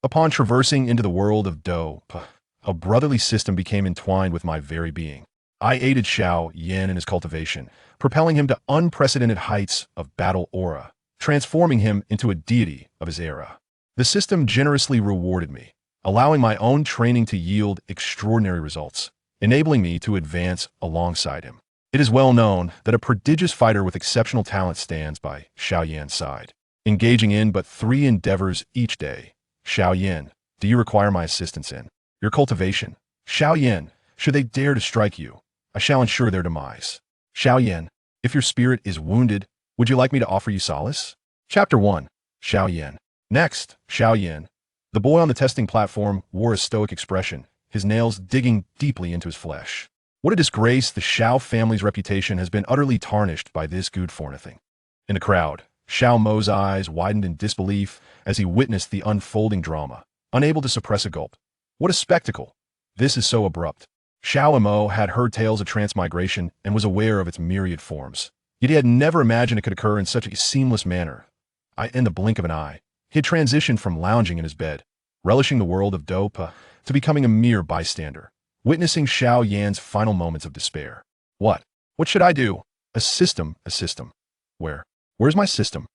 Upon traversing into the world of Do, a brotherly system became entwined with my very being. I aided Xiao Yan in his cultivation, propelling him to unprecedented heights of battle aura, transforming him into a deity of his era. The system generously rewarded me, allowing my own training to yield extraordinary results, enabling me to advance alongside him. It is well known that a prodigious fighter with exceptional talent stands by Xiao Yan's side, engaging in but 3 endeavors each day. Xiao Yan, do you require my assistance in your cultivation? Xiao Yan, should they dare to strike you, I shall ensure their demise. Xiao Yan, if your spirit is wounded, would you like me to offer you solace? Chapter 1. Xiao Yan. Next, Xiao Yan. The boy on the testing platform wore a stoic expression, his nails digging deeply into his flesh. What a disgrace, the Xiao family's reputation has been utterly tarnished by this good for nothing. In the crowd, Xiao Mo's eyes widened in disbelief as he witnessed the unfolding drama, unable to suppress a gulp. What a spectacle! This is so abrupt. Xiao Mo had heard tales of transmigration and was aware of its myriad forms. Yet he had never imagined it could occur in such a seamless manner. In the blink of an eye, he had transitioned from lounging in his bed, relishing the world of Dopa, to becoming a mere bystander, witnessing Xiao Yan's final moments of despair. What? What should I do? A system. Where's my system?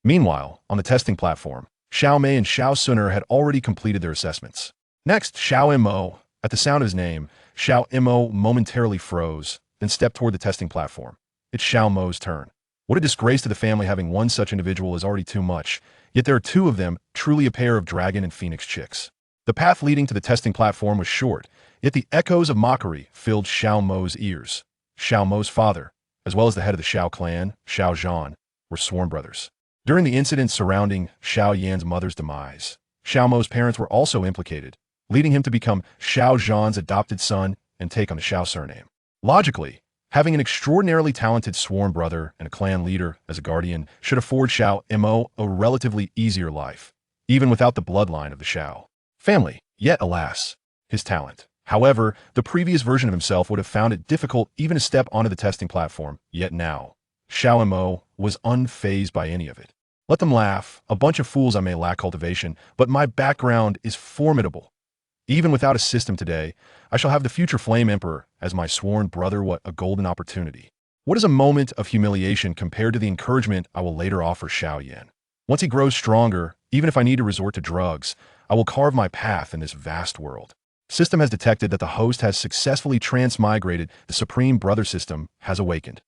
Meanwhile, on the testing platform, Xiao Mei and Xiao Suner had already completed their assessments. Next, Xiao Mo. At the sound of his name, Xiao Mo momentarily froze, then stepped toward the testing platform. It's Xiao Mo's turn. What a disgrace to the family, having one such individual is already too much, yet there are 2 of them, truly a pair of dragon and phoenix chicks. The path leading to the testing platform was short, yet the echoes of mockery filled Xiao Mo's ears. Xiao Mo's father, as well as the head of the Xiao clan, Xiao Zhan, were sworn brothers. During the incident surrounding Xiao Yan's mother's demise, Xiao Mo's parents were also implicated, leading him to become Xiao Zhan's adopted son and take on the Xiao surname. Logically, having an extraordinarily talented sworn brother and a clan leader as a guardian should afford Xiao Mo a relatively easier life, even without the bloodline of the Xiao family. Yet, alas, his talent. However, the previous version of himself would have found it difficult even to step onto the testing platform, yet now, Xiao Mo was unfazed by any of it. Let them laugh, a bunch of fools. I may lack cultivation, but my background is formidable. Even without a system today, I shall have the future Flame Emperor as my sworn brother. What a golden opportunity. What is a moment of humiliation compared to the encouragement I will later offer Xiao Yan? Once he grows stronger, even if I need to resort to drugs, I will carve my path in this vast world. System has detected that the host has successfully transmigrated. The Supreme Brother system has awakened.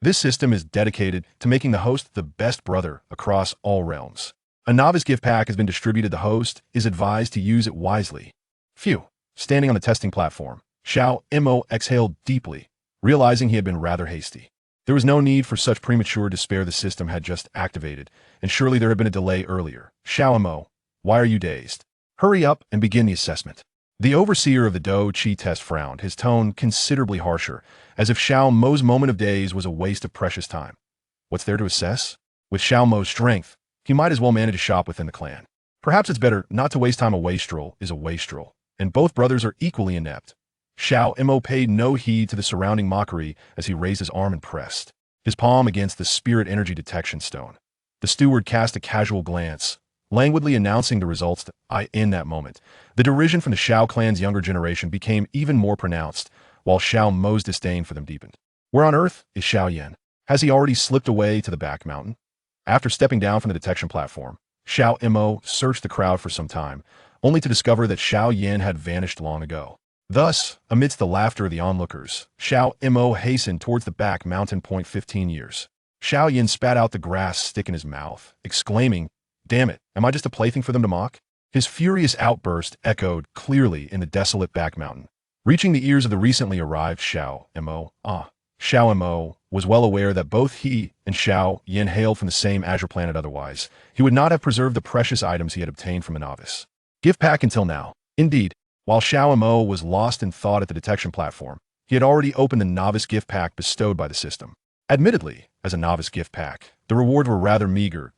This system is dedicated to making the host the best brother across all realms. A novice gift pack has been distributed. The host is advised to use it wisely. Phew. Standing on the testing platform, Xiao Mo exhaled deeply, realizing he had been rather hasty. There was no need for such premature despair. The system had just activated, and surely there had been a delay earlier. Xiao Mo, why are you dazed? Hurry up and begin the assessment. The overseer of the Do Chi test frowned, his tone considerably harsher, as if Xiao Mo's moment of daze was a waste of precious time. What's there to assess? With Xiao Mo's strength, he might as well manage a shop within the clan. Perhaps it's better not to waste time. A wastrel is a wastrel, and both brothers are equally inept. Xiao Mo paid no heed to the surrounding mockery as he raised his arm and pressed his palm against the spirit energy detection stone. The steward cast a casual glance, languidly announcing the results. In that moment, the derision from the Xiao clan's younger generation became even more pronounced, while Xiao Mo's disdain for them deepened. Where on earth is Xiao Yan? Has he already slipped away to the back mountain? After stepping down from the detection platform, Xiao Mo searched the crowd for some time, only to discover that Xiao Yan had vanished long ago. Thus, amidst the laughter of the onlookers, Xiao Mo hastened towards the back mountain. 15 years. Xiao Yan spat out the grass stick in his mouth, exclaiming, "Damn it, am I just a plaything for them to mock?" His furious outburst echoed clearly in the desolate back mountain, reaching the ears of the recently arrived Xiao Mo. Xiao Mo was well aware that both he and Xiao Yan hailed from the same azure planet. Otherwise, he would not have preserved the precious items he had obtained from a novice gift pack until now. Indeed, while Xiao Mo was lost in thought at the detection platform, he had already opened the novice gift pack bestowed by the system. Admittedly, as a novice gift pack, the rewards were rather meager.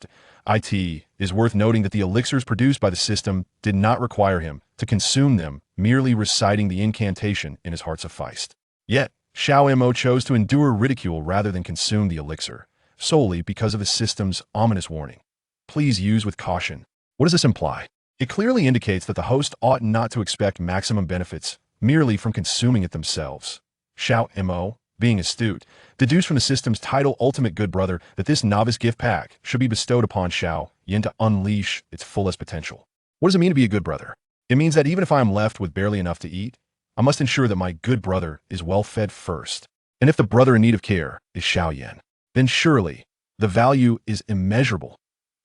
It is worth noting that the elixirs produced by the system did not require him to consume them, merely reciting the incantation in his heart sufficed. Yet, Xiao Mo chose to endure ridicule rather than consume the elixir, solely because of the system's ominous warning. Please use with caution. What does this imply? It clearly indicates that the host ought not to expect maximum benefits merely from consuming it themselves. Xiao Mo, being astute, deduced from the system's title Ultimate Good Brother that this novice gift pack should be bestowed upon Xiao Yan to unleash its fullest potential. What does it mean to be a good brother? It means that even if I am left with barely enough to eat, I must ensure that my good brother is well fed first. And if the brother in need of care is Xiao Yan, then surely the value is immeasurable.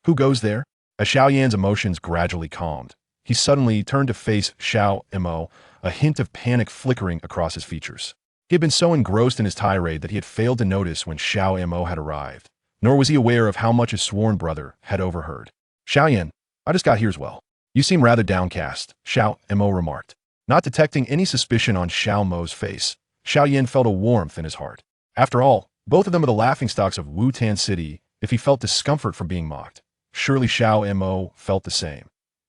Who goes there? As Xiao Yan's emotions gradually calmed, he suddenly turned to face Xiao Mo, a hint of panic flickering across his features. He had been so engrossed in his tirade that he had failed to notice when Xiao Mo had arrived, nor was he aware of how much his sworn brother had overheard. Xiao Yan, I just got here as well. You seem rather downcast, Xiao Mo remarked. Not detecting any suspicion on Xiao Mo's face, Xiao Yan felt a warmth in his heart. After all, both of them are the laughingstocks of Wu-Tan City. If he felt discomfort from being mocked, surely Xiao Mo felt the same.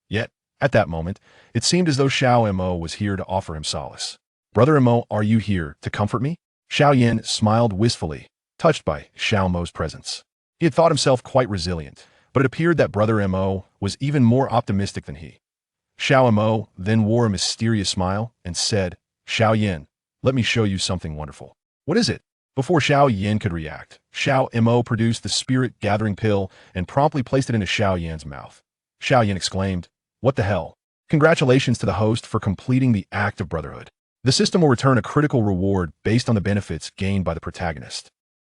Yet, at that moment, it seemed as though Xiao Mo was here to offer him solace. Brother Mo, are you here to comfort me? Xiao Yan smiled wistfully, touched by Xiao Mo's presence. He had thought himself quite resilient, but it appeared that Brother Mo was even more optimistic than he. Xiao Mo then wore a mysterious smile and said, Xiao Yan, let me show you something wonderful. What is it? Before Xiao Yan could react, Xiao Mo produced the spirit-gathering pill and promptly placed it into Xiao Yan's mouth. Xiao Yan exclaimed, what the hell? Congratulations to the host for completing the act of brotherhood. The system will return a critical reward based on the benefits gained by the protagonist.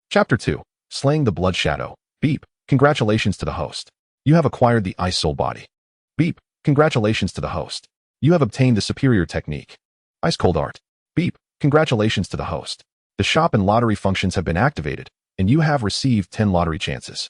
Chapter 2. Slaying the Blood Shadow. Beep. Congratulations to the host. You have acquired the Ice Soul Body. Beep. Congratulations to the host. You have obtained the superior technique. Ice Cold Art. Beep. Congratulations to the host. The shop and lottery functions have been activated, and you have received 10 lottery chances.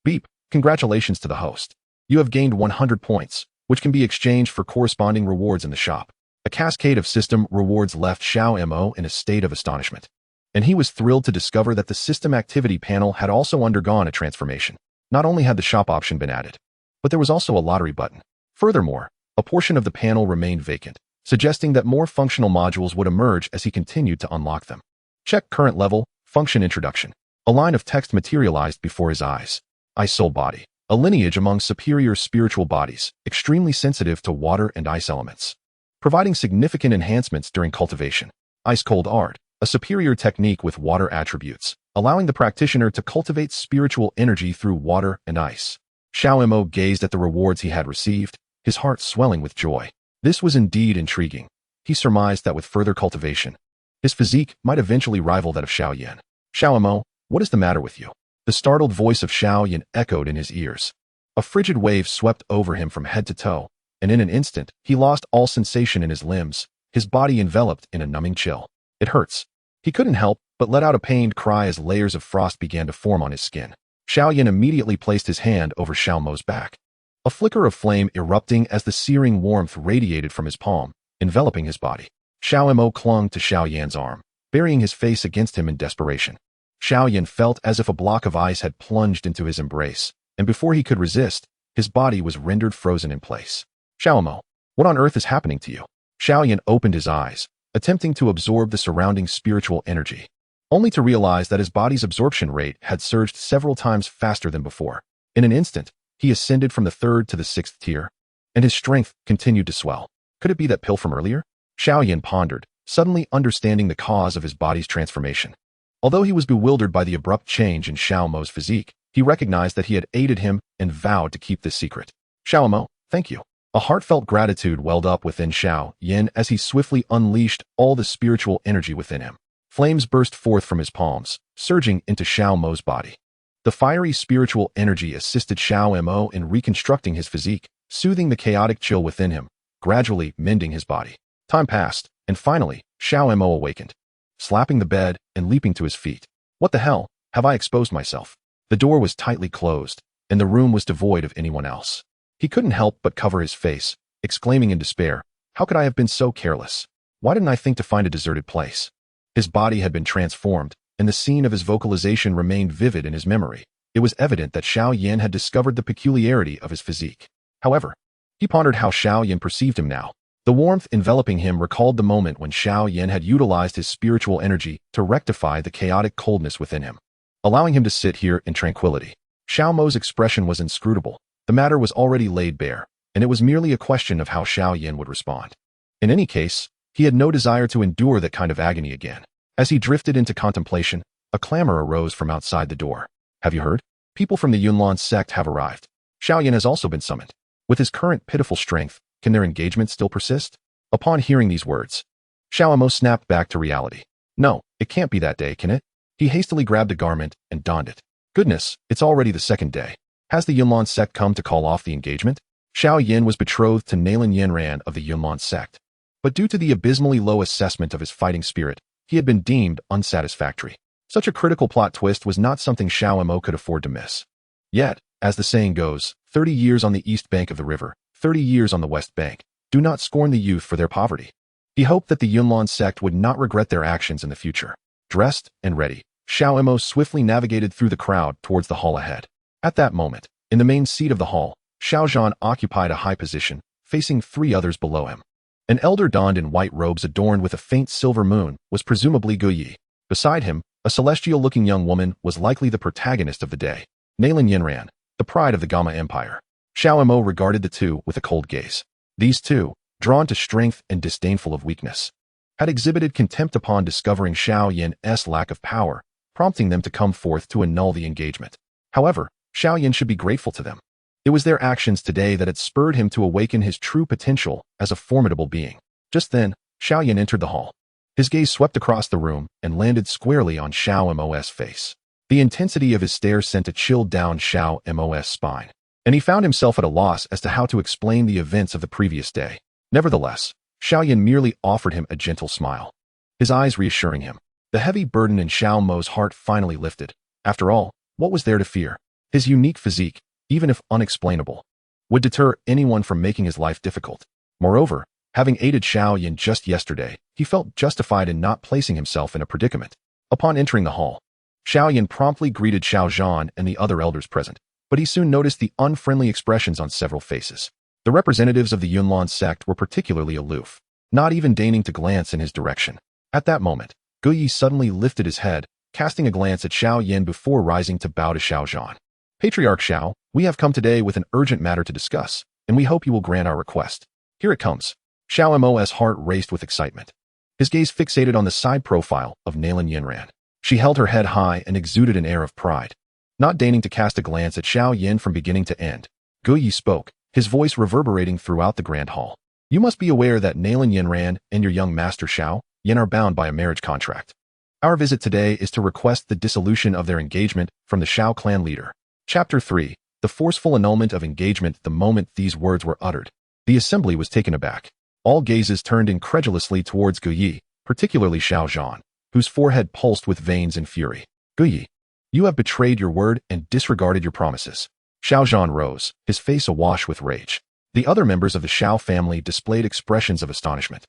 Beep. Congratulations to the host. You have gained 100 points, which can be exchanged for corresponding rewards in the shop. A cascade of system rewards left Xiao Mo in a state of astonishment, and he was thrilled to discover that the system activity panel had also undergone a transformation. Not only had the shop option been added, but there was also a lottery button. Furthermore, a portion of the panel remained vacant, suggesting that more functional modules would emerge as he continued to unlock them. Check current level, function introduction. A line of text materialized before his eyes. Ice Soul Body. A lineage among superior spiritual bodies, extremely sensitive to water and ice elements, providing significant enhancements during cultivation. Ice Cold Art. A superior technique with water attributes, allowing the practitioner to cultivate spiritual energy through water and ice. Xiao Mo gazed at the rewards he had received, his heart swelling with joy. This was indeed intriguing. He surmised that with further cultivation, his physique might eventually rival that of Xiao Yan. Xiao Mo, what is the matter with you? The startled voice of Xiao Yan echoed in his ears. A frigid wave swept over him from head to toe, and in an instant, he lost all sensation in his limbs, his body enveloped in a numbing chill. It hurts. He couldn't help but let out a pained cry as layers of frost began to form on his skin. Xiao Yan immediately placed his hand over Xiao Mo's back. A flicker of flame erupting as the searing warmth radiated from his palm, enveloping his body. Xiao Mo clung to Xiao Yan's arm, burying his face against him in desperation. Xiao Yan felt as if a block of ice had plunged into his embrace, and before he could resist, his body was rendered frozen in place. Xiao Mo, what on earth is happening to you? Xiao Yan opened his eyes, attempting to absorb the surrounding spiritual energy, only to realize that his body's absorption rate had surged several times faster than before. In an instant, he ascended from the 3rd to the 6th tier, and his strength continued to swell. Could it be that pill from earlier? Xiao Yan pondered, suddenly understanding the cause of his body's transformation. Although he was bewildered by the abrupt change in Xiao Mo's physique, he recognized that he had aided him and vowed to keep this secret. Xiao Mo, thank you. A heartfelt gratitude welled up within Xiao Yan as he swiftly unleashed all the spiritual energy within him. Flames burst forth from his palms, surging into Xiao Mo's body. The fiery spiritual energy assisted Xiao Mo in reconstructing his physique, soothing the chaotic chill within him, gradually mending his body. Time passed, and finally, Xiao Mo awakened, slapping the bed and leaping to his feet. What the hell? Have I exposed myself? The door was tightly closed, and the room was devoid of anyone else. He couldn't help but cover his face, exclaiming in despair, how could I have been so careless? Why didn't I think to find a deserted place? His body had been transformed, and the scene of his vocalization remained vivid in his memory. It was evident that Xiao Yan had discovered the peculiarity of his physique. However, he pondered how Xiao Yan perceived him now. The warmth enveloping him recalled the moment when Xiao Yan had utilized his spiritual energy to rectify the chaotic coldness within him, allowing him to sit here in tranquility. Xiao Mo's expression was inscrutable. The matter was already laid bare, and it was merely a question of how Xiao Yan would respond. In any case, he had no desire to endure that kind of agony again. As he drifted into contemplation, a clamor arose from outside the door. Have you heard? People from the Yunlan sect have arrived. Xiao Yan has also been summoned. With his current pitiful strength, can their engagement still persist? Upon hearing these words, Xiao Emo snapped back to reality. No, it can't be that day, can it? He hastily grabbed a garment and donned it. Goodness, it's already the second day. Has the Yunlan sect come to call off the engagement? Xiao Yan was betrothed to Nalan Yanran of the Yunlan sect. But due to the abysmally low assessment of his fighting spirit, he had been deemed unsatisfactory. Such a critical plot twist was not something Xiao Mo could afford to miss. Yet, as the saying goes, 30 years on the east bank of the river, 30 years on the west bank. Do not scorn the youth for their poverty. He hoped that the Yunlan sect would not regret their actions in the future. Dressed and ready, Xiao Mo swiftly navigated through the crowd towards the hall ahead. At that moment, in the main seat of the hall, Xiao Zhan occupied a high position, facing 3 others below him. An elder donned in white robes adorned with a faint silver moon was presumably Gu Yi. Beside him, a celestial-looking young woman was likely the protagonist of the day, Nalan Yanran, the pride of the Gamma Empire. Xiao Mo regarded the two with a cold gaze. These two, drawn to strength and disdainful of weakness, had exhibited contempt upon discovering Xiao Yan's lack of power, prompting them to come forth to annul the engagement. However, Xiao Yan should be grateful to them. It was their actions today that had spurred him to awaken his true potential as a formidable being. Just then, Xiao Yan entered the hall. His gaze swept across the room and landed squarely on Xiao Mo's face. The intensity of his stare sent a chill down Xiao Mo's spine, and he found himself at a loss as to how to explain the events of the previous day. Nevertheless, Xiao Yan merely offered him a gentle smile, his eyes reassuring him. The heavy burden in Xiao Mo's heart finally lifted. After all, what was there to fear? His unique physique, even if unexplainable, would deter anyone from making his life difficult. Moreover, having aided Xiao Yan just yesterday, he felt justified in not placing himself in a predicament. Upon entering the hall, Xiao Yan promptly greeted Xiao Zhan and the other elders present, but he soon noticed the unfriendly expressions on several faces. The representatives of the Yunlan sect were particularly aloof, not even deigning to glance in his direction. At that moment, Gu Yi suddenly lifted his head, casting a glance at Xiao Yan before rising to bow to Xiao Zhan. Patriarch Xiao, we have come today with an urgent matter to discuss, and we hope you will grant our request. Here it comes. Xiao Mo's heart raced with excitement. His gaze fixated on the side profile of Nalan Yanran. She held her head high and exuded an air of pride. Not deigning to cast a glance at Xiao Yan from beginning to end, Gu Yi spoke, his voice reverberating throughout the grand hall. You must be aware that Nalan Yanran and your young master Xiao Yan are bound by a marriage contract. Our visit today is to request the dissolution of their engagement from the Xiao clan leader. Chapter 3. The forceful annulment of engagement. The moment these words were uttered, the assembly was taken aback. All gazes turned incredulously towards Gu Yi, particularly Xiao Zhan, whose forehead pulsed with veins and fury. Gu Yi, you have betrayed your word and disregarded your promises. Xiao Zhan rose, his face awash with rage. The other members of the Xiao family displayed expressions of astonishment,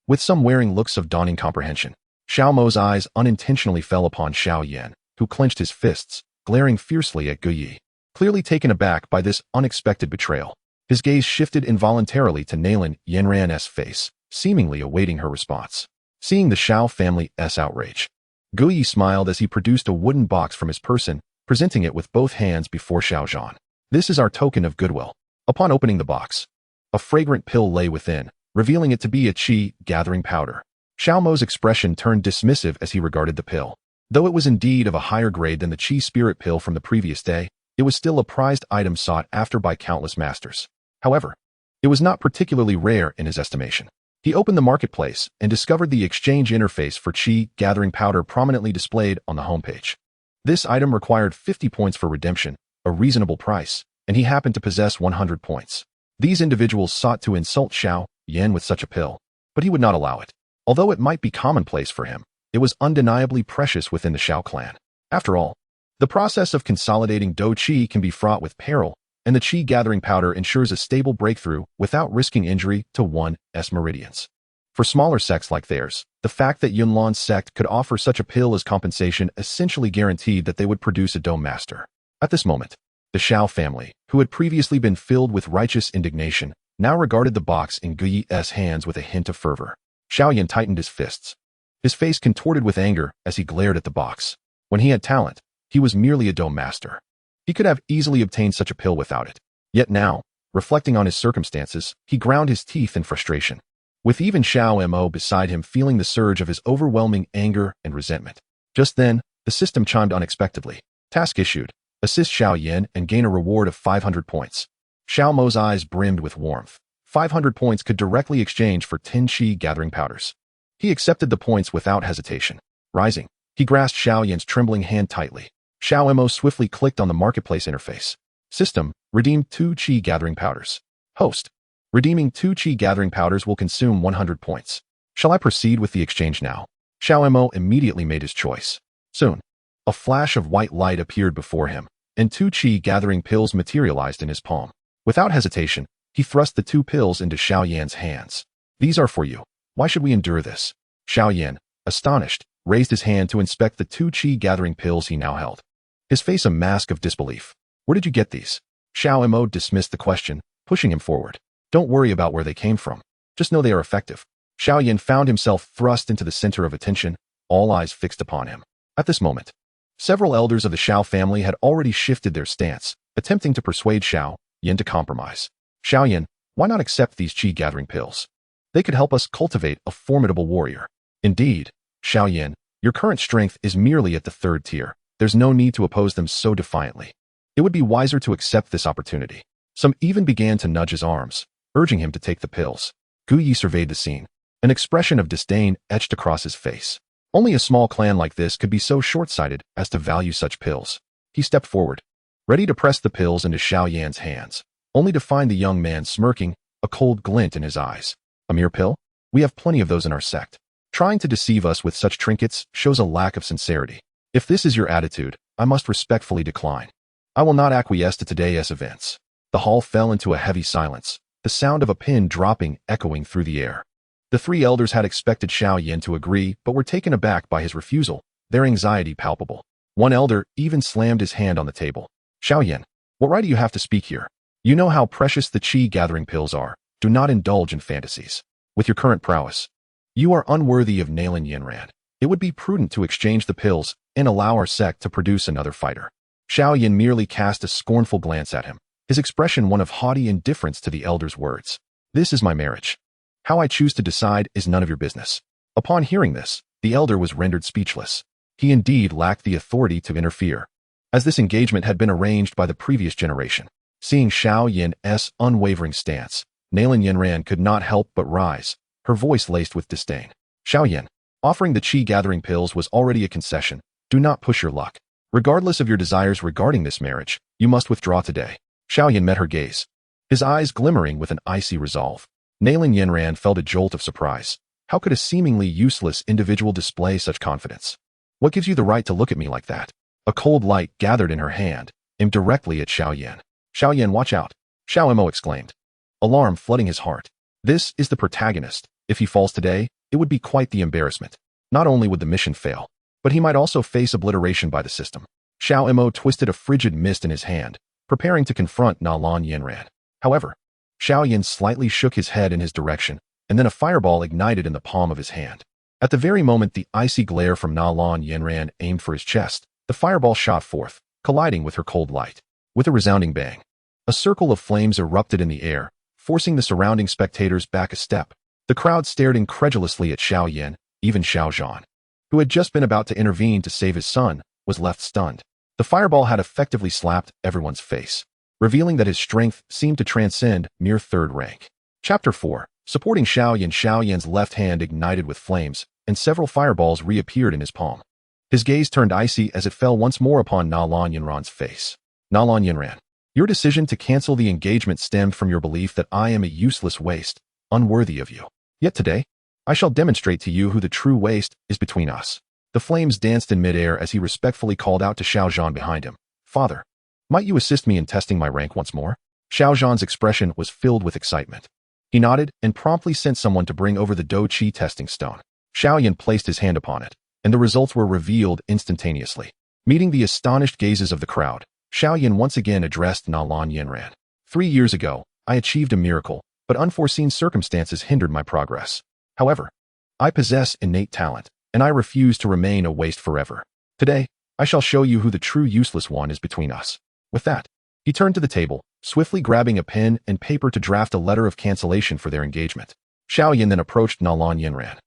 with some wearing looks of dawning comprehension. Xiao Mo's eyes unintentionally fell upon Xiao Yan, who clenched his fists, glaring fiercely at Gu Yi. Clearly taken aback by this unexpected betrayal, his gaze shifted involuntarily to Nalan Yanran's face, seemingly awaiting her response. Seeing the Xiao family's outrage, Gu Yi smiled as he produced a wooden box from his person, presenting it with both hands before Xiao Zhan. This is our token of goodwill. Upon opening the box, a fragrant pill lay within, revealing it to be a qi gathering powder. Xiao Mo's expression turned dismissive as he regarded the pill. Though it was indeed of a higher grade than the qi spirit pill from the previous day, it was still a prized item sought after by countless masters. However, it was not particularly rare in his estimation. He opened the marketplace and discovered the exchange interface for qi gathering powder prominently displayed on the homepage. This item required 50 points for redemption, a reasonable price, and he happened to possess 100 points. These individuals sought to insult Xiao Yan with such a pill, but he would not allow it. Although it might be commonplace for him, it was undeniably precious within the Xiao clan. After all, the process of consolidating Do Qi can be fraught with peril, and the Qi gathering powder ensures a stable breakthrough without risking injury to one's meridians. For smaller sects like theirs, the fact that Yunlan's sect could offer such a pill as compensation essentially guaranteed that they would produce a Do master. At this moment, the Xiao family, who had previously been filled with righteous indignation, now regarded the box in Gu Yi's hands with a hint of fervor. Xiao Yan tightened his fists, his face contorted with anger as he glared at the box. When he had talent, he was merely a Do master. He could have easily obtained such a pill without it. Yet now, Reflecting on his circumstances, he ground his teeth in frustration. With even Xiao Mo beside him feeling the surge of his overwhelming anger and resentment. Just then, the system chimed unexpectedly. Task issued. Assist Xiao Yan and gain a reward of 500 points. Xiao Mo's eyes brimmed with warmth. 500 points could directly exchange for 10 qi gathering powders. He accepted the points without hesitation. Rising, he grasped Xiao Yan's trembling hand tightly. Xiao Mo swiftly clicked on the marketplace interface. System, redeem 2 qi gathering powders. Host, redeeming 2 qi gathering powders will consume 100 points. Shall I proceed with the exchange now? Xiao Mo immediately made his choice. Soon, a flash of white light appeared before him, and 2 qi gathering pills materialized in his palm. Without hesitation, he thrust the 2 pills into Xiao Yan's hands. These are for you. Why should we endure this? Xiao Yan, astonished, raised his hand to inspect the 2 qi gathering pills he now held. His face a mask of disbelief. Where did you get these? Xiao Mo dismissed the question, pushing him forward. Don't worry about where they came from. Just know they are effective. Xiao Yan found himself thrust into the center of attention, all eyes fixed upon him. At this moment, several elders of the Xiao family had already shifted their stance, attempting to persuade Xiao Yan to compromise. Xiao Yan, why not accept these qi gathering pills? They could help us cultivate a formidable warrior. Indeed, Xiao Yan, your current strength is merely at the 3rd tier. There's no need to oppose them so defiantly. It would be wiser to accept this opportunity. Some even began to nudge his arms, urging him to take the pills. Gu Yi surveyed the scene. An expression of disdain etched across his face. Only a small clan like this could be so short-sighted as to value such pills. He stepped forward, ready to press the pills into Xiao Yan's hands, only to find the young man smirking, a cold glint in his eyes. A mere pill? We have plenty of those in our sect. Trying to deceive us with such trinkets shows a lack of sincerity. If this is your attitude, I must respectfully decline. I will not acquiesce to today's events. The hall fell into a heavy silence, the sound of a pin dropping echoing through the air. The 3 elders had expected Xiao Yan to agree but were taken aback by his refusal, their anxiety palpable. One elder even slammed his hand on the table. Xiao Yan, what right do you have to speak here? You know how precious the qi gathering pills are. Do not indulge in fantasies. With your current prowess, you are unworthy of Nalan Yinran. It would be prudent to exchange the pills and allow our sect to produce another fighter. Xiao Yan merely cast a scornful glance at him, his expression one of haughty indifference to the elder's words. This is my marriage. How I choose to decide is none of your business. Upon hearing this, the elder was rendered speechless. He indeed lacked the authority to interfere, as this engagement had been arranged by the previous generation. Seeing Xiao Yan's unwavering stance, Nalan Yinran could not help but rise, her voice laced with disdain. Xiao Yan, offering the qi gathering pills was already a concession. Do not push your luck. Regardless of your desires regarding this marriage, you must withdraw today. Xiao Yan met her gaze, his eyes glimmering with an icy resolve. Nalan Yinran felt a jolt of surprise. How could a seemingly useless individual display such confidence? What gives you the right to look at me like that? A cold light gathered in her hand, aimed directly at Xiao Yan. Xiao Yan, watch out! Xiao Mo exclaimed, alarm flooding his heart. This is the protagonist. If he falls today, it would be quite the embarrassment. Not only would the mission fail, but he might also face obliteration by the system. Xiao Mo twisted a frigid mist in his hand, preparing to confront Nalan Yinran. However, Xiao Yan slightly shook his head in his direction, and then a fireball ignited in the palm of his hand. At the very moment the icy glare from Nalan Yinran aimed for his chest, the fireball shot forth, colliding with her cold light. With a resounding bang, a circle of flames erupted in the air, forcing the surrounding spectators back a step. The crowd stared incredulously at Xiao Yan. Even Xiao Zhan, who had just been about to intervene to save his son, was left stunned. The fireball had effectively slapped everyone's face, revealing that his strength seemed to transcend mere 3rd rank. Chapter 4. Supporting Xiao Yan. Xiao Yan's left hand ignited with flames, and several fireballs reappeared in his palm. His gaze turned icy as it fell once more upon Nalan Yinran's face. Nalan Yinran, your decision to cancel the engagement stemmed from your belief that I am a useless waste, unworthy of you. Yet today, I shall demonstrate to you who the true waste is between us. The flames danced in midair as he respectfully called out to Xiao Zhan behind him. Father, might you assist me in testing my rank once more? Xiao Zhan's expression was filled with excitement. He nodded and promptly sent someone to bring over the Do Qi testing stone. Xiao Yan placed his hand upon it, and the results were revealed instantaneously. Meeting the astonished gazes of the crowd, Xiao Yan once again addressed Nalan Yinran. 3 years ago, I achieved a miracle, but unforeseen circumstances hindered my progress. However, I possess innate talent, and I refuse to remain a waste forever. Today, I shall show you who the true useless one is between us. With that, he turned to the table, swiftly grabbing a pen and paper to draft a letter of cancellation for their engagement. Xiao Yan then approached Nalan Yanran,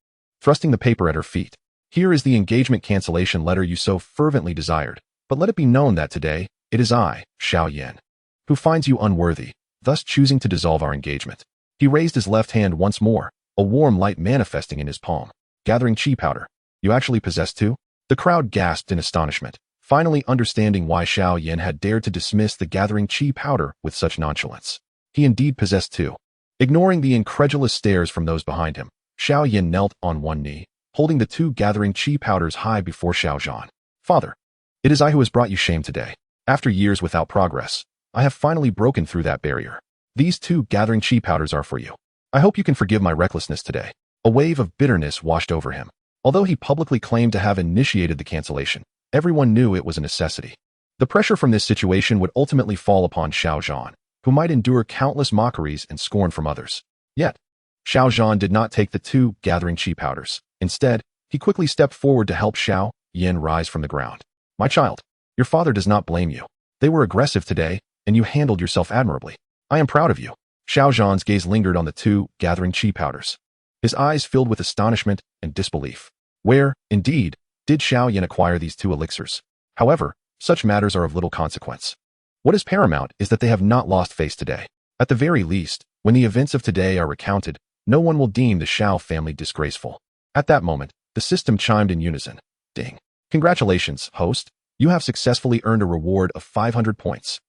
thrusting the paper at her feet. Here is the engagement cancellation letter you so fervently desired, but let it be known that today, it is I, Xiao Yan, who finds you unworthy, thus choosing to dissolve our engagement. He raised his left hand once more, a warm light manifesting in his palm. Gathering chi powder. You actually possess two? The crowd gasped in astonishment, finally understanding why Xiao Yan had dared to dismiss the gathering chi powder with such nonchalance. He indeed possessed two. Ignoring the incredulous stares from those behind him, Xiao Yan knelt on one knee, holding the two gathering chi powders high before Xiao Zhan. Father, it is I who has brought you shame today. After years without progress, I have finally broken through that barrier. These two gathering chi powders are for you. I hope you can forgive my recklessness today. A wave of bitterness washed over him. Although he publicly claimed to have initiated the cancellation, everyone knew it was a necessity. The pressure from this situation would ultimately fall upon Xiao Zhan, who might endure countless mockeries and scorn from others. Yet, Xiao Zhan did not take the two gathering chi powders. Instead, he quickly stepped forward to help Xiao Yan rise from the ground. My child, your father does not blame you. They were aggressive today, and you handled yourself admirably. I am proud of you. Xiao Zhan's gaze lingered on the two gathering chi powders. His eyes filled with astonishment and disbelief. Where, indeed, did Xiao Yan acquire these two elixirs? However, such matters are of little consequence. What is paramount is that they have not lost face today. At the very least, when the events of today are recounted, no one will deem the Xiao family disgraceful. At that moment, the system chimed in unison. Ding. Congratulations, host. You have successfully earned a reward of 500 points.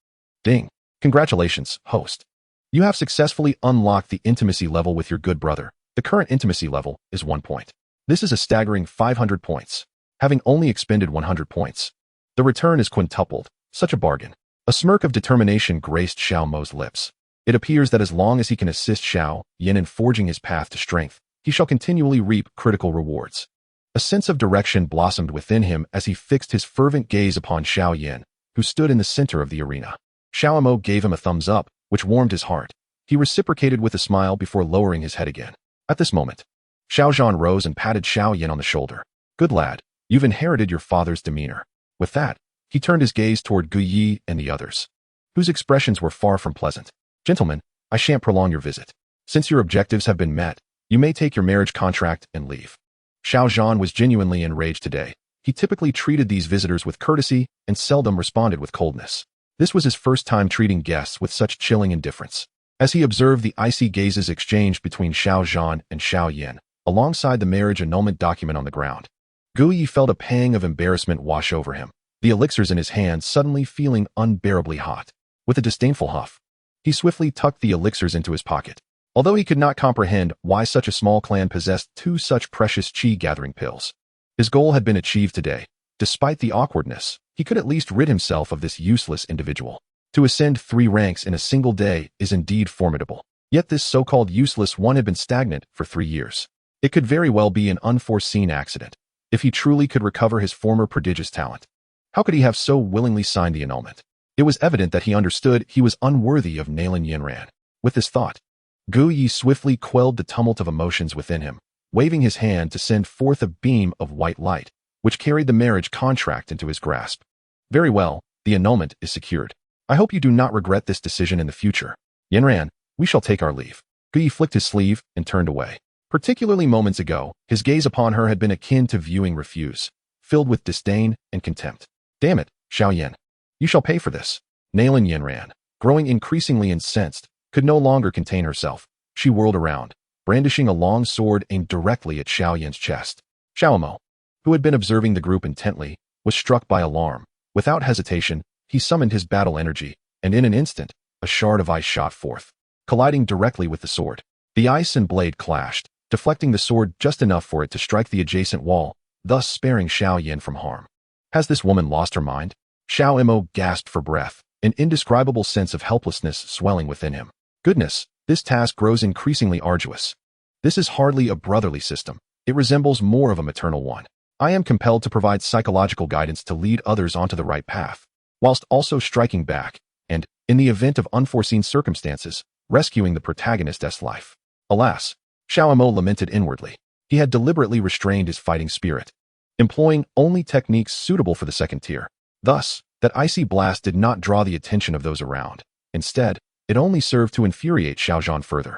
Ding. Congratulations, host. You have successfully unlocked the intimacy level with your good brother. The current intimacy level is 1 point. This is a staggering 500 points. Having only expended 100 points, the return is quintupled. Such a bargain. A smirk of determination graced Xiao Mo's lips. It appears that as long as he can assist Xiao Yan in forging his path to strength, he shall continually reap critical rewards. A sense of direction blossomed within him as he fixed his fervent gaze upon Xiao Yan, who stood in the center of the arena. Xiao Mo gave him a thumbs up, which warmed his heart. He reciprocated with a smile before lowering his head again. At this moment, Xiao Zhan rose and patted Xiao Yan on the shoulder. Good lad, you've inherited your father's demeanor. With that, he turned his gaze toward Gu Yi and the others, whose expressions were far from pleasant. Gentlemen, I shan't prolong your visit. Since your objectives have been met, you may take your marriage contract and leave. Xiao Zhan was genuinely enraged today. He typically treated these visitors with courtesy and seldom responded with coldness. This was his first time treating guests with such chilling indifference. As he observed the icy gazes exchanged between Xiao Zhan and Xiao Yan, alongside the marriage annulment document on the ground, Gu Yi felt a pang of embarrassment wash over him, the elixirs in his hand suddenly feeling unbearably hot. With a disdainful huff, he swiftly tucked the elixirs into his pocket. Although he could not comprehend why such a small clan possessed two such precious chi-gathering pills, his goal had been achieved today. Despite the awkwardness, he could at least rid himself of this useless individual. To ascend 3 ranks in a single day is indeed formidable. Yet this so-called useless one had been stagnant for 3 years. It could very well be an unforeseen accident. If he truly could recover his former prodigious talent, how could he have so willingly signed the annulment? It was evident that he understood he was unworthy of Nalan Yanran. With this thought, Gu Yi swiftly quelled the tumult of emotions within him, waving his hand to send forth a beam of white light, which carried the marriage contract into his grasp. Very well, the annulment is secured. I hope you do not regret this decision in the future. Yanran, we shall take our leave. Gu Yi flicked his sleeve and turned away. Particularly moments ago, his gaze upon her had been akin to viewing refuse, filled with disdain and contempt. Damn it, Xiao Yan. You shall pay for this. Nalan Yanran, growing increasingly incensed, could no longer contain herself. She whirled around, brandishing a long sword aimed directly at Xiao Yan's chest. Xiao Mo, who had been observing the group intently, was struck by alarm. Without hesitation, he summoned his battle energy, and in an instant, a shard of ice shot forth, colliding directly with the sword. The ice and blade clashed, deflecting the sword just enough for it to strike the adjacent wall, thus sparing Xiao Yan from harm. Has this woman lost her mind? Xiao Mo gasped for breath, an indescribable sense of helplessness swelling within him. Goodness, this task grows increasingly arduous. This is hardly a brotherly system. It resembles more of a maternal one. I am compelled to provide psychological guidance to lead others onto the right path, whilst also striking back, and, in the event of unforeseen circumstances, rescuing the protagonist's life. Alas, Xiao Mo lamented inwardly. He had deliberately restrained his fighting spirit, employing only techniques suitable for the second tier. Thus, that icy blast did not draw the attention of those around. Instead, it only served to infuriate Xiao Yan further.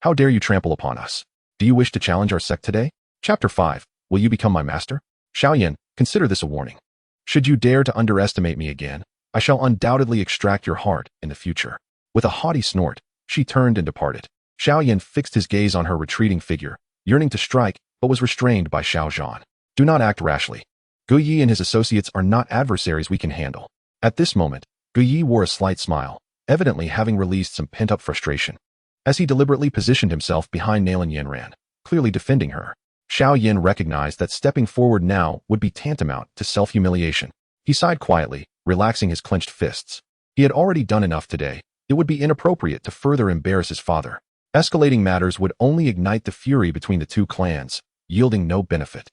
How dare you trample upon us? Do you wish to challenge our sect today? Chapter 5. Will you become my master? Xiao Yan, consider this a warning. Should you dare to underestimate me again, I shall undoubtedly extract your heart in the future. With a haughty snort, she turned and departed. Xiao Yan fixed his gaze on her retreating figure, yearning to strike, but was restrained by Xiao Yan. Do not act rashly. Gu Yi and his associates are not adversaries we can handle. At this moment, Gu Yi wore a slight smile, evidently having released some pent-up frustration. As he deliberately positioned himself behind Nalan Yanran, clearly defending her, Xiao Yan recognized that stepping forward now would be tantamount to self-humiliation. He sighed quietly, relaxing his clenched fists. He had already done enough today. It would be inappropriate to further embarrass his father. Escalating matters would only ignite the fury between the two clans, yielding no benefit.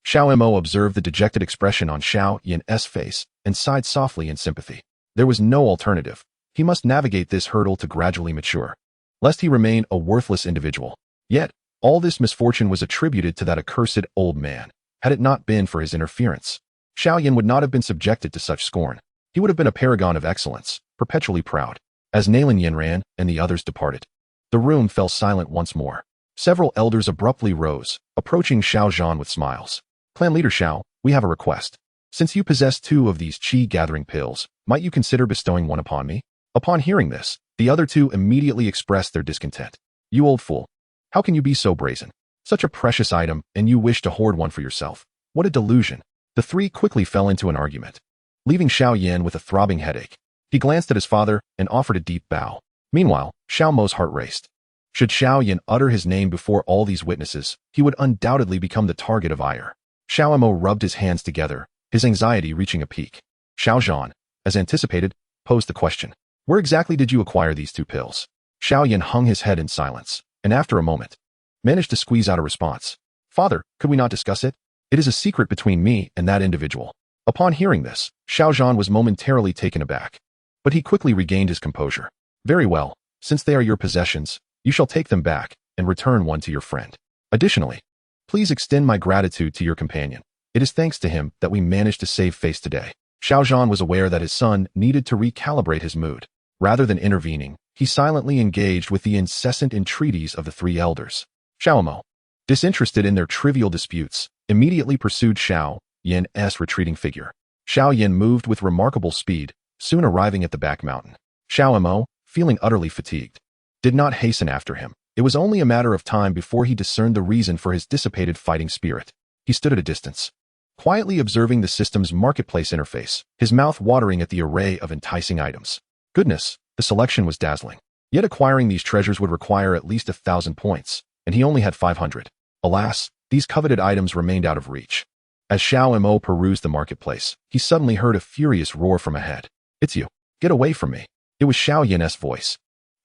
Xiao Mo observed the dejected expression on Xiao Yan's face and sighed softly in sympathy. There was no alternative. He must navigate this hurdle to gradually mature, lest he remain a worthless individual. Yet, all this misfortune was attributed to that accursed old man. Had it not been for his interference, Xiao Yan would not have been subjected to such scorn. He would have been a paragon of excellence, perpetually proud. As Nalan Yanran and the others departed, the room fell silent once more. Several elders abruptly rose, approaching Xiao Yan with smiles. Clan leader Xiao, we have a request. Since you possess 2 of these qi-gathering pills, might you consider bestowing one upon me? Upon hearing this, the other 2 immediately expressed their discontent. You old fool. How can you be so brazen? Such a precious item, and you wish to hoard one for yourself. What a delusion. The 3 quickly fell into an argument, leaving Xiao Yan with a throbbing headache. He glanced at his father and offered a deep bow. Meanwhile, Xiao Mo's heart raced. Should Xiao Yan utter his name before all these witnesses, he would undoubtedly become the target of ire. Xiao Mo rubbed his hands together, his anxiety reaching a peak. Xiao Yan, as anticipated, posed the question. Where exactly did you acquire these 2 pills? Xiao Yan hung his head in silence, and after a moment, managed to squeeze out a response. Father, could we not discuss it? It is a secret between me and that individual. Upon hearing this, Xiao Yan was momentarily taken aback, but he quickly regained his composure. Very well, since they are your possessions, you shall take them back and return one to your friend. Additionally, please extend my gratitude to your companion. It is thanks to him that we managed to save face today. Xiao Yan was aware that his son needed to recalibrate his mood. Rather than intervening, he silently engaged with the incessant entreaties of the 3 elders. Xiao Mo, disinterested in their trivial disputes, immediately pursued Xiao Yan's retreating figure. Xiao Yan moved with remarkable speed, soon arriving at the back mountain. Xiao Mo, feeling utterly fatigued, did not hasten after him. It was only a matter of time before he discerned the reason for his dissipated fighting spirit. He stood at a distance, quietly observing the system's marketplace interface, his mouth watering at the array of enticing items. Goodness, the selection was dazzling. Yet acquiring these treasures would require at least 1,000 points, and he only had 500. Alas, these coveted items remained out of reach. As Xiao Mo perused the marketplace, he suddenly heard a furious roar from ahead. It's you. Get away from me. It was Xiao Yan's voice.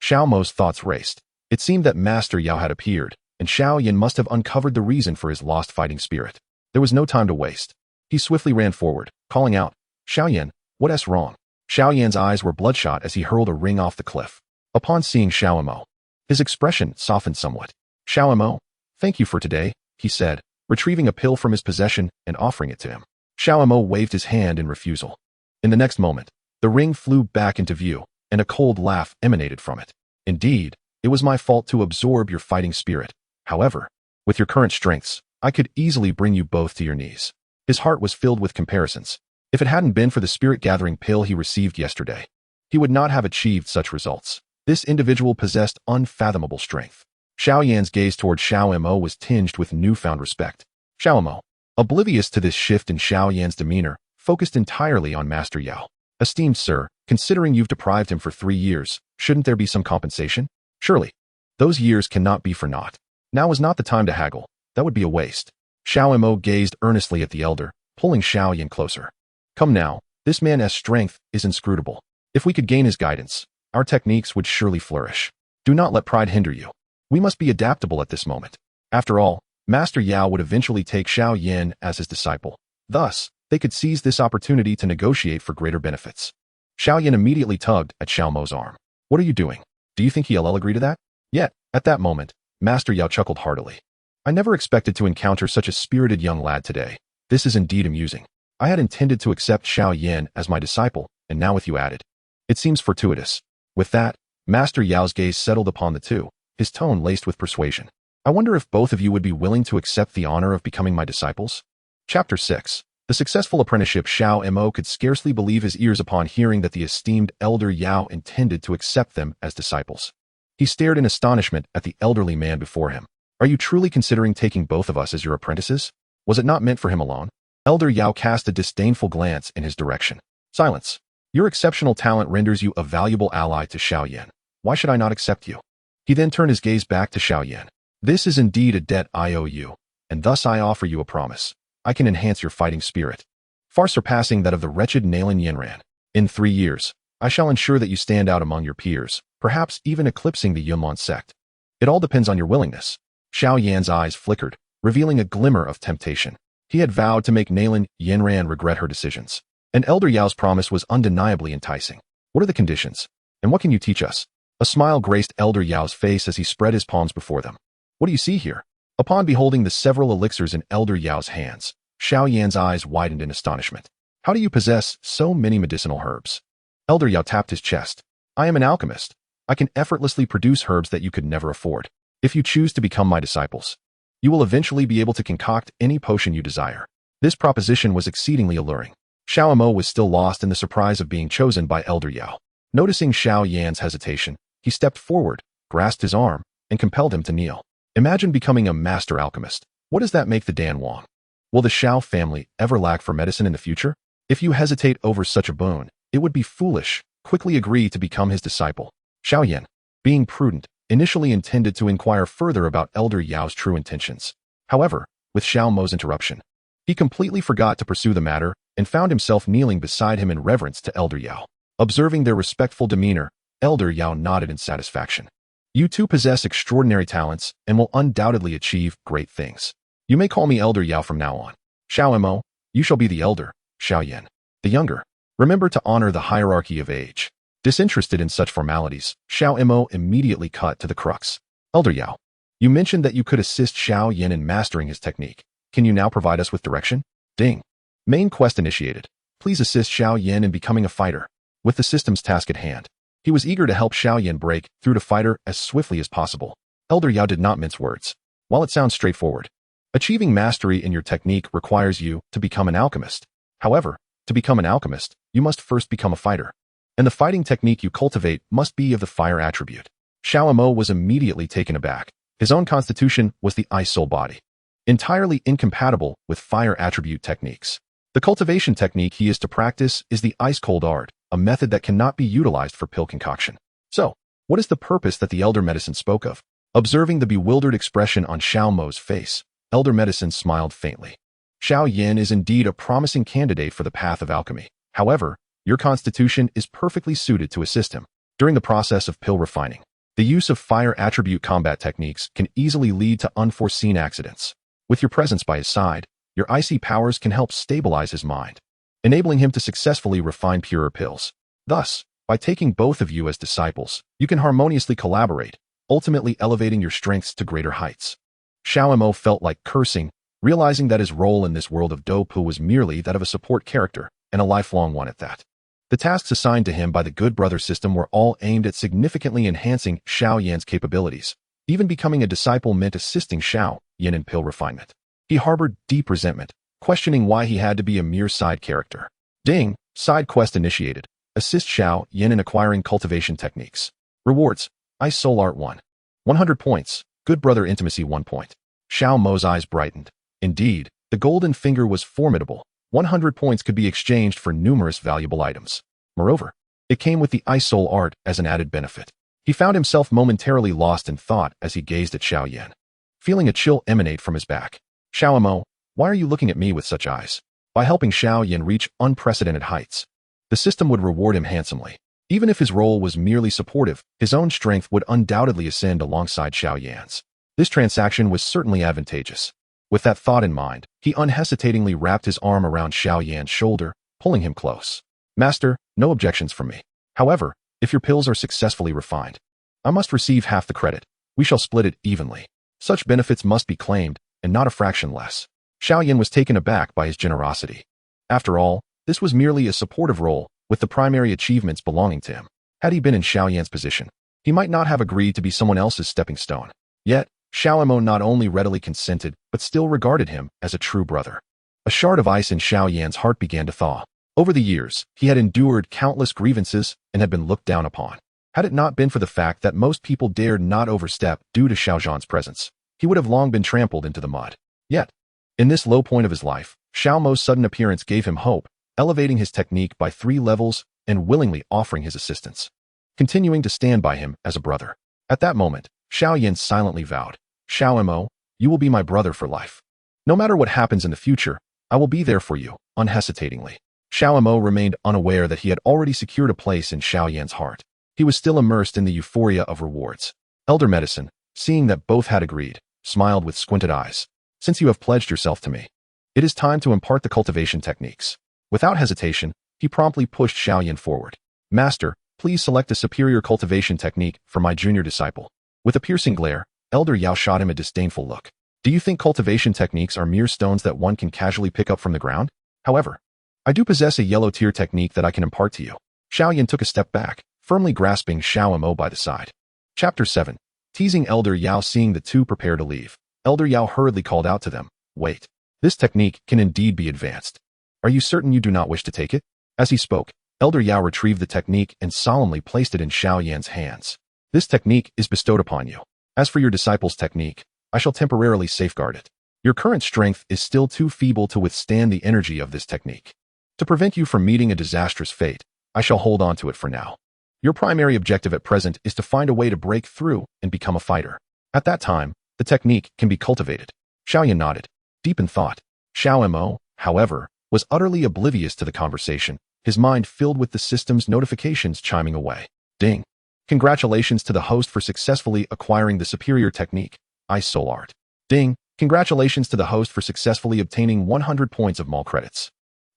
Xiao Mo's thoughts raced. It seemed that Master Yao had appeared, and Xiao Yan must have uncovered the reason for his lost fighting spirit. There was no time to waste. He swiftly ran forward, calling out, Xiao Yan, what's wrong? Xiao Yan's eyes were bloodshot as he hurled a ring off the cliff. Upon seeing Xiao Mo, his expression softened somewhat. Xiao Mo, thank you for today, he said, retrieving a pill from his possession and offering it to him. Xiao Mo waved his hand in refusal. In the next moment, the ring flew back into view, and a cold laugh emanated from it. Indeed, it was my fault to absorb your fighting spirit. However, with your current strengths, I could easily bring you both to your knees. His heart was filled with comparisons. If it hadn't been for the spirit-gathering pill he received yesterday, he would not have achieved such results. This individual possessed unfathomable strength. Xiao Yan's gaze toward Xiao Mo was tinged with newfound respect. Xiao Mo, oblivious to this shift in Xiao Yan's demeanor, focused entirely on Master Yao. Esteemed sir, considering you've deprived him for 3 years, shouldn't there be some compensation? Surely. Those years cannot be for naught. Now is not the time to haggle. That would be a waste. Xiao Mo gazed earnestly at the elder, pulling Xiao Yan closer. Come now, this man's strength is inscrutable. If we could gain his guidance, our techniques would surely flourish. Do not let pride hinder you. We must be adaptable at this moment. After all, Master Yao would eventually take Xiao Yan as his disciple. Thus, they could seize this opportunity to negotiate for greater benefits. Xiao Yan immediately tugged at Xiao Mo's arm. What are you doing? Do you think he'll agree to that? Yet, at that moment, Master Yao chuckled heartily. I never expected to encounter such a spirited young lad today. This is indeed amusing. I had intended to accept Xiao Yan as my disciple, and now with you added. It seems fortuitous. With that, Master Yao's gaze settled upon the two, his tone laced with persuasion. I wonder if both of you would be willing to accept the honor of becoming my disciples? Chapter 6. The successful apprenticeship. Xiao Mo could scarcely believe his ears upon hearing that the esteemed elder Yao intended to accept them as disciples. He stared in astonishment at the elderly man before him. Are you truly considering taking both of us as your apprentices? Was it not meant for him alone? Elder Yao cast a disdainful glance in his direction. Silence. Your exceptional talent renders you a valuable ally to Xiao Yan. Why should I not accept you? He then turned his gaze back to Xiao Yan. This is indeed a debt I owe you, and thus I offer you a promise. I can enhance your fighting spirit, far surpassing that of the wretched Nalan Yanran. In 3 years, I shall ensure that you stand out among your peers, perhaps even eclipsing the Yunlong sect. It all depends on your willingness. Xiao Yan's eyes flickered, revealing a glimmer of temptation. He had vowed to make Nalan Yanran regret her decisions, and Elder Yao's promise was undeniably enticing. What are the conditions? And what can you teach us? A smile graced Elder Yao's face as he spread his palms before them. What do you see here? Upon beholding the several elixirs in Elder Yao's hands, Xiao Yan's eyes widened in astonishment. How do you possess so many medicinal herbs? Elder Yao tapped his chest. I am an alchemist. I can effortlessly produce herbs that you could never afford. If you choose to become my disciples, you will eventually be able to concoct any potion you desire. This proposition was exceedingly alluring. Xiao Mo was still lost in the surprise of being chosen by Elder Yao. Noticing Xiao Yan's hesitation, he stepped forward, grasped his arm, and compelled him to kneel. Imagine becoming a master alchemist. What does that make the Dwong? Will the Xiao family ever lack for medicine in the future? If you hesitate over such a boon, it would be foolish. Quickly agree to become his disciple. Xiao Yan, being prudent, initially intended to inquire further about Elder Yao's true intentions. However, with Xiao Mo's interruption, he completely forgot to pursue the matter and found himself kneeling beside him in reverence to Elder Yao. Observing their respectful demeanor, Elder Yao nodded in satisfaction. You two possess extraordinary talents and will undoubtedly achieve great things. You may call me Elder Yao from now on. Xiao Mo, you shall be the elder, Xiao Yan, the younger. Remember to honor the hierarchy of age. Disinterested in such formalities, Xiao Mo immediately cut to the crux. Elder Yao, you mentioned that you could assist Xiao Yan in mastering his technique. Can you now provide us with direction? Ding. Main quest initiated. Please assist Xiao Yan in becoming a fighter. With the system's task at hand, he was eager to help Xiao Yan break through to fighter as swiftly as possible. Elder Yao did not mince words. While it sounds straightforward, achieving mastery in your technique requires you to become an alchemist. However, to become an alchemist, you must first become a fighter. And the fighting technique you cultivate must be of the fire attribute. Xiao Mo was immediately taken aback. His own constitution was the ice soul body, entirely incompatible with fire attribute techniques. The cultivation technique he is to practice is the ice cold art, a method that cannot be utilized for pill concoction. So, what is the purpose that the Elder Medicine spoke of? Observing the bewildered expression on Xiao Mo's face, Elder Medicine smiled faintly. Xiao Yan is indeed a promising candidate for the path of alchemy. However, your constitution is perfectly suited to assist him. During the process of pill refining, the use of fire attribute combat techniques can easily lead to unforeseen accidents. With your presence by his side, your icy powers can help stabilize his mind, enabling him to successfully refine purer pills. Thus, by taking both of you as disciples, you can harmoniously collaborate, ultimately elevating your strengths to greater heights. Xiao Mo felt like cursing, realizing that his role in this world of Dopu was merely that of a support character, and a lifelong one at that. The tasks assigned to him by the Good Brother system were all aimed at significantly enhancing Xiao Yan's capabilities. Even becoming a disciple meant assisting Xiao Yan in pill refinement. He harbored deep resentment, questioning why he had to be a mere side character. Ding, side quest initiated. Assist Xiao Yan in acquiring cultivation techniques. Rewards, Ice Soul Art 1. 100 points, Good Brother Intimacy 1 point. Xiao Mo's eyes brightened. Indeed, the golden finger was formidable. 100 points could be exchanged for numerous valuable items. Moreover, it came with the Ice Soul Art as an added benefit. He found himself momentarily lost in thought as he gazed at Xiao Yan, feeling a chill emanate from his back. Xiao Mo, why are you looking at me with such eyes? By helping Xiao Yan reach unprecedented heights, the system would reward him handsomely. Even if his role was merely supportive, his own strength would undoubtedly ascend alongside Xiao Yan's. This transaction was certainly advantageous. With that thought in mind, he unhesitatingly wrapped his arm around Xiao Yan's shoulder, pulling him close. Master, no objections from me. However, if your pills are successfully refined, I must receive half the credit. We shall split it evenly. Such benefits must be claimed, and not a fraction less. Xiao Yan was taken aback by his generosity. After all, this was merely a supportive role, with the primary achievements belonging to him. Had he been in Xiao Yan's position, he might not have agreed to be someone else's stepping stone. Yet, Xiao Mo not only readily consented, but still regarded him as a true brother. A shard of ice in Xiao Yan's heart began to thaw. Over the years, he had endured countless grievances and had been looked down upon. Had it not been for the fact that most people dared not overstep due to Xiao Zhan's presence, he would have long been trampled into the mud. Yet, in this low point of his life, Xiao Mo's sudden appearance gave him hope, elevating his technique by 3 levels and willingly offering his assistance, continuing to stand by him as a brother. At that moment, Xiao Yan silently vowed, "Xiao Mo, you will be my brother for life. No matter what happens in the future, I will be there for you, unhesitatingly." Xiao Mo remained unaware that he had already secured a place in Xiao Yan's heart. He was still immersed in the euphoria of rewards. Elder Medicine, seeing that both had agreed, smiled with squinted eyes. "Since you have pledged yourself to me, it is time to impart the cultivation techniques." Without hesitation, he promptly pushed Xiao Yan forward. "Master, please select a superior cultivation technique for my junior disciple." With a piercing glare, Elder Yao shot him a disdainful look. "Do you think cultivation techniques are mere stones that one can casually pick up from the ground? However, I do possess a yellow tier technique that I can impart to you." Xiao Yan took a step back, firmly grasping Xiao Mo by the side. Chapter 7. Teasing Elder Yao. Seeing the two prepare to leave, Elder Yao hurriedly called out to them, "Wait. This technique can indeed be advanced. Are you certain you do not wish to take it?" As he spoke, Elder Yao retrieved the technique and solemnly placed it in Xiao Yan's hands. "This technique is bestowed upon you. As for your disciple's technique, I shall temporarily safeguard it. Your current strength is still too feeble to withstand the energy of this technique. To prevent you from meeting a disastrous fate, I shall hold on to it for now. Your primary objective at present is to find a way to break through and become a fighter. At that time, the technique can be cultivated." Xiao Yan nodded, deep in thought. Xiao Mo, however, was utterly oblivious to the conversation, his mind filled with the system's notifications chiming away. Ding. Congratulations to the host for successfully acquiring the superior technique, Ice Soul Art. Ding. Congratulations to the host for successfully obtaining 100 points of mall credits.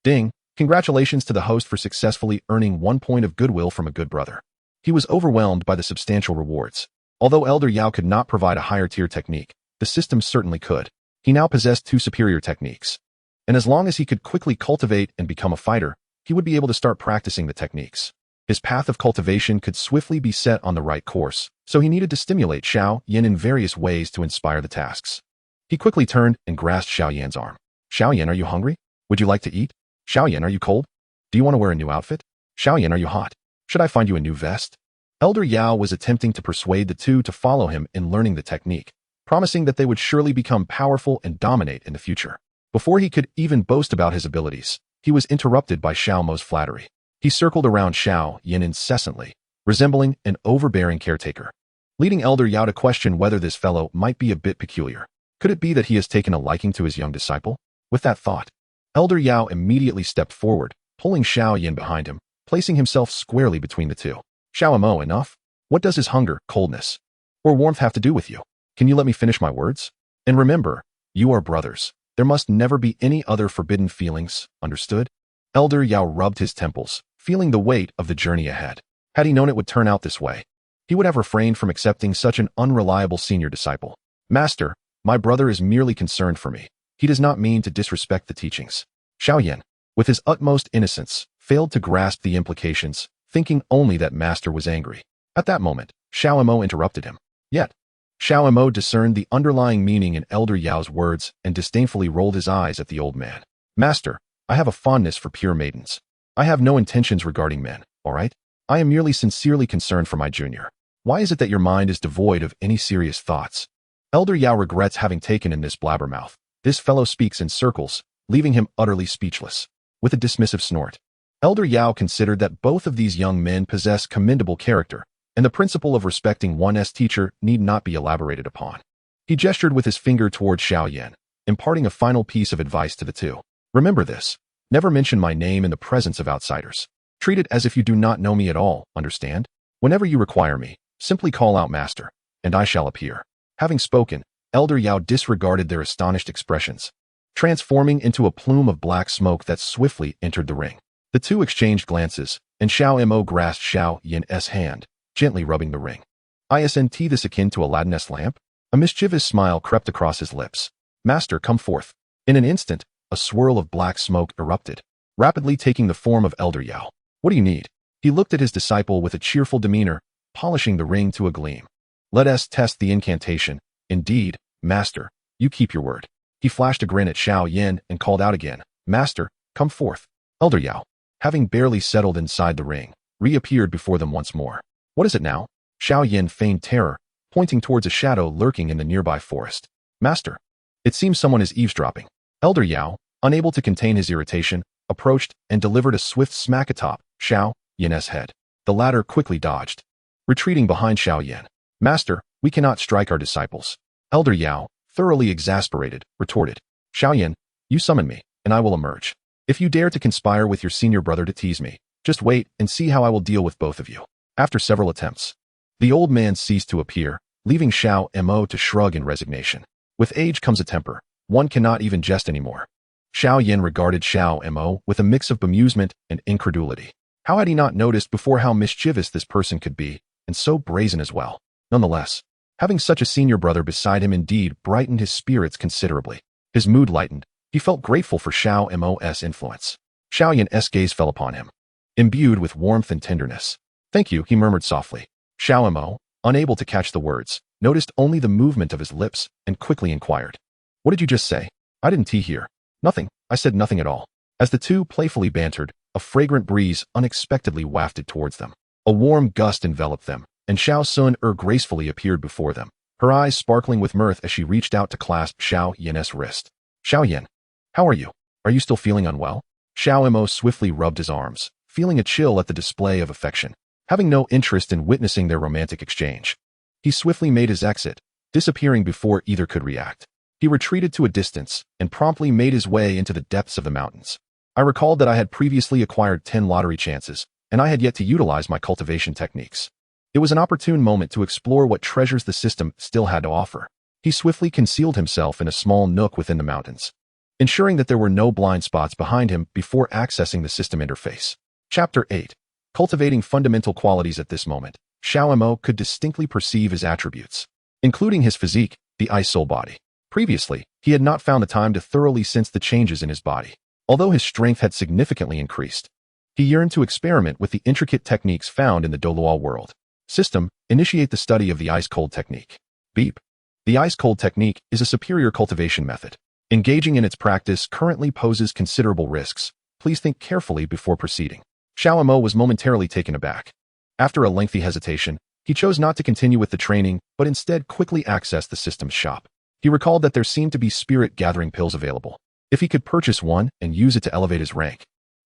Ding. Congratulations to the host for successfully earning 1 point of goodwill from a good brother. He was overwhelmed by the substantial rewards. Although Elder Yao could not provide a higher tier technique, the system certainly could. He now possessed 2 superior techniques. And as long as he could quickly cultivate and become a fighter, he would be able to start practicing the techniques. His path of cultivation could swiftly be set on the right course, so he needed to stimulate Xiao Yan in various ways to inspire the tasks. He quickly turned and grasped Xiao Yan's arm. "Xiao Yan, are you hungry? Would you like to eat? Xiao Yan, are you cold? Do you want to wear a new outfit? Xiao Yan, are you hot? Should I find you a new vest?" Elder Yao was attempting to persuade the two to follow him in learning the technique, promising that they would surely become powerful and dominate in the future. Before he could even boast about his abilities, he was interrupted by Xiao Mo's flattery. He circled around Xiao Yan incessantly, resembling an overbearing caretaker, leading Elder Yao to question whether this fellow might be a bit peculiar. Could it be that he has taken a liking to his young disciple? With that thought, Elder Yao immediately stepped forward, pulling Xiao Yan behind him, placing himself squarely between the two. "Xiao Mo, enough? What does his hunger, coldness, or warmth have to do with you? Can you let me finish my words? And remember, you are brothers. There must never be any other forbidden feelings, understood?" Elder Yao rubbed his temples, feeling the weight of the journey ahead. Had he known it would turn out this way, he would have refrained from accepting such an unreliable senior disciple. "Master, my brother is merely concerned for me. He does not mean to disrespect the teachings." Xiao Yan, with his utmost innocence, failed to grasp the implications, thinking only that Master was angry. At that moment, Xiao Mo interrupted him. Yet, Xiao Mo discerned the underlying meaning in Elder Yao's words and disdainfully rolled his eyes at the old man. "Master, I have a fondness for pure maidens. I have no intentions regarding men, all right? I am merely sincerely concerned for my junior. Why is it that your mind is devoid of any serious thoughts?" Elder Yao regrets having taken in this blabbermouth. This fellow speaks in circles, leaving him utterly speechless. With a dismissive snort, Elder Yao considered that both of these young men possess commendable character, and the principle of respecting one's teacher need not be elaborated upon. He gestured with his finger toward Xiao Yan, imparting a final piece of advice to the two. "Remember this. Never mention my name in the presence of outsiders. Treat it as if you do not know me at all, understand? Whenever you require me, simply call out Master, and I shall appear." Having spoken, Elder Yao disregarded their astonished expressions, transforming into a plume of black smoke that swiftly entered the ring. The two exchanged glances, and Xiao Mo grasped Xiao Yan's hand, gently rubbing the ring. "Isn't this akin to Aladdin's lamp?" A mischievous smile crept across his lips. "Master, come forth." In an instant, a swirl of black smoke erupted, rapidly taking the form of Elder Yao. "What do you need?" He looked at his disciple with a cheerful demeanor, polishing the ring to a gleam. Let us test the incantation. Indeed, Master, you keep your word. He flashed a grin at Xiao Yan and called out again, Master, come forth. Elder Yao, having barely settled inside the ring, reappeared before them once more. What is it now? Xiao Yan feigned terror, pointing towards a shadow lurking in the nearby forest. Master, it seems someone is eavesdropping. Elder Yao, unable to contain his irritation, approached and delivered a swift smack atop Xiao Yan's head. The latter quickly dodged, retreating behind Xiao Yan. Master, we cannot strike our disciples. Elder Yao, thoroughly exasperated, retorted. Xiao Yan, you summon me, and I will emerge. If you dare to conspire with your senior brother to tease me, just wait and see how I will deal with both of you. After several attempts, the old man ceased to appear, leaving Xiao Mo to shrug in resignation. With age comes a temper. One cannot even jest anymore. Xiao Yan regarded Xiao Mo with a mix of bemusement and incredulity. How had he not noticed before how mischievous this person could be, and so brazen as well? Nonetheless, having such a senior brother beside him indeed brightened his spirits considerably. His mood lightened. He felt grateful for Xiao Mo's influence. Xiao Yan's gaze fell upon him, imbued with warmth and tenderness. Thank you, he murmured softly. Xiao Mo, unable to catch the words, noticed only the movement of his lips and quickly inquired. What did you just say? I didn't hear. Nothing, I said nothing at all. As the two playfully bantered, a fragrant breeze unexpectedly wafted towards them. A warm gust enveloped them, and Xiao Sun gracefully appeared before them, her eyes sparkling with mirth as she reached out to clasp Xiao Yan's wrist. Xiao Yan, how are you? Are you still feeling unwell? Xiao Mo swiftly rubbed his arms, feeling a chill at the display of affection, having no interest in witnessing their romantic exchange. He swiftly made his exit, disappearing before either could react. He retreated to a distance and promptly made his way into the depths of the mountains. I recalled that I had previously acquired 10 lottery chances, and I had yet to utilize my cultivation techniques. It was an opportune moment to explore what treasures the system still had to offer. He swiftly concealed himself in a small nook within the mountains, ensuring that there were no blind spots behind him before accessing the system interface. Chapter 8. Cultivating fundamental qualities. At this moment, Xiao Mo could distinctly perceive his attributes, including his physique, the ice soul body. Previously, he had not found the time to thoroughly sense the changes in his body. Although his strength had significantly increased, he yearned to experiment with the intricate techniques found in the Doluo world. System, initiate the study of the ice-cold technique. Beep. The ice-cold technique is a superior cultivation method. Engaging in its practice currently poses considerable risks. Please think carefully before proceeding. Xiao Mo was momentarily taken aback. After a lengthy hesitation, he chose not to continue with the training, but instead quickly accessed the system's shop. He recalled that there seemed to be spirit-gathering pills available. If he could purchase one and use it to elevate his rank,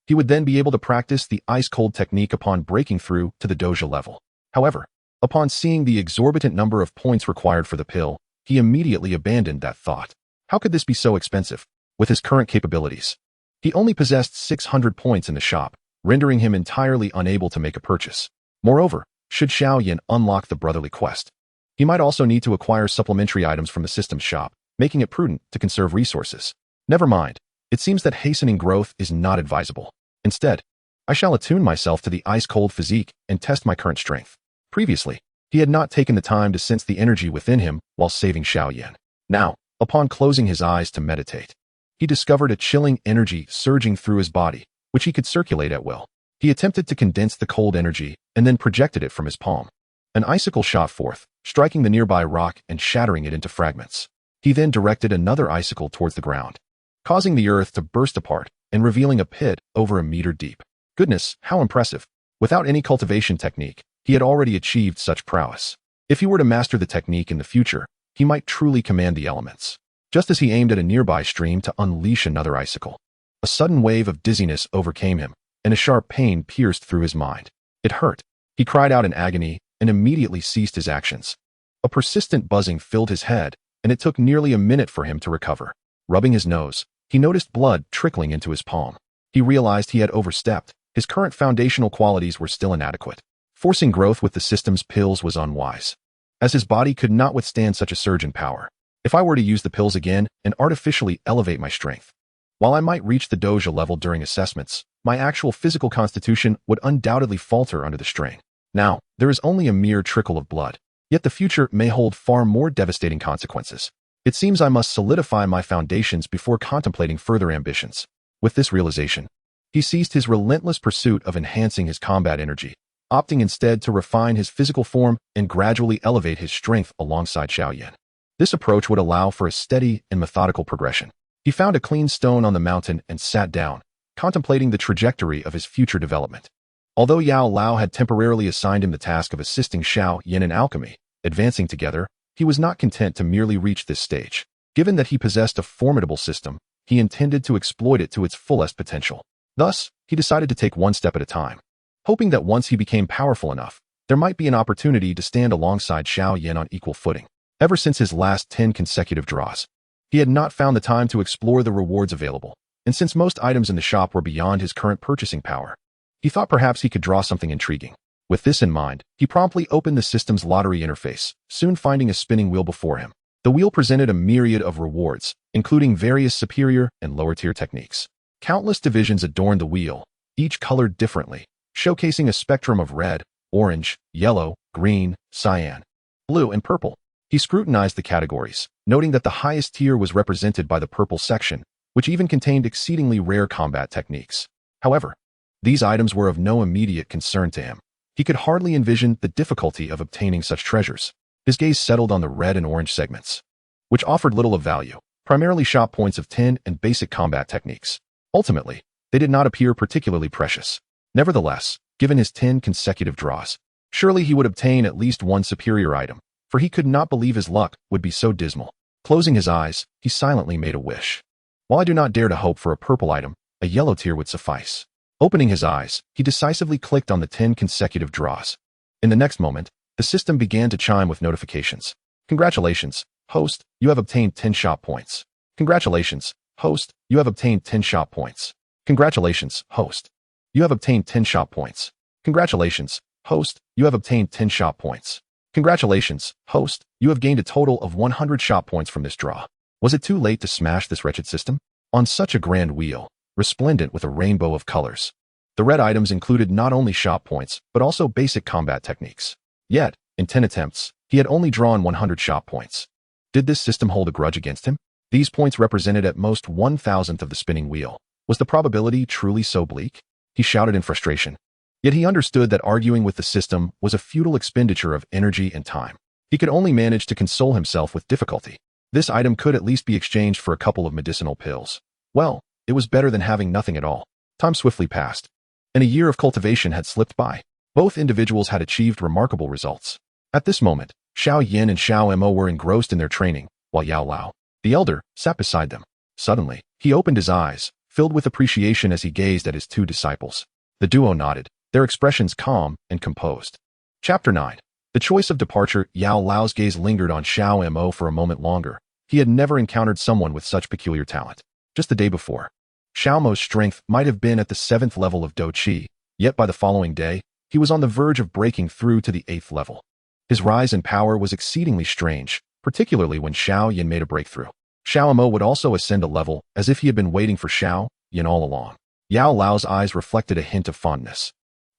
he would then be able to practice the ice-cold technique upon breaking through to the doja level. However, upon seeing the exorbitant number of points required for the pill, he immediately abandoned that thought. How could this be so expensive? With his current capabilities, he only possessed 600 points in the shop, rendering him entirely unable to make a purchase. Moreover, should Xiao Yan unlock the brotherly quest, he might also need to acquire supplementary items from the system's shop, making it prudent to conserve resources. Never mind, it seems that hastening growth is not advisable. Instead, I shall attune myself to the ice-cold physique and test my current strength. Previously, he had not taken the time to sense the energy within him while saving Xiao Yan. Now, upon closing his eyes to meditate, he discovered a chilling energy surging through his body, which he could circulate at will. He attempted to condense the cold energy and then projected it from his palm. An icicle shot forth, striking the nearby rock and shattering it into fragments. He then directed another icicle towards the ground, causing the earth to burst apart and revealing a pit over a meter deep. Goodness, how impressive. Without any cultivation technique, he had already achieved such prowess. If he were to master the technique in the future, he might truly command the elements. Just as he aimed at a nearby stream to unleash another icicle, a sudden wave of dizziness overcame him, and a sharp pain pierced through his mind. It hurt. He cried out in agony and immediately ceased his actions. A persistent buzzing filled his head, and it took nearly a minute for him to recover. Rubbing his nose, he noticed blood trickling into his palm. He realized he had overstepped. His current foundational qualities were still inadequate. Forcing growth with the system's pills was unwise, as his body could not withstand such a surge in power. If I were to use the pills again and artificially elevate my strength, while I might reach the doja level during assessments, my actual physical constitution would undoubtedly falter under the strain. Now, there is only a mere trickle of blood, yet the future may hold far more devastating consequences. It seems I must solidify my foundations before contemplating further ambitions. With this realization, He ceased his relentless pursuit of enhancing his combat energy, opting instead to refine his physical form and gradually elevate his strength alongside Xiao Yan. This approach would allow for a steady and methodical progression. He found a clean stone on the mountain and sat down, contemplating the trajectory of his future development. Although Yao Lao had temporarily assigned him the task of assisting Xiao Yan in alchemy, advancing together, he was not content to merely reach this stage. Given that he possessed a formidable system, he intended to exploit it to its fullest potential. Thus, he decided to take one step at a time, hoping that once he became powerful enough, there might be an opportunity to stand alongside Xiao Yan on equal footing. Ever since his last 10 consecutive draws, he had not found the time to explore the rewards available, and since most items in the shop were beyond his current purchasing power, he thought perhaps he could draw something intriguing. With this in mind, he promptly opened the system's lottery interface, soon finding a spinning wheel before him. The wheel presented a myriad of rewards, including various superior and lower-tier techniques. Countless divisions adorned the wheel, each colored differently, showcasing a spectrum of red, orange, yellow, green, cyan, blue, and purple. He scrutinized the categories, noting that the highest tier was represented by the purple section, which even contained exceedingly rare combat techniques. However, these items were of no immediate concern to him. He could hardly envision the difficulty of obtaining such treasures. His gaze settled on the red and orange segments, which offered little of value, primarily shop points of 10 and basic combat techniques. Ultimately, they did not appear particularly precious. Nevertheless, given his 10 consecutive draws, surely he would obtain at least one superior item, for he could not believe his luck would be so dismal. Closing his eyes, he silently made a wish. While I do not dare to hope for a purple item, a yellow tier would suffice. Opening his eyes, he decisively clicked on the 10 consecutive draws. In the next moment, the system began to chime with notifications. Congratulations, host, you have obtained 10 shop points. Congratulations, host, you have obtained 10 shop points. Congratulations, host. You have obtained 10 shop points. Congratulations, host, you have obtained 10 shop points. Congratulations, host, you have gained a total of 100 shop points from this draw. Was it too late to smash this wretched system? On such a grand wheel, resplendent with a rainbow of colors, the red items included not only shop points, but also basic combat techniques. Yet, in 10 attempts, he had only drawn 100 shop points. Did this system hold a grudge against him? These points represented at most 1,000th of the spinning wheel. Was the probability truly so bleak? He shouted in frustration. Yet he understood that arguing with the system was a futile expenditure of energy and time. He could only manage to console himself with difficulty. This item could at least be exchanged for a couple of medicinal pills. Well, it was better than having nothing at all. Time swiftly passed, and a year of cultivation had slipped by. Both individuals had achieved remarkable results. At this moment, Xiao Yan and Xiao Mo were engrossed in their training, while Yao Lao, the elder, sat beside them. Suddenly, he opened his eyes, filled with appreciation as he gazed at his two disciples. The duo nodded, their expressions calm and composed. Chapter 9. The choice of departure. Yao Lao's gaze lingered on Xiao Mo for a moment longer. He had never encountered someone with such peculiar talent. Just the day before, Xiao Mo's strength might have been at the 7th level of Do Qi, yet by the following day, he was on the verge of breaking through to the 8th level. His rise in power was exceedingly strange, particularly when Xiao Yan made a breakthrough. Xiao Mo would also ascend a level, as if he had been waiting for Xiao Yan all along. Yao Lao's eyes reflected a hint of fondness.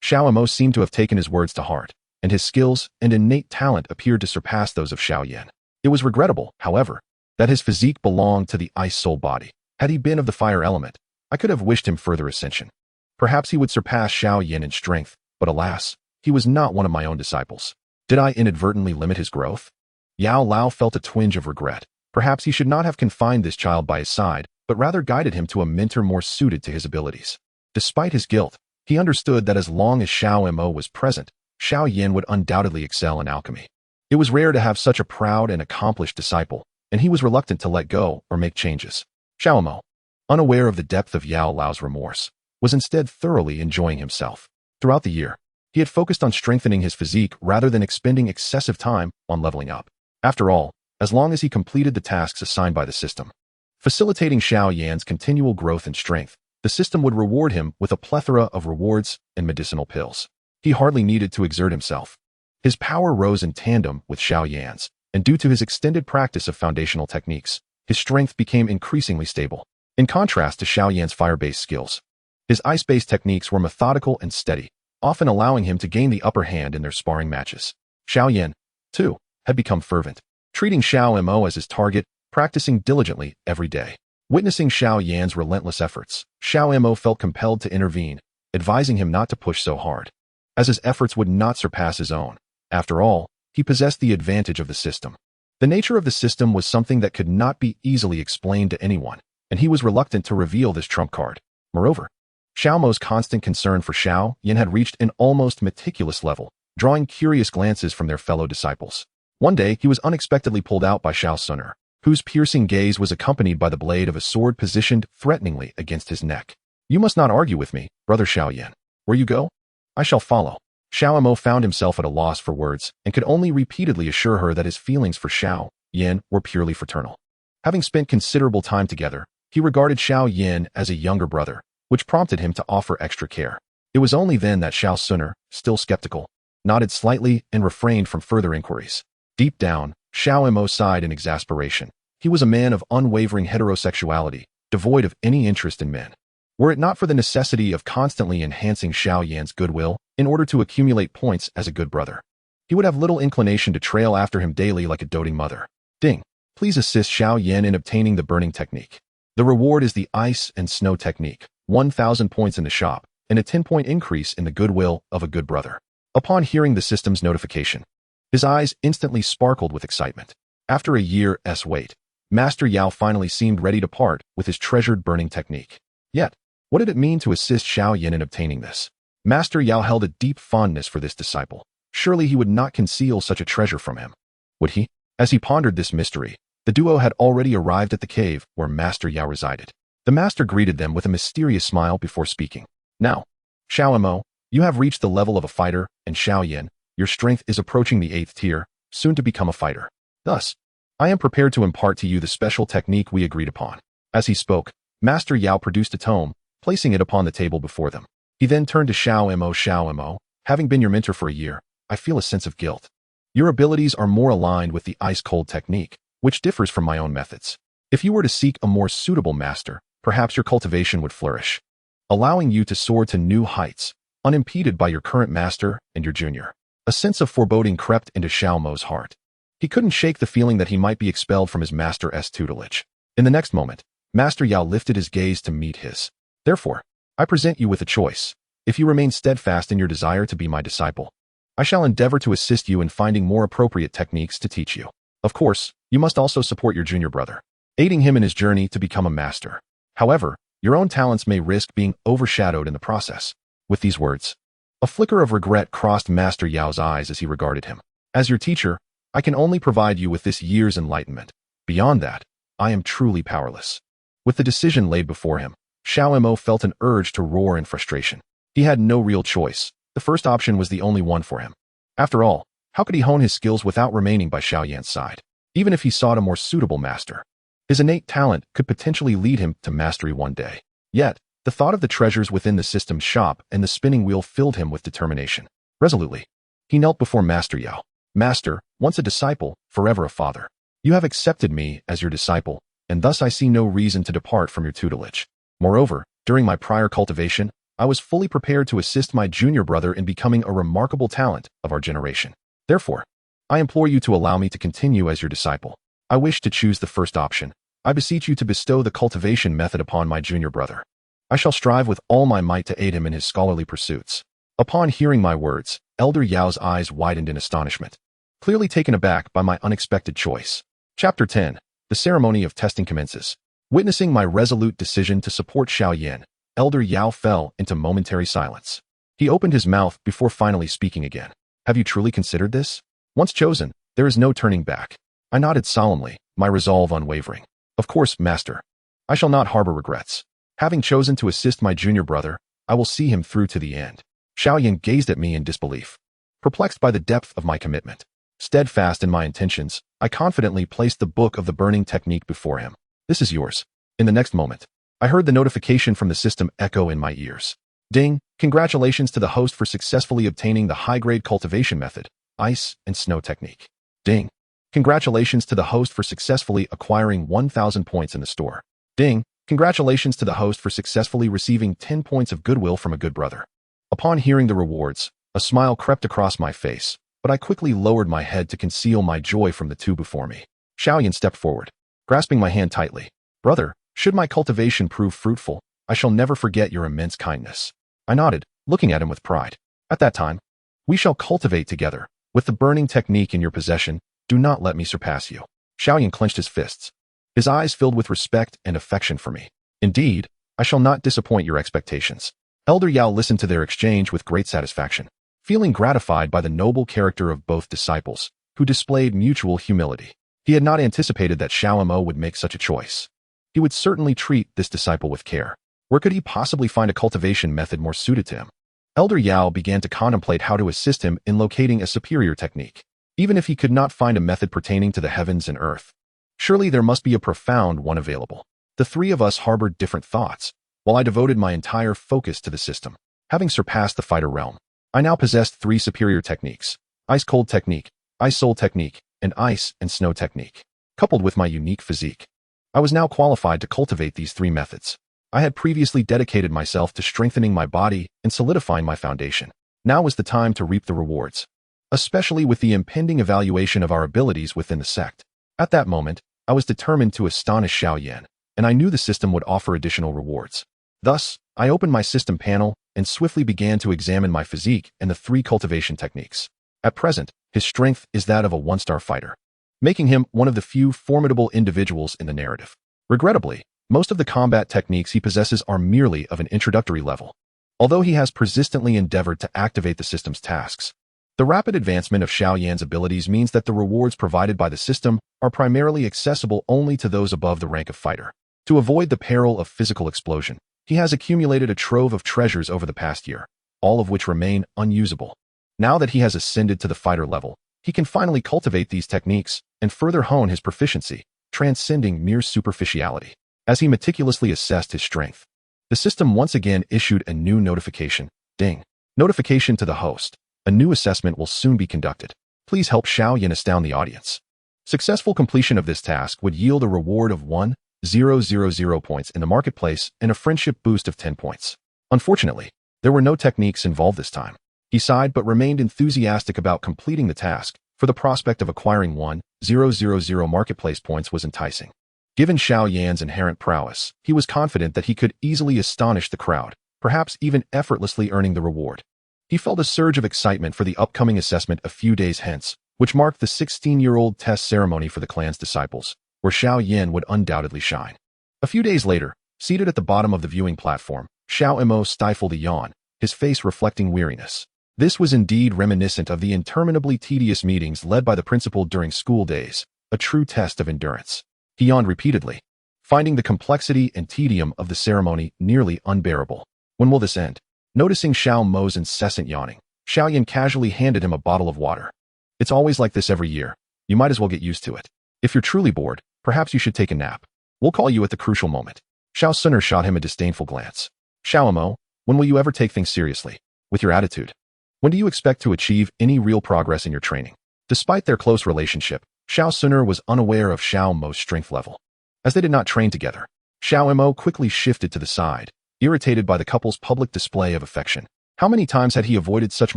Xiao Mo seemed to have taken his words to heart, and his skills and innate talent appeared to surpass those of Xiao Yan. It was regrettable, however, that his physique belonged to the ice soul body. Had he been of the fire element, I could have wished him further ascension. Perhaps he would surpass Xiao Yan in strength, but alas, he was not one of my own disciples. Did I inadvertently limit his growth? Yao Lao felt a twinge of regret. Perhaps he should not have confined this child by his side, but rather guided him to a mentor more suited to his abilities. Despite his guilt, he understood that as long as Xiao Mo was present, Xiao Yan would undoubtedly excel in alchemy. It was rare to have such a proud and accomplished disciple, and he was reluctant to let go or make changes. Xiao Mo, unaware of the depth of Yao Lao's remorse, was instead thoroughly enjoying himself. Throughout the year, he had focused on strengthening his physique rather than expending excessive time on leveling up. After all, as long as he completed the tasks assigned by the system, facilitating Xiao Yan's continual growth and strength, the system would reward him with a plethora of rewards and medicinal pills. He hardly needed to exert himself. His power rose in tandem with Xiao Yan's, and due to his extended practice of foundational techniques, his strength became increasingly stable. In contrast to Xiao Yan's fire-based skills, his ice-based techniques were methodical and steady, often allowing him to gain the upper hand in their sparring matches. Xiao Yan, too, had become fervent, treating Xiao Mo as his target, practicing diligently every day. Witnessing Xiao Yan's relentless efforts, Xiao Mo felt compelled to intervene, advising him not to push so hard, as his efforts would not surpass his own. After all, he possessed the advantage of the system. The nature of the system was something that could not be easily explained to anyone, and he was reluctant to reveal this trump card. Moreover, Xiao Mo's constant concern for Xiao Yan had reached an almost meticulous level, drawing curious glances from their fellow disciples. One day, he was unexpectedly pulled out by Xiao Suner, whose piercing gaze was accompanied by the blade of a sword positioned threateningly against his neck. "You must not argue with me, brother Xiao Yan. Where you go, I shall follow." Xiao Mo found himself at a loss for words and could only repeatedly assure her that his feelings for Xiao Yan were purely fraternal. Having spent considerable time together, he regarded Xiao Yan as a younger brother, which prompted him to offer extra care. It was only then that Xiao Suner, still skeptical, nodded slightly and refrained from further inquiries. Deep down, Xiao Mo sighed in exasperation. He was a man of unwavering heterosexuality, devoid of any interest in men. Were it not for the necessity of constantly enhancing Xiao Yan's goodwill in order to accumulate points as a good brother, he would have little inclination to trail after him daily like a doting mother. Ding. Please assist Xiao Yan in obtaining the burning technique. The reward is the ice and snow technique, 1,000 points in the shop, and a 10-point increase in the goodwill of a good brother. Upon hearing the system's notification, his eyes instantly sparkled with excitement. After a year's wait, Master Yao finally seemed ready to part with his treasured burning technique. Yet, what did it mean to assist Xiao Yan in obtaining this? Master Yao held a deep fondness for this disciple. Surely he would not conceal such a treasure from him. Would he? As he pondered this mystery, the duo had already arrived at the cave where Master Yao resided. The master greeted them with a mysterious smile before speaking. "Now, Xiao Mo, you have reached the level of a fighter, and Xiao Yan, your strength is approaching the 8th tier, soon to become a fighter. Thus, I am prepared to impart to you the special technique we agreed upon." As he spoke, Master Yao produced a tome, placing it upon the table before them. He then turned to Xiao Mo. "Xiao Mo, having been your mentor for a year, I feel a sense of guilt. Your abilities are more aligned with the ice-cold technique, which differs from my own methods. If you were to seek a more suitable master, perhaps your cultivation would flourish, allowing you to soar to new heights, unimpeded by your current master and your junior." A sense of foreboding crept into Xiao Mo's heart. He couldn't shake the feeling that he might be expelled from his master's tutelage. In the next moment, Master Yao lifted his gaze to meet his. "Therefore, I present you with a choice. If you remain steadfast in your desire to be my disciple, I shall endeavor to assist you in finding more appropriate techniques to teach you. Of course, you must also support your junior brother, aiding him in his journey to become a master. However, your own talents may risk being overshadowed in the process." With these words, a flicker of regret crossed Master Yao's eyes as he regarded him. "As your teacher, I can only provide you with this year's enlightenment. Beyond that, I am truly powerless." With the decision laid before him, Xiao Mo felt an urge to roar in frustration. He had no real choice. The first option was the only one for him. After all, how could he hone his skills without remaining by Xiao Yan's side? Even if he sought a more suitable master, his innate talent could potentially lead him to mastery one day. Yet, the thought of the treasures within the system's shop and the spinning wheel filled him with determination. Resolutely, he knelt before Master Yao. "Master, once a disciple, forever a father. You have accepted me as your disciple, and thus I see no reason to depart from your tutelage. Moreover, during my prior cultivation, I was fully prepared to assist my junior brother in becoming a remarkable talent of our generation. Therefore, I implore you to allow me to continue as your disciple. I wish to choose the first option. I beseech you to bestow the cultivation method upon my junior brother. I shall strive with all my might to aid him in his scholarly pursuits." Upon hearing my words, Elder Yao's eyes widened in astonishment, clearly taken aback by my unexpected choice. Chapter 10. The ceremony of testing commences. Witnessing my resolute decision to support Xiao Yan, Elder Yao fell into momentary silence. He opened his mouth before finally speaking again. "Have you truly considered this? Once chosen, there is no turning back." I nodded solemnly, my resolve unwavering. "Of course, master. I shall not harbor regrets. Having chosen to assist my junior brother, I will see him through to the end." Xiao Yan gazed at me in disbelief, perplexed by the depth of my commitment. Steadfast in my intentions, I confidently placed the book of the burning technique before him. "This is yours." In the next moment, I heard the notification from the system echo in my ears. "Ding! Congratulations to the host for successfully obtaining the high-grade cultivation method, ice and snow technique." "Ding! Congratulations to the host for successfully acquiring 1,000 points in the store." "Ding! Congratulations to the host for successfully receiving 10 points of goodwill from a good brother." Upon hearing the rewards, a smile crept across my face, but I quickly lowered my head to conceal my joy from the two before me. Xiao Yan stepped forward, grasping my hand tightly. "Brother, Should my cultivation prove fruitful, I shall never forget your immense kindness. I nodded, looking at him with pride. At that time, we shall cultivate together. With the burning technique in your possession, do not let me surpass you. Xiao Yan clenched his fists. His eyes filled with respect and affection for me. Indeed, I shall not disappoint your expectations. Elder Yao listened to their exchange with great satisfaction, feeling gratified by the noble character of both disciples, who displayed mutual humility. He had not anticipated that Xiao Mo would make such a choice. He would certainly treat this disciple with care. Where could he possibly find a cultivation method more suited to him? Elder Yao began to contemplate how to assist him in locating a superior technique, even if he could not find a method pertaining to the heavens and earth. Surely there must be a profound one available. The three of us harbored different thoughts, while I devoted my entire focus to the system. Having surpassed the fighter realm, I now possessed three superior techniques: ice-cold technique, ice-soul technique, and ice and snow technique. Coupled with my unique physique, I was now qualified to cultivate these three methods. I had previously dedicated myself to strengthening my body and solidifying my foundation. Now was the time to reap the rewards, especially with the impending evaluation of our abilities within the sect. At that moment, I was determined to astonish Xiao Yan, and I knew the system would offer additional rewards. Thus, I opened my system panel and swiftly began to examine my physique and the three cultivation techniques. At present, his strength is that of a one-star fighter, making him one of the few formidable individuals in the narrative. Regrettably, most of the combat techniques he possesses are merely of an introductory level. Although he has persistently endeavored to activate the system's tasks, the rapid advancement of Xiao Yan's abilities means that the rewards provided by the system are primarily accessible only to those above the rank of fighter. To avoid the peril of physical explosion, he has accumulated a trove of treasures over the past year, all of which remain unusable. Now that he has ascended to the fighter level, he can finally cultivate these techniques and further hone his proficiency, transcending mere superficiality. As he meticulously assessed his strength, the system once again issued a new notification. Ding. Notification to the host. A new assessment will soon be conducted. Please help Xiao Yan astound the audience. Successful completion of this task would yield a reward of 1,000 points in the marketplace and a friendship boost of 10 points. Unfortunately, there were no techniques involved this time. He sighed but remained enthusiastic about completing the task, for the prospect of acquiring 1,000 marketplace points was enticing. Given Xiao Yan's inherent prowess, he was confident that he could easily astonish the crowd, perhaps even effortlessly earning the reward. He felt a surge of excitement for the upcoming assessment a few days hence, which marked the 16-year-old test ceremony for the clan's disciples, where Xiao Yan would undoubtedly shine. A few days later, seated at the bottom of the viewing platform, Xiao Mo stifled a yawn, his face reflecting weariness. This was indeed reminiscent of the interminably tedious meetings led by the principal during school days, a true test of endurance. He yawned repeatedly, finding the complexity and tedium of the ceremony nearly unbearable. When will this end? Noticing Xiao Mo's incessant yawning, Xiao Yan casually handed him a bottle of water. It's always like this every year. You might as well get used to it. If you're truly bored, perhaps you should take a nap. We'll call you at the crucial moment. Xiao Suner shot him a disdainful glance. Xiao Mo, when will you ever take things seriously? With your attitude? When do you expect to achieve any real progress in your training? Despite their close relationship, Xiao Suner was unaware of Xiao Mo's strength level. As they did not train together, Xiao Mo quickly shifted to the side, irritated by the couple's public display of affection. How many times had he avoided such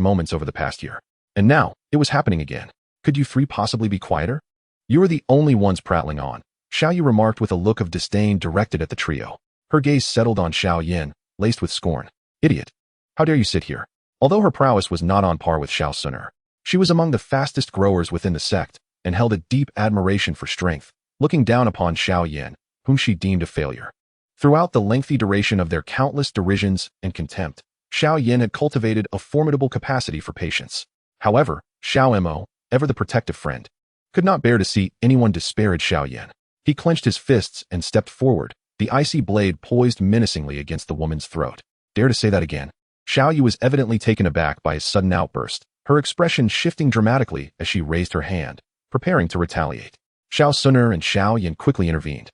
moments over the past year? And now, it was happening again. Could you three possibly be quieter? You are the only ones prattling on, Xiao Yu remarked with a look of disdain directed at the trio. Her gaze settled on Xiao Yan, laced with scorn. Idiot. How dare you sit here? Although her prowess was not on par with Xiao Suner, she was among the fastest growers within the sect and held a deep admiration for strength, looking down upon Xiao Yan, whom she deemed a failure. Throughout the lengthy duration of their countless derisions and contempt, Xiao Yan had cultivated a formidable capacity for patience. However, Xiao Mo, ever the protective friend, could not bear to see anyone disparage Xiao Yan. He clenched his fists and stepped forward, the icy blade poised menacingly against the woman's throat. Dare to say that again? Xiao Yu was evidently taken aback by his sudden outburst, her expression shifting dramatically as she raised her hand, preparing to retaliate. Xiao Suner and Xiao Yan quickly intervened,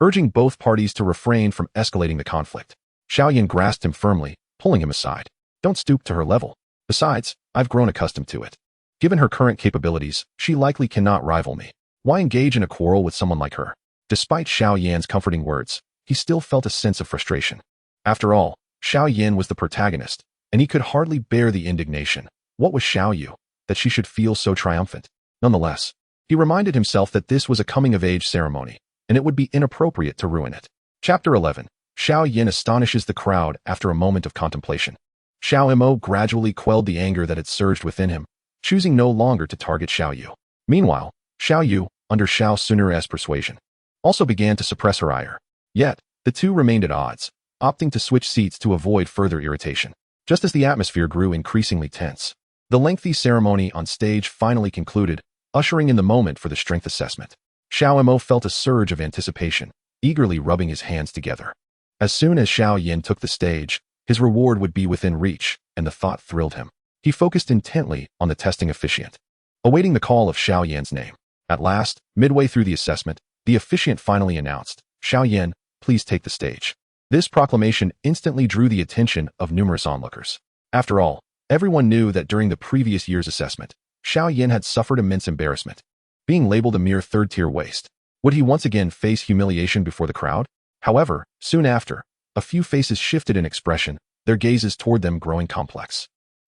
urging both parties to refrain from escalating the conflict. Xiao Yan grasped him firmly, pulling him aside. Don't stoop to her level. Besides, I've grown accustomed to it. Given her current capabilities, she likely cannot rival me. Why engage in a quarrel with someone like her? Despite Xiao Yan's comforting words, he still felt a sense of frustration. After all, Xiao Yan was the protagonist, and he could hardly bear the indignation. What was Xiao Yu, that she should feel so triumphant? Nonetheless, he reminded himself that this was a coming-of-age ceremony, and it would be inappropriate to ruin it. Chapter 11. Xiao Yan astonishes the crowd after a moment of contemplation. Xiao Mo gradually quelled the anger that had surged within him, choosing no longer to target Xiao Yu. Meanwhile, Xiao Yu, under Xiao Sunur's persuasion, also began to suppress her ire. Yet, the two remained at odds, opting to switch seats to avoid further irritation. Just as the atmosphere grew increasingly tense, the lengthy ceremony on stage finally concluded, ushering in the moment for the strength assessment. Xiao Mo felt a surge of anticipation, eagerly rubbing his hands together. As soon as Xiao Yan took the stage, his reward would be within reach, and the thought thrilled him. He focused intently on the testing officiant, awaiting the call of Xiao Yan's name. At last, midway through the assessment, the officiant finally announced, "Xiao Yan, please take the stage." This proclamation instantly drew the attention of numerous onlookers. After all, everyone knew that during the previous year's assessment, Xiao Yan had suffered immense embarrassment. Being labeled a mere third-tier waste, would he once again face humiliation before the crowd? However, soon after, a few faces shifted in expression, their gazes toward them growing complex.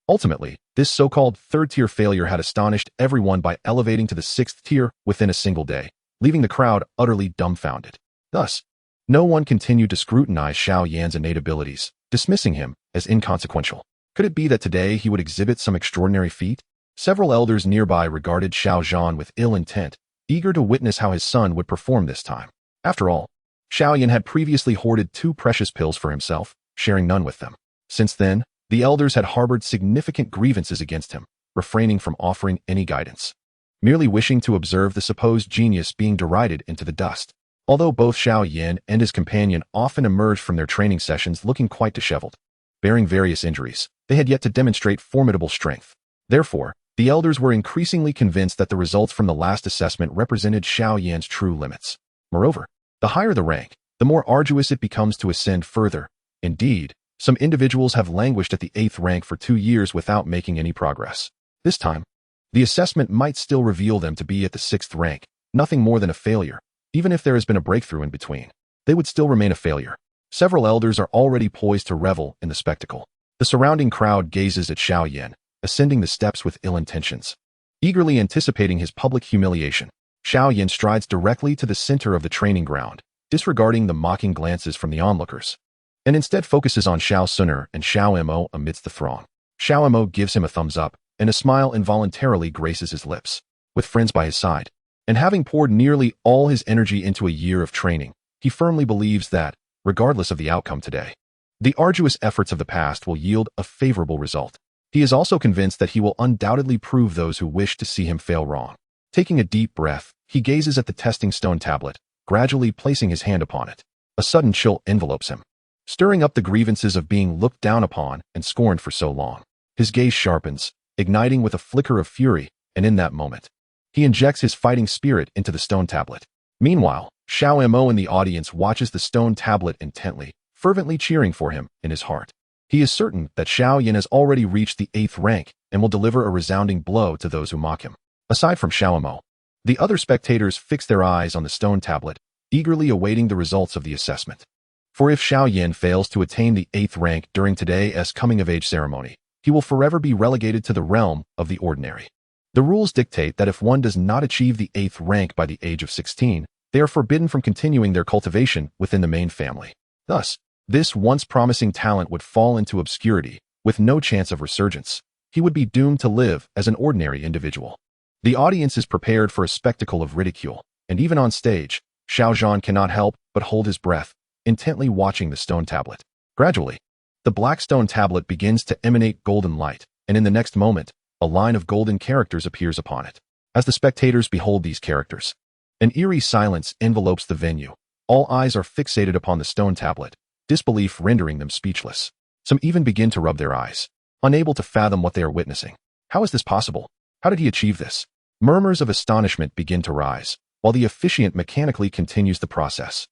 Ultimately, this so-called third-tier failure had astonished everyone by elevating to the sixth tier within a single day, leaving the crowd utterly dumbfounded. Thus, no one continued to scrutinize Xiao Yan's innate abilities, dismissing him as inconsequential. Could it be that today he would exhibit some extraordinary feat? Several elders nearby regarded Xiao Zhan with ill intent, eager to witness how his son would perform this time. After all, Xiao Yan had previously hoarded 2 precious pills for himself, sharing none with them. Since then, the elders had harbored significant grievances against him, refraining from offering any guidance, merely wishing to observe the supposed genius being derided into the dust. Although both Xiao Yan and his companion often emerged from their training sessions looking quite disheveled, bearing various injuries, they had yet to demonstrate formidable strength. Therefore, the elders were increasingly convinced that the results from the last assessment represented Xiao Yan's true limits. Moreover, the higher the rank, the more arduous it becomes to ascend further. Indeed, some individuals have languished at the 8th rank for 2 years without making any progress. This time, the assessment might still reveal them to be at the 6th rank, nothing more than a failure. Even if there has been a breakthrough in between, they would still remain a failure. Several elders are already poised to revel in the spectacle. The surrounding crowd gazes at Xiao Yan, ascending the steps with ill intentions. Eagerly anticipating his public humiliation, Xiao Yan strides directly to the center of the training ground, disregarding the mocking glances from the onlookers, and instead focuses on Xiao Sunur and Xiao Mo amidst the throng. Xiao Mo gives him a thumbs up, and a smile involuntarily graces his lips. With friends by his side, and having poured nearly all his energy into a year of training, he firmly believes that, regardless of the outcome today, the arduous efforts of the past will yield a favorable result. He is also convinced that he will undoubtedly prove those who wish to see him fail wrong. Taking a deep breath, he gazes at the testing stone tablet, gradually placing his hand upon it. A sudden chill envelopes him, stirring up the grievances of being looked down upon and scorned for so long. His gaze sharpens, igniting with a flicker of fury, and in that moment, he injects his fighting spirit into the stone tablet. Meanwhile, Xiao Mo in the audience watches the stone tablet intently, fervently cheering for him in his heart. He is certain that Xiao Yan has already reached the 8th rank and will deliver a resounding blow to those who mock him. Aside from Xiao Mo, the other spectators fix their eyes on the stone tablet, eagerly awaiting the results of the assessment. For if Xiao Yan fails to attain the 8th rank during today's coming-of-age ceremony, he will forever be relegated to the realm of the ordinary. The rules dictate that if one does not achieve the 8th rank by the age of 16, they are forbidden from continuing their cultivation within the main family. Thus, this once promising talent would fall into obscurity, with no chance of resurgence. He would be doomed to live as an ordinary individual. The audience is prepared for a spectacle of ridicule, and even on stage, Xiao Zhan cannot help but hold his breath, intently watching the stone tablet. Gradually, the black stone tablet begins to emanate golden light, and in the next moment, a line of golden characters appears upon it. As the spectators behold these characters, an eerie silence envelopes the venue. All eyes are fixated upon the stone tablet, disbelief rendering them speechless. Some even begin to rub their eyes, unable to fathom what they are witnessing. How is this possible? How did he achieve this? Murmurs of astonishment begin to rise, while the officiant mechanically continues the process,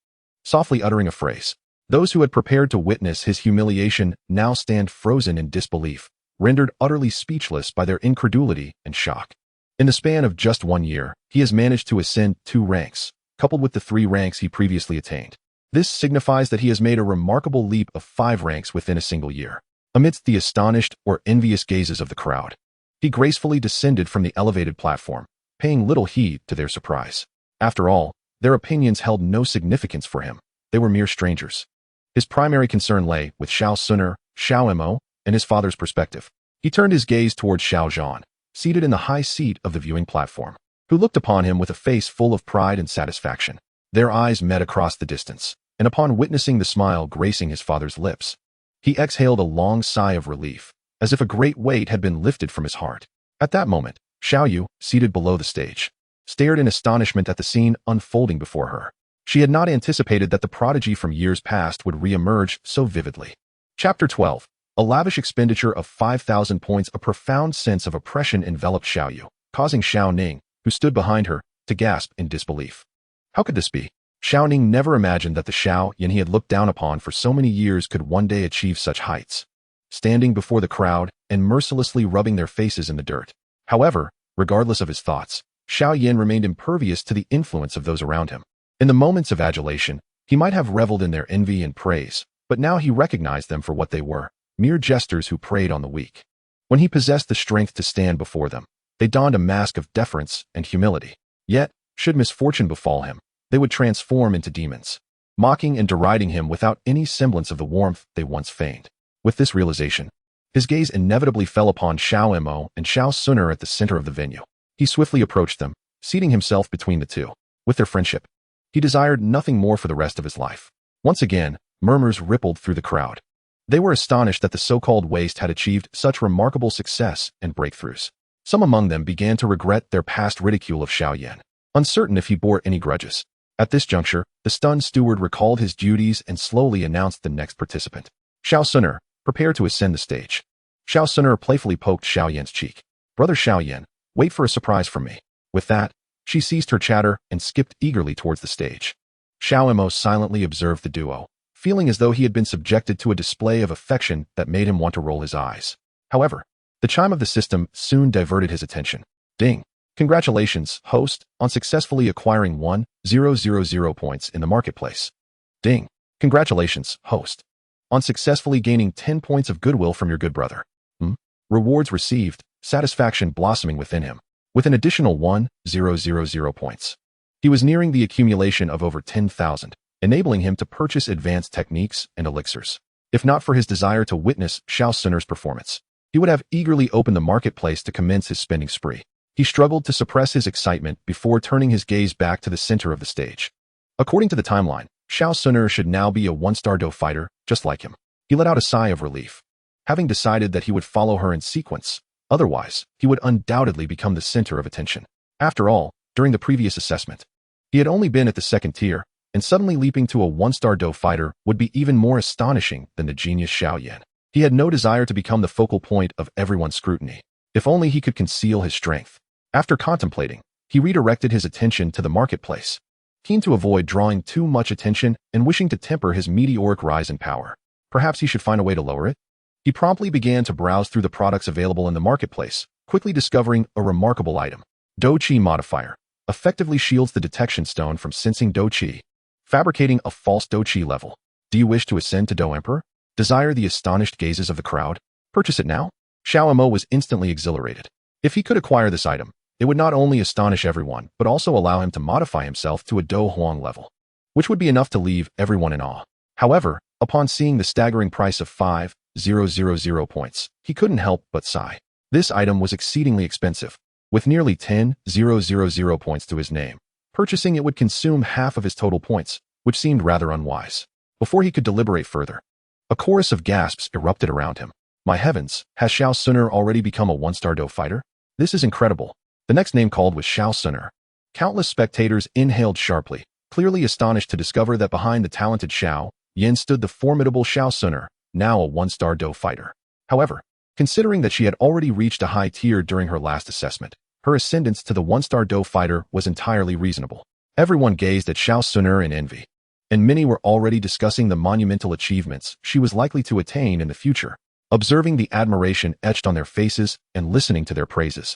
softly uttering a phrase. Those who had prepared to witness his humiliation now stand frozen in disbelief, rendered utterly speechless by their incredulity and shock. In the span of just 1 year, he has managed to ascend 2 ranks, coupled with the 3 ranks he previously attained. This signifies that he has made a remarkable leap of 5 ranks within a single year. Amidst the astonished or envious gazes of the crowd, he gracefully descended from the elevated platform, paying little heed to their surprise. After all, their opinions held no significance for him. they were mere strangers. His primary concern lay with Xiao Suner, Xiao Mo, and his father's perspective. He turned his gaze towards Xiao Yan, seated in the high seat of the viewing platform, who looked upon him with a face full of pride and satisfaction. Their eyes met across the distance, and upon witnessing the smile gracing his father's lips, he exhaled a long sigh of relief, as if a great weight had been lifted from his heart. At that moment, Xiao Yu, seated below the stage, stared in astonishment at the scene unfolding before her. She had not anticipated that the prodigy from years past would re-emerge so vividly. Chapter 12. A lavish expenditure of 5,000 points. A profound sense of oppression enveloped Xiao Yu, causing Xiao Ning, who stood behind her, to gasp in disbelief. How could this be? Xiao Ning never imagined that the Xiao Yan he had looked down upon for so many years could one day achieve such heights. Standing before the crowd and mercilessly rubbing their faces in the dirt. However, regardless of his thoughts, Xiao Yan remained impervious to the influence of those around him. In the moments of adulation, he might have reveled in their envy and praise, but now he recognized them for what they were, mere jesters who preyed on the weak. When he possessed the strength to stand before them, they donned a mask of deference and humility. Yet, should misfortune befall him, they would transform into demons, mocking and deriding him without any semblance of the warmth they once feigned. With this realization, his gaze inevitably fell upon Xiao Mo and Xiao Suner at the center of the venue. He swiftly approached them, seating himself between the two. With their friendship, he desired nothing more for the rest of his life. Once again, murmurs rippled through the crowd. They were astonished that the so-called waste had achieved such remarkable success and breakthroughs. Some among them began to regret their past ridicule of Xiao Yan, uncertain if he bore any grudges. At this juncture, the stunned steward recalled his duties and slowly announced the next participant. Xiao Suner, prepare to ascend the stage. Xiao Suner playfully poked Xiao Yan's cheek. Brother Xiao Yan, wait for a surprise from me. With that, she ceased her chatter and skipped eagerly towards the stage. Xiao Mo silently observed the duo, feeling as though he had been subjected to a display of affection that made him want to roll his eyes. However, the chime of the system soon diverted his attention. Ding! Congratulations, host, on successfully acquiring 1,000 points in the marketplace. Ding! Congratulations, host, on successfully gaining 10 points of goodwill from your good brother. Rewards received, satisfaction blossoming within him, with an additional 1,000 points. He was nearing the accumulation of over 10,000, enabling him to purchase advanced techniques and elixirs. If not for his desire to witness Xiao Suner's performance, he would have eagerly opened the marketplace to commence his spending spree. He struggled to suppress his excitement before turning his gaze back to the center of the stage. According to the timeline, Xiao Suner should now be a one-star Do fighter, just like him. He let out a sigh of relief, having decided that he would follow her in sequence. Otherwise, he would undoubtedly become the center of attention. After all, during the previous assessment, he had only been at the second tier, and suddenly leaping to a one-star Do fighter would be even more astonishing than the genius Xiao Yan. He had no desire to become the focal point of everyone's scrutiny. If only he could conceal his strength. After contemplating, he redirected his attention to the marketplace, keen to avoid drawing too much attention and wishing to temper his meteoric rise in power. Perhaps he should find a way to lower it? He promptly began to browse through the products available in the marketplace, quickly discovering a remarkable item. Do Qi modifier effectively shields the detection stone from sensing Do Qi, fabricating a false Do Qi level. Do you wish to ascend to Do Emperor? Desire the astonished gazes of the crowd? Purchase it now? Xiao Mo was instantly exhilarated. If he could acquire this item, it would not only astonish everyone, but also allow him to modify himself to a Do Huang level, which would be enough to leave everyone in awe. However, upon seeing the staggering price of 5,000 points, he couldn't help but sigh. This item was exceedingly expensive, with nearly 10,000 points to his name. Purchasing it would consume half of his total points, which seemed rather unwise. Before he could deliberate further, a chorus of gasps erupted around him. My heavens, has Xiao Suner already become a one-star Do fighter? This is incredible. The next name called was Xiao Suner. Countless spectators inhaled sharply, clearly astonished to discover that behind the talented Xiao Yan stood the formidable Xiao Suner, now a one-star Do fighter. However, considering that she had already reached a high tier during her last assessment, her ascendance to the one-star Do fighter was entirely reasonable. Everyone gazed at Xiao Suner in envy, and many were already discussing the monumental achievements she was likely to attain in the future, observing the admiration etched on their faces and listening to their praises.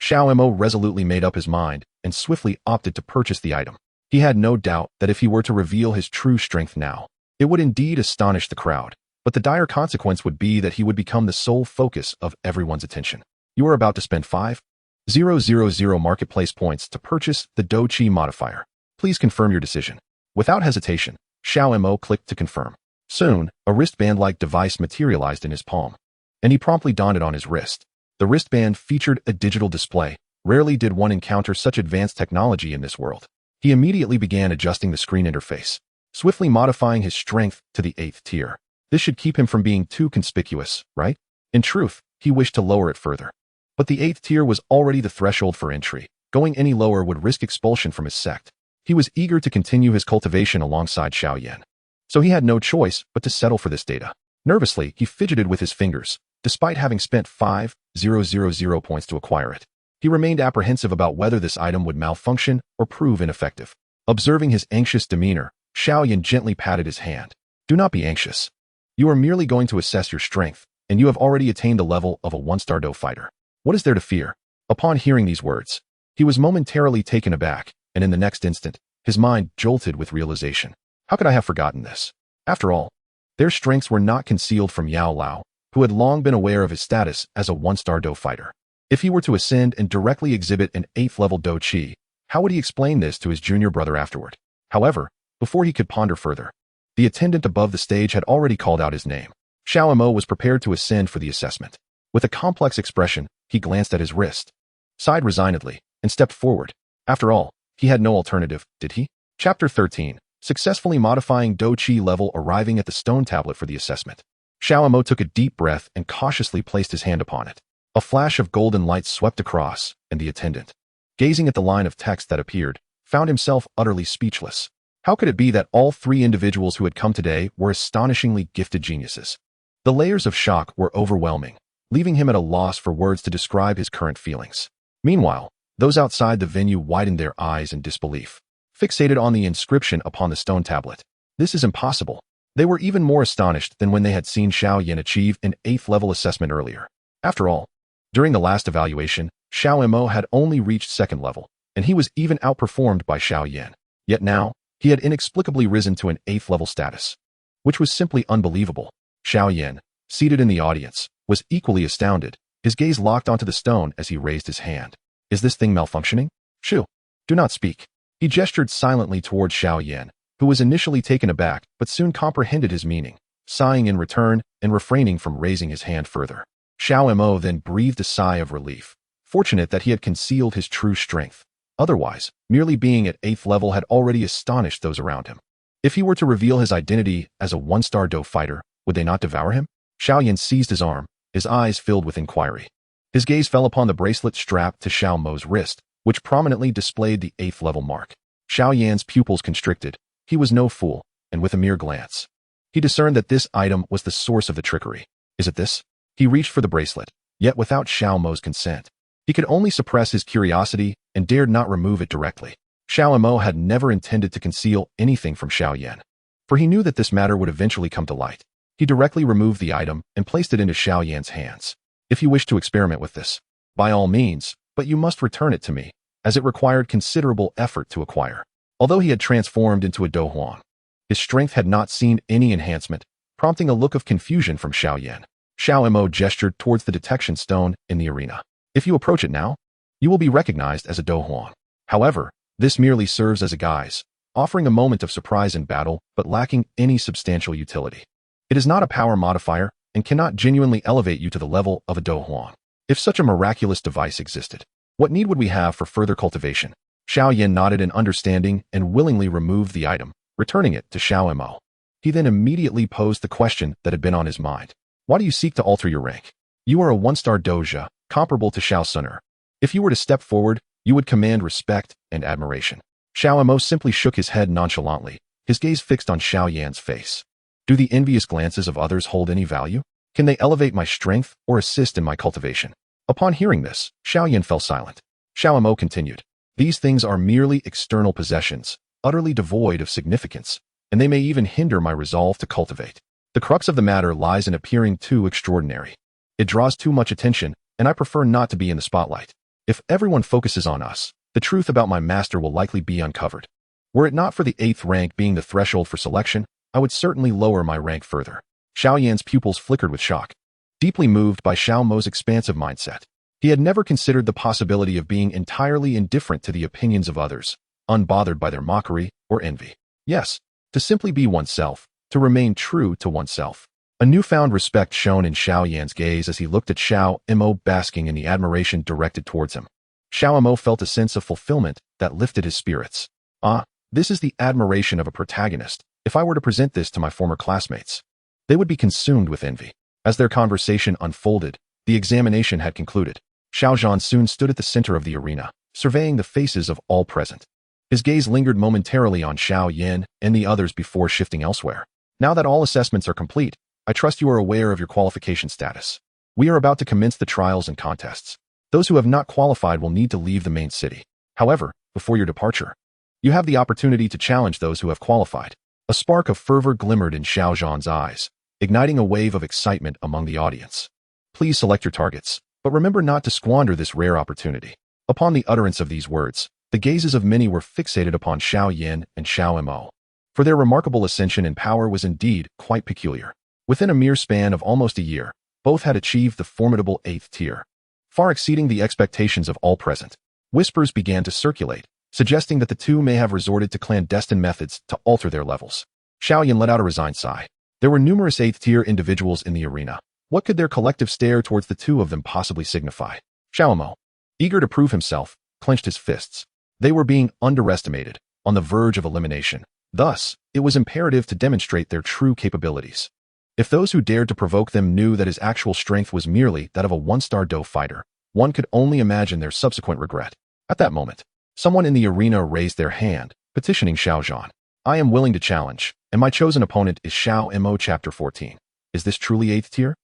Xiao Mo resolutely made up his mind and swiftly opted to purchase the item. He had no doubt that if he were to reveal his true strength now, it would indeed astonish the crowd, but the dire consequence would be that he would become the sole focus of everyone's attention. You are about to spend 5,000 marketplace points to purchase the Do Qi modifier. Please confirm your decision. Without hesitation, Xiao Mo clicked to confirm. Soon, a wristband-like device materialized in his palm, and he promptly donned it on his wrist. The wristband featured a digital display. Rarely did one encounter such advanced technology in this world. He immediately began adjusting the screen interface, swiftly modifying his strength to the 8th tier. This should keep him from being too conspicuous, right? In truth, he wished to lower it further. But the 8th tier was already the threshold for entry. Going any lower would risk expulsion from his sect. He was eager to continue his cultivation alongside Xiao Yan. So he had no choice but to settle for this data. Nervously, he fidgeted with his fingers, despite having spent 5,000 points to acquire it. He remained apprehensive about whether this item would malfunction or prove ineffective. Observing his anxious demeanor, Xiao Yan gently patted his hand. Do not be anxious. You are merely going to assess your strength, and you have already attained the level of a 1-star Do fighter. What is there to fear? Upon hearing these words, he was momentarily taken aback, and in the next instant, his mind jolted with realization. How could I have forgotten this? After all, their strengths were not concealed from Yao Lao, who had long been aware of his status as a 1-star Do fighter. If he were to ascend and directly exhibit an 8th level Do Chi, how would he explain this to his junior brother afterward? However, before he could ponder further, the attendant above the stage had already called out his name. Xiao Mo was prepared to ascend for the assessment. With a complex expression, he glanced at his wrist, sighed resignedly, and stepped forward. After all, he had no alternative, did he? Chapter 13. Successfully modifying Do Chi level, arriving at the stone tablet for the assessment. Xiao Mo took a deep breath and cautiously placed his hand upon it. A flash of golden light swept across, and the attendant, gazing at the line of text that appeared, found himself utterly speechless. How could it be that all 3 individuals who had come today were astonishingly gifted geniuses? The layers of shock were overwhelming, leaving him at a loss for words to describe his current feelings. Meanwhile, those outside the venue widened their eyes in disbelief, fixated on the inscription upon the stone tablet. This is impossible. They were even more astonished than when they had seen Xiao Yan achieve an 8th level assessment earlier. After all, during the last evaluation, Xiao Mo had only reached 2nd level, and he was even outperformed by Xiao Yan. Yet now, he had inexplicably risen to an 8th level status, which was simply unbelievable. Xiao Yan, seated in the audience, was equally astounded, his gaze locked onto the stone as he raised his hand. Is this thing malfunctioning? Shu, do not speak. He gestured silently towards Xiao Yan, who was initially taken aback but soon comprehended his meaning, sighing in return and refraining from raising his hand further. Xiao Mo then breathed a sigh of relief, fortunate that he had concealed his true strength. Otherwise, merely being at 8th level had already astonished those around him. If he were to reveal his identity as a 1-star Do fighter, would they not devour him? Xiao Yan seized his arm, his eyes filled with inquiry. His gaze fell upon the bracelet strapped to Xiao Mo's wrist, which prominently displayed the 8th level mark. Xiao Yan's pupils constricted. He was no fool, and with a mere glance, he discerned that this item was the source of the trickery. Is it this? He reached for the bracelet, yet without Xiao Mo's consent. He could only suppress his curiosity and dared not remove it directly. Xiao Mo had never intended to conceal anything from Xiao Yan, for he knew that this matter would eventually come to light. He directly removed the item and placed it into Xiao Yan's hands. If you wish to experiment with this, by all means, but you must return it to me, as it required considerable effort to acquire. Although he had transformed into a Do Huang, his strength had not seen any enhancement, prompting a look of confusion from Xiao Yan. Xiao Mo gestured towards the detection stone in the arena. If you approach it now, you will be recognized as a Do Huang. However, this merely serves as a guise, offering a moment of surprise in battle, but lacking any substantial utility. It is not a power modifier and cannot genuinely elevate you to the level of a Do Huang. If such a miraculous device existed, what need would we have for further cultivation? Xiao Yan nodded in understanding and willingly removed the item, returning it to Xiao Mo. He then immediately posed the question that had been on his mind. Why do you seek to alter your rank? You are a 1-star Doja, comparable to Xiao Suner. If you were to step forward, you would command respect and admiration. Xiao Mo simply shook his head nonchalantly, his gaze fixed on Xiao Yan's face. Do the envious glances of others hold any value? Can they elevate my strength or assist in my cultivation? Upon hearing this, Xiao Yan fell silent. Xiao Mo continued. These things are merely external possessions, utterly devoid of significance, and they may even hinder my resolve to cultivate. The crux of the matter lies in appearing too extraordinary. It draws too much attention, and I prefer not to be in the spotlight. If everyone focuses on us, the truth about my master will likely be uncovered. Were it not for the 8th rank being the threshold for selection, I would certainly lower my rank further. Xiao Yan's pupils flickered with shock, deeply moved by Xiao Mo's expansive mindset. He had never considered the possibility of being entirely indifferent to the opinions of others, unbothered by their mockery or envy. Yes, to simply be oneself, to remain true to oneself. A newfound respect shone in Xiao Yan's gaze as he looked at Xiao Mo basking in the admiration directed towards him. Xiao Mo felt a sense of fulfillment that lifted his spirits. Ah, this is the admiration of a protagonist. If I were to present this to my former classmates, they would be consumed with envy. As their conversation unfolded, the examination had concluded. Xiao Zhan soon stood at the center of the arena, surveying the faces of all present. His gaze lingered momentarily on Xiao Yan and the others before shifting elsewhere. Now that all assessments are complete, I trust you are aware of your qualification status. We are about to commence the trials and contests. Those who have not qualified will need to leave the main city. However, before your departure, you have the opportunity to challenge those who have qualified. A spark of fervor glimmered in Xiao Zhan's eyes, igniting a wave of excitement among the audience. Please select your targets, but remember not to squander this rare opportunity. Upon the utterance of these words, the gazes of many were fixated upon Xiao Yan and Xiao Mo, for their remarkable ascension in power was indeed quite peculiar. Within a mere span of almost a year, both had achieved the formidable 8th tier, far exceeding the expectations of all present. Whispers began to circulate, suggesting that the two may have resorted to clandestine methods to alter their levels. Xiao Yan let out a resigned sigh. There were numerous 8th tier individuals in the arena. What could their collective stare towards the two of them possibly signify? Xiao Mo, eager to prove himself, clenched his fists. They were being underestimated, on the verge of elimination. Thus, it was imperative to demonstrate their true capabilities. If those who dared to provoke them knew that his actual strength was merely that of a one-star Do fighter, one could only imagine their subsequent regret. At that moment, someone in the arena raised their hand, petitioning Xiao Zhan. I am willing to challenge, and my chosen opponent is Xiao Mo Chapter 14. Is this truly 8th tier?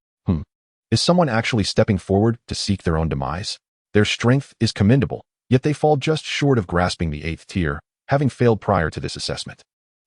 Is someone actually stepping forward to seek their own demise? Their strength is commendable, yet they fall just short of grasping the 8th tier, having failed prior to this assessment.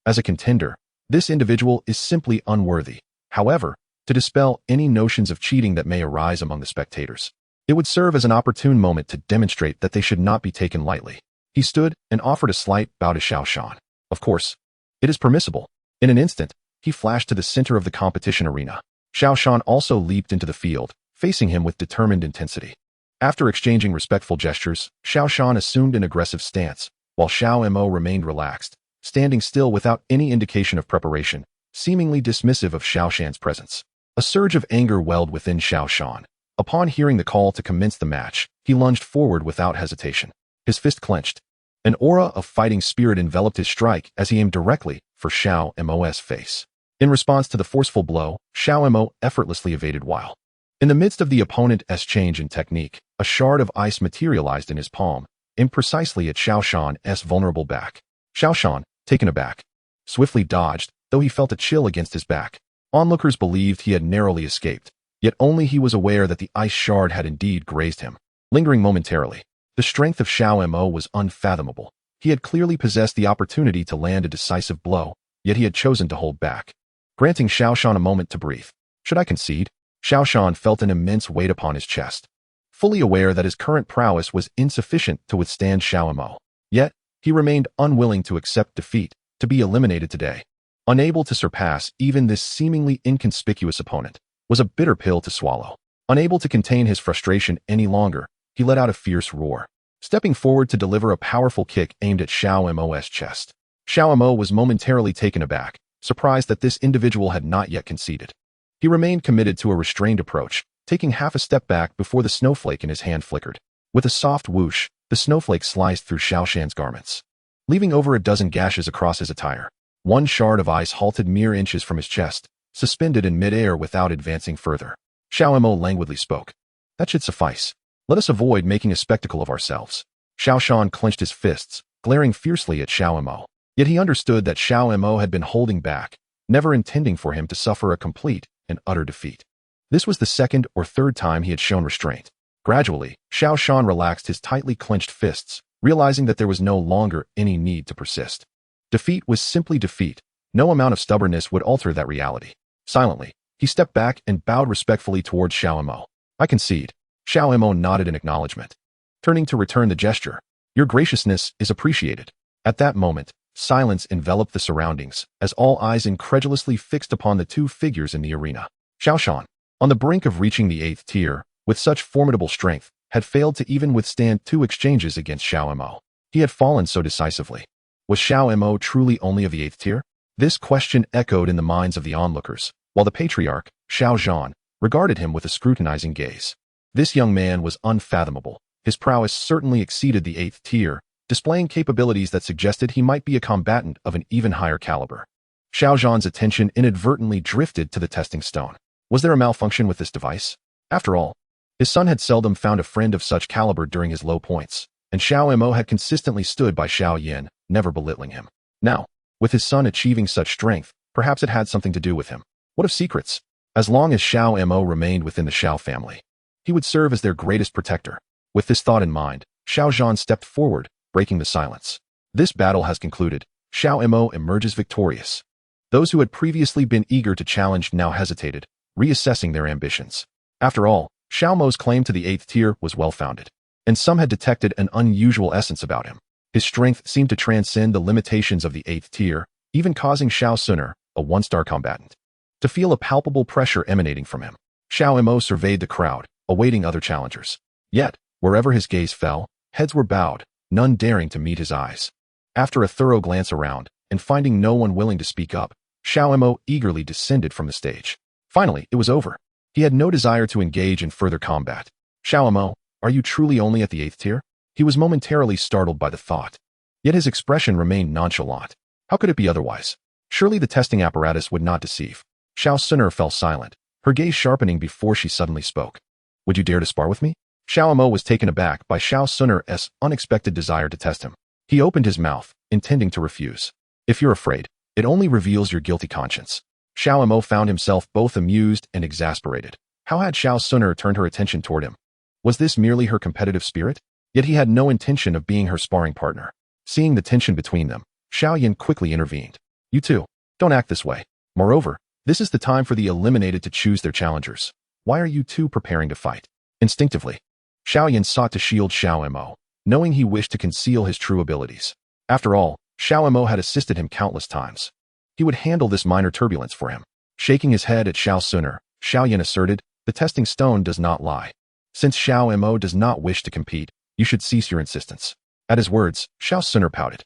As a contender, this individual is simply unworthy. However, to dispel any notions of cheating that may arise among the spectators, it would serve as an opportune moment to demonstrate that they should not be taken lightly. He stood and offered a slight bow to Xiao Shan. Of course, it is permissible. In an instant, he flashed to the center of the competition arena. Xiao Shan also leaped into the field, facing him with determined intensity. After exchanging respectful gestures, Xiao Shan assumed an aggressive stance, while Xiao Mo remained relaxed, standing still without any indication of preparation, seemingly dismissive of Xiao Shan's presence. A surge of anger welled within Xiao Shan. Upon hearing the call to commence the match, he lunged forward without hesitation. His fist clenched. An aura of fighting spirit enveloped his strike as he aimed directly for Xiao Mo's face. In response to the forceful blow, Xiao Mo effortlessly evaded while. In the midst of the opponent's change in technique, a shard of ice materialized in his palm, aimed precisely at Xiao Shan's vulnerable back. Xiao Shan, taken aback, swiftly dodged, though he felt a chill against his back. Onlookers believed he had narrowly escaped, yet only he was aware that the ice shard had indeed grazed him. Lingering momentarily, the strength of Xiao Mo was unfathomable. He had clearly possessed the opportunity to land a decisive blow, yet he had chosen to hold back, granting Xiao Shan a moment to breathe. Should I concede? Xiao Shan felt an immense weight upon his chest, fully aware that his current prowess was insufficient to withstand Xiao Mo. Yet, he remained unwilling to accept defeat, to be eliminated today. Unable to surpass even this seemingly inconspicuous opponent was a bitter pill to swallow. Unable to contain his frustration any longer, he let out a fierce roar, stepping forward to deliver a powerful kick aimed at Xiao Mo's chest. Xiao Mo was momentarily taken aback, surprised that this individual had not yet conceded. He remained committed to a restrained approach, taking half a step back before the snowflake in his hand flickered. With a soft whoosh, the snowflake sliced through Xiao Shan's garments, leaving over a dozen gashes across his attire. One shard of ice halted mere inches from his chest, suspended in midair without advancing further. Xiao Mo languidly spoke. That should suffice. Let us avoid making a spectacle of ourselves. Xiao Shan clenched his fists, glaring fiercely at Xiao Mo. Yet he understood that Xiao Mo had been holding back, never intending for him to suffer a complete and utter defeat. This was the second or third time he had shown restraint. Gradually, Xiao Shan relaxed his tightly clenched fists, realizing that there was no longer any need to persist. Defeat was simply defeat. No amount of stubbornness would alter that reality. Silently, he stepped back and bowed respectfully towards Xiao Mo. I concede. Xiao Mo nodded in acknowledgement, turning to return the gesture. Your graciousness is appreciated. At that moment, silence enveloped the surroundings, as all eyes incredulously fixed upon the two figures in the arena. Xiao Shan, on the brink of reaching the 8th tier, with such formidable strength, had failed to even withstand 2 exchanges against Xiao Mo. He had fallen so decisively. Was Xiao Mo truly only of the 8th tier? This question echoed in the minds of the onlookers, while the patriarch, Xiao Yan, regarded him with a scrutinizing gaze. This young man was unfathomable. His prowess certainly exceeded the 8th tier, displaying capabilities that suggested he might be a combatant of an even higher caliber. Xiao Yan's attention inadvertently drifted to the testing stone. Was there a malfunction with this device? After all, his son had seldom found a friend of such caliber during his low points, and Xiao Mo had consistently stood by Xiao Yan, never belittling him. Now, with his son achieving such strength, perhaps it had something to do with him. What of secrets? As long as Xiao Mo remained within the Xiao family, he would serve as their greatest protector. With this thought in mind, Xiao Yan stepped forward, breaking the silence. This battle has concluded. Xiao Mo emerges victorious. Those who had previously been eager to challenge now hesitated, reassessing their ambitions. After all, Xiao Mo's claim to the 8th tier was well-founded, and some had detected an unusual essence about him. His strength seemed to transcend the limitations of the 8th tier, even causing Xiao Suner, a 1-star combatant, to feel a palpable pressure emanating from him. Xiao Mo surveyed the crowd, awaiting other challengers. Yet, wherever his gaze fell, heads were bowed, none daring to meet his eyes. After a thorough glance around, and finding no one willing to speak up, Xiao Mo eagerly descended from the stage. Finally, it was over. He had no desire to engage in further combat. Xiao Mo, are you truly only at the 8th tier? He was momentarily startled by the thought. Yet his expression remained nonchalant. How could it be otherwise? Surely the testing apparatus would not deceive. Xiao Suner fell silent, her gaze sharpening before she suddenly spoke. Would you dare to spar with me? Xiao Mo was taken aback by Xiao Suner's unexpected desire to test him. He opened his mouth, intending to refuse. If you're afraid, it only reveals your guilty conscience. Xiao Mo found himself both amused and exasperated. How had Xiao Suner turned her attention toward him? Was this merely her competitive spirit? Yet he had no intention of being her sparring partner. Seeing the tension between them, Xiao Yan quickly intervened. You two, don't act this way. Moreover, this is the time for the eliminated to choose their challengers. Why are you two preparing to fight? Instinctively, Xiao Yan sought to shield Xiao Mo, knowing he wished to conceal his true abilities. After all, Xiao Mo had assisted him countless times. He would handle this minor turbulence for him. Shaking his head at Xiao Suner, Xiao Yan asserted, the testing stone does not lie. Since Xiao Mo does not wish to compete, you should cease your insistence. At his words, Xiao Suner pouted.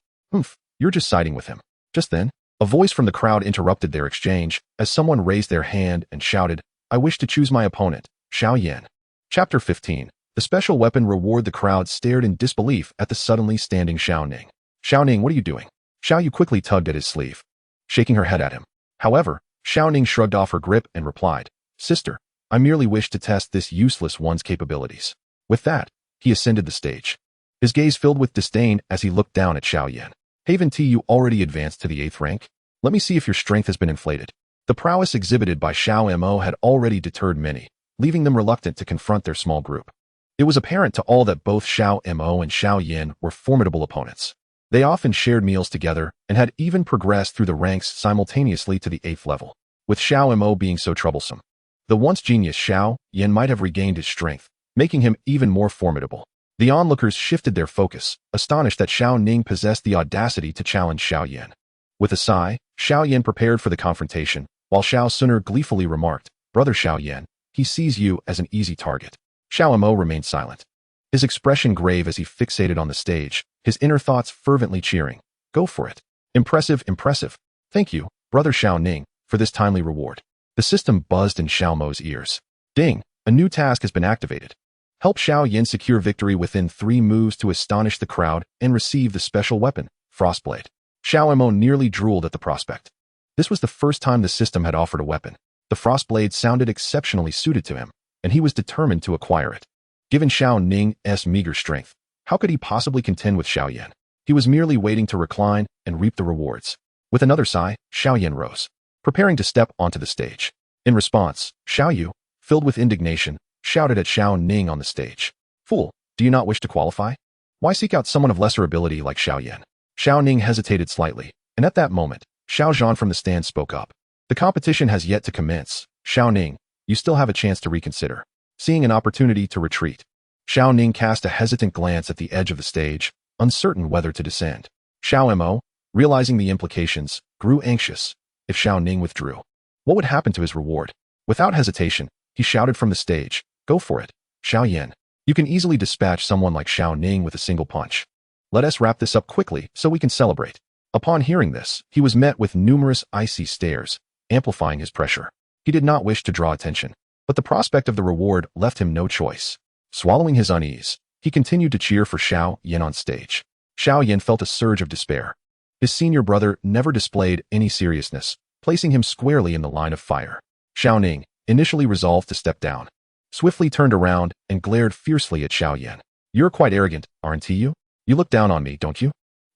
You're just siding with him. Just then, a voice from the crowd interrupted their exchange, as someone raised their hand and shouted, I wish to choose my opponent, Xiao Yan. Chapter 15. The special weapon reward. The crowd stared in disbelief at the suddenly standing Xiao Ning. Xiao Ning, what are you doing? Xiao Yu quickly tugged at his sleeve, shaking her head at him. However, Xiao Ning shrugged off her grip and replied, Sister, I merely wish to test this useless one's capabilities. With that, he ascended the stage. His gaze filled with disdain as he looked down at Xiao Yan. Haven't you already advanced to the 8th rank? Let me see if your strength has been inflated. The prowess exhibited by Xiao Mo had already deterred many, leaving them reluctant to confront their small group. It was apparent to all that both Xiao Mo and Xiao Yan were formidable opponents. They often shared meals together and had even progressed through the ranks simultaneously to the 8th level. With Xiao Mo being so troublesome, the once genius Xiao Yan might have regained his strength, making him even more formidable. The onlookers shifted their focus, astonished that Xiao Ning possessed the audacity to challenge Xiao Yan. With a sigh, Xiao Yan prepared for the confrontation, while Xiao Suner gleefully remarked, Brother Xiao Yan, he sees you as an easy target. Xiao Mo remained silent, his expression grave as he fixated on the stage, his inner thoughts fervently cheering. Go for it. Impressive, impressive. Thank you, Brother Xiao Ning, for this timely reward. The system buzzed in Xiao Mo's ears. Ding, a new task has been activated. Help Xiao Yan secure victory within 3 moves to astonish the crowd and receive the special weapon, Frostblade. Xiao Mo nearly drooled at the prospect. This was the first time the system had offered a weapon. The Frostblade sounded exceptionally suited to him, and he was determined to acquire it. Given Xiao Ning's meager strength, how could he possibly contend with Xiao Yan? He was merely waiting to recline and reap the rewards. With another sigh, Xiao Yan rose, preparing to step onto the stage. In response, Xiao Yu, filled with indignation, shouted at Xiao Ning on the stage. Fool, do you not wish to qualify? Why seek out someone of lesser ability like Xiao Yan? Xiao Ning hesitated slightly, and at that moment, Xiao Zhan from the stand spoke up. The competition has yet to commence. Xiao Ning, you still have a chance to reconsider. Seeing an opportunity to retreat, Xiao Ning cast a hesitant glance at the edge of the stage, uncertain whether to descend. Xiao Mo, realizing the implications, grew anxious. If Xiao Ning withdrew, what would happen to his reward? Without hesitation, he shouted from the stage, Go for it, Xiao Yan. You can easily dispatch someone like Xiao Ning with a single punch. Let us wrap this up quickly so we can celebrate. Upon hearing this, he was met with numerous icy stares, amplifying his pressure. He did not wish to draw attention, but the prospect of the reward left him no choice. Swallowing his unease, he continued to cheer for Xiao Yan on stage. Xiao Yan felt a surge of despair. His senior brother never displayed any seriousness, placing him squarely in the line of fire. Xiao Ning, initially resolved to step down, swiftly turned around and glared fiercely at Xiao Yan. "You're quite arrogant, aren't you? You look down on me, don't you?"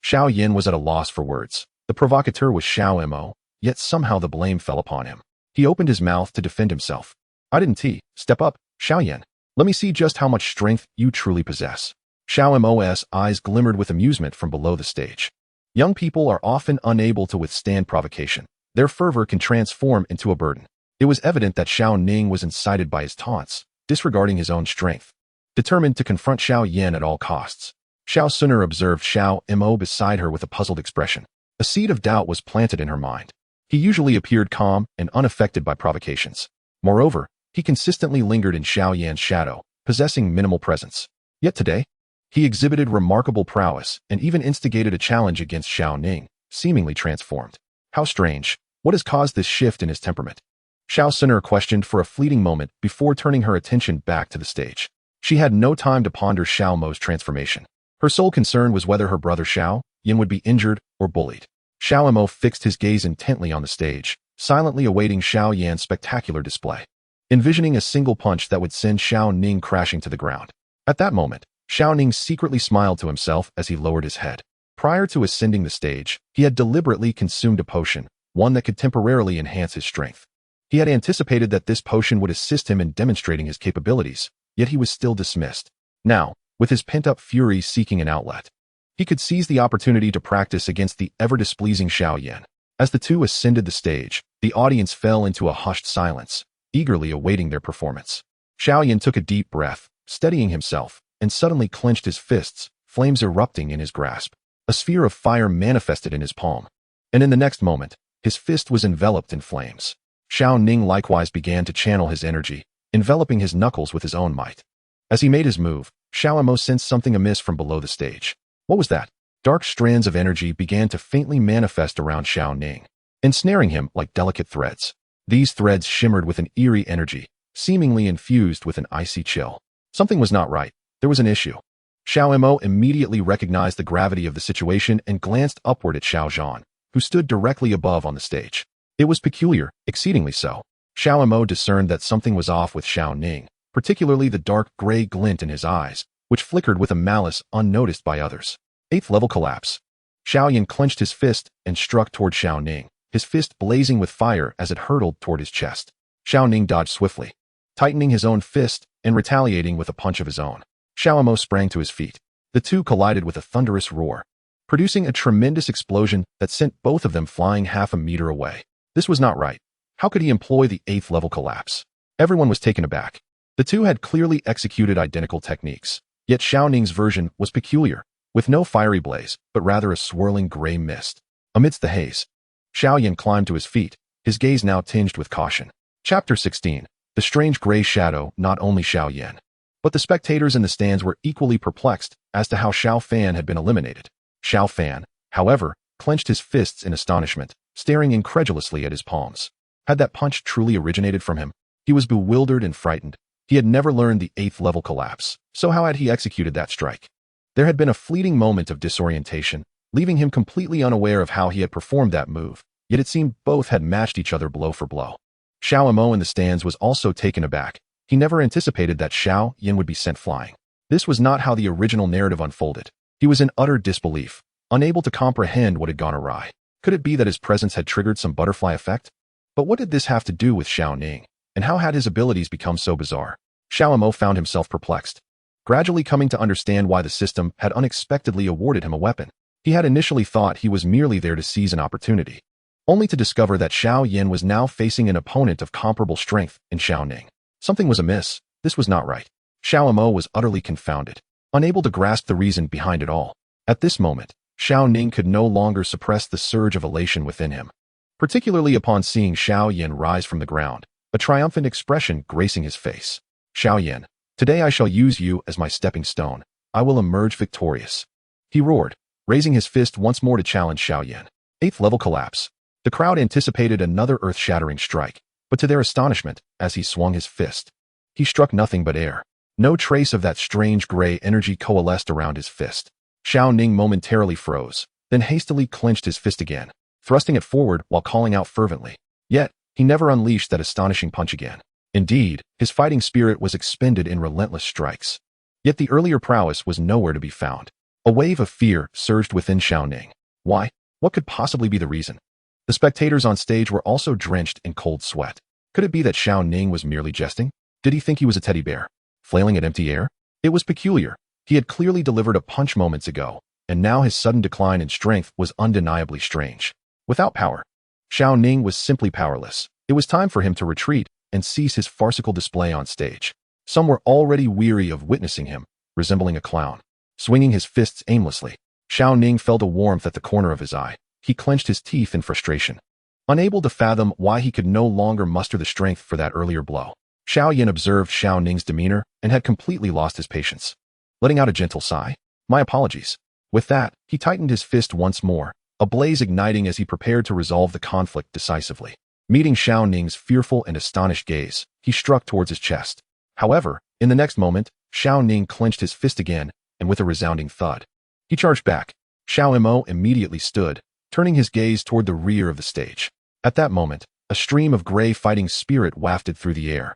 Xiao Yan was at a loss for words. The provocateur was Xiao Mo, yet somehow the blame fell upon him. He opened his mouth to defend himself. "I didn't step up, Xiao Yan. Let me see just how much strength you truly possess." Xiao Mo's eyes glimmered with amusement from below the stage. Young people are often unable to withstand provocation. Their fervor can transform into a burden. It was evident that Xiao Ning was incited by his taunts, disregarding his own strength. Determined to confront Xiao Yan at all costs, Xiao Suner observed Xiao Mo beside her with a puzzled expression. A seed of doubt was planted in her mind. He usually appeared calm and unaffected by provocations. Moreover, he consistently lingered in Xiao Yan's shadow, possessing minimal presence. Yet today, he exhibited remarkable prowess and even instigated a challenge against Xiao Ning, seemingly transformed. How strange. What has caused this shift in his temperament? Xiao Suner questioned for a fleeting moment before turning her attention back to the stage. She had no time to ponder Xiao Mo's transformation. Her sole concern was whether her brother Xiao Yan would be injured or bullied. Xiao Mo fixed his gaze intently on the stage, silently awaiting Xiao Yan's spectacular display, envisioning a single punch that would send Xiao Ning crashing to the ground. At that moment, Xiao Ning secretly smiled to himself as he lowered his head. Prior to ascending the stage, he had deliberately consumed a potion, one that could temporarily enhance his strength. He had anticipated that this potion would assist him in demonstrating his capabilities, yet he was still dismissed. Now, with his pent-up fury seeking an outlet, he could seize the opportunity to practice against the ever-displeasing Xiao Yan. As the two ascended the stage, the audience fell into a hushed silence, eagerly awaiting their performance. Xiao Yan took a deep breath, steadying himself, and suddenly clenched his fists, flames erupting in his grasp. A sphere of fire manifested in his palm, and in the next moment, his fist was enveloped in flames. Xiao Ning likewise began to channel his energy, enveloping his knuckles with his own might. As he made his move, Xiao Mo sensed something amiss from below the stage. What was that? Dark strands of energy began to faintly manifest around Xiao Ning, ensnaring him like delicate threads. These threads shimmered with an eerie energy, seemingly infused with an icy chill. Something was not right. There was an issue. Xiao Mo immediately recognized the gravity of the situation and glanced upward at Xiao Zhan, who stood directly above on the stage. It was peculiar, exceedingly so. Xiao Mo discerned that something was off with Xiao Ning, particularly the dark gray glint in his eyes, which flickered with a malice unnoticed by others. 8th level collapse. Xiao Yan clenched his fist and struck toward Xiao Ning, his fist blazing with fire as it hurtled toward his chest. Xiao Ning dodged swiftly, tightening his own fist and retaliating with a punch of his own. Xiao Mo sprang to his feet. The two collided with a thunderous roar, producing a tremendous explosion that sent both of them flying half a meter away. This was not right. How could he employ the 8th level collapse? Everyone was taken aback. The two had clearly executed identical techniques, yet Xiao Ning's version was peculiar, with no fiery blaze, but rather a swirling gray mist. Amidst the haze, Xiao Yan climbed to his feet, his gaze now tinged with caution. Chapter 16. The strange gray shadow. Not only Xiao Yan, but the spectators in the stands were equally perplexed as to how Xiao Fan had been eliminated. Xiao Fan, however, clenched his fists in astonishment, staring incredulously at his palms. Had that punch truly originated from him? He was bewildered and frightened. He had never learned the 8th level collapse, so how had he executed that strike? There had been a fleeting moment of disorientation, leaving him completely unaware of how he had performed that move, yet it seemed both had matched each other blow for blow. Xiao Mo in the stands was also taken aback. He never anticipated that Xiao Yan would be sent flying. This was not how the original narrative unfolded. He was in utter disbelief, unable to comprehend what had gone awry. Could it be that his presence had triggered some butterfly effect? But what did this have to do with Xiao Ning? And how had his abilities become so bizarre? Xiao Mo found himself perplexed, gradually coming to understand why the system had unexpectedly awarded him a weapon. He had initially thought he was merely there to seize an opportunity, only to discover that Xiao Yan was now facing an opponent of comparable strength in Xiao Ning. Something was amiss. This was not right. Xiao Mo was utterly confounded, unable to grasp the reason behind it all. At this moment, Xiao Ning could no longer suppress the surge of elation within him, particularly upon seeing Xiao Yan rise from the ground, a triumphant expression gracing his face. Xiao Yan, today I shall use you as my stepping stone. I will emerge victorious. He roared, raising his fist once more to challenge Xiao Yan. 8th level collapse. The crowd anticipated another earth-shattering strike, but to their astonishment, as he swung his fist, he struck nothing but air. No trace of that strange gray energy coalesced around his fist. Xiao Ning momentarily froze, then hastily clenched his fist again, thrusting it forward while calling out fervently. Yet, he never unleashed that astonishing punch again. Indeed, his fighting spirit was expended in relentless strikes. Yet the earlier prowess was nowhere to be found. A wave of fear surged within Xiao Ning. Why? What could possibly be the reason? The spectators on stage were also drenched in cold sweat. Could it be that Xiao Ning was merely jesting? Did he think he was a teddy bear, flailing at empty air? It was peculiar. He had clearly delivered a punch moments ago, and now his sudden decline in strength was undeniably strange. Without power, Xiao Ning was simply powerless. It was time for him to retreat and cease his farcical display on stage. Some were already weary of witnessing him, resembling a clown, swinging his fists aimlessly. Xiao Ning felt a warmth at the corner of his eye. He clenched his teeth in frustration, unable to fathom why he could no longer muster the strength for that earlier blow. Xiao Yan observed Xiao Ning's demeanor and had completely lost his patience. Letting out a gentle sigh, "My apologies." With that, he tightened his fist once more, a blaze igniting as he prepared to resolve the conflict decisively. Meeting Xiao Ning's fearful and astonished gaze, he struck towards his chest. However, in the next moment, Xiao Ning clenched his fist again, and with a resounding thud, he charged back. Xiao Mo immediately stood, turning his gaze toward the rear of the stage. At that moment, a stream of gray fighting spirit wafted through the air,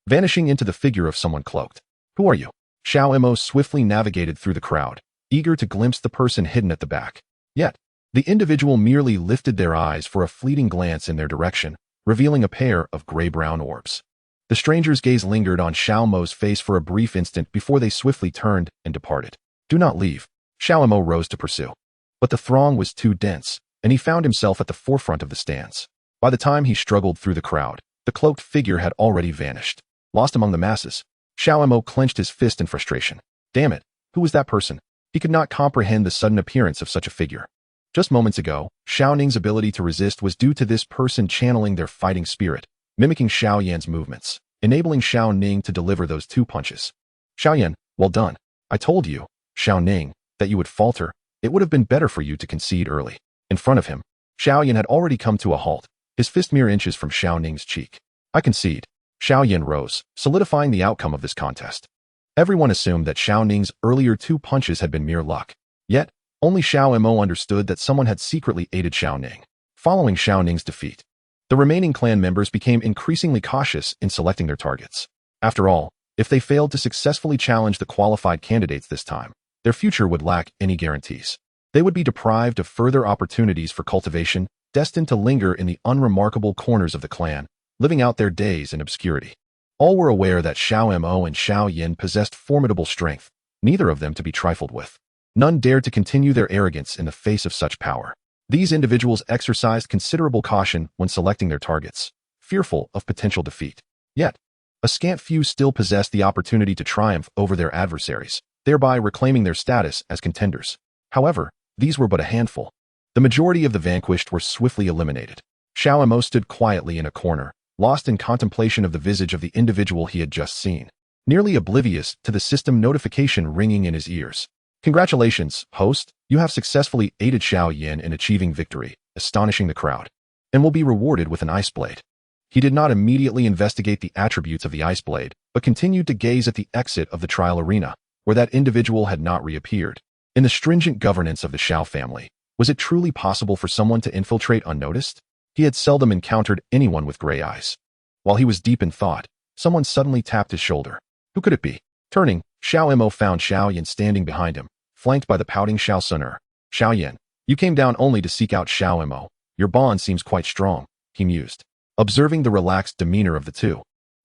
vanishing into the figure of someone cloaked. "Who are you?" Xiao Mo swiftly navigated through the crowd, eager to glimpse the person hidden at the back. Yet, the individual merely lifted their eyes for a fleeting glance in their direction, revealing a pair of gray-brown orbs. The stranger's gaze lingered on Xiao Mo's face for a brief instant before they swiftly turned and departed. "Do not leave." Xiao Mo rose to pursue. But the throng was too dense, and he found himself at the forefront of the stands. By the time he struggled through the crowd, the cloaked figure had already vanished. Lost among the masses, Xiao Mo clenched his fist in frustration. Damn it, who was that person? He could not comprehend the sudden appearance of such a figure. Just moments ago, Xiao Ning's ability to resist was due to this person channeling their fighting spirit, mimicking Xiao Yan's movements, enabling Xiao Ning to deliver those 2 punches. "Xiao Yan, well done. I told you, Xiao Ning, that you would falter. It would have been better for you to concede early." In front of him, Xiao Yan had already come to a halt, his fist mere inches from Xiao Ning's cheek. "I concede." Xiao Yan rose, solidifying the outcome of this contest. Everyone assumed that Xiao Ning's earlier 2 punches had been mere luck. Yet, only Xiao Mo understood that someone had secretly aided Xiao Ning. Following Xiao Ning's defeat, the remaining clan members became increasingly cautious in selecting their targets. After all, if they failed to successfully challenge the qualified candidates this time, their future would lack any guarantees. They would be deprived of further opportunities for cultivation, destined to linger in the unremarkable corners of the clan, living out their days in obscurity. All were aware that Xiao Mo and Xiao Yan possessed formidable strength, neither of them to be trifled with. None dared to continue their arrogance in the face of such power. These individuals exercised considerable caution when selecting their targets, fearful of potential defeat. Yet, a scant few still possessed the opportunity to triumph over their adversaries, thereby reclaiming their status as contenders. However, these were but a handful. The majority of the vanquished were swiftly eliminated. Xiao Mo stood quietly in a corner, lost in contemplation of the visage of the individual he had just seen, nearly oblivious to the system notification ringing in his ears. "Congratulations, host. You have successfully aided Xiao Yan in achieving victory, astonishing the crowd, and will be rewarded with an ice blade." He did not immediately investigate the attributes of the ice blade, but continued to gaze at the exit of the trial arena, where that individual had not reappeared. In the stringent governance of the Xiao family, was it truly possible for someone to infiltrate unnoticed? He had seldom encountered anyone with gray eyes. While he was deep in thought, someone suddenly tapped his shoulder. Who could it be? Turning, Xiao Mo found Xiao Yan standing behind him, flanked by the pouting Xiao Suner. "Xiao Yan, you came down only to seek out Xiao Mo. Your bond seems quite strong," he mused, observing the relaxed demeanor of the two.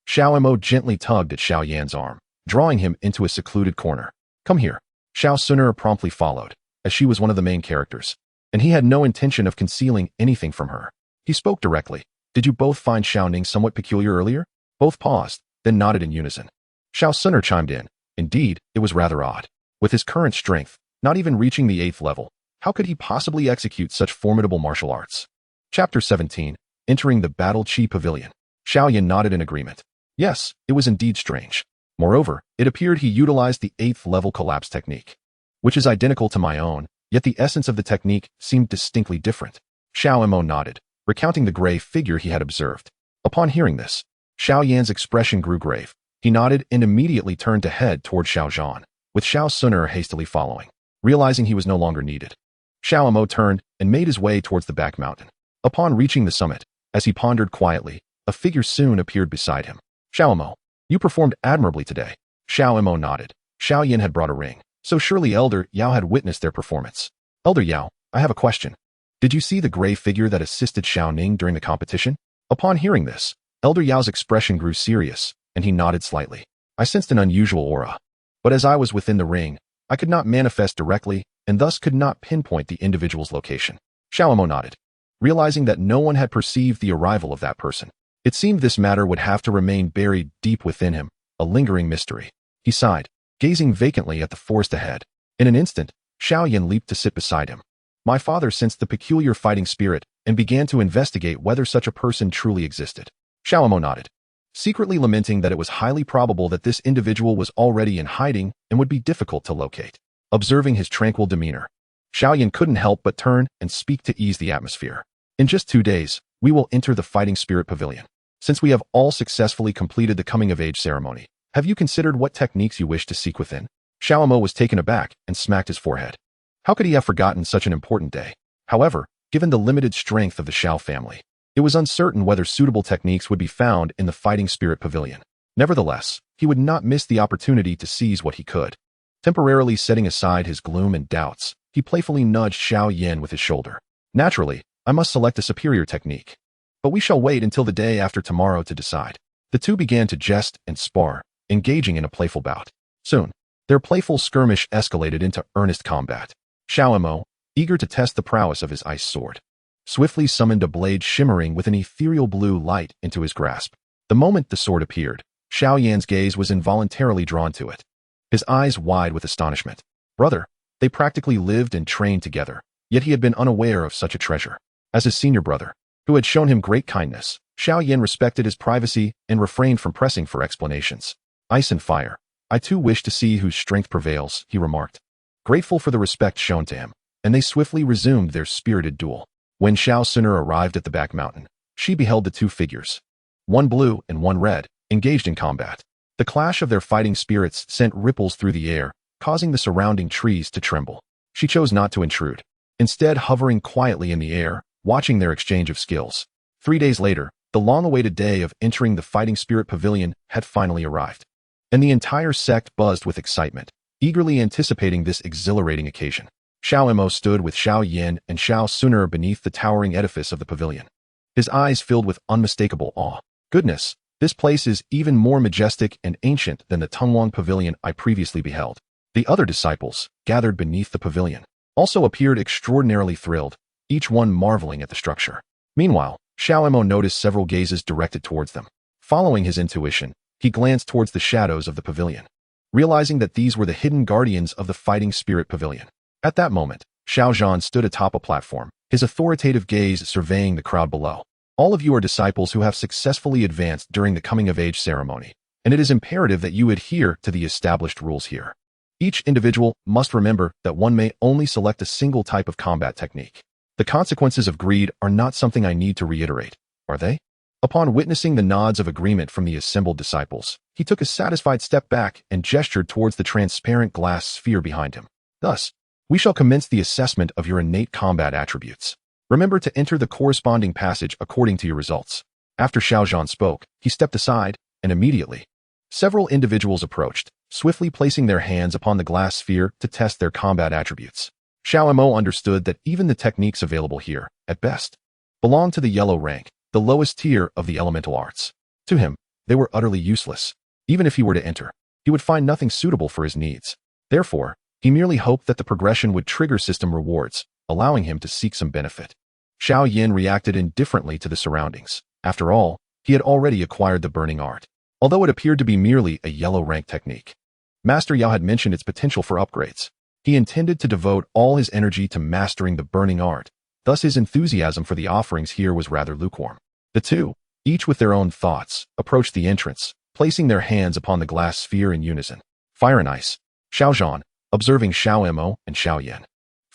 Xiao Mo gently tugged at Xiao Yan's arm, drawing him into a secluded corner. "Come here." Xiao Suner promptly followed, as she was one of the main characters, and he had no intention of concealing anything from her. He spoke directly. "Did you both find Xiao Ning somewhat peculiar earlier?" Both paused, then nodded in unison. Xiao Suner chimed in. "Indeed, it was rather odd. With his current strength, not even reaching the 8th level, how could he possibly execute such formidable martial arts?" Chapter 17. Entering the Battle Chi Pavilion. Xiao Yan nodded in agreement. Yes, it was indeed strange. Moreover, it appeared he utilized the 8th level collapse technique, which is identical to my own, yet the essence of the technique seemed distinctly different. Xiao Mo nodded, recounting the gray figure he had observed. Upon hearing this, Xiao Yan's expression grew grave. He nodded and immediately turned to head toward Xiao Zhan, with Xiao Suner hastily following. Realizing he was no longer needed, Xiao Mo turned and made his way towards the back mountain. Upon reaching the summit, as he pondered quietly, a figure soon appeared beside him. Xiao Mo, you performed admirably today. Xiao Mo nodded. Xiao Yan had brought a ring, so surely Elder Yao had witnessed their performance. Elder Yao, I have a question. Did you see the gray figure that assisted Xiao Ning during the competition? Upon hearing this, Elder Yao's expression grew serious, and he nodded slightly. I sensed an unusual aura. But as I was within the ring, I could not manifest directly, and thus could not pinpoint the individual's location. Xiao Mo nodded, realizing that no one had perceived the arrival of that person. It seemed this matter would have to remain buried deep within him, a lingering mystery. He sighed, gazing vacantly at the forest ahead. In an instant, Xiao Yan leaped to sit beside him. My father sensed the peculiar fighting spirit and began to investigate whether such a person truly existed. Xiao Mo nodded, secretly lamenting that it was highly probable that this individual was already in hiding and would be difficult to locate. Observing his tranquil demeanor, Xiao Yan couldn't help but turn and speak to ease the atmosphere. In just 2 days, we will enter the Fighting Spirit Pavilion. Since we have all successfully completed the coming-of-age ceremony, have you considered what techniques you wish to seek within? Xiao Mo was taken aback and smacked his forehead. How could he have forgotten such an important day? However, given the limited strength of the Xiao family, it was uncertain whether suitable techniques would be found in the Fighting Spirit Pavilion. Nevertheless, he would not miss the opportunity to seize what he could. Temporarily setting aside his gloom and doubts, he playfully nudged Xiao Yan with his shoulder. Naturally, I must select a superior technique. But we shall wait until the day after tomorrow to decide. The two began to jest and spar, engaging in a playful bout. Soon, their playful skirmish escalated into earnest combat. Xiao Mo, eager to test the prowess of his ice sword, swiftly summoned a blade shimmering with an ethereal blue light into his grasp. The moment the sword appeared, Xiao Yan's gaze was involuntarily drawn to it, his eyes wide with astonishment. Brother, they practically lived and trained together, yet he had been unaware of such a treasure. As his senior brother, who had shown him great kindness, Xiao Yan respected his privacy and refrained from pressing for explanations. Ice and fire. I too wish to see whose strength prevails, he remarked, grateful for the respect shown to him, and they swiftly resumed their spirited duel. When Xiao Suner arrived at the back mountain, she beheld the two figures, one blue and one red, engaged in combat. The clash of their fighting spirits sent ripples through the air, causing the surrounding trees to tremble. She chose not to intrude, instead hovering quietly in the air, watching their exchange of skills. 3 days later, the long-awaited day of entering the Fighting Spirit Pavilion had finally arrived, and the entire sect buzzed with excitement, eagerly anticipating this exhilarating occasion. Xiao Mo stood with Xiao Yan and Xiao Suner beneath the towering edifice of the pavilion, his eyes filled with unmistakable awe. Goodness, this place is even more majestic and ancient than the Tungwang Pavilion I previously beheld. The other disciples, gathered beneath the pavilion, also appeared extraordinarily thrilled, each one marveling at the structure. Meanwhile, Xiao Mo noticed several gazes directed towards them. Following his intuition, he glanced towards the shadows of the pavilion, realizing that these were the hidden guardians of the Fighting Spirit Pavilion. At that moment, Xiao Zhan stood atop a platform, his authoritative gaze surveying the crowd below. All of you are disciples who have successfully advanced during the coming-of-age ceremony, and it is imperative that you adhere to the established rules here. Each individual must remember that one may only select a single type of combat technique. The consequences of greed are not something I need to reiterate, are they? Upon witnessing the nods of agreement from the assembled disciples, he took a satisfied step back and gestured towards the transparent glass sphere behind him. Thus, we shall commence the assessment of your innate combat attributes. Remember to enter the corresponding passage according to your results. After Xiao Zhan spoke, he stepped aside, and immediately, several individuals approached, swiftly placing their hands upon the glass sphere to test their combat attributes. Xiao Mo understood that even the techniques available here, at best, belonged to the yellow rank, the lowest tier of the elemental arts. To him, they were utterly useless. Even if he were to enter, he would find nothing suitable for his needs. Therefore, he merely hoped that the progression would trigger system rewards, allowing him to seek some benefit. Xiao Yan reacted indifferently to the surroundings. After all, he had already acquired the burning art. Although it appeared to be merely a yellow rank technique, Master Yao had mentioned its potential for upgrades. He intended to devote all his energy to mastering the burning art, thus his enthusiasm for the offerings here was rather lukewarm. The two, each with their own thoughts, approached the entrance, placing their hands upon the glass sphere in unison. Fire and ice. Xiao Zhan, observing Xiao Mo and Xiao Yan,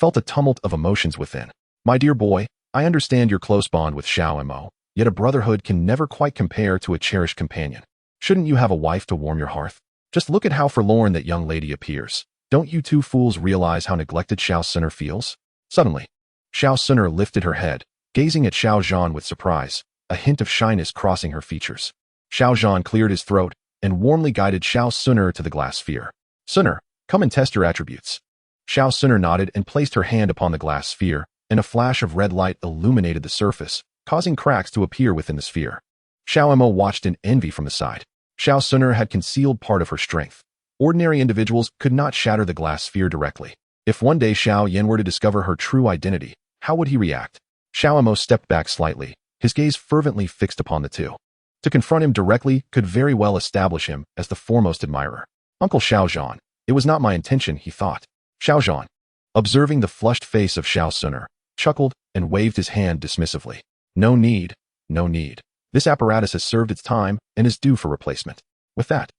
felt a tumult of emotions within. My dear boy, I understand your close bond with Xiao Mo, yet a brotherhood can never quite compare to a cherished companion. Shouldn't you have a wife to warm your hearth? Just look at how forlorn that young lady appears. Don't you two fools realize how neglected Xiao Suner feels? Suddenly, Xiao Suner lifted her head, gazing at Xiao Zhan with surprise, a hint of shyness crossing her features. Xiao Zhan cleared his throat and warmly guided Xiao Suner to the glass sphere. Suner, come and test your attributes. Xiao Suner nodded and placed her hand upon the glass sphere, and a flash of red light illuminated the surface, causing cracks to appear within the sphere. Xiao Mo watched in envy from the side. Xiao Suner had concealed part of her strength. Ordinary individuals could not shatter the glass sphere directly. If one day Xiao Yan were to discover her true identity, how would he react? Xiao Mo stepped back slightly, his gaze fervently fixed upon the two. To confront him directly could very well establish him as the foremost admirer. Uncle Xiao Zhan, it was not my intention, he thought. Xiao Zhan, observing the flushed face of Xiao Suner, chuckled and waved his hand dismissively. No need, no need. This apparatus has served its time and is due for replacement. With that,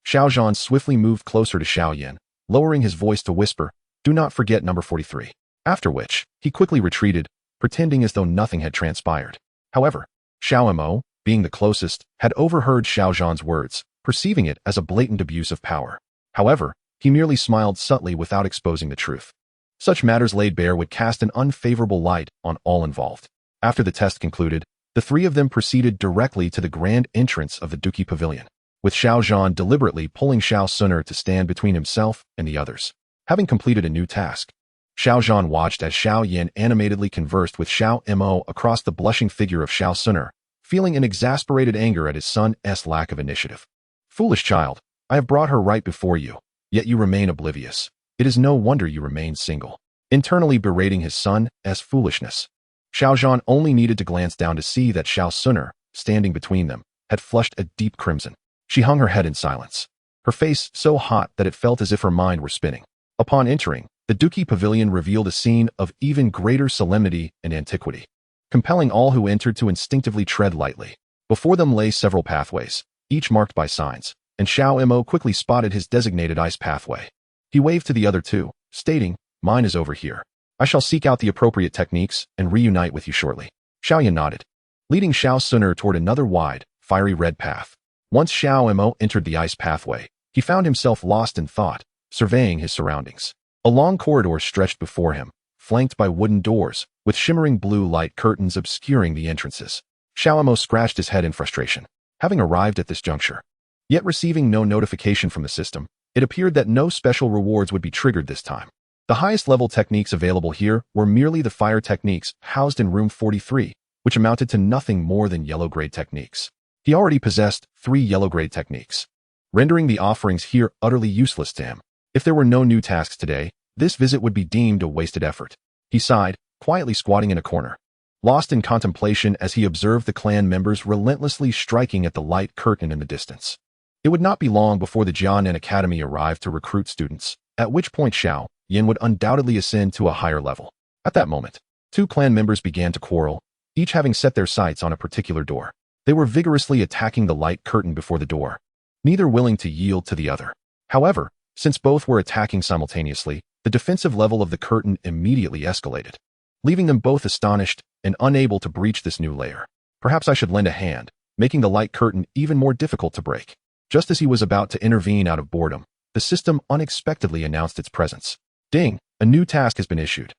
Xiao Zhan swiftly moved closer to Xiao Yan, lowering his voice to whisper, do not forget number 43. After which, he quickly retreated, pretending as though nothing had transpired. However, Xiao Mo, being the closest, had overheard Xiao Zhan's words, perceiving it as a blatant abuse of power. However, he merely smiled subtly without exposing the truth. Such matters laid bare would cast an unfavorable light on all involved. After the test concluded, the three of them proceeded directly to the grand entrance of the Dueling Pavilion, with Xiao Zhan deliberately pulling Xiao Suner to stand between himself and the others. Having completed a new task, Xiao Zhan watched as Xiao Yan animatedly conversed with Xiao Mo across the blushing figure of Xiao Suner, feeling an exasperated anger at his son's lack of initiative. Foolish child, I have brought her right before you, yet you remain oblivious. It is no wonder you remain single. Internally berating his son's foolishness, Xiao Zhan only needed to glance down to see that Xiao Suner, standing between them, had flushed a deep crimson. She hung her head in silence, her face so hot that it felt as if her mind were spinning. Upon entering, the Dueling Pavilion revealed a scene of even greater solemnity and antiquity, compelling all who entered to instinctively tread lightly. Before them lay several pathways, each marked by signs, and Xiao Mo quickly spotted his designated ice pathway. He waved to the other two, stating, mine is over here. I shall seek out the appropriate techniques and reunite with you shortly. Xiao Yan nodded, leading Xiao Suner toward another wide, fiery red path. Once Xiao Mo entered the ice pathway, he found himself lost in thought, surveying his surroundings. A long corridor stretched before him, flanked by wooden doors, with shimmering blue light curtains obscuring the entrances. Xiao Mo scratched his head in frustration, having arrived at this juncture. Yet receiving no notification from the system, it appeared that no special rewards would be triggered this time. The highest level techniques available here were merely the fire techniques housed in room 43, which amounted to nothing more than yellow-grade techniques. He already possessed 3 yellow-grade techniques, rendering the offerings here utterly useless to him. If there were no new tasks today, this visit would be deemed a wasted effort. He sighed, quietly squatting in a corner, lost in contemplation as he observed the clan members relentlessly striking at the light curtain in the distance. It would not be long before the Jianan Academy arrived to recruit students, at which point Xiao Yan would undoubtedly ascend to a higher level. At that moment, 2 clan members began to quarrel, each having set their sights on a particular door. They were vigorously attacking the light curtain before the door, neither willing to yield to the other. However, since both were attacking simultaneously, the defensive level of the curtain immediately escalated, leaving them both astonished and unable to breach this new layer. Perhaps I should lend a hand, making the light curtain even more difficult to break. Just as he was about to intervene out of boredom, the system unexpectedly announced its presence. Ding! A new task has been issued.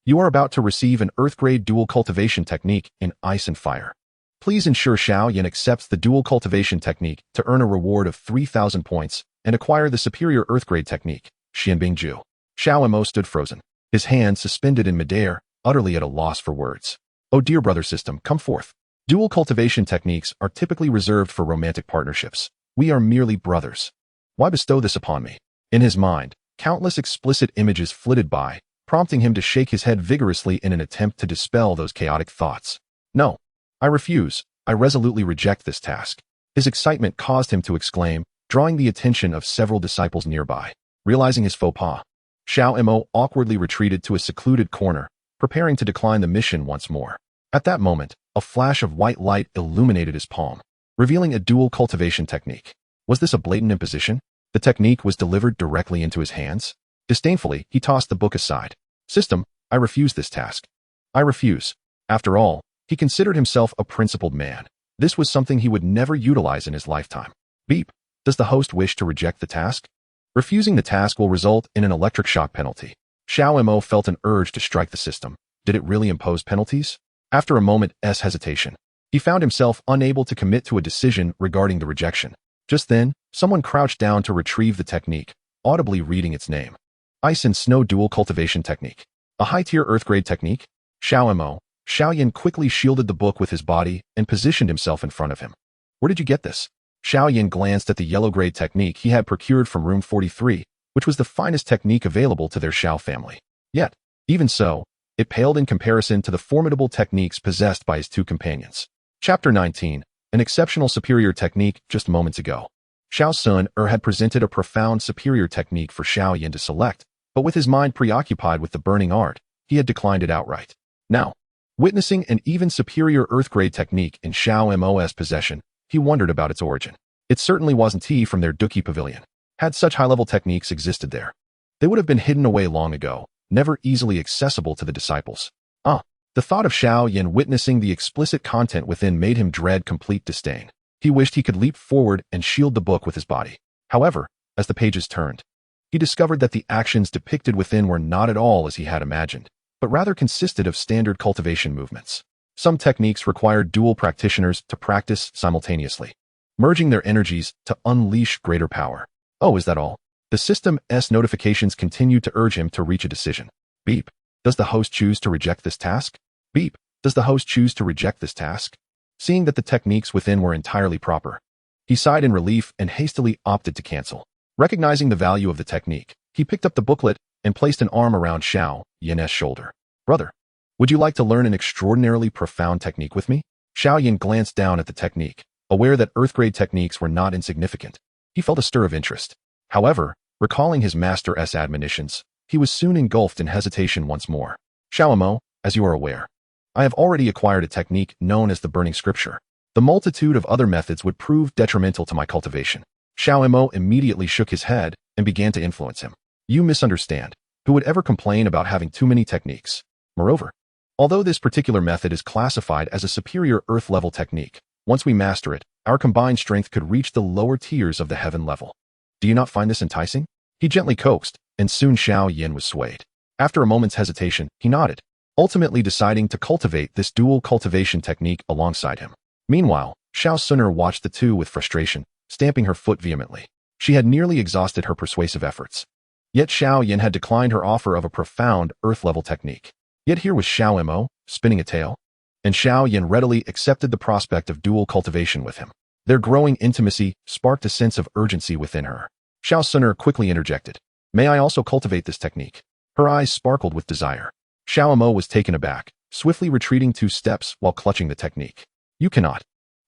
You are about to receive an Earth-grade dual cultivation technique in ice and fire. Please ensure Xiao Yan accepts the dual cultivation technique to earn a reward of 3,000 points and acquire the superior Earth-grade technique, Xianbingju. Xiao Mo stood frozen, his hands suspended in midair, utterly at a loss for words. Oh dear brother system, come forth. Dual cultivation techniques are typically reserved for romantic partnerships. We are merely brothers. Why bestow this upon me? In his mind, countless explicit images flitted by, prompting him to shake his head vigorously in an attempt to dispel those chaotic thoughts. No, I refuse. I resolutely reject this task. His excitement caused him to exclaim, drawing the attention of several disciples nearby. Realizing his faux pas, Xiao Mo awkwardly retreated to a secluded corner, preparing to decline the mission once more. At that moment, a flash of white light illuminated his palm, revealing a dual cultivation technique. Was this a blatant imposition? The technique was delivered directly into his hands. Disdainfully, he tossed the book aside. System, I refuse this task. I refuse. After all, he considered himself a principled man. This was something he would never utilize in his lifetime. Beep. Does the host wish to reject the task? Refusing the task will result in an electric shock penalty. Xiao Mo felt an urge to strike the system. Did it really impose penalties? After a moment's hesitation, he found himself unable to commit to a decision regarding the rejection. Just then, someone crouched down to retrieve the technique, audibly reading its name. Ice and Snow Dual Cultivation Technique. A high-tier Earth-grade technique? Xiao Yan quickly shielded the book with his body and positioned himself in front of him. Where did you get this? Xiao Yan glanced at the yellow-grade technique he had procured from room 43, which was the finest technique available to their Xiao family. Yet, even so, it paled in comparison to the formidable techniques possessed by his two companions. Chapter 19. An exceptional superior technique. Just moments ago, Xiao Sun had presented a profound superior technique for Xiao Yan to select, but with his mind preoccupied with the burning art, he had declined it outright. Now, witnessing an even superior Earth-grade technique in Xiao Mo's possession, he wondered about its origin. It certainly wasn't he from their Duki pavilion. Had such high-level techniques existed there, they would have been hidden away long ago, never easily accessible to the disciples. The thought of Xiao Yan witnessing the explicit content within made him dread complete disdain. He wished he could leap forward and shield the book with his body. However, as the pages turned, he discovered that the actions depicted within were not at all as he had imagined, but rather consisted of standard cultivation movements. Some techniques required dual practitioners to practice simultaneously, merging their energies to unleash greater power. Oh, is that all? The system's notifications continued to urge him to reach a decision. Beep. Does the host choose to reject this task? Beep. Does the host choose to reject this task? Seeing that the techniques within were entirely proper, he sighed in relief and hastily opted to cancel. Recognizing the value of the technique, he picked up the booklet and placed an arm around Xiao Yan's shoulder. Brother, would you like to learn an extraordinarily profound technique with me? Xiao Yan glanced down at the technique, aware that Earth-grade techniques were not insignificant. He felt a stir of interest. However, recalling his master's admonitions, he was soon engulfed in hesitation once more. Xiao, as you are aware, I have already acquired a technique known as the burning scripture. The multitude of other methods would prove detrimental to my cultivation. Xiao immediately shook his head and began to influence him. You misunderstand. Who would ever complain about having too many techniques? Moreover, although this particular method is classified as a superior earth-level technique, once we master it, our combined strength could reach the lower tiers of the heaven level. Do you not find this enticing? He gently coaxed, and soon Xiao Yan was swayed. After a moment's hesitation, he nodded, ultimately deciding to cultivate this dual cultivation technique alongside him. Meanwhile, Xiao Sun watched the two with frustration, stamping her foot vehemently. She had nearly exhausted her persuasive efforts. Yet Xiao Yan had declined her offer of a profound earth-level technique. Yet here was Xiao spinning a tale, and Xiao Yan readily accepted the prospect of dual cultivation with him. Their growing intimacy sparked a sense of urgency within her. Xiao Sun quickly interjected. May I also cultivate this technique? Her eyes sparkled with desire. Xiao was taken aback, swiftly retreating 2 steps while clutching the technique. You cannot.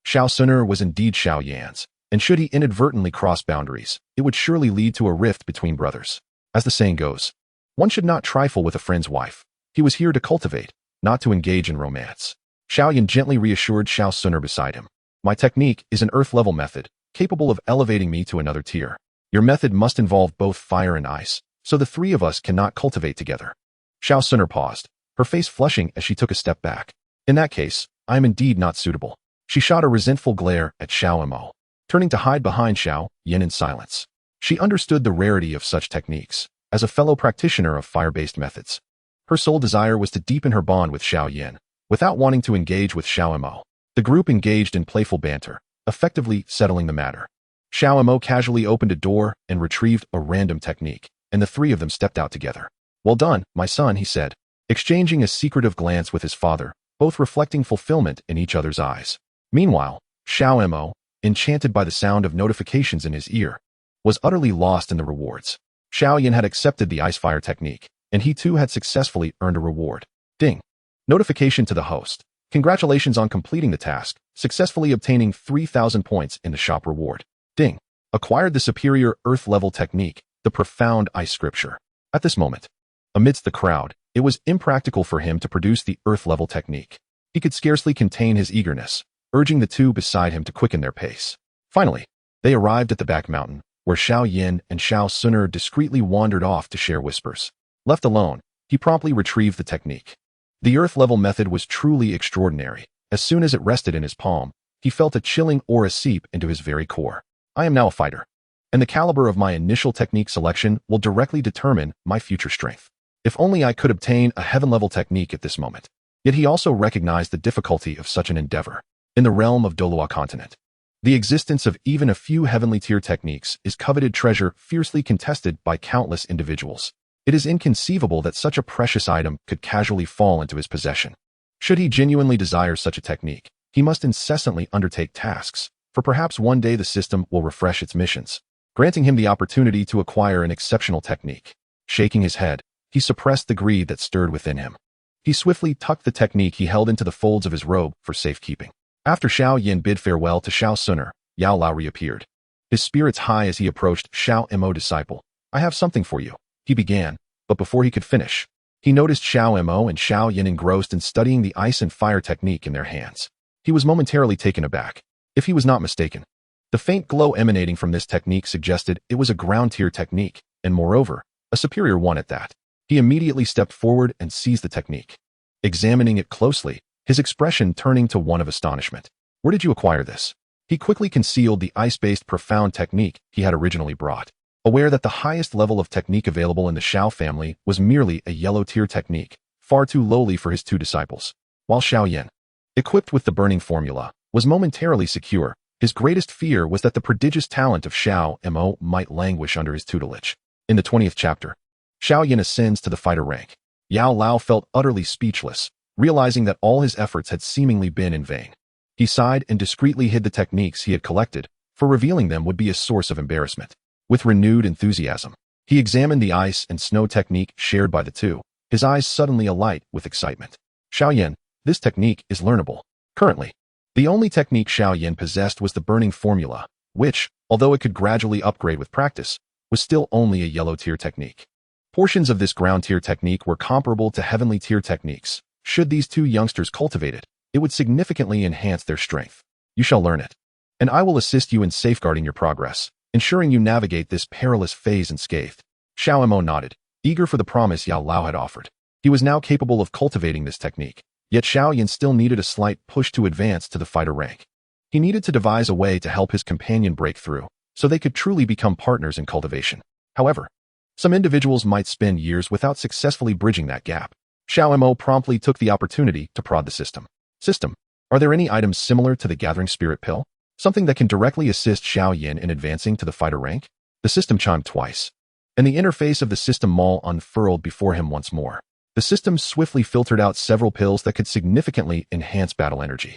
Xiao Sun was indeed Xiao Yan's, and should he inadvertently cross boundaries, it would surely lead to a rift between brothers. As the saying goes, one should not trifle with a friend's wife. He was here to cultivate, not to engage in romance. Xiao Yan gently reassured Xiao Sun beside him. My technique is an earth-level method, capable of elevating me to another tier. Your method must involve both fire and ice, so the 3 of us cannot cultivate together. Xiao Sun paused, her face flushing as she took a step back. In that case, I am indeed not suitable. She shot a resentful glare at Xiao, turning to hide behind Xiao Yan in silence. She understood the rarity of such techniques. As a fellow practitioner of fire-based methods, her sole desire was to deepen her bond with Xiao Yan, without wanting to engage with Xiao. The group engaged in playful banter, effectively settling the matter. Xiao casually opened a door and retrieved a random technique, and the 3 of them stepped out together. Well done, my son, he said, exchanging a secretive glance with his father, both reflecting fulfillment in each other's eyes. Meanwhile, Xiao, enchanted by the sound of notifications in his ear, was utterly lost in the rewards. Xiao Yan had accepted the ice fire technique, and he too had successfully earned a reward. Ding. Notification to the host. Congratulations on completing the task, successfully obtaining 3,000 points in the shop reward. Ding. Acquired the superior earth-level technique, the profound ice scripture. At this moment, amidst the crowd, it was impractical for him to produce the earth-level technique. He could scarcely contain his eagerness, urging the 2 beside him to quicken their pace. Finally, they arrived at the back mountain, where Xiao Yan and Xiao Sun discreetly wandered off to share whispers. Left alone, he promptly retrieved the technique. The earth-level method was truly extraordinary. As soon as it rested in his palm, he felt a chilling aura seep into his very core. I am now a fighter, and the caliber of my initial technique selection will directly determine my future strength. If only I could obtain a heaven-level technique at this moment. Yet he also recognized the difficulty of such an endeavor. In the realm of Dolua continent, the existence of even a few heavenly tier techniques is coveted treasure fiercely contested by countless individuals. It is inconceivable that such a precious item could casually fall into his possession. Should he genuinely desire such a technique, he must incessantly undertake tasks, for perhaps one day the system will refresh its missions, granting him the opportunity to acquire an exceptional technique. Shaking his head, he suppressed the greed that stirred within him. He swiftly tucked the technique he held into the folds of his robe for safekeeping. After Xiao Yan bid farewell to Xiao Suner, Yao Lao reappeared. His spirits high as he approached Xiao Mo disciple. I have something for you, he began, but before he could finish, he noticed Xiao Mo and Xiao Yan engrossed in studying the ice and fire technique in their hands. He was momentarily taken aback. If he was not mistaken, the faint glow emanating from this technique suggested it was a ground-tier technique, and moreover, a superior one at that. He immediately stepped forward and seized the technique. Examining it closely, his expression turning to one of astonishment. Where did you acquire this? He quickly concealed the ice-based profound technique he had originally brought, aware that the highest level of technique available in the Xiao family was merely a yellow-tier technique, far too lowly for his two disciples. While Xiao Yan, equipped with the burning formula, was momentarily secure, his greatest fear was that the prodigious talent of Xiao Mo might languish under his tutelage. In the 20th chapter, Xiao Yan ascends to the fighter rank. Yao Lao felt utterly speechless, realizing that all his efforts had seemingly been in vain. He sighed and discreetly hid the techniques he had collected, for revealing them would be a source of embarrassment. With renewed enthusiasm, he examined the ice and snow technique shared by the two, his eyes suddenly alight with excitement. Xiao Yan, this technique is learnable. Currently, the only technique Xiao Yan possessed was the burning formula, which, although it could gradually upgrade with practice, was still only a yellow-tier technique. Portions of this ground-tier technique were comparable to heavenly-tier techniques. Should these two youngsters cultivate it, it would significantly enhance their strength. You shall learn it, and I will assist you in safeguarding your progress, ensuring you navigate this perilous phase unscathed. Xiao Mo nodded, eager for the promise Yao Lao had offered. He was now capable of cultivating this technique, yet Xiao Yan still needed a slight push to advance to the fighter rank. He needed to devise a way to help his companion break through, so they could truly become partners in cultivation. However, some individuals might spend years without successfully bridging that gap. Xiao Mo promptly took the opportunity to prod the system. System, are there any items similar to the Gathering Spirit Pill? Something that can directly assist Xiao Yan in advancing to the fighter rank? The system chimed twice, and the interface of the system mall unfurled before him once more. The system swiftly filtered out several pills that could significantly enhance battle energy.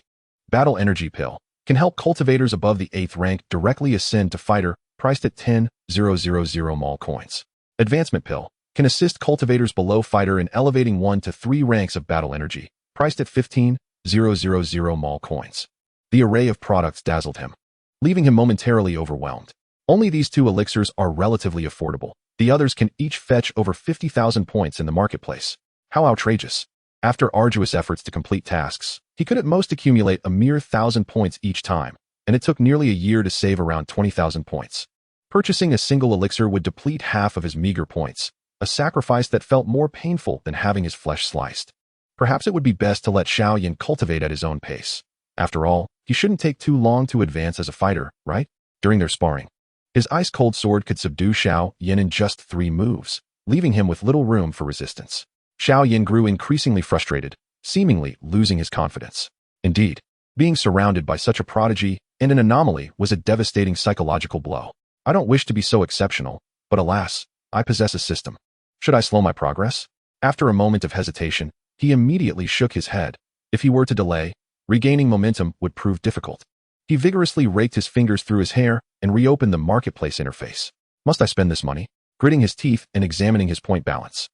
Battle Energy Pill can help cultivators above the 8th rank directly ascend to fighter, priced at 10,000 mall coins. Advancement Pill can assist cultivators below fighter in elevating 1 to 3 ranks of battle energy, priced at 15,000 mall coins. The array of products dazzled him, leaving him momentarily overwhelmed. Only these two elixirs are relatively affordable. The others can each fetch over 50,000 points in the marketplace. How outrageous. After arduous efforts to complete tasks, he could at most accumulate a mere 1,000 points each time, and it took nearly a year to save around 20,000 points. Purchasing a single elixir would deplete half of his meager points, a sacrifice that felt more painful than having his flesh sliced. Perhaps it would be best to let Xiao Yan cultivate at his own pace. After all, he shouldn't take too long to advance as a fighter, right? During their sparring, his ice-cold sword could subdue Xiao Yan in just 3 moves, leaving him with little room for resistance. Xiao Yan grew increasingly frustrated, seemingly losing his confidence. Indeed, being surrounded by such a prodigy and an anomaly was a devastating psychological blow. I don't wish to be so exceptional, but alas, I possess a system. Should I slow my progress? After a moment of hesitation, he immediately shook his head. If he were to delay, regaining momentum would prove difficult. He vigorously raked his fingers through his hair and reopened the marketplace interface. Must I spend this money? Gritting his teeth and examining his point balance,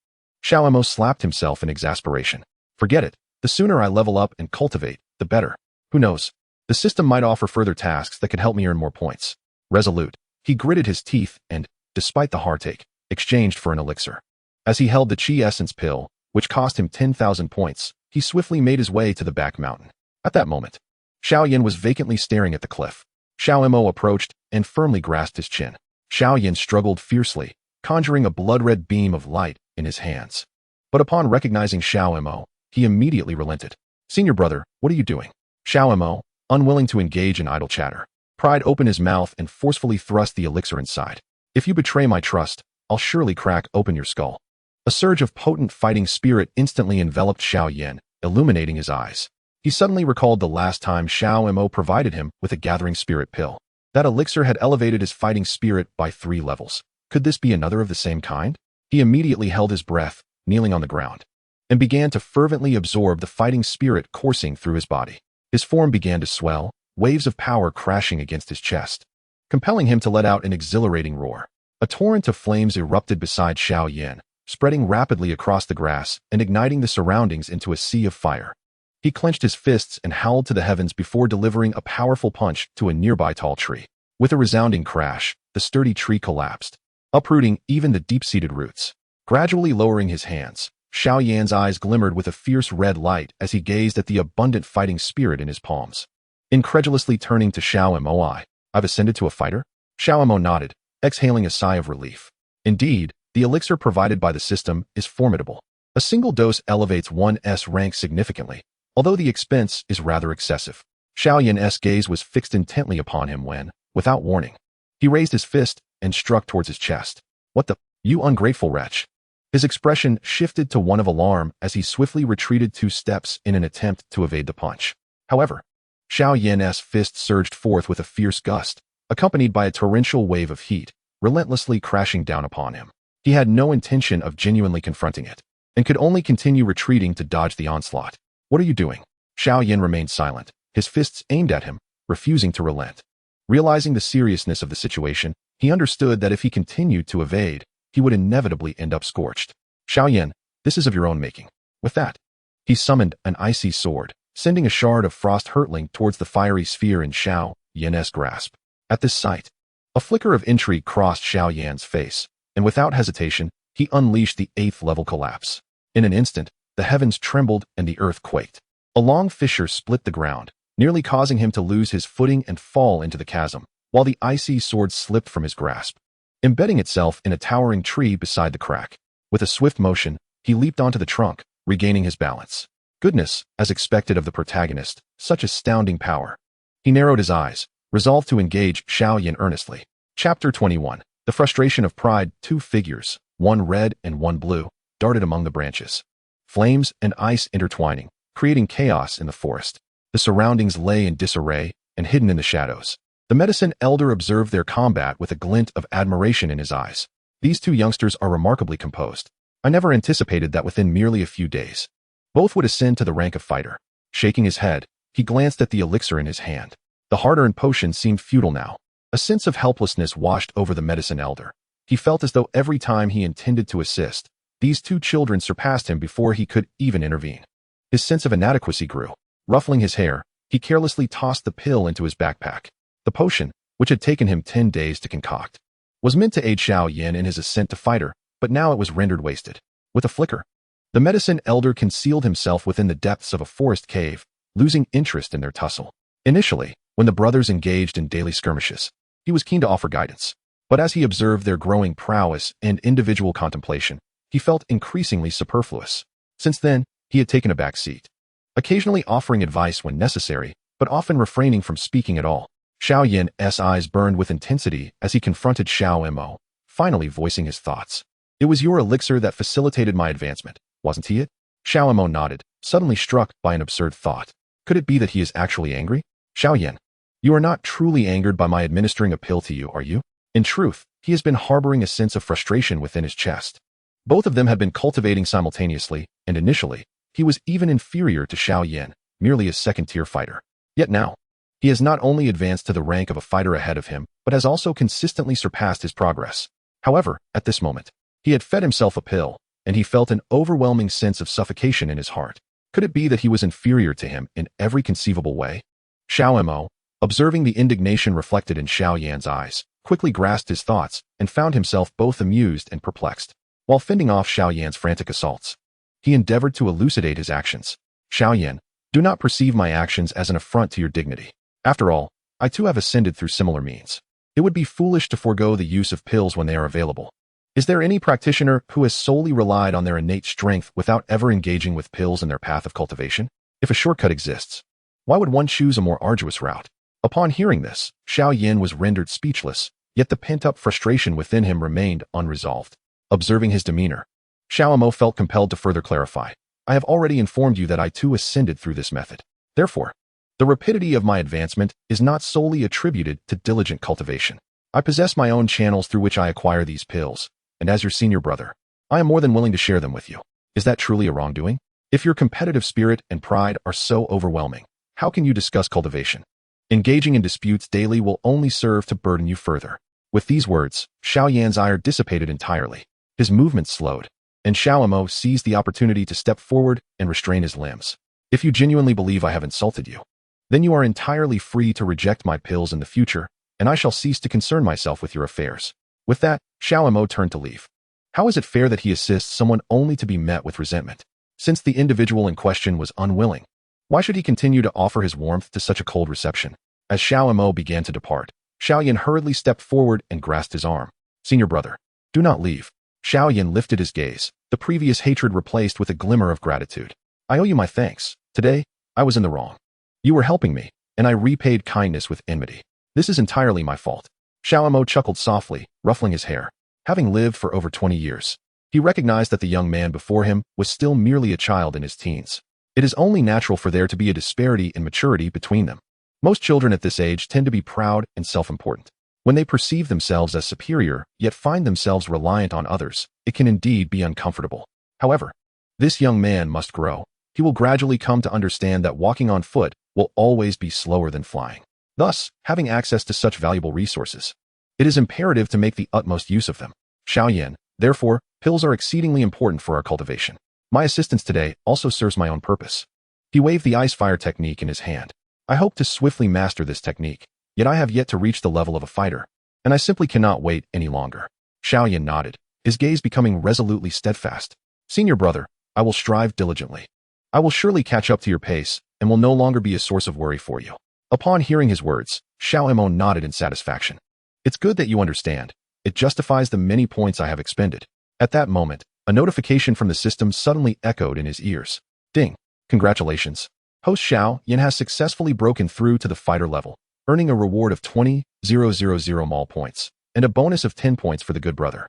Xiao Mo slapped himself in exasperation. Forget it. The sooner I level up and cultivate, the better. Who knows? The system might offer further tasks that could help me earn more points. Resolute, he gritted his teeth and, despite the heartache, exchanged for an elixir. As he held the Chi Essence pill, which cost him 10,000 points, he swiftly made his way to the back mountain. At that moment, Xiao Yan was vacantly staring at the cliff. Xiao Mo approached and firmly grasped his chin. Xiao Yan struggled fiercely, conjuring a blood-red beam of light in his hands. But upon recognizing Xiao Mo, he immediately relented. "Senior brother, what are you doing?" Xiao Mo, unwilling to engage in idle chatter, pried open his mouth and forcefully thrust the elixir inside. "If you betray my trust, I'll surely crack open your skull." A surge of potent fighting spirit instantly enveloped Xiao Yan, illuminating his eyes. He suddenly recalled the last time Xiao Mo provided him with a gathering spirit pill. That elixir had elevated his fighting spirit by 3 levels. Could this be another of the same kind? He immediately held his breath, kneeling on the ground, and began to fervently absorb the fighting spirit coursing through his body. His form began to swell, waves of power crashing against his chest, compelling him to let out an exhilarating roar. A torrent of flames erupted beside Xiao Yan, spreading rapidly across the grass and igniting the surroundings into a sea of fire. He clenched his fists and howled to the heavens before delivering a powerful punch to a nearby tall tree. With a resounding crash, the sturdy tree collapsed, uprooting even the deep-seated roots. Gradually lowering his hands, Xiao Yan's eyes glimmered with a fierce red light as he gazed at the abundant fighting spirit in his palms. Incredulously turning to Xiao Mo, "I've ascended to a fighter?" Xiao Mo nodded, exhaling a sigh of relief. Indeed, the elixir provided by the system is formidable. A single dose elevates one's rank significantly, although the expense is rather excessive. Xiao Yan's gaze was fixed intently upon him when, without warning, he raised his fist and struck towards his chest. "What the, you ungrateful wretch?" His expression shifted to one of alarm as he swiftly retreated 2 steps in an attempt to evade the punch. However, Xiao Yan's fist surged forth with a fierce gust, accompanied by a torrential wave of heat, relentlessly crashing down upon him. He had no intention of genuinely confronting it, and could only continue retreating to dodge the onslaught. "What are you doing?" Xiao Yan remained silent, his fists aimed at him, refusing to relent. Realizing the seriousness of the situation, he understood that if he continued to evade, he would inevitably end up scorched. "Xiao Yan, this is of your own making." With that, he summoned an icy sword, sending a shard of frost hurtling towards the fiery sphere in Xiao Yan's grasp. At this sight, a flicker of intrigue crossed Xiao Yan's face, and without hesitation, he unleashed the 8th-level collapse. In an instant, the heavens trembled and the earth quaked. A long fissure split the ground, nearly causing him to lose his footing and fall into the chasm, while the icy sword slipped from his grasp, embedding itself in a towering tree beside the crack. With a swift motion, he leaped onto the trunk, regaining his balance. Goodness, as expected of the protagonist, such astounding power. He narrowed his eyes, resolved to engage Xiao Yan earnestly. Chapter 21. The frustration of pride. 2 figures, one red and one blue, darted among the branches. Flames and ice intertwining, creating chaos in the forest. The surroundings lay in disarray and hidden in the shadows. The medicine elder observed their combat with a glint of admiration in his eyes. "These 2 youngsters are remarkably composed. I never anticipated that within merely a few days both would ascend to the rank of fighter." Shaking his head, he glanced at the elixir in his hand. The hard-earned potion seemed futile now. A sense of helplessness washed over the medicine elder. He felt as though every time he intended to assist, these 2 children surpassed him before he could even intervene. His sense of inadequacy grew. Ruffling his hair, he carelessly tossed the pill into his backpack. The potion, which had taken him 10 days to concoct, was meant to aid Xiao Yan in his ascent to fighter, but now it was rendered wasted. With a flicker, the medicine elder concealed himself within the depths of a forest cave, losing interest in their tussle. Initially, when the brothers engaged in daily skirmishes, he was keen to offer guidance. But as he observed their growing prowess and individual contemplation, he felt increasingly superfluous. Since then, he had taken a back seat, occasionally offering advice when necessary, but often refraining from speaking at all. Xiao Yan's eyes burned with intensity as he confronted Xiao Mo, finally voicing his thoughts. "It was your elixir that facilitated my advancement, wasn't he it?" Xiao Mo nodded, suddenly struck by an absurd thought. Could it be that he is actually angry? "Xiao Yan, you are not truly angered by my administering a pill to you, are you?" In truth, he has been harboring a sense of frustration within his chest. Both of them had been cultivating simultaneously, and initially, he was even inferior to Xiao Yan, merely a second-tier fighter. Yet now, he has not only advanced to the rank of a fighter ahead of him, but has also consistently surpassed his progress. However, at this moment, he had fed himself a pill, and he felt an overwhelming sense of suffocation in his heart. Could it be that he was inferior to him in every conceivable way? Xiao Mo, observing the indignation reflected in Xiao Yan's eyes, quickly grasped his thoughts and found himself both amused and perplexed. While fending off Xiao Yan's frantic assaults, he endeavored to elucidate his actions. "Xiao Yan, do not perceive my actions as an affront to your dignity. After all, I too have ascended through similar means. It would be foolish to forego the use of pills when they are available. Is there any practitioner who has solely relied on their innate strength without ever engaging with pills in their path of cultivation? If a shortcut exists, why would one choose a more arduous route? Upon hearing this, Xiao Yan was rendered speechless, yet the pent-up frustration within him remained unresolved. Observing his demeanor, Xiao Mo felt compelled to further clarify. I have already informed you that I too ascended through this method. Therefore, the rapidity of my advancement is not solely attributed to diligent cultivation. I possess my own channels through which I acquire these pills, and as your senior brother, I am more than willing to share them with you. Is that truly a wrongdoing? If your competitive spirit and pride are so overwhelming, how can you discuss cultivation? Engaging in disputes daily will only serve to burden you further. With these words, Xiao Yan's ire dissipated entirely. His movements slowed, and Xiao Mo seized the opportunity to step forward and restrain his limbs. If you genuinely believe I have insulted you, then you are entirely free to reject my pills in the future, and I shall cease to concern myself with your affairs. With that, Xiao Mo turned to leave. How is it fair that he assists someone only to be met with resentment? Since the individual in question was unwilling, why should he continue to offer his warmth to such a cold reception? As Xiao Mo began to depart, Xiao Yan hurriedly stepped forward and grasped his arm. Senior brother, do not leave. Xiao Yan lifted his gaze, the previous hatred replaced with a glimmer of gratitude. I owe you my thanks. Today, I was in the wrong. You were helping me, and I repaid kindness with enmity. This is entirely my fault. Xiao Mo chuckled softly, ruffling his hair. Having lived for over 20 years, he recognized that the young man before him was still merely a child in his teens. It is only natural for there to be a disparity in maturity between them. Most children at this age tend to be proud and self-important. When they perceive themselves as superior, yet find themselves reliant on others, it can indeed be uncomfortable. However, this young man must grow. He will gradually come to understand that walking on foot will always be slower than flying. Thus, having access to such valuable resources, it is imperative to make the utmost use of them. Xiao Yan, therefore, pills are exceedingly important for our cultivation. My assistance today also serves my own purpose. He waved the ice-fire technique in his hand. I hope to swiftly master this technique, yet I have yet to reach the level of a fighter, and I simply cannot wait any longer. Xiao Yan nodded, his gaze becoming resolutely steadfast. Senior brother, I will strive diligently. I will surely catch up to your pace, and will no longer be a source of worry for you. Upon hearing his words, Xiao Mo nodded in satisfaction. It's good that you understand. It justifies the many points I have expended. At that moment, a notification from the system suddenly echoed in his ears. Ding! Congratulations. Host Xiao Yan has successfully broken through to the fighter level, earning a reward of 20,000 mall points, and a bonus of 10 points for the good brother.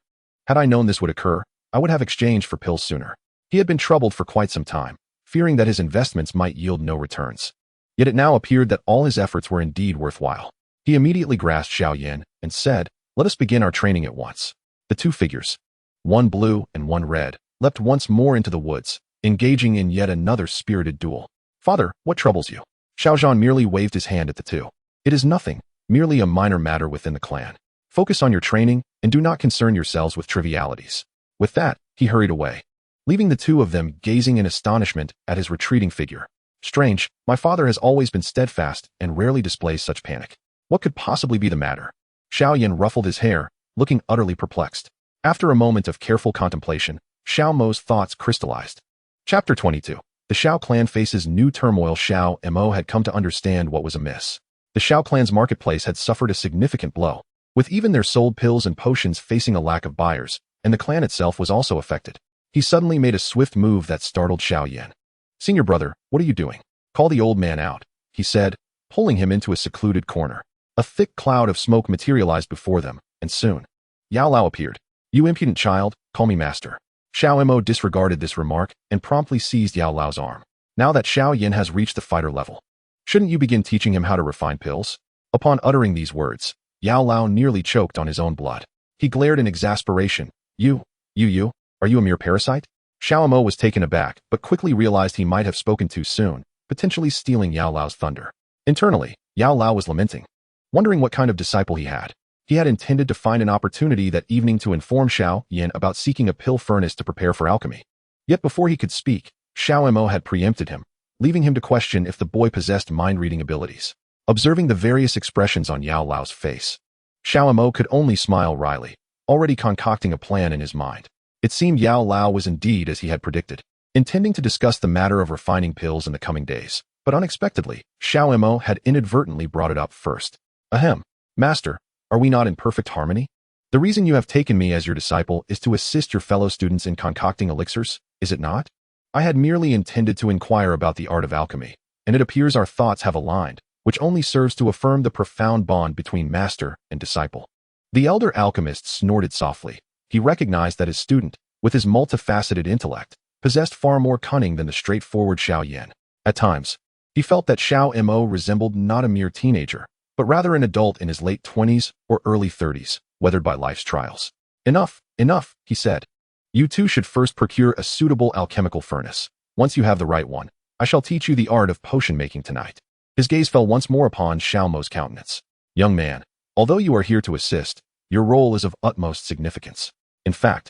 Had I known this would occur, I would have exchanged for pills sooner. He had been troubled for quite some time, fearing that his investments might yield no returns. Yet it now appeared that all his efforts were indeed worthwhile. He immediately grasped Xiao Yan and said, let us begin our training at once. The two figures, one blue and one red, leapt once more into the woods, engaging in yet another spirited duel. Father, what troubles you? Xiao Zhan merely waved his hand at the two. It is nothing, merely a minor matter within the clan. Focus on your training and do not concern yourselves with trivialities. With that, he hurried away, leaving the two of them gazing in astonishment at his retreating figure. Strange, my father has always been steadfast and rarely displays such panic. What could possibly be the matter? Xiao Yan ruffled his hair, looking utterly perplexed. After a moment of careful contemplation, Xiao Mo's thoughts crystallized. Chapter 22. The Xiao clan faces new turmoil. Xiao Mo had come to understand what was amiss. The Xiao clan's marketplace had suffered a significant blow, with even their sold pills and potions facing a lack of buyers, and the clan itself was also affected. He suddenly made a swift move that startled Xiao Yan. Senior brother, what are you doing? Call the old man out, he said, pulling him into a secluded corner. A thick cloud of smoke materialized before them, and soon, Yao Lao appeared. You impudent child, call me master. Xiao Mo disregarded this remark and promptly seized Yao Lao's arm. Now that Xiao Yan has reached the fighter level, shouldn't you begin teaching him how to refine pills? Upon uttering these words, Yao Lao nearly choked on his own blood. He glared in exasperation. You, are you a mere parasite? Xiao Mo was taken aback, but quickly realized he might have spoken too soon, potentially stealing Yao Lao's thunder. Internally, Yao Lao was lamenting, wondering what kind of disciple he had. He had intended to find an opportunity that evening to inform Xiao Yan about seeking a pill furnace to prepare for alchemy. Yet before he could speak, Xiao Mo had preempted him, leaving him to question if the boy possessed mind-reading abilities. Observing the various expressions on Yao Lao's face, Xiao Mo could only smile wryly, already concocting a plan in his mind. It seemed Yao Lao was indeed as he had predicted, intending to discuss the matter of refining pills in the coming days. But unexpectedly, Xiao Mo had inadvertently brought it up first. Ahem, master, are we not in perfect harmony? The reason you have taken me as your disciple is to assist your fellow students in concocting elixirs, is it not? I had merely intended to inquire about the art of alchemy, and it appears our thoughts have aligned, which only serves to affirm the profound bond between master and disciple. The elder alchemist snorted softly. He recognized that his student, with his multifaceted intellect, possessed far more cunning than the straightforward Xiao Yan. At times, he felt that Xiao Mo resembled not a mere teenager, but rather an adult in his late 20s or early 30s, weathered by life's trials. Enough, he said. You two should first procure a suitable alchemical furnace. Once you have the right one, I shall teach you the art of potion making tonight. His gaze fell once more upon Xiao Mo's countenance. Young man, although you are here to assist, your role is of utmost significance. In fact,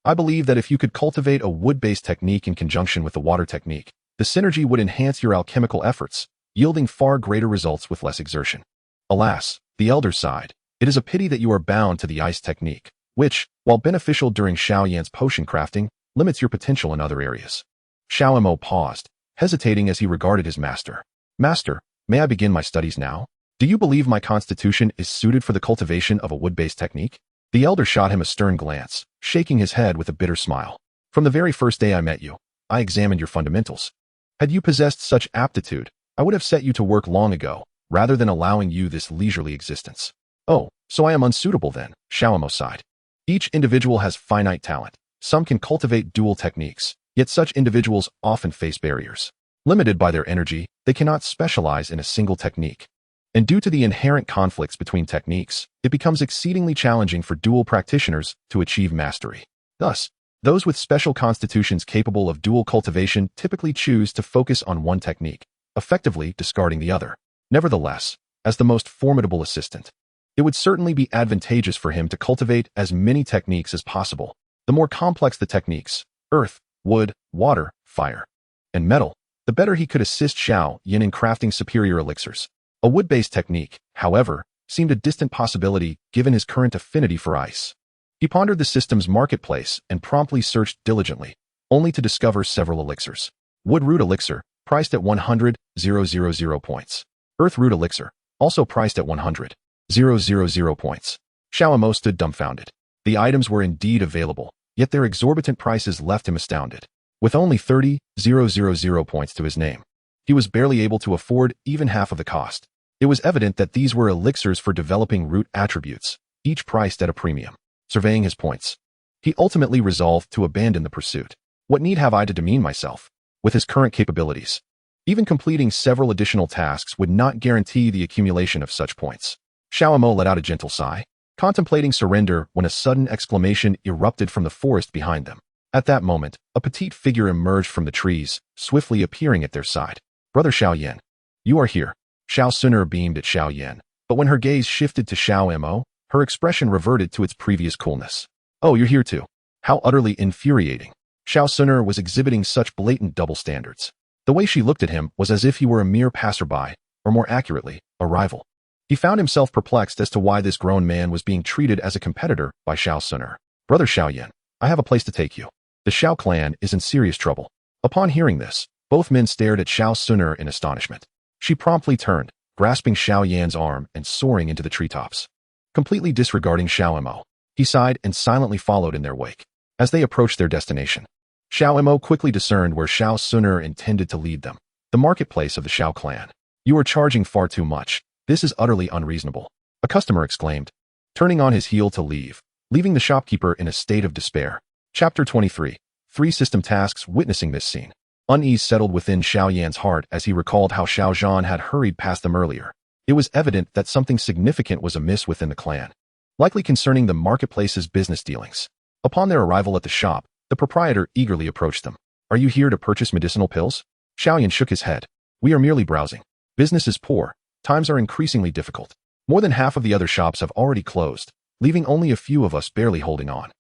I believe that if you could cultivate a wood-based technique in conjunction with the water technique, the synergy would enhance your alchemical efforts, yielding far greater results with less exertion. Alas, the elder sighed. It is a pity that you are bound to the ice technique, which, while beneficial during Xiao Yan's potion crafting, limits your potential in other areas. Xiao Mo paused, hesitating as he regarded his master. Master, may I begin my studies now? Do you believe my constitution is suited for the cultivation of a wood-based technique? The elder shot him a stern glance, shaking his head with a bitter smile. From the very first day I met you, I examined your fundamentals. Had you possessed such aptitude, I would have set you to work long ago, rather than allowing you this leisurely existence. Oh, so I am unsuitable then, Xiao Mo sighed. Each individual has finite talent. Some can cultivate dual techniques, yet such individuals often face barriers. Limited by their energy, they cannot specialize in a single technique. And due to the inherent conflicts between techniques, it becomes exceedingly challenging for dual practitioners to achieve mastery. Thus, those with special constitutions capable of dual cultivation typically choose to focus on one technique, effectively discarding the other. Nevertheless, as the most formidable assistant, it would certainly be advantageous for him to cultivate as many techniques as possible. The more complex the techniques, earth, wood, water, fire, and metal, the better he could assist Xiao Yan in crafting superior elixirs. A wood-based technique, however, seemed a distant possibility given his current affinity for ice. He pondered the system's marketplace and promptly searched diligently, only to discover several elixirs. Wood root elixir, priced at 100,000 points. Earth root elixir, also priced at 100,000 points. Xiao Mo stood dumbfounded. The items were indeed available, yet their exorbitant prices left him astounded. With only 30,000 points to his name, he was barely able to afford even half of the cost. It was evident that these were elixirs for developing root attributes, each priced at a premium. Surveying his points, he ultimately resolved to abandon the pursuit. What need have I to demean myself? With his current capabilities, even completing several additional tasks would not guarantee the accumulation of such points. Xiao Mo let out a gentle sigh, contemplating surrender when a sudden exclamation erupted from the forest behind them. At that moment, a petite figure emerged from the trees, swiftly appearing at their side. Brother Xiao Yan, you are here. Xiao Suner beamed at Xiao Yan, but when her gaze shifted to Xiao Mo, her expression reverted to its previous coolness. Oh, you're here too. How utterly infuriating. Xiao Suner was exhibiting such blatant double standards. The way she looked at him was as if he were a mere passerby, or more accurately, a rival. He found himself perplexed as to why this grown man was being treated as a competitor by Xiao Suner. Brother Xiao Yan, I have a place to take you. The Xiao clan is in serious trouble. Upon hearing this, both men stared at Xiao Suner in astonishment. She promptly turned, grasping Xiao Yan's arm and soaring into the treetops. Completely disregarding Xiao Mo, he sighed and silently followed in their wake. As they approached their destination, Xiao Mo quickly discerned where Xiao Suner intended to lead them. The marketplace of the Xiao clan. You are charging far too much. This is utterly unreasonable. A customer exclaimed, turning on his heel to leave, leaving the shopkeeper in a state of despair. Chapter 23. 3 system tasks. Witnessing this scene, unease settled within Xiao Yan's heart as he recalled how Xiao Zhan had hurried past them earlier. It was evident that something significant was amiss within the clan, likely concerning the marketplace's business dealings. Upon their arrival at the shop, the proprietor eagerly approached them. Are you here to purchase medicinal pills? Xiao Yan shook his head. We are merely browsing. Business is poor. Times are increasingly difficult. More than half of the other shops have already closed, leaving only a few of us barely holding on.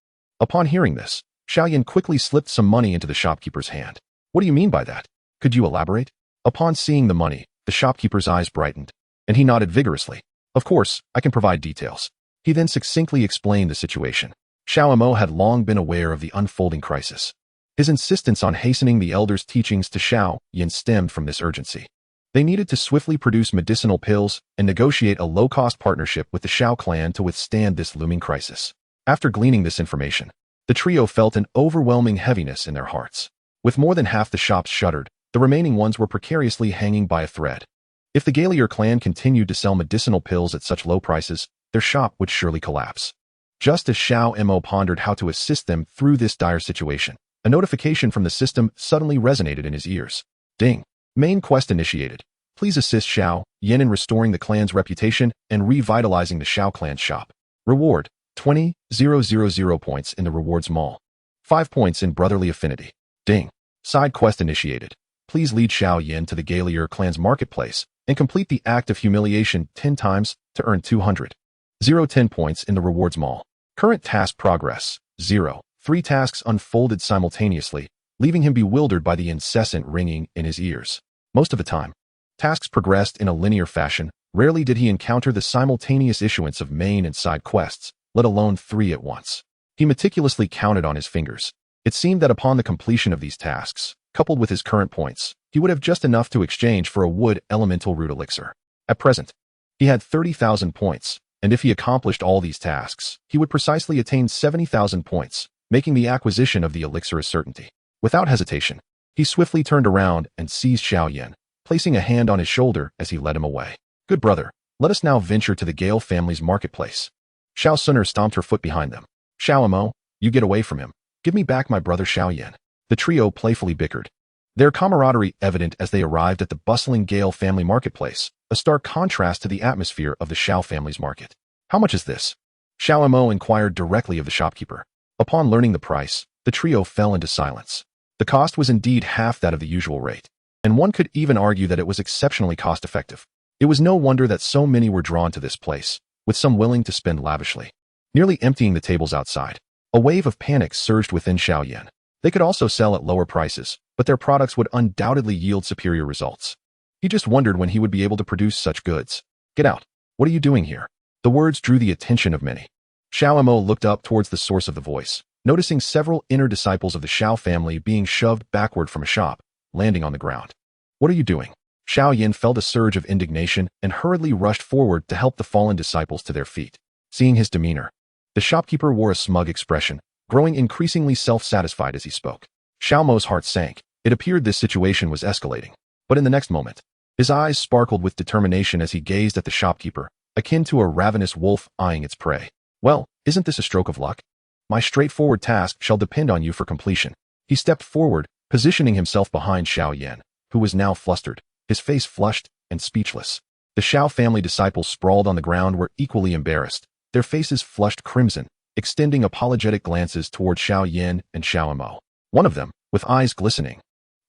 Upon hearing this, Xiao Yan quickly slipped some money into the shopkeeper's hand. What do you mean by that? Could you elaborate? Upon seeing the money, the shopkeeper's eyes brightened, and he nodded vigorously. Of course, I can provide details. He then succinctly explained the situation. Xiao Mo had long been aware of the unfolding crisis. His insistence on hastening the elder's teachings to Xiao Yan stemmed from this urgency. They needed to swiftly produce medicinal pills and negotiate a low-cost partnership with the Xiao clan to withstand this looming crisis. After gleaning this information, the trio felt an overwhelming heaviness in their hearts. With more than half the shops shuttered, the remaining ones were precariously hanging by a thread. If the Galier clan continued to sell medicinal pills at such low prices, their shop would surely collapse. Just as Xiao Mo pondered how to assist them through this dire situation, a notification from the system suddenly resonated in his ears. Ding. Main quest initiated. Please assist Xiao Yan in restoring the clan's reputation and revitalizing the Xiao clan's shop. Reward: 20,000 points in the rewards mall. 5 points in brotherly affinity. Ding. Side quest initiated. Please lead Xiao Yan to the Galier clan's marketplace and complete the act of humiliation 10 times to earn 210 points in the rewards mall. Current task progress: 0. 3 tasks unfolded simultaneously, leaving him bewildered by the incessant ringing in his ears. Most of the time, tasks progressed in a linear fashion. Rarely did he encounter the simultaneous issuance of main and side quests, let alone 3 at once. He meticulously counted on his fingers. It seemed that upon the completion of these tasks, coupled with his current points, he would have just enough to exchange for a wood elemental root elixir. At present, he had 30,000 points, and if he accomplished all these tasks, he would precisely attain 70,000 points, making the acquisition of the elixir a certainty. Without hesitation, he swiftly turned around and seized Xiao Yan, placing a hand on his shoulder as he led him away. Good brother, let us now venture to the Gale family's marketplace. Xiao Suner stomped her foot behind them. Xiao Mo, you get away from him. Give me back my brother Xiao Yan. The trio playfully bickered, their camaraderie evident as they arrived at the bustling Gale family marketplace, a stark contrast to the atmosphere of the Xiao family's market. How much is this? Xiao Mo inquired directly of the shopkeeper. Upon learning the price, the trio fell into silence. The cost was indeed half that of the usual rate, and one could even argue that it was exceptionally cost-effective. It was no wonder that so many were drawn to this place, with some willing to spend lavishly, nearly emptying the tables outside. A wave of panic surged within Xiao Yan. They could also sell at lower prices, but their products would undoubtedly yield superior results. He just wondered when he would be able to produce such goods. Get out. What are you doing here? The words drew the attention of many. Xiao Mo looked up towards the source of the voice, noticing several inner disciples of the Xiao family being shoved backward from a shop, landing on the ground. What are you doing? Xiao Yan felt a surge of indignation and hurriedly rushed forward to help the fallen disciples to their feet. Seeing his demeanor, the shopkeeper wore a smug expression, growing increasingly self-satisfied as he spoke. Xiao Mo's heart sank. It appeared this situation was escalating. But in the next moment, his eyes sparkled with determination as he gazed at the shopkeeper, akin to a ravenous wolf eyeing its prey. Well, isn't this a stroke of luck? My straightforward task shall depend on you for completion. He stepped forward, positioning himself behind Xiao Yan, who was now flustered, his face flushed and speechless. The Xiao family disciples sprawled on the ground were equally embarrassed, their faces flushed crimson, extending apologetic glances toward Xiao Yan and Xiao Mo. One of them, with eyes glistening,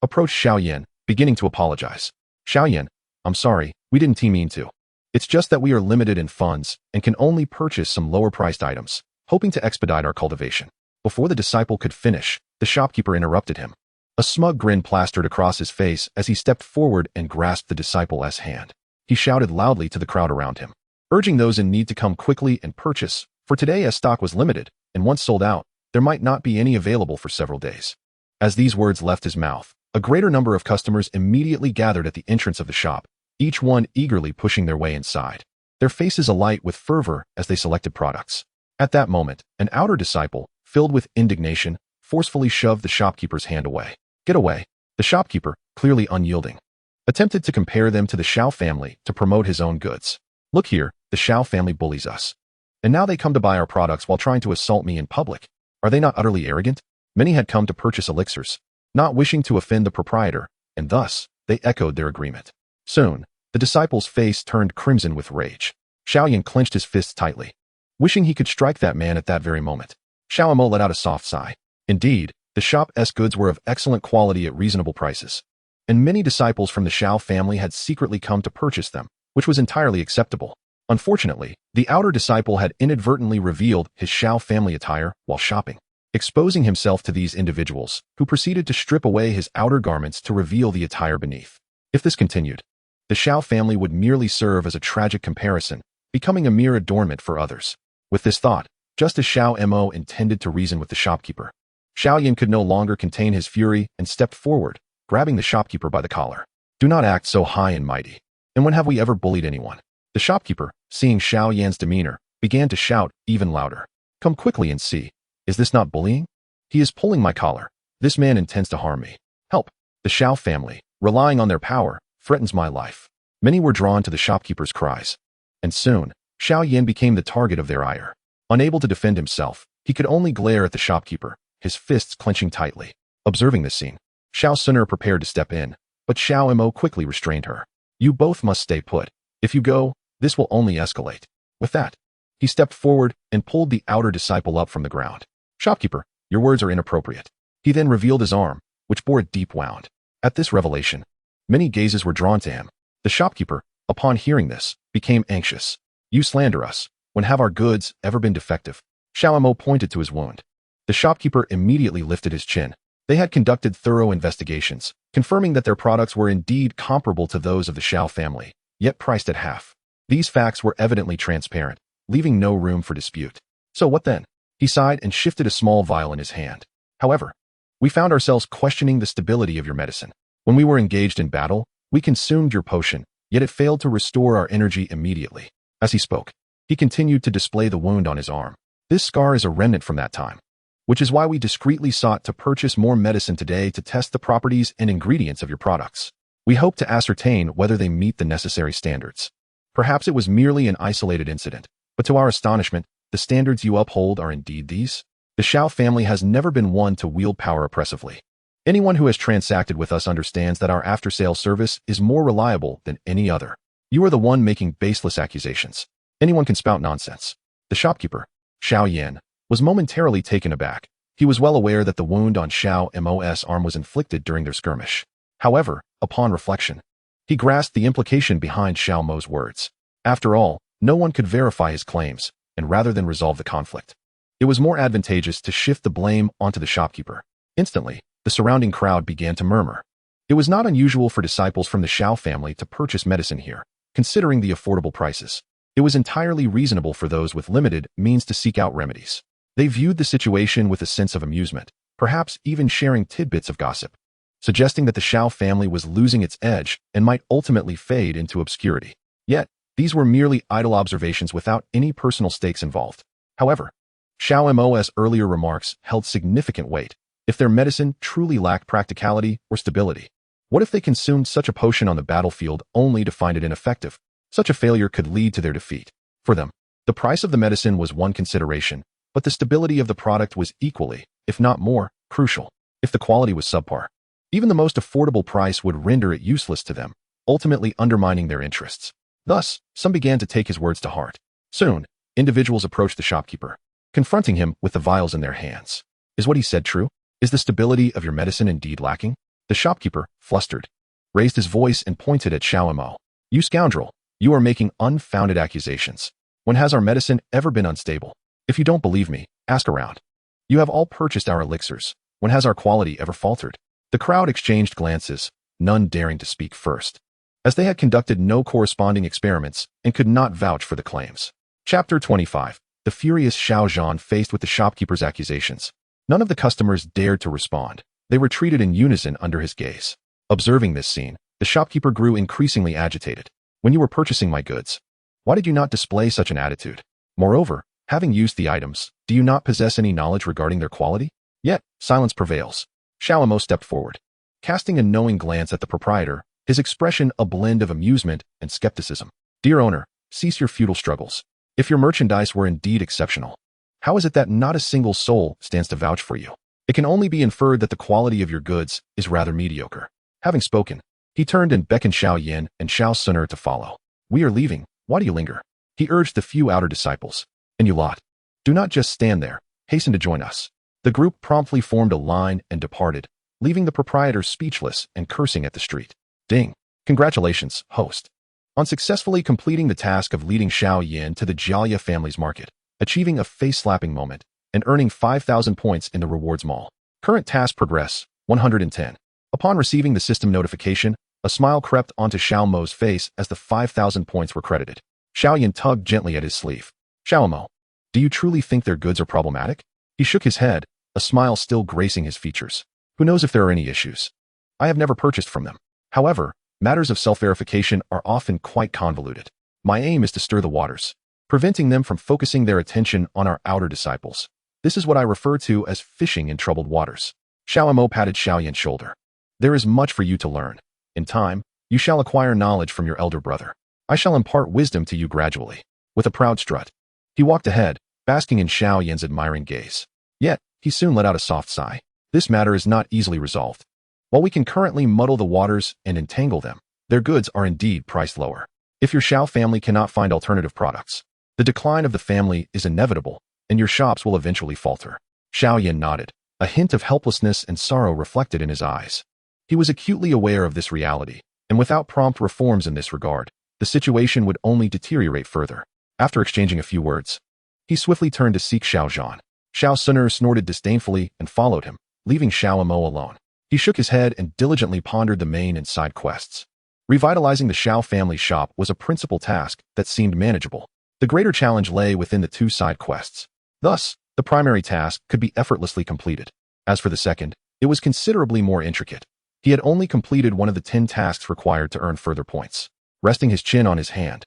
approached Xiao Yan, beginning to apologize. Xiao Yan, I'm sorry, we didn't mean to. It's just that we are limited in funds and can only purchase some lower-priced items, hoping to expedite our cultivation. Before the disciple could finish, the shopkeeper interrupted him. A smug grin plastered across his face as he stepped forward and grasped the disciple's hand. He shouted loudly to the crowd around him, urging those in need to come quickly and purchase, for today as stock was limited, and once sold out, there might not be any available for several days. As these words left his mouth, a greater number of customers immediately gathered at the entrance of the shop, each one eagerly pushing their way inside, their faces alight with fervor as they selected products. At that moment, an outer disciple, filled with indignation, forcefully shoved the shopkeeper's hand away. Get away. The shopkeeper, clearly unyielding, attempted to compare them to the Xiao family to promote his own goods. Look here, the Xiao family bullies us. And now they come to buy our products while trying to assault me in public. Are they not utterly arrogant? Many had come to purchase elixirs, not wishing to offend the proprietor, and thus, they echoed their agreement. Soon, the disciple's face turned crimson with rage. Xiao Yan clenched his fists tightly, wishing he could strike that man at that very moment. Xiao Mo let out a soft sigh. Indeed, the shop's goods were of excellent quality at reasonable prices, and many disciples from the Xiao family had secretly come to purchase them, which was entirely acceptable. Unfortunately, the outer disciple had inadvertently revealed his Xiao family attire while shopping, exposing himself to these individuals, who proceeded to strip away his outer garments to reveal the attire beneath. If this continued, the Xiao family would merely serve as a tragic comparison, becoming a mere adornment for others. With this thought, just as Xiao Mo intended to reason with the shopkeeper, Xiao Yan could no longer contain his fury and stepped forward, grabbing the shopkeeper by the collar. Do not act so high and mighty. And when have we ever bullied anyone? The shopkeeper, seeing Xiao Yan's demeanor, began to shout even louder. Come quickly and see. Is this not bullying? He is pulling my collar. This man intends to harm me. Help! The Xiao family, relying on their power, threatens my life. Many were drawn to the shopkeeper's cries. And soon, Xiao Yan became the target of their ire. Unable to defend himself, he could only glare at the shopkeeper, his fists clenching tightly. Observing this scene, Xiao Suner prepared to step in, but Xiao Mo quickly restrained her. You both must stay put. If you go, this will only escalate. With that, he stepped forward and pulled the outer disciple up from the ground. Shopkeeper, your words are inappropriate. He then revealed his arm, which bore a deep wound. At this revelation, many gazes were drawn to him. The shopkeeper, upon hearing this, became anxious. You slander us. When have our goods ever been defective? Xiao Mo pointed to his wound. The shopkeeper immediately lifted his chin. They had conducted thorough investigations, confirming that their products were indeed comparable to those of the Xiao family, yet priced at half. These facts were evidently transparent, leaving no room for dispute. So what then? He sighed and shifted a small vial in his hand. However, we found ourselves questioning the stability of your medicine. When we were engaged in battle, we consumed your potion, yet it failed to restore our energy immediately. As he spoke, he continued to display the wound on his arm. This scar is a remnant from that time, which is why we discreetly sought to purchase more medicine today to test the properties and ingredients of your products. We hope to ascertain whether they meet the necessary standards. Perhaps it was merely an isolated incident, but to our astonishment, the standards you uphold are indeed these. The Xiao family has never been one to wield power oppressively. Anyone who has transacted with us understands that our after-sale service is more reliable than any other. You are the one making baseless accusations. Anyone can spout nonsense. The shopkeeper, Xiao Yan, was momentarily taken aback. He was well aware that the wound on Xiao Mo's arm was inflicted during their skirmish. However, upon reflection, he grasped the implication behind Xiao Mo's words. After all, no one could verify his claims, and rather than resolve the conflict, it was more advantageous to shift the blame onto the shopkeeper. Instantly, the surrounding crowd began to murmur. It was not unusual for disciples from the Xiao family to purchase medicine here, considering the affordable prices. It was entirely reasonable for those with limited means to seek out remedies. They viewed the situation with a sense of amusement, perhaps even sharing tidbits of gossip, suggesting that the Xiao family was losing its edge and might ultimately fade into obscurity. Yet, these were merely idle observations without any personal stakes involved. However, Xiao Mo's earlier remarks held significant weight. If their medicine truly lacked practicality or stability, what if they consumed such a potion on the battlefield only to find it ineffective? Such a failure could lead to their defeat. For them, the price of the medicine was one consideration, but the stability of the product was equally, if not more, crucial. If the quality was subpar, even the most affordable price would render it useless to them, ultimately undermining their interests. Thus, some began to take his words to heart. Soon, individuals approached the shopkeeper, confronting him with the vials in their hands. Is what he said true? Is the stability of your medicine indeed lacking? The shopkeeper, flustered, raised his voice and pointed at Xiao Mo. You scoundrel, you are making unfounded accusations. When has our medicine ever been unstable? If you don't believe me, ask around. You have all purchased our elixirs. When has our quality ever faltered? The crowd exchanged glances, none daring to speak first, as they had conducted no corresponding experiments and could not vouch for the claims. Chapter 25. The furious Xiao Zhan faced with the shopkeeper's accusations. None of the customers dared to respond. They retreated in unison under his gaze. Observing this scene, the shopkeeper grew increasingly agitated. When you were purchasing my goods, why did you not display such an attitude? Moreover, having used the items, do you not possess any knowledge regarding their quality? Yet, silence prevails. Xiao Mo stepped forward, casting a knowing glance at the proprietor, his expression a blend of amusement and skepticism. Dear owner, cease your futile struggles. If your merchandise were indeed exceptional, how is it that not a single soul stands to vouch for you? It can only be inferred that the quality of your goods is rather mediocre. Having spoken, he turned and beckoned Xiao Yan and Xiao Suner to follow. We are leaving. Why do you linger? He urged the few outer disciples. And you lot, do not just stand there. Hasten to join us. The group promptly formed a line and departed, leaving the proprietor speechless and cursing at the street. Ding. Congratulations, host, on successfully completing the task of leading Xiao Yan to the Jialia family's market, achieving a face-slapping moment, and earning 5,000 points in the rewards mall. Current task progress, 110. Upon receiving the system notification, a smile crept onto Xiao Mo's face as the 5,000 points were credited. Xiao Yan tugged gently at his sleeve. Xiao Mo, do you truly think their goods are problematic? He shook his head, a smile still gracing his features. Who knows if there are any issues? I have never purchased from them. However, matters of self-verification are often quite convoluted. My aim is to stir the waters. preventing them from focusing their attention on our outer disciples. This is what I refer to as fishing in troubled waters. Xiao Mo patted Xiao Yan's shoulder. There is much for you to learn. In time, you shall acquire knowledge from your elder brother. I shall impart wisdom to you gradually. With a proud strut, he walked ahead, basking in Xiao Yan's admiring gaze. Yet, he soon let out a soft sigh. This matter is not easily resolved. While we can currently muddle the waters and entangle them, their goods are indeed priced lower. If your Xiao family cannot find alternative products, the decline of the family is inevitable, and your shops will eventually falter. Xiao Yan nodded, a hint of helplessness and sorrow reflected in his eyes. He was acutely aware of this reality, and without prompt reforms in this regard, the situation would only deteriorate further. After exchanging a few words, he swiftly turned to seek Xiao Zhan. Xiao Suner snorted disdainfully and followed him, leaving Xiao Mo alone. He shook his head and diligently pondered the main and side quests. Revitalizing the Xiao family shop was a principal task that seemed manageable. The greater challenge lay within the two side quests. Thus, the primary task could be effortlessly completed. As for the second, it was considerably more intricate. He had only completed one of the 10 tasks required to earn further points. Resting his chin on his hand,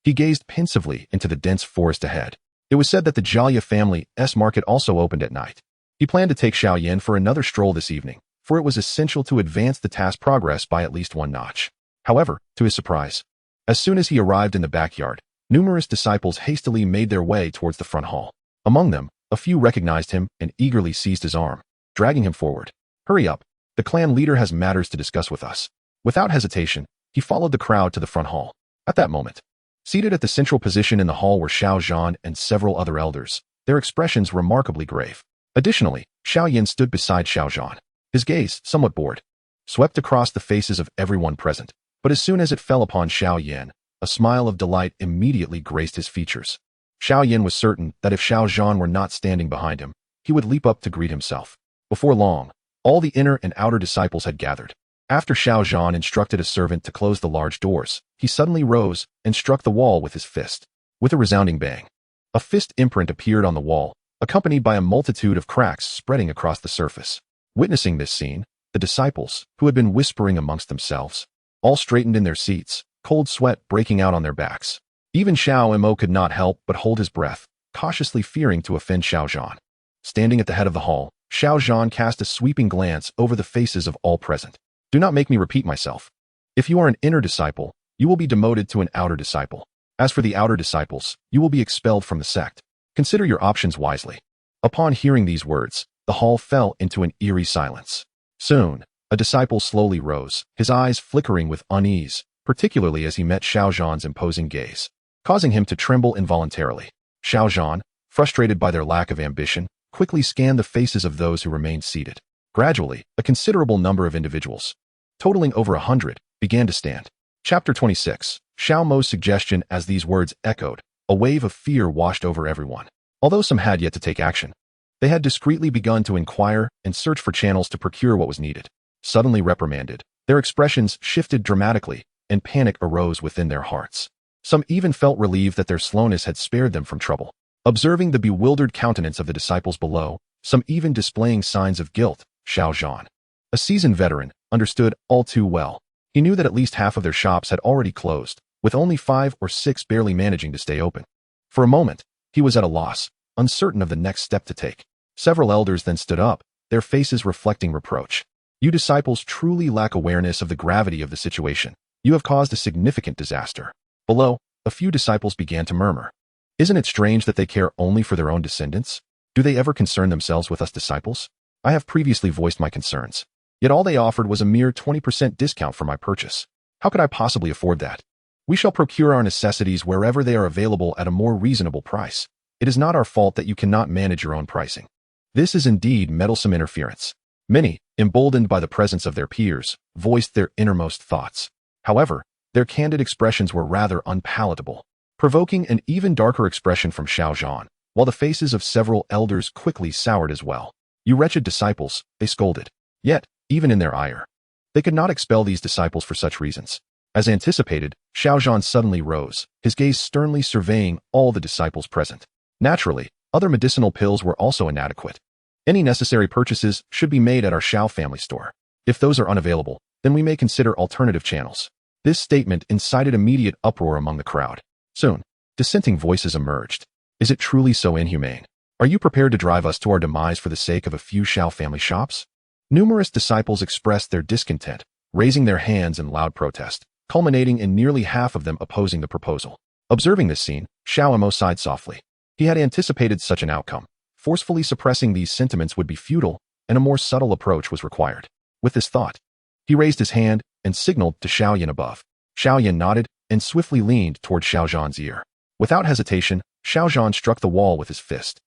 he gazed pensively into the dense forest ahead. It was said that the Jia family's market also opened at night. He planned to take Xiao Yan for another stroll this evening, for it was essential to advance the task progress by at least one notch. However, to his surprise, as soon as he arrived in the backyard, numerous disciples hastily made their way towards the front hall. Among them, a few recognized him and eagerly seized his arm, dragging him forward. Hurry up, the clan leader has matters to discuss with us. Without hesitation, he followed the crowd to the front hall. At that moment, seated at the central position in the hall were Xiao Zhan and several other elders, their expressions remarkably grave. Additionally, Xiao Yan stood beside Xiao Zhan. His gaze, somewhat bored, swept across the faces of everyone present, but as soon as it fell upon Xiao Yan, a smile of delight immediately graced his features. Xiao Yan was certain that if Xiao Zhan were not standing behind him, he would leap up to greet himself. Before long, all the inner and outer disciples had gathered. After Xiao Zhan instructed a servant to close the large doors, he suddenly rose and struck the wall with his fist. With a resounding bang, a fist imprint appeared on the wall, accompanied by a multitude of cracks spreading across the surface. Witnessing this scene, the disciples, who had been whispering amongst themselves, all straightened in their seats, cold sweat breaking out on their backs. Even Xiao Mo could not help but hold his breath, cautiously fearing to offend Xiao Zhan. Standing at the head of the hall, Xiao Zhan cast a sweeping glance over the faces of all present. Do not make me repeat myself. If you are an inner disciple, you will be demoted to an outer disciple. As for the outer disciples, you will be expelled from the sect. Consider your options wisely. Upon hearing these words, the hall fell into an eerie silence. Soon, a disciple slowly rose, his eyes flickering with unease, particularly as he met Xiao Zhan's imposing gaze, causing him to tremble involuntarily. Xiao Zhan, frustrated by their lack of ambition, quickly scanned the faces of those who remained seated. Gradually, a considerable number of individuals, totaling over 100, began to stand. Chapter 26. Xiao Mo's suggestion. As these words echoed, a wave of fear washed over everyone. Although some had yet to take action, they had discreetly begun to inquire and search for channels to procure what was needed. Suddenly reprimanded, their expressions shifted dramatically, and panic arose within their hearts. Some even felt relieved that their slowness had spared them from trouble. Observing the bewildered countenance of the disciples below, some even displaying signs of guilt, Xiao Zhan, a seasoned veteran, understood all too well. He knew that at least half of their shops had already closed, with only 5 or 6 barely managing to stay open. For a moment, he was at a loss, uncertain of the next step to take. Several elders then stood up, their faces reflecting reproach. You disciples truly lack awareness of the gravity of the situation. You have caused a significant disaster. Below, a few disciples began to murmur. Isn't it strange that they care only for their own descendants? Do they ever concern themselves with us disciples? I have previously voiced my concerns. Yet all they offered was a mere 20% discount for my purchase. How could I possibly afford that? We shall procure our necessities wherever they are available at a more reasonable price. It is not our fault that you cannot manage your own pricing. This is indeed meddlesome interference. Many, emboldened by the presence of their peers, voiced their innermost thoughts. However, their candid expressions were rather unpalatable, provoking an even darker expression from Xiao Zhan, while the faces of several elders quickly soured as well. You wretched disciples, they scolded. Yet, even in their ire, they could not expel these disciples for such reasons. As anticipated, Xiao Zhan suddenly rose, his gaze sternly surveying all the disciples present. Naturally, other medicinal pills were also inadequate. Any necessary purchases should be made at our Xiao family store. If those are unavailable, then we may consider alternative channels. This statement incited immediate uproar among the crowd. Soon, Dissenting voices emerged. Is it truly so inhumane? Are you prepared to drive us to our demise for the sake of a few Xiao family shops? Numerous disciples expressed their discontent, raising their hands in loud protest, culminating in nearly half of them opposing the proposal. Observing this scene, Xiao Mo sighed softly. He had anticipated such an outcome. Forcefully suppressing these sentiments would be futile, and a more subtle approach was required. With this thought, he raised his hand and signaled to Xiao Yan above. Xiao Yan nodded and swiftly leaned toward Xiao Zhan's ear. Without hesitation, Xiao Zhan struck the wall with his fist.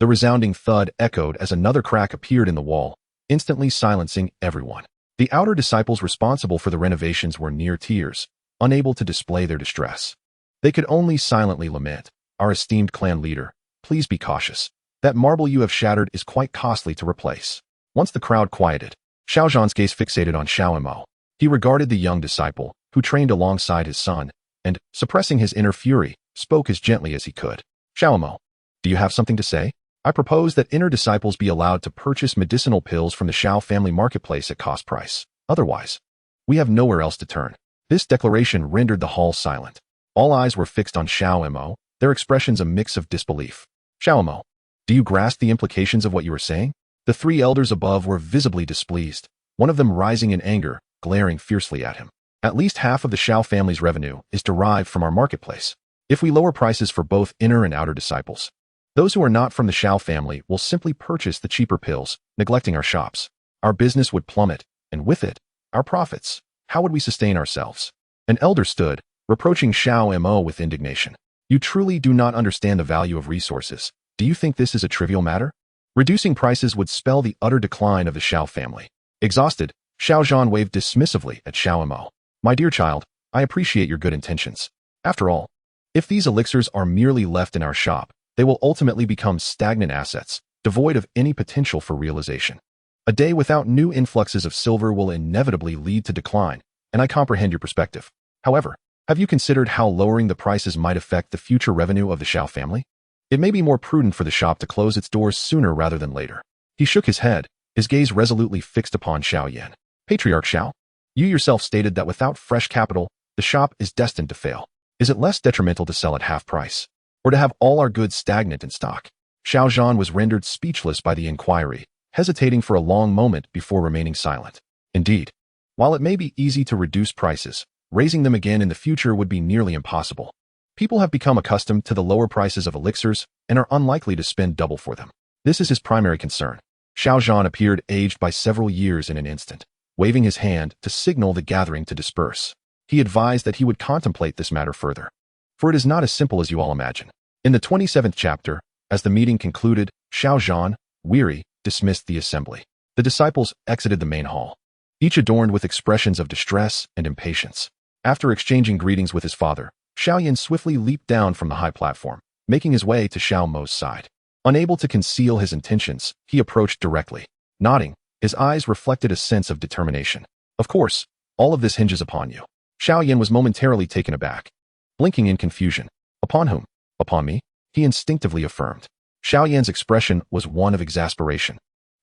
The resounding thud echoed as another crack appeared in the wall, instantly silencing everyone. The outer disciples responsible for the renovations were near tears, unable to display their distress. They could only silently lament, "Our esteemed clan leader, please be cautious. That marble you have shattered is quite costly to replace." Once the crowd quieted, Xiao Zhan's gaze fixated on Xiao Mo. He regarded the young disciple, who trained alongside his son, and, suppressing his inner fury, spoke as gently as he could. "Xiao Mo, do you have something to say? I propose that inner disciples be allowed to purchase medicinal pills from the Xiao family marketplace at cost price. Otherwise, we have nowhere else to turn." This declaration rendered the hall silent. All eyes were fixed on Xiao Mo, their expressions a mix of disbelief. "Xiao Mo, do you grasp the implications of what you are saying?" The three elders above were visibly displeased, one of them rising in anger, glaring fiercely at him. "At least half of the Xiao family's revenue is derived from our marketplace. If we lower prices for both inner and outer disciples, those who are not from the Xiao family will simply purchase the cheaper pills, neglecting our shops. Our business would plummet, and with it, our profits. How would we sustain ourselves?" An elder stood, reproaching Xiao Mo with indignation. "You truly do not understand the value of resources. Do you think this is a trivial matter? Reducing prices would spell the utter decline of the Xiao family." Exhausted, Xiao Zhan waved dismissively at Xiao Mo. "My dear child, I appreciate your good intentions. After all, if these elixirs are merely left in our shop, they will ultimately become stagnant assets, devoid of any potential for realization. A day without new influxes of silver will inevitably lead to decline, and I comprehend your perspective. However, have you considered how lowering the prices might affect the future revenue of the Xiao family? It may be more prudent for the shop to close its doors sooner rather than later." He shook his head, his gaze resolutely fixed upon Xiao Yan. "Patriarch Xiao, you yourself stated that without fresh capital, the shop is destined to fail. Is it less detrimental to sell at half price, or to have all our goods stagnant in stock?" Xiao Zhan was rendered speechless by the inquiry, hesitating for a long moment before remaining silent. Indeed, while it may be easy to reduce prices, raising them again in the future would be nearly impossible. People have become accustomed to the lower prices of elixirs and are unlikely to spend double for them. This is his primary concern. Xiao Zhan appeared aged by several years in an instant, waving his hand to signal the gathering to disperse. He advised that he would contemplate this matter further, for it is not as simple as you all imagine. In the 27th chapter, as the meeting concluded, Xiao Zhan, weary, dismissed the assembly. The disciples exited the main hall, each adorned with expressions of distress and impatience. After exchanging greetings with his father, Xiao Yan swiftly leaped down from the high platform, making his way to Xiao Mo's side. Unable to conceal his intentions, he approached directly. Nodding, his eyes reflected a sense of determination. "Of course, all of this hinges upon you." Xiao Yan was momentarily taken aback. Blinking in confusion. "Upon whom? Upon me?" he instinctively affirmed. Xiao Yan's expression was one of exasperation.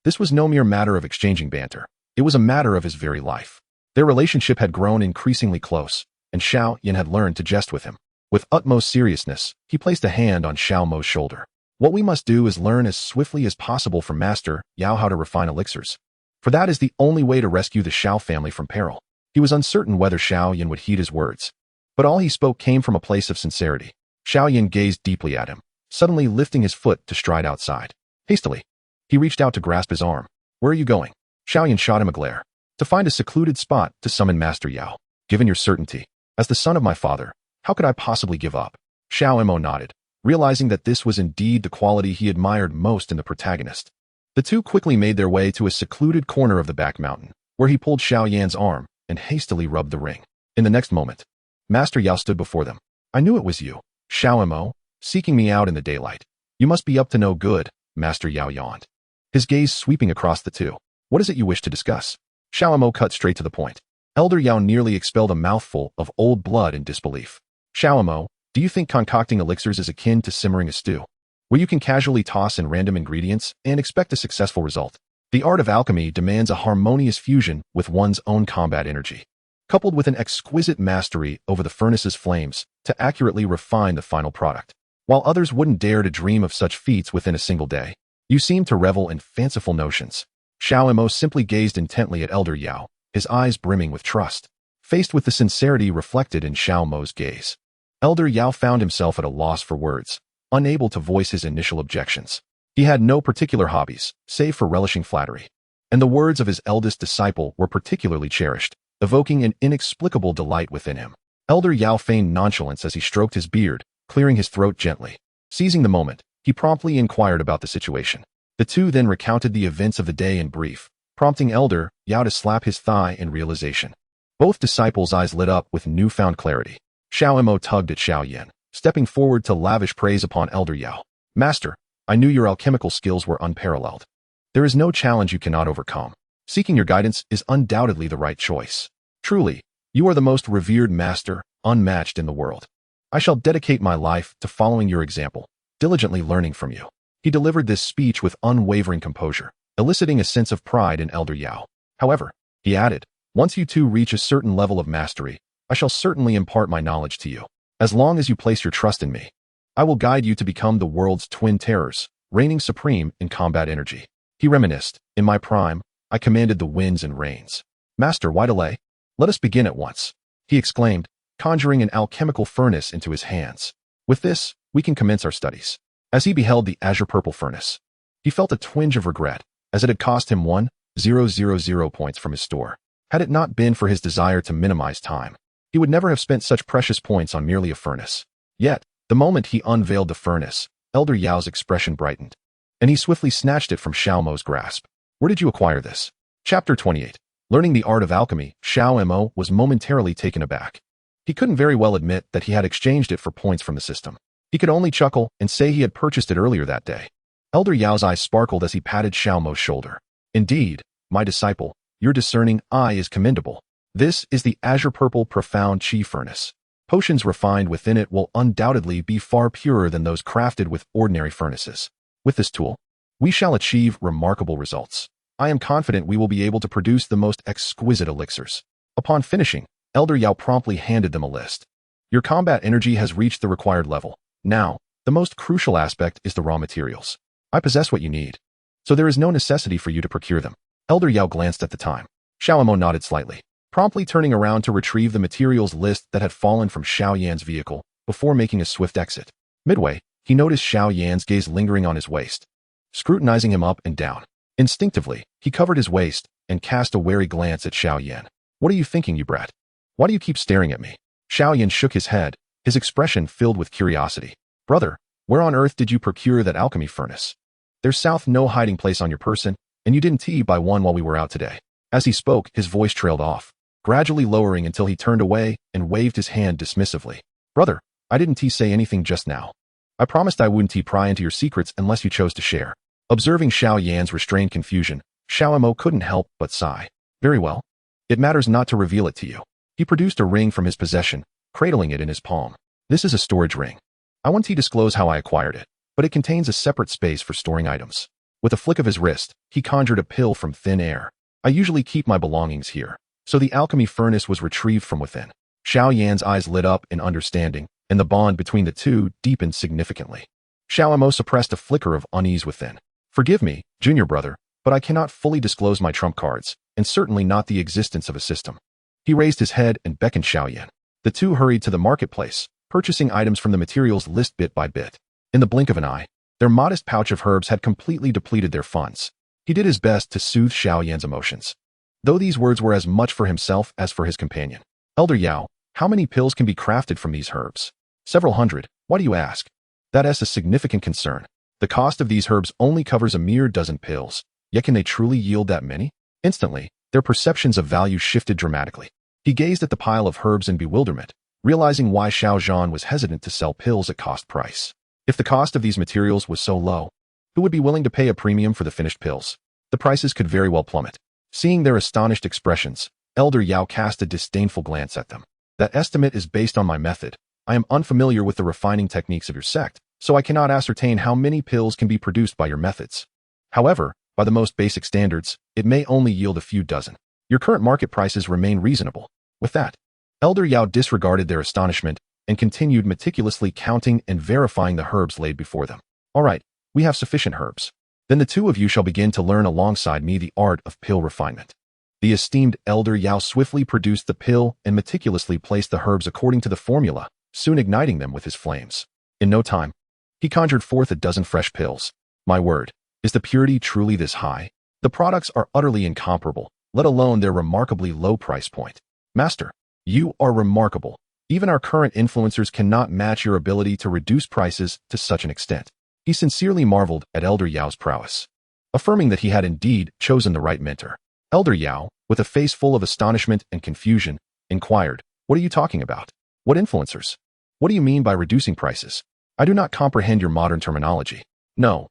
This was no mere matter of exchanging banter. It was a matter of his very life. Their relationship had grown increasingly close, and Xiao Yan had learned to jest with him. With utmost seriousness, he placed a hand on Xiao Mo's shoulder. "What we must do is learn as swiftly as possible from Master Yao how to refine elixirs, for that is the only way to rescue the Xiao family from peril." He was uncertain whether Xiao Yan would heed his words, but all he spoke came from a place of sincerity. Xiao Yan gazed deeply at him, suddenly lifting his foot to stride outside. Hastily, he reached out to grasp his arm. "Where are you going?" Xiao Yan shot him a glare. "To find a secluded spot to summon Master Yao. Given your certainty, as the son of my father, how could I possibly give up?" Xiao Mo nodded, realizing that this was indeed the quality he admired most in the protagonist. The two quickly made their way to a secluded corner of the back mountain, where he pulled Xiao Yan's arm and hastily rubbed the ring. In the next moment, Master Yao stood before them. "I knew it was you, Xiao Mo, seeking me out in the daylight. You must be up to no good," Master Yao yawned, his gaze sweeping across the two. "What is it you wish to discuss?" Xiao Mo cut straight to the point. Elder Yao nearly expelled a mouthful of old blood in disbelief. "Xiao Mo, do you think concocting elixirs is akin to simmering a stew, where you can casually toss in random ingredients and expect a successful result? The art of alchemy demands a harmonious fusion with one's own combat energy. coupled with an exquisite mastery over the furnace's flames to accurately refine the final product. While others wouldn't dare to dream of such feats within a single day, you seem to revel in fanciful notions. Xiao Mo simply gazed intently at Elder Yao, his eyes brimming with trust. Faced with the sincerity reflected in Xiao Mo's gaze, Elder Yao found himself at a loss for words, unable to voice his initial objections. He had no particular hobbies, save for relishing flattery. And the words of his eldest disciple were particularly cherished, evoking an inexplicable delight within him. Elder Yao feigned nonchalance as he stroked his beard, clearing his throat gently. Seizing the moment, he promptly inquired about the situation. The two then recounted the events of the day in brief, prompting Elder Yao to slap his thigh in realization. Both disciples' eyes lit up with newfound clarity. Xiao Mo tugged at Xiao Yan, stepping forward to lavish praise upon Elder Yao. Master, I knew your alchemical skills were unparalleled. There is no challenge you cannot overcome. Seeking your guidance is undoubtedly the right choice. Truly, you are the most revered master, unmatched in the world. I shall dedicate my life to following your example, diligently learning from you. He delivered this speech with unwavering composure, eliciting a sense of pride in Elder Yao. However, he added, once you two reach a certain level of mastery, I shall certainly impart my knowledge to you. As long as you place your trust in me, I will guide you to become the world's twin terrors, reigning supreme in combat energy. He reminisced, in my prime, I commanded the winds and rains. Master, why delay? Let us begin at once, he exclaimed, conjuring an alchemical furnace into his hands. With this, we can commence our studies. As he beheld the azure-purple furnace, he felt a twinge of regret, as it had cost him 1,000 points from his store. Had it not been for his desire to minimize time, he would never have spent such precious points on merely a furnace. Yet, the moment he unveiled the furnace, Elder Yao's expression brightened, and he swiftly snatched it from Xiao Mo's grasp. Where did you acquire this? Chapter 28. Learning the art of alchemy, Xiao Mo was momentarily taken aback. He couldn't very well admit that he had exchanged it for points from the system. He could only chuckle and say he had purchased it earlier that day. Elder Yao's eyes sparkled as he patted Xiao Mo's shoulder. Indeed, my disciple, your discerning eye is commendable. This is the azure-purple profound chi furnace. Potions refined within it will undoubtedly be far purer than those crafted with ordinary furnaces. With this tool, we shall achieve remarkable results. I am confident we will be able to produce the most exquisite elixirs. Upon finishing, Elder Yao promptly handed them a list. Your combat energy has reached the required level. Now, the most crucial aspect is the raw materials. I possess what you need, so there is no necessity for you to procure them. Elder Yao glanced at the time. Xiao Mo nodded slightly, promptly turning around to retrieve the materials list that had fallen from Xiao Yan's vehicle before making a swift exit. Midway, he noticed Xiao Yan's gaze lingering on his waist, scrutinizing him up and down. Instinctively, he covered his waist and cast a wary glance at Xiao Yan. What are you thinking, you brat? Why do you keep staring at me? Xiao Yan shook his head, his expression filled with curiosity. Brother, where on earth did you procure that alchemy furnace? There's south no hiding place on your person, and you didn't tea by one while we were out today. As he spoke, his voice trailed off, gradually lowering until he turned away and waved his hand dismissively. Brother, I didn't say anything just now. I promised I wouldn't pry into your secrets unless you chose to share. Observing Xiao Yan's restrained confusion, Xiao Mo couldn't help but sigh. Very well. It matters not to reveal it to you. He produced a ring from his possession, cradling it in his palm. This is a storage ring. I won't disclose how I acquired it, but it contains a separate space for storing items. With a flick of his wrist, he conjured a pill from thin air. I usually keep my belongings here, so the alchemy furnace was retrieved from within. Xiao Yan's eyes lit up in understanding, and the bond between the two deepened significantly. Xiao Mo suppressed a flicker of unease within. Forgive me, junior brother, but I cannot fully disclose my trump cards, and certainly not the existence of a system. He raised his head and beckoned Xiao Yan. The two hurried to the marketplace, purchasing items from the materials list bit by bit. In the blink of an eye, their modest pouch of herbs had completely depleted their funds. He did his best to soothe Xiao Yan's emotions, though these words were as much for himself as for his companion. Elder Yao, how many pills can be crafted from these herbs? Several hundred. Why do you ask? That is a significant concern. The cost of these herbs only covers a mere dozen pills, yet can they truly yield that many? Instantly, their perceptions of value shifted dramatically. He gazed at the pile of herbs in bewilderment, realizing why Xiao Zhan was hesitant to sell pills at cost price. If the cost of these materials was so low, who would be willing to pay a premium for the finished pills? The prices could very well plummet. Seeing their astonished expressions, Elder Yao cast a disdainful glance at them. That estimate is based on my method. I am unfamiliar with the refining techniques of your sect, so I cannot ascertain how many pills can be produced by your methods. However, by the most basic standards, it may only yield a few dozen. Your current market prices remain reasonable. With that, Elder Yao disregarded their astonishment and continued meticulously counting and verifying the herbs laid before them. All right, we have sufficient herbs. Then the two of you shall begin to learn alongside me the art of pill refinement. The esteemed Elder Yao swiftly produced the pill and meticulously placed the herbs according to the formula, soon igniting them with his flames. In no time, he conjured forth a dozen fresh pills. My word, is the purity truly this high? The products are utterly incomparable, let alone their remarkably low price point. Master, you are remarkable. Even our current influencers cannot match your ability to reduce prices to such an extent. He sincerely marveled at Elder Yao's prowess, affirming that he had indeed chosen the right mentor. Elder Yao, with a face full of astonishment and confusion, inquired, "What are you talking about? What influencers? What do you mean by reducing prices? I do not comprehend your modern terminology." No,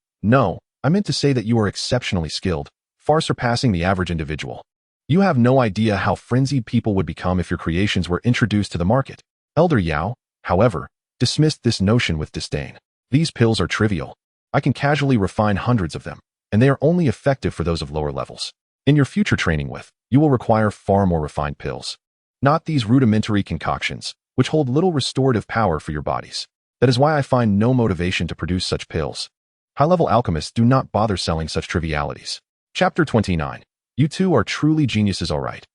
I meant to say that you are exceptionally skilled, far surpassing the average individual. You have no idea how frenzied people would become if your creations were introduced to the market. Elder Yao, however, dismissed this notion with disdain. These pills are trivial. I can casually refine hundreds of them, and they are only effective for those of lower levels. In your future training you will require far more refined pills. Not these rudimentary concoctions, which hold little restorative power for your bodies. That is why I find no motivation to produce such pills. High-level alchemists do not bother selling such trivialities. Chapter 29. You two are truly geniuses, all right.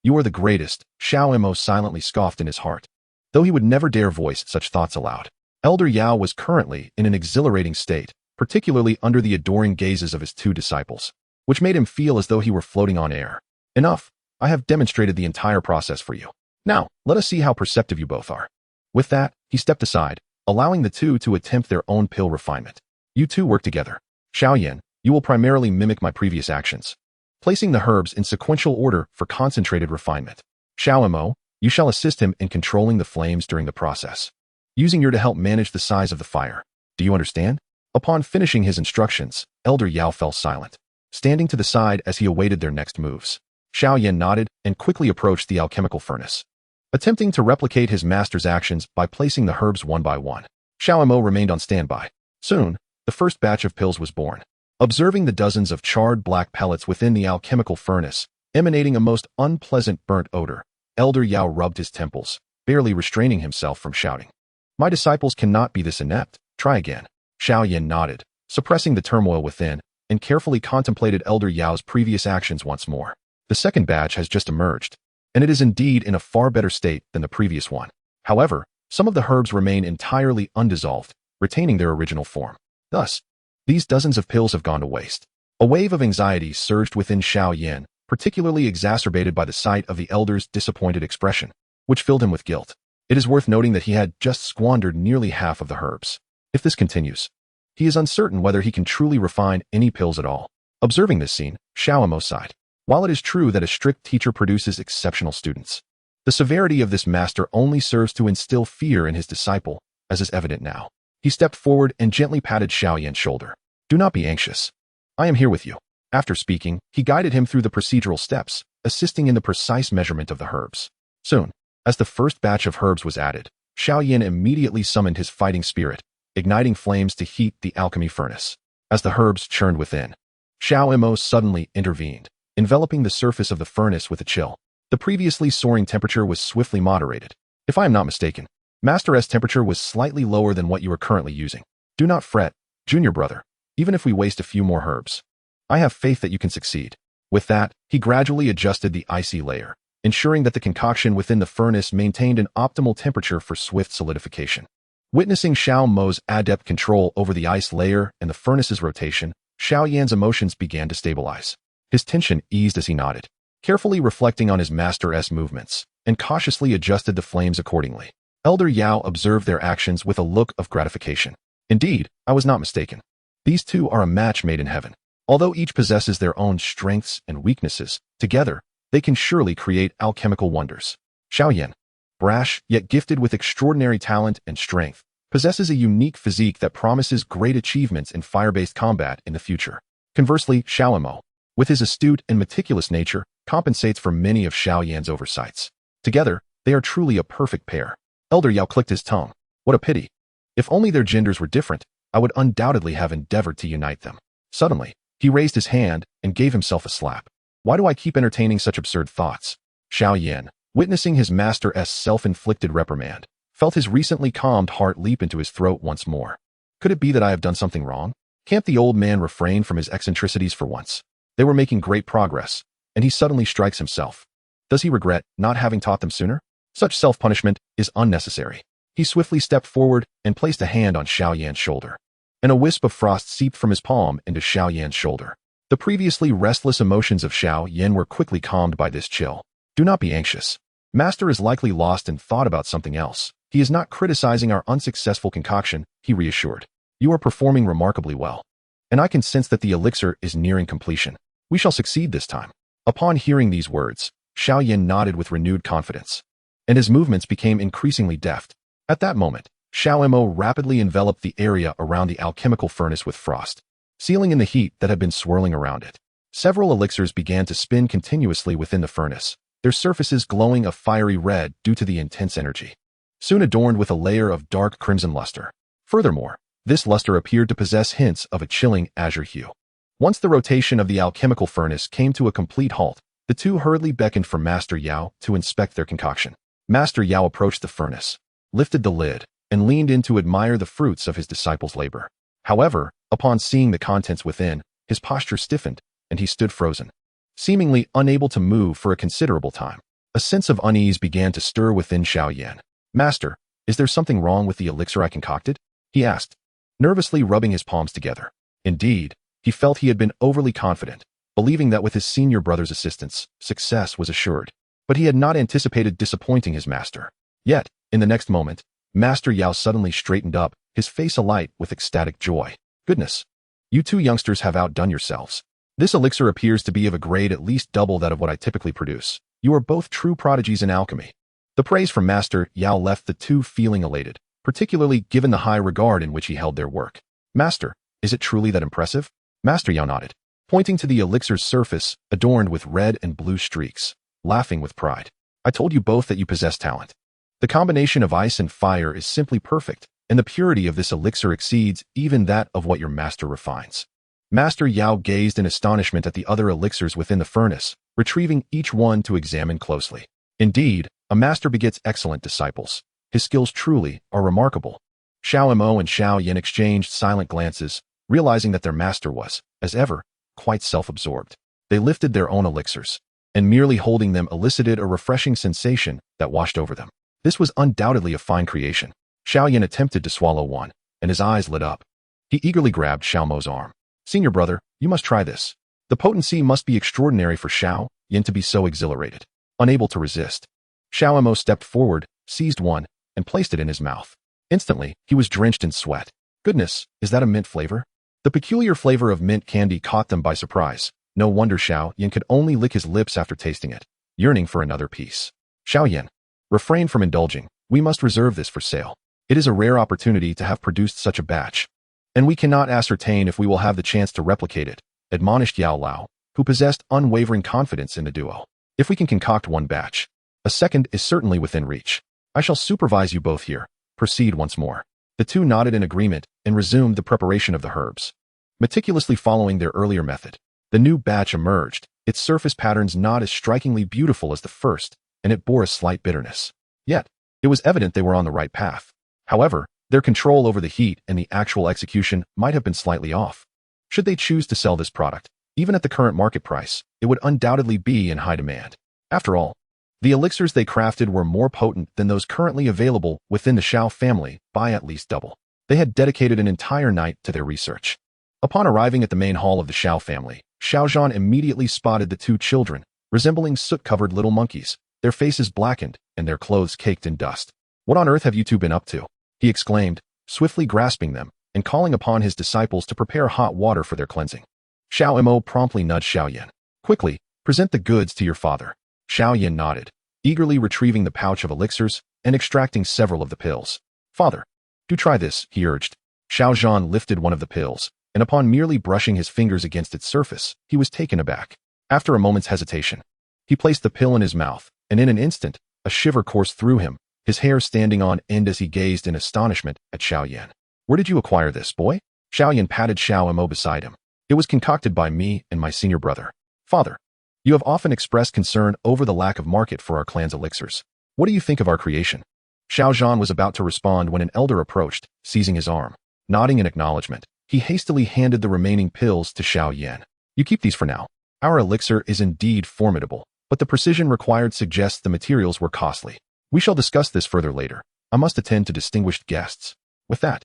You are the greatest, Xiao Mo silently scoffed in his heart, though he would never dare voice such thoughts aloud. Elder Yao was currently in an exhilarating state, particularly under the adoring gazes of his two disciples, which made him feel as though he were floating on air. Enough, I have demonstrated the entire process for you. Now, let us see how perceptive you both are. With that, he stepped aside, allowing the two to attempt their own pill refinement. You two work together. Xiao Yan, you will primarily mimic my previous actions, placing the herbs in sequential order for concentrated refinement. Xiao Mo, you shall assist him in controlling the flames during the process, using your to help manage the size of the fire. Do you understand? Upon finishing his instructions, Elder Yao fell silent, standing to the side as he awaited their next moves. Xiao Yan nodded and quickly approached the alchemical furnace, attempting to replicate his master's actions by placing the herbs one by one. Xiao Mo remained on standby. Soon, the first batch of pills was born. Observing the dozens of charred black pellets within the alchemical furnace, emanating a most unpleasant burnt odor, Elder Yao rubbed his temples, barely restraining himself from shouting, "My disciples cannot be this inept. Try again." Xiao Yan nodded, suppressing the turmoil within, and carefully contemplated Elder Yao's previous actions once more. The second batch has just emerged, and it is indeed in a far better state than the previous one. However, some of the herbs remain entirely undissolved, retaining their original form. Thus, these dozens of pills have gone to waste. A wave of anxiety surged within Xiao Yan, particularly exacerbated by the sight of the elder's disappointed expression, which filled him with guilt. It is worth noting that he had just squandered nearly half of the herbs. If this continues, he is uncertain whether he can truly refine any pills at all. Observing this scene, Xiao Mo sighed. While it is true that a strict teacher produces exceptional students, the severity of this master only serves to instill fear in his disciple, as is evident now. He stepped forward and gently patted Xiao Yan's shoulder. "Do not be anxious. I am here with you." After speaking, he guided him through the procedural steps, assisting in the precise measurement of the herbs. Soon, as the first batch of herbs was added, Xiao Yan immediately summoned his fighting spirit, igniting flames to heat the alchemy furnace. As the herbs churned within, Xiao Mo suddenly intervened, enveloping the surface of the furnace with a chill. The previously soaring temperature was swiftly moderated. If I am not mistaken, Master S temperature was slightly lower than what you are currently using. Do not fret, junior brother, even if we waste a few more herbs. I have faith that you can succeed. With that, he gradually adjusted the icy layer, ensuring that the concoction within the furnace maintained an optimal temperature for swift solidification. Witnessing Xiao Mo's adept control over the ice layer and the furnace's rotation, Xiao Yan's emotions began to stabilize. His tension eased as he nodded, carefully reflecting on his master's movements, and cautiously adjusted the flames accordingly. Elder Yao observed their actions with a look of gratification. Indeed, I was not mistaken. These two are a match made in heaven. Although each possesses their own strengths and weaknesses, together, they can surely create alchemical wonders. Xiao Yan, brash yet gifted with extraordinary talent and strength, possesses a unique physique that promises great achievements in fire-based combat in the future. Conversely, Xiao Mo, with his astute and meticulous nature, compensates for many of Xiao Yan's oversights. Together, they are truly a perfect pair. Elder Yao clicked his tongue. What a pity. If only their genders were different, I would undoubtedly have endeavored to unite them. Suddenly, he raised his hand and gave himself a slap. Why do I keep entertaining such absurd thoughts? Xiao Yan, Witnessing his master's self-inflicted reprimand, felt his recently calmed heart leap into his throat once more. Could it be that I have done something wrong? Can't the old man refrain from his eccentricities for once? They were making great progress, and he suddenly strikes himself. Does he regret not having taught them sooner? Such self-punishment is unnecessary. He swiftly stepped forward and placed a hand on Xiao Yan's shoulder. And a wisp of frost seeped from his palm into Xiao Yan's shoulder. The previously restless emotions of Xiao Yan were quickly calmed by this chill. Do not be anxious. Master is likely lost in thought about something else. He is not criticizing our unsuccessful concoction, he reassured. You are performing remarkably well. And I can sense that the elixir is nearing completion. We shall succeed this time. Upon hearing these words, Xiao Yan nodded with renewed confidence, and his movements became increasingly deft. At that moment, Xiao Mo rapidly enveloped the area around the alchemical furnace with frost, sealing in the heat that had been swirling around it. Several elixirs began to spin continuously within the furnace, their surfaces glowing a fiery red due to the intense energy, soon adorned with a layer of dark crimson luster. Furthermore, this luster appeared to possess hints of a chilling azure hue. Once the rotation of the alchemical furnace came to a complete halt, the two hurriedly beckoned for Master Yao to inspect their concoction. Master Yao approached the furnace, lifted the lid, and leaned in to admire the fruits of his disciple's labor. However, upon seeing the contents within, his posture stiffened, and he stood frozen, seemingly unable to move for a considerable time. A sense of unease began to stir within Xiao Yan. Master, is there something wrong with the elixir I concocted? He asked, nervously rubbing his palms together. Indeed, he felt he had been overly confident, believing that with his senior brother's assistance, success was assured. But he had not anticipated disappointing his master. Yet, in the next moment, Master Yao suddenly straightened up, his face alight with ecstatic joy. Goodness! You two youngsters have outdone yourselves. This elixir appears to be of a grade at least double that of what I typically produce. You are both true prodigies in alchemy. The praise from Master Yao left the two feeling elated, particularly given the high regard in which he held their work. Master, is it truly that impressive? Master Yao nodded, pointing to the elixir's surface, adorned with red and blue streaks, laughing with pride. I told you both that you possess talent. The combination of ice and fire is simply perfect, and the purity of this elixir exceeds even that of what your master refines. Master Yao gazed in astonishment at the other elixirs within the furnace, retrieving each one to examine closely. Indeed, a master begets excellent disciples. His skills truly are remarkable. Xiao Mo and Xiao Yan exchanged silent glances, realizing that their master was, as ever, quite self-absorbed. They lifted their own elixirs, and merely holding them elicited a refreshing sensation that washed over them. This was undoubtedly a fine creation. Xiao Yan attempted to swallow one, and his eyes lit up. He eagerly grabbed Xiao Mo's arm. Senior brother, you must try this. The potency must be extraordinary for Xiao Yan to be so exhilarated. Unable to resist, Xiao Mo stepped forward, seized one, and placed it in his mouth. Instantly, he was drenched in sweat. Goodness, is that a mint flavor? The peculiar flavor of mint candy caught them by surprise. No wonder Xiao Yan could only lick his lips after tasting it, yearning for another piece. Xiao Yan, refrain from indulging. We must reserve this for sale. It is a rare opportunity to have produced such a batch, and we cannot ascertain if we will have the chance to replicate it, admonished Yao Lao, who possessed unwavering confidence in the duo. If we can concoct one batch, a second is certainly within reach. I shall supervise you both here. Proceed once more. The two nodded in agreement and resumed the preparation of the herbs. Meticulously following their earlier method, the new batch emerged, its surface patterns not as strikingly beautiful as the first, and it bore a slight bitterness. Yet, it was evident they were on the right path. However, their control over the heat and the actual execution might have been slightly off. Should they choose to sell this product, even at the current market price, it would undoubtedly be in high demand. After all, the elixirs they crafted were more potent than those currently available within the Xiao family by at least double. They had dedicated an entire night to their research. Upon arriving at the main hall of the Xiao family, Xiao Zhan immediately spotted the two children, resembling soot-covered little monkeys, their faces blackened and their clothes caked in dust. What on earth have you two been up to? He exclaimed, swiftly grasping them and calling upon his disciples to prepare hot water for their cleansing. Xiao Mo promptly nudged Xiao Yan. Quickly, present the goods to your father. Xiao Yan nodded, eagerly retrieving the pouch of elixirs and extracting several of the pills. Father, do try this, he urged. Xiao Zhan lifted one of the pills, and upon merely brushing his fingers against its surface, he was taken aback. After a moment's hesitation, he placed the pill in his mouth, and in an instant, a shiver coursed through him, his hair standing on end as he gazed in astonishment at Xiao Yan. Where did you acquire this, boy? Xiao Yan patted Xiao Mo beside him. It was concocted by me and my senior brother. Father, You have often expressed concern over the lack of market for our clan's elixirs. What do you think of our creation? Xiao Yan was about to respond when an elder approached, seizing his arm. Nodding in acknowledgement, he hastily handed the remaining pills to Xiao Yan. You keep these for now. Our elixir is indeed formidable, but the precision required suggests the materials were costly. We shall discuss this further later. I must attend to distinguished guests. With that,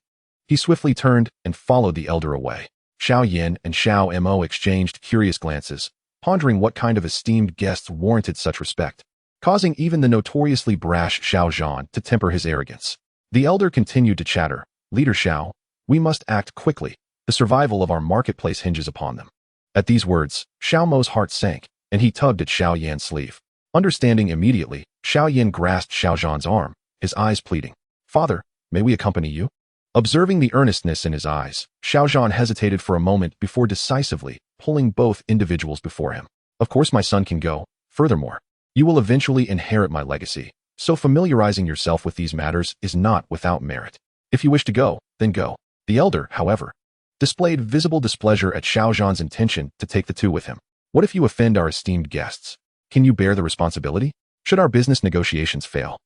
he swiftly turned and followed the elder away. Xiao Yan and Xiao Mo exchanged curious glances, pondering what kind of esteemed guests warranted such respect, causing even the notoriously brash Xiao Zhan to temper his arrogance. The elder continued to chatter. Leader Xiao, we must act quickly. The survival of our marketplace hinges upon them. At these words, Xiao Mo's heart sank, and he tugged at Xiao Yan's sleeve. Understanding immediately, Xiao Yan grasped Xiao Zhan's arm, his eyes pleading. Father, may we accompany you? Observing the earnestness in his eyes, Xiao Zhan hesitated for a moment before decisively pulling both individuals before him. Of course my son can go. Furthermore, you will eventually inherit my legacy, so familiarizing yourself with these matters is not without merit. If you wish to go, then go. The elder, however, displayed visible displeasure at Xiao Zhan's intention to take the two with him. What if you offend our esteemed guests? Can you bear the responsibility? Should our business negotiations fail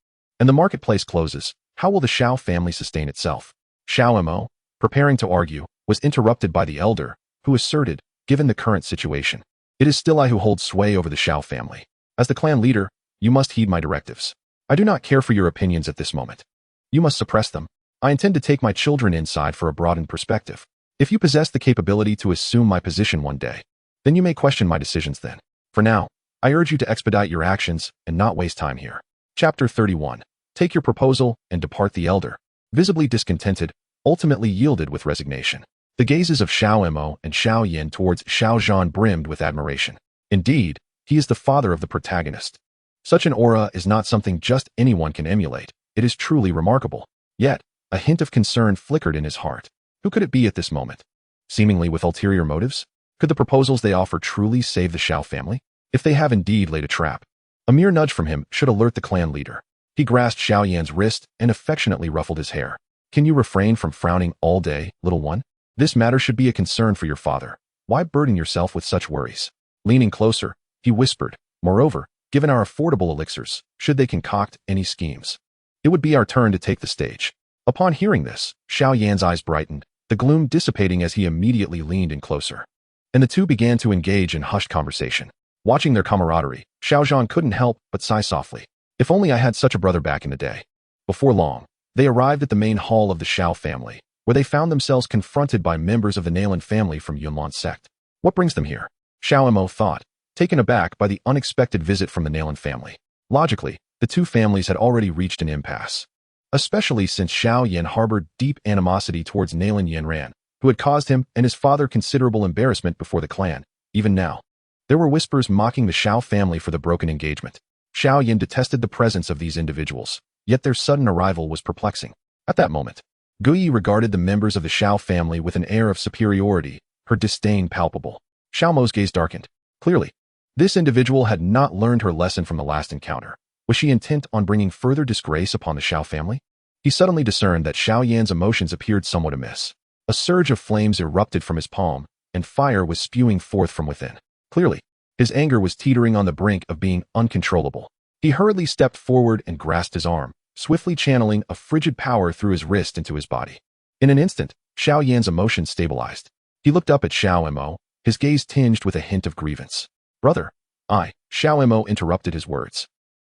and the marketplace closes, how will the Xiao family sustain itself? Xiao Mo, preparing to argue, was interrupted by the elder, who asserted, given the current situation, it is still I who hold sway over the Xiao family. As the clan leader, you must heed my directives. I do not care for your opinions at this moment. You must suppress them. I intend to take my children inside for a broadened perspective. If you possess the capability to assume my position one day, then you may question my decisions then. For now, I urge you to expedite your actions and not waste time here. Chapter 31. Take your proposal and depart. The elder, visibly discontented, ultimately yielded with resignation. The gazes of Xiao Mo and Xiao Yan towards Xiao Zhan brimmed with admiration. Indeed, he is the father of the protagonist. Such an aura is not something just anyone can emulate. It is truly remarkable. Yet, a hint of concern flickered in his heart. Who could it be at this moment? Seemingly with ulterior motives? Could the proposals they offer truly save the Xiao family? If they have indeed laid a trap, a mere nudge from him should alert the clan leader. He grasped Xiao Yan's wrist and affectionately ruffled his hair. Can you refrain from frowning all day, little one? This matter should be a concern for your father. Why burden yourself with such worries? Leaning closer, he whispered, moreover, given our affordable elixirs, should they concoct any schemes, it would be our turn to take the stage. Upon hearing this, Xiao Yan's eyes brightened, the gloom dissipating as he immediately leaned in closer. And the two began to engage in hushed conversation. Watching their camaraderie, Xiao Zhan couldn't help but sigh softly. If only I had such a brother back in the day. Before long, they arrived at the main hall of the Xiao family, where they found themselves confronted by members of the Nalan family from Yunlan sect. What brings them here? Xiao Mo thought, taken aback by the unexpected visit from the Nalan family. Logically, the two families had already reached an impasse, especially since Xiao Yan harbored deep animosity towards Nalan Yanran, who had caused him and his father considerable embarrassment before the clan. Even now, there were whispers mocking the Xiao family for the broken engagement. Xiao Yan detested the presence of these individuals, yet their sudden arrival was perplexing. At that moment, Guyi regarded the members of the Xiao family with an air of superiority, her disdain palpable. Xiao Mo's gaze darkened. Clearly, this individual had not learned her lesson from the last encounter. Was she intent on bringing further disgrace upon the Xiao family? He suddenly discerned that Xiao Yan's emotions appeared somewhat amiss. A surge of flames erupted from his palm, and fire was spewing forth from within. Clearly, his anger was teetering on the brink of being uncontrollable. He hurriedly stepped forward and grasped his arm, swiftly channeling a frigid power through his wrist into his body. In an instant, Xiao Yan's emotions stabilized. He looked up at Xiao Mo, his gaze tinged with a hint of grievance. Brother, Xiao Mo interrupted his words.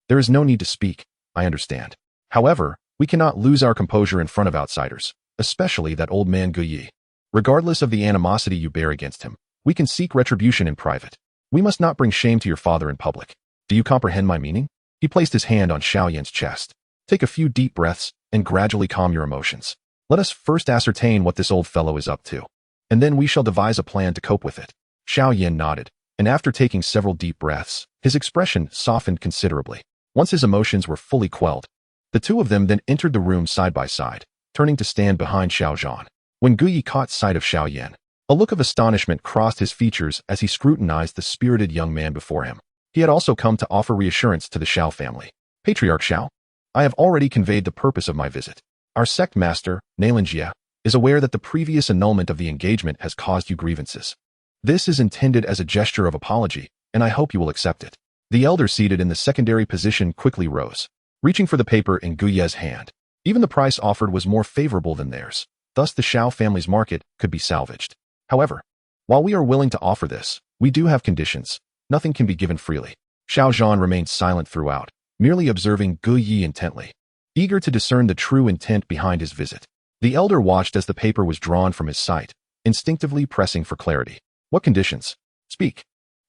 There is no need to speak, I understand. However, we cannot lose our composure in front of outsiders, especially that old man Guyi. Regardless of the animosity you bear against him, we can seek retribution in private. We must not bring shame to your father in public. Do you comprehend my meaning? He placed his hand on Xiao Yan's chest. Take a few deep breaths and gradually calm your emotions. Let us first ascertain what this old fellow is up to, and then we shall devise a plan to cope with it. Xiao Yan nodded, and after taking several deep breaths, his expression softened considerably. Once his emotions were fully quelled, the two of them then entered the room side by side, turning to stand behind Xiao Zhan. When Guyi caught sight of Xiao Yan, a look of astonishment crossed his features as he scrutinized the spirited young man before him. He had also come to offer reassurance to the Xiao family. Patriarch Xiao, I have already conveyed the purpose of my visit. Our sect master, Nalan Jia, is aware that the previous annulment of the engagement has caused you grievances. This is intended as a gesture of apology, and I hope you will accept it. The elder seated in the secondary position quickly rose, reaching for the paper in Guye's hand. Even the price offered was more favorable than theirs, thus the Xiao family's market could be salvaged. However, while we are willing to offer this, we do have conditions. Nothing can be given freely. Xiao Yan remained silent throughout, merely observing Guye intently, eager to discern the true intent behind his visit. The elder watched as the paper was drawn from his sight, instinctively pressing for clarity. What conditions? Speak.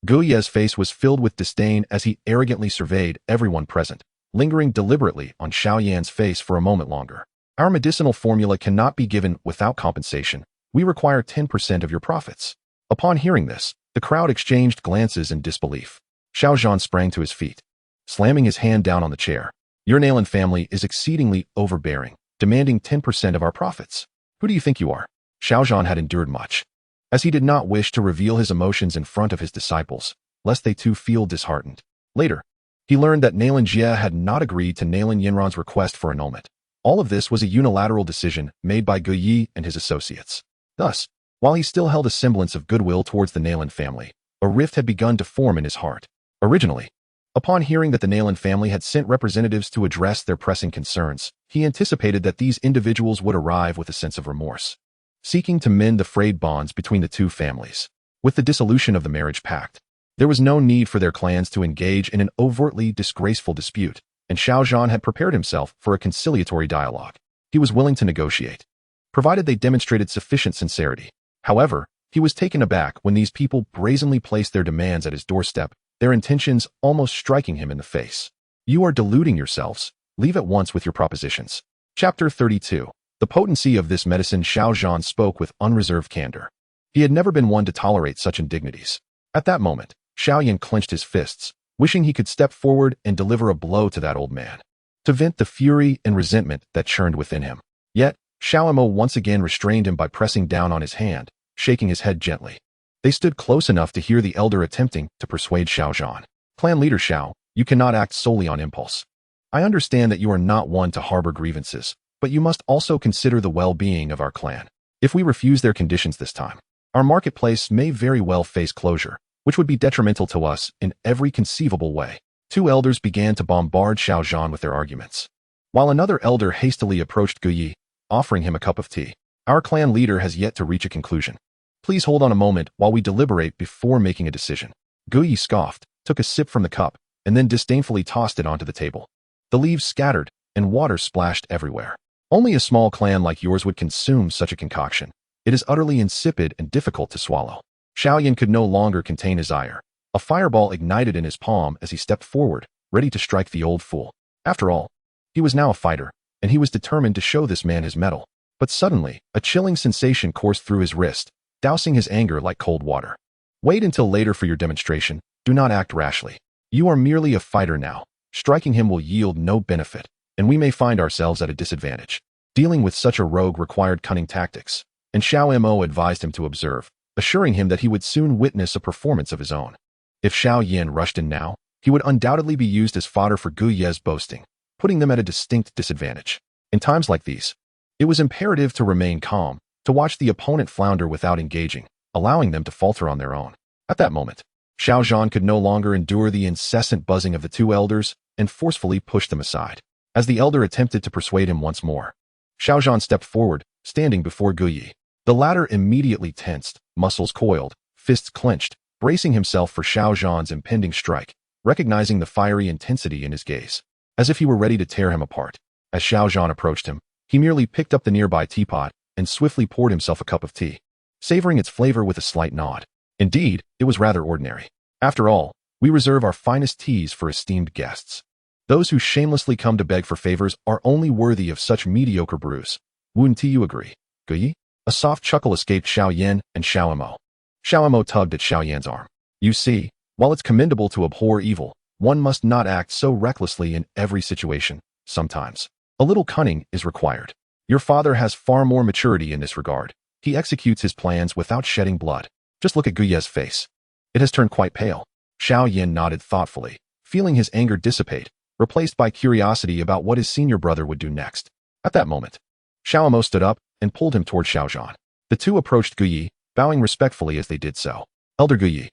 Guye's face was filled with disdain as he arrogantly surveyed everyone present, lingering deliberately on Xiao Yan's face for a moment longer. Our medicinal formula cannot be given without compensation. We require 10% of your profits. Upon hearing this, the crowd exchanged glances in disbelief. Xiao Yan sprang to his feet, slamming his hand down on the chair. Your Nailan family is exceedingly overbearing, demanding 10% of our profits. Who do you think you are? Xiao Yan had endured much, as he did not wish to reveal his emotions in front of his disciples, lest they too feel disheartened. Later, he learned that Nailan Jie had not agreed to Nailan Yinran's request for annulment. All of this was a unilateral decision made by Guye and his associates. Thus, while he still held a semblance of goodwill towards the Nailan family, a rift had begun to form in his heart. Originally, upon hearing that the Nailan family had sent representatives to address their pressing concerns, he anticipated that these individuals would arrive with a sense of remorse, seeking to mend the frayed bonds between the two families. With the dissolution of the marriage pact, there was no need for their clans to engage in an overtly disgraceful dispute, and Xiao Yan had prepared himself for a conciliatory dialogue. He was willing to negotiate, provided they demonstrated sufficient sincerity. However, he was taken aback when these people brazenly placed their demands at his doorstep, their intentions almost striking him in the face. You are deluding yourselves. Leave at once with your propositions. Chapter 32. The potency of this medicine. Xiao Yan spoke with unreserved candor. He had never been one to tolerate such indignities. At that moment, Xiao Yan clenched his fists, wishing he could step forward and deliver a blow to that old man, to vent the fury and resentment that churned within him. Yet, Xiao Mo once again restrained him by pressing down on his hand, shaking his head gently. They stood close enough to hear the elder attempting to persuade Xiao Yan. Clan leader Xiao, you cannot act solely on impulse. I understand that you are not one to harbor grievances, but you must also consider the well-being of our clan. If we refuse their conditions this time, our marketplace may very well face closure, which would be detrimental to us in every conceivable way. Two elders began to bombard Xiao Yan with their arguments, while another elder hastily approached Guye, offering him a cup of tea. Our clan leader has yet to reach a conclusion. Please hold on a moment while we deliberate before making a decision. Guye scoffed, took a sip from the cup, and then disdainfully tossed it onto the table. The leaves scattered, and water splashed everywhere. Only a small clan like yours would consume such a concoction. It is utterly insipid and difficult to swallow. Xiao Yan could no longer contain his ire. A fireball ignited in his palm as he stepped forward, ready to strike the old fool. After all, he was now a fighter, and he was determined to show this man his mettle. But suddenly, a chilling sensation coursed through his wrist, dousing his anger like cold water. Wait until later for your demonstration. Do not act rashly. You are merely a fighter now. Striking him will yield no benefit, and we may find ourselves at a disadvantage. Dealing with such a rogue required cunning tactics, and Xiao Mo advised him to observe, assuring him that he would soon witness a performance of his own. If Xiao Yan rushed in now, he would undoubtedly be used as fodder for Guye's boasting, putting them at a distinct disadvantage. In times like these, it was imperative to remain calm, to watch the opponent flounder without engaging, allowing them to falter on their own. At that moment, Xiao Yan could no longer endure the incessant buzzing of the two elders and forcefully pushed them aside. As the elder attempted to persuade him once more, Xiao Yan stepped forward, standing before Guye. The latter immediately tensed, muscles coiled, fists clenched, bracing himself for Xiao Yan's impending strike, recognizing the fiery intensity in his gaze, as if he were ready to tear him apart. As Xiao Yan approached him, he merely picked up the nearby teapot and swiftly poured himself a cup of tea, savoring its flavor with a slight nod. Indeed, it was rather ordinary. After all, we reserve our finest teas for esteemed guests. Those who shamelessly come to beg for favors are only worthy of such mediocre brews. Wouldn't you agree, Guye? A soft chuckle escaped Xiao Yan and Xiao Mo. Xiao Mo tugged at Xiao Yan's arm. You see, while it's commendable to abhor evil, one must not act so recklessly in every situation. Sometimes, a little cunning is required. Your father has far more maturity in this regard. He executes his plans without shedding blood. Just look at Guye's face. It has turned quite pale. Xiao Yan nodded thoughtfully, feeling his anger dissipate, replaced by curiosity about what his senior brother would do next. At that moment, Xiao Mo stood up and pulled him toward Xiao Yan. The two approached Guye, bowing respectfully as they did so. Elder Guye,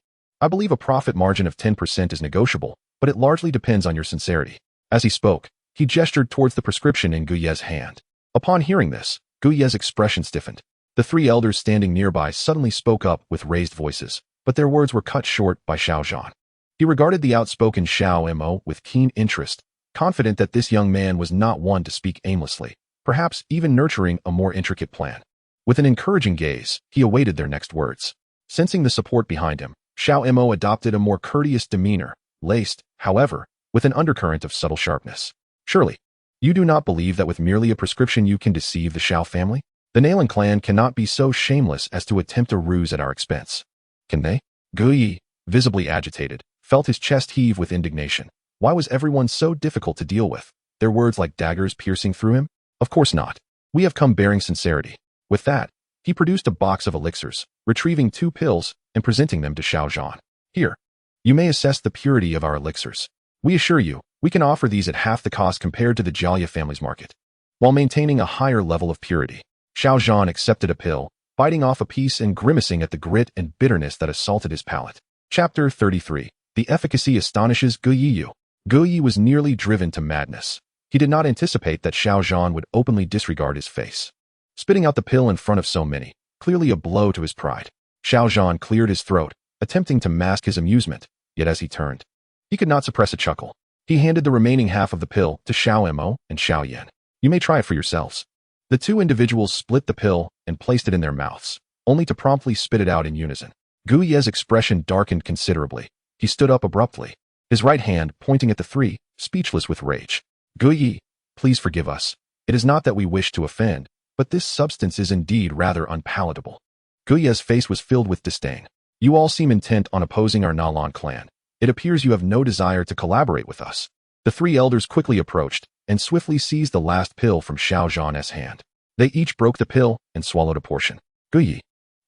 I believe a profit margin of 10% is negotiable, but it largely depends on your sincerity. As he spoke, he gestured towards the prescription in Guye's hand. Upon hearing this, Guye's expression stiffened. The three elders standing nearby suddenly spoke up with raised voices, but their words were cut short by Xiao Yan. He regarded the outspoken Xiao Mo with keen interest, confident that this young man was not one to speak aimlessly, perhaps even nurturing a more intricate plan. With an encouraging gaze, he awaited their next words. Sensing the support behind him, Xiao Mo adopted a more courteous demeanor, laced, however, with an undercurrent of subtle sharpness. Surely, you do not believe that with merely a prescription you can deceive the Xiao family? The Nailan clan cannot be so shameless as to attempt a ruse at our expense. Can they? Guyi, visibly agitated, felt his chest heave with indignation. Why was everyone so difficult to deal with? Their words like daggers piercing through him? Of course not. We have come bearing sincerity. With that, he produced a box of elixirs, retrieving 2 pills and presenting them to Xiao Yan. Here, you may assess the purity of our elixirs. We assure you, we can offer these at half the cost compared to the Jialia family's market, while maintaining a higher level of purity. Xiao Yan accepted a pill, biting off a piece and grimacing at the grit and bitterness that assaulted his palate. Chapter 33. The efficacy astonishes Guyi. Guyi was nearly driven to madness. He did not anticipate that Xiao Yan would openly disregard his face. Spitting out the pill in front of so many, clearly a blow to his pride. Xiao Yan cleared his throat, attempting to mask his amusement, yet as he turned, he could not suppress a chuckle. He handed the remaining half of the pill to Xiao Mo and Xiao Yan. You may try it for yourselves. The 2 individuals split the pill and placed it in their mouths, only to promptly spit it out in unison. Guye's expression darkened considerably. He stood up abruptly, his right hand pointing at the 3, speechless with rage. Guyi, please forgive us. It is not that we wish to offend, but this substance is indeed rather unpalatable. Guye's face was filled with disdain. You all seem intent on opposing our Nailan clan. It appears you have no desire to collaborate with us. The 3 elders quickly approached and swiftly seized the last pill from Xiao Yan's hand. They each broke the pill and swallowed a portion. Guyi,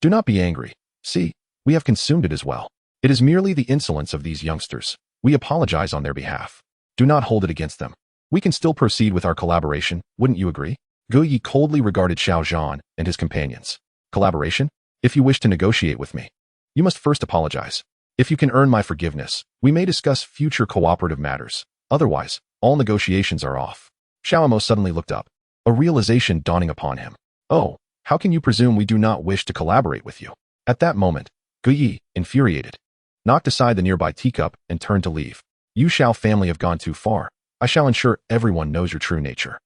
do not be angry. See, we have consumed it as well. It is merely the insolence of these youngsters. We apologize on their behalf. Do not hold it against them. We can still proceed with our collaboration, wouldn't you agree? Guyi coldly regarded Xiao Yan and his companions. Collaboration? If you wish to negotiate with me, you must first apologize. If you can earn my forgiveness, we may discuss future cooperative matters. Otherwise, all negotiations are off. Xiao Mo suddenly looked up, a realization dawning upon him. Oh, how can you presume we do not wish to collaborate with you? At that moment, Guyi, infuriated, knocked aside the nearby teacup and turned to leave. You Xiao family have gone too far. I shall ensure everyone knows your true nature.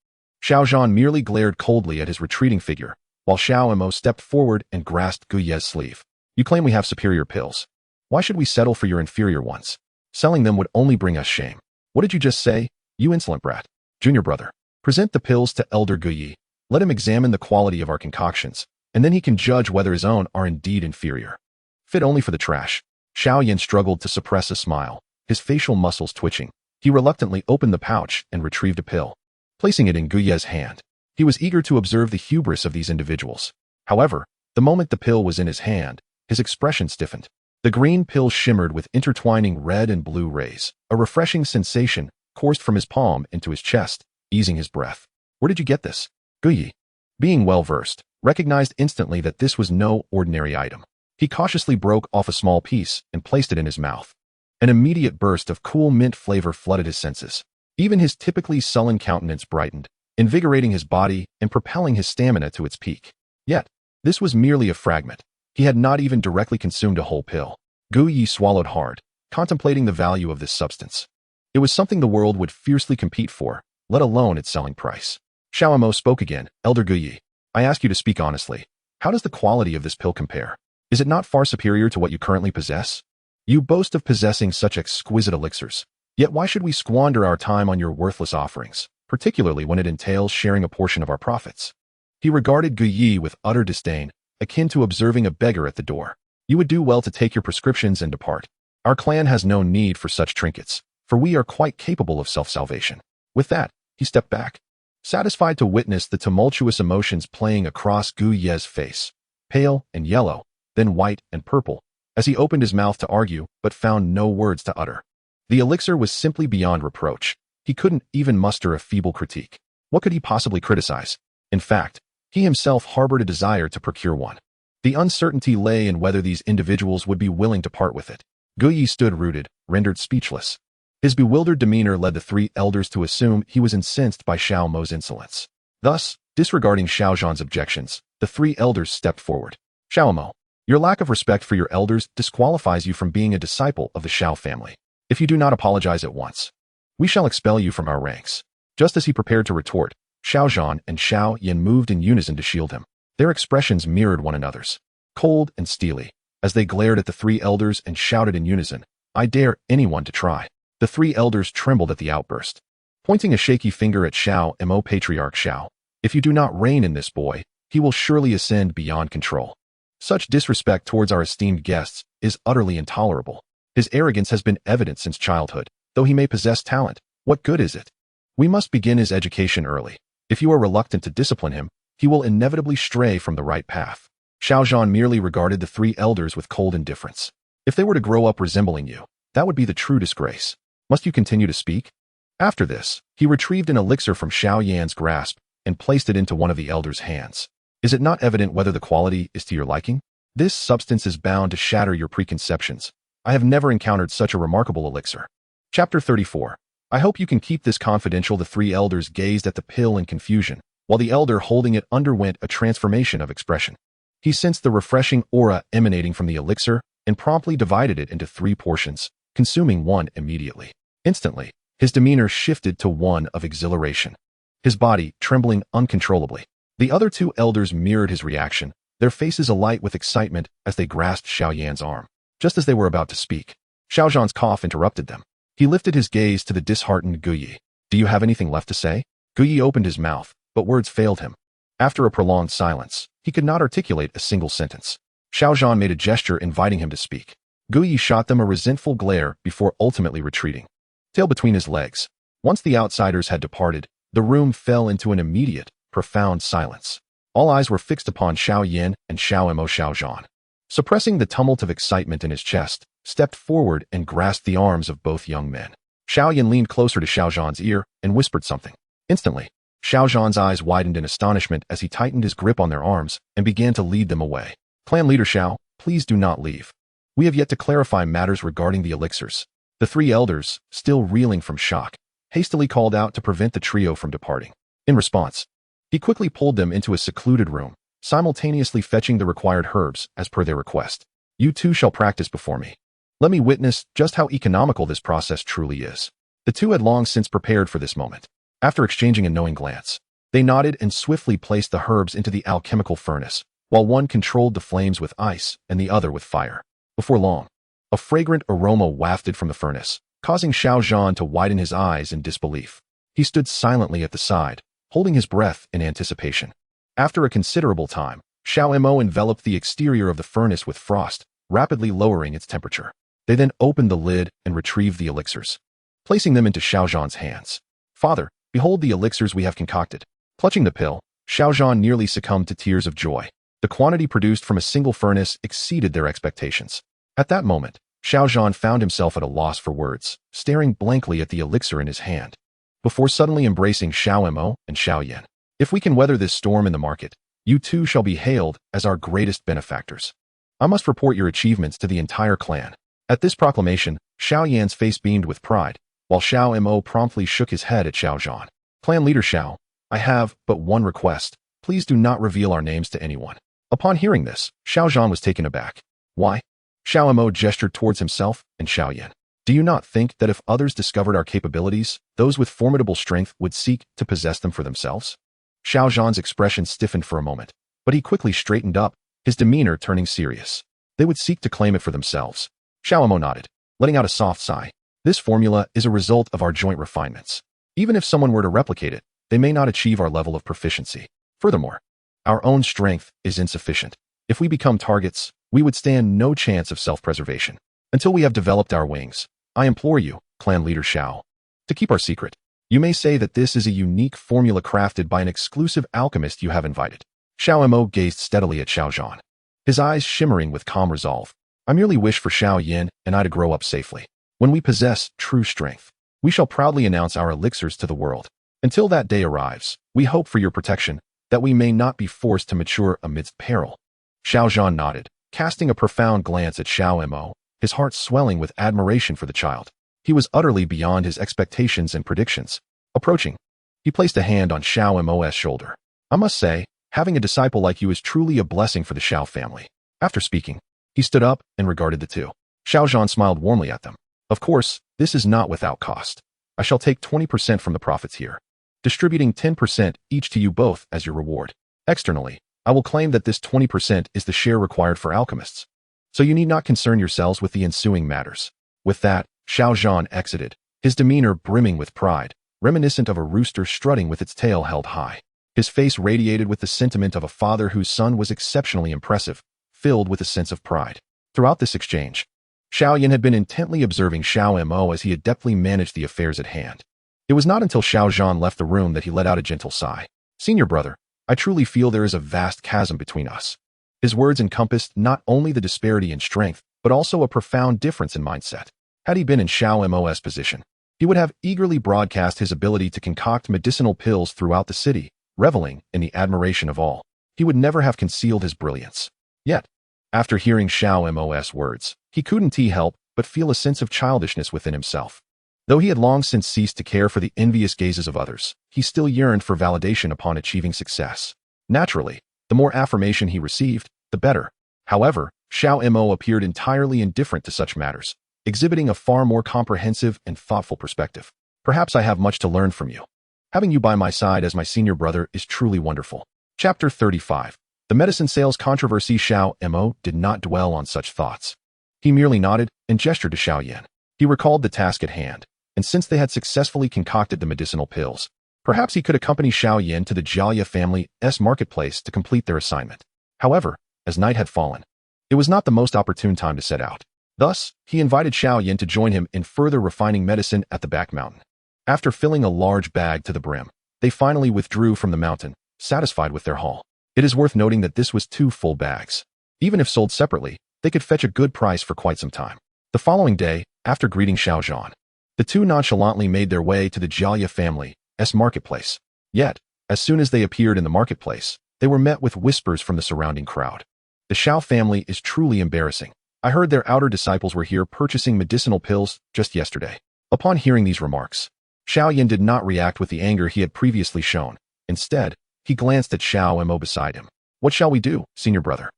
Xiao Yan merely glared coldly at his retreating figure, while Xiao Mo stepped forward and grasped Guye's sleeve. You claim we have superior pills. Why should we settle for your inferior ones? Selling them would only bring us shame. What did you just say, you insolent brat? Junior brother, present the pills to Elder Guyi. Let him examine the quality of our concoctions, and then he can judge whether his own are indeed inferior. Fit only for the trash. Xiao Yan struggled to suppress a smile, his facial muscles twitching. He reluctantly opened the pouch and retrieved a pill, placing it in Guye's hand. He was eager to observe the hubris of these individuals. However, the moment the pill was in his hand, his expression stiffened. The green pill shimmered with intertwining red and blue rays. A refreshing sensation coursed from his palm into his chest, easing his breath. Where did you get this? Guyi, being well-versed, recognized instantly that this was no ordinary item. He cautiously broke off a small piece and placed it in his mouth. An immediate burst of cool mint flavor flooded his senses. Even his typically sullen countenance brightened, invigorating his body and propelling his stamina to its peak. Yet, this was merely a fragment. He had not even directly consumed a whole pill. Guyi swallowed hard, contemplating the value of this substance. It was something the world would fiercely compete for, let alone its selling price. Xiao Mo spoke again. Elder Guyi, I ask you to speak honestly. How does the quality of this pill compare? Is it not far superior to what you currently possess? You boast of possessing such exquisite elixirs. Yet why should we squander our time on your worthless offerings, particularly when it entails sharing a portion of our profits? He regarded Guyi with utter disdain, akin to observing a beggar at the door. You would do well to take your prescriptions and depart. Our clan has no need for such trinkets, for we are quite capable of self-salvation. With that, he stepped back, satisfied to witness the tumultuous emotions playing across Guye's face, pale and yellow, then white and purple, as he opened his mouth to argue but found no words to utter. The elixir was simply beyond reproach. He couldn't even muster a feeble critique. What could he possibly criticize? In fact, he himself harbored a desire to procure one. The uncertainty lay in whether these individuals would be willing to part with it. Guyi stood rooted, rendered speechless. His bewildered demeanor led the three elders to assume he was incensed by Xiao Mo's insolence. Thus, disregarding Xiao Zhan's objections, the three elders stepped forward. Xiao Mo, your lack of respect for your elders disqualifies you from being a disciple of the Xiao family. If you do not apologize at once, we shall expel you from our ranks. Just as he prepared to retort, Xiao Zhan and Xiao Yan moved in unison to shield him. Their expressions mirrored one another's, cold and steely, as they glared at the three elders and shouted in unison, "I dare anyone to try." The three elders trembled at the outburst. Pointing a shaky finger at Xiao Mo, Patriarch Xiao, "If you do not reign in this boy, he will surely ascend beyond control. Such disrespect towards our esteemed guests is utterly intolerable. His arrogance has been evident since childhood. Though he may possess talent, what good is it? We must begin his education early. If you are reluctant to discipline him, he will inevitably stray from the right path." Xiao Zhan merely regarded the three elders with cold indifference. "If they were to grow up resembling you, that would be the true disgrace. Must you continue to speak?" After this, he retrieved an elixir from Xiao Yan's grasp and placed it into one of the elders' hands. "Is it not evident whether the quality is to your liking? This substance is bound to shatter your preconceptions. I have never encountered such a remarkable elixir." Chapter 34. I hope you can keep this confidential. The three elders gazed at the pill in confusion, while the elder holding it underwent a transformation of expression. He sensed the refreshing aura emanating from the elixir and promptly divided it into 3 portions, consuming one immediately. Instantly, his demeanor shifted to one of exhilaration, his body trembling uncontrollably. The other 2 elders mirrored his reaction, their faces alight with excitement as they grasped Xiao Yan's arm. Just as they were about to speak, Xiao Zhan's cough interrupted them. He lifted his gaze to the disheartened Guyi. "Do you have anything left to say?" Guyi opened his mouth, but words failed him. After a prolonged silence, he could not articulate a single sentence. Xiao Zhan made a gesture inviting him to speak. Guyi shot them a resentful glare before ultimately retreating, tail between his legs. Once the outsiders had departed, the room fell into an immediate, profound silence. All eyes were fixed upon Xiao Yan and Xiao Mo. Xiao Zhan, suppressing the tumult of excitement in his chest, stepped forward and grasped the arms of both young men. Xiao Yan leaned closer to Xiao Zhan's ear and whispered something. Instantly, Xiao Zhan's eyes widened in astonishment as he tightened his grip on their arms and began to lead them away. "Clan leader Xiao, please do not leave. We have yet to clarify matters regarding the elixirs." The 3 elders, still reeling from shock, hastily called out to prevent the trio from departing. In response, he quickly pulled them into a secluded room, simultaneously fetching the required herbs as per their request. "You 2 shall practice before me. Let me witness just how economical this process truly is." The 2 had long since prepared for this moment. After exchanging a knowing glance, they nodded and swiftly placed the herbs into the alchemical furnace, while one controlled the flames with ice and the other with fire. Before long, a fragrant aroma wafted from the furnace, causing Xiao Zhan to widen his eyes in disbelief. He stood silently at the side, holding his breath in anticipation. After a considerable time, Xiao Mo enveloped the exterior of the furnace with frost, rapidly lowering its temperature. They then opened the lid and retrieved the elixirs, placing them into Xiao Zhan's hands. "Father, behold the elixirs we have concocted." Clutching the pill, Xiao Zhan nearly succumbed to tears of joy. The quantity produced from a single furnace exceeded their expectations. At that moment, Xiao Zhan found himself at a loss for words, staring blankly at the elixir in his hand, before suddenly embracing Xiao Mo and Xiao Yan. "If we can weather this storm in the market, you 2 shall be hailed as our greatest benefactors. I must report your achievements to the entire clan." At this proclamation, Xiao Yan's face beamed with pride, while Xiao Mo promptly shook his head at Xiao Zhan. "Clan leader Xiao, I have but one request. Please do not reveal our names to anyone." Upon hearing this, Xiao Zhan was taken aback. "Why?" Xiao Mo gestured towards himself and Xiao Yan. "Do you not think that if others discovered our capabilities, those with formidable strength would seek to possess them for themselves?" Xiao Zhan's expression stiffened for a moment, but he quickly straightened up, his demeanor turning serious. "They would seek to claim it for themselves." Xiao Mo nodded, letting out a soft sigh. "This formula is a result of our joint refinements. Even if someone were to replicate it, they may not achieve our level of proficiency. Furthermore, our own strength is insufficient. If we become targets, we would stand no chance of self-preservation. Until we have developed our wings, I implore you, clan leader Xiao, to keep our secret. You may say that this is a unique formula crafted by an exclusive alchemist you have invited." Xiao Mo gazed steadily at Xiao Zhan, his eyes shimmering with calm resolve. "I merely wish for Xiao Yan and I to grow up safely. When we possess true strength, we shall proudly announce our elixirs to the world. Until that day arrives, we hope for your protection, that we may not be forced to mature amidst peril." Xiao Zhan nodded, casting a profound glance at Xiao Mo his heart swelling with admiration for the child. He was utterly beyond his expectations and predictions. Approaching, he placed a hand on Xiao Mo's shoulder. I must say, having a disciple like you is truly a blessing for the Xiao family. After speaking, he stood up and regarded the two. Xiao Yan smiled warmly at them. Of course, this is not without cost. I shall take 20% from the profits here, distributing 10% each to you both as your reward. Externally, I will claim that this 20% is the share required for alchemists. So you need not concern yourselves with the ensuing matters. With that, Xiao Yan exited, his demeanor brimming with pride, reminiscent of a rooster strutting with its tail held high. His face radiated with the sentiment of a father whose son was exceptionally impressive, filled with a sense of pride. Throughout this exchange, Xiao Yan had been intently observing Xiao Mo as he adeptly managed the affairs at hand. It was not until Xiao Yan left the room that he let out a gentle sigh. Senior brother, I truly feel there is a vast chasm between us. His words encompassed not only the disparity in strength, but also a profound difference in mindset. Had he been in Xiao Mo's position, he would have eagerly broadcast his ability to concoct medicinal pills throughout the city, reveling in the admiration of all. He would never have concealed his brilliance. Yet, after hearing Xiao Mo's words, he couldn't help but feel a sense of childishness within himself. Though he had long since ceased to care for the envious gazes of others, he still yearned for validation upon achieving success. Naturally, the more affirmation he received, the better. However, Xiao Mo appeared entirely indifferent to such matters, exhibiting a far more comprehensive and thoughtful perspective. Perhaps I have much to learn from you. Having you by my side as my senior brother is truly wonderful. Chapter 35. The medicine sales controversy. Xiao Mo did not dwell on such thoughts. He merely nodded and gestured to Xiao Yan. He recalled the task at hand, and since they had successfully concocted the medicinal pills, perhaps he could accompany Xiao Yan to the Jia family's marketplace to complete their assignment. However, as night had fallen, it was not the most opportune time to set out. Thus, he invited Xiao Yan to join him in further refining medicine at the back mountain. After filling a large bag to the brim, they finally withdrew from the mountain, satisfied with their haul. It is worth noting that this was 2 full bags. Even if sold separately, they could fetch a good price for quite some time. The following day, after greeting Xiao Yan, the two nonchalantly made their way to the Jia family's marketplace. Yet, as soon as they appeared in the marketplace, they were met with whispers from the surrounding crowd. The Xiao family is truly embarrassing. I heard their outer disciples were here purchasing medicinal pills just yesterday. Upon hearing these remarks, Xiao Yan did not react with the anger he had previously shown. Instead, he glanced at Xiao Mo beside him. What shall we do, senior brother?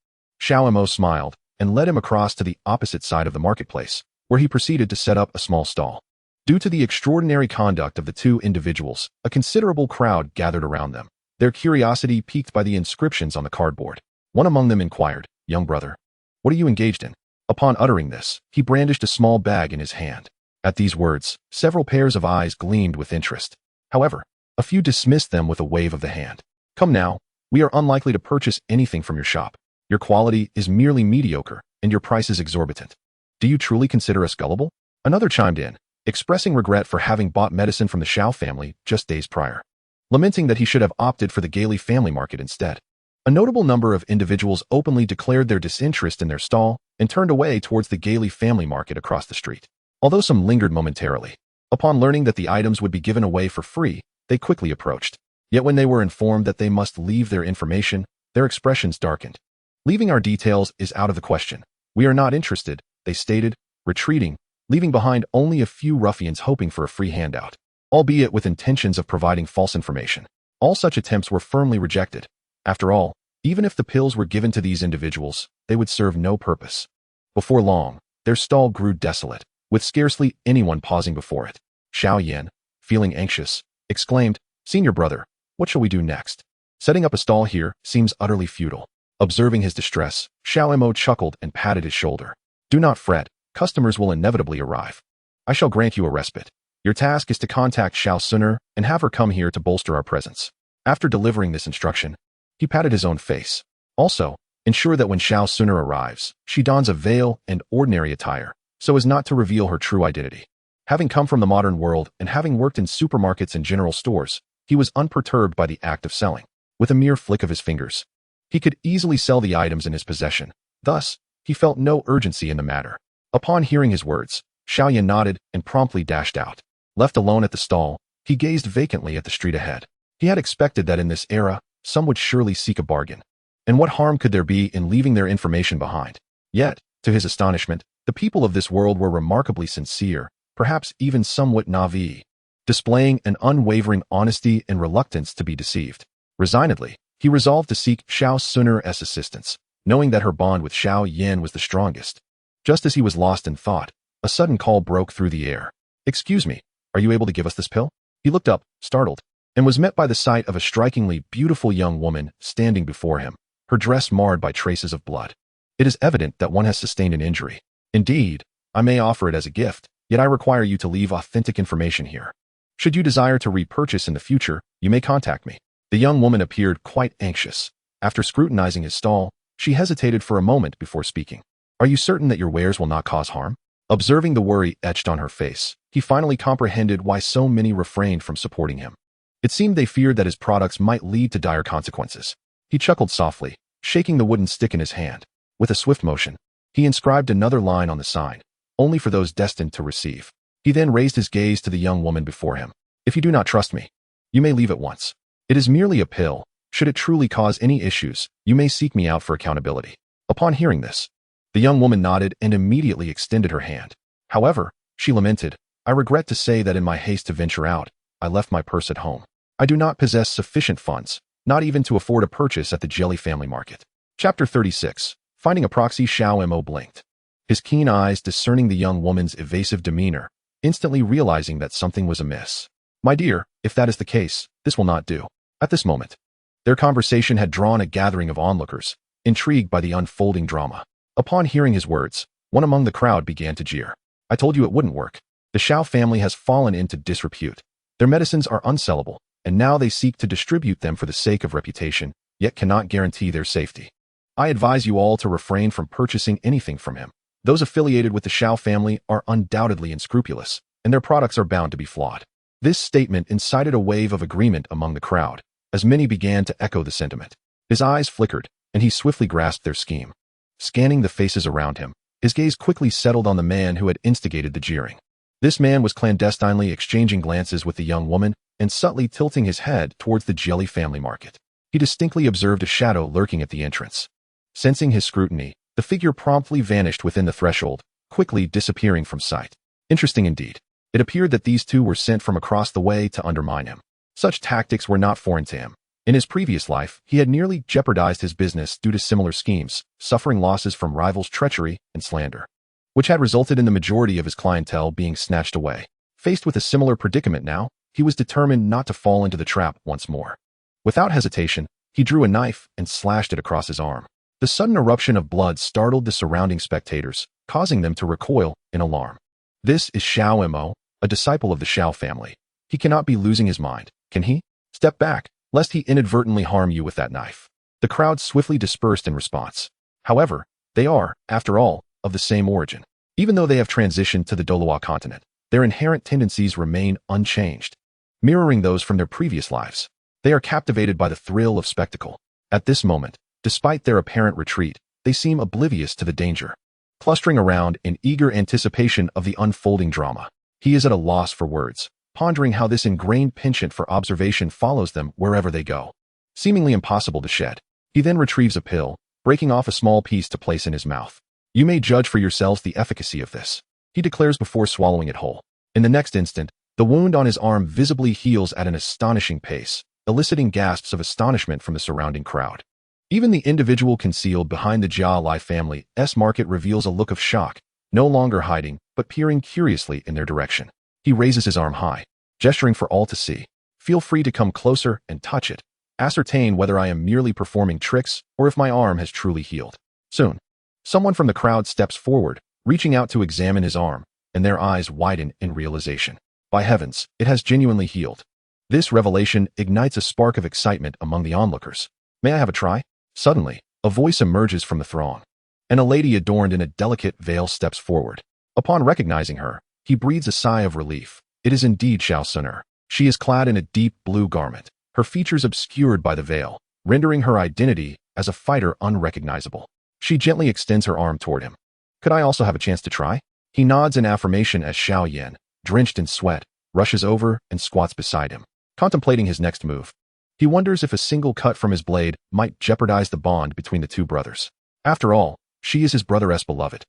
Xiao Mo smiled and led him across to the opposite side of the marketplace, where he proceeded to set up a small stall. Due to the extraordinary conduct of the two individuals, a considerable crowd gathered around them, their curiosity piqued by the inscriptions on the cardboard. One among them inquired, "Young brother, what are you engaged in?" Upon uttering this, he brandished a small bag in his hand. At these words, several pairs of eyes gleamed with interest. However, a few dismissed them with a wave of the hand. Come now, we are unlikely to purchase anything from your shop. Your quality is merely mediocre, and your price is exorbitant. Do you truly consider us gullible? Another chimed in, expressing regret for having bought medicine from the Xiao family just days prior, lamenting that he should have opted for the Gailey family market instead. A notable number of individuals openly declared their disinterest in their stall and turned away towards the Gailey family market across the street. Although some lingered momentarily, upon learning that the items would be given away for free, they quickly approached. Yet when they were informed that they must leave their information, their expressions darkened. Leaving our details is out of the question. We are not interested, they stated, retreating, leaving behind only a few ruffians hoping for a free handout, albeit with intentions of providing false information. All such attempts were firmly rejected. After all, even if the pills were given to these individuals, they would serve no purpose. Before long, their stall grew desolate, with scarcely anyone pausing before it. Xiao Yan, feeling anxious, exclaimed, "Senior brother, what shall we do next? Setting up a stall here seems utterly futile." Observing his distress, Xiao Mo chuckled and patted his shoulder. "Do not fret, customers will inevitably arrive. I shall grant you a respite. Your task is to contact Xiao Suner and have her come here to bolster our presence." After delivering this instruction, he patted his own face. "Also, ensure that when Xiao Suner arrives, she dons a veil and ordinary attire, so as not to reveal her true identity." Having come from the modern world and having worked in supermarkets and general stores, he was unperturbed by the act of selling. With a mere flick of his fingers, he could easily sell the items in his possession. Thus, he felt no urgency in the matter. Upon hearing his words, Xiao Yan nodded and promptly dashed out. Left alone at the stall, he gazed vacantly at the street ahead. He had expected that in this era, some would surely seek a bargain. And what harm could there be in leaving their information behind? Yet, to his astonishment, The people of this world were remarkably sincere, perhaps even somewhat naive, displaying an unwavering honesty and reluctance to be deceived. Resignedly, he resolved to seek Xiao Sun's assistance, knowing that her bond with Xiao Yan was the strongest. Just as he was lost in thought, a sudden call broke through the air. "Excuse me, are you able to give us this pill?" He looked up, startled, and was met by the sight of a strikingly beautiful young woman standing before him, her dress marred by traces of blood. It is evident that one has sustained an injury. "Indeed, I may offer it as a gift, yet I require you to leave authentic information here. Should you desire to repurchase in the future, you may contact me." The young woman appeared quite anxious. After scrutinizing his stall, she hesitated for a moment before speaking. "Are you certain that your wares will not cause harm?" Observing the worry etched on her face, he finally comprehended why so many refrained from supporting him. It seemed they feared that his products might lead to dire consequences. He chuckled softly, shaking the wooden stick in his hand. With a swift motion, he inscribed another line on the sign, "Only for those destined to receive." He then raised his gaze to the young woman before him. "If you do not trust me, you may leave at once. It is merely a pill. Should it truly cause any issues, you may seek me out for accountability." Upon hearing this, the young woman nodded and immediately extended her hand. However, she lamented, "I regret to say that in my haste to venture out, I left my purse at home. I do not possess sufficient funds, not even to afford a purchase at the Jelly Family Market." Chapter 36. Finding a proxy. Xiao Mo blinked, his keen eyes discerning the young woman's evasive demeanor, instantly realizing that something was amiss. "My dear, if that is the case, this will not do." At this moment, their conversation had drawn a gathering of onlookers, intrigued by the unfolding drama. Upon hearing his words, one among the crowd began to jeer. "I told you it wouldn't work. The Xiao family has fallen into disrepute. Their medicines are unsellable, and now they seek to distribute them for the sake of reputation, yet cannot guarantee their safety. I advise you all to refrain from purchasing anything from him. Those affiliated with the Xiao family are undoubtedly unscrupulous, and their products are bound to be flawed." This statement incited a wave of agreement among the crowd, as many began to echo the sentiment. His eyes flickered, and he swiftly grasped their scheme. Scanning the faces around him, his gaze quickly settled on the man who had instigated the jeering. This man was clandestinely exchanging glances with the young woman and subtly tilting his head towards the Jelly Family Market. He distinctly observed a shadow lurking at the entrance. Sensing his scrutiny, the figure promptly vanished within the threshold, quickly disappearing from sight. Interesting indeed. It appeared that these two were sent from across the way to undermine him. Such tactics were not foreign to him. In his previous life, he had nearly jeopardized his business due to similar schemes, suffering losses from rivals' treachery and slander, which had resulted in the majority of his clientele being snatched away. Faced with a similar predicament now, he was determined not to fall into the trap once more. Without hesitation, he drew a knife and slashed it across his arm. The sudden eruption of blood startled the surrounding spectators, causing them to recoil in alarm. "This is Xiao Mo, a disciple of the Xiao family. He cannot be losing his mind, can he? Step back, lest he inadvertently harm you with that knife." The crowd swiftly dispersed in response. However, they are, after all, of the same origin. Even though they have transitioned to the Dolawa continent, their inherent tendencies remain unchanged, mirroring those from their previous lives. They are captivated by the thrill of spectacle. At this moment, despite their apparent retreat, they seem oblivious to the danger, clustering around in eager anticipation of the unfolding drama. He is at a loss for words, pondering how this ingrained penchant for observation follows them wherever they go. Seemingly impossible to shed, he then retrieves a pill, breaking off a small piece to place in his mouth. "You may judge for yourselves the efficacy of this," he declares before swallowing it whole. In the next instant, the wound on his arm visibly heals at an astonishing pace, eliciting gasps of astonishment from the surrounding crowd. Even the individual concealed behind the Jia Lai family's market reveals a look of shock, no longer hiding, but peering curiously in their direction. He raises his arm high, gesturing for all to see. "Feel free to come closer and touch it. Ascertain whether I am merely performing tricks or if my arm has truly healed." Soon, someone from the crowd steps forward, reaching out to examine his arm, and their eyes widen in realization. By heavens, it has genuinely healed. This revelation ignites a spark of excitement among the onlookers. "May I have a try?" Suddenly, a voice emerges from the throng, and a lady adorned in a delicate veil steps forward. Upon recognizing her, he breathes a sigh of relief. It is indeed Xiao Sun. She is clad in a deep blue garment, her features obscured by the veil, rendering her identity as a fighter unrecognizable. She gently extends her arm toward him. "Could I also have a chance to try?" He nods in affirmation as Xiao Yan, drenched in sweat, rushes over and squats beside him, contemplating his next move. He wonders if a single cut from his blade might jeopardize the bond between the two brothers. After all, she is his brother's beloved.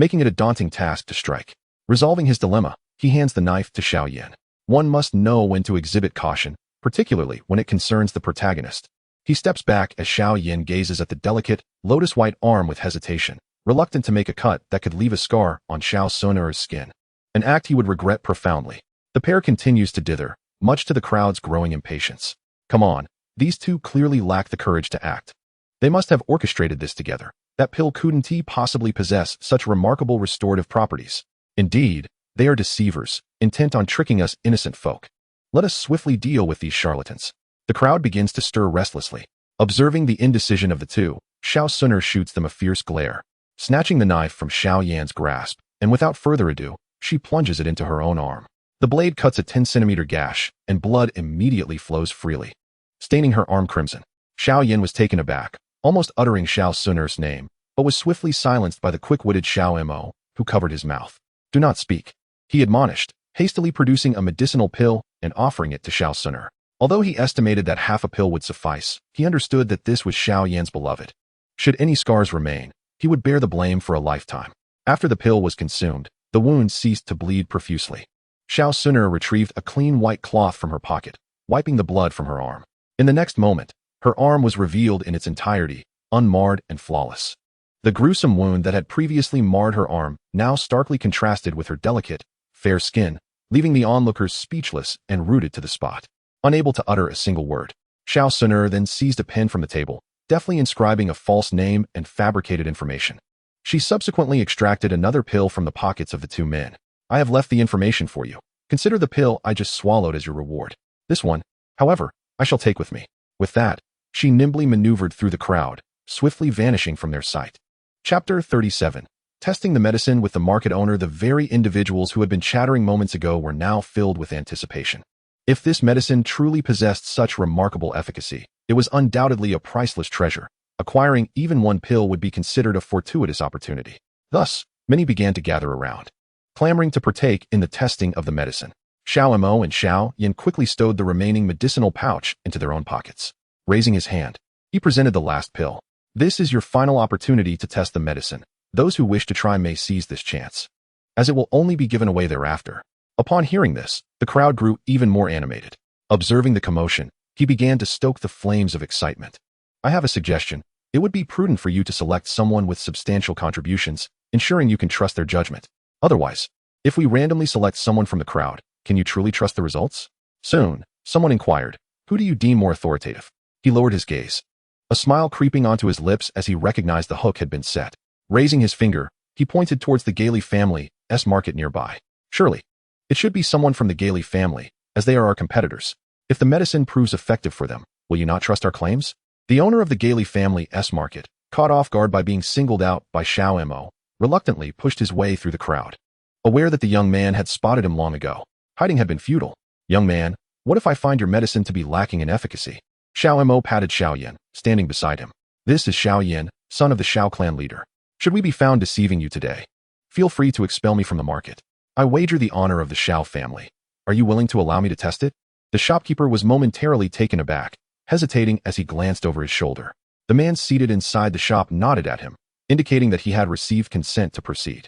making it a daunting task to strike. Resolving his dilemma, he hands the knife to Xiao Yan. One must know when to exhibit caution, particularly when it concerns the protagonist. He steps back as Xiao Yan gazes at the delicate, lotus-white arm with hesitation, reluctant to make a cut that could leave a scar on Xiao Sun'er's skin. An act he would regret profoundly. The pair continues to dither, much to the crowd's growing impatience. Come on, these two clearly lack the courage to act. They must have orchestrated this together. That pill couldn't possibly possess such remarkable restorative properties. Indeed, they are deceivers, intent on tricking us innocent folk. Let us swiftly deal with these charlatans. The crowd begins to stir restlessly. Observing the indecision of the two, Xiao Sun'er shoots them a fierce glare. Snatching the knife from Xiao Yan's grasp, and without further ado, she plunges it into her own arm. The blade cuts a 10-centimeter gash, and blood immediately flows freely, staining her arm crimson. Xiao Yan was taken aback, almost uttering Xiao Sun'er's name, but was swiftly silenced by the quick-witted Xiao Mo, who covered his mouth. Do not speak, he admonished, hastily producing a medicinal pill and offering it to Xiao Sun'er. Although he estimated that half a pill would suffice, he understood that this was Xiao Yan's beloved. Should any scars remain, he would bear the blame for a lifetime. After the pill was consumed, the wound ceased to bleed profusely. Xiao Sun'er retrieved a clean white cloth from her pocket, wiping the blood from her arm. In the next moment, her arm was revealed in its entirety, unmarred and flawless. The gruesome wound that had previously marred her arm now starkly contrasted with her delicate, fair skin, leaving the onlookers speechless and rooted to the spot. Unable to utter a single word, Xiao Sun'er then seized a pen from the table, deftly inscribing a false name and fabricated information. She subsequently extracted another pill from the pockets of the two men. I have left the information for you. Consider the pill I just swallowed as your reward. This one, however, I shall take with me. With that, she nimbly maneuvered through the crowd, swiftly vanishing from their sight. Chapter 37. Testing the medicine with the market owner. The very individuals who had been chattering moments ago were now filled with anticipation. If this medicine truly possessed such remarkable efficacy, it was undoubtedly a priceless treasure. Acquiring even one pill would be considered a fortuitous opportunity. Thus, many began to gather around, clamoring to partake in the testing of the medicine. Xiao Mo and Xiao Yan quickly stowed the remaining medicinal pouch into their own pockets. Raising his hand, he presented the last pill. This is your final opportunity to test the medicine. Those who wish to try may seize this chance, as it will only be given away thereafter. Upon hearing this, the crowd grew even more animated. Observing the commotion, he began to stoke the flames of excitement. I have a suggestion. It would be prudent for you to select someone with substantial contributions, ensuring you can trust their judgment. Otherwise, if we randomly select someone from the crowd, can you truly trust the results? Soon, someone inquired, who do you deem more authoritative? He lowered his gaze, a smile creeping onto his lips as he recognized the hook had been set. Raising his finger, he pointed towards the Gailey family's market nearby. Surely, it should be someone from the Gailey family, as they are our competitors. If the medicine proves effective for them, will you not trust our claims? The owner of the Gailey family's market, caught off guard by being singled out by Xiao Mo, reluctantly pushed his way through the crowd. Aware that the young man had spotted him long ago, hiding had been futile. Young man, what if I find your medicine to be lacking in efficacy? Xiao Mo patted Xiao Yan, standing beside him. This is Xiao Yan, son of the Xiao clan leader. Should we be found deceiving you today, feel free to expel me from the market. I wager the honor of the Xiao family. Are you willing to allow me to test it? The shopkeeper was momentarily taken aback, hesitating as he glanced over his shoulder. The man seated inside the shop nodded at him, indicating that he had received consent to proceed.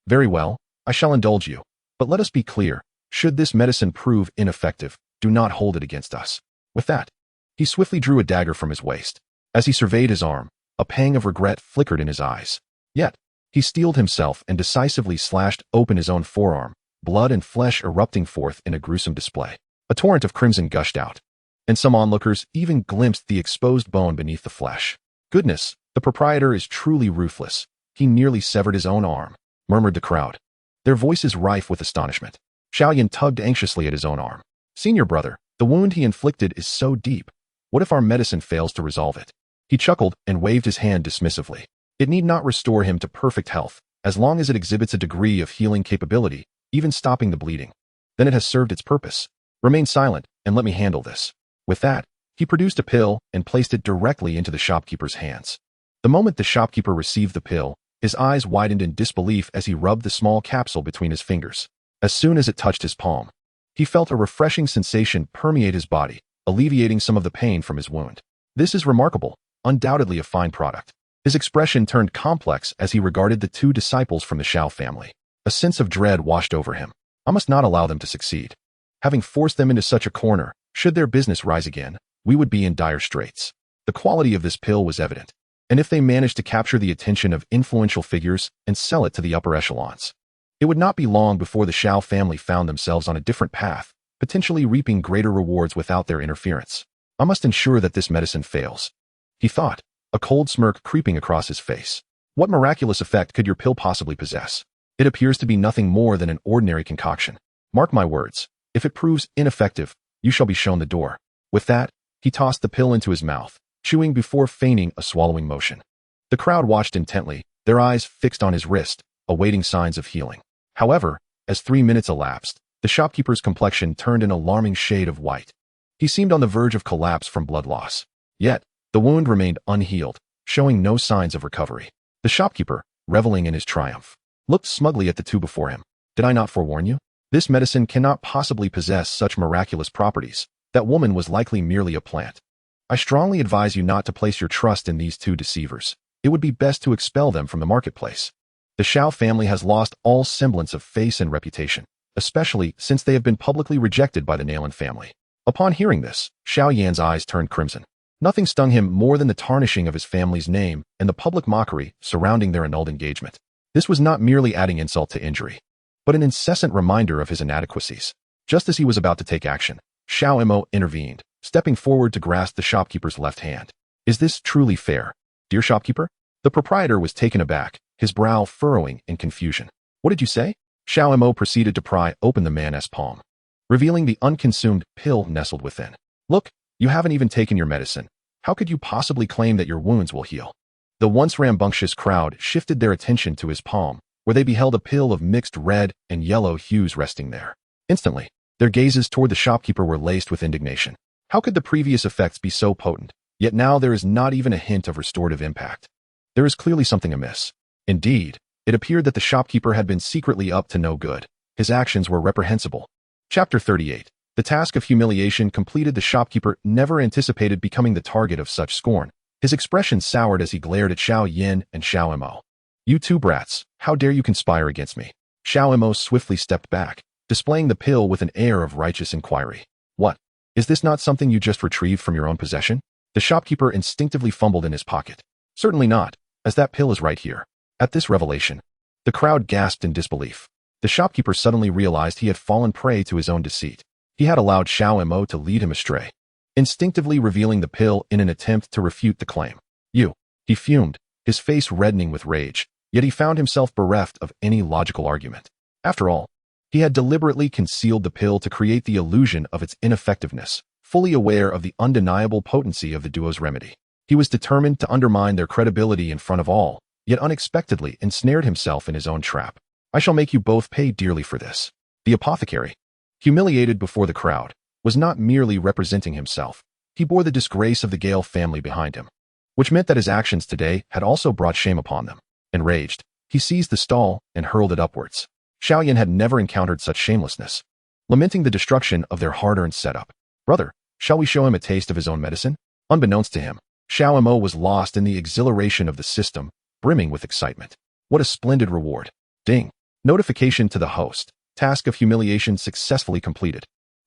Very well, I shall indulge you. But let us be clear, should this medicine prove ineffective, do not hold it against us. With that, he swiftly drew a dagger from his waist. As he surveyed his arm, a pang of regret flickered in his eyes. Yet, he steeled himself and decisively slashed open his own forearm, blood and flesh erupting forth in a gruesome display. A torrent of crimson gushed out, and some onlookers even glimpsed the exposed bone beneath the flesh. Goodness, the proprietor is truly ruthless. He nearly severed his own arm, murmured the crowd, their voices rife with astonishment. Xiao Yan tugged anxiously at his own arm. Senior brother, the wound he inflicted is so deep. What if our medicine fails to resolve it? He chuckled and waved his hand dismissively. It need not restore him to perfect health, as long as it exhibits a degree of healing capability, even stopping the bleeding. Then it has served its purpose. Remain silent, and let me handle this. With that, he produced a pill and placed it directly into the shopkeeper's hands. The moment the shopkeeper received the pill, his eyes widened in disbelief as he rubbed the small capsule between his fingers. As soon as it touched his palm, he felt a refreshing sensation permeate his body, alleviating some of the pain from his wound. This is remarkable, undoubtedly a fine product. His expression turned complex as he regarded the two disciples from the Xiao family. A sense of dread washed over him. I must not allow them to succeed. Having forced them into such a corner, should their business rise again, we would be in dire straits. The quality of this pill was evident, and if they managed to capture the attention of influential figures and sell it to the upper echelons, it would not be long before the Xiao family found themselves on a different path, potentially reaping greater rewards without their interference. I must ensure that this medicine fails, he thought, a cold smirk creeping across his face. What miraculous effect could your pill possibly possess? It appears to be nothing more than an ordinary concoction. Mark my words, if it proves ineffective, you shall be shown the door. With that, he tossed the pill into his mouth, chewing before feigning a swallowing motion. The crowd watched intently, their eyes fixed on his wrist, awaiting signs of healing. However, as 3 minutes elapsed, the shopkeeper's complexion turned an alarming shade of white. He seemed on the verge of collapse from blood loss. Yet, the wound remained unhealed, showing no signs of recovery. The shopkeeper, reveling in his triumph, looked smugly at the two before him. Did I not forewarn you? This medicine cannot possibly possess such miraculous properties. That woman was likely merely a plant. I strongly advise you not to place your trust in these two deceivers. It would be best to expel them from the marketplace. The Xiao family has lost all semblance of face and reputation, especially since they have been publicly rejected by the Nailin family. Upon hearing this, Xiao Yan's eyes turned crimson. Nothing stung him more than the tarnishing of his family's name and the public mockery surrounding their annulled engagement. This was not merely adding insult to injury, but an incessant reminder of his inadequacies. Just as he was about to take action, Xiao Mo intervened, stepping forward to grasp the shopkeeper's left hand. Is this truly fair, dear shopkeeper? The proprietor was taken aback, his brow furrowing in confusion. What did you say? Xiao Mo proceeded to pry open the man's palm, revealing the unconsumed pill nestled within. Look, you haven't even taken your medicine. How could you possibly claim that your wounds will heal? The once rambunctious crowd shifted their attention to his palm, where they beheld a pill of mixed red and yellow hues resting there. Instantly, their gazes toward the shopkeeper were laced with indignation. How could the previous effects be so potent, yet now there is not even a hint of restorative impact? There is clearly something amiss. Indeed, it appeared that the shopkeeper had been secretly up to no good. His actions were reprehensible. Chapter 38. The task of humiliation completed. The shopkeeper never anticipated becoming the target of such scorn. His expression soured as he glared at Xiao Yan and Xiao Mo. You two brats, how dare you conspire against me? Xiao Mo swiftly stepped back, displaying the pill with an air of righteous inquiry. What? Is this not something you just retrieved from your own possession? The shopkeeper instinctively fumbled in his pocket. Certainly not, as that pill is right here. At this revelation, the crowd gasped in disbelief. The shopkeeper suddenly realized he had fallen prey to his own deceit. He had allowed Xiao Mo to lead him astray, instinctively revealing the pill in an attempt to refute the claim. You, he fumed, his face reddening with rage, yet he found himself bereft of any logical argument. After all, he had deliberately concealed the pill to create the illusion of its ineffectiveness, fully aware of the undeniable potency of the duo's remedy. He was determined to undermine their credibility in front of all, yet unexpectedly ensnared himself in his own trap. I shall make you both pay dearly for this. The apothecary, humiliated before the crowd, was not merely representing himself. He bore the disgrace of the Gale family behind him, which meant that his actions today had also brought shame upon them. Enraged, he seized the stall and hurled it upwards. Xiao Yan had never encountered such shamelessness, lamenting the destruction of their hard-earned setup. Brother, shall we show him a taste of his own medicine? Unbeknownst to him, Xiao Mo was lost in the exhilaration of the system, brimming with excitement. What a splendid reward. Ding. Notification to the host. Task of humiliation successfully completed.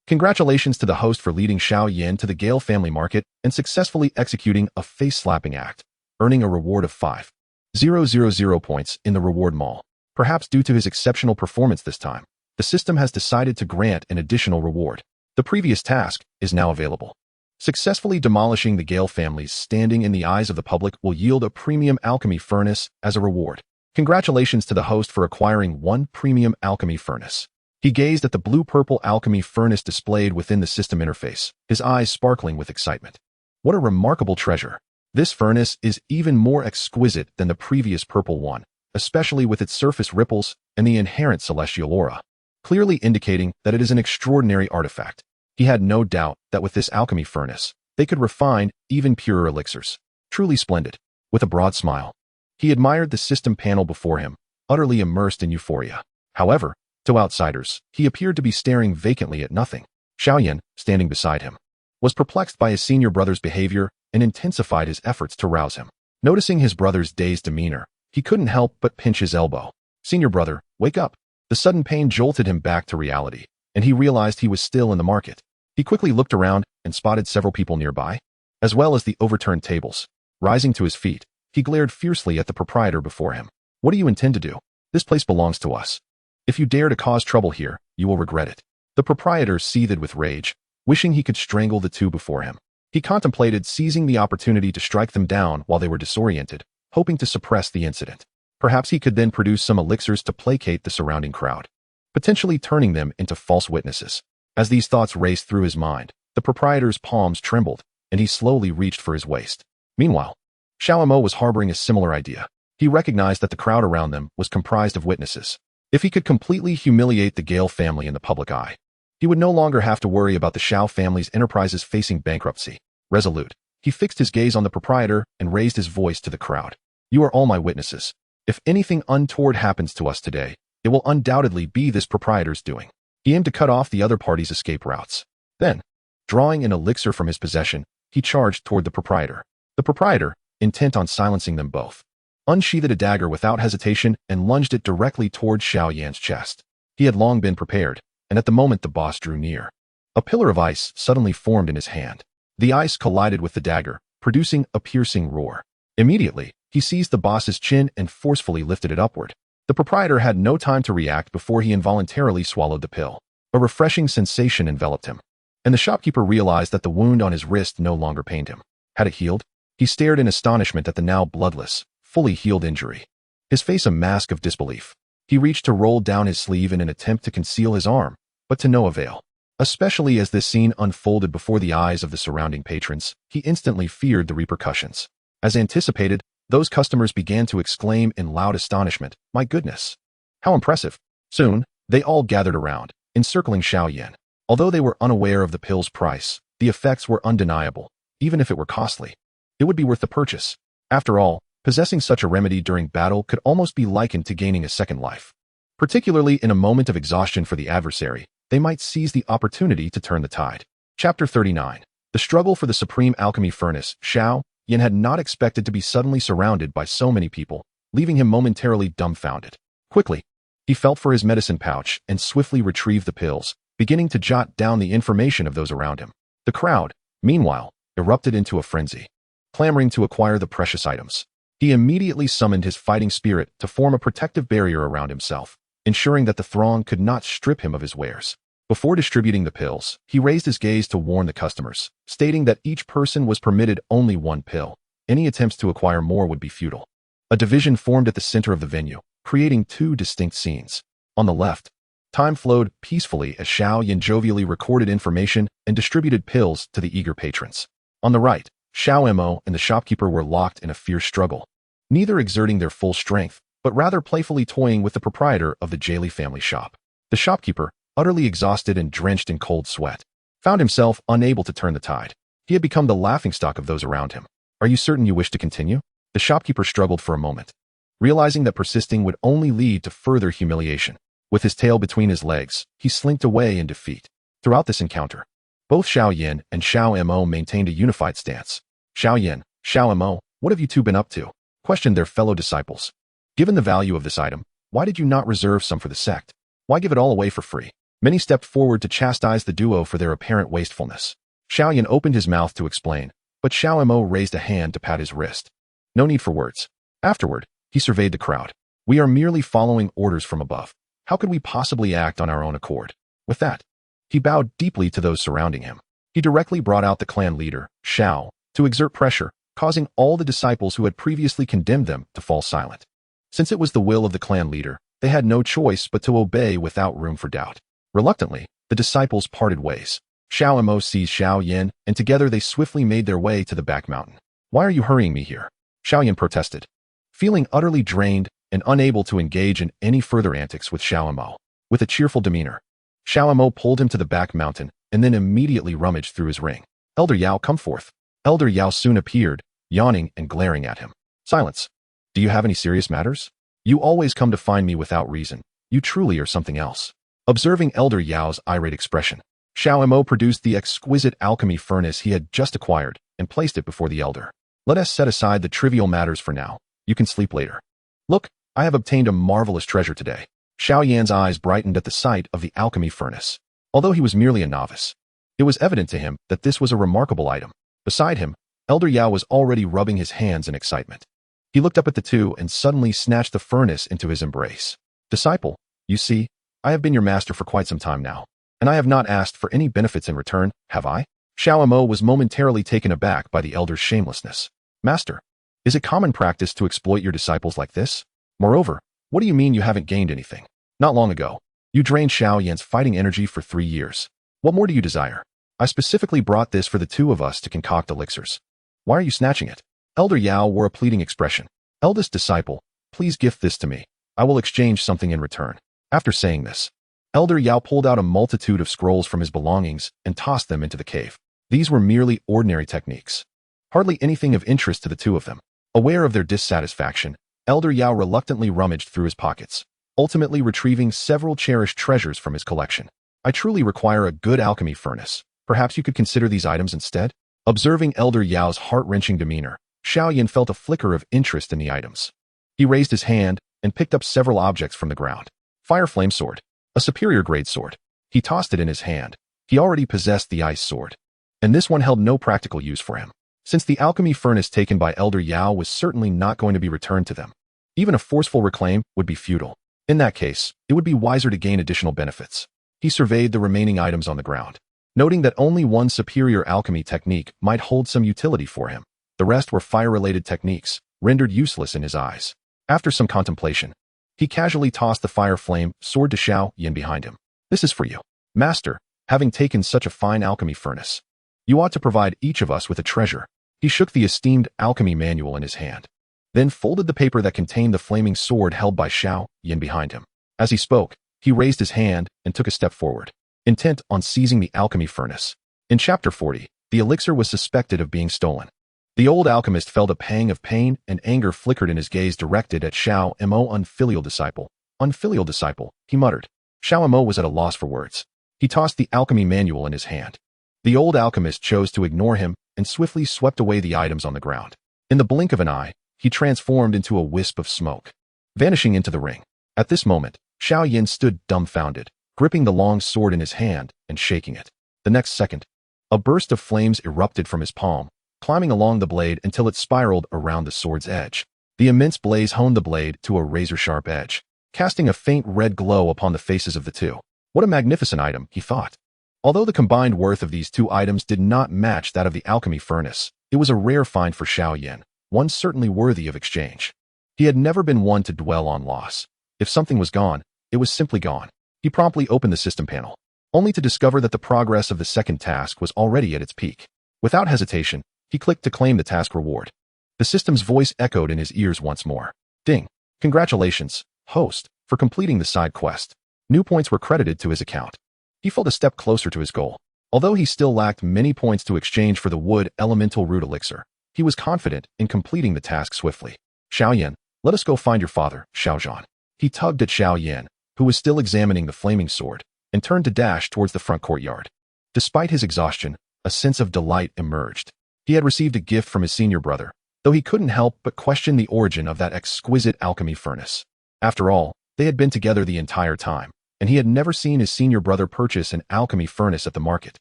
Congratulations to the host for leading Xiao Yan to the Gale family market and successfully executing a face-slapping act, earning a reward of 5,000 points in the reward mall. Perhaps due to his exceptional performance this time, the system has decided to grant an additional reward. The previous task is now available. Successfully demolishing the Gale family's standing in the eyes of the public will yield a premium alchemy furnace as a reward. Congratulations to the host for acquiring one premium alchemy furnace. He gazed at the blue-purple alchemy furnace displayed within the system interface, his eyes sparkling with excitement. What a remarkable treasure. This furnace is even more exquisite than the previous purple one, especially with its surface ripples and the inherent celestial aura, clearly indicating that it is an extraordinary artifact. He had no doubt that with this alchemy furnace, they could refine even purer elixirs. Truly splendid. With a broad smile, he admired the system panel before him, utterly immersed in euphoria. However, to outsiders, he appeared to be staring vacantly at nothing. Xiao Yan, standing beside him, was perplexed by his senior brother's behavior and intensified his efforts to rouse him. Noticing his brother's dazed demeanor, he couldn't help but pinch his elbow. "Senior brother, wake up." The sudden pain jolted him back to reality, and he realized he was still in the market. He quickly looked around and spotted several people nearby, as well as the overturned tables. Rising to his feet, he glared fiercely at the proprietor before him. "What do you intend to do? This place belongs to us. If you dare to cause trouble here, you will regret it." The proprietor seethed with rage, wishing he could strangle the two before him. He contemplated seizing the opportunity to strike them down while they were disoriented, hoping to suppress the incident. Perhaps he could then produce some elixirs to placate the surrounding crowd, potentially turning them into false witnesses. As these thoughts raced through his mind, the proprietor's palms trembled, and he slowly reached for his waist. Meanwhile, Xiao Yan was harboring a similar idea. He recognized that the crowd around them was comprised of witnesses. If he could completely humiliate the Gale family in the public eye, he would no longer have to worry about the Xiao family's enterprises facing bankruptcy. Resolute, he fixed his gaze on the proprietor and raised his voice to the crowd. "You are all my witnesses. If anything untoward happens to us today, it will undoubtedly be this proprietor's doing." He aimed to cut off the other party's escape routes. Then, drawing an elixir from his possession, he charged toward the proprietor. The proprietor, intent on silencing them both, unsheathed a dagger without hesitation and lunged it directly toward Xiao Yan's chest. He had long been prepared, and at the moment the boss drew near, a pillar of ice suddenly formed in his hand. The ice collided with the dagger, producing a piercing roar. Immediately, he seized the boss's chin and forcefully lifted it upward. The proprietor had no time to react before he involuntarily swallowed the pill. A refreshing sensation enveloped him, and the shopkeeper realized that the wound on his wrist no longer pained him. Had it healed? He stared in astonishment at the now bloodless, fully healed injury, his face a mask of disbelief. He reached to roll down his sleeve in an attempt to conceal his arm, but to no avail. Especially as this scene unfolded before the eyes of the surrounding patrons, he instantly feared the repercussions. As anticipated, those customers began to exclaim in loud astonishment, "My goodness! How impressive!" Soon, they all gathered around, encircling Xiao Yan. Although they were unaware of the pill's price, the effects were undeniable. Even if it were costly, it would be worth the purchase. After all, possessing such a remedy during battle could almost be likened to gaining a second life. Particularly in a moment of exhaustion for the adversary, they might seize the opportunity to turn the tide. Chapter 39. The struggle for the supreme alchemy furnace. Xiao Yan had not expected to be suddenly surrounded by so many people, leaving him momentarily dumbfounded. Quickly, he felt for his medicine pouch and swiftly retrieved the pills, beginning to jot down the information of those around him. The crowd, meanwhile, erupted into a frenzy, clamoring to acquire the precious items. He immediately summoned his fighting spirit to form a protective barrier around himself, ensuring that the throng could not strip him of his wares. Before distributing the pills, he raised his gaze to warn the customers, stating that each person was permitted only one pill. Any attempts to acquire more would be futile. A division formed at the center of the venue, creating two distinct scenes. On the left, time flowed peacefully as Xiao Yan jovially recorded information and distributed pills to the eager patrons. On the right, Xiao Yan and the shopkeeper were locked in a fierce struggle, neither exerting their full strength, but rather playfully toying with the proprietor of the Jali family shop. The shopkeeper, utterly exhausted and drenched in cold sweat, found himself unable to turn the tide. He had become the laughingstock of those around him. "Are you certain you wish to continue?" The shopkeeper struggled for a moment, realizing that persisting would only lead to further humiliation. With his tail between his legs, he slinked away in defeat. Throughout this encounter, both Xiao Yan and Xiao Yan maintained a unified stance. "Xiao Yan, Xiao Yan, what have you two been up to?" questioned their fellow disciples. "Given the value of this item, why did you not reserve some for the sect? Why give it all away for free?" Many stepped forward to chastise the duo for their apparent wastefulness. Xiao Yan opened his mouth to explain, but Xiao Yan raised a hand to pat his wrist. No need for words. Afterward, he surveyed the crowd. "We are merely following orders from above. How could we possibly act on our own accord?" With that, he bowed deeply to those surrounding him. He directly brought out the clan leader, Xiao, to exert pressure, causing all the disciples who had previously condemned them to fall silent. Since it was the will of the clan leader, they had no choice but to obey without room for doubt. Reluctantly, the disciples parted ways. Xiao Yan seized Xiao Yan, and together they swiftly made their way to the back mountain. "Why are you hurrying me here?" Xiao Yan protested, feeling utterly drained and unable to engage in any further antics with Xiao Yan. With a cheerful demeanor, Xiao Yan pulled him to the back mountain and then immediately rummaged through his ring. "Elder Yao, come forth." Elder Yao soon appeared, yawning and glaring at him. "Silence. Do you have any serious matters? You always come to find me without reason. You truly are something else." Observing Elder Yao's irate expression, Xiao Yan produced the exquisite alchemy furnace he had just acquired and placed it before the elder. Let us set aside the trivial matters for now. You can sleep later. Look, I have obtained a marvelous treasure today. Xiao Yan's eyes brightened at the sight of the alchemy furnace. Although he was merely a novice, it was evident to him that this was a remarkable item. Beside him, Elder Yao was already rubbing his hands in excitement. He looked up at the two and suddenly snatched the furnace into his embrace. Disciple, you see, I have been your master for quite some time now, and I have not asked for any benefits in return, have I? Xiao Mo was momentarily taken aback by the elder's shamelessness. Master, is it common practice to exploit your disciples like this? Moreover, what do you mean you haven't gained anything? Not long ago, you drained Xiao Yan's fighting energy for 3 years. What more do you desire? I specifically brought this for the two of us to concoct elixirs. Why are you snatching it? Elder Yao wore a pleading expression. Eldest disciple, please gift this to me. I will exchange something in return. After saying this, Elder Yao pulled out a multitude of scrolls from his belongings and tossed them into the cave. These were merely ordinary techniques. Hardly anything of interest to the two of them. Aware of their dissatisfaction, Elder Yao reluctantly rummaged through his pockets, ultimately retrieving several cherished treasures from his collection. I truly require a good alchemy furnace. Perhaps you could consider these items instead? Observing Elder Yao's heart-wrenching demeanor, Xiao Yan felt a flicker of interest in the items. He raised his hand and picked up several objects from the ground. Fire flame sword, a superior grade sword. He tossed it in his hand. He already possessed the ice sword, and this one held no practical use for him, since the alchemy furnace taken by Elder Yao was certainly not going to be returned to them. Even a forceful reclaim would be futile. In that case, it would be wiser to gain additional benefits. He surveyed the remaining items on the ground, noting that only one superior alchemy technique might hold some utility for him. The rest were fire-related techniques, rendered useless in his eyes. After some contemplation, he casually tossed the fire flame sword to Xiao Yan behind him. This is for you. Master, having taken such a fine alchemy furnace, you ought to provide each of us with a treasure. He shook the esteemed alchemy manual in his hand, then folded the paper that contained the flaming sword held by Xiao Yan behind him. As he spoke, he raised his hand and took a step forward, intent on seizing the alchemy furnace. In Chapter 40, the elixir was suspected of being stolen. The old alchemist felt a pang of pain and anger flickered in his gaze directed at Xiao Mo. Unfilial disciple. Unfilial disciple, he muttered. Xiao Mo was at a loss for words. He tossed the alchemy manual in his hand. The old alchemist chose to ignore him and swiftly swept away the items on the ground. In the blink of an eye, he transformed into a wisp of smoke, vanishing into the ring. At this moment, Xiao Yan stood dumbfounded, gripping the long sword in his hand and shaking it. The next second, a burst of flames erupted from his palm, climbing along the blade until it spiraled around the sword's edge. The immense blaze honed the blade to a razor-sharp edge, casting a faint red glow upon the faces of the two. What a magnificent item, he thought. Although the combined worth of these two items did not match that of the alchemy furnace, it was a rare find for Xiao Yan, one certainly worthy of exchange. He had never been one to dwell on loss. If something was gone, it was simply gone. He promptly opened the system panel, only to discover that the progress of the second task was already at its peak. Without hesitation, he clicked to claim the task reward. The system's voice echoed in his ears once more. Ding! Congratulations, host, for completing the side quest. New points were credited to his account. He felt a step closer to his goal. Although he still lacked many points to exchange for the wood elemental root elixir, he was confident in completing the task swiftly. Xiao Yan, let us go find your father, Xiao Zhan. He tugged at Xiao Yan, who was still examining the flaming sword, and turned to dash towards the front courtyard. Despite his exhaustion, a sense of delight emerged. He had received a gift from his senior brother, though he couldn't help but question the origin of that exquisite alchemy furnace. After all, they had been together the entire time, and he had never seen his senior brother purchase an alchemy furnace at the market.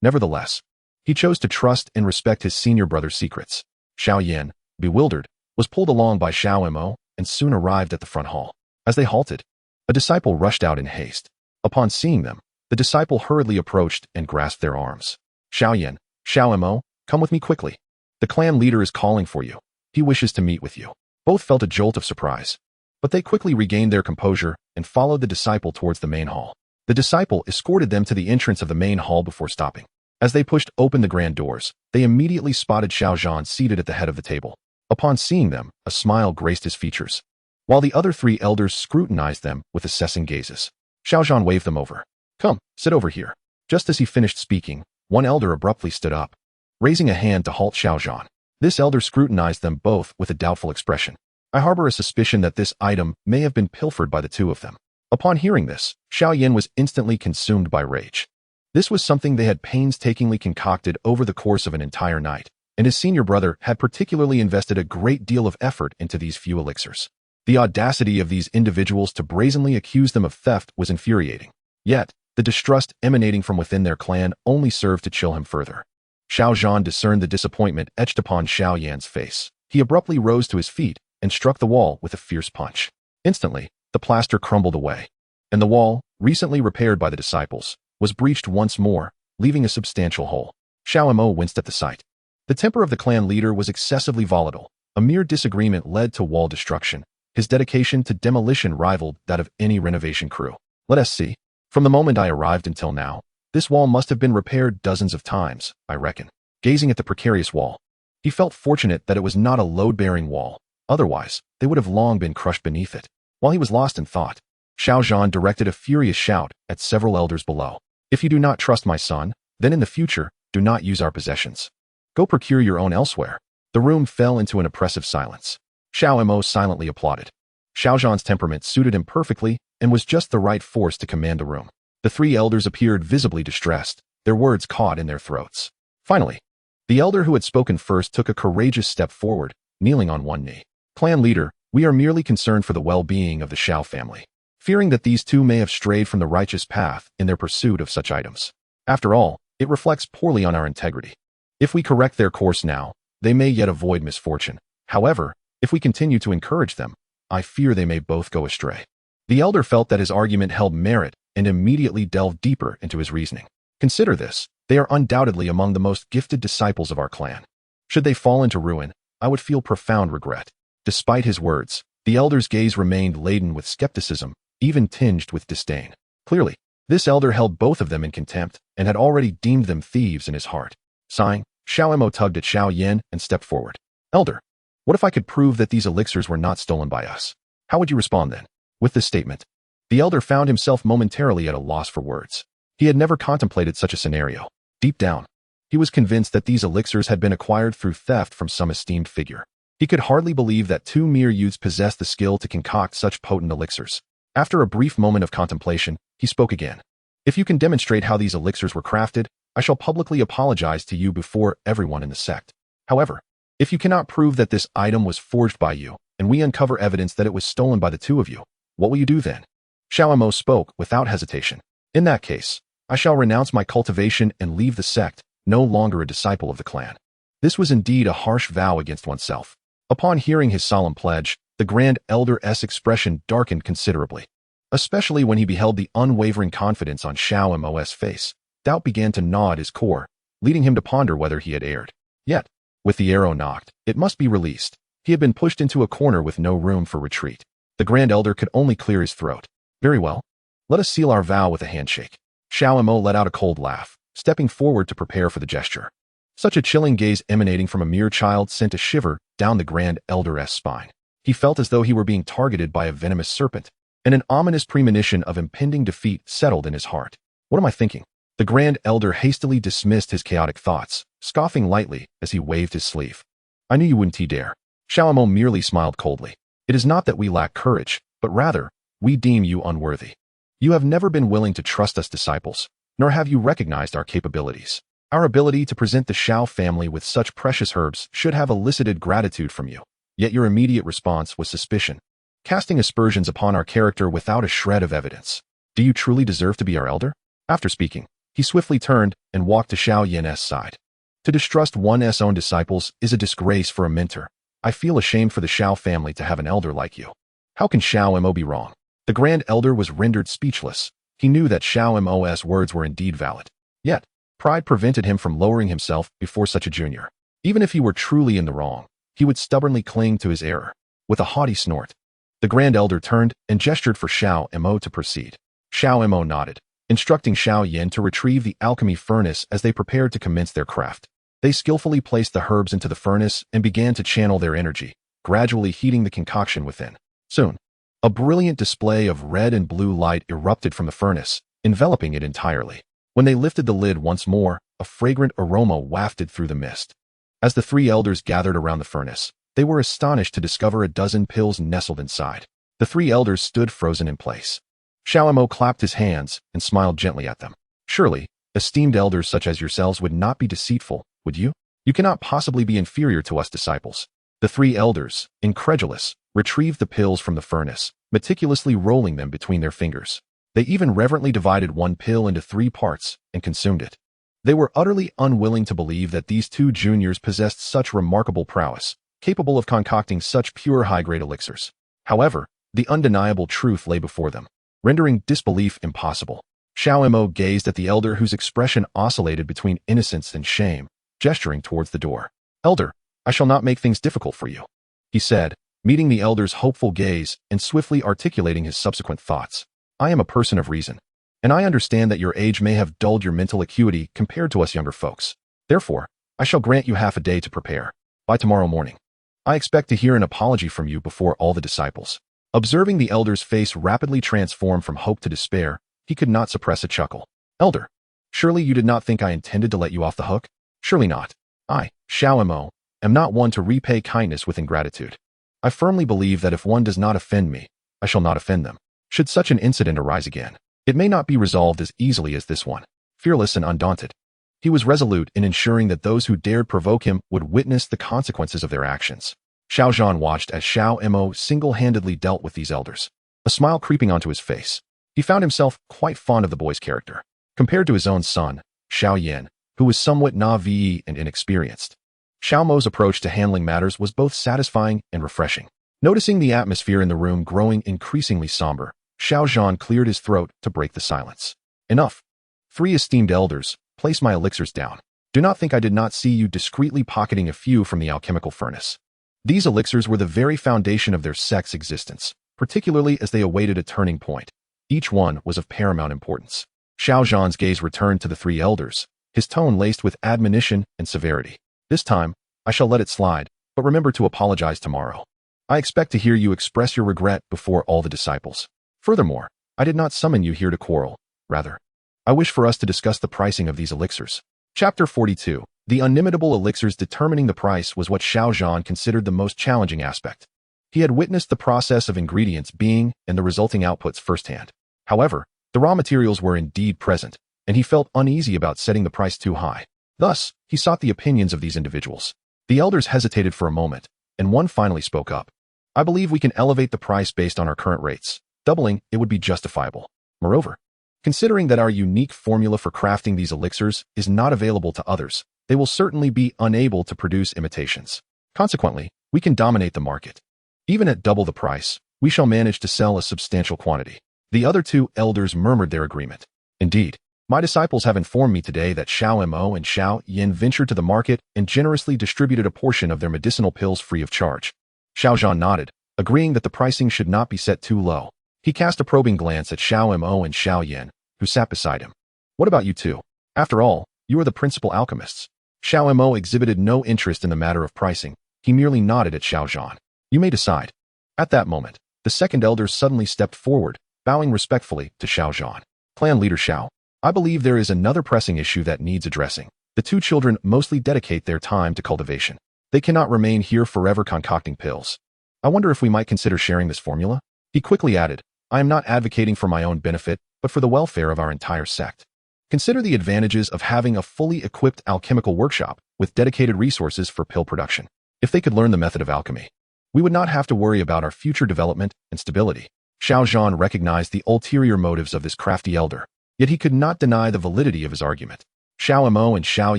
Nevertheless, he chose to trust and respect his senior brother's secrets. Xiao Yan, bewildered, was pulled along by Xiao Mo and soon arrived at the front hall. As they halted, a disciple rushed out in haste. Upon seeing them, the disciple hurriedly approached and grasped their arms. Xiao Yan, Xiao Mo, come with me quickly. The clan leader is calling for you. He wishes to meet with you. Both felt a jolt of surprise, but they quickly regained their composure and followed the disciple towards the main hall. The disciple escorted them to the entrance of the main hall before stopping. As they pushed open the grand doors, they immediately spotted Xiao Zhan seated at the head of the table. Upon seeing them, a smile graced his features, while the other three elders scrutinized them with assessing gazes. Xiao Zhan waved them over. Come, sit over here. Just as he finished speaking, one elder abruptly stood up, raising a hand to halt Xiao Zhan. This elder scrutinized them both with a doubtful expression. I harbor a suspicion that this item may have been pilfered by the two of them. Upon hearing this, Xiao Yan was instantly consumed by rage. This was something they had painstakingly concocted over the course of an entire night. and his senior brother had particularly invested a great deal of effort into these few elixirs. The audacity of these individuals to brazenly accuse them of theft was infuriating. Yet, the distrust emanating from within their clan only served to chill him further. Xiao Yan discerned the disappointment etched upon Xiao Yan's face. He abruptly rose to his feet and struck the wall with a fierce punch. Instantly, the plaster crumbled away, and the wall, recently repaired by the disciples, was breached once more, leaving a substantial hole. Xiao Mo winced at the sight. The temper of the clan leader was excessively volatile. A mere disagreement led to wall destruction. His dedication to demolition rivaled that of any renovation crew. Let us see. From the moment I arrived until now, this wall must have been repaired dozens of times, I reckon. Gazing at the precarious wall, he felt fortunate that it was not a load-bearing wall. Otherwise, they would have long been crushed beneath it. While he was lost in thought, Xiao Yan directed a furious shout at several elders below. If you do not trust my son, then in the future, do not use our possessions. Go procure your own elsewhere. The room fell into an oppressive silence. Xiao Mo silently applauded. Xiao Yan's temperament suited him perfectly and was just the right force to command the room. The three elders appeared visibly distressed, their words caught in their throats. Finally, the elder who had spoken first took a courageous step forward, kneeling on one knee. Clan leader, we are merely concerned for the well-being of the Xiao family, fearing that these two may have strayed from the righteous path in their pursuit of such items. After all, it reflects poorly on our integrity. If we correct their course now, they may yet avoid misfortune. However, if we continue to encourage them, I fear they may both go astray. The elder felt that his argument held merit and immediately delved deeper into his reasoning. Consider this, they are undoubtedly among the most gifted disciples of our clan. Should they fall into ruin, I would feel profound regret. Despite his words, the elder's gaze remained laden with skepticism, even tinged with disdain. Clearly, this elder held both of them in contempt and had already deemed them thieves in his heart. Sighing, Xiao Mo tugged at Xiao Yan and stepped forward. Elder, what if I could prove that these elixirs were not stolen by us? How would you respond then? With this statement, the elder found himself momentarily at a loss for words. He had never contemplated such a scenario. Deep down, he was convinced that these elixirs had been acquired through theft from some esteemed figure. He could hardly believe that two mere youths possessed the skill to concoct such potent elixirs. After a brief moment of contemplation, he spoke again. If you can demonstrate how these elixirs were crafted, I shall publicly apologize to you before everyone in the sect. However, if you cannot prove that this item was forged by you, and we uncover evidence that it was stolen by the two of you, what will you do then? Xiao Mo spoke without hesitation. In that case, I shall renounce my cultivation and leave the sect, no longer a disciple of the clan. This was indeed a harsh vow against oneself. Upon hearing his solemn pledge, the Grand Elder's expression darkened considerably. Especially when he beheld the unwavering confidence on Xiao Mo's face, doubt began to gnaw at his core, leading him to ponder whether he had erred. Yet, with the arrow knocked, it must be released. He had been pushed into a corner with no room for retreat. The Grand Elder could only clear his throat. Very well. Let us seal our vow with a handshake. Xiao Mo let out a cold laugh, stepping forward to prepare for the gesture. Such a chilling gaze emanating from a mere child sent a shiver down the Grand Elder's spine. He felt as though he were being targeted by a venomous serpent, and an ominous premonition of impending defeat settled in his heart. What am I thinking? The Grand Elder hastily dismissed his chaotic thoughts, scoffing lightly as he waved his sleeve. I knew you wouldn't dare. Xiao Mo merely smiled coldly. It is not that we lack courage, but rather, we deem you unworthy. You have never been willing to trust us disciples, nor have you recognized our capabilities. Our ability to present the Xiao family with such precious herbs should have elicited gratitude from you. Yet your immediate response was suspicion, casting aspersions upon our character without a shred of evidence. Do you truly deserve to be our elder? After speaking, he swiftly turned and walked to Xiao Yan's side. To distrust one's own disciples is a disgrace for a mentor. I feel ashamed for the Xiao family to have an elder like you. How can Xiao Mo be wrong? The Grand Elder was rendered speechless. He knew that Xiao Mo's words were indeed valid. Yet, pride prevented him from lowering himself before such a junior. Even if he were truly in the wrong, he would stubbornly cling to his error. With a haughty snort, the Grand Elder turned and gestured for Xiao Mo to proceed. Xiao Mo nodded, instructing Xiao Yan to retrieve the alchemy furnace as they prepared to commence their craft. They skillfully placed the herbs into the furnace and began to channel their energy, gradually heating the concoction within. Soon, a brilliant display of red and blue light erupted from the furnace, enveloping it entirely. When they lifted the lid once more, a fragrant aroma wafted through the mist. As the three elders gathered around the furnace, they were astonished to discover a dozen pills nestled inside. The three elders stood frozen in place. Xiao Mo clapped his hands and smiled gently at them. Surely, esteemed elders such as yourselves would not be deceitful, would you? You cannot possibly be inferior to us disciples. The three elders, incredulous, retrieved the pills from the furnace, meticulously rolling them between their fingers. They even reverently divided one pill into 3 parts and consumed it. They were utterly unwilling to believe that these 2 juniors possessed such remarkable prowess, capable of concocting such pure high-grade elixirs. However, the undeniable truth lay before them, rendering disbelief impossible. Xiao Mo gazed at the elder whose expression oscillated between innocence and shame, gesturing towards the door. "Elder, I shall not make things difficult for you," he said, meeting the elder's hopeful gaze and swiftly articulating his subsequent thoughts. "I am a person of reason, and I understand that your age may have dulled your mental acuity compared to us younger folks. Therefore, I shall grant you half a day to prepare. By tomorrow morning, I expect to hear an apology from you before all the disciples." Observing the elder's face rapidly transform from hope to despair, he could not suppress a chuckle. "Elder, surely you did not think I intended to let you off the hook? Surely not. I, Xiao Mo, am not one to repay kindness with ingratitude. I firmly believe that if one does not offend me, I shall not offend them. Should such an incident arise again, it may not be resolved as easily as this one." Fearless and undaunted, he was resolute in ensuring that those who dared provoke him would witness the consequences of their actions. Xiao Yan watched as Xiao Mo single-handedly dealt with these elders, a smile creeping onto his face. He found himself quite fond of the boy's character, compared to his own son, Xiao Yan, who was somewhat naive and inexperienced. Xiao Mo's approach to handling matters was both satisfying and refreshing. Noticing the atmosphere in the room growing increasingly somber, Xiao Yan cleared his throat to break the silence. "Enough. 3 esteemed elders, place my elixirs down. Do not think I did not see you discreetly pocketing a few from the alchemical furnace. These elixirs were the very foundation of their sect's existence, particularly as they awaited a turning point. Each one was of paramount importance." Xiao Yan's gaze returned to the 3 elders, his tone laced with admonition and severity. "This time, I shall let it slide, but remember to apologize tomorrow. I expect to hear you express your regret before all the disciples. Furthermore, I did not summon you here to quarrel. Rather, I wish for us to discuss the pricing of these elixirs." Chapter 42. The unimitable elixirs determining the price was what Xiao Yan considered the most challenging aspect. He had witnessed the process of ingredients being and the resulting outputs firsthand. However, the raw materials were indeed present, and he felt uneasy about setting the price too high. Thus, he sought the opinions of these individuals. The elders hesitated for a moment, and one finally spoke up. "I believe we can elevate the price based on our current rates. Doubling it would be justifiable. Moreover, considering that our unique formula for crafting these elixirs is not available to others, they will certainly be unable to produce imitations. Consequently, we can dominate the market. Even at double the price, we shall manage to sell a substantial quantity." The other 2 elders murmured their agreement. "Indeed, my disciples have informed me today that Xiao Mo and Xiao Yan ventured to the market and generously distributed a portion of their medicinal pills free of charge." Xiao Yan nodded, agreeing that the pricing should not be set too low. He cast a probing glance at Xiao Mo and Xiao Yan, who sat beside him. "What about you 2? After all, you are the principal alchemists." Xiao Mo exhibited no interest in the matter of pricing. He merely nodded at Xiao Yan. "You may decide." At that moment, the 2nd elder suddenly stepped forward, bowing respectfully to Xiao Yan. "Clan leader Xiao, I believe there is another pressing issue that needs addressing. The 2 children mostly dedicate their time to cultivation. They cannot remain here forever concocting pills. I wonder if we might consider sharing this formula?" He quickly added, "I am not advocating for my own benefit, but for the welfare of our entire sect. Consider the advantages of having a fully equipped alchemical workshop with dedicated resources for pill production. If they could learn the method of alchemy, we would not have to worry about our future development and stability." Xiao Yan recognized the ulterior motives of this crafty elder, yet he could not deny the validity of his argument. Xiao Mo and Xiao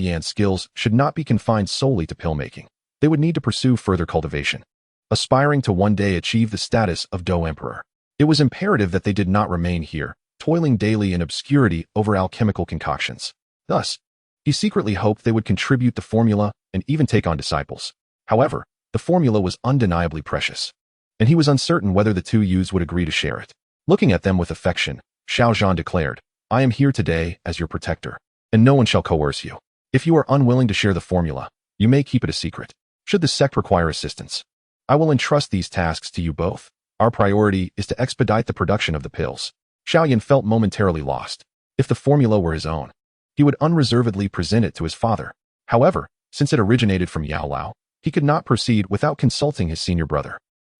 Yan's skills should not be confined solely to pill making. They would need to pursue further cultivation, aspiring to one day achieve the status of Dou Emperor. It was imperative that they did not remain here, toiling daily in obscurity over alchemical concoctions. Thus, he secretly hoped they would contribute the formula and even take on disciples. However, the formula was undeniably precious, and he was uncertain whether the 2 youths would agree to share it. Looking at them with affection, Xiao Yan declared, "I am here today as your protector, and no one shall coerce you. If you are unwilling to share the formula, you may keep it a secret. Should the sect require assistance, I will entrust these tasks to you both. Our priority is to expedite the production of the pills." Xiao Yan felt momentarily lost. If the formula were his own, he would unreservedly present it to his father. However, since it originated from Yao Lao, he could not proceed without consulting his senior brother.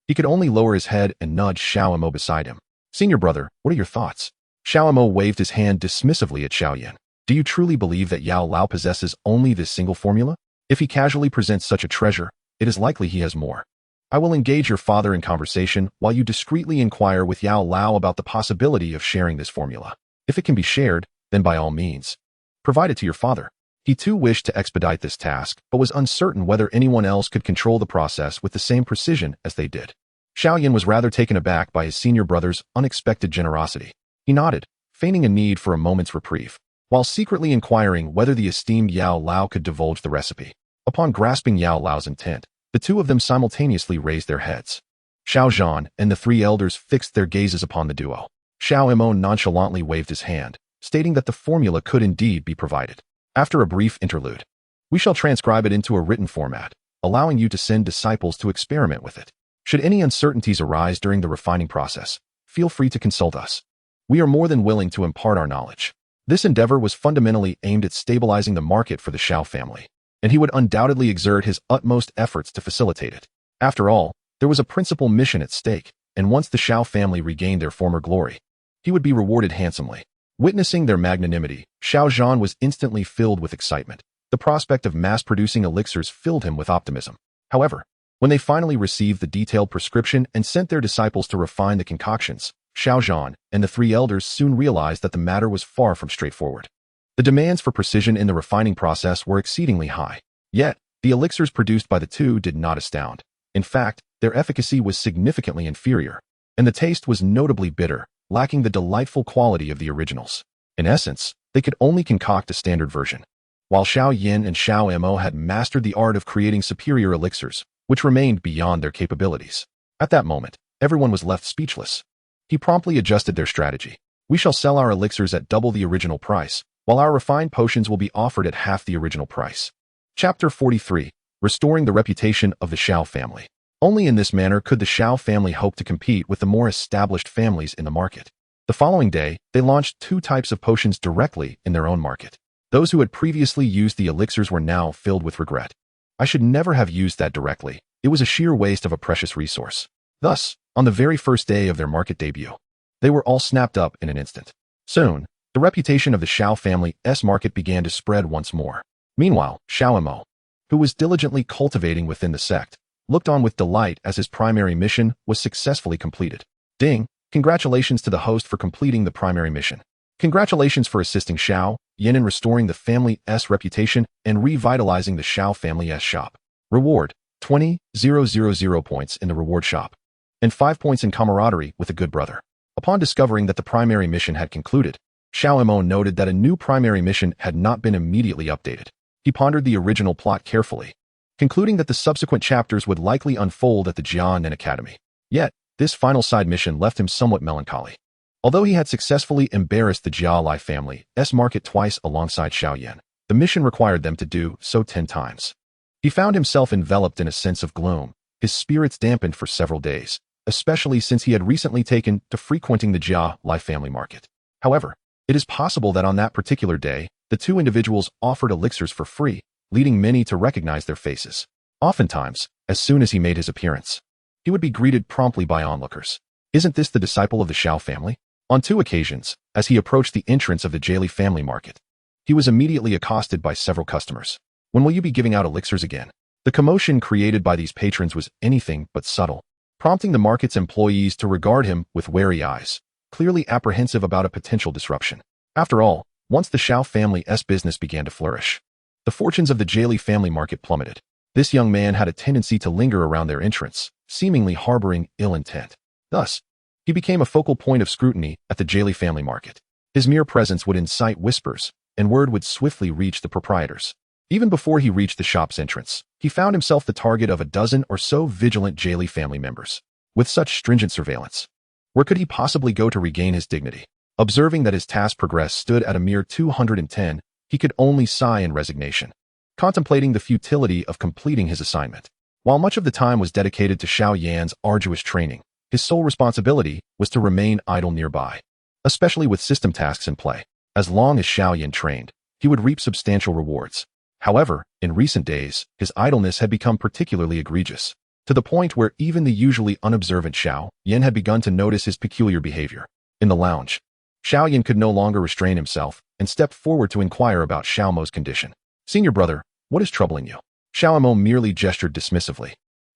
He could only lower his head and nudge Xiao Mo beside him. "Senior brother, what are your thoughts?" Xiao Mo waved his hand dismissively at Xiao Yan. "Do you truly believe that Yao Lao possesses only this single formula? If he casually presents such a treasure, it is likely he has more. I will engage your father in conversation while you discreetly inquire with Yao Lao about the possibility of sharing this formula. If it can be shared, then by all means, provide it to your father. He too wished to expedite this task, but was uncertain whether anyone else could control the process with the same precision as they did. Xiao Yan was rather taken aback by his senior brother's unexpected generosity. He nodded, feigning a need for a moment's reprieve, while secretly inquiring whether the esteemed Yao Lao could divulge the recipe. Upon grasping Yao Lao's intent, the two of them simultaneously raised their heads. Xiao Yan and the three elders fixed their gazes upon the duo. Xiao Mo nonchalantly waved his hand, stating that the formula could indeed be provided. After a brief interlude, we shall transcribe it into a written format, allowing you to send disciples to experiment with it. Should any uncertainties arise during the refining process, feel free to consult us. We are more than willing to impart our knowledge. This endeavor was fundamentally aimed at stabilizing the market for the Xiao family, and he would undoubtedly exert his utmost efforts to facilitate it. After all, there was a principal mission at stake, and once the Xiao family regained their former glory, he would be rewarded handsomely. Witnessing their magnanimity, Xiao Yan was instantly filled with excitement. The prospect of mass-producing elixirs filled him with optimism. However, when they finally received the detailed prescription and sent their disciples to refine the concoctions, Xiao Yan and the three elders soon realized that the matter was far from straightforward. The demands for precision in the refining process were exceedingly high. Yet, the elixirs produced by the two did not astound. In fact, their efficacy was significantly inferior, and the taste was notably bitter, lacking the delightful quality of the originals. In essence, they could only concoct a standard version. While Xiao Yan and Xiao Mo had mastered the art of creating superior elixirs, which remained beyond their capabilities. At that moment, everyone was left speechless. He promptly adjusted their strategy. We shall sell our elixirs at double the original price, while our refined potions will be offered at half the original price. Chapter 43. Restoring the reputation of the Xiao family. Only in this manner could the Xiao family hope to compete with the more established families in the market. The following day, they launched two types of potions directly in their own market. Those who had previously used the elixirs were now filled with regret. I should never have used that directly. It was a sheer waste of a precious resource. Thus, on the very first day of their market debut, they were all snapped up in an instant. Soon, the reputation of the Xiao family's market began to spread once more. Meanwhile, Xiao Mo, who was diligently cultivating within the sect, looked on with delight as his primary mission was successfully completed. Ding! Congratulations to the host for completing the primary mission. Congratulations for assisting Xiao Yan in restoring the family's reputation and revitalizing the Xiao family's shop. Reward: 20,000 points in the reward shop, and 5 points in camaraderie with a good brother. Upon discovering that the primary mission had concluded, Xiao Mo noted that a new primary mission had not been immediately updated. He pondered the original plot carefully, concluding that the subsequent chapters would likely unfold at the Jian Academy. Yet, this final side mission left him somewhat melancholy. Although he had successfully embarrassed the Jia Lai family's market twice alongside Xiao Yan, the mission required them to do so 10 times. He found himself enveloped in a sense of gloom, his spirits dampened for several days, especially since he had recently taken to frequenting the Jia Lai family market. However, it is possible that on that particular day, the two individuals offered elixirs for free, leading many to recognize their faces. Oftentimes, as soon as he made his appearance, he would be greeted promptly by onlookers. Isn't this the disciple of the Xiao family? On 2 occasions, as he approached the entrance of the Jiali family market, he was immediately accosted by several customers. When will you be giving out elixirs again? The commotion created by these patrons was anything but subtle, prompting the market's employees to regard him with wary eyes, clearly apprehensive about a potential disruption. After all, once the Xiao family's business began to flourish, the fortunes of the Jiali family market plummeted. This young man had a tendency to linger around their entrance, seemingly harboring ill intent. Thus, he became a focal point of scrutiny at the Jiali family market. His mere presence would incite whispers, and word would swiftly reach the proprietors. Even before he reached the shop's entrance, he found himself the target of a dozen or so vigilant Jiali family members. With such stringent surveillance, where could he possibly go to regain his dignity? Observing that his task progress stood at a mere 210, he could only sigh in resignation, contemplating the futility of completing his assignment. While much of the time was dedicated to Xiao Yan's arduous training, his sole responsibility was to remain idle nearby, especially with system tasks in play. As long as Xiao Yan trained, he would reap substantial rewards. However, in recent days, his idleness had become particularly egregious, to the point where even the usually unobservant Xiao Yan had begun to notice his peculiar behavior. In the lounge, Xiao Yan could no longer restrain himself and stepped forward to inquire about Xiao Mo's condition. Senior brother, what is troubling you? Xiao Yan merely gestured dismissively.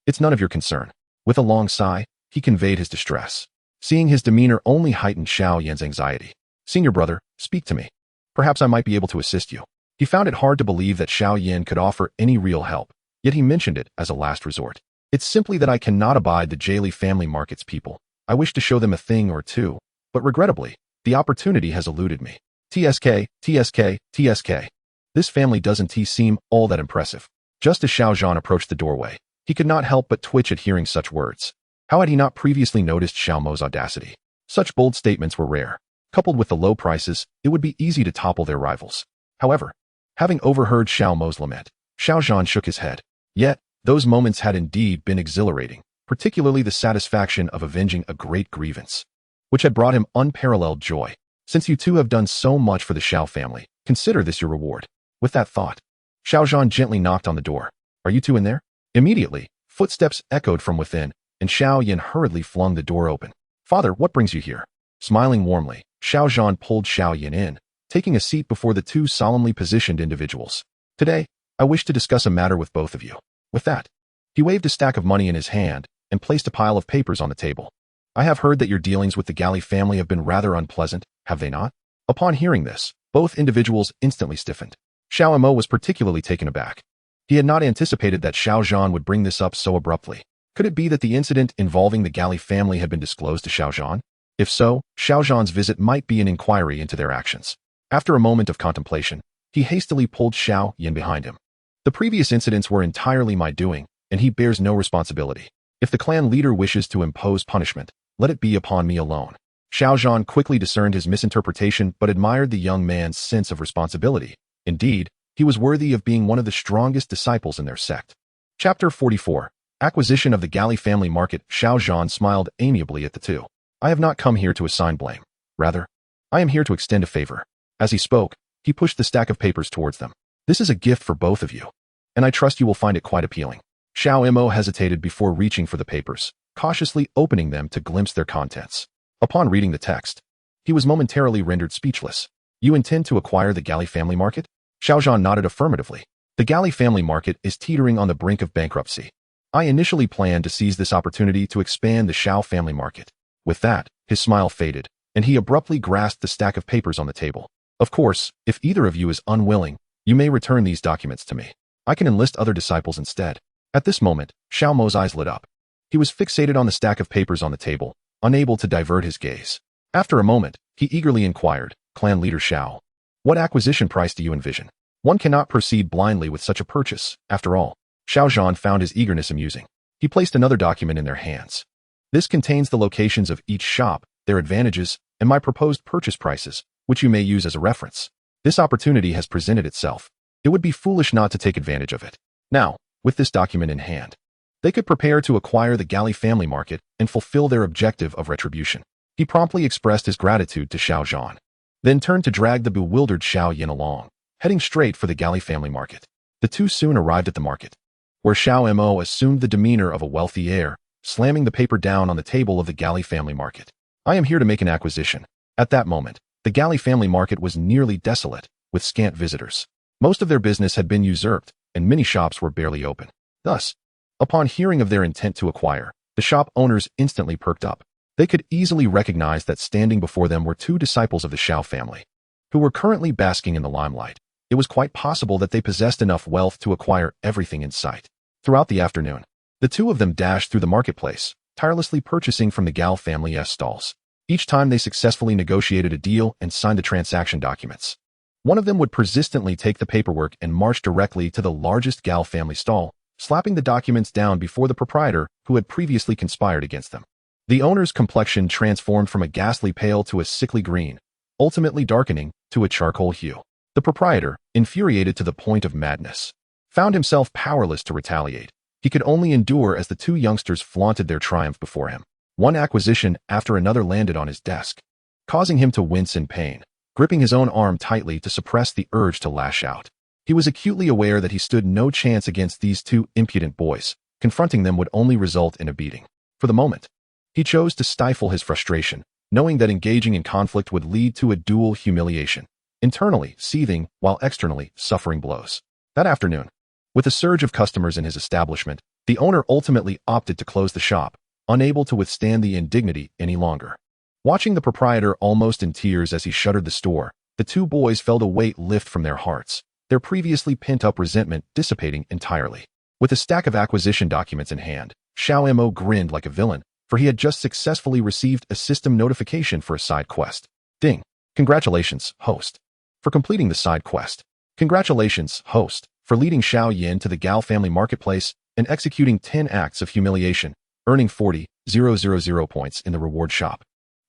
It's none of your concern. With a long sigh, he conveyed his distress. Seeing his demeanor only heightened Xiao Yan's anxiety. Senior brother, speak to me. Perhaps I might be able to assist you. He found it hard to believe that Xiao Yan could offer any real help, yet he mentioned it as a last resort. It's simply that I cannot abide the Jali family market's people. I wish to show them a thing or two, but regrettably, the opportunity has eluded me. TSK, TSK, TSK. This family doesn't seem all that impressive. Just as Xiao Yan approached the doorway, he could not help but twitch at hearing such words. How had he not previously noticed Xiao Mo's audacity? Such bold statements were rare. Coupled with the low prices, it would be easy to topple their rivals. However, having overheard Xiao Mo's lament, Xiao Yan shook his head. Yet, those moments had indeed been exhilarating, particularly the satisfaction of avenging a great grievance, which had brought him unparalleled joy. Since you two have done so much for the Xiao family, consider this your reward. With that thought, Xiao Yan gently knocked on the door. Are you two in there? Immediately, footsteps echoed from within, and Xiao Yan hurriedly flung the door open. Father, what brings you here? Smiling warmly, Xiao Yan pulled Xiao Yan in, taking a seat before the two solemnly positioned individuals. Today, I wish to discuss a matter with both of you. With that, he waved a stack of money in his hand and placed a pile of papers on the table. I have heard that your dealings with the Gali family have been rather unpleasant, have they not? Upon hearing this, both individuals instantly stiffened. Xiao Mo was particularly taken aback. He had not anticipated that Xiao Yan would bring this up so abruptly. Could it be that the incident involving the Gali family had been disclosed to Xiao Yan? If so, Xiao Yan's visit might be an inquiry into their actions. After a moment of contemplation, he hastily pulled Xiao Yan behind him. The previous incidents were entirely my doing, and he bears no responsibility. If the clan leader wishes to impose punishment, let it be upon me alone. Xiao Yan quickly discerned his misinterpretation but admired the young man's sense of responsibility. Indeed, he was worthy of being one of the strongest disciples in their sect. Chapter 44. Acquisition of the Gali family market. Xiao Yan smiled amiably at the two. I have not come here to assign blame. Rather, I am here to extend a favor. As he spoke, he pushed the stack of papers towards them. This is a gift for both of you, and I trust you will find it quite appealing. Xiao Mo hesitated before reaching for the papers, cautiously opening them to glimpse their contents. Upon reading the text, he was momentarily rendered speechless. You intend to acquire the Gali family market? Xiao Yan nodded affirmatively. The Gali family market is teetering on the brink of bankruptcy. I initially planned to seize this opportunity to expand the Xiao family market. With that, his smile faded, and he abruptly grasped the stack of papers on the table. Of course, if either of you is unwilling, you may return these documents to me. I can enlist other disciples instead. At this moment, Xiao Mo's eyes lit up. He was fixated on the stack of papers on the table, unable to divert his gaze. After a moment, he eagerly inquired, Clan Leader Xiao, what acquisition price do you envision? One cannot proceed blindly with such a purchase. After all, Xiao Yan found his eagerness amusing. He placed another document in their hands. This contains the locations of each shop, their advantages, and my proposed purchase prices, which you may use as a reference. This opportunity has presented itself. It would be foolish not to take advantage of it. Now, with this document in hand, they could prepare to acquire the Gali family market and fulfill their objective of retribution. He promptly expressed his gratitude to Xiao Yan, then turned to drag the bewildered Xiao Yan along, heading straight for the Gali family market. The two soon arrived at the market, where Xiao Mo assumed the demeanor of a wealthy heir, slamming the paper down on the table of the Gali family market. I am here to make an acquisition. At that moment, the Gali family market was nearly desolate, with scant visitors. Most of their business had been usurped, and many shops were barely open. Thus, upon hearing of their intent to acquire, the shop owners instantly perked up. They could easily recognize that standing before them were two disciples of the Xiao family, who were currently basking in the limelight. It was quite possible that they possessed enough wealth to acquire everything in sight. Throughout the afternoon, the two of them dashed through the marketplace, tirelessly purchasing from the Gal family's stalls. Each time they successfully negotiated a deal and signed the transaction documents. One of them would persistently take the paperwork and march directly to the largest Gal family stall, slapping the documents down before the proprietor who had previously conspired against them. The owner's complexion transformed from a ghastly pale to a sickly green, ultimately darkening to a charcoal hue. The proprietor, infuriated to the point of madness, found himself powerless to retaliate. He could only endure as the two youngsters flaunted their triumph before him. One acquisition after another landed on his desk, causing him to wince in pain, gripping his own arm tightly to suppress the urge to lash out. He was acutely aware that he stood no chance against these two impudent boys. Confronting them would only result in a beating. For the moment, he chose to stifle his frustration, knowing that engaging in conflict would lead to a dual humiliation, internally seething while externally suffering blows. That afternoon, With a surge of customers in his establishment, the owner ultimately opted to close the shop, unable to withstand the indignity any longer. Watching the proprietor almost in tears as he shuttered the store, the two boys felt a weight lift from their hearts, their previously pent-up resentment dissipating entirely. With a stack of acquisition documents in hand, Xiao Mo grinned like a villain, for he had just successfully received a system notification for a side quest. Ding! Congratulations, host, for completing the side quest. Congratulations, host, for leading Xiao Yan to the Gao family marketplace and executing 10 acts of humiliation, earning 40,000 points in the reward shop.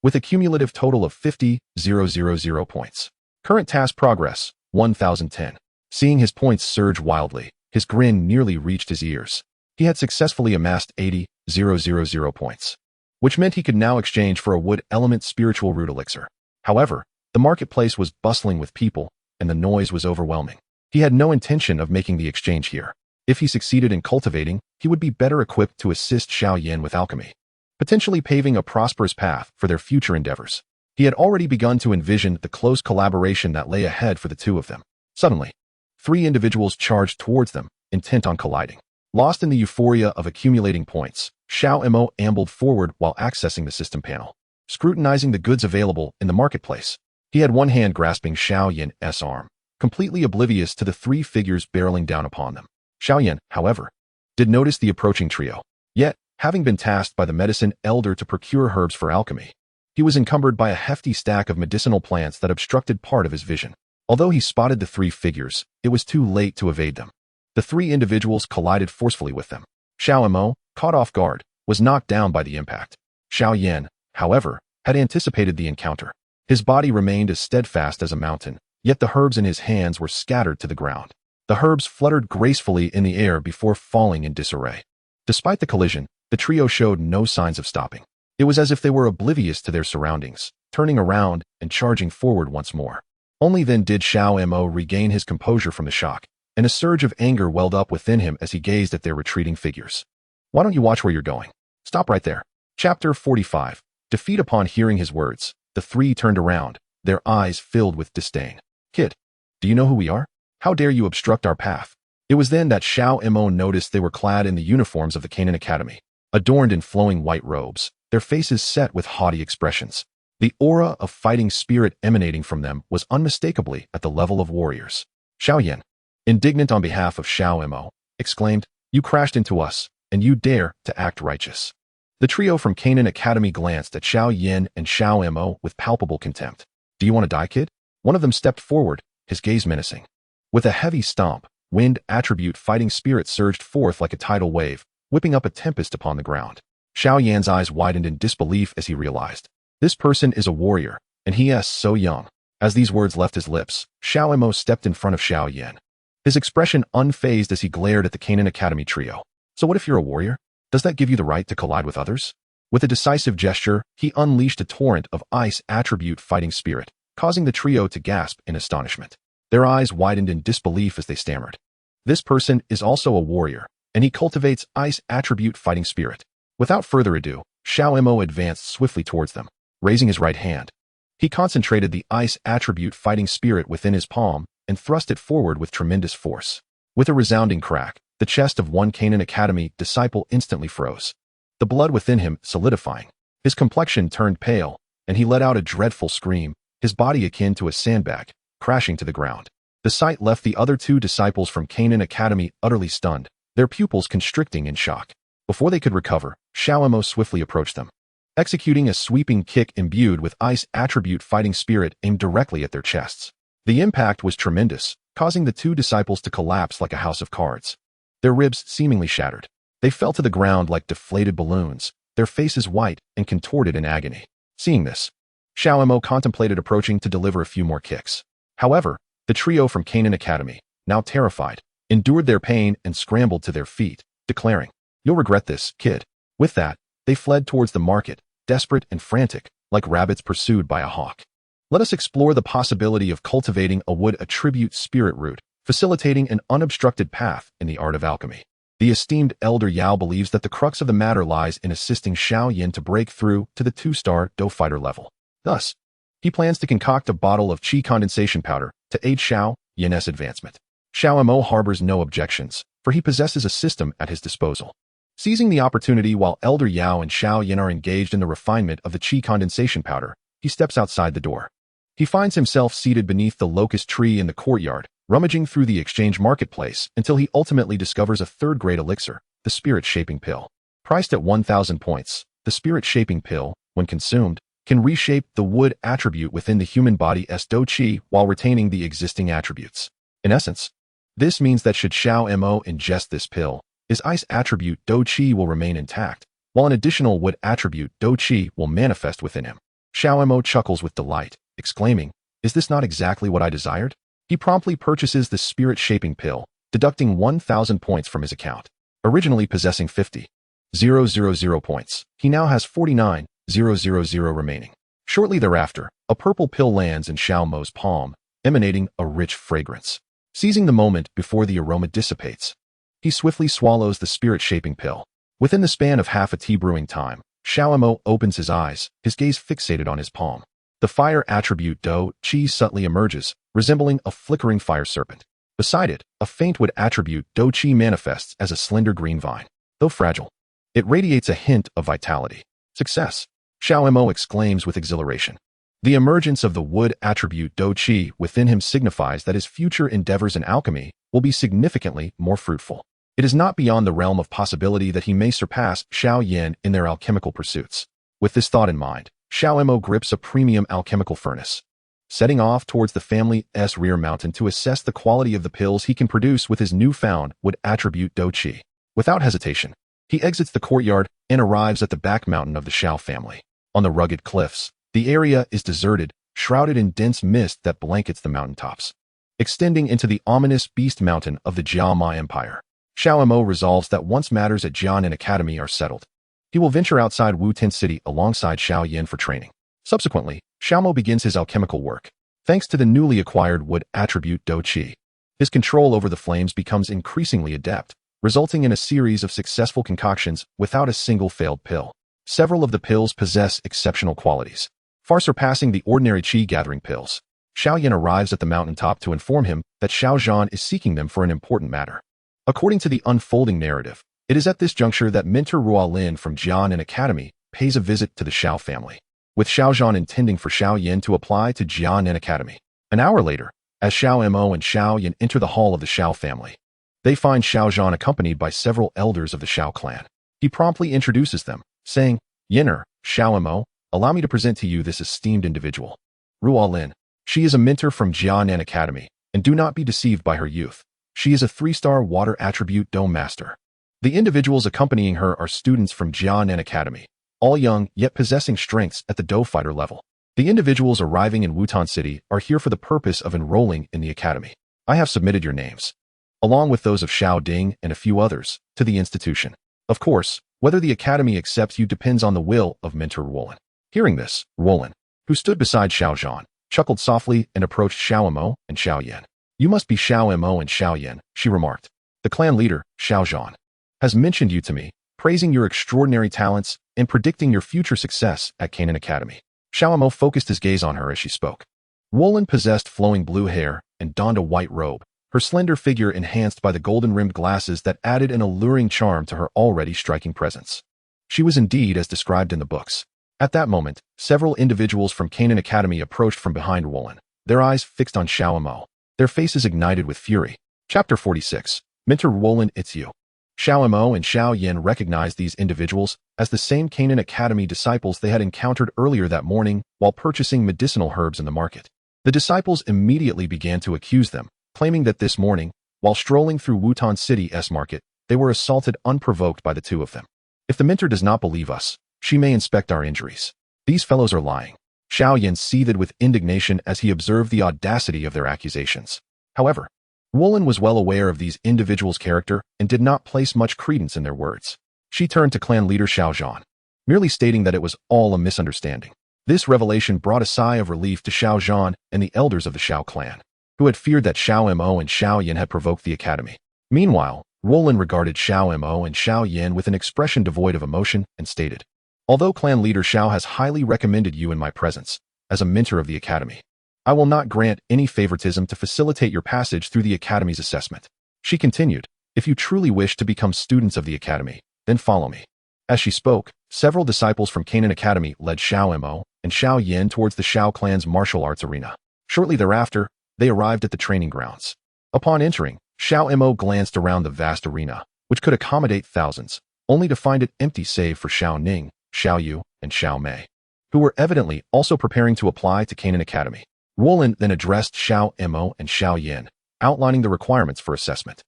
With a cumulative total of 50,000 points. Current task progress, 1010. Seeing his points surge wildly, his grin nearly reached his ears. He had successfully amassed 80,000 points, which meant he could now exchange for a wood element spiritual root elixir. However, the marketplace was bustling with people, and the noise was overwhelming. He had no intention of making the exchange here. If he succeeded in cultivating, he would be better equipped to assist Xiao Yan with alchemy, potentially paving a prosperous path for their future endeavors. He had already begun to envision the close collaboration that lay ahead for the two of them. Suddenly, 3 individuals charged towards them, intent on colliding. Lost in the euphoria of accumulating points, Xiao Mo ambled forward while accessing the system panel, scrutinizing the goods available in the marketplace. He had one hand grasping Xiao Yan's arm, completely oblivious to the 3 figures barreling down upon them. Xiao Yan, however, did notice the approaching trio. Yet, having been tasked by the medicine elder to procure herbs for alchemy, he was encumbered by a hefty stack of medicinal plants that obstructed part of his vision. Although he spotted the 3 figures, it was too late to evade them. The 3 individuals collided forcefully with them. Xiao Mo, caught off guard, was knocked down by the impact. Xiao Yan, however, had anticipated the encounter. His body remained as steadfast as a mountain, yet the herbs in his hands were scattered to the ground. The herbs fluttered gracefully in the air before falling in disarray. Despite the collision, the trio showed no signs of stopping. It was as if they were oblivious to their surroundings, turning around and charging forward once more. Only then did Xiao Mo regain his composure from the shock, and a surge of anger welled up within him as he gazed at their retreating figures. Why don't you watch where you're going? Stop right there. Chapter 45. Defeat. Upon hearing his words, the 3 turned around, their eyes filled with disdain. Kid, do you know who we are? How dare you obstruct our path? It was then that Xiao Mo noticed they were clad in the uniforms of the Canaan Academy, adorned in flowing white robes, their faces set with haughty expressions. The aura of fighting spirit emanating from them was unmistakably at the level of warriors. Xiao Yan, indignant on behalf of Xiao Mo, exclaimed, "You crashed into us, and you dare to act righteous." The trio from Canaan Academy glanced at Xiao Yan and Xiao Mo with palpable contempt. "Do you want to die, kid?" One of them stepped forward, his gaze menacing. With a heavy stomp, wind attribute fighting spirit surged forth like a tidal wave, whipping up a tempest upon the ground. Xiao Yan's eyes widened in disbelief as he realized. This person is a warrior, and he is so young. As these words left his lips, Xiao Mo stepped in front of Xiao Yan, his expression unfazed as he glared at the Canaan Academy trio. "So what if you're a warrior? Does that give you the right to collide with others?" With a decisive gesture, he unleashed a torrent of ice attribute fighting spirit, causing the trio to gasp in astonishment. Their eyes widened in disbelief as they stammered. "This person is also a warrior, and he cultivates ice attribute fighting spirit." Without further ado, Xiao Mo advanced swiftly towards them. Raising his right hand, he concentrated the ice attribute fighting spirit within his palm and thrust it forward with tremendous force. With a resounding crack, the chest of one Canaan Academy disciple instantly froze, the blood within him solidifying. His complexion turned pale, and he let out a dreadful scream, his body akin to a sandbag, crashing to the ground. The sight left the other 2 disciples from Canaan Academy utterly stunned, their pupils constricting in shock. Before they could recover, Xiao Mo swiftly approached them, executing a sweeping kick imbued with ice attribute fighting spirit aimed directly at their chests. The impact was tremendous, causing the 2 disciples to collapse like a house of cards. Their ribs seemingly shattered. They fell to the ground like deflated balloons, their faces white and contorted in agony. Seeing this, Xiao Mo contemplated approaching to deliver a few more kicks. However, the trio from Canaan Academy, now terrified, endured their pain and scrambled to their feet, declaring, "You'll regret this, kid." With that, they fled towards the market, desperate and frantic, like rabbits pursued by a hawk. Let us explore the possibility of cultivating a wood attribute spirit root, facilitating an unobstructed path in the art of alchemy. The esteemed Elder Yao believes that the crux of the matter lies in assisting Xiao Yan to break through to the 2-star dough fighter level. Thus, he plans to concoct a bottle of qi condensation powder to aid Xiao Yan's advancement. Xiao Mo harbors no objections, for he possesses a system at his disposal. Seizing the opportunity while Elder Yao and Xiao Yan are engaged in the refinement of the qi condensation powder, he steps outside the door. He finds himself seated beneath the locust tree in the courtyard, rummaging through the exchange marketplace until he ultimately discovers a third-grade elixir, the spirit-shaping pill. Priced at 1,000 points, the spirit-shaping pill, when consumed, can reshape the wood attribute within the human body's do qi while retaining the existing attributes. In essence, this means that should Xiao Mo ingest this pill, his ice attribute do qi will remain intact, while an additional wood attribute do qi will manifest within him. Xiao Mo chuckles with delight, exclaiming, "Is this not exactly what I desired?" He promptly purchases the spirit-shaping pill, deducting 1,000 points from his account. Originally possessing 50,000 points, he now has 49,000 remaining. Shortly thereafter, a purple pill lands in Xiao Mo's palm, emanating a rich fragrance. Seizing the moment before the aroma dissipates, he swiftly swallows the spirit-shaping pill. Within the span of half a tea brewing time, Xiao Mo opens his eyes, his gaze fixated on his palm. The fire attribute do qi subtly emerges, resembling a flickering fire serpent. Beside it, a faint wood attribute do qi manifests as a slender green vine. Though fragile, it radiates a hint of vitality. Success! Xiao Mo exclaims with exhilaration. The emergence of the wood attribute do qi within him signifies that his future endeavors in alchemy will be significantly more fruitful. It is not beyond the realm of possibility that he may surpass Xiao Yan in their alchemical pursuits. With this thought in mind, Xiao Mo grips a premium alchemical furnace, setting off towards the family's rear mountain to assess the quality of the pills he can produce with his newfound wood attribute do qi. Without hesitation, he exits the courtyard and arrives at the back mountain of the Xiao family. On the rugged cliffs, the area is deserted, shrouded in dense mist that blankets the mountaintops. Extending into the ominous beast mountain of the Jiama Empire, Xiao Mo resolves that once matters at Jianan Academy are settled, he will venture outside Wu-Tin City alongside Xiao Yan for training. Subsequently, Xiao Mo begins his alchemical work. Thanks to the newly acquired wood attribute do qi, his control over the flames becomes increasingly adept, resulting in a series of successful concoctions without a single failed pill. Several of the pills possess exceptional qualities, far surpassing the ordinary qi-gathering pills. Xiao Yan arrives at the mountaintop to inform him that Xiao Zhan is seeking them for an important matter. According to the unfolding narrative, it is at this juncture that Mentor Ruolin from Jianan Academy pays a visit to the Xiao family, with Xiao Zhan intending for Xiao Yan to apply to Jianan Academy. An hour later, as Xiao Mo and Xiao Yan enter the hall of the Xiao family, they find Xiao Zhan accompanied by several elders of the Xiao clan. He promptly introduces them, saying, "Yenner, Xiao Mo, allow me to present to you this esteemed individual, Ruolin. She is a mentor from Jianan Academy, and do not be deceived by her youth. She is a 3-star water attribute dome master." The individuals accompanying her are students from Jianan Academy, all young yet possessing strengths at the Do fighter level. The individuals arriving in Wutan City are here for the purpose of enrolling in the academy. I have submitted your names, along with those of Xiao Ding and a few others, to the institution. Of course, whether the academy accepts you depends on the will of Mentor Ruolin. Hearing this, Ruolin, who stood beside Xiao Zhan, chuckled softly and approached Xiao Mo and Xiao Yan. "You must be Xiao Mo and Xiao Yan," she remarked. "The clan leader, Xiao Zhan, has mentioned you to me, praising your extraordinary talents and predicting your future success at Canaan Academy." Xiao Mo focused his gaze on her as she spoke. Ruolin possessed flowing blue hair and donned a white robe, her slender figure enhanced by the golden-rimmed glasses that added an alluring charm to her already striking presence. She was indeed as described in the books. At that moment, several individuals from Canaan Academy approached from behind Ruolin, their eyes fixed on Xiao Mo, their faces ignited with fury. Chapter 46. Mentor Ruolin, it's you. Xiao Mo and Xiao Yan recognized these individuals as the same Canaan Academy disciples they had encountered earlier that morning while purchasing medicinal herbs in the market. The disciples immediately began to accuse them, claiming that this morning, while strolling through Wutan City's market, they were assaulted unprovoked by the two of them. "If the mentor does not believe us, she may inspect our injuries. These fellows are lying." Xiao Yan seethed with indignation as he observed the audacity of their accusations. However, Ruolin was well aware of these individuals' character and did not place much credence in their words. She turned to clan leader Xiao Zhan, merely stating that it was all a misunderstanding. This revelation brought a sigh of relief to Xiao Zhan and the elders of the Xiao clan, who had feared that Xiao Mo and Xiao Yan had provoked the academy. Meanwhile, Ruolin regarded Xiao Mo and Xiao Yan with an expression devoid of emotion and stated, "Although clan leader Xiao has highly recommended you in my presence as a mentor of the academy, I will not grant any favoritism to facilitate your passage through the Academy's assessment. She continued, if you truly wish to become students of the Academy, then follow me. As she spoke, several disciples from Canaan Academy led Xiao Mo and Xiao Yan towards the Xiao clan's martial arts arena. Shortly thereafter, they arrived at the training grounds. Upon entering, Xiao Mo glanced around the vast arena, which could accommodate thousands, only to find it empty save for Xiao Ning, Xiao Yu, and Xiao Mei, who were evidently also preparing to apply to Canaan Academy. Roland then addressed Xiao Mo and Xiao Yan, outlining the requirements for assessment.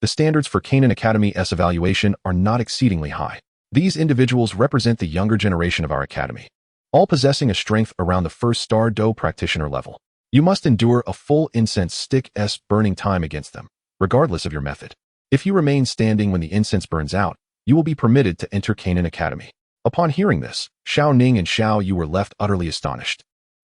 The standards for Canaan Academy's evaluation are not exceedingly high. These individuals represent the younger generation of our academy, all possessing a strength around the first star Do practitioner level. You must endure a full incense stick's burning time against them, regardless of your method. If you remain standing when the incense burns out, you will be permitted to enter Canaan Academy. Upon hearing this, Xiao Ning and Xiao Yu were left utterly astonished.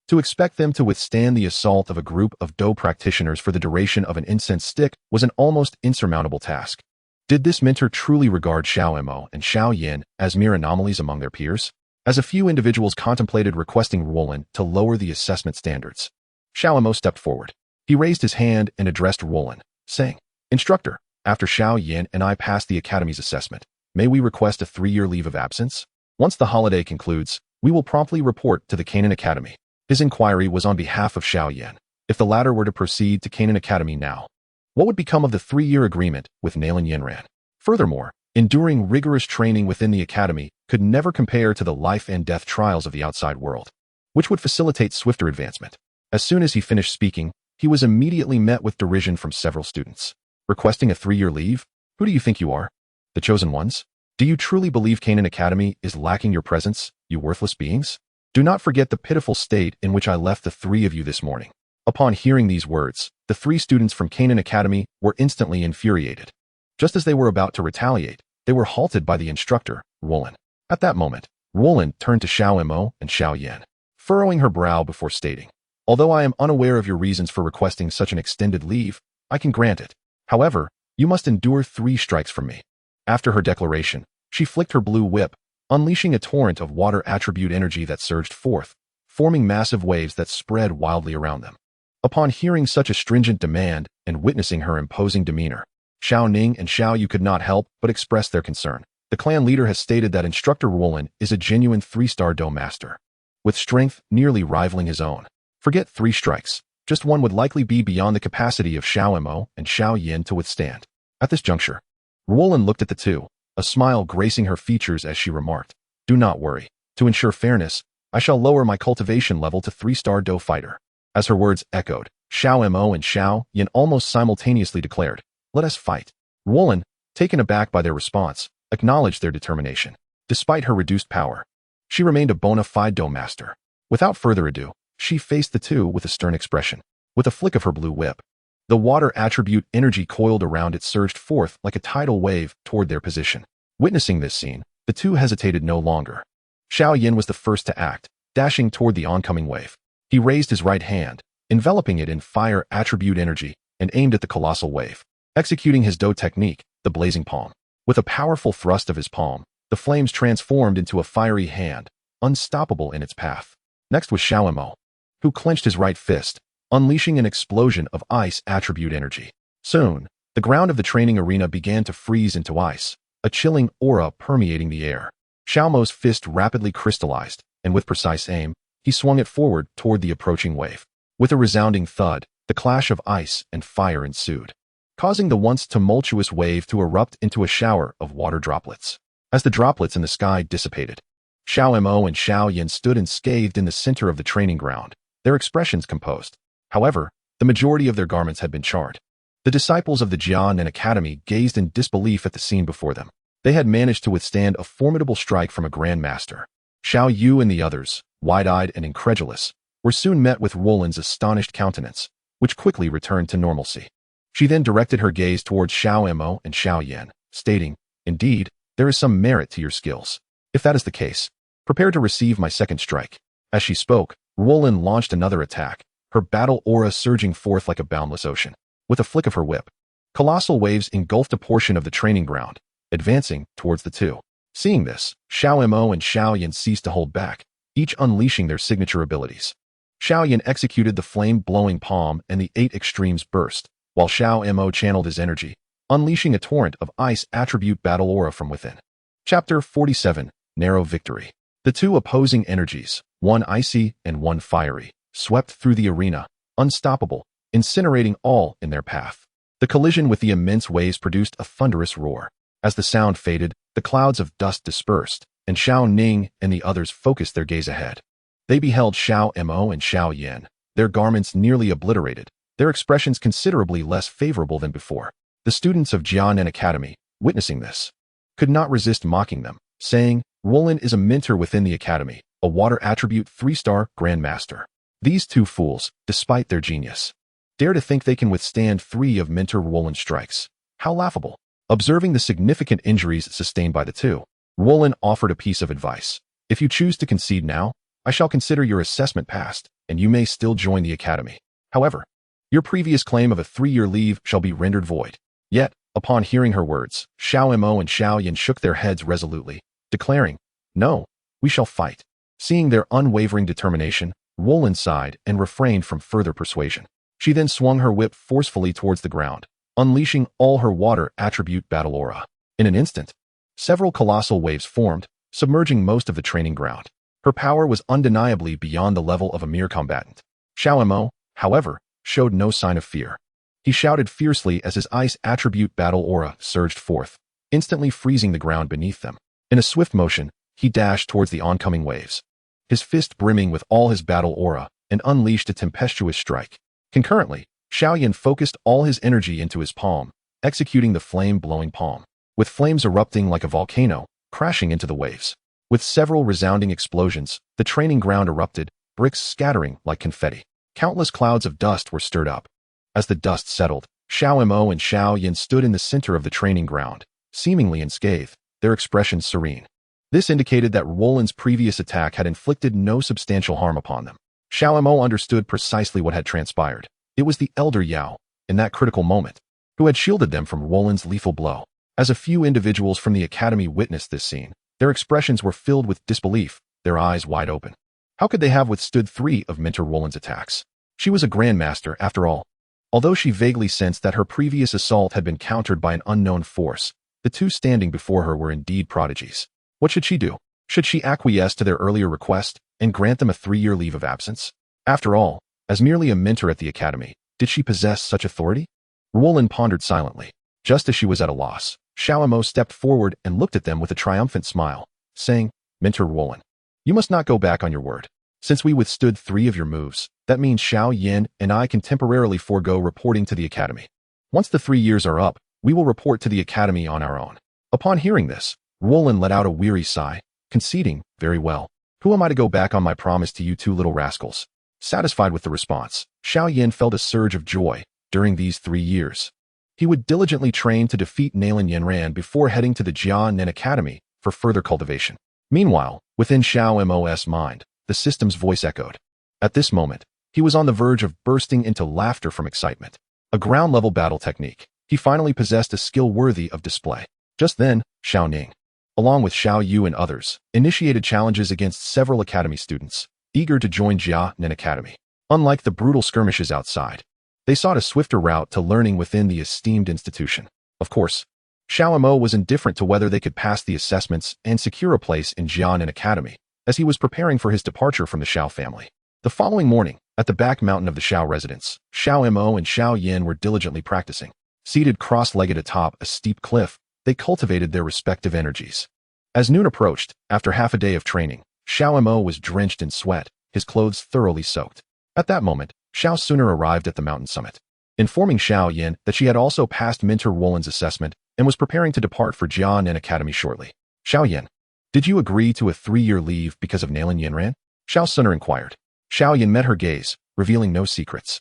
To expect them to withstand the assault of a group of Do practitioners for the duration of an incense stick was an almost insurmountable task. Did this mentor truly regard Xiao Mo and Xiao Yan as mere anomalies among their peers? As a few individuals contemplated requesting Roland to lower the assessment standards, Xiao Mo stepped forward. He raised his hand and addressed Roland, saying, Instructor, after Xiao Yan and I pass the Academy's assessment, may we request a 3-year leave of absence? Once the holiday concludes, we will promptly report to the Canaan Academy. His inquiry was on behalf of Xiao Yan. If the latter were to proceed to Canaan Academy now, what would become of the 3-year agreement with Nalan Yanran? Furthermore, enduring rigorous training within the Academy could never compare to the life and death trials of the outside world, which would facilitate swifter advancement. As soon as he finished speaking, he was immediately met with derision from several students. Requesting a 3-year leave? Who do you think you are? The chosen ones? Do you truly believe Canaan Academy is lacking your presence, you worthless beings? Do not forget the pitiful state in which I left the 3 of you this morning. Upon hearing these words, the 3 students from Canaan Academy were instantly infuriated. Just as they were about to retaliate, they were halted by the instructor, Roland. At that moment, Roland turned to Xiao Mo and Xiao Yan, furrowing her brow before stating, although I am unaware of your reasons for requesting such an extended leave, I can grant it. However, you must endure 3 strikes from me. After her declaration, she flicked her blue whip, unleashing a torrent of water attribute energy that surged forth, forming massive waves that spread wildly around them. Upon hearing such a stringent demand and witnessing her imposing demeanor, Xiao Ning and Xiao Yu could not help but express their concern. The clan leader has stated that Instructor Roland is a genuine 3-star Do master, with strength nearly rivaling his own. Forget 3 strikes. Just 1 would likely be beyond the capacity of Xiao Mo and Xiao Yan to withstand. At this juncture, Roland looked at the 2, a smile gracing her features as she remarked, do not worry. To ensure fairness, I shall lower my cultivation level to 3-star Do fighter. As her words echoed, Xiao Mo and Xiao Yan almost simultaneously declared, let us fight. Roland, taken aback by their response, acknowledged their determination. Despite her reduced power, she remained a bona fide Do master. Without further ado, she faced the 2 with a stern expression. With a flick of her blue whip, the water attribute energy coiled around it surged forth like a tidal wave toward their position. Witnessing this scene, the 2 hesitated no longer. Xiao Yan was the first to act, dashing toward the oncoming wave. He raised his right hand, enveloping it in fire attribute energy, and aimed at the colossal wave. Executing his Do technique, the blazing palm. With a powerful thrust of his palm, the flames transformed into a fiery hand, unstoppable in its path. Next was Xiao Mo, who clenched his right fist, unleashing an explosion of ice attribute energy. Soon, the ground of the training arena began to freeze into ice, a chilling aura permeating the air. Xiao Mo's fist rapidly crystallized, and with precise aim, he swung it forward toward the approaching wave. With a resounding thud, the clash of ice and fire ensued, causing the once tumultuous wave to erupt into a shower of water droplets. As the droplets in the sky dissipated, Xiao Mo and Xiao Yan stood unscathed in the center of the training ground, their expressions composed. However, the majority of their garments had been charred. The disciples of the Jian Academy gazed in disbelief at the scene before them. They had managed to withstand a formidable strike from a Grand Master. Xiao Yu and the others, wide-eyed and incredulous, were soon met with Roland's astonished countenance, which quickly returned to normalcy. She then directed her gaze towards Xiao Mo and Xiao Yan, stating, indeed, there is some merit to your skills. If that is the case, prepare to receive my second strike. As she spoke, Roland launched another attack, her battle aura surging forth like a boundless ocean. With a flick of her whip, colossal waves engulfed a portion of the training ground, advancing towards the 2. Seeing this, Xiao Mo and Xiao Yan ceased to hold back, each unleashing their signature abilities. Xiao Yan executed the flame-blowing palm and the 8 extremes burst, while Xiao Mo channeled his energy, unleashing a torrent of ice attribute battle aura from within. Chapter 47, Narrow Victory. The two opposing energies, one icy and one fiery, swept through the arena, unstoppable, incinerating all in their path. The collision with the immense waves produced a thunderous roar. As the sound faded, the clouds of dust dispersed, and Xiao Ning and the others focused their gaze ahead. They beheld Xiao Mo and Xiao Yan, their garments nearly obliterated, their expressions considerably less favorable than before. The students of Jianan Academy, witnessing this, could not resist mocking them, saying, "Roland is a mentor within the academy, a water attribute 3-star grandmaster. These two fools, despite their genius, dare to think they can withstand 3 of Mentor Roland's strikes. How laughable." Observing the significant injuries sustained by the two, Roland offered a piece of advice. "If you choose to concede now, I shall consider your assessment passed, and you may still join the academy. However, your previous claim of a 3-year leave shall be rendered void." Yet, upon hearing her words, Xiao Mo and Xiao Yan shook their heads resolutely, declaring, "No, we shall fight." Seeing their unwavering determination, Roland sighed and refrained from further persuasion. She then swung her whip forcefully towards the ground, unleashing all her water attribute battle aura. In an instant, several colossal waves formed, submerging most of the training ground. Her power was undeniably beyond the level of a mere combatant. Xiao Mo, however, showed no sign of fear. He shouted fiercely as his ice attribute battle aura surged forth, instantly freezing the ground beneath them. In a swift motion, he dashed towards the oncoming waves, his fist brimming with all his battle aura, and unleashed a tempestuous strike. Concurrently, Xiao Yan focused all his energy into his palm, executing the flame-blowing palm, with flames erupting like a volcano, crashing into the waves. With several resounding explosions, the training ground erupted, bricks scattering like confetti. Countless clouds of dust were stirred up. As the dust settled, Xiao Mo and Xiao Yan stood in the center of the training ground, seemingly unscathed, their expressions serene. This indicated that Roland's previous attack had inflicted no substantial harm upon them. Xiao Mo understood precisely what had transpired. It was the elder Yao, in that critical moment, who had shielded them from Roland's lethal blow. As a few individuals from the academy witnessed this scene, their expressions were filled with disbelief, their eyes wide open. How could they have withstood 3 of Mentor Roland's attacks? She was a grandmaster, after all. Although she vaguely sensed that her previous assault had been countered by an unknown force, the two standing before her were indeed prodigies. What should she do? Should she acquiesce to their earlier request and grant them a 3-year leave of absence? After all, as merely a mentor at the academy, did she possess such authority? Roland pondered silently. Just as she was at a loss, Xiao Mo stepped forward and looked at them with a triumphant smile, saying, "Mentor Roland, you must not go back on your word. Since we withstood 3 of your moves, that means Xiao Yan and I can temporarily forego reporting to the academy. Once the 3 years are up, we will report to the academy on our own." Upon hearing this, Roland let out a weary sigh, conceding, "Very well. Who am I to go back on my promise to you 2 little rascals?" Satisfied with the response, Xiao Yan felt a surge of joy. During these 3 years, he would diligently train to defeat Nalan Yanran before heading to the Jianan Academy for further cultivation. Meanwhile, within Xiao Mo's mind, the system's voice echoed. At this moment, he was on the verge of bursting into laughter from excitement. A ground-level battle technique. He finally possessed a skill worthy of display. Just then, Xiao Ning, along with Xiao Yu and others, initiated challenges against several academy students, eager to join Jianan Academy. Unlike the brutal skirmishes outside, they sought a swifter route to learning within the esteemed institution. Of course, Xiao Mo was indifferent to whether they could pass the assessments and secure a place in Jianan Academy, as he was preparing for his departure from the Xiao family. The following morning, at the back mountain of the Xiao residence, Xiao Mo and Xiao Yan were diligently practicing. Seated cross-legged atop a steep cliff, they cultivated their respective energies. As noon approached, after half a day of training, Xiao Mo was drenched in sweat, his clothes thoroughly soaked. At that moment, Xiao Suner arrived at the mountain summit, informing Xiao Yan that she had also passed Mentor Roland's assessment and was preparing to depart for Jianan Academy shortly. "Xiao Yan, did you agree to a 3-year leave because of Nalan Yanran?" Xiao Suner inquired. Xiao Yan met her gaze, revealing no secrets.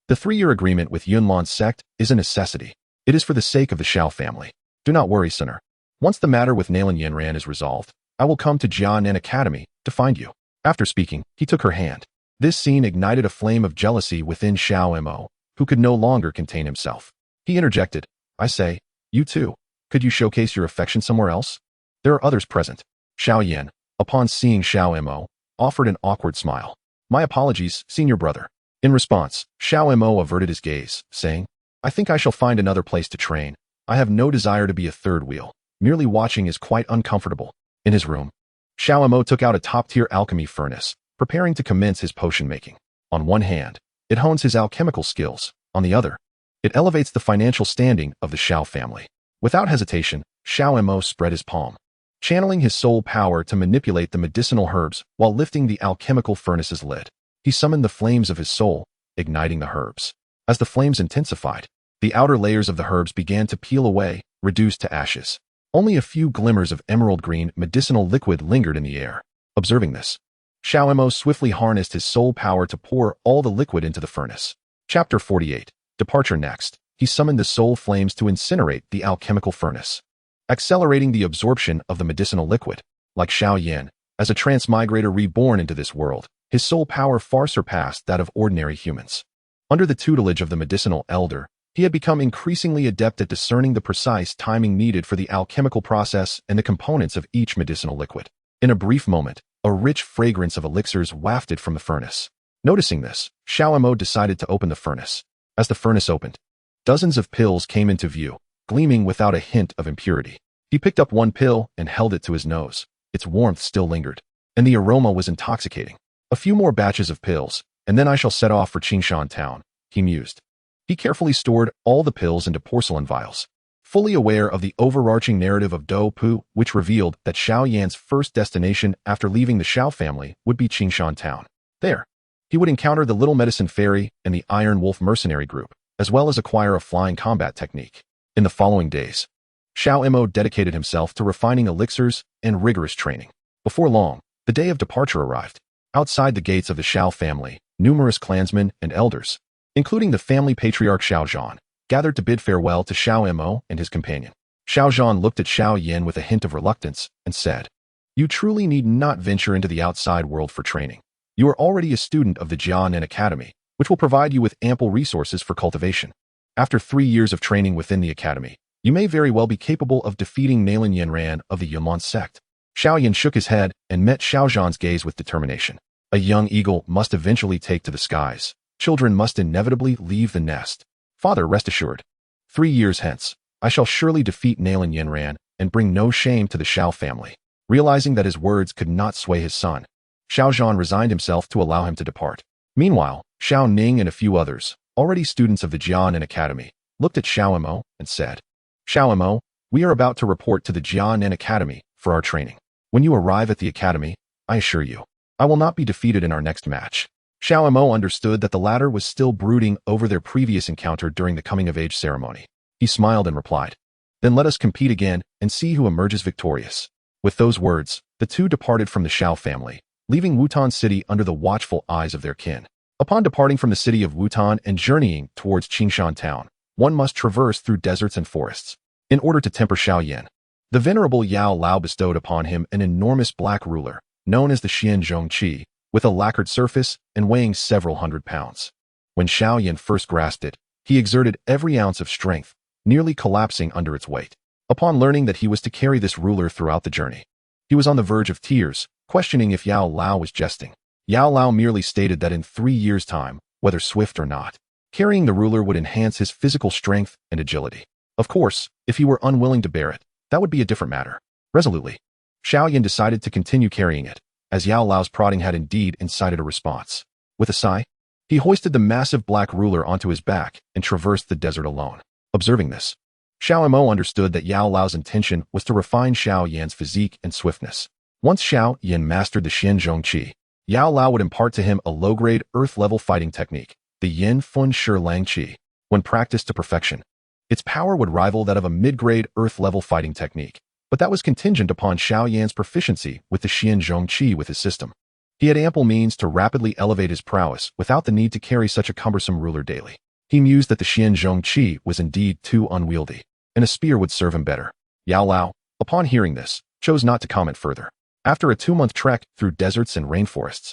"The 3-year agreement with Yunlan's sect is a necessity. It is for the sake of the Xiao family. Do not worry, Suner. Once the matter with Nalan Yanran is resolved, I will come to Jianan Academy to find you." After speaking, he took her hand. This scene ignited a flame of jealousy within Xiao Mo, who could no longer contain himself. He interjected, "I say, you too, could you showcase your affection somewhere else? There are others present." Xiao Yan, upon seeing Xiao Mo, offered an awkward smile. My apologies, senior brother. In response, Xiao Mo averted his gaze, saying, I think I shall find another place to train. I have no desire to be a third wheel. Merely watching is quite uncomfortable. In his room, Xiao Mo took out a top-tier alchemy furnace, preparing to commence his potion making. On one hand, it hones his alchemical skills. On the other, it elevates the financial standing of the Xiao family. Without hesitation, Xiao Mo spread his palm, channeling his soul power to manipulate the medicinal herbs while lifting the alchemical furnace's lid. He summoned the flames of his soul, igniting the herbs. As the flames intensified, the outer layers of the herbs began to peel away, reduced to ashes. Only a few glimmers of emerald green medicinal liquid lingered in the air. Observing this, Xiao Mo swiftly harnessed his soul power to pour all the liquid into the furnace. Chapter 48. Departure. Next, he summoned the soul flames to incinerate the alchemical furnace, accelerating the absorption of the medicinal liquid. Like Xiao Yan, as a transmigrator reborn into this world, his soul power far surpassed that of ordinary humans. Under the tutelage of the medicinal elder, he had become increasingly adept at discerning the precise timing needed for the alchemical process and the components of each medicinal liquid. In a brief moment, a rich fragrance of elixirs wafted from the furnace. Noticing this, Xiao Mo decided to open the furnace. As the furnace opened, dozens of pills came into view, gleaming without a hint of impurity. He picked up one pill and held it to his nose. Its warmth still lingered, and the aroma was intoxicating. A few more batches of pills, and then I shall set off for Qingshan town, he mused. He carefully stored all the pills into porcelain vials, fully aware of the overarching narrative of Do Pu, which revealed that Xiao Yan's first destination after leaving the Xiao family would be Qingshan town. There, he would encounter the Little Medicine Fairy and the Iron Wolf mercenary group, as well as acquire a flying combat technique. In the following days, Xiao Mo dedicated himself to refining elixirs and rigorous training. Before long, the day of departure arrived. Outside the gates of the Xiao family, numerous clansmen and elders, including the family patriarch Xiao Zhan, gathered to bid farewell to Xiao Mo and his companion. Xiao Zhan looked at Xiao Yan with a hint of reluctance and said, You truly need not venture into the outside world for training. You are already a student of the Jianan Academy, which will provide you with ample resources for cultivation. After 3 years of training within the academy, you may very well be capable of defeating Nalin Yanran of the Yunlon sect. Xiao Yan shook his head and met Xiao Zhan's gaze with determination. A young eagle must eventually take to the skies. Children must inevitably leave the nest. Father, rest assured. 3 years hence, I shall surely defeat Nalin Yanran and bring no shame to the Xiao family. Realizing that his words could not sway his son, Xiao Zhan resigned himself to allow him to depart. Meanwhile, Xiao Ning and a few others, already students of the Jianan Academy, looked at Xiao Mo and said, Xiao Mo, we are about to report to the Jianan Academy for our training. When you arrive at the academy, I assure you, I will not be defeated in our next match. Xiao Mo understood that the latter was still brooding over their previous encounter during the coming-of-age ceremony. He smiled and replied, Then let us compete again and see who emerges victorious. With those words, the two departed from the Xiao family, leaving Wutan City under the watchful eyes of their kin. Upon departing from the city of Wutan and journeying towards Qingshan town, one must traverse through deserts and forests. In order to temper Xiao Yan, the venerable Yao Lao bestowed upon him an enormous black ruler, known as the Xianzhong Qi, with a lacquered surface and weighing several hundred pounds. When Xiao Yan first grasped it, he exerted every ounce of strength, nearly collapsing under its weight. Upon learning that he was to carry this ruler throughout the journey, he was on the verge of tears, questioning if Yao Lao was jesting. Yao Lao merely stated that in 3 years' time, whether swift or not, carrying the ruler would enhance his physical strength and agility. Of course, if he were unwilling to bear it, that would be a different matter. Resolutely, Xiao Yan decided to continue carrying it, as Yao Lao's prodding had indeed incited a response. With a sigh, he hoisted the massive black ruler onto his back and traversed the desert alone. Observing this, Xiao Mo understood that Yao Lao's intention was to refine Xiao Yan's physique and swiftness. Once Xiao Yan mastered the Xianzhong Qi, Yao Lao would impart to him a low-grade, earth-level fighting technique, the Yin Fun Shi Lang Qi. When practiced to perfection, its power would rival that of a mid-grade, earth-level fighting technique, but that was contingent upon Xiao Yan's proficiency with the Xianzhong Qi with his system. He had ample means to rapidly elevate his prowess without the need to carry such a cumbersome ruler daily. He mused that the Xianzhong Qi was indeed too unwieldy, and a spear would serve him better. Yao Lao, upon hearing this, chose not to comment further. After a 2-month trek through deserts and rainforests,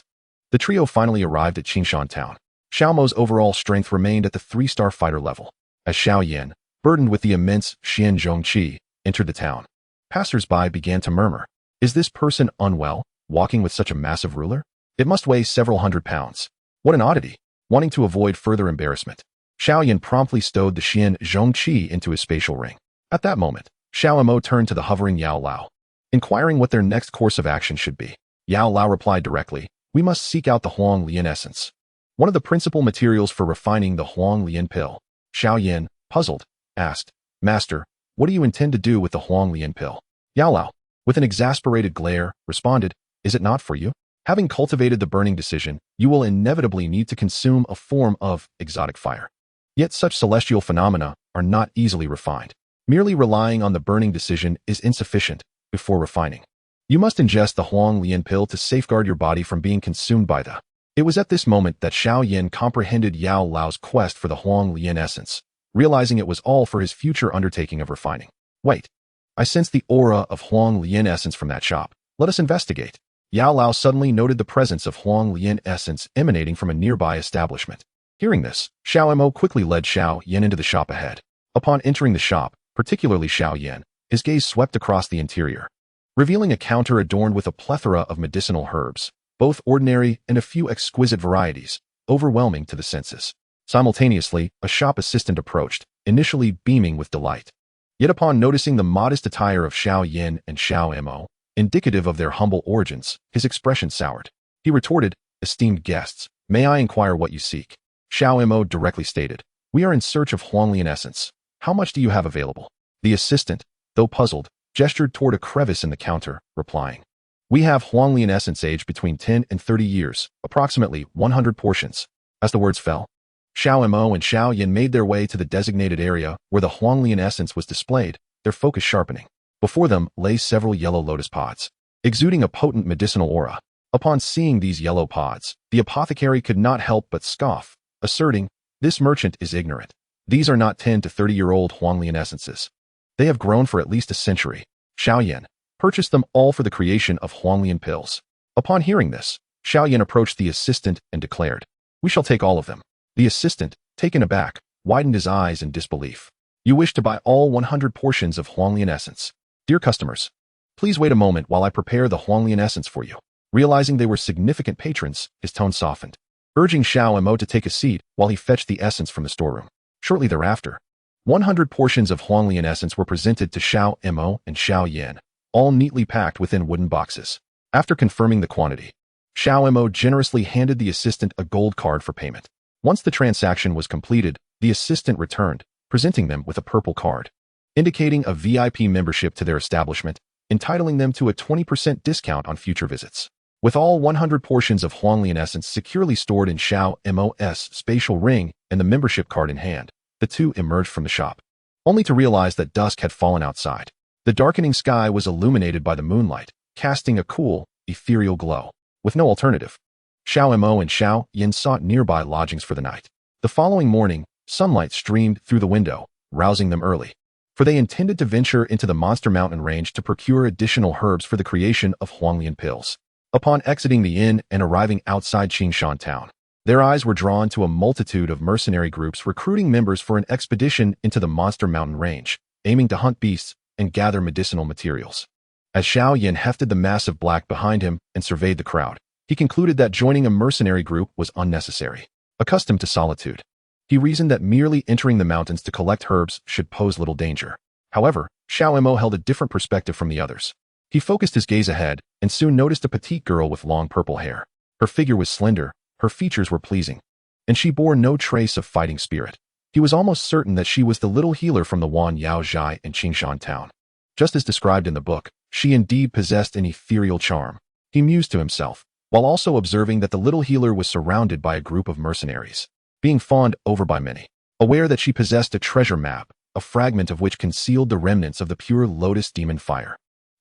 the trio finally arrived at Qingshan town. Xiao Mo's overall strength remained at the 3-star fighter level. As Xiao Yan, burdened with the immense Xianzhong Qi, entered the town, passers-by began to murmur, Is this person unwell, walking with such a massive ruler? It must weigh several hundred pounds. What an oddity. Wanting to avoid further embarrassment, Xiao Yan promptly stowed the Xian Zhongqi into his spatial ring. At that moment, Xiao Mo turned to the hovering Yao Lao, inquiring what their next course of action should be. Yao Lao replied directly, "We must seek out the Huang Lian essence, one of the principal materials for refining the Huang Lian pill." Xiao Yan, puzzled, asked, "Master, what do you intend to do with the Huang Lian pill?" Yao Lao, with an exasperated glare, responded, "Is it not for you? Having cultivated the burning decision, you will inevitably need to consume a form of exotic fire. Yet such celestial phenomena are not easily refined. Merely relying on the burning decision is insufficient before refining. You must ingest the Huang Lian pill to safeguard your body from being consumed by the." It was at this moment that Xiao Yan comprehended Yao Lao's quest for the Huang Lian essence, realizing it was all for his future undertaking of refining. "Wait. I sense the aura of Huang Lian essence from that shop. Let us investigate." Yao Lao suddenly noted the presence of Huang Lian essence emanating from a nearby establishment. Hearing this, Xiao Mo quickly led Xiao Yan into the shop ahead. Upon entering the shop, particularly Xiao Yan, his gaze swept across the interior, revealing a counter adorned with a plethora of medicinal herbs, both ordinary and a few exquisite varieties, overwhelming to the senses. Simultaneously, a shop assistant approached, initially beaming with delight. Yet upon noticing the modest attire of Xiao Yan and Xiao Mo, indicative of their humble origins, his expression soured. He retorted, "Esteemed guests, may I inquire what you seek?" Xiao Mo directly stated, "We are in search of Huang Lian essence. How much do you have available?" The assistant, though puzzled, gestured toward a crevice in the counter, replying, "We have Huang Lian essence aged between 10 and 30 years, approximately 100 portions." As the words fell, Xiao Mo and Xiao Yan made their way to the designated area where the Huang Lian essence was displayed, their focus sharpening. Before them lay several yellow lotus pods, exuding a potent medicinal aura. Upon seeing these yellow pods, the apothecary could not help but scoff, asserting, "This merchant is ignorant. These are not 10 to 30-year-old Huang Lian essences. They have grown for at least a century." Xiao Yan purchased them all for the creation of Huang Lian pills. Upon hearing this, Xiao Yan approached the assistant and declared, "We shall take all of them." The assistant, taken aback, widened his eyes in disbelief. "You wish to buy all 100 portions of Huang Lian essence? Dear customers, please wait a moment while I prepare the Huang Lian essence for you." Realizing they were significant patrons, his tone softened, urging Xiao Mo to take a seat while he fetched the essence from the storeroom. Shortly thereafter, 100 portions of Huang Lian essence were presented to Xiao Mo and Xiao Yan, all neatly packed within wooden boxes. After confirming the quantity, Xiao Mo generously handed the assistant a gold card for payment. Once the transaction was completed, the assistant returned, presenting them with a purple card, indicating a VIP membership to their establishment, entitling them to a 20% discount on future visits. With all 100 portions of Huang Lian essence securely stored in Xiao Mo's spatial ring and the membership card in hand, the two emerged from the shop, only to realize that dusk had fallen outside. The darkening sky was illuminated by the moonlight, casting a cool, ethereal glow. With no alternative, Xiao Mo and Xiao Yan sought nearby lodgings for the night. The following morning, sunlight streamed through the window, rousing them early, for they intended to venture into the Monster Mountain range to procure additional herbs for the creation of Huang Lian pills. Upon exiting the inn and arriving outside Qingshan town, their eyes were drawn to a multitude of mercenary groups recruiting members for an expedition into the Monster Mountain range, aiming to hunt beasts and gather medicinal materials. As Xiao Yan hefted the massive black behind him and surveyed the crowd, he concluded that joining a mercenary group was unnecessary. Accustomed to solitude, he reasoned that merely entering the mountains to collect herbs should pose little danger. However, Xiao Mo held a different perspective from the others. He focused his gaze ahead and soon noticed a petite girl with long purple hair. Her figure was slender, her features were pleasing, and she bore no trace of fighting spirit. He was almost certain that she was the little healer from the Wan Yao Zhai in Qingshan town. Just as described in the book, she indeed possessed an ethereal charm. He mused to himself, while also observing that the little healer was surrounded by a group of mercenaries, being fawned over by many. Aware that she possessed a treasure map, a fragment of which concealed the remnants of the pure lotus demon fire,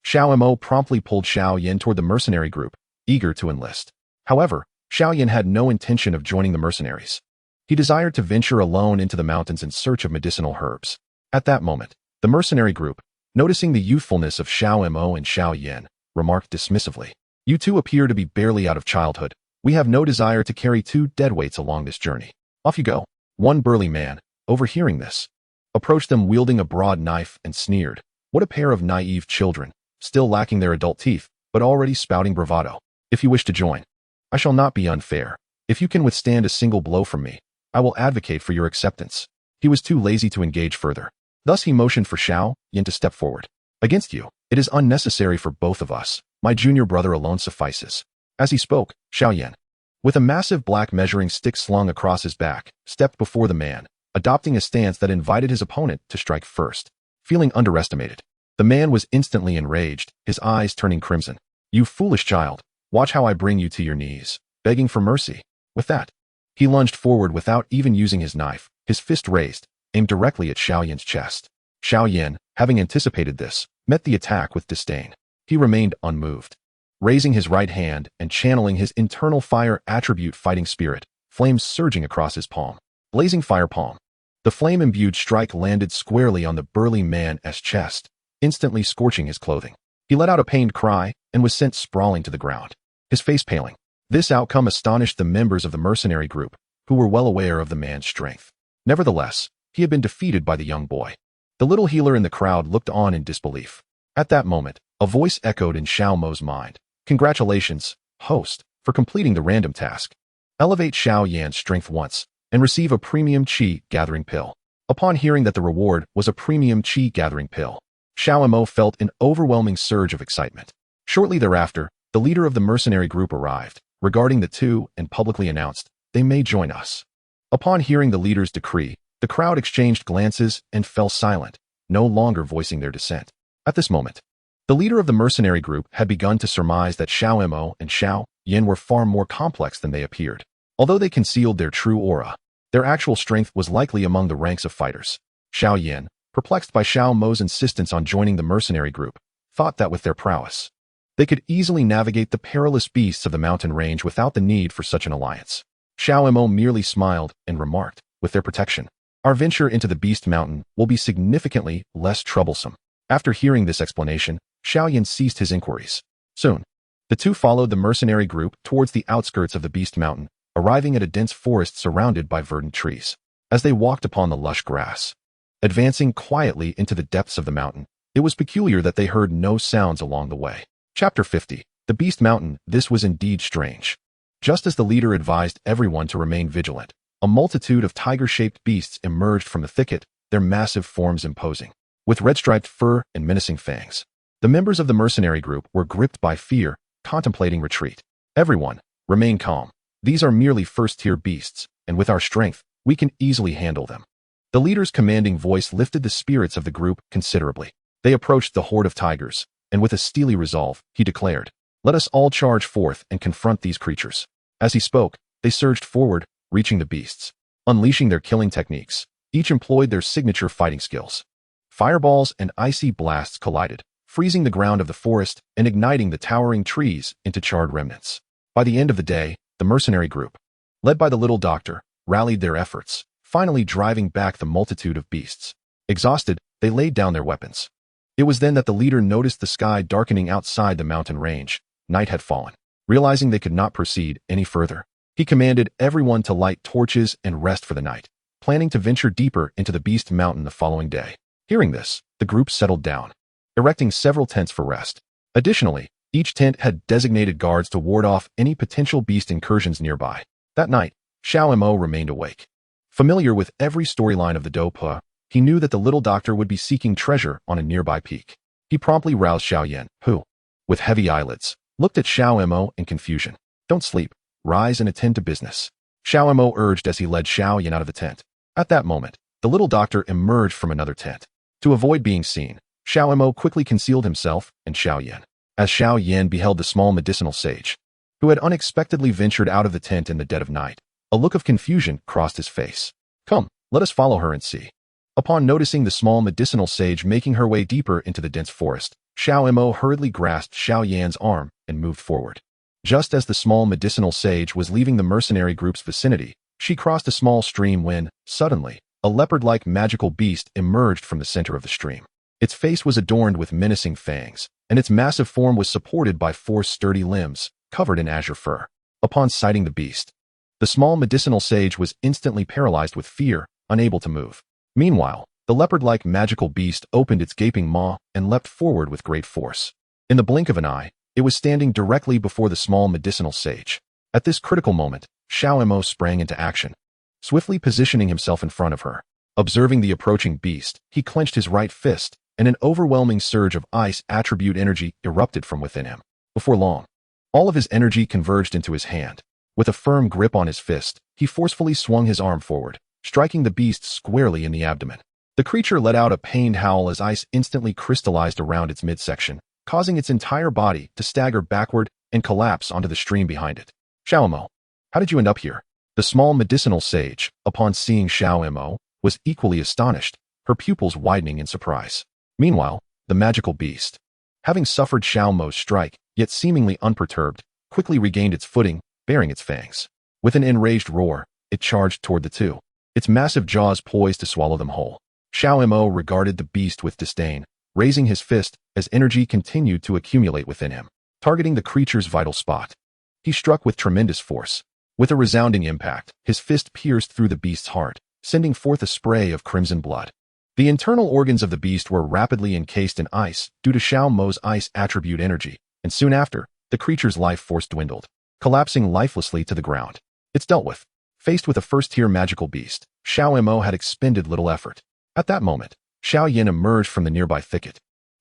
Xiao Mo promptly pulled Xiao Yan toward the mercenary group, eager to enlist. However, Xiao Yan had no intention of joining the mercenaries. He desired to venture alone into the mountains in search of medicinal herbs. At that moment, the mercenary group, noticing the youthfulness of Xiao Mo and Xiao Yan, remarked dismissively, "You two appear to be barely out of childhood. We have no desire to carry two deadweights along this journey. Off you go." One burly man, overhearing this, approached them wielding a broad knife and sneered, "What a pair of naive children, still lacking their adult teeth, but already spouting bravado. If you wish to join, I shall not be unfair. If you can withstand a single blow from me, I will advocate for your acceptance. He was too lazy to engage further. Thus he motioned for Xiao Yan to step forward. Against you, it is unnecessary for both of us. My junior brother alone suffices. As he spoke, Xiao Yan, with a massive black measuring stick slung across his back, stepped before the man, adopting a stance that invited his opponent to strike first. Feeling underestimated, the man was instantly enraged, his eyes turning crimson. You foolish child, watch how I bring you to your knees, begging for mercy. With that, he lunged forward without even using his knife, his fist raised, aimed directly at Xiao Yan's chest. Xiao Yan, having anticipated this, met the attack with disdain. He remained unmoved. Raising his right hand and channeling his internal fire attribute fighting spirit, flames surging across his palm. Blazing fire palm. The flame-imbued strike landed squarely on the burly man's chest, instantly scorching his clothing. He let out a pained cry and was sent sprawling to the ground, his face paling. This outcome astonished the members of the mercenary group, who were well aware of the man's strength. Nevertheless, he had been defeated by the young boy. The little healer in the crowd looked on in disbelief. At that moment, a voice echoed in Xiao Mo's mind. Congratulations, host, for completing the random task. Elevate Xiao Yan's strength once, and receive a premium qi gathering pill. Upon hearing that the reward was a premium qi gathering pill, Xiao Mo felt an overwhelming surge of excitement. Shortly thereafter, the leader of the mercenary group arrived, regarding the two, and publicly announced, they may join us. Upon hearing the leader's decree, the crowd exchanged glances and fell silent, no longer voicing their dissent. At this moment, the leader of the mercenary group had begun to surmise that Xiao Mo and Xiao Yan were far more complex than they appeared. Although they concealed their true aura, their actual strength was likely among the ranks of fighters. Xiao Yan, perplexed by Xiao Mo's insistence on joining the mercenary group, thought that with their prowess, they could easily navigate the perilous beasts of the mountain range without the need for such an alliance. Xiao Mo merely smiled and remarked, with their protection, our venture into the beast mountain will be significantly less troublesome. After hearing this explanation, Xiao Yan ceased his inquiries. Soon, the two followed the mercenary group towards the outskirts of the beast mountain, arriving at a dense forest surrounded by verdant trees. As they walked upon the lush grass, advancing quietly into the depths of the mountain, it was peculiar that they heard no sounds along the way. Chapter 50. The Beast Mountain. This was indeed strange. Just as the leader advised everyone to remain vigilant, a multitude of tiger-shaped beasts emerged from the thicket, their massive forms imposing, with red-striped fur and menacing fangs. The members of the mercenary group were gripped by fear, contemplating retreat. Everyone, remain calm. These are merely first-tier beasts, and with our strength, we can easily handle them. The leader's commanding voice lifted the spirits of the group considerably. They approached the horde of tigers, and with a steely resolve, he declared, let us all charge forth and confront these creatures. As he spoke, they surged forward, reaching the beasts. Unleashing their killing techniques, each employed their signature fighting skills. Fireballs and icy blasts collided, freezing the ground of the forest and igniting the towering trees into charred remnants. By the end of the day, the mercenary group, led by the little doctor, rallied their efforts, finally driving back the multitude of beasts. Exhausted, they laid down their weapons. It was then that the leader noticed the sky darkening outside the mountain range. Night had fallen. Realizing they could not proceed any further, he commanded everyone to light torches and rest for the night, planning to venture deeper into the beast mountain the following day. Hearing this, the group settled down, erecting several tents for rest. Additionally, each tent had designated guards to ward off any potential beast incursions nearby. That night, Xiao Mo remained awake. Familiar with every storyline of the Dopa, he knew that the little doctor would be seeking treasure on a nearby peak. He promptly roused Xiao Yan, who, with heavy eyelids, looked at Xiao Mo in confusion. Don't sleep. Rise and attend to business. Xiao Mo urged as he led Xiao Yan out of the tent. At that moment, the little doctor emerged from another tent. To avoid being seen, Xiao Mo quickly concealed himself and Xiao Yan. As Xiao Yan beheld the small medicinal sage, who had unexpectedly ventured out of the tent in the dead of night, a look of confusion crossed his face. Come, let us follow her and see. Upon noticing the small medicinal sage making her way deeper into the dense forest, Xiao Mo hurriedly grasped Xiao Yan's arm and moved forward. Just as the small medicinal sage was leaving the mercenary group's vicinity, she crossed a small stream when, suddenly, a leopard-like magical beast emerged from the center of the stream. Its face was adorned with menacing fangs, and its massive form was supported by 4 sturdy limbs, covered in azure fur. Upon sighting the beast, the small medicinal sage was instantly paralyzed with fear, unable to move. Meanwhile, the leopard-like magical beast opened its gaping maw and leapt forward with great force. In the blink of an eye, it was standing directly before the small medicinal sage. At this critical moment, Xiao Mo sprang into action, swiftly positioning himself in front of her. Observing the approaching beast, he clenched his right fist, and an overwhelming surge of ice attribute energy erupted from within him. Before long, all of his energy converged into his hand. With a firm grip on his fist, he forcefully swung his arm forward, striking the beast squarely in the abdomen. The creature let out a pained howl as ice instantly crystallized around its midsection, causing its entire body to stagger backward and collapse onto the stream behind it. Xiao Mo, how did you end up here? The small medicinal sage, upon seeing Xiao Mo, was equally astonished, her pupils widening in surprise. Meanwhile, the magical beast, having suffered Xiao Mo's strike, yet seemingly unperturbed, quickly regained its footing, baring its fangs. With an enraged roar, it charged toward the two, its massive jaws poised to swallow them whole. Xiao Mo regarded the beast with disdain, raising his fist as energy continued to accumulate within him, targeting the creature's vital spot. He struck with tremendous force. With a resounding impact, his fist pierced through the beast's heart, sending forth a spray of crimson blood. The internal organs of the beast were rapidly encased in ice due to Xiao Mo's ice attribute energy, and soon after, the creature's life force dwindled, collapsing lifelessly to the ground. It's dealt with. Faced with a first-tier magical beast, Xiao Mo had expended little effort. At that moment, Xiao Yan emerged from the nearby thicket.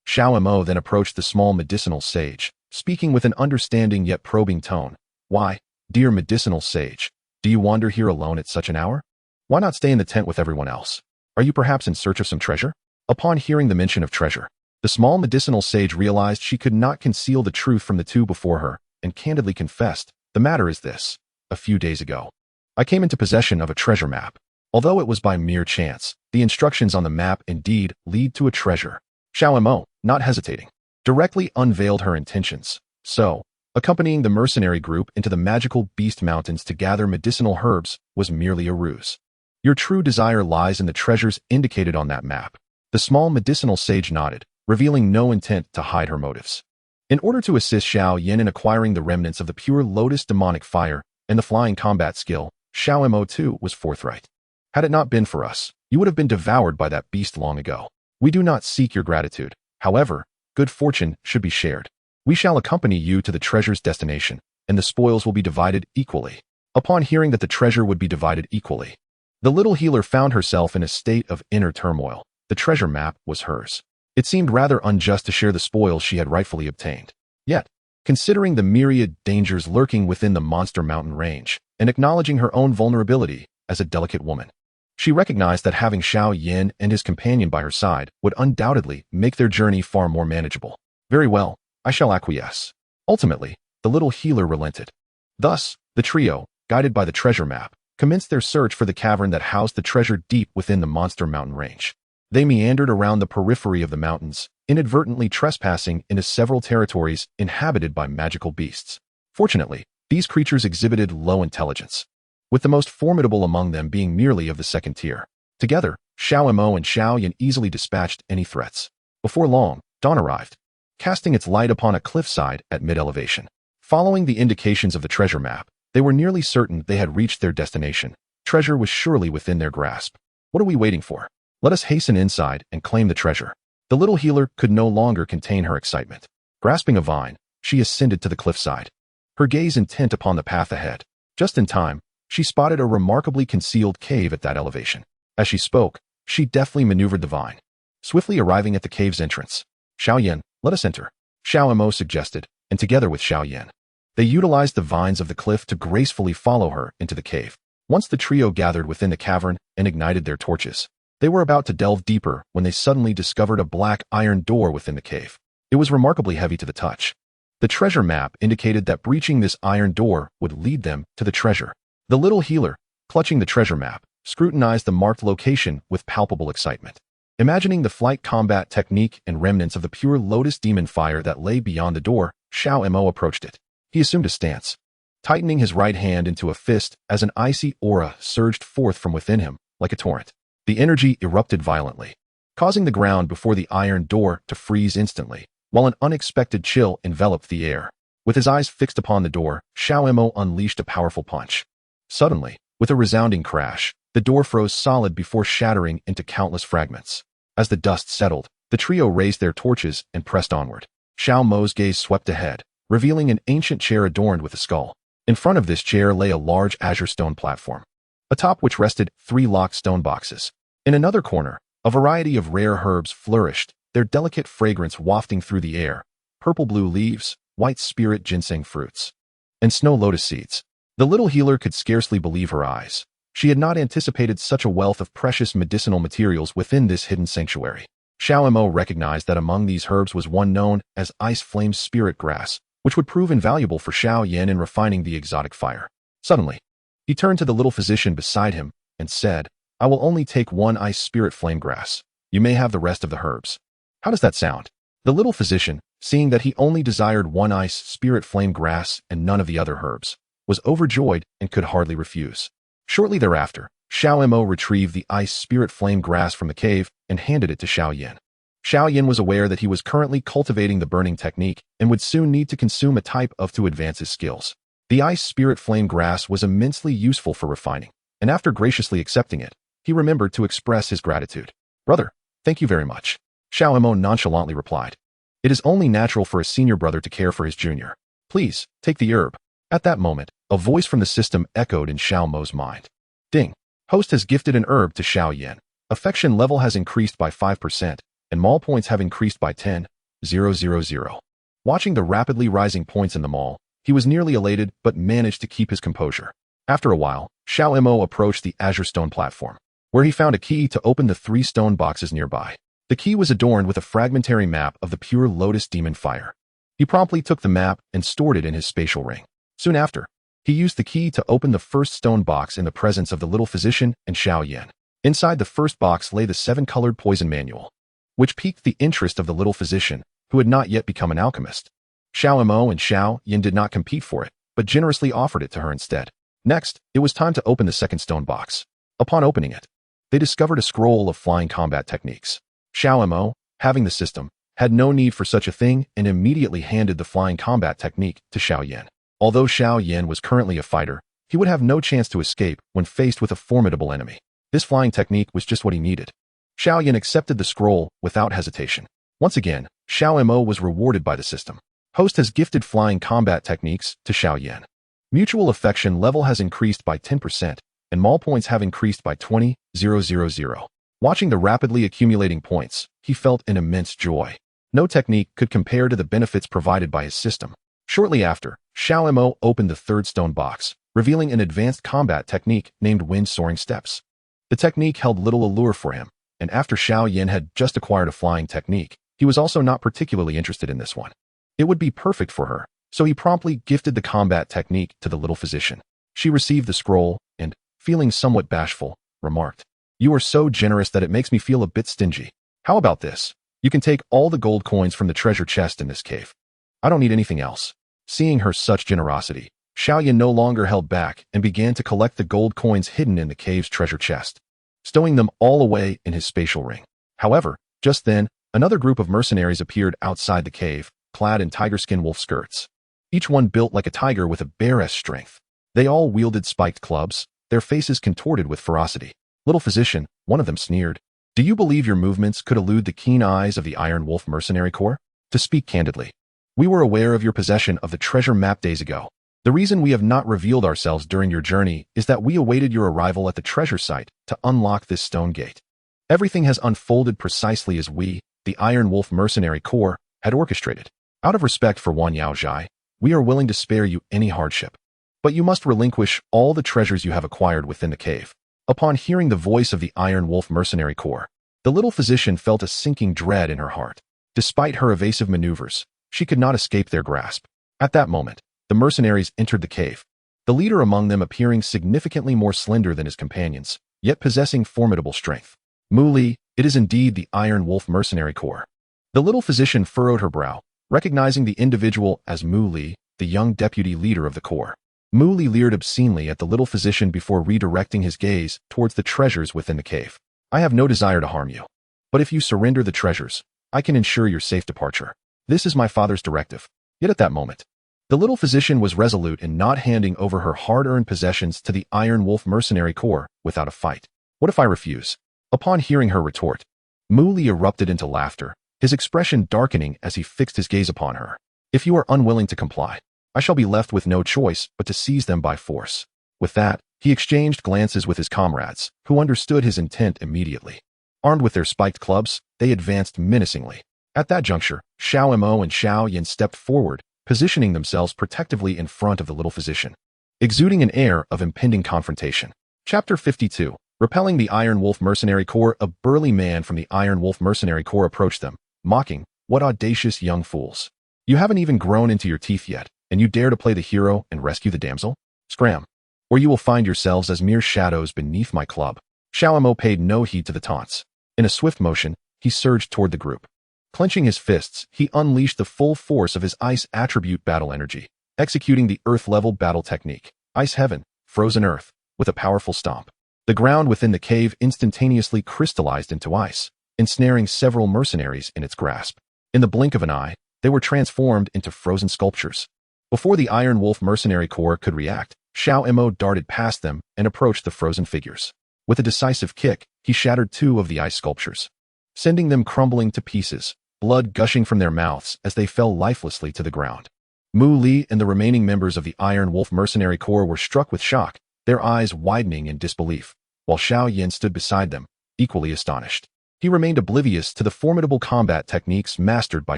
Xiao Mo then approached the small medicinal sage, speaking with an understanding yet probing tone. Why, dear medicinal sage, do you wander here alone at such an hour? Why not stay in the tent with everyone else? Are you perhaps in search of some treasure? Upon hearing the mention of treasure, the small medicinal sage realized she could not conceal the truth from the two before her, and candidly confessed, the matter is this. A few days ago, I came into possession of a treasure map. Although it was by mere chance, the instructions on the map indeed lead to a treasure. Xiao Mo, not hesitating, directly unveiled her intentions. So, accompanying the mercenary group into the magical beast mountains to gather medicinal herbs was merely a ruse. Your true desire lies in the treasures indicated on that map. The small medicinal sage nodded, revealing no intent to hide her motives. In order to assist Xiao Yan in acquiring the remnants of the pure lotus demonic fire and the flying combat skill, Xiao Mo too was forthright. Had it not been for us, you would have been devoured by that beast long ago. We do not seek your gratitude. However, good fortune should be shared. We shall accompany you to the treasure's destination, and the spoils will be divided equally. Upon hearing that the treasure would be divided equally, the little healer found herself in a state of inner turmoil. The treasure map was hers. It seemed rather unjust to share the spoils she had rightfully obtained. Yet, considering the myriad dangers lurking within the monster mountain range, and acknowledging her own vulnerability as a delicate woman, she recognized that having Xiao Yan and his companion by her side would undoubtedly make their journey far more manageable. Very well, I shall acquiesce. Ultimately, the little healer relented. Thus, the trio, guided by the treasure map, commenced their search for the cavern that housed the treasure deep within the monster mountain range. They meandered around the periphery of the mountains, inadvertently trespassing into several territories inhabited by magical beasts. Fortunately, these creatures exhibited low intelligence, with the most formidable among them being merely of the second tier. Together, Xiao Mo and Xiao Yan easily dispatched any threats. Before long, dawn arrived, casting its light upon a cliffside at mid-elevation. Following the indications of the treasure map, they were nearly certain they had reached their destination. Treasure was surely within their grasp. What are we waiting for? Let us hasten inside and claim the treasure. The little healer could no longer contain her excitement. Grasping a vine, she ascended to the cliffside, her gaze intent upon the path ahead. Just in time, she spotted a remarkably concealed cave at that elevation. As she spoke, she deftly maneuvered the vine, swiftly arriving at the cave's entrance. Xiao Yan, let us enter, Xiao Mo suggested, and together with Xiao Yan, they utilized the vines of the cliff to gracefully follow her into the cave. Once the trio gathered within the cavern and ignited their torches, they were about to delve deeper when they suddenly discovered a black iron door within the cave. It was remarkably heavy to the touch. The treasure map indicated that breaching this iron door would lead them to the treasure. The little healer, clutching the treasure map, scrutinized the marked location with palpable excitement. Imagining the flight combat technique and remnants of the pure lotus demon fire that lay beyond the door, Xiao Mo approached it. He assumed a stance, tightening his right hand into a fist as an icy aura surged forth from within him, like a torrent. The energy erupted violently, causing the ground before the iron door to freeze instantly, while an unexpected chill enveloped the air. With his eyes fixed upon the door, Xiao Mo unleashed a powerful punch. Suddenly, with a resounding crash, the door froze solid before shattering into countless fragments. As the dust settled, the trio raised their torches and pressed onward. Xiao Mo's gaze swept ahead, revealing an ancient chair adorned with a skull. In front of this chair lay a large azure stone platform, atop which rested 3 locked stone boxes. In another corner, a variety of rare herbs flourished, their delicate fragrance wafting through the air: purple-blue leaves, white spirit ginseng fruits, and snow lotus seeds. The little healer could scarcely believe her eyes. She had not anticipated such a wealth of precious medicinal materials within this hidden sanctuary. Xiao Mo recognized that among these herbs was one known as ice flame spirit grass, which would prove invaluable for Xiao Yan in refining the exotic fire. Suddenly, he turned to the little physician beside him and said, "I will only take 1 ice spirit flame grass. You may have the rest of the herbs." "How does that sound?" The little physician, seeing that he only desired 1 ice spirit flame grass and none of the other herbs, was overjoyed and could hardly refuse. Shortly thereafter, Xiao Mo retrieved the ice spirit flame grass from the cave and handed it to Xiao Yan. Xiao Yan was aware that he was currently cultivating the burning technique and would soon need to consume a type of to advance his skills. The ice spirit flame grass was immensely useful for refining, and after graciously accepting it, he remembered to express his gratitude. "Brother, thank you very much," Xiao Mo nonchalantly replied. "It is only natural for a senior brother to care for his junior. Please, take the herb." At that moment, a voice from the system echoed in Xiao Mo's mind. "Ding. Host has gifted an herb to Xiao Yan. Affection level has increased by 5%, and mall points have increased by 10,000. Watching the rapidly rising points in the mall, he was nearly elated but managed to keep his composure. After a while, Xiao Mo approached the azure stone platform, where he found a key to open the 3 stone boxes nearby. The key was adorned with a fragmentary map of the pure lotus demon fire. He promptly took the map and stored it in his spatial ring. Soon after, he used the key to open the first stone box in the presence of the little physician and Xiao Yan. Inside the first box lay the 7-colored poison manual, which piqued the interest of the little physician, who had not yet become an alchemist. Xiao Mo and Xiao Yan did not compete for it, but generously offered it to her instead. Next, it was time to open the second stone box. Upon opening it, they discovered a scroll of flying combat techniques. Xiao Mo, having the system, had no need for such a thing and immediately handed the flying combat technique to Xiao Yan. Although Xiao Yan was currently a fighter, he would have no chance to escape when faced with a formidable enemy. This flying technique was just what he needed. Xiao Yan accepted the scroll without hesitation. Once again, Xiao Mo was rewarded by the system. Host has gifted flying combat techniques to Xiao Yan. Mutual affection level has increased by 10%, and mall points have increased by 20,000. Watching the rapidly accumulating points, he felt an immense joy. No technique could compare to the benefits provided by his system. Shortly after, Xiao Mo opened the third stone box, revealing an advanced combat technique named Wind Soaring Steps. The technique held little allure for him, and after Xiao Yan had just acquired a flying technique, he was also not particularly interested in this one. It would be perfect for her, so he promptly gifted the combat technique to the little physician. She received the scroll and, feeling somewhat bashful, remarked, "You are so generous that it makes me feel a bit stingy. How about this? You can take all the gold coins from the treasure chest in this cave. I don't need anything else." Seeing her such generosity, Xiao Yan no longer held back and began to collect the gold coins hidden in the cave's treasure chest, stowing them all away in his spatial ring. However, just then, another group of mercenaries appeared outside the cave, clad in tiger-skin wolf skirts. Each one built like a tiger with a bear-esque strength. They all wielded spiked clubs, their faces contorted with ferocity. "Little physician," one of them sneered, "do you believe your movements could elude the keen eyes of the Iron Wolf Mercenary Corps? To speak candidly, we were aware of your possession of the treasure map days ago. The reason we have not revealed ourselves during your journey is that we awaited your arrival at the treasure site to unlock this stone gate. Everything has unfolded precisely as we, the Iron Wolf Mercenary Corps, had orchestrated. Out of respect for Wan Yaozhai, we are willing to spare you any hardship. But you must relinquish all the treasures you have acquired within the cave." Upon hearing the voice of the Iron Wolf Mercenary Corps, the little physician felt a sinking dread in her heart. Despite her evasive maneuvers, she could not escape their grasp. At that moment, the mercenaries entered the cave, the leader among them appearing significantly more slender than his companions, yet possessing formidable strength. "Mu Li, it is indeed the Iron Wolf Mercenary Corps." The little physician furrowed her brow, recognizing the individual as Mu Li, the young deputy leader of the corps. Mu Li leered obscenely at the little physician before redirecting his gaze towards the treasures within the cave. "I have no desire to harm you, but if you surrender the treasures, I can ensure your safe departure. This is my father's directive." Yet at that moment, the little physician was resolute in not handing over her hard-earned possessions to the Iron Wolf Mercenary Corps without a fight. "What if I refuse?" Upon hearing her retort, Mu Li erupted into laughter, his expression darkening as he fixed his gaze upon her. "If you are unwilling to comply, I shall be left with no choice but to seize them by force. With that, he exchanged glances with his comrades, who understood his intent immediately. Armed with their spiked clubs, they advanced menacingly. At that juncture, Xiao Mo and Xiao Yan stepped forward, positioning themselves protectively in front of the little physician, exuding an air of impending confrontation. Chapter 52. Repelling the Iron Wolf Mercenary Corps. A burly man from the Iron Wolf Mercenary Corps approached them, mocking, "What audacious young fools! You haven't even grown into your teeth yet, and you dare to play the hero and rescue the damsel? Scram, or you will find yourselves as mere shadows beneath my club." Xiao Mo paid no heed to the taunts. In a swift motion, he surged toward the group. Clenching his fists, he unleashed the full force of his ice attribute battle energy, executing the earth-level battle technique, Ice Heaven, Frozen Earth, with a powerful stomp. The ground within the cave instantaneously crystallized into ice, ensnaring several mercenaries in its grasp. In the blink of an eye, they were transformed into frozen sculptures. Before the Iron Wolf Mercenary Corps could react, Xiao Mo darted past them and approached the frozen figures. With a decisive kick, he shattered two of the ice sculptures, sending them crumbling to pieces, blood gushing from their mouths as they fell lifelessly to the ground. Mu Li and the remaining members of the Iron Wolf Mercenary Corps were struck with shock, their eyes widening in disbelief, while Xiao Yan stood beside them, equally astonished. He remained oblivious to the formidable combat techniques mastered by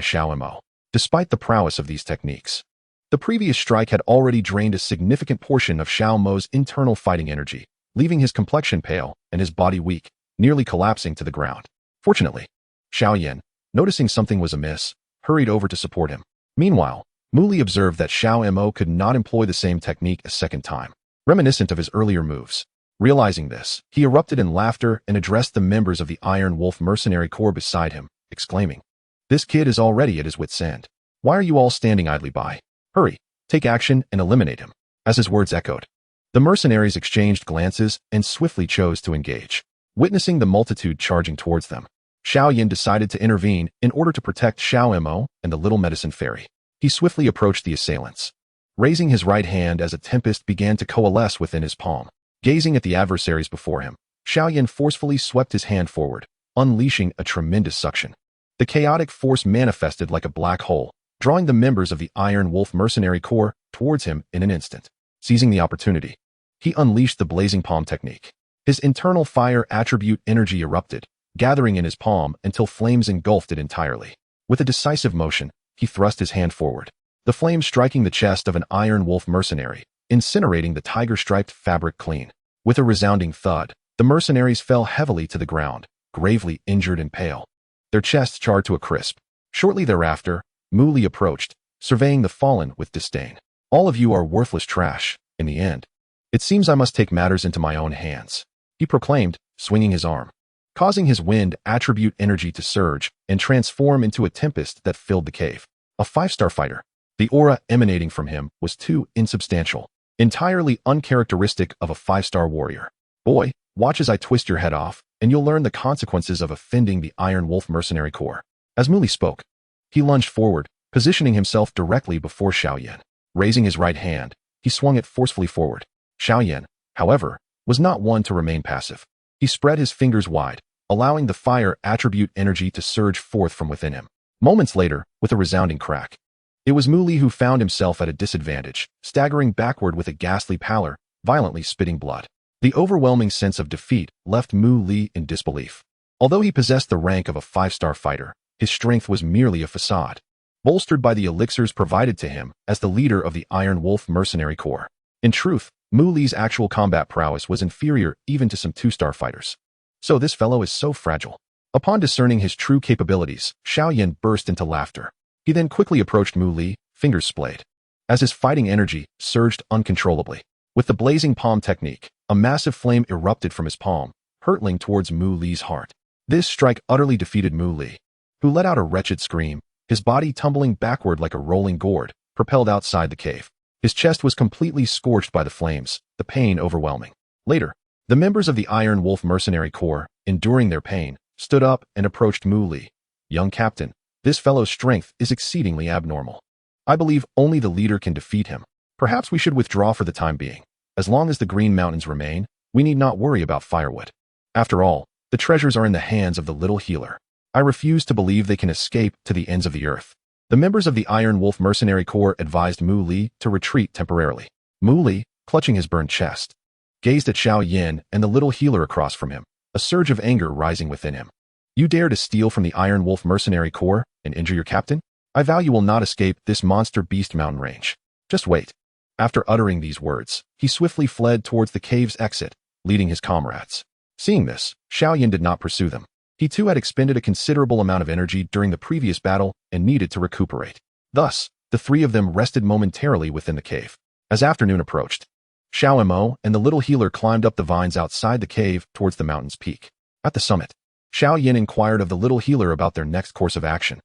Xiao Mo. Despite the prowess of these techniques, the previous strike had already drained a significant portion of Xiao Mo's internal fighting energy, leaving his complexion pale and his body weak, nearly collapsing to the ground. Fortunately, Xiao Yan, noticing something was amiss, hurried over to support him. Meanwhile, Mu Li observed that Xiao Mo could not employ the same technique a second time, reminiscent of his earlier moves. Realizing this, he erupted in laughter and addressed the members of the Iron Wolf Mercenary Corps beside him, exclaiming, "This kid is already at his wit's end. Why are you all standing idly by? Hurry, take action and eliminate him." As his words echoed, the mercenaries exchanged glances and swiftly chose to engage. Witnessing the multitude charging towards them, Xiao Yan decided to intervene in order to protect Xiao Mo and the little medicine fairy. He swiftly approached the assailants, raising his right hand as a tempest began to coalesce within his palm. Gazing at the adversaries before him, Xiao Yan forcefully swept his hand forward, unleashing a tremendous suction. The chaotic force manifested like a black hole, drawing the members of the Iron Wolf Mercenary Corps towards him in an instant. Seizing the opportunity, he unleashed the blazing palm technique. His internal fire attribute energy erupted, gathering in his palm until flames engulfed it entirely. With a decisive motion, he thrust his hand forward, the flames striking the chest of an Iron Wolf mercenary, incinerating the tiger-striped fabric clean. With a resounding thud, the mercenaries fell heavily to the ground, gravely injured and pale, their chests charred to a crisp. Shortly thereafter, Mu Li approached, surveying the fallen with disdain. "All of you are worthless trash, in the end. It seems I must take matters into my own hands," he proclaimed, swinging his arm, causing his wind attribute energy to surge and transform into a tempest that filled the cave. A 5-star fighter. The aura emanating from him was too insubstantial, entirely uncharacteristic of a 5-star warrior. "Boy, watch as I twist your head off, and you'll learn the consequences of offending the Iron Wolf Mercenary Corps." As Mu Li spoke, he lunged forward, positioning himself directly before Xiao Yan. Raising his right hand, he swung it forcefully forward. Xiao Yan, however, was not one to remain passive. He spread his fingers wide, allowing the fire attribute energy to surge forth from within him. Moments later, with a resounding crack, it was Mu Li who found himself at a disadvantage, staggering backward with a ghastly pallor, violently spitting blood. The overwhelming sense of defeat left Mu Li in disbelief. Although he possessed the rank of a 5-star fighter, his strength was merely a facade, bolstered by the elixirs provided to him as the leader of the Iron Wolf Mercenary Corps. In truth, Mu Li's actual combat prowess was inferior even to some 2-star fighters. So this fellow is so fragile. Upon discerning his true capabilities, Xiao Yan burst into laughter. He then quickly approached Mu Li, fingers splayed, as his fighting energy surged uncontrollably. With the blazing palm technique, a massive flame erupted from his palm, hurtling towards Mu Li's heart. This strike utterly defeated Mu Li, who let out a wretched scream, his body tumbling backward like a rolling gourd, propelled outside the cave. His chest was completely scorched by the flames, the pain overwhelming. Later, the members of the Iron Wolf Mercenary Corps, enduring their pain, stood up and approached Mu Li. "Young captain, this fellow's strength is exceedingly abnormal. I believe only the leader can defeat him. Perhaps we should withdraw for the time being. As long as the Green Mountains remain, we need not worry about firewood. After all, the treasures are in the hands of the little healer. I refuse to believe they can escape to the ends of the earth." The members of the Iron Wolf Mercenary Corps advised Mu Li to retreat temporarily. Mu Li, clutching his burned chest, gazed at Xiao Yan and the little healer across from him, a surge of anger rising within him. You dare to steal from the Iron Wolf Mercenary Corps and injure your captain? I vow you will not escape this monster beast mountain range. Just wait. After uttering these words, he swiftly fled towards the cave's exit, leading his comrades. Seeing this, Xiao Yan did not pursue them. He too had expended a considerable amount of energy during the previous battle and needed to recuperate. Thus, the three of them rested momentarily within the cave. As afternoon approached, Xiao Mo and the little healer climbed up the vines outside the cave towards the mountain's peak. At the summit, Xiao Yan inquired of the little healer about their next course of action,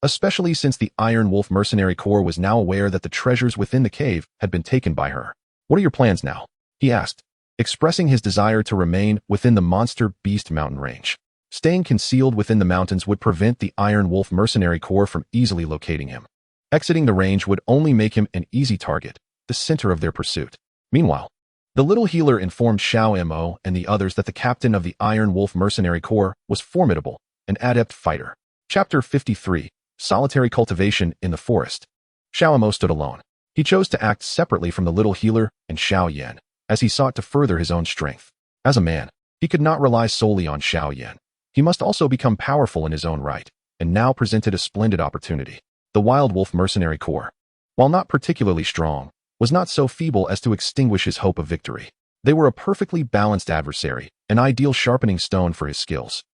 especially since the Iron Wolf Mercenary Corps was now aware that the treasures within the cave had been taken by her. What are your plans now? He asked, expressing his desire to remain within the monster beast mountain range. Staying concealed within the mountains would prevent the Iron Wolf Mercenary Corps from easily locating him. Exiting the range would only make him an easy target, the center of their pursuit. Meanwhile, the little healer informed Xiao Mo and the others that the captain of the Iron Wolf Mercenary Corps was formidable, an adept fighter. Chapter 53, Solitary Cultivation in the Forest. Xiao Mo stood alone. He chose to act separately from the little healer and Xiao Yan, as he sought to further his own strength. As a man, he could not rely solely on Xiao Yan. He must also become powerful in his own right, and now presented a splendid opportunity. The Wild Wolf Mercenary Corps, while not particularly strong, was not so feeble as to extinguish his hope of victory. They were a perfectly balanced adversary, an ideal sharpening stone for his skills.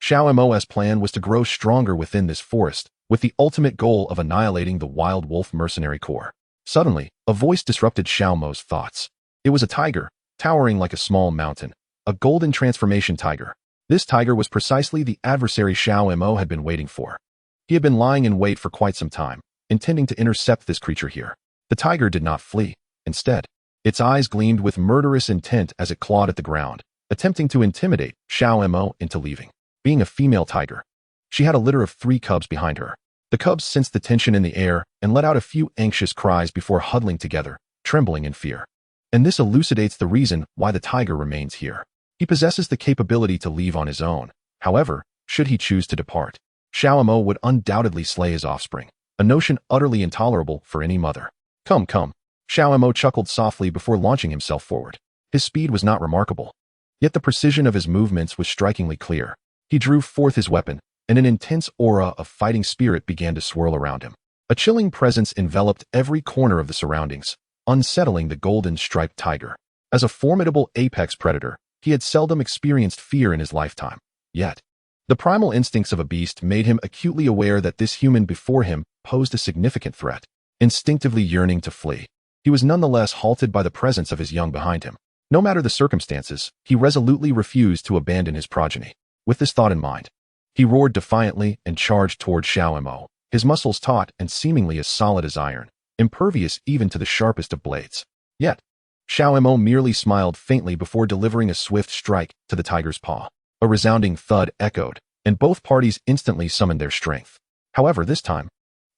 Xiao Mo's plan was to grow stronger within this forest, with the ultimate goal of annihilating the Wild Wolf Mercenary Corps. Suddenly, a voice disrupted Xiao Mo's thoughts. It was a tiger, towering like a small mountain, a golden transformation tiger. This tiger was precisely the adversary Xiao Mo had been waiting for. He had been lying in wait for quite some time, intending to intercept this creature here. The tiger did not flee. Instead, its eyes gleamed with murderous intent as it clawed at the ground, attempting to intimidate Xiao Mo into leaving. Being a female tiger, she had a litter of 3 cubs behind her. The cubs sensed the tension in the air and let out a few anxious cries before huddling together, trembling in fear. And this elucidates the reason why the tiger remains here. He possesses the capability to leave on his own. However, should he choose to depart, Xiao Mo would undoubtedly slay his offspring, a notion utterly intolerable for any mother. Come, come. Xiao Mo chuckled softly before launching himself forward. His speed was not remarkable, yet the precision of his movements was strikingly clear. He drew forth his weapon, and an intense aura of fighting spirit began to swirl around him. A chilling presence enveloped every corner of the surroundings, unsettling the golden-striped tiger. As a formidable apex predator, he had seldom experienced fear in his lifetime. Yet, the primal instincts of a beast made him acutely aware that this human before him posed a significant threat. Instinctively yearning to flee, he was nonetheless halted by the presence of his young behind him. No matter the circumstances, he resolutely refused to abandon his progeny. With this thought in mind, he roared defiantly and charged toward Xiao Mo, his muscles taut and seemingly as solid as iron, impervious even to the sharpest of blades. Yet, Xiao Mo merely smiled faintly before delivering a swift strike to the tiger's paw. A resounding thud echoed, and both parties instantly summoned their strength. However, this time,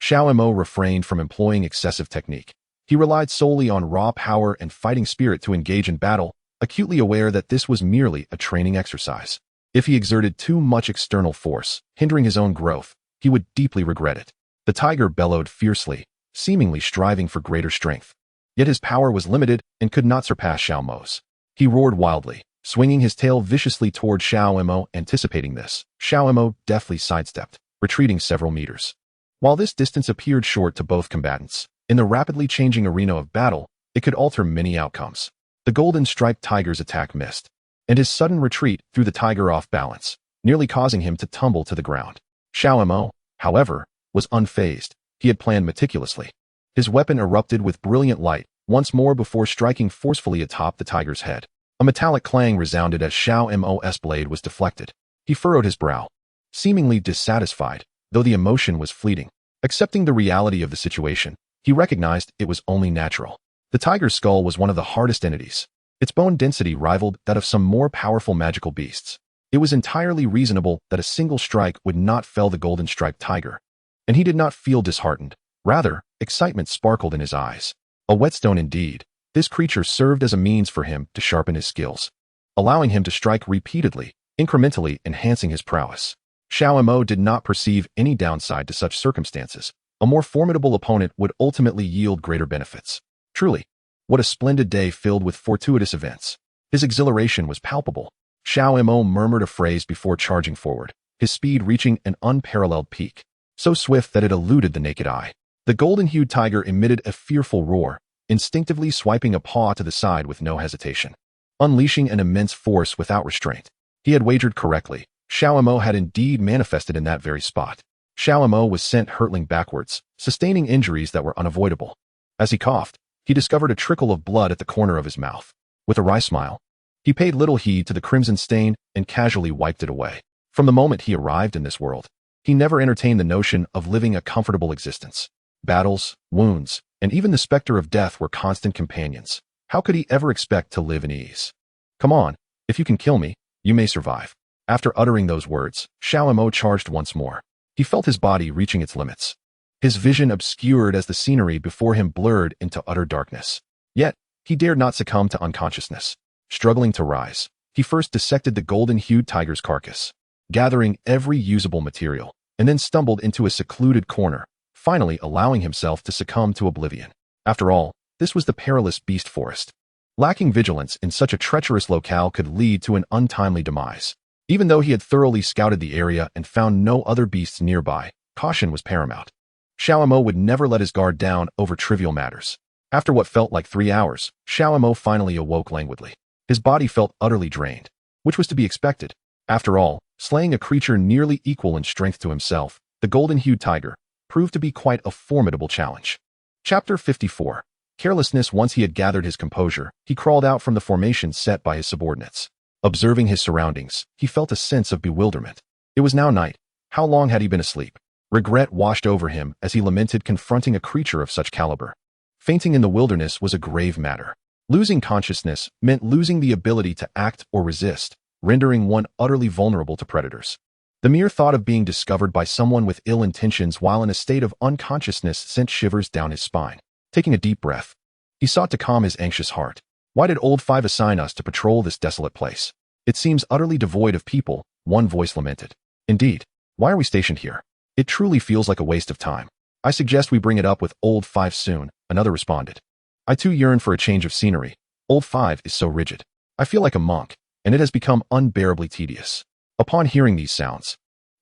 Xiao Mo refrained from employing excessive technique. He relied solely on raw power and fighting spirit to engage in battle, acutely aware that this was merely a training exercise. If he exerted too much external force, hindering his own growth, he would deeply regret it. The tiger bellowed fiercely, seemingly striving for greater strength. Yet his power was limited and could not surpass Xiao Mo's. He roared wildly, swinging his tail viciously toward Xiao Mo. Anticipating this, Xiao Mo deftly sidestepped, retreating several meters. While this distance appeared short to both combatants, in the rapidly changing arena of battle, it could alter many outcomes. The golden-striped tiger's attack missed, and his sudden retreat threw the tiger off balance, nearly causing him to tumble to the ground. Xiao Mo, however, was unfazed. He had planned meticulously. His weapon erupted with brilliant light once more before striking forcefully atop the tiger's head. A metallic clang resounded as Xiao Mo's blade was deflected. He furrowed his brow, seemingly dissatisfied, though the emotion was fleeting. Accepting the reality of the situation, he recognized it was only natural. The tiger's skull was one of the hardest entities. Its bone density rivaled that of some more powerful magical beasts. It was entirely reasonable that a single strike would not fell the golden-striped tiger. And he did not feel disheartened. Rather, excitement sparkled in his eyes. A whetstone indeed, this creature served as a means for him to sharpen his skills, allowing him to strike repeatedly, incrementally enhancing his prowess. Xiao Mo did not perceive any downside to such circumstances. A more formidable opponent would ultimately yield greater benefits. Truly, what a splendid day filled with fortuitous events. His exhilaration was palpable. Xiao Mo murmured a phrase before charging forward, his speed reaching an unparalleled peak, so swift that it eluded the naked eye. The golden-hued tiger emitted a fearful roar, instinctively swiping a paw to the side with no hesitation, unleashing an immense force without restraint. He had wagered correctly. Xiao Mo had indeed manifested in that very spot. Xiao Mo was sent hurtling backwards, sustaining injuries that were unavoidable. As he coughed, he discovered a trickle of blood at the corner of his mouth. With a wry smile, he paid little heed to the crimson stain and casually wiped it away. From the moment he arrived in this world, he never entertained the notion of living a comfortable existence. Battles, wounds, and even the specter of death were constant companions. How could he ever expect to live in ease? Come on, if you can kill me, you may survive. After uttering those words, Xiao Mo charged once more. He felt his body reaching its limits. His vision obscured as the scenery before him blurred into utter darkness. Yet, he dared not succumb to unconsciousness. Struggling to rise, he first dissected the golden-hued tiger's carcass, gathering every usable material, and then stumbled into a secluded corner, finally allowing himself to succumb to oblivion. After all, this was the perilous beast forest. Lacking vigilance in such a treacherous locale could lead to an untimely demise. Even though he had thoroughly scouted the area and found no other beasts nearby, caution was paramount. Xiao Mo would never let his guard down over trivial matters. After what felt like 3 hours, Xiao Mo finally awoke languidly. His body felt utterly drained, which was to be expected. After all, slaying a creature nearly equal in strength to himself, the golden-hued tiger, proved to be quite a formidable challenge. Chapter 54. Carelessness. Once he had gathered his composure, he crawled out from the formation set by his subordinates. Observing his surroundings, he felt a sense of bewilderment. It was now night. How long had he been asleep? Regret washed over him as he lamented confronting a creature of such caliber. Fainting in the wilderness was a grave matter. Losing consciousness meant losing the ability to act or resist, rendering one utterly vulnerable to predators. The mere thought of being discovered by someone with ill intentions while in a state of unconsciousness sent shivers down his spine. Taking a deep breath, he sought to calm his anxious heart. Why did Old Five assign us to patrol this desolate place? It seems utterly devoid of people, one voice lamented. Indeed, why are we stationed here? It truly feels like a waste of time. I suggest we bring it up with Old Five soon, another responded. I too yearn for a change of scenery. Old Five is so rigid. I feel like a monk, and it has become unbearably tedious. Upon hearing these sounds,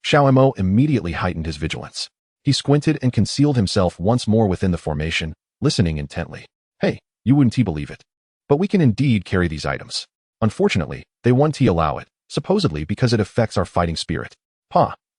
Xiao Mo immediately heightened his vigilance. He squinted and concealed himself once more within the formation, listening intently. Hey, you wouldn't believe it, but we can indeed carry these items. Unfortunately, they won't allow it, supposedly because it affects our fighting spirit.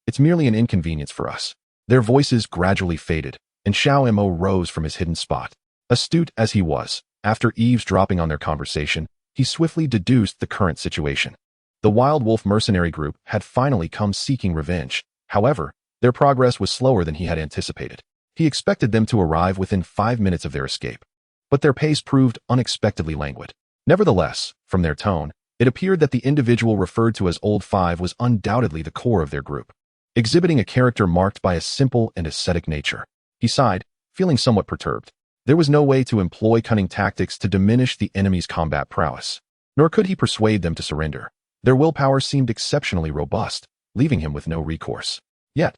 It's merely an inconvenience for us. Their voices gradually faded, and Xiao Mo rose from his hidden spot. Astute as he was, after eavesdropping on their conversation, he swiftly deduced the current situation. The Wild Wolf mercenary group had finally come seeking revenge. However, their progress was slower than he had anticipated. He expected them to arrive within 5 minutes of their escape, but their pace proved unexpectedly languid. Nevertheless, from their tone, it appeared that the individual referred to as Old Five was undoubtedly the core of their group, exhibiting a character marked by a simple and ascetic nature. He sighed, feeling somewhat perturbed. There was no way to employ cunning tactics to diminish the enemy's combat prowess, nor could he persuade them to surrender. Their willpower seemed exceptionally robust, leaving him with no recourse. Yet,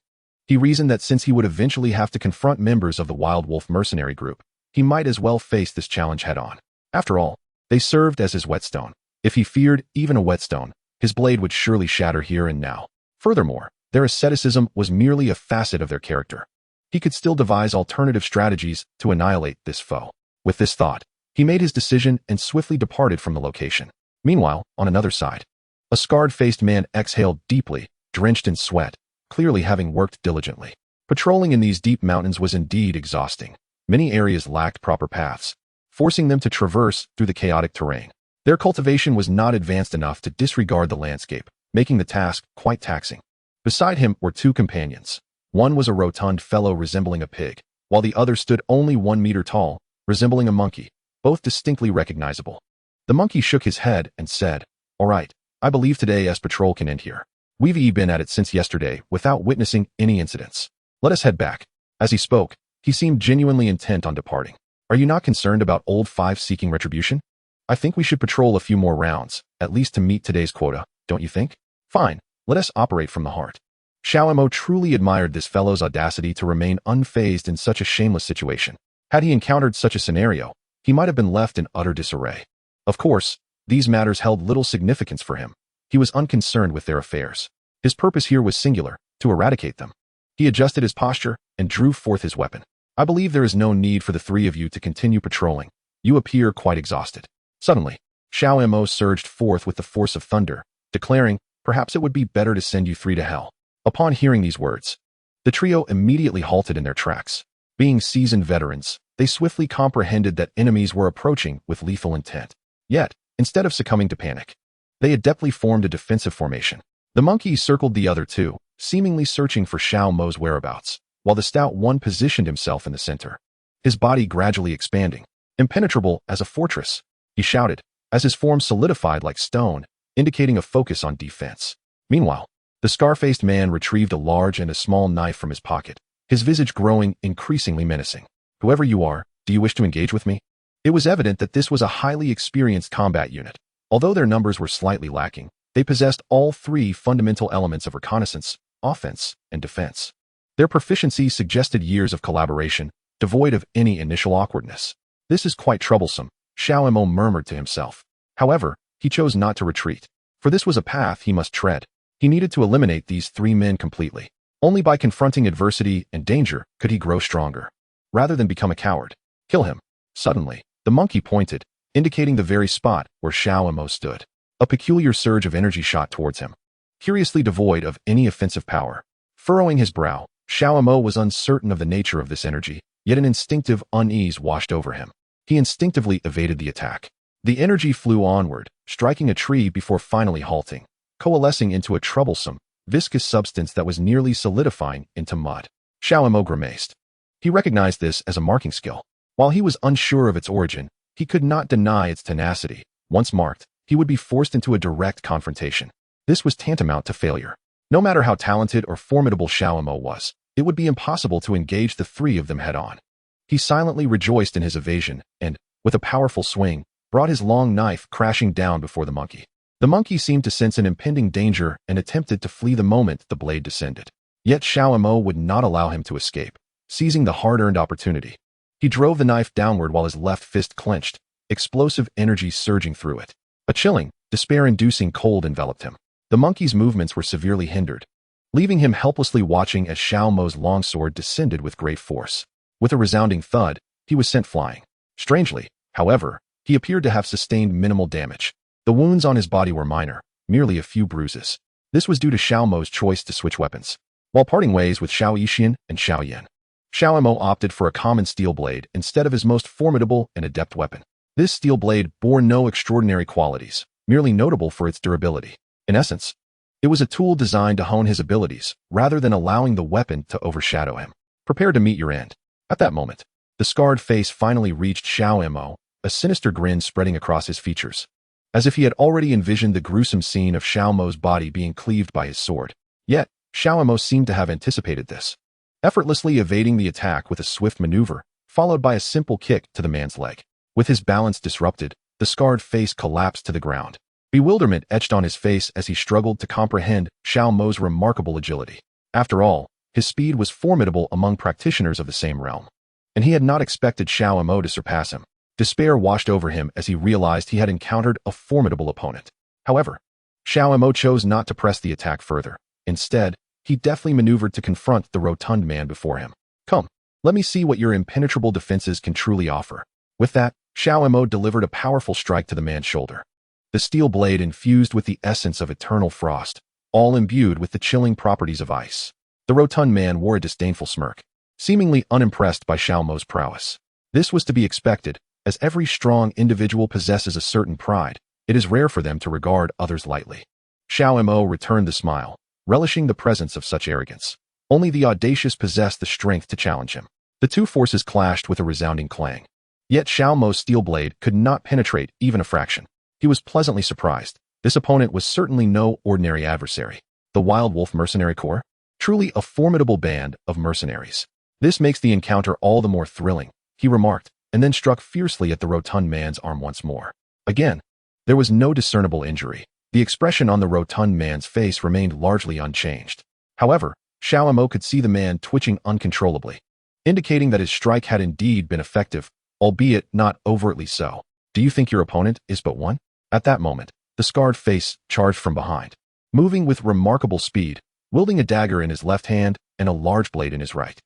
he reasoned that since he would eventually have to confront members of the Wild Wolf mercenary group, he might as well face this challenge head-on. After all, they served as his whetstone. If he feared even a whetstone, his blade would surely shatter here and now. Furthermore, their asceticism was merely a facet of their character. He could still devise alternative strategies to annihilate this foe. With this thought, he made his decision and swiftly departed from the location. Meanwhile, on another side, a scarred-faced man exhaled deeply, drenched in sweat, clearly having worked diligently. Patrolling in these deep mountains was indeed exhausting. Many areas lacked proper paths, forcing them to traverse through the chaotic terrain. Their cultivation was not advanced enough to disregard the landscape, making the task quite taxing. Beside him were 2 companions. One was a rotund fellow resembling a pig, while the other stood only 1 meter tall, resembling a monkey, both distinctly recognizable. The monkey shook his head and said, "All right, I believe today's patrol can end here. We've been at it since yesterday without witnessing any incidents. Let us head back." As he spoke, he seemed genuinely intent on departing. "Are you not concerned about Old Five seeking retribution? I think we should patrol a few more rounds, at least to meet today's quota, don't you think? Fine, let us operate from the heart." Xiao Mo truly admired this fellow's audacity to remain unfazed in such a shameless situation. Had he encountered such a scenario, he might have been left in utter disarray. Of course, these matters held little significance for him. He was unconcerned with their affairs. His purpose here was singular, to eradicate them. He adjusted his posture and drew forth his weapon. I believe there is no need for the three of you to continue patrolling. You appear quite exhausted. Suddenly, Xiao Mo surged forth with the force of thunder, declaring, perhaps it would be better to send you three to hell. Upon hearing these words, the trio immediately halted in their tracks. Being seasoned veterans, they swiftly comprehended that enemies were approaching with lethal intent. Yet, instead of succumbing to panic, they adeptly formed a defensive formation. The monkeys circled the other two, seemingly searching for Xiao Mo's whereabouts, while the stout one positioned himself in the center, his body gradually expanding. Impenetrable as a fortress, he shouted, as his form solidified like stone, indicating a focus on defense. Meanwhile, the scar-faced man retrieved a large and a small knife from his pocket, his visage growing increasingly menacing. Whoever you are, do you wish to engage with me? It was evident that this was a highly experienced combat unit. Although their numbers were slightly lacking, they possessed all three fundamental elements of reconnaissance, offense, and defense. Their proficiency suggested years of collaboration, devoid of any initial awkwardness. This is quite troublesome, Xiao Mo murmured to himself. However, he chose not to retreat, for this was a path he must tread. He needed to eliminate these three men completely. Only by confronting adversity and danger could he grow stronger, rather than become a coward. Kill him. Suddenly, the monkey pointed, indicating the very spot where Xiao Mo stood. A peculiar surge of energy shot towards him, curiously devoid of any offensive power. Furrowing his brow, Xiao Mo was uncertain of the nature of this energy, yet an instinctive unease washed over him. He instinctively evaded the attack. The energy flew onward, striking a tree before finally halting, coalescing into a troublesome, viscous substance that was nearly solidifying into mud. Xiao Mo grimaced. He recognized this as a marking skill. While he was unsure of its origin, he could not deny its tenacity. Once marked, he would be forced into a direct confrontation. This was tantamount to failure. No matter how talented or formidable Xiao Mo was, it would be impossible to engage the three of them head-on. He silently rejoiced in his evasion and, with a powerful swing, brought his long knife crashing down before the monkey. The monkey seemed to sense an impending danger and attempted to flee the moment the blade descended. Yet Xiao Mo would not allow him to escape, seizing the hard-earned opportunity. He drove the knife downward while his left fist clenched, explosive energy surging through it. A chilling, despair-inducing cold enveloped him. The monkey's movements were severely hindered, leaving him helplessly watching as Xiao Mo's longsword descended with great force. With a resounding thud, he was sent flying. Strangely, however, he appeared to have sustained minimal damage. The wounds on his body were minor, merely a few bruises. This was due to Xiao Mo's choice to switch weapons. While parting ways with Xiao Yixian and Xiao Yan, Xiao Mo opted for a common steel blade instead of his most formidable and adept weapon. This steel blade bore no extraordinary qualities, merely notable for its durability. In essence, it was a tool designed to hone his abilities, rather than allowing the weapon to overshadow him. Prepare to meet your end. At that moment, the scarred face finally reached Xiao Mo, a sinister grin spreading across his features, as if he had already envisioned the gruesome scene of Xiao Mo's body being cleaved by his sword. Yet, Xiao Mo seemed to have anticipated this, effortlessly evading the attack with a swift maneuver, followed by a simple kick to the man's leg. With his balance disrupted, the scarred face collapsed to the ground. Bewilderment etched on his face as he struggled to comprehend Xiao Mo's remarkable agility. After all, his speed was formidable among practitioners of the same realm, and he had not expected Xiao Mo to surpass him. Despair washed over him as he realized he had encountered a formidable opponent. However, Xiao Mo chose not to press the attack further. Instead, he deftly maneuvered to confront the rotund man before him. Come, let me see what your impenetrable defenses can truly offer. With that, Xiao Mo delivered a powerful strike to the man's shoulder. The steel blade infused with the essence of eternal frost, all imbued with the chilling properties of ice. The rotund man wore a disdainful smirk, seemingly unimpressed by Xiao Mo's prowess. This was to be expected, as every strong individual possesses a certain pride. It is rare for them to regard others lightly. Xiao Mo returned the smile, relishing the presence of such arrogance. Only the audacious possessed the strength to challenge him. The two forces clashed with a resounding clang. Yet Xiao Mo's steel blade could not penetrate even a fraction. He was pleasantly surprised. This opponent was certainly no ordinary adversary. The Wild Wolf Mercenary Corps? Truly a formidable band of mercenaries. This makes the encounter all the more thrilling, he remarked, and then struck fiercely at the rotund man's arm once more. Again, there was no discernible injury. The expression on the rotund man's face remained largely unchanged. However, Xiao Mo could see the man twitching uncontrollably, indicating that his strike had indeed been effective, albeit not overtly so. Do you think your opponent is but one? At that moment, the scarred face charged from behind, moving with remarkable speed, wielding a dagger in his left hand and a large blade in his right,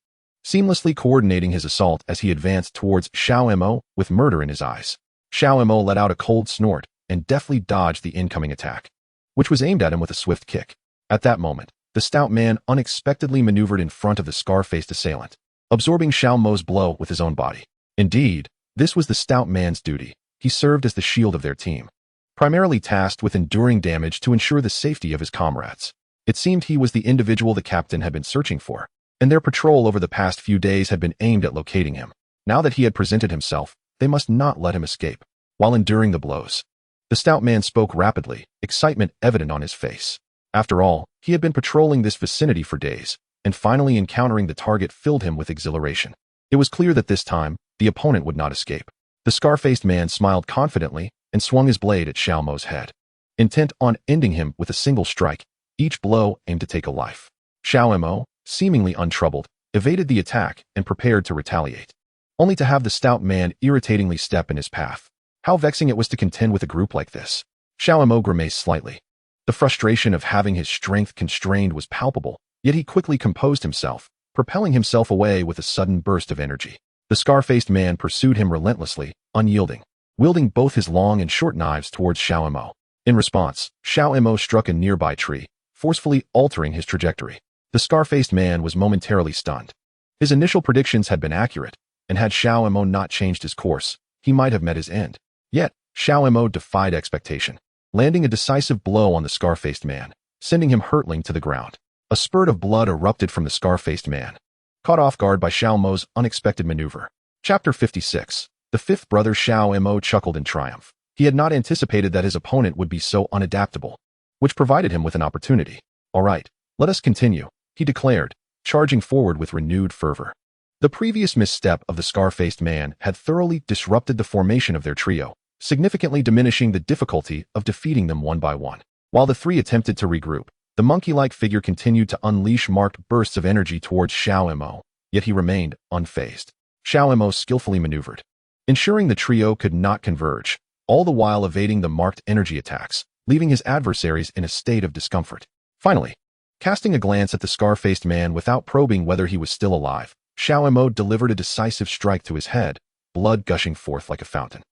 seamlessly coordinating his assault as he advanced towards Xiao Mo with murder in his eyes. Xiao Mo let out a cold snort and deftly dodged the incoming attack, which was aimed at him with a swift kick. At that moment, the stout man unexpectedly maneuvered in front of the scar-faced assailant, absorbing Xiao Mo's blow with his own body. Indeed, this was the stout man's duty. He served as the shield of their team, primarily tasked with enduring damage to ensure the safety of his comrades. It seemed he was the individual the captain had been searching for, and their patrol over the past few days had been aimed at locating him. Now that he had presented himself, they must not let him escape. While enduring the blows, the stout man spoke rapidly, excitement evident on his face. After all, he had been patrolling this vicinity for days, and finally encountering the target filled him with exhilaration. It was clear that this time, the opponent would not escape. The scar-faced man smiled confidently and swung his blade at Xiao Mo's head, intent on ending him with a single strike, each blow aimed to take a life. Xiao Mo, seemingly untroubled, evaded the attack and prepared to retaliate, only to have the stout man irritatingly step in his path. How vexing it was to contend with a group like this. Xiao Mo grimaced slightly. The frustration of having his strength constrained was palpable, yet he quickly composed himself, propelling himself away with a sudden burst of energy. The scar-faced man pursued him relentlessly, unyielding, wielding both his long and short knives towards Xiao Mo. In response, Xiao Mo struck a nearby tree, forcefully altering his trajectory. The scar-faced man was momentarily stunned. His initial predictions had been accurate, and had Xiao Mo not changed his course, he might have met his end. Yet, Xiao Mo defied expectation, landing a decisive blow on the scar-faced man, sending him hurtling to the ground. A spurt of blood erupted from the scar-faced man, caught off guard by Xiao Mo's unexpected maneuver. Chapter 56. The fifth brother Xiao Mo chuckled in triumph. He had not anticipated that his opponent would be so unadaptable, which provided him with an opportunity. All right, let us continue, he declared, charging forward with renewed fervor. The previous misstep of the scar-faced man had thoroughly disrupted the formation of their trio, significantly diminishing the difficulty of defeating them one by one. While the three attempted to regroup, the monkey-like figure continued to unleash marked bursts of energy towards Xiao Mo, yet he remained unfazed. Xiao Mo skillfully maneuvered, ensuring the trio could not converge, all the while evading the marked energy attacks, leaving his adversaries in a state of discomfort. Finally, casting a glance at the scar-faced man without probing whether he was still alive, Xiao Mo delivered a decisive strike to his head, blood gushing forth like a fountain.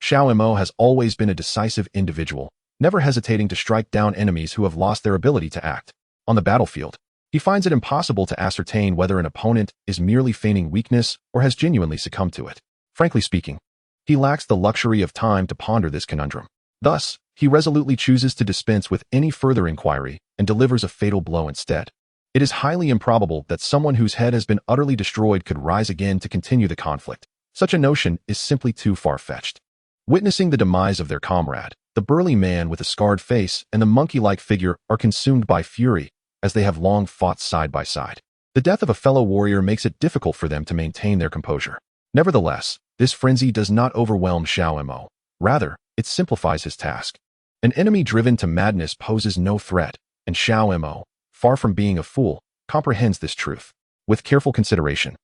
Xiao Mo has always been a decisive individual, never hesitating to strike down enemies who have lost their ability to act. On the battlefield, he finds it impossible to ascertain whether an opponent is merely feigning weakness or has genuinely succumbed to it. Frankly speaking, he lacks the luxury of time to ponder this conundrum. Thus, he resolutely chooses to dispense with any further inquiry and delivers a fatal blow instead. It is highly improbable that someone whose head has been utterly destroyed could rise again to continue the conflict. Such a notion is simply too far-fetched. Witnessing the demise of their comrade, the burly man with a scarred face and the monkey-like figure are consumed by fury, as they have long fought side by side. The death of a fellow warrior makes it difficult for them to maintain their composure. Nevertheless, this frenzy does not overwhelm Xiao Mo. Rather, it simplifies his task. An enemy driven to madness poses no threat, and Xiao Mo, far from being a fool, comprehends this truth. With careful consideration,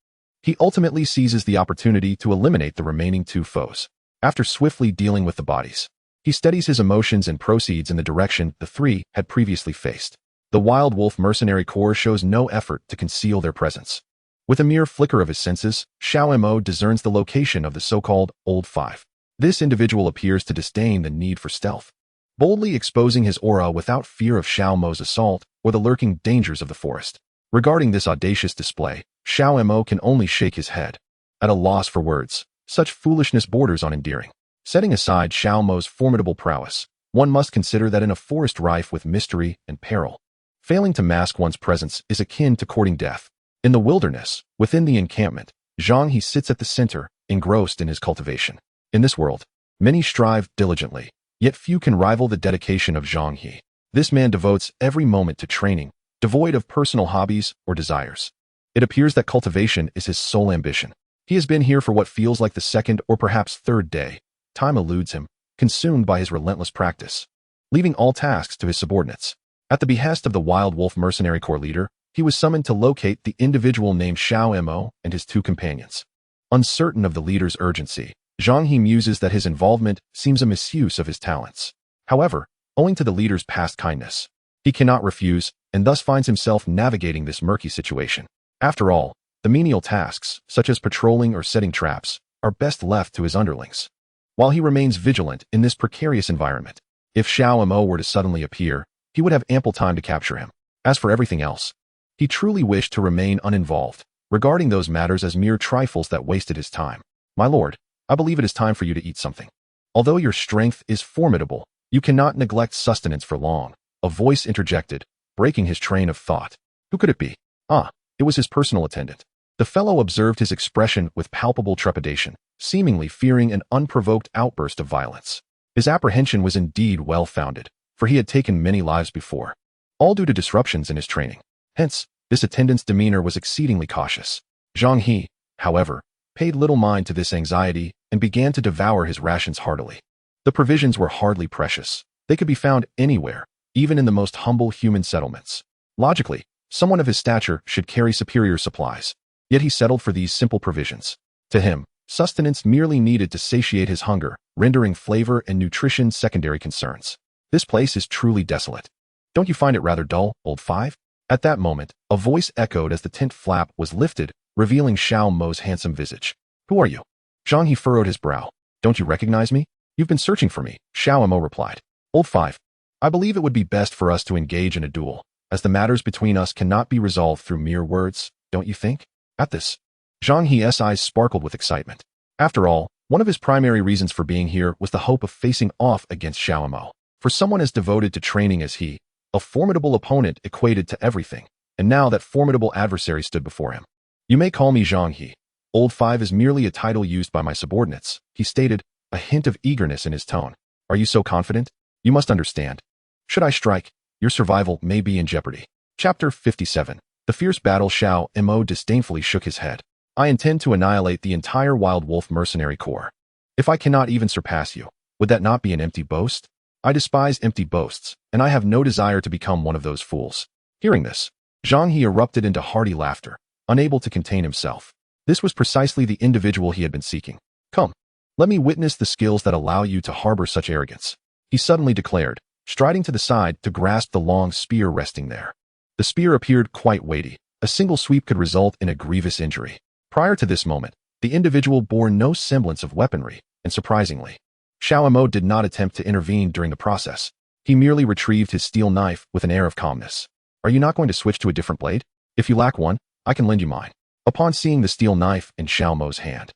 he ultimately seizes the opportunity to eliminate the remaining two foes. After swiftly dealing with the bodies, he steadies his emotions and proceeds in the direction the three had previously faced. The Wild Wolf Mercenary Corps shows no effort to conceal their presence. With a mere flicker of his senses, Xiao Mo discerns the location of the so-called Old Five. This individual appears to disdain the need for stealth, boldly exposing his aura without fear of Xiao Mo's assault or the lurking dangers of the forest. Regarding this audacious display, Xiao Mo can only shake his head, at a loss for words. Such foolishness borders on endearing. Setting aside Xiao Mo's formidable prowess, one must consider that in a forest rife with mystery and peril, failing to mask one's presence is akin to courting death. In the wilderness, within the encampment, Zhang He sits at the center, engrossed in his cultivation. In this world, many strive diligently, yet few can rival the dedication of Zhang He. This man devotes every moment to training, devoid of personal hobbies or desires. It appears that cultivation is his sole ambition. He has been here for what feels like the second or perhaps third day. Time eludes him, consumed by his relentless practice, leaving all tasks to his subordinates. At the behest of the Wild Wolf Mercenary Corps leader, he was summoned to locate the individual named Xiao Mo and his two companions. Uncertain of the leader's urgency, Zhang He muses that his involvement seems a misuse of his talents. However, owing to the leader's past kindness, he cannot refuse and thus finds himself navigating this murky situation. After all, the menial tasks, such as patrolling or setting traps, are best left to his underlings. While he remains vigilant in this precarious environment, if Xiao Mo were to suddenly appear, he would have ample time to capture him. As for everything else, he truly wished to remain uninvolved, regarding those matters as mere trifles that wasted his time. My lord, I believe it is time for you to eat something. Although your strength is formidable, you cannot neglect sustenance for long. A voice interjected, breaking his train of thought. Who could it be? It was his personal attendant. The fellow observed his expression with palpable trepidation, seemingly fearing an unprovoked outburst of violence. His apprehension was indeed well-founded, for he had taken many lives before, all due to disruptions in his training. Hence, this attendant's demeanor was exceedingly cautious. Zhang He, however, paid little mind to this anxiety and began to devour his rations heartily. The provisions were hardly precious. They could be found anywhere, even in the most humble human settlements. Logically, someone of his stature should carry superior supplies. Yet he settled for these simple provisions. To him, sustenance merely needed to satiate his hunger, rendering flavor and nutrition secondary concerns. This place is truly desolate. Don't you find it rather dull, old five? At that moment, a voice echoed as the tent flap was lifted, revealing Xiao Mo's handsome visage. Who are you? Zhang He furrowed his brow. Don't you recognize me? You've been searching for me, Xiao Mo replied. Old five, I believe it would be best for us to engage in a duel, as the matters between us cannot be resolved through mere words, don't you think? At this, Zhang He's eyes sparkled with excitement. After all, one of his primary reasons for being here was the hope of facing off against Xiao Mo. For someone as devoted to training as he, a formidable opponent equated to everything, and now that formidable adversary stood before him. You may call me Zhang He. Old five is merely a title used by my subordinates, he stated, a hint of eagerness in his tone. Are you so confident? You must understand. Should I strike, your survival may be in jeopardy. Chapter 57. The fierce battle. Xiao Mo disdainfully shook his head. I intend to annihilate the entire Wild Wolf mercenary corps. If I cannot even surpass you, would that not be an empty boast? I despise empty boasts, and I have no desire to become one of those fools. Hearing this, Zhang He erupted into hearty laughter, unable to contain himself. This was precisely the individual he had been seeking. Come, let me witness the skills that allow you to harbor such arrogance, he suddenly declared, striding to the side to grasp the long spear resting there. The spear appeared quite weighty. A single sweep could result in a grievous injury. Prior to this moment, the individual bore no semblance of weaponry, and surprisingly, Xiao Mo did not attempt to intervene during the process. He merely retrieved his steel knife with an air of calmness. Are you not going to switch to a different blade? If you lack one, I can lend you mine. Upon seeing the steel knife in Xiao Mo's hand,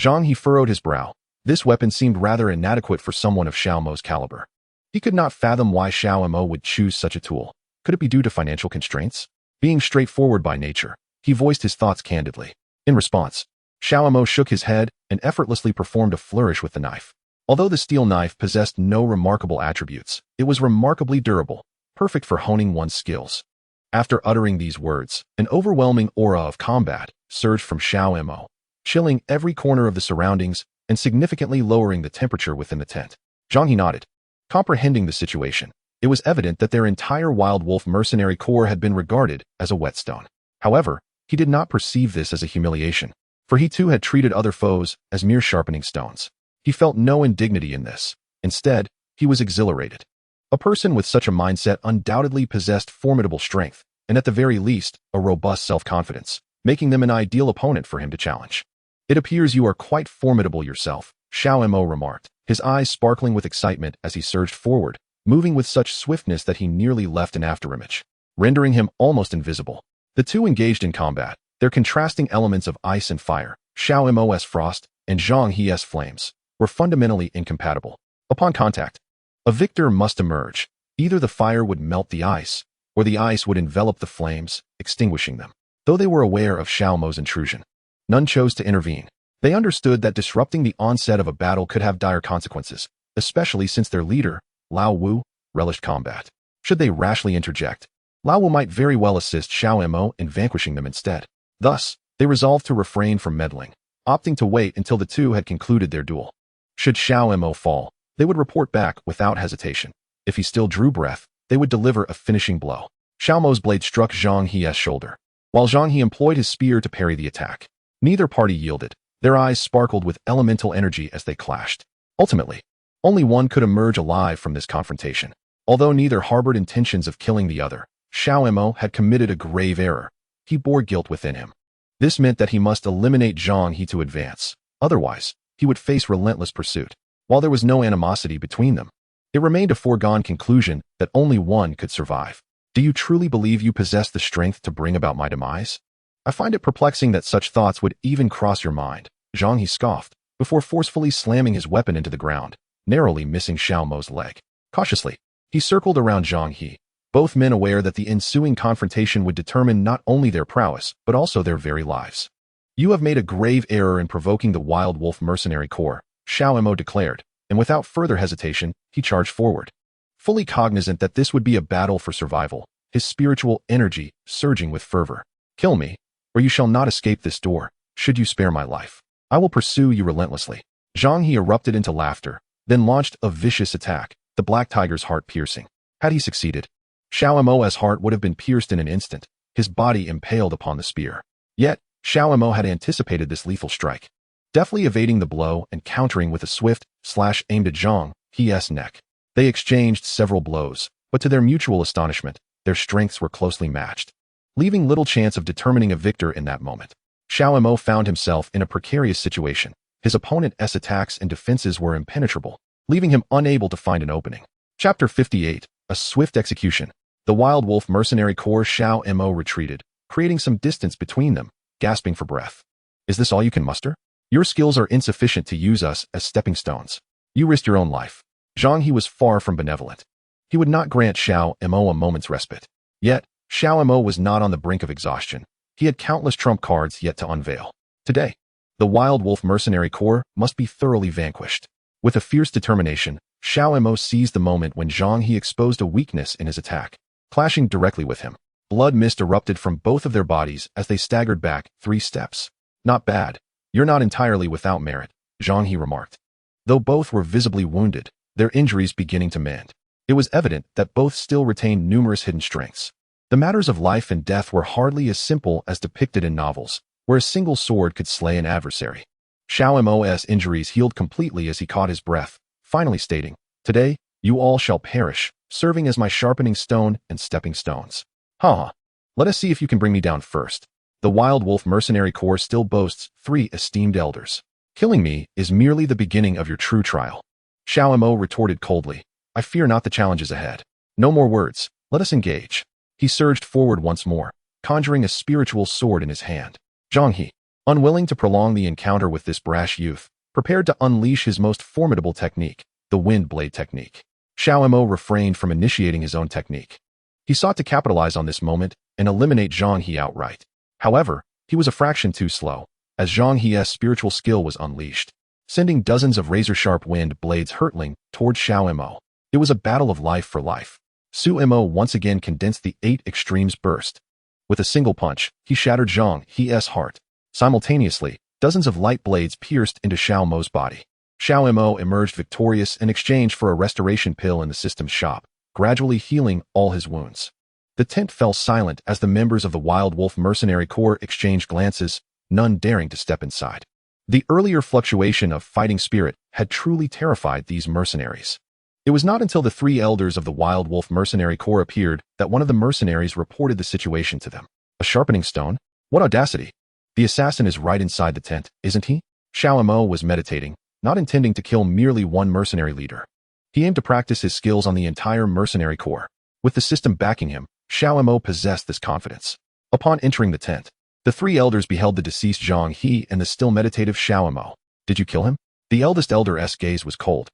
Zhang He furrowed his brow. This weapon seemed rather inadequate for someone of Xiao Mo's caliber. He could not fathom why Xiao Mo would choose such a tool. Could it be due to financial constraints? Being straightforward by nature, he voiced his thoughts candidly. In response, Xiao Mo shook his head and effortlessly performed a flourish with the knife. Although the steel knife possessed no remarkable attributes, it was remarkably durable, perfect for honing one's skills. After uttering these words, an overwhelming aura of combat surged from Xiao Mo, chilling every corner of the surroundings and significantly lowering the temperature within the tent. Zhang He nodded, comprehending the situation. It was evident that their entire Wild Wolf mercenary corps had been regarded as a whetstone. However, he did not perceive this as a humiliation, for he too had treated other foes as mere sharpening stones. He felt no indignity in this. Instead, he was exhilarated. A person with such a mindset undoubtedly possessed formidable strength, and at the very least, a robust self-confidence, making them an ideal opponent for him to challenge. It appears you are quite formidable yourself, Xiao Mo remarked, his eyes sparkling with excitement as he surged forward, moving with such swiftness that he nearly left an afterimage, rendering him almost invisible. The two engaged in combat, their contrasting elements of ice and fire, Xiao Mo's frost and Zhang He's flames, were fundamentally incompatible. Upon contact, a victor must emerge. Either the fire would melt the ice, or the ice would envelop the flames, extinguishing them. Though they were aware of Xiao Mo's intrusion, none chose to intervene. They understood that disrupting the onset of a battle could have dire consequences, especially since their leader, Lao Wu, relished combat. Should they rashly interject, Lao Wu might very well assist Xiao Mo in vanquishing them instead. Thus, they resolved to refrain from meddling, opting to wait until the two had concluded their duel. Should Xiao Mo fall, they would report back without hesitation. If he still drew breath, they would deliver a finishing blow. Xiao Mo's blade struck Zhang He's shoulder, while Zhang He employed his spear to parry the attack. Neither party yielded. Their eyes sparkled with elemental energy as they clashed. Ultimately, only one could emerge alive from this confrontation. Although neither harbored intentions of killing the other, Xiao Mo had committed a grave error. He bore guilt within him. This meant that he must eliminate Zhang He to advance. Otherwise, he would face relentless pursuit. While there was no animosity between them, it remained a foregone conclusion that only one could survive. Do you truly believe you possess the strength to bring about my demise? I find it perplexing that such thoughts would even cross your mind. Zhang He scoffed, before forcefully slamming his weapon into the ground, narrowly missing Xiao Mo's leg. Cautiously, he circled around Zhang He, both men aware that the ensuing confrontation would determine not only their prowess, but also their very lives. You have made a grave error in provoking the Wild Wolf Mercenary Corps, Xiao Mo declared, and without further hesitation, he charged forward. Fully cognizant that this would be a battle for survival, his spiritual energy surging with fervor. Kill me, or you shall not escape this door, should you spare my life. I will pursue you relentlessly. Zhang He erupted into laughter, then launched a vicious attack, the Black Tiger's heart piercing. Had he succeeded, Xiao Mo's heart would have been pierced in an instant, his body impaled upon the spear. Yet, Xiao Mo had anticipated this lethal strike, deftly evading the blow and countering with a swift slash aimed at Zhang He's neck. They exchanged several blows, but to their mutual astonishment, their strengths were closely matched, leaving little chance of determining a victor in that moment. Xiao Mo found himself in a precarious situation. His opponent's attacks and defenses were impenetrable, leaving him unable to find an opening. Chapter 58, A Swift Execution. The Wild Wolf Mercenary Corps Xiao Mo retreated, creating some distance between them, gasping for breath. Is this all you can muster? Your skills are insufficient to use us as stepping stones. You risked your own life. Zhang He was far from benevolent. He would not grant Xiao Mo a moment's respite. Yet, Xiao Mo was not on the brink of exhaustion. He had countless trump cards yet to unveil. Today, the Wild Wolf Mercenary Corps must be thoroughly vanquished. With a fierce determination, Xiao Mo seized the moment when Zhang He exposed a weakness in his attack, clashing directly with him. Blood mist erupted from both of their bodies as they staggered back 3 steps. Not bad. You're not entirely without merit, Zhang He remarked. Though both were visibly wounded, their injuries beginning to mend, it was evident that both still retained numerous hidden strengths. The matters of life and death were hardly as simple as depicted in novels, where a single sword could slay an adversary. Xiao Mo's injuries healed completely as he caught his breath, finally stating, "Today, you all shall perish, serving as my sharpening stone and stepping stones." Ha! Let us see if you can bring me down first. The Wild Wolf Mercenary Corps still boasts 3 esteemed elders. Killing me is merely the beginning of your true trial. Xiao Mo retorted coldly, "I fear not the challenges ahead. No more words, let us engage." He surged forward once more, conjuring a spiritual sword in his hand. Zhang He, unwilling to prolong the encounter with this brash youth, prepared to unleash his most formidable technique, the Wind Blade technique. Xiao Mo refrained from initiating his own technique. He sought to capitalize on this moment and eliminate Zhang He outright. However, he was a fraction too slow, as Zhang He's spiritual skill was unleashed, sending dozens of razor-sharp wind blades hurtling towards Xiao Mo. It was a battle of life for life. Su Mo once again condensed the 8 extremes burst. With a single punch, he shattered Zhang He's heart. Simultaneously, dozens of light blades pierced into Xiao Mo's body. Xiao Mo emerged victorious in exchange for a restoration pill in the system's shop, gradually healing all his wounds. The tent fell silent as the members of the Wild Wolf Mercenary Corps exchanged glances, none daring to step inside. The earlier fluctuation of fighting spirit had truly terrified these mercenaries. It was not until the 3 elders of the Wild Wolf Mercenary Corps appeared that one of the mercenaries reported the situation to them. A sharpening stone? What audacity! The assassin is right inside the tent, isn't he? Xiao Mo was meditating, not intending to kill merely one mercenary leader. He aimed to practice his skills on the entire mercenary corps. With the system backing him, Xiao Mo possessed this confidence. Upon entering the tent, the 3 elders beheld the deceased Zhang He and the still meditative Xiao Mo. Did you kill him? The eldest elder's gaze was cold,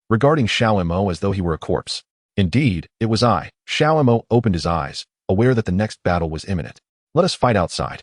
regarding Xiao Mo as though he were a corpse. Indeed, it was I. Xiao Mo opened his eyes, aware that the next battle was imminent. Let us fight outside.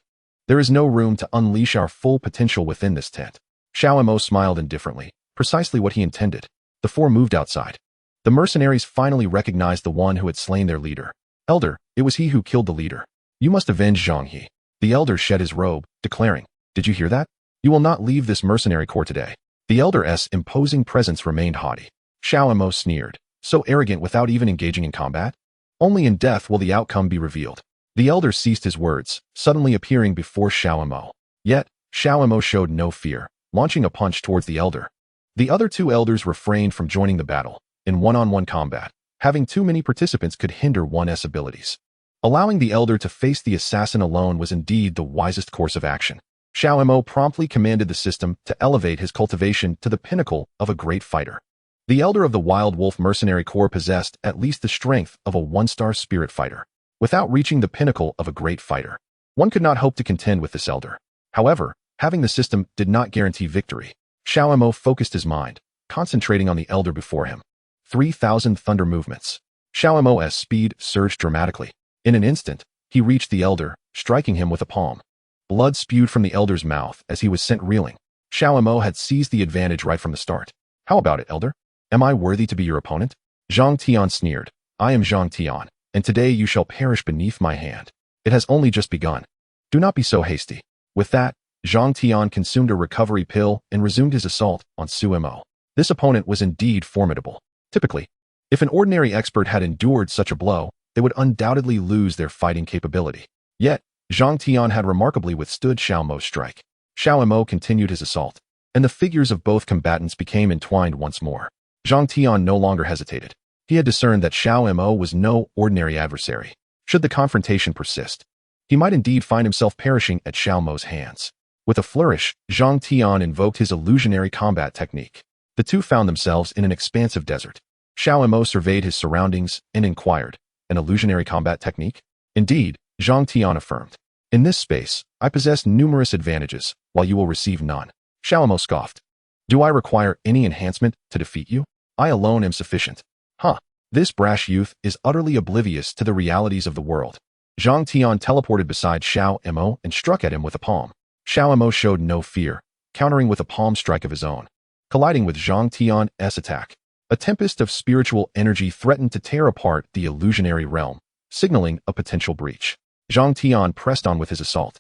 There is no room to unleash our full potential within this tent. Xiao Mo smiled indifferently, precisely what he intended. The 4 moved outside. The mercenaries finally recognized the one who had slain their leader. Elder, it was he who killed the leader. You must avenge Zhang He. The elder shed his robe, declaring, "Did you hear that? You will not leave this mercenary corps today." The elder's imposing presence remained haughty. Xiao Mo sneered, "So arrogant without even engaging in combat? Only in death will the outcome be revealed. The elder ceased his words, suddenly appearing before Xiao Mo. Yet, Xiao Mo showed no fear, launching a punch towards the elder. The other two elders refrained from joining the battle. In one-on-one combat, having too many participants could hinder one's abilities. Allowing the elder to face the assassin alone was indeed the wisest course of action. Xiao Mo promptly commanded the system to elevate his cultivation to the pinnacle of a great fighter. The elder of the Wild Wolf Mercenary Corps possessed at least the strength of a one-star spirit fighter. Without reaching the pinnacle of a great fighter, one could not hope to contend with this elder. However, having the system did not guarantee victory. Xiao Mo focused his mind, concentrating on the elder before him. 3,000 thunder movements. Xiao Mo's speed surged dramatically. In an instant, he reached the elder, striking him with a palm. Blood spewed from the elder's mouth as he was sent reeling. Xiao Mo had seized the advantage right from the start. How about it, elder? Am I worthy to be your opponent? Zhang Tian sneered. I am Zhang Tian, and today you shall perish beneath my hand. It has only just begun. Do not be so hasty. With that, Zhang Tian consumed a recovery pill and resumed his assault on Su Mo. This opponent was indeed formidable. Typically, if an ordinary expert had endured such a blow, they would undoubtedly lose their fighting capability. Yet, Zhang Tian had remarkably withstood Xiao Mo's strike. Xiao Mo continued his assault, and the figures of both combatants became entwined once more. Zhang Tian no longer hesitated. He had discerned that Xiao Mo was no ordinary adversary. Should the confrontation persist, he might indeed find himself perishing at Xiao Mo's hands. With a flourish, Zhang Tian invoked his illusionary combat technique. The two found themselves in an expansive desert. Xiao Mo surveyed his surroundings and inquired, an illusionary combat technique? Indeed, Zhang Tian affirmed. In this space, I possess numerous advantages, while you will receive none. Xiao Mo scoffed. Do I require any enhancement to defeat you? I alone am sufficient. Huh. This brash youth is utterly oblivious to the realities of the world. Zhang Tian teleported beside Xiao Mo and struck at him with a palm. Xiao Mo showed no fear, countering with a palm strike of his own. Colliding with Zhang Tian's attack, a tempest of spiritual energy threatened to tear apart the illusionary realm, signaling a potential breach. Zhang Tian pressed on with his assault,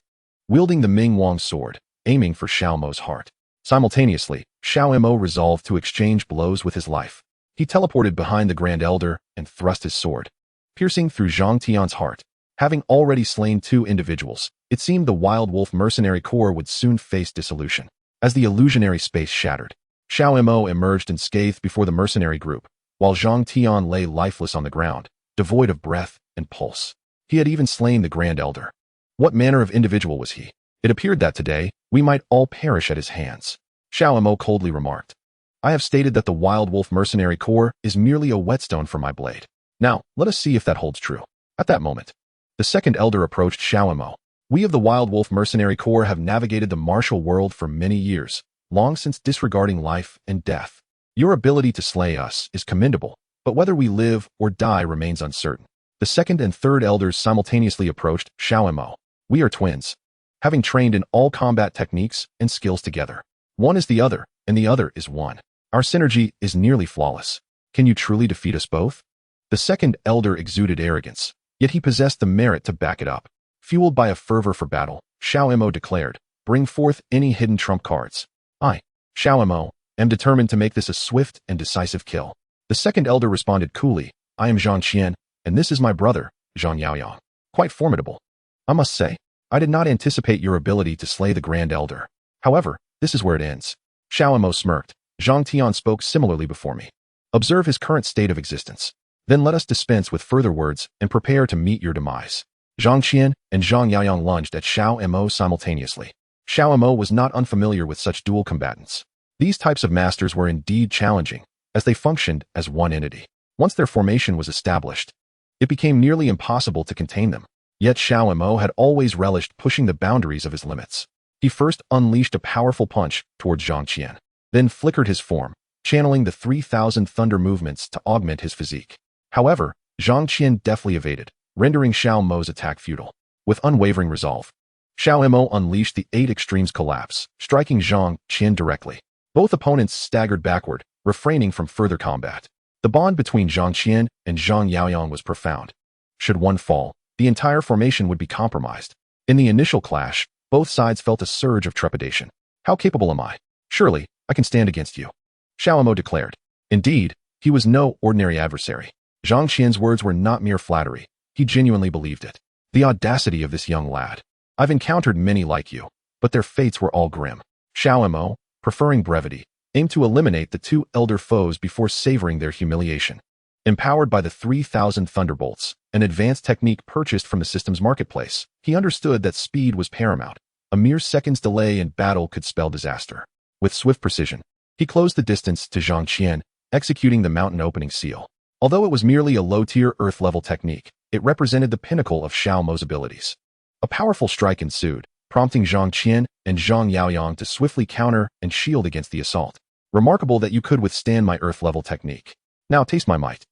wielding the Ming Wang sword, aiming for Xiao Mo's heart. Simultaneously, Xiao Mo resolved to exchange blows with his life. He teleported behind the Grand Elder and thrust his sword, piercing through Zhang Tian's heart. Having already slain two individuals, it seemed the Wild Wolf Mercenary Corps would soon face dissolution. As the illusionary space shattered, Xiao Mo emerged unscathed before the mercenary group, while Zhang Tian lay lifeless on the ground, devoid of breath and pulse. He had even slain the Grand Elder. What manner of individual was he? It appeared that today, we might all perish at his hands. Xiao Mo coldly remarked. I have stated that the Wild Wolf Mercenary Corps is merely a whetstone for my blade. Now, let us see if that holds true. At that moment, the second elder approached Xiao Mo. We of the Wild Wolf Mercenary Corps have navigated the martial world for many years, long since disregarding life and death. Your ability to slay us is commendable, but whether we live or die remains uncertain. The second and third elders simultaneously approached Xiao Mo. We are twins, having trained in all combat techniques and skills together. One is the other, and the other is one. Our synergy is nearly flawless. Can you truly defeat us both? The second elder exuded arrogance, yet he possessed the merit to back it up. Fueled by a fervor for battle, Xiao Mo declared, bring forth any hidden trump cards. I, Xiao Mo, am determined to make this a swift and decisive kill. The second elder responded coolly, I am Zhang Qian, and this is my brother, Zhang Yaoyang. Quite formidable. I must say, I did not anticipate your ability to slay the Grand Elder. However, this is where it ends. Xiao Mo smirked. Zhang Tian spoke similarly before me. Observe his current state of existence. Then let us dispense with further words and prepare to meet your demise. Zhang Qian and Zhang Yaoyang lunged at Xiao Mo simultaneously. Xiao Mo was not unfamiliar with such dual combatants. These types of masters were indeed challenging, as they functioned as one entity. Once their formation was established, it became nearly impossible to contain them. Yet Xiao Mo had always relished pushing the boundaries of his limits. He first unleashed a powerful punch towards Zhang Qian, then flickered his form, channeling the 3,000 thunder movements to augment his physique. However, Zhang Qian deftly evaded, rendering Xiao Mo's attack futile. With unwavering resolve, Xiao Mo unleashed the 8 extremes collapse, striking Zhang Qian directly. Both opponents staggered backward, refraining from further combat. The bond between Zhang Qian and Zhang Yaoyang was profound. Should one fall, the entire formation would be compromised. In the initial clash, both sides felt a surge of trepidation. How capable am I? Surely, I can stand against you. Xiao Mo declared. Indeed, he was no ordinary adversary. Zhang Qian's words were not mere flattery. He genuinely believed it. The audacity of this young lad. I've encountered many like you, but their fates were all grim. Xiao Mo, preferring brevity, aimed to eliminate the two elder foes before savoring their humiliation. Empowered by the 3,000 thunderbolts, an advanced technique purchased from the system's marketplace, he understood that speed was paramount. A mere second's delay in battle could spell disaster. With swift precision, he closed the distance to Zhang Qian, executing the mountain opening seal. Although it was merely a low-tier earth-level technique, it represented the pinnacle of Xiao Mo's abilities. A powerful strike ensued, prompting Zhang Qian and Zhang Yaoyang to swiftly counter and shield against the assault. Remarkable that you could withstand my earth-level technique. Now taste my might.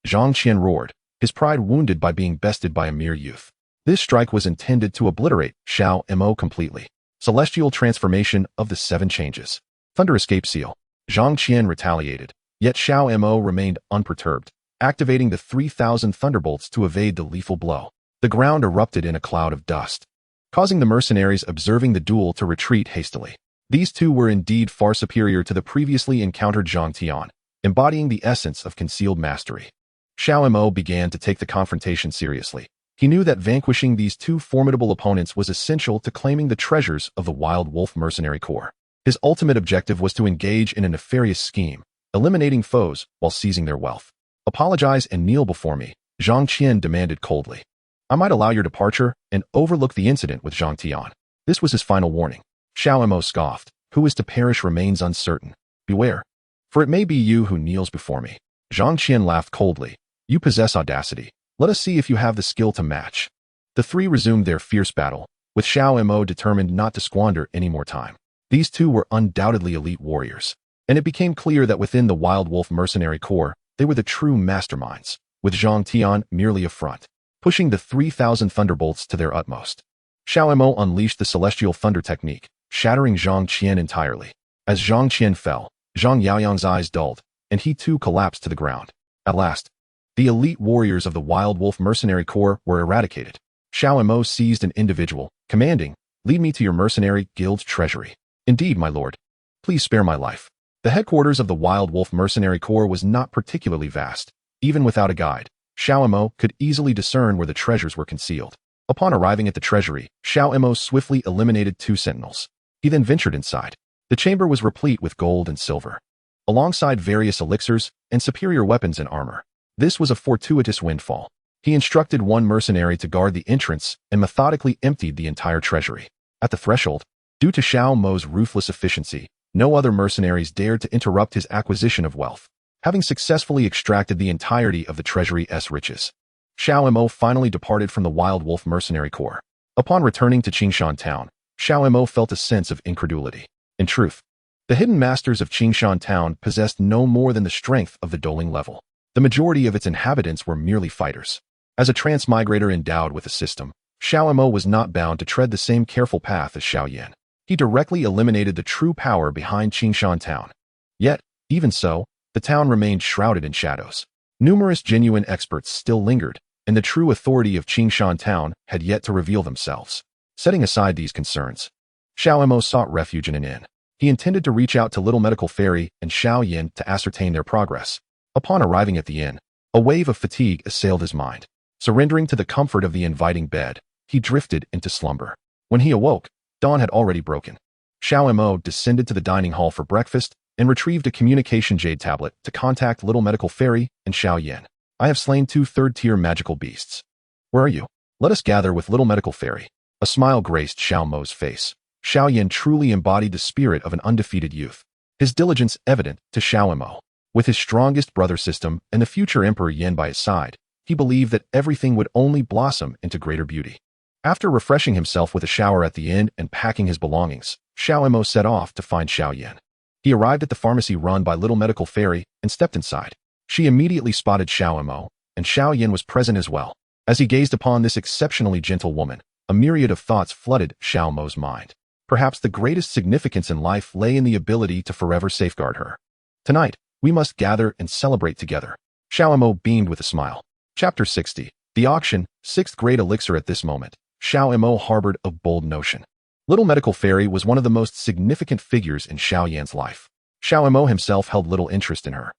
Zhang Qian roared, his pride wounded by being bested by a mere youth. This strike was intended to obliterate Xiao Mo completely. Celestial transformation of the 7 changes. Thunder escape seal. Zhang Qian retaliated, yet Xiao Mo remained unperturbed, activating the 3,000 thunderbolts to evade the lethal blow. The ground erupted in a cloud of dust, causing the mercenaries observing the duel to retreat hastily. These two were indeed far superior to the previously encountered Zhang Tian, embodying the essence of concealed mastery. Xiao Mo began to take the confrontation seriously. He knew that vanquishing these two formidable opponents was essential to claiming the treasures of the Wild Wolf Mercenary Corps. His ultimate objective was to engage in a nefarious scheme, eliminating foes while seizing their wealth. Apologize and kneel before me, Zhang Qian demanded coldly. I might allow your departure and overlook the incident with Zhang Tian. This was his final warning. Xiao Mo scoffed. Who is to perish remains uncertain. Beware, for it may be you who kneels before me. Zhang Qian laughed coldly. You possess audacity. Let us see if you have the skill to match. The three resumed their fierce battle, with Xiao Mo determined not to squander any more time. These two were undoubtedly elite warriors, and it became clear that within the Wild Wolf Mercenary Corps, they were the true masterminds, with Zhang Tian merely a front, pushing the 3,000 thunderbolts to their utmost. Xiao Mo unleashed the celestial thunder technique, shattering Zhang Qian entirely. As Zhang Qian fell, Zhang Yaoyang's eyes dulled, and he too collapsed to the ground. At last, the elite warriors of the Wild Wolf Mercenary Corps were eradicated. Xiao Mo seized an individual, commanding, "Lead me to your mercenary guild's treasury." "Indeed, my lord. Please spare my life." The headquarters of the Wild Wolf Mercenary Corps was not particularly vast. Even without a guide, Xiao Mo could easily discern where the treasures were concealed. Upon arriving at the treasury, Xiao Mo swiftly eliminated 2 sentinels. He then ventured inside. The chamber was replete with gold and silver, alongside various elixirs and superior weapons and armor. This was a fortuitous windfall. He instructed one mercenary to guard the entrance and methodically emptied the entire treasury. At the threshold, due to Xiao Mo's ruthless efficiency, no other mercenaries dared to interrupt his acquisition of wealth. Having successfully extracted the entirety of the treasury's riches, Xiao Mo finally departed from the Wild Wolf Mercenary Corps. Upon returning to Qingshan Town, Xiao Mo felt a sense of incredulity. In truth, the hidden masters of Qingshan Town possessed no more than the strength of the Dueling level. The majority of its inhabitants were merely fighters. As a transmigrator endowed with a system, Xiao Mo was not bound to tread the same careful path as Xiao Yan. He directly eliminated the true power behind Qingshan Town. Yet, even so, the town remained shrouded in shadows. Numerous genuine experts still lingered, and the true authority of Qingshan Town had yet to reveal themselves. Setting aside these concerns, Xiao Mo sought refuge in an inn. He intended to reach out to Little Medical Fairy and Xiao Yan to ascertain their progress. Upon arriving at the inn, a wave of fatigue assailed his mind. Surrendering to the comfort of the inviting bed, he drifted into slumber. When he awoke, dawn had already broken. Xiao Mo descended to the dining hall for breakfast and retrieved a communication jade tablet to contact Little Medical Fairy and Xiao Yan. I have slain 2 third-tier magical beasts. Where are you? Let us gather with Little Medical Fairy. A smile graced Xiao Mo's face. Xiao Yan truly embodied the spirit of an undefeated youth. His diligence evident to Xiao Mo. With his strongest brother system and the future Emperor Yan by his side, he believed that everything would only blossom into greater beauty. After refreshing himself with a shower at the inn and packing his belongings, Xiao Mo set off to find Xiao Yan. He arrived at the pharmacy run by Little Medical Fairy and stepped inside. She immediately spotted Xiao Mo, and Xiao Yan was present as well. As he gazed upon this exceptionally gentle woman, a myriad of thoughts flooded Xiao Mo's mind. Perhaps the greatest significance in life lay in the ability to forever safeguard her. Tonight, we must gather and celebrate together. Xiao Mo beamed with a smile. Chapter 60. The Auction, 6th grade elixir. At this moment, Xiao Mo harbored a bold notion. Little Medical Fairy was one of the most significant figures in Xiao Yan's life. Xiao Mo himself held little interest in her.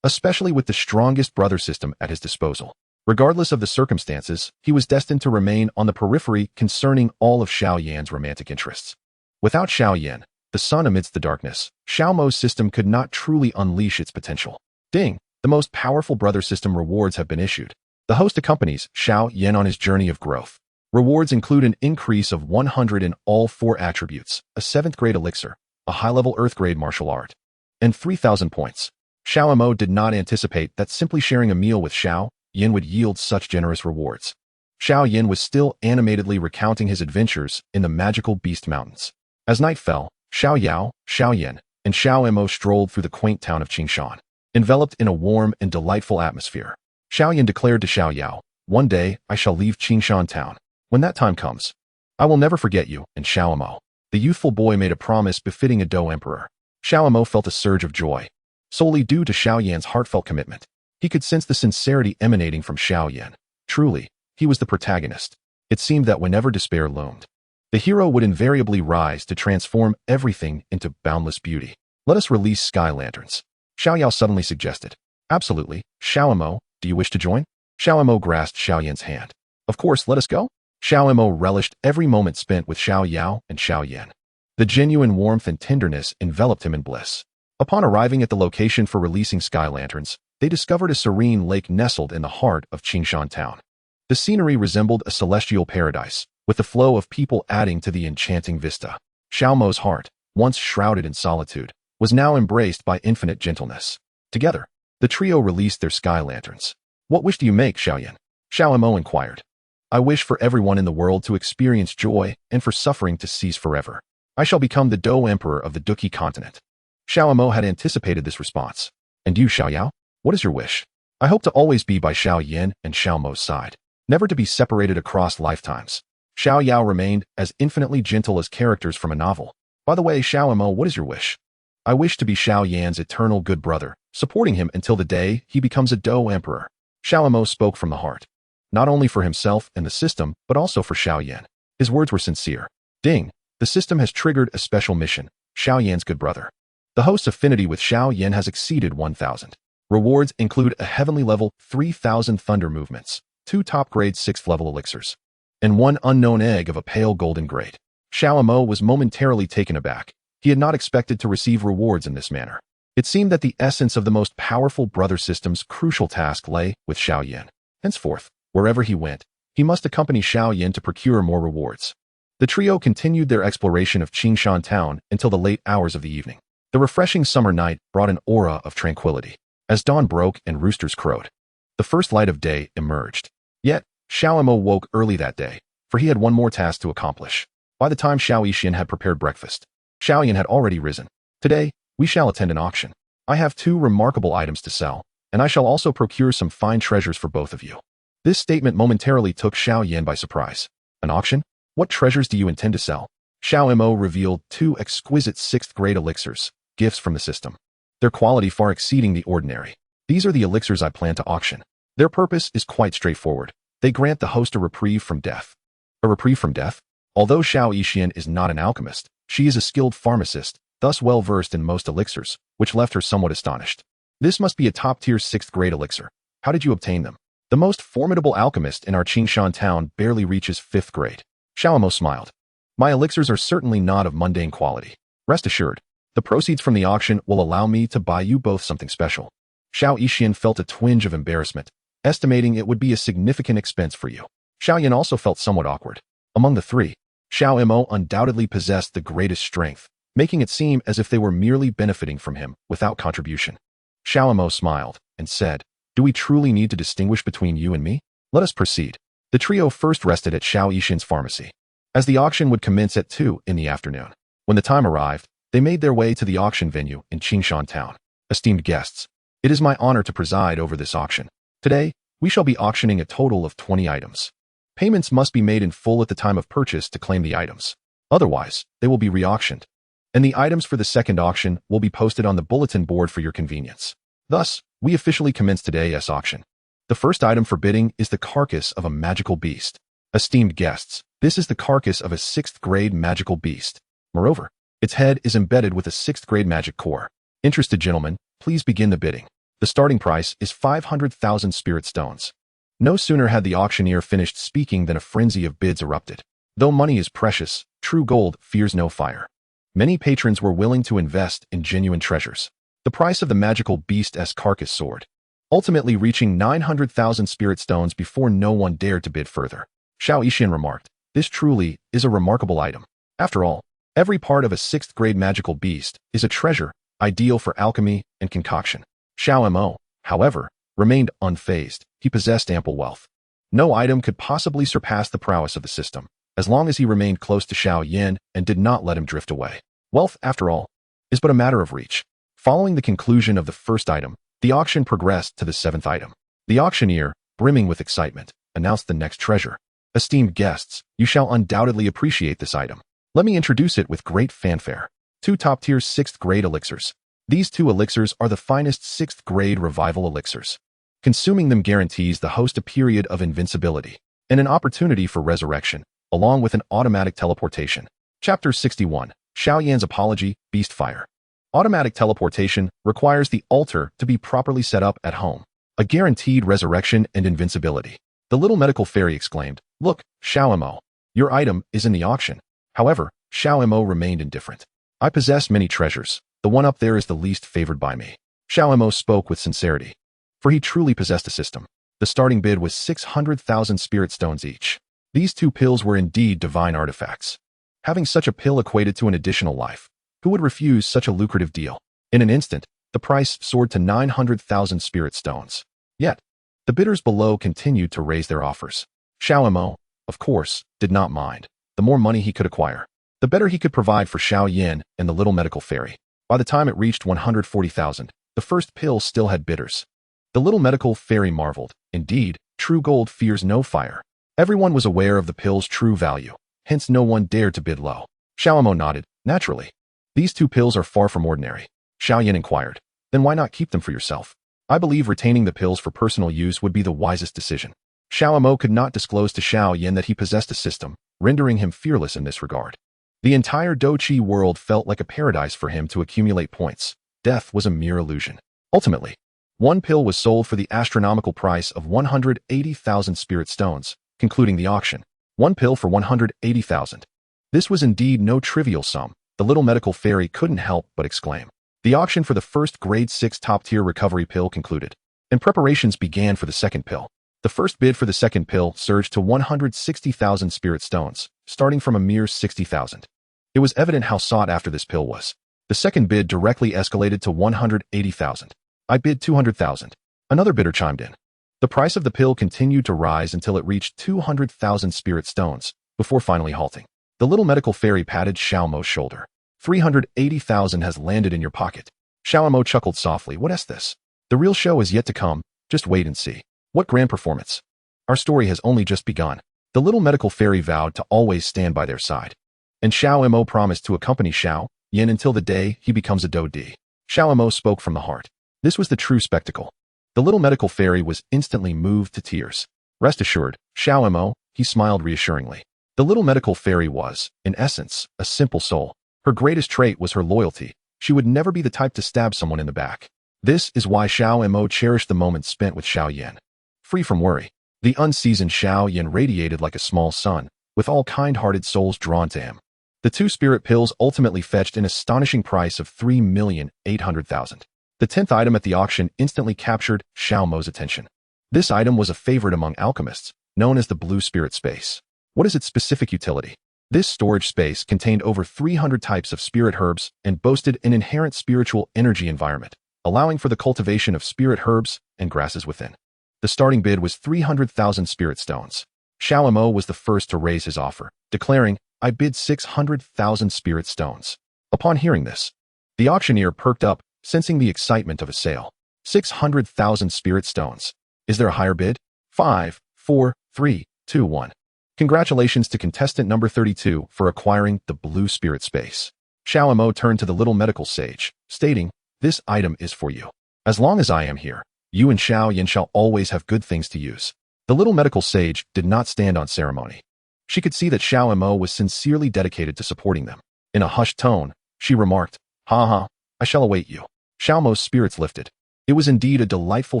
especially with the strongest brother system at his disposal. Regardless of the circumstances, he was destined to remain on the periphery concerning all of Xiao Yan's romantic interests. Without Xiao Yan, the sun amidst the darkness, Xiao Mo's system could not truly unleash its potential. Ding! The most powerful brother system rewards have been issued. The host accompanies Xiao Yan on his journey of growth. Rewards include an increase of 100 in all 4 attributes, a 7th grade elixir, a high-level earth grade martial art, and 3,000 points. Xiao Mo did not anticipate that simply sharing a meal with Xiao Yan would yield such generous rewards. Xiao Yan was still animatedly recounting his adventures in the magical Beast Mountains. As night fell, Xiao Yao, Xiao Yan, and Xiao Mo strolled through the quaint town of Qingshan, enveloped in a warm and delightful atmosphere. Xiao Yan declared to Xiao Yao, "One day, I shall leave Qingshan town. When that time comes, I will never forget you." And Xiao Mo, the youthful boy, made a promise befitting a Dou emperor. Xiao Mo felt a surge of joy, solely due to Xiao Yan's heartfelt commitment. He could sense the sincerity emanating from Xiao Yan. Truly, he was the protagonist. It seemed that whenever despair loomed, the hero would invariably rise to transform everything into boundless beauty. "Let us release sky lanterns," Xiao Yao suddenly suggested. "Absolutely. Xiao Mo, do you wish to join?" Xiao Mo grasped Xiao Yan's hand. "Of course, let us go." Xiao Mo relished every moment spent with Xiao Yao and Xiao Yan. The genuine warmth and tenderness enveloped him in bliss. Upon arriving at the location for releasing sky lanterns, they discovered a serene lake nestled in the heart of Qingshan town. The scenery resembled a celestial paradise, with the flow of people adding to the enchanting vista. Xiao Mo's heart, once shrouded in solitude, was now embraced by infinite gentleness. Together, the trio released their sky lanterns. "What wish do you make, Xiao Yan?" Xiao Mo inquired. "I wish for everyone in the world to experience joy and for suffering to cease forever. I shall become the Dou Emperor of the Duqi continent." Xiao Mo had anticipated this response. "And you, Xiao Yao? What is your wish?" "I hope to always be by Xiao Yan and Xiao Mo's side, never to be separated across lifetimes." Xiao Yao remained as infinitely gentle as characters from a novel. "By the way, Xiao Mo, what is your wish?" "I wish to be Xiao Yan's eternal good brother, supporting him until the day he becomes a Dou Emperor." Xiao Mo spoke from the heart, not only for himself and the system, but also for Xiao Yan. His words were sincere. Ding! The system has triggered a special mission, Xiao Yan's good brother. The host's affinity with Xiao Yan has exceeded 1,000. Rewards include a heavenly level 3,000 thunder movements, 2 top-grade 6th level elixirs, and 1 unknown egg of a pale golden grade. Xiao Mo was momentarily taken aback. He had not expected to receive rewards in this manner. It seemed that the essence of the most powerful brother system's crucial task lay with Xiao Yan. Henceforth, wherever he went, he must accompany Xiao Yan to procure more rewards. The trio continued their exploration of Qingshan town until the late hours of the evening. The refreshing summer night brought an aura of tranquility. As dawn broke and roosters crowed, the first light of day emerged. Yet, Xiao Mo woke early that day, for he had one more task to accomplish. By the time Xiao Yishan had prepared breakfast, Xiao Yan had already risen. "Today, we shall attend an auction. I have 2 remarkable items to sell, and I shall also procure some fine treasures for both of you." This statement momentarily took Xiao Yan by surprise. "An auction? What treasures do you intend to sell?" Xiao Mo revealed 2 exquisite 6th grade elixirs, gifts from the system, their quality far exceeding the ordinary. "These are the elixirs I plan to auction. Their purpose is quite straightforward. They grant the host a reprieve from death." "A reprieve from death?" Although Xiao Yishan is not an alchemist, she is a skilled pharmacist, thus well versed in most elixirs, which left her somewhat astonished. "This must be a top-tier 6th grade elixir. How did you obtain them?" "The most formidable alchemist in our Qingshan town barely reaches 5th grade. Xiao Mo smiled. "My elixirs are certainly not of mundane quality. Rest assured, the proceeds from the auction will allow me to buy you both something special." Xiao Yishan felt a twinge of embarrassment, estimating it would be a significant expense for you. Xiao Yan also felt somewhat awkward. Among the 3, Xiao Mo undoubtedly possessed the greatest strength, making it seem as if they were merely benefiting from him without contribution. Xiao Mo smiled and said, "Do we truly need to distinguish between you and me? Let us proceed." The trio first rested at Xiao Yishan's pharmacy, as the auction would commence at 2 in the afternoon. When the time arrived, they made their way to the auction venue in Qingshan town. "Esteemed guests, it is my honor to preside over this auction. Today, we shall be auctioning a total of 20 items. Payments must be made in full at the time of purchase to claim the items. Otherwise, they will be re-auctioned, and the items for the second auction will be posted on the bulletin board for your convenience. Thus, we officially commence today's auction. The first item for bidding is the carcass of a magical beast. Esteemed guests, this is the carcass of a 6th grade magical beast. Moreover, its head is embedded with a 6th grade magic core. Interested gentlemen, please begin the bidding." The starting price is 500,000 spirit stones. No sooner had the auctioneer finished speaking than a frenzy of bids erupted. Though money is precious, true gold fears no fire. Many patrons were willing to invest in genuine treasures. The price of the magical beast's carcass soared, ultimately reaching 900,000 spirit stones before no one dared to bid further. Xiao Yan remarked, "This truly is a remarkable item. After all, every part of a 6th grade magical beast is a treasure, ideal for alchemy and concoction." Xiao Mo, however, remained unfazed. He possessed ample wealth. No item could possibly surpass the prowess of the system, as long as he remained close to Xiao Yan and did not let him drift away. Wealth, after all, is but a matter of reach. Following the conclusion of the first item, the auction progressed to the 7th item. The auctioneer, brimming with excitement, announced the next treasure. "Esteemed guests, you shall undoubtedly appreciate this item. Let me introduce it with great fanfare. 2 top-tier 6th grade elixirs. These 2 elixirs are the finest 6th grade revival elixirs. Consuming them guarantees the host a period of invincibility and an opportunity for resurrection, along with an automatic teleportation." Chapter 61, Xiao Yan's Apology, Beast Fire. Automatic teleportation requires the altar to be properly set up at home. A guaranteed resurrection and invincibility. The little medical fairy exclaimed, "Look, Xiao Mo, your item is in the auction." However, Xiao Mo remained indifferent. "I possess many treasures. The one up there is the least favored by me." Xiao Mo spoke with sincerity, for he truly possessed a system. The starting bid was 600,000 spirit stones each. These 2 pills were indeed divine artifacts. Having such a pill equated to an additional life. Who would refuse such a lucrative deal? In an instant, the price soared to 900,000 spirit stones. Yet, the bidders below continued to raise their offers. Xiao Mo, of course, did not mind. The more money he could acquire, the better he could provide for Xiao Yan and the little medical fairy. By the time it reached 140,000, the first pill still had bidders. The little medical fairy marveled. Indeed, true gold fears no fire. Everyone was aware of the pill's true value, hence no one dared to bid low. Xiao Mo nodded. "Naturally. These 2 pills are far from ordinary." Xiao Yan inquired, "Then why not keep them for yourself?" "I believe retaining the pills for personal use would be the wisest decision." Xiao Mo could not disclose to Xiao Yan that he possessed a system, rendering him fearless in this regard. The entire Douqi world felt like a paradise for him to accumulate points. Death was a mere illusion. Ultimately, 1 pill was sold for the astronomical price of 180,000 spirit stones, concluding the auction. 1 pill for 180,000. This was indeed no trivial sum. The little medical fairy couldn't help but exclaim. The auction for the first grade 6 top-tier recovery pill concluded, and preparations began for the second pill. The first bid for the second pill surged to 160,000 spirit stones, starting from a mere 60,000. It was evident how sought after this pill was. The second bid directly escalated to 180,000. "I bid 200,000. Another bidder chimed in. The price of the pill continued to rise until it reached 200,000 spirit stones, before finally halting. The little medical fairy patted Xiao Mo's shoulder. 380,000 has landed in your pocket." Xiao Mo chuckled softly. "What is this? The real show is yet to come. Just wait and see. What grand performance. Our story has only just begun." The little medical fairy vowed to always stand by their side. And Xiao Mo promised to accompany Xiao Yan until the day he becomes a Dodi. Xiao Mo spoke from the heart. This was the true spectacle. The little medical fairy was instantly moved to tears. "Rest assured, Xiao Mo," he smiled reassuringly. The little medical fairy was, in essence, a simple soul. Her greatest trait was her loyalty. She would never be the type to stab someone in the back. This is why Xiao Mo cherished the moments spent with Xiao Yan. Free from worry, the unseasoned Xiao Yan radiated like a small sun, with all kind-hearted souls drawn to him. The 2 spirit pills ultimately fetched an astonishing price of 3,800,000. The 10th item at the auction instantly captured Xiao Mo's attention. This item was a favorite among alchemists, known as the Blue Spirit Space. What is its specific utility? This storage space contained over 300 types of spirit herbs and boasted an inherent spiritual energy environment, allowing for the cultivation of spirit herbs and grasses within. The starting bid was 300,000 spirit stones. Xiao Mo was the first to raise his offer, declaring, "I bid 600,000 spirit stones." Upon hearing this, the auctioneer perked up, sensing the excitement of a sale. 600,000 spirit stones. Is there a higher bid? 5, 4, 3, 2, 1. Congratulations to contestant number 32 for acquiring the Blue Spirit Space. Xiao Mo turned to the little medical sage, stating, "This item is for you. As long as I am here, you and Xiao Yan shall always have good things to use." The little medical sage did not stand on ceremony. She could see that Xiao Mo was sincerely dedicated to supporting them. In a hushed tone, she remarked, "Ha ha, I shall await you." Xiao Mo's spirits lifted. It was indeed a delightful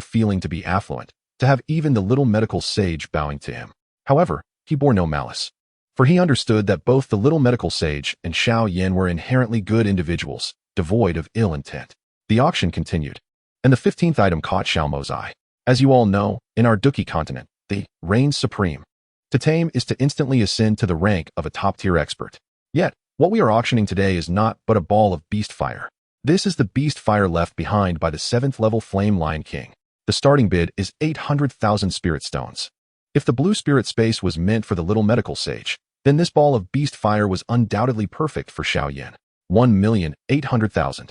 feeling to be affluent, to have even the little medical sage bowing to him. However, he bore no malice, for he understood that both the little medical sage and Xiao Yan were inherently good individuals, devoid of ill intent. The auction continued, and the 15th item caught Xiao Mo's eye. As you all know, in our Duki continent, the reigns supreme. To tame is to instantly ascend to the rank of a top-tier expert. Yet, what we are auctioning today is not but a ball of beast fire. This is the beast fire left behind by the 7th level Flame Lion King. The starting bid is 800,000 spirit stones. If the blue spirit space was meant for the little medical sage, then this ball of beast fire was undoubtedly perfect for Xiao Yan. 1,800,000.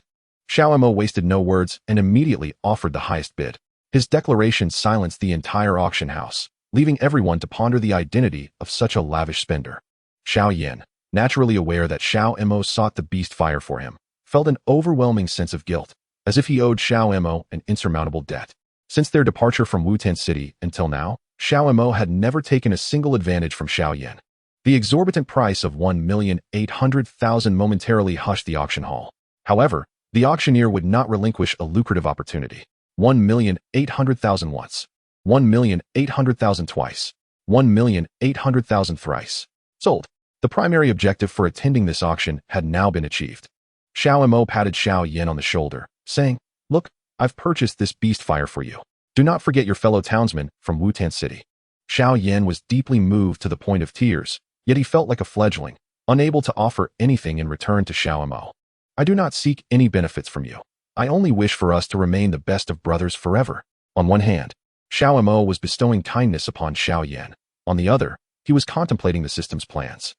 Xiao Mo wasted no words and immediately offered the highest bid. His declaration silenced the entire auction house, leaving everyone to ponder the identity of such a lavish spender. Xiao Yan, naturally aware that Xiao Mo sought the beast fire for him, felt an overwhelming sense of guilt, as if he owed Xiao Mo an insurmountable debt. Since their departure from Wutan City until now, Xiao Mo had never taken a single advantage from Xiao Yan. The exorbitant price of 1,800,000 momentarily hushed the auction hall. However, the auctioneer would not relinquish a lucrative opportunity. 1,800,000 once. 1,800,000 twice. 1,800,000 thrice. Sold. The primary objective for attending this auction had now been achieved. Xiao Mo patted Xiao Yan on the shoulder, saying, "Look, I've purchased this beast fire for you. Do not forget your fellow townsmen from Wutan City." Xiao Yan was deeply moved to the point of tears, yet he felt like a fledgling, unable to offer anything in return to Xiao Mo. "I do not seek any benefits from you. I only wish for us to remain the best of brothers forever." On one hand, Xiao Mo was bestowing kindness upon Xiao Yan. On the other, he was contemplating the system's plans.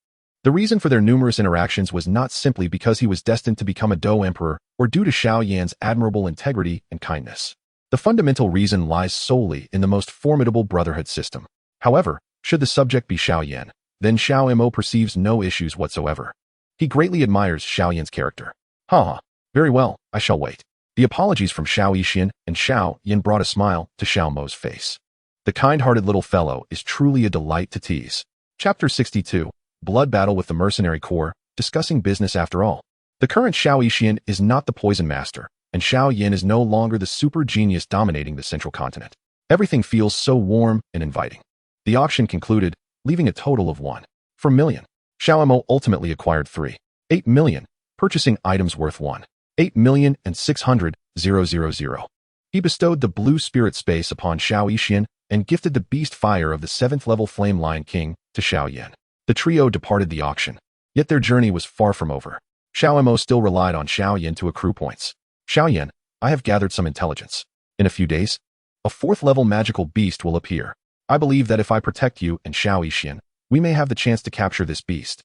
The reason for their numerous interactions was not simply because he was destined to become a Dou emperor or due to Xiao Yan's admirable integrity and kindness. The fundamental reason lies solely in the most formidable brotherhood system. However, should the subject be Xiao Yan, then Xiao Mo perceives no issues whatsoever. He greatly admires Xiao Yan's character. Very well, I shall wait. The apologies from Xiao Yishan and Xiao Yan brought a smile to Xiao Mo's face. The kind-hearted little fellow is truly a delight to tease. Chapter 62. Blood Battle with the Mercenary Corps, discussing business after all. The current Xiao Yishan is not the poison master, and Xiao Yan is no longer the super genius dominating the central continent. Everything feels so warm and inviting. The auction concluded, leaving a total of 1.4 million. Xiao Mo ultimately acquired 3.8 million, purchasing items worth 1.8,600,000. He bestowed the blue spirit space upon Xiao Yishan and gifted the beast fire of the 7th level Flame Lion King to Xiao Yan. The trio departed the auction, yet their journey was far from over. Xiao Mo still relied on Xiao Yan to accrue points. "Xiao Yan, I have gathered some intelligence. In a few days, a 4th level magical beast will appear. I believe that if I protect you and Xiao Yishan, we may have the chance to capture this beast.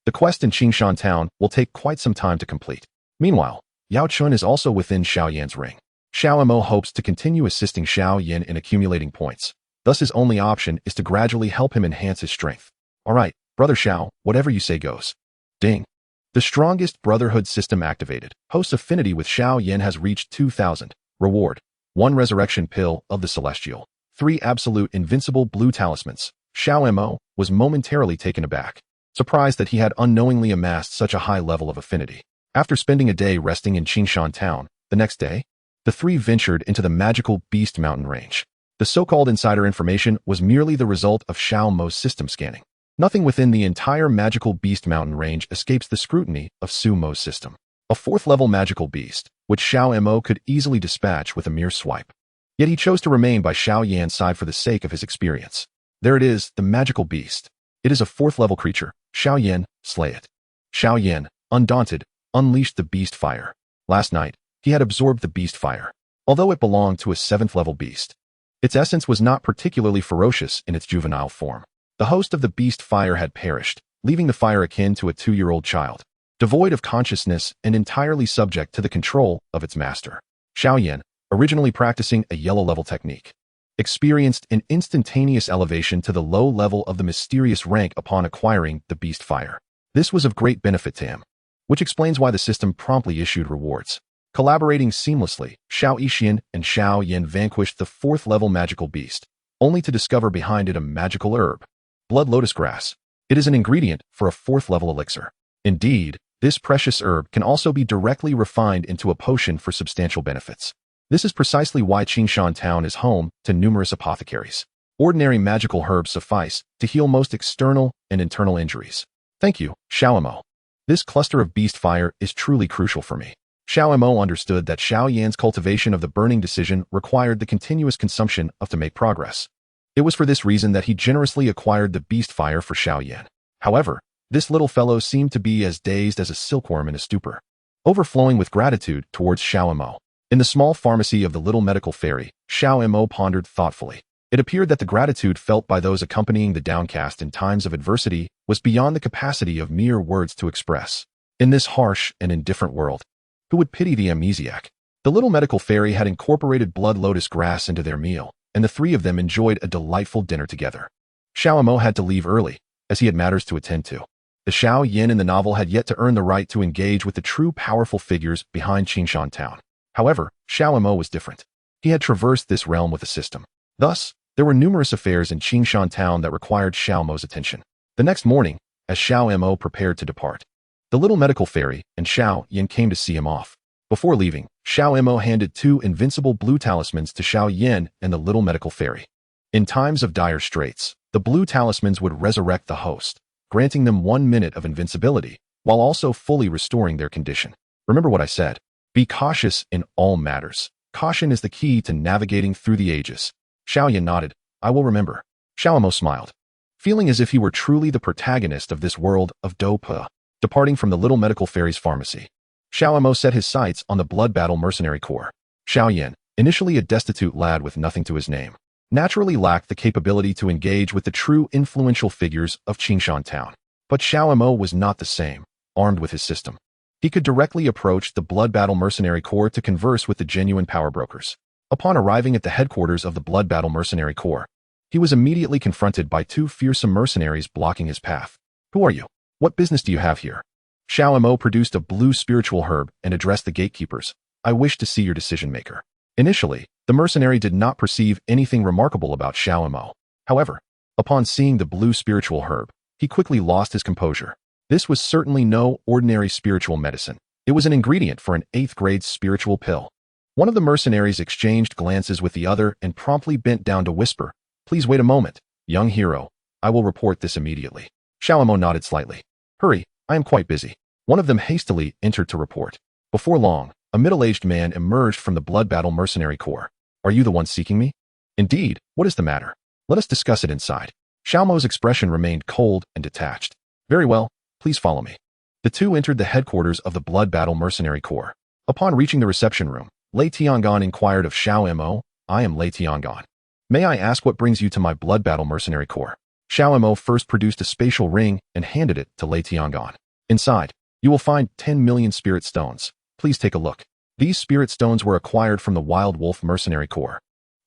The quest in Qingshan town will take quite some time to complete. Meanwhile, Yao Chun is also within Xiao Yan's ring. Xiao Mo hopes to continue assisting Xiao Yan in accumulating points. Thus his only option is to gradually help him enhance his strength. All right, Brother Xiao, whatever you say goes." Ding. The strongest brotherhood system activated. Host affinity with Xiao Yan has reached 2,000. Reward. 1 resurrection pill of the celestial. 3 absolute invincible blue talismans. Xiao Mo was momentarily taken aback, surprised that he had unknowingly amassed such a high level of affinity. After spending a day resting in Qingshan town, the next day, the three ventured into the magical Beast Mountain range. The so-called insider information was merely the result of Xiao Mo's system scanning. Nothing within the entire magical Beast Mountain range escapes the scrutiny of Su Mo's system. A 4th-level magical beast, which Xiao Mo could easily dispatch with a mere swipe. Yet he chose to remain by Xiao Yan's side for the sake of his experience. There it is, the magical beast. It is a 4th-level creature. Xiao Yan, slay it. Xiao Yan, undaunted, unleashed the beast fire. Last night, he had absorbed the beast fire. Although it belonged to a 7th-level beast, its essence was not particularly ferocious in its juvenile form. The host of the beast fire had perished, leaving the fire akin to a 2-year-old child, devoid of consciousness and entirely subject to the control of its master. Xiao Yan, originally practicing a yellow-level technique, experienced an instantaneous elevation to the low level of the mysterious rank upon acquiring the beast fire. This was of great benefit to him, which explains why the system promptly issued rewards. Collaborating seamlessly, Xiao Yishan and Xiao Yan vanquished the 4th-level magical beast, only to discover behind it a magical herb. Blood lotus grass. It is an ingredient for a 4th-level elixir. Indeed, this precious herb can also be directly refined into a potion for substantial benefits. This is precisely why Qingshan Town is home to numerous apothecaries. Ordinary magical herbs suffice to heal most external and internal injuries. Thank you, Xiao. This cluster of beast fire is truly crucial for me. Xiao understood that Xiao Yan's cultivation of the burning decision required the continuous consumption of to make progress. It was for this reason that he generously acquired the beast fire for Xiao Yan. However, this little fellow seemed to be as dazed as a silkworm in a stupor, overflowing with gratitude towards Xiao. In the small pharmacy of the little medical fairy, Xiao pondered thoughtfully. It appeared that the gratitude felt by those accompanying the downcast in times of adversity was beyond the capacity of mere words to express. In this harsh and indifferent world, who would pity the amnesiac? The little medical fairy had incorporated blood lotus grass into their meal, and the three of them enjoyed a delightful dinner together. Xiao had to leave early, as he had matters to attend to. The Xiao Yan in the novel had yet to earn the right to engage with the true powerful figures behind Qingshan Town. However, Xiao was different. He had traversed this realm with a system. Thus, there were numerous affairs in Qingshan Town that required Xiao's attention. The next morning, as Xiao prepared to depart, the little medical fairy and Xiao Yan came to see him off. Before leaving, Xiao handed 2 invincible blue talismans to Xiao Yan and the little medical fairy. In times of dire straits, the blue talismans would resurrect the host, granting them 1 minute of invincibility, while also fully restoring their condition. Remember what I said. Be cautious in all matters. Caution is the key to navigating through the ages. Xiao Yan nodded. I will remember. Xiao smiled, feeling as if he were truly the protagonist of this world of Dopa. Departing from the little medical fairy's pharmacy, Xiao set his sights on the blood battle mercenary corps. Xiao Yan, initially a destitute lad with nothing to his name, naturally lacked the capability to engage with the true influential figures of Qingshan Town. But Xiao was not the same. Armed with his system, he could directly approach the blood battle mercenary corps to converse with the genuine power brokers. Upon arriving at the headquarters of the blood battle mercenary corps, he was immediately confronted by 2 fearsome mercenaries blocking his path. Who are you? What business do you have here? Xiao produced a blue spiritual herb and addressed the gatekeepers. I wish to see your decision maker. Initially, the mercenary did not perceive anything remarkable about Xiao. However, upon seeing the blue spiritual herb, he quickly lost his composure. This was certainly no ordinary spiritual medicine. It was an ingredient for an 8th grade spiritual pill. One of the mercenaries exchanged glances with the other and promptly bent down to whisper, Please wait a moment, young hero. I will report this immediately. Xiao nodded slightly. Hurry, I am quite busy. One of them hastily entered to report. Before long, a middle-aged man emerged from the blood battle mercenary corps. Are you the one seeking me? Indeed, what is the matter? Let us discuss it inside. Xiao's expression remained cold and detached. Very well, please follow me. The 2 entered the headquarters of the blood battle mercenary corps. Upon reaching the reception room, Lei Tiangan inquired of Xiao. I am Lei Tiangan. May I ask what brings you to my blood battle mercenary corps? Xiao first produced a spatial ring and handed it to Lei Tiangan. Inside, you will find 10 million spirit stones. Please take a look. These spirit stones were acquired from the Wild Wolf Mercenary Corps.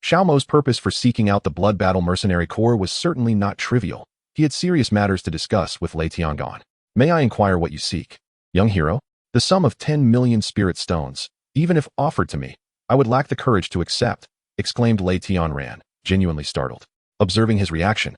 Xiao's purpose for seeking out the Blood Battle Mercenary Corps was certainly not trivial. He had serious matters to discuss with Lei Tiangan. May I inquire what you seek? Young hero, the sum of 10 million spirit stones, even if offered to me, I would lack the courage to accept, exclaimed Lei Tianran, genuinely startled. Observing his reaction,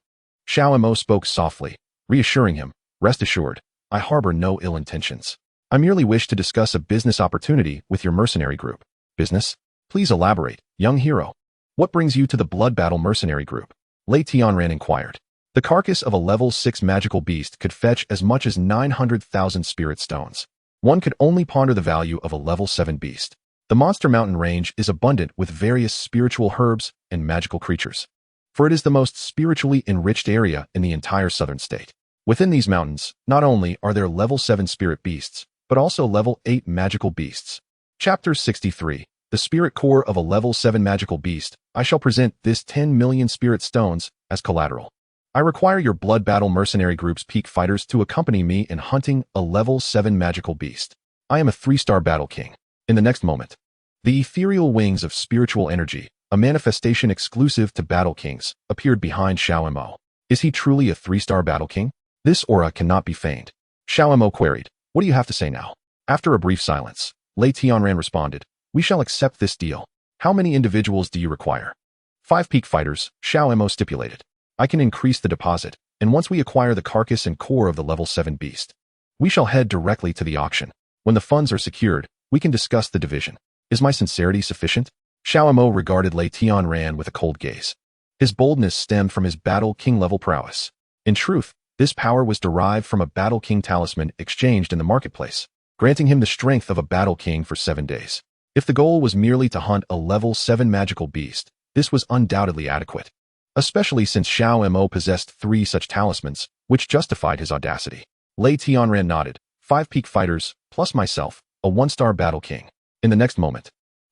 Xiao spoke softly, reassuring him, Rest assured, I harbor no ill intentions. I merely wish to discuss a business opportunity with your mercenary group. Business? Please elaborate, young hero. What brings you to the Blood Battle Mercenary Group? Lei Tianran inquired. The carcass of a level 6 magical beast could fetch as much as 900,000 spirit stones. One could only ponder the value of a level 7 beast. The Monster Mountain range is abundant with various spiritual herbs and magical creatures, for it is the most spiritually enriched area in the entire southern state. Within these mountains, not only are there level 7 spirit beasts, but also level 8 magical beasts. Chapter 63. The Spirit Core of a Level 7 Magical Beast. I shall present this 10 million spirit stones as collateral. I require your Blood Battle Mercenary Group's peak fighters to accompany me in hunting a level 7 magical beast. I am a 3-star battle king. In the next moment, the ethereal wings of spiritual energy, a manifestation exclusive to battle kings, appeared behind Xiao. Is he truly a 3-star battle king? This aura cannot be feigned. Xiao queried. What do you have to say now? After a brief silence, Lei Tianran responded, We shall accept this deal. How many individuals do you require? 5 peak fighters, Xiao stipulated. I can increase the deposit, and once we acquire the carcass and core of the level 7 beast, we shall head directly to the auction. When the funds are secured, we can discuss the division. Is my sincerity sufficient? Xiao Mo regarded Lei Tianran with a cold gaze. His boldness stemmed from his Battle King-level prowess. In truth, this power was derived from a Battle King talisman exchanged in the marketplace, granting him the strength of a Battle King for 7 days. If the goal was merely to hunt a level 7 magical beast, this was undoubtedly adequate, especially since Xiao Mo possessed 3 such talismans, which justified his audacity. Lei Tianran nodded. 5 peak fighters, plus myself, a 1-star Battle King. In the next moment,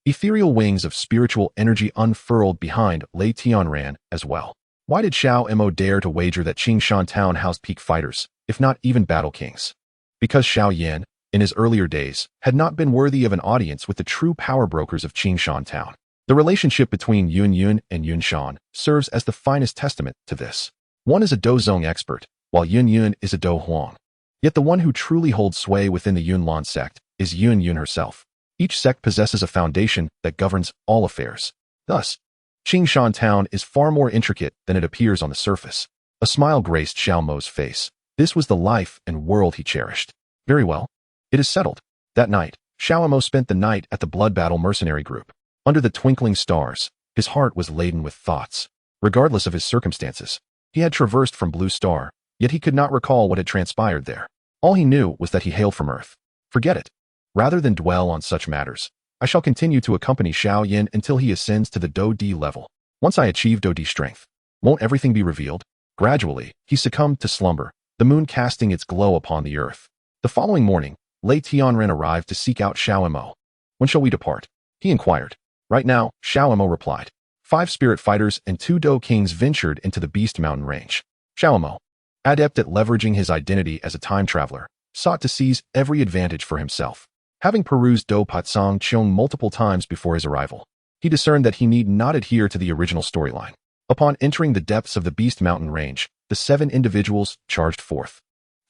ethereal wings of spiritual energy unfurled behind Lei Tianran as well. Why did Xiao Mo dare to wager that Qingshan Town housed peak fighters, if not even Battle Kings? Because Xiao Yan, in his earlier days, had not been worthy of an audience with the true power brokers of Qingshan Town. The relationship between Yun Yun and Yun Shan serves as the finest testament to this. One is a Dozong expert, while Yun Yun is a Do Huang. Yet the one who truly holds sway within the Yun Lan sect is Yun Yun herself. Each sect possesses a foundation that governs all affairs. Thus, Qingshan Town is far more intricate than it appears on the surface. A smile graced Xiao Mo's face. This was the life and world he cherished. Very well. It is settled. That night, Xiao Mo spent the night at the Blood Battle mercenary group. Under the twinkling stars, his heart was laden with thoughts. Regardless of his circumstances, he had traversed from Blue Star, yet he could not recall what had transpired there. All he knew was that he hailed from Earth. Forget it. Rather than dwell on such matters, I shall continue to accompany Xiao Yan until he ascends to the Do D level. Once I achieve Do D strength, won't everything be revealed? Gradually, he succumbed to slumber, the moon casting its glow upon the earth. The following morning, Lei Tianran arrived to seek out Xiao Mo. When shall we depart? He inquired. Right now, Xiao Mo replied. 5 spirit fighters and 2 Do Kings ventured into the Beast Mountain range. Xiao Mo, adept at leveraging his identity as a time traveler, sought to seize every advantage for himself. Having perused Do Patsang Cheong multiple times before his arrival, he discerned that he need not adhere to the original storyline. Upon entering the depths of the Beast Mountain range, the 7 individuals charged forth.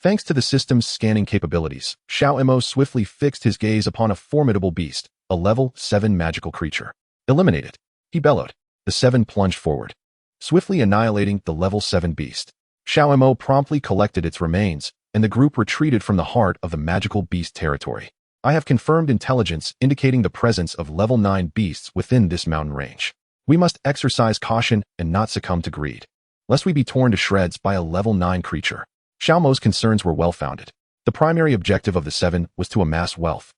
Thanks to the system's scanning capabilities, Xiao Mo swiftly fixed his gaze upon a formidable beast, a level 7 magical creature. Eliminate it, he bellowed. The 7 plunged forward, swiftly annihilating the level 7 beast. Xiao Mo promptly collected its remains, and the group retreated from the heart of the magical beast territory. I have confirmed intelligence indicating the presence of level 9 beasts within this mountain range. We must exercise caution and not succumb to greed, lest we be torn to shreds by a level 9 creature. Xiao Mo's concerns were well-founded. The primary objective of the 7 was to amass wealth,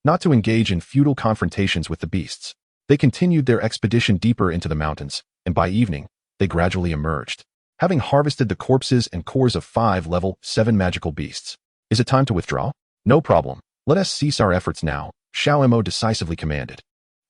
not to engage in futile confrontations with the beasts. They continued their expedition deeper into the mountains, and by evening, they gradually emerged, having harvested the corpses and cores of 5 level 7 magical beasts. Is it time to withdraw? No problem. Let us cease our efforts now, Xiao Mo decisively commanded.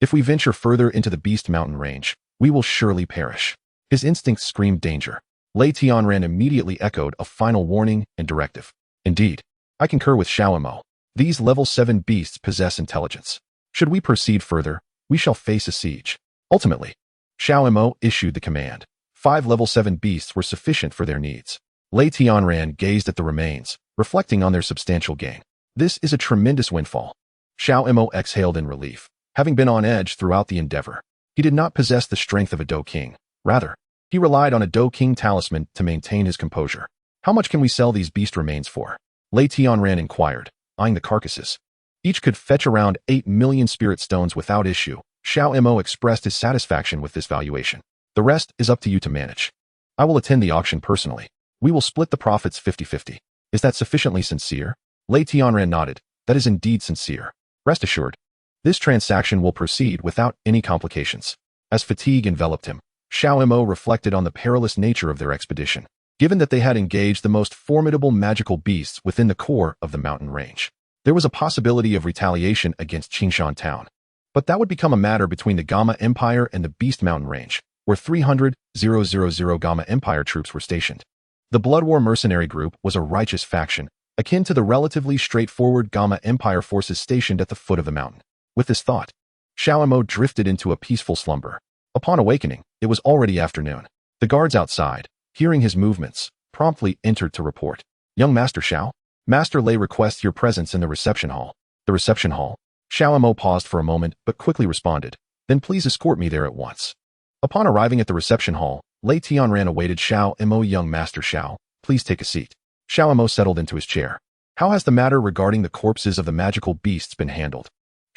If we venture further into the Beast Mountain range, we will surely perish. His instincts screamed danger. Lei Tianran immediately echoed a final warning and directive. Indeed, I concur with Xiao Mo. These level 7 beasts possess intelligence. Should we proceed further, we shall face a siege. Ultimately, Xiao Mo issued the command. 5 level 7 beasts were sufficient for their needs. Lei Tianran gazed at the remains, reflecting on their substantial gain. This is a tremendous windfall. Xiao Mo exhaled in relief. Having been on edge throughout the endeavor, he did not possess the strength of a Do King. Rather, he relied on a Do King talisman to maintain his composure. How much can we sell these beast remains for? Lei Tianran inquired, eyeing the carcasses. Each could fetch around 8 million spirit stones without issue. Xiao Mo expressed his satisfaction with this valuation. The rest is up to you to manage. I will attend the auction personally. We will split the profits 50-50. Is that sufficiently sincere? Lei Tianran nodded. That is indeed sincere. Rest assured, this transaction will proceed without any complications. As fatigue enveloped him, Xiao Mo reflected on the perilous nature of their expedition, given that they had engaged the most formidable magical beasts within the core of the mountain range. There was a possibility of retaliation against Qingshan Town, but that would become a matter between the Gamma Empire and the Beast Mountain range, where 300,000 Gamma Empire troops were stationed. The Blood War mercenary group was a righteous faction, akin to the relatively straightforward Gamma Empire forces stationed at the foot of the mountain. With this thought, Xiao Mo drifted into a peaceful slumber. Upon awakening, it was already afternoon. The guards outside, hearing his movements, promptly entered to report. Young Master Xiao, Master Lei requests your presence in the reception hall. The reception hall? Xiao Mo paused for a moment but quickly responded. Then please escort me there at once. Upon arriving at the reception hall, Lei Tianran awaited Xiao Mo. Young Master Xiao, please take a seat. Xiao Mo settled into his chair. How has the matter regarding the corpses of the magical beasts been handled?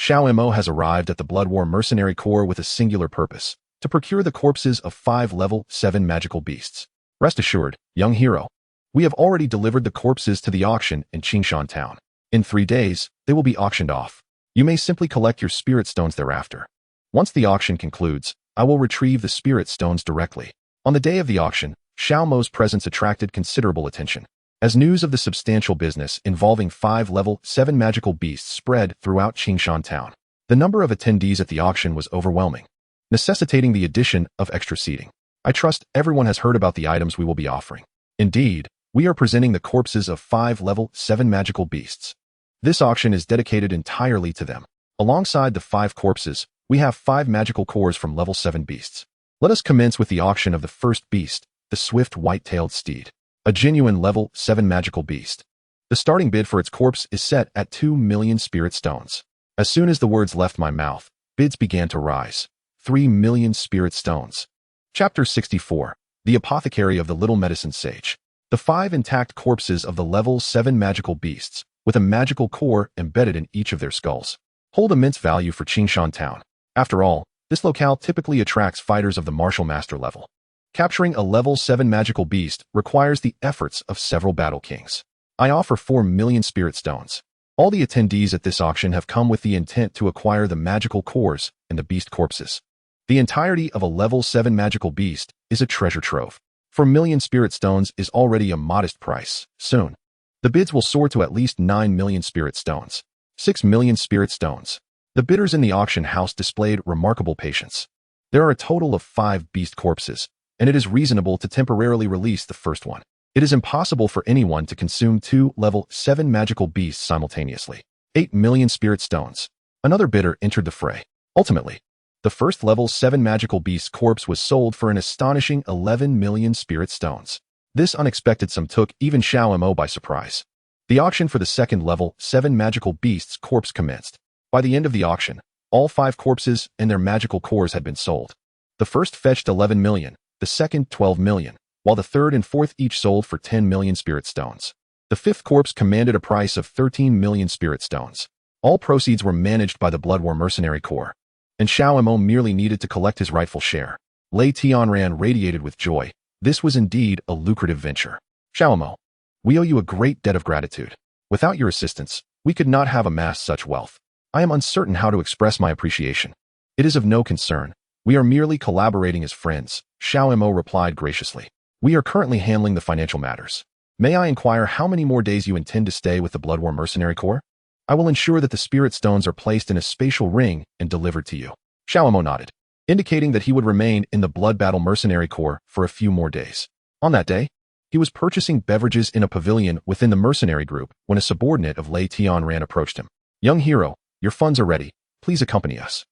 Xiao Mo has arrived at the Blood War Mercenary Corps with a singular purpose, to procure the corpses of 5 level 7 magical beasts. Rest assured, young hero, we have already delivered the corpses to the auction in Qingshan Town. In 3 days, they will be auctioned off. You may simply collect your spirit stones thereafter. Once the auction concludes, I will retrieve the spirit stones directly. On the day of the auction, Xiao Mo's presence attracted considerable attention. As news of the substantial business involving 5 level 7 magical beasts spread throughout Qingshan Town, the number of attendees at the auction was overwhelming, necessitating the addition of extra seating. I trust everyone has heard about the items we will be offering. Indeed, we are presenting the corpses of 5 level 7 magical beasts. This auction is dedicated entirely to them. Alongside the 5 corpses, we have 5 magical cores from level 7 beasts. Let us commence with the auction of the first beast, the swift white-tailed steed. A genuine level 7 magical beast. The starting bid for its corpse is set at 2 million spirit stones. As soon as the words left my mouth, bids began to rise. 3 million spirit stones. Chapter 64. The Apothecary of the Little Medicine Sage. The 5 intact corpses of the level 7 magical beasts, with a magical core embedded in each of their skulls, hold immense value for Qingshan Town. After all, this locale typically attracts fighters of the martial master level. Capturing a level 7 magical beast requires the efforts of several battle kings. I offer 4 million spirit stones. All the attendees at this auction have come with the intent to acquire the magical cores and the beast corpses. The entirety of a level 7 magical beast is a treasure trove. 4 million spirit stones is already a modest price. Soon, the bids will soar to at least 9 million spirit stones. 6 million spirit stones. The bidders in the auction house displayed remarkable patience. There are a total of 5 beast corpses, and it is reasonable to temporarily release the first one. It is impossible for anyone to consume 2 level 7 magical beasts simultaneously. 8 million spirit stones. Another bidder entered the fray. Ultimately, the first level 7 magical beast corpse was sold for an astonishing 11 million spirit stones. This unexpected sum took even Xiao Mo by surprise. The auction for the second level 7 magical beasts corpse commenced. By the end of the auction, all 5 corpses and their magical cores had been sold. The first fetched 11 million, the second 12 million, while the third and fourth each sold for 10 million spirit stones. The 5th corpse commanded a price of 13 million spirit stones. All proceeds were managed by the Blood War Mercenary Corps, and Xiao Mo merely needed to collect his rightful share. Lei Tianran radiated with joy. This was indeed a lucrative venture. Xiao Mo, we owe you a great debt of gratitude. Without your assistance, we could not have amassed such wealth. I am uncertain how to express my appreciation. It is of no concern. We are merely collaborating as friends, Xiao Mo replied graciously. We are currently handling the financial matters. May I inquire how many more days you intend to stay with the Blood War Mercenary Corps? I will ensure that the spirit stones are placed in a spatial ring and delivered to you. Xiao Mo nodded, indicating that he would remain in the Blood Battle Mercenary Corps for a few more days. On that day, he was purchasing beverages in a pavilion within the mercenary group when a subordinate of Lei Tianran approached him. Young hero, your funds are ready. Please accompany us.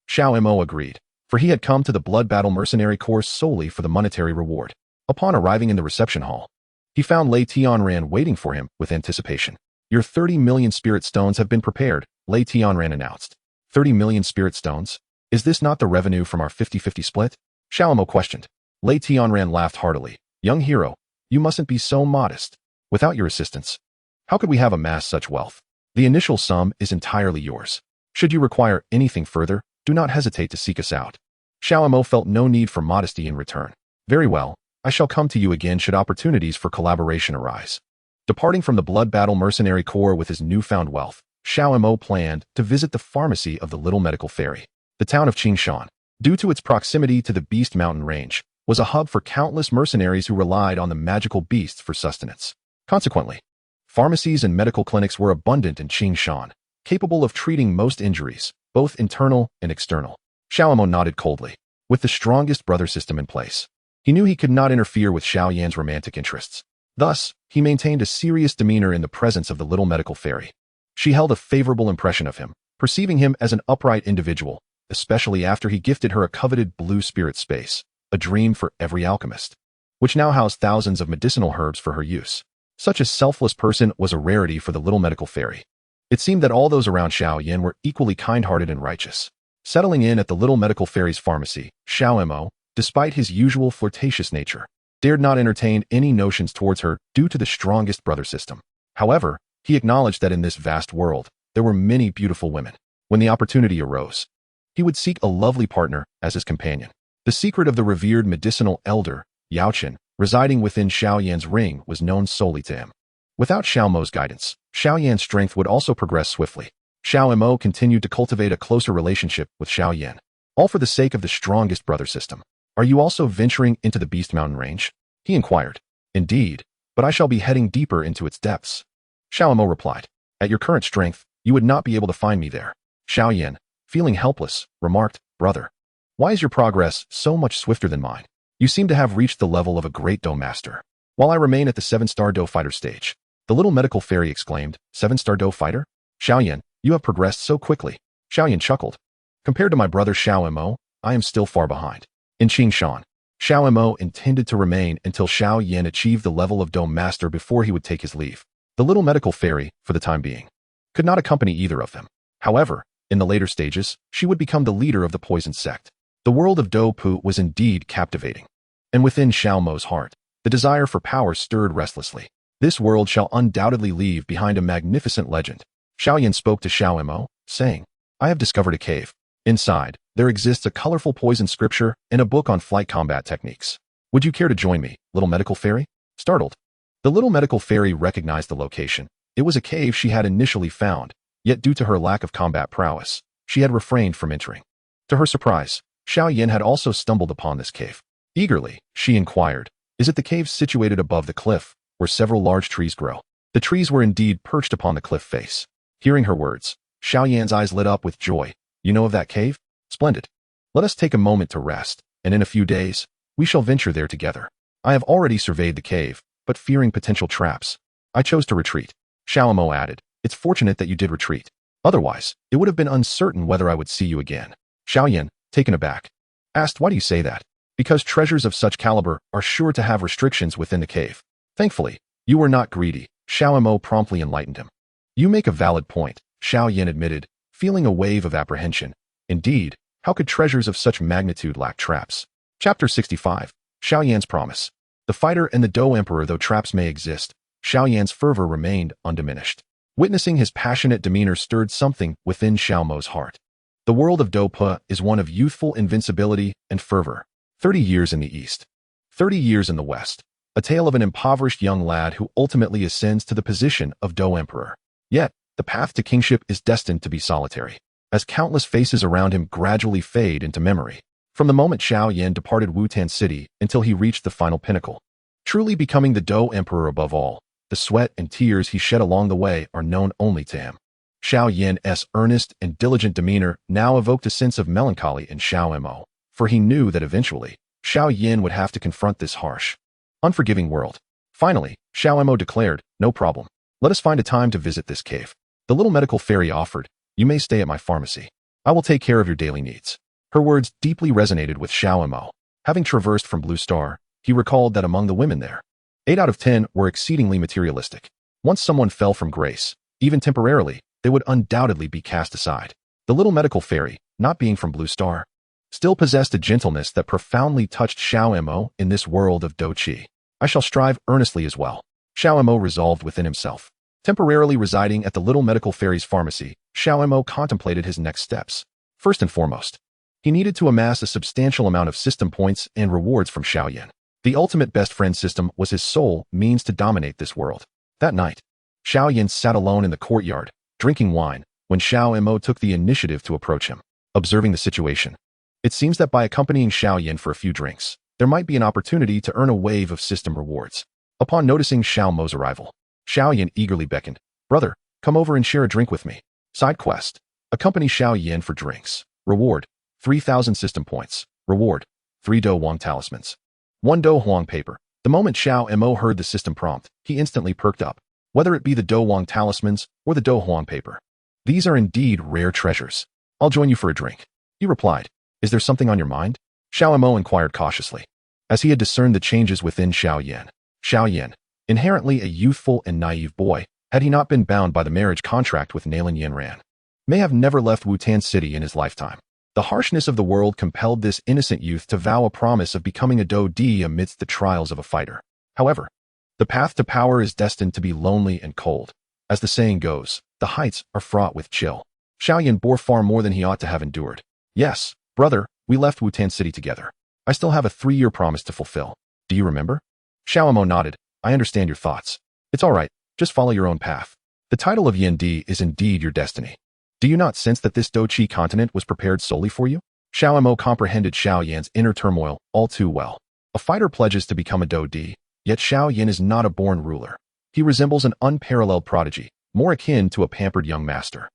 Xiao Mo agreed, for he had come to the Blood Battle Mercenary Corps solely for the monetary reward. Upon arriving in the reception hall, he found Lei Tianran waiting for him with anticipation. Your 30 million spirit stones have been prepared, Lei Tianran announced. 30 million spirit stones? Is this not the revenue from our 50-50 split? Xiao Mo questioned. Lei Tianran laughed heartily. Young hero, you mustn't be so modest. Without your assistance, how could we have amassed such wealth? The initial sum is entirely yours. Should you require anything further, do not hesitate to seek us out. Xiao Mo felt no need for modesty in return. Very well, I shall come to you again should opportunities for collaboration arise. Departing from the Blood Battle Mercenary Corps with his newfound wealth, Xiao Mo planned to visit the pharmacy of the Little Medical Fairy. The town of Qingshan, due to its proximity to the Beast Mountain Range, was a hub for countless mercenaries who relied on the magical beasts for sustenance. Consequently, pharmacies and medical clinics were abundant in Qingshan, capable of treating most injuries, both internal and external. Xiao Mo nodded coldly. With the strongest brother system in place, he knew he could not interfere with Xiao Yan's romantic interests. Thus, he maintained a serious demeanor in the presence of the Little Medical Fairy. She held a favorable impression of him, perceiving him as an upright individual, especially after he gifted her a coveted blue spirit space, a dream for every alchemist, which now housed thousands of medicinal herbs for her use. Such a selfless person was a rarity for the Little Medical Fairy. It seemed that all those around Xiao Yan were equally kind-hearted and righteous. Settling in at the Little Medical Fairy's pharmacy, Xiao Mo, despite his usual flirtatious nature, dared not entertain any notions towards her due to the strongest brother system. However, he acknowledged that in this vast world, there were many beautiful women. when the opportunity arose. He would seek a lovely partner as his companion. The secret of the revered medicinal elder, Yao Chen, residing within Xiao Yan's ring was known solely to him. Without Xiao Mo's guidance, Xiao Yan's strength would also progress swiftly. Xiao Mo continued to cultivate a closer relationship with Xiao Yan, all for the sake of the strongest brother system. Are you also venturing into the Beast Mountain range? He inquired. Indeed, but I shall be heading deeper into its depths. Xiao Mo replied. At your current strength, you would not be able to find me there. Xiao Yan, feeling helpless, remarked, Brother, why is your progress so much swifter than mine? You seem to have reached the level of a great Do master, while I remain at the 7-star Do fighter stage. The little medical fairy exclaimed, 7-star Do fighter? Xiao Yan, you have progressed so quickly. Xiao Yan chuckled. Compared to my brother Xiao Mo, I am still far behind. In Qingshan, Xiao Mo intended to remain until Xiao Yan achieved the level of Do master before he would take his leave. The little medical fairy, for the time being, could not accompany either of them. However, in the later stages, she would become the leader of the poison sect. The world of Do Pu was indeed captivating. And within Xiao Mo's heart, the desire for power stirred restlessly. This world shall undoubtedly leave behind a magnificent legend. Xiao Yan spoke to Xiao Mo, saying, I have discovered a cave. Inside, there exists a colorful poison scripture and a book on flight combat techniques. Would you care to join me, little medical fairy? Startled, the little medical fairy recognized the location. It was a cave she had initially found, yet due to her lack of combat prowess, she had refrained from entering. To her surprise, Xiao Yan had also stumbled upon this cave. Eagerly, she inquired, is it the cave situated above the cliff, where several large trees grow? The trees were indeed perched upon the cliff face. Hearing her words, Xiao Yan's eyes lit up with joy. You know of that cave? Splendid. Let us take a moment to rest, and in a few days, we shall venture there together. I have already surveyed the cave, but fearing potential traps, I chose to retreat. Xiao Mo added, it's fortunate that you did retreat. Otherwise, it would have been uncertain whether I would see you again. Xiao Yan, taken aback, asked, why do you say that? Because treasures of such caliber are sure to have restrictions within the cave. Thankfully, you were not greedy. Xiao Mo promptly enlightened him. You make a valid point, Xiao Yan admitted, feeling a wave of apprehension. Indeed, how could treasures of such magnitude lack traps? Chapter 65, Xiao Yan's promise. The fighter and the Do Emperor. Though traps may exist, Xiao Yan's fervor remained undiminished. Witnessing his passionate demeanor stirred something within Xiao Mo's heart. The world of Do Pu is one of youthful invincibility and fervor. 30 years in the east, 30 years in the west. A tale of an impoverished young lad who ultimately ascends to the position of Do Emperor. Yet, the path to kingship is destined to be solitary, as countless faces around him gradually fade into memory. From the moment Xiao Yan departed Wutan City until he reached the final pinnacle, truly becoming the Do Emperor above all, the sweat and tears he shed along the way are known only to him. Xiao Yan's earnest and diligent demeanor now evoked a sense of melancholy in Xiao Mo, for he knew that eventually, Xiao Yan would have to confront this harsh, unforgiving world. Finally, Xiao Mo declared, no problem. Let us find a time to visit this cave. The little medical fairy offered, you may stay at my pharmacy. I will take care of your daily needs. Her words deeply resonated with Xiao Mo. Having traversed from Blue Star, he recalled that among the women there, 8 out of 10 were exceedingly materialistic. Once someone fell from grace, even temporarily, they would undoubtedly be cast aside. The little medical fairy, not being from Blue Star, still possessed a gentleness that profoundly touched Xiao Mo in this world of Do Qi. I shall strive earnestly as well. Xiao Mo resolved within himself. Temporarily residing at the little medical fairy's pharmacy, Xiao Mo contemplated his next steps. First and foremost, he needed to amass a substantial amount of system points and rewards from Xiao Yan. The ultimate best friend system was his sole means to dominate this world. That night, Xiao Yan sat alone in the courtyard, drinking wine, when Xiao Mo took the initiative to approach him. Observing the situation, it seems that by accompanying Xiao Yan for a few drinks, there might be an opportunity to earn a wave of system rewards. Upon noticing Xiao Mo's arrival, Xiao Yan eagerly beckoned, brother, come over and share a drink with me. Side quest, accompany Xiao Yan for drinks. Reward, 3,000 system points. Reward, 3 Do Huang talismans. 1 Do Huang paper. The moment Xiao Mo heard the system prompt, he instantly perked up. Whether it be the Do Huang talismans or the Do Huang paper, these are indeed rare treasures. I'll join you for a drink. He replied, is there something on your mind? Xiao Mo inquired cautiously, as he had discerned the changes within Xiao Yan. Xiao Yan, inherently a youthful and naive boy, had he not been bound by the marriage contract with Nalan Yanran, may have never left Wutan City in his lifetime. The harshness of the world compelled this innocent youth to vow a promise of becoming a Do Di amidst the trials of a fighter. However, the path to power is destined to be lonely and cold. As the saying goes, the heights are fraught with chill. Xiao Yan bore far more than he ought to have endured. Yes, brother, we left Wutan City together. I still have a 3-year promise to fulfill. Do you remember? Xiao Mo nodded. I understand your thoughts. It's all right, just follow your own path. The title of Yendi is indeed your destiny. Do you not sense that this Doqi continent was prepared solely for you? Xiao Mo comprehended Xiao Yan's inner turmoil all too well. A fighter pledges to become a Dodi, yet Xiao Yan is not a born ruler. He resembles an unparalleled prodigy, more akin to a pampered young master.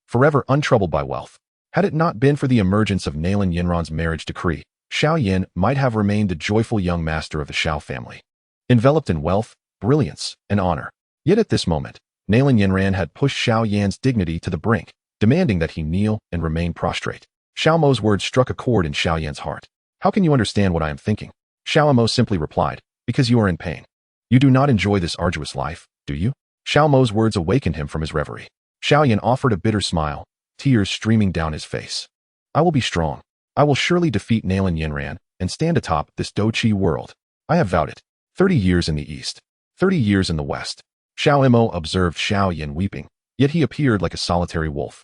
Forever untroubled by wealth. Had it not been for the emergence of Nalan Yinran's marriage decree, Xiao Yan might have remained the joyful young master of the Xiao family, enveloped in wealth, brilliance, and honor. Yet at this moment, Nalan Yinran had pushed Xiao Yan's dignity to the brink, demanding that he kneel and remain prostrate. Xiao Mo's words struck a chord in Xiao Yan's heart. How can you understand what I am thinking? Xiao Mo simply replied, because you are in pain. You do not enjoy this arduous life, do you? Xiao Mo's words awakened him from his reverie. Xiao Yan offered a bitter smile, tears streaming down his face. I will be strong. I will surely defeat Nalan Yinran and stand atop this Doqi world. I have vowed it. 30 years in the east, 30 years in the west. Xiao Mo observed Xiao Yan weeping, yet he appeared like a solitary wolf.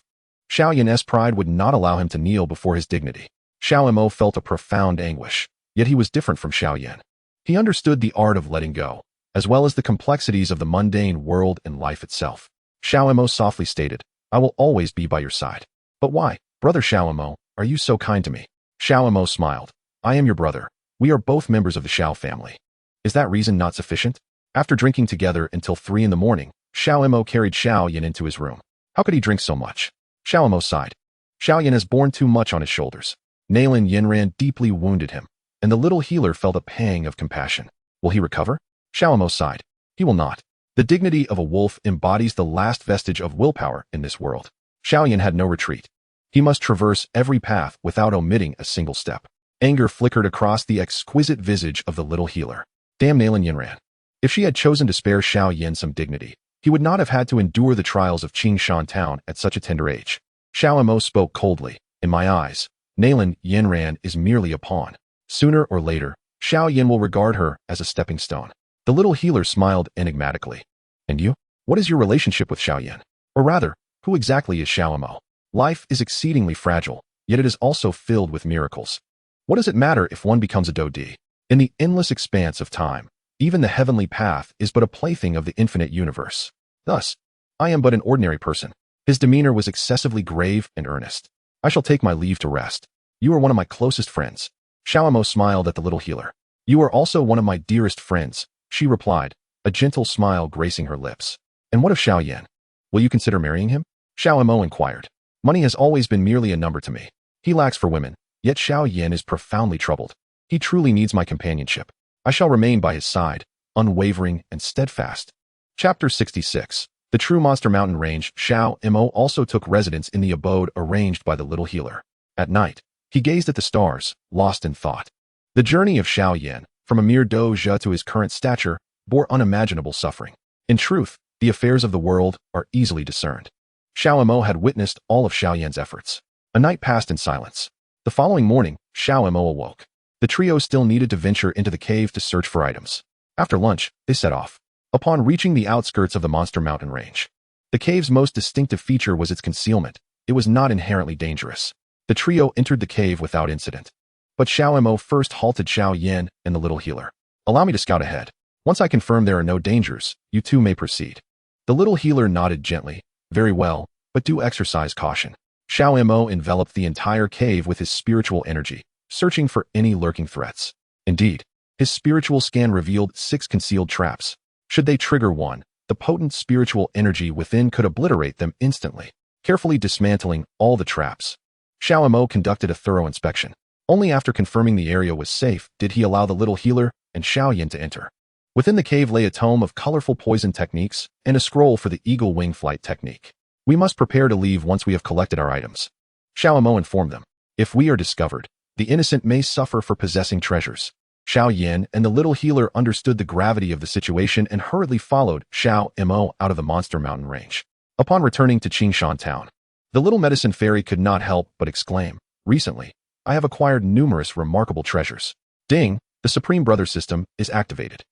Xiao Yan's pride would not allow him to kneel before his dignity. Xiao Mo felt a profound anguish, yet he was different from Xiao Yan. He understood the art of letting go, as well as the complexities of the mundane world and life itself. Xiao Mo softly stated, I will always be by your side. But why, brother Xiao Mo, are you so kind to me? Xiao Mo smiled. I am your brother. We are both members of the Xiao family. Is that reason not sufficient? After drinking together until 3 in the morning, Xiao Mo carried Xiao Yan into his room. How could he drink so much? Xiao Mo sighed. Xiao Yan has borne too much on his shoulders. Nalan Yinran deeply wounded him, and the little healer felt a pang of compassion. Will he recover? Xiao Mo sighed. He will not. The dignity of a wolf embodies the last vestige of willpower in this world. Xiao Yan had no retreat. He must traverse every path without omitting a single step. Anger flickered across the exquisite visage of the little healer. Damn Nalan Yinran. If she had chosen to spare Xiao Yan some dignity, he would not have had to endure the trials of Qingshan Town at such a tender age. Xiao Mo spoke coldly. In my eyes, Nalan Yinran is merely a pawn. Sooner or later, Xiao Yan will regard her as a stepping stone. The little healer smiled enigmatically. And you? What is your relationship with Xiao Yan? Or rather, who exactly is Xiao Mo? Life is exceedingly fragile, yet it is also filled with miracles. What does it matter if one becomes a Dodi? In the endless expanse of time, even the heavenly path is but a plaything of the infinite universe. Thus, I am but an ordinary person. His demeanor was excessively grave and earnest. I shall take my leave to rest. You are one of my closest friends. Xiao Mo smiled at the little healer. You are also one of my dearest friends, she replied, a gentle smile gracing her lips. And what of Xiao Yan? Will you consider marrying him? Xiao Mo inquired. Money has always been merely a number to me. He lacks for women, yet Xiao Yan is profoundly troubled. He truly needs my companionship. I shall remain by his side, unwavering and steadfast. Chapter 66. The true Monster Mountain Range. Xiao Mo also took residence in the abode arranged by the little healer. At night, he gazed at the stars, lost in thought. The journey of Xiao Yan, from a mere doja to his current stature, bore unimaginable suffering. In truth, the affairs of the world are easily discerned. Xiao Mo had witnessed all of Xiao Yan's efforts. A night passed in silence. The following morning, Xiao Mo awoke. The trio still needed to venture into the cave to search for items. After lunch, they set off. Upon reaching the outskirts of the Monster Mountain Range, the cave's most distinctive feature was its concealment. It was not inherently dangerous. The trio entered the cave without incident. But Xiao Mo first halted Xiao Yan and the little healer. Allow me to scout ahead. Once I confirm there are no dangers, you two may proceed. The little healer nodded gently. Very well, but do exercise caution. Xiao Mo enveloped the entire cave with his spiritual energy, searching for any lurking threats. Indeed, his spiritual scan revealed 6 concealed traps. Should they trigger one, the potent spiritual energy within could obliterate them instantly, carefully dismantling all the traps. Xiao Mo conducted a thorough inspection. Only after confirming the area was safe did he allow the little healer and Xiao Yan to enter. Within the cave lay a tome of colorful poison techniques and a scroll for the eagle wing flight technique. We must prepare to leave once we have collected our items. Xiao Mo informed them. If we are discovered, the innocent may suffer for possessing treasures. Xiao Yan and the little healer understood the gravity of the situation and hurriedly followed Xiao Mo out of the Monster Mountain Range. Upon returning to Qingshan Town, the little medicine fairy could not help but exclaim, recently, I have acquired numerous remarkable treasures. Ding, the Supreme Brother system is activated.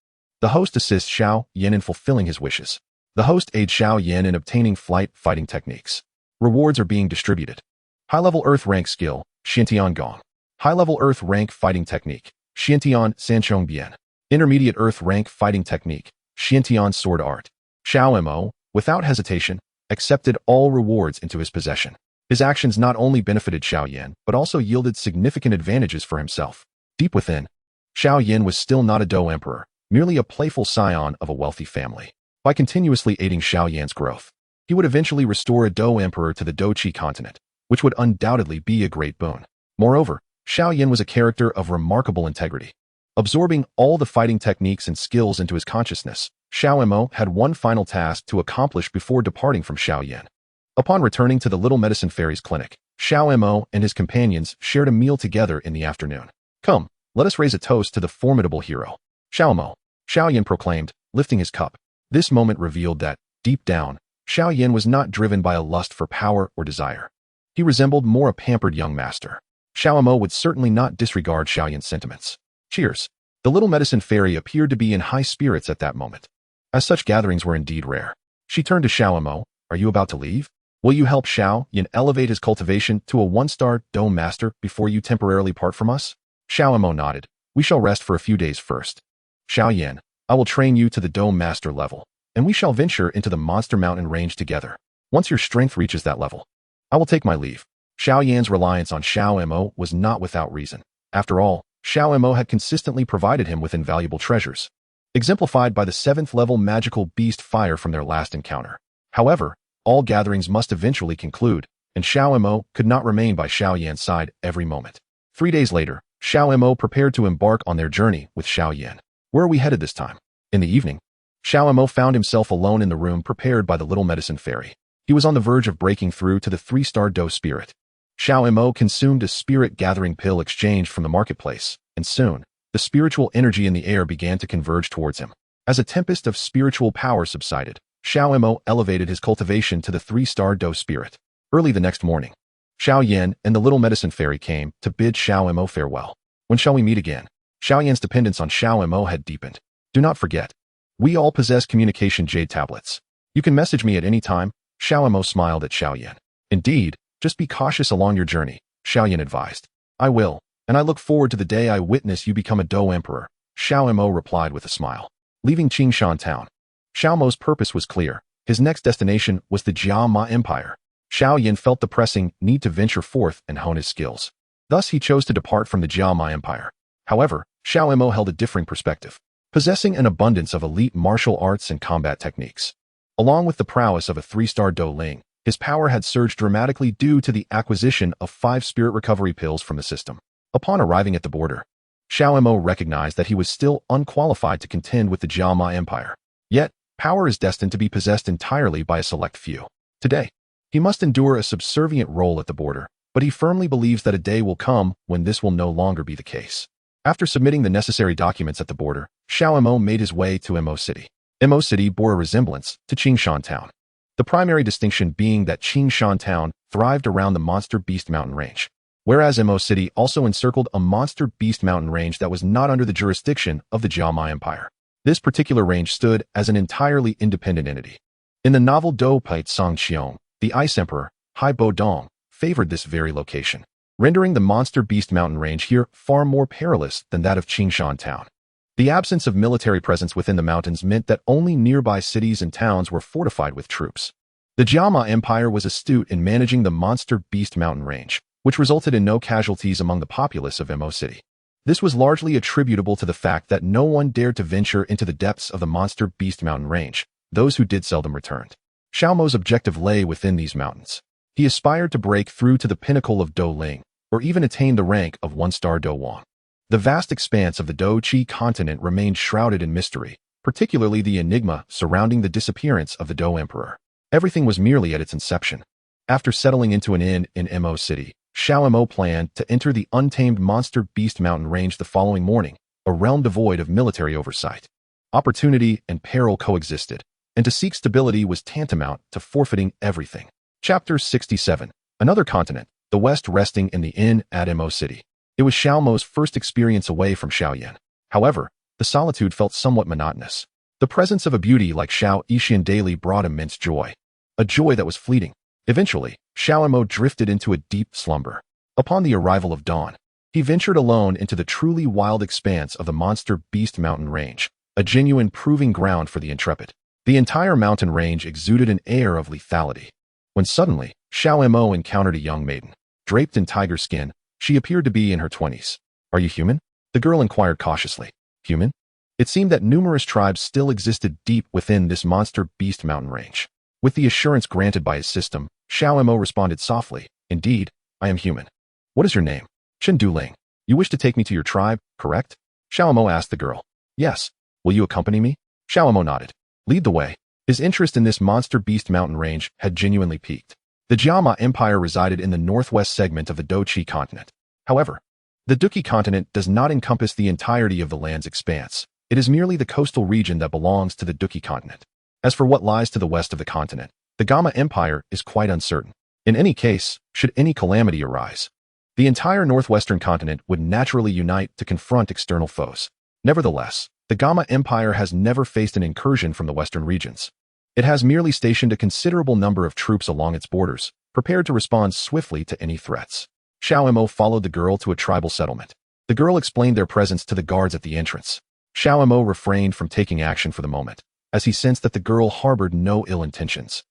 The host assists Xiao Yan in fulfilling his wishes. The host aids Xiao Yan in obtaining flight fighting techniques. Rewards are being distributed. High-level Earth rank skill, Xiantian Gong. High-level Earth rank fighting technique, Xiantian Sanchong Bian. Intermediate Earth rank fighting technique, Xiantian sword art. Xiao Mo, without hesitation, accepted all rewards into his possession. His actions not only benefited Xiao Yan, but also yielded significant advantages for himself. Deep within, Xiao Yan was still not a Dou emperor, merely a playful scion of a wealthy family. By continuously aiding Xiao Yan's growth, he would eventually restore a Dou emperor to the Douqi continent, which would undoubtedly be a great boon. Moreover, Xiao Yan was a character of remarkable integrity. Absorbing all the fighting techniques and skills into his consciousness, Xiao Mo had one final task to accomplish before departing from Xiao Yan. Upon returning to the Little Medicine Fairy's clinic, Xiao Mo and his companions shared a meal together in the afternoon. Come, let us raise a toast to the formidable hero. Xiao Mo, Xiao Yan proclaimed, lifting his cup. This moment revealed that, deep down, Xiao Yan was not driven by a lust for power or desire. He resembled more a pampered young master. Xiao Mo would certainly not disregard Xiao Yan's sentiments. Cheers. The Little Medicine Fairy appeared to be in high spirits at that moment, as such gatherings were indeed rare. She turned to Xiao Mo, are you about to leave? Will you help Xiao Yan elevate his cultivation to a one-star Dou master before you temporarily part from us? Xiao Mo nodded. We shall rest for a few days first. Xiao Yan, I will train you to the Dou master level, and we shall venture into the Monster Mountain range together. Once your strength reaches that level, I will take my leave. Xiao Yan's reliance on Xiao Mo was not without reason. After all, Xiao Mo had consistently provided him with invaluable treasures, exemplified by the 7th-level magical beast fire from their last encounter. However, all gatherings must eventually conclude, and Xiao Mo could not remain by Xiao Yan's side every moment. 3 days later, Xiao Mo prepared to embark on their journey with Xiao Yan. Where are we headed this time? In the evening, Xiao Mo found himself alone in the room prepared by the Little Medicine Fairy. He was on the verge of breaking through to the 3-star Dou spirit. Xiao Mo consumed a spirit-gathering pill exchanged from the marketplace, and soon, the spiritual energy in the air began to converge towards him. As a tempest of spiritual power subsided, Xiao Mo elevated his cultivation to the 3-star Dou spirit. Early the next morning, Xiao Yan and the Little Medicine Fairy came to bid Xiao Mo farewell. When shall we meet again? Xiao Yan's dependence on Xiao Mo had deepened. Do not forget, we all possess communication jade tablets. You can message me at any time. Xiao Mo smiled at Xiao Yan. Indeed, just be cautious along your journey, Xiao Yan advised. I will, and I look forward to the day I witness you become a Dou emperor, Xiao Mo replied with a smile. Leaving Qingshan town, Xiao Mo's purpose was clear. His next destination was the Jia Ma Empire. Xiao Yan felt the pressing need to venture forth and hone his skills. Thus he chose to depart from the Jia Ma Empire. However, Xiao Mo held a differing perspective, possessing an abundance of elite martial arts and combat techniques. Along with the prowess of a 3-star Dueling, his power had surged dramatically due to the acquisition of 5 spirit recovery pills from the system. Upon arriving at the border, Xiao Mo recognized that he was still unqualified to contend with the Jia Ma Empire. Yet, power is destined to be possessed entirely by a select few. Today, he must endure a subservient role at the border, but he firmly believes that a day will come when this will no longer be the case. After submitting the necessary documents at the border, Xiao Mo made his way to Mo City. Mo City bore a resemblance to Qingshan Town, the primary distinction being that Qingshan Town thrived around the Monster Beast Mountain Range, whereas Mo City also encircled a Monster Beast Mountain Range that was not under the jurisdiction of the Jia Ma Empire. This particular range stood as an entirely independent entity. In the novel Dou Pait Song Qiong, the Ice Emperor, Hai Bo Dong, favored this very location, rendering the Monster Beast Mountain Range here far more perilous than that of Qingshan Town. The absence of military presence within the mountains meant that only nearby cities and towns were fortified with troops. The Jia Ma Empire was astute in managing the Monster Beast Mountain Range, which resulted in no casualties among the populace of Mo City. This was largely attributable to the fact that no one dared to venture into the depths of the Monster Beast Mountain Range. Those who did seldom returned. Xiao Mo's objective lay within these mountains. He aspired to break through to the pinnacle of Dueling, or even attain the rank of 1-star Dwong. The vast expanse of the Douqi continent remained shrouded in mystery, particularly the enigma surrounding the disappearance of the Dou Emperor. Everything was merely at its inception. After settling into an inn in Mo City, Xiao Mo planned to enter the untamed Monster Beast Mountain Range the following morning, a realm devoid of military oversight. Opportunity and peril coexisted, and to seek stability was tantamount to forfeiting everything. Chapter 67. Another continent, the West resting in the inn at Mo City. It was Xiao Mo's first experience away from Xiao Yan. However, the solitude felt somewhat monotonous. The presence of a beauty like Xiao Yixian daily brought immense joy. A joy that was fleeting. Eventually, Xiao Mo drifted into a deep slumber. Upon the arrival of dawn, he ventured alone into the truly wild expanse of the Monster Beast Mountain Range, a genuine proving ground for the intrepid. The entire mountain range exuded an air of lethality. When suddenly, Xiao Mo encountered a young maiden. Draped in tiger skin, she appeared to be in her 20s. "Are you human?" the girl inquired cautiously. "Human?" It seemed that numerous tribes still existed deep within this Monster Beast Mountain Range. With the assurance granted by his system, Xiao Mo responded softly, "Indeed, I am human." "What is your name?" "Dueling. You wish to take me to your tribe, correct?" Xiao Mo asked the girl. "Yes. Will you accompany me?" Xiao Mo nodded. "Lead the way." His interest in this Monster Beast Mountain Range had genuinely peaked. The Jiama Empire resided in the northwest segment of the Doqi continent. However, the Duqi continent does not encompass the entirety of the land's expanse. It is merely the coastal region that belongs to the Duqi continent. As for what lies to the west of the continent, the Gama Empire is quite uncertain. In any case, should any calamity arise, the entire northwestern continent would naturally unite to confront external foes. Nevertheless, the Gama Empire has never faced an incursion from the western regions. It has merely stationed a considerable number of troops along its borders, prepared to respond swiftly to any threats. Xiao Mo followed the girl to a tribal settlement. The girl explained their presence to the guards at the entrance. Xiao Mo refrained from taking action for the moment, as he sensed that the girl harbored no ill intentions.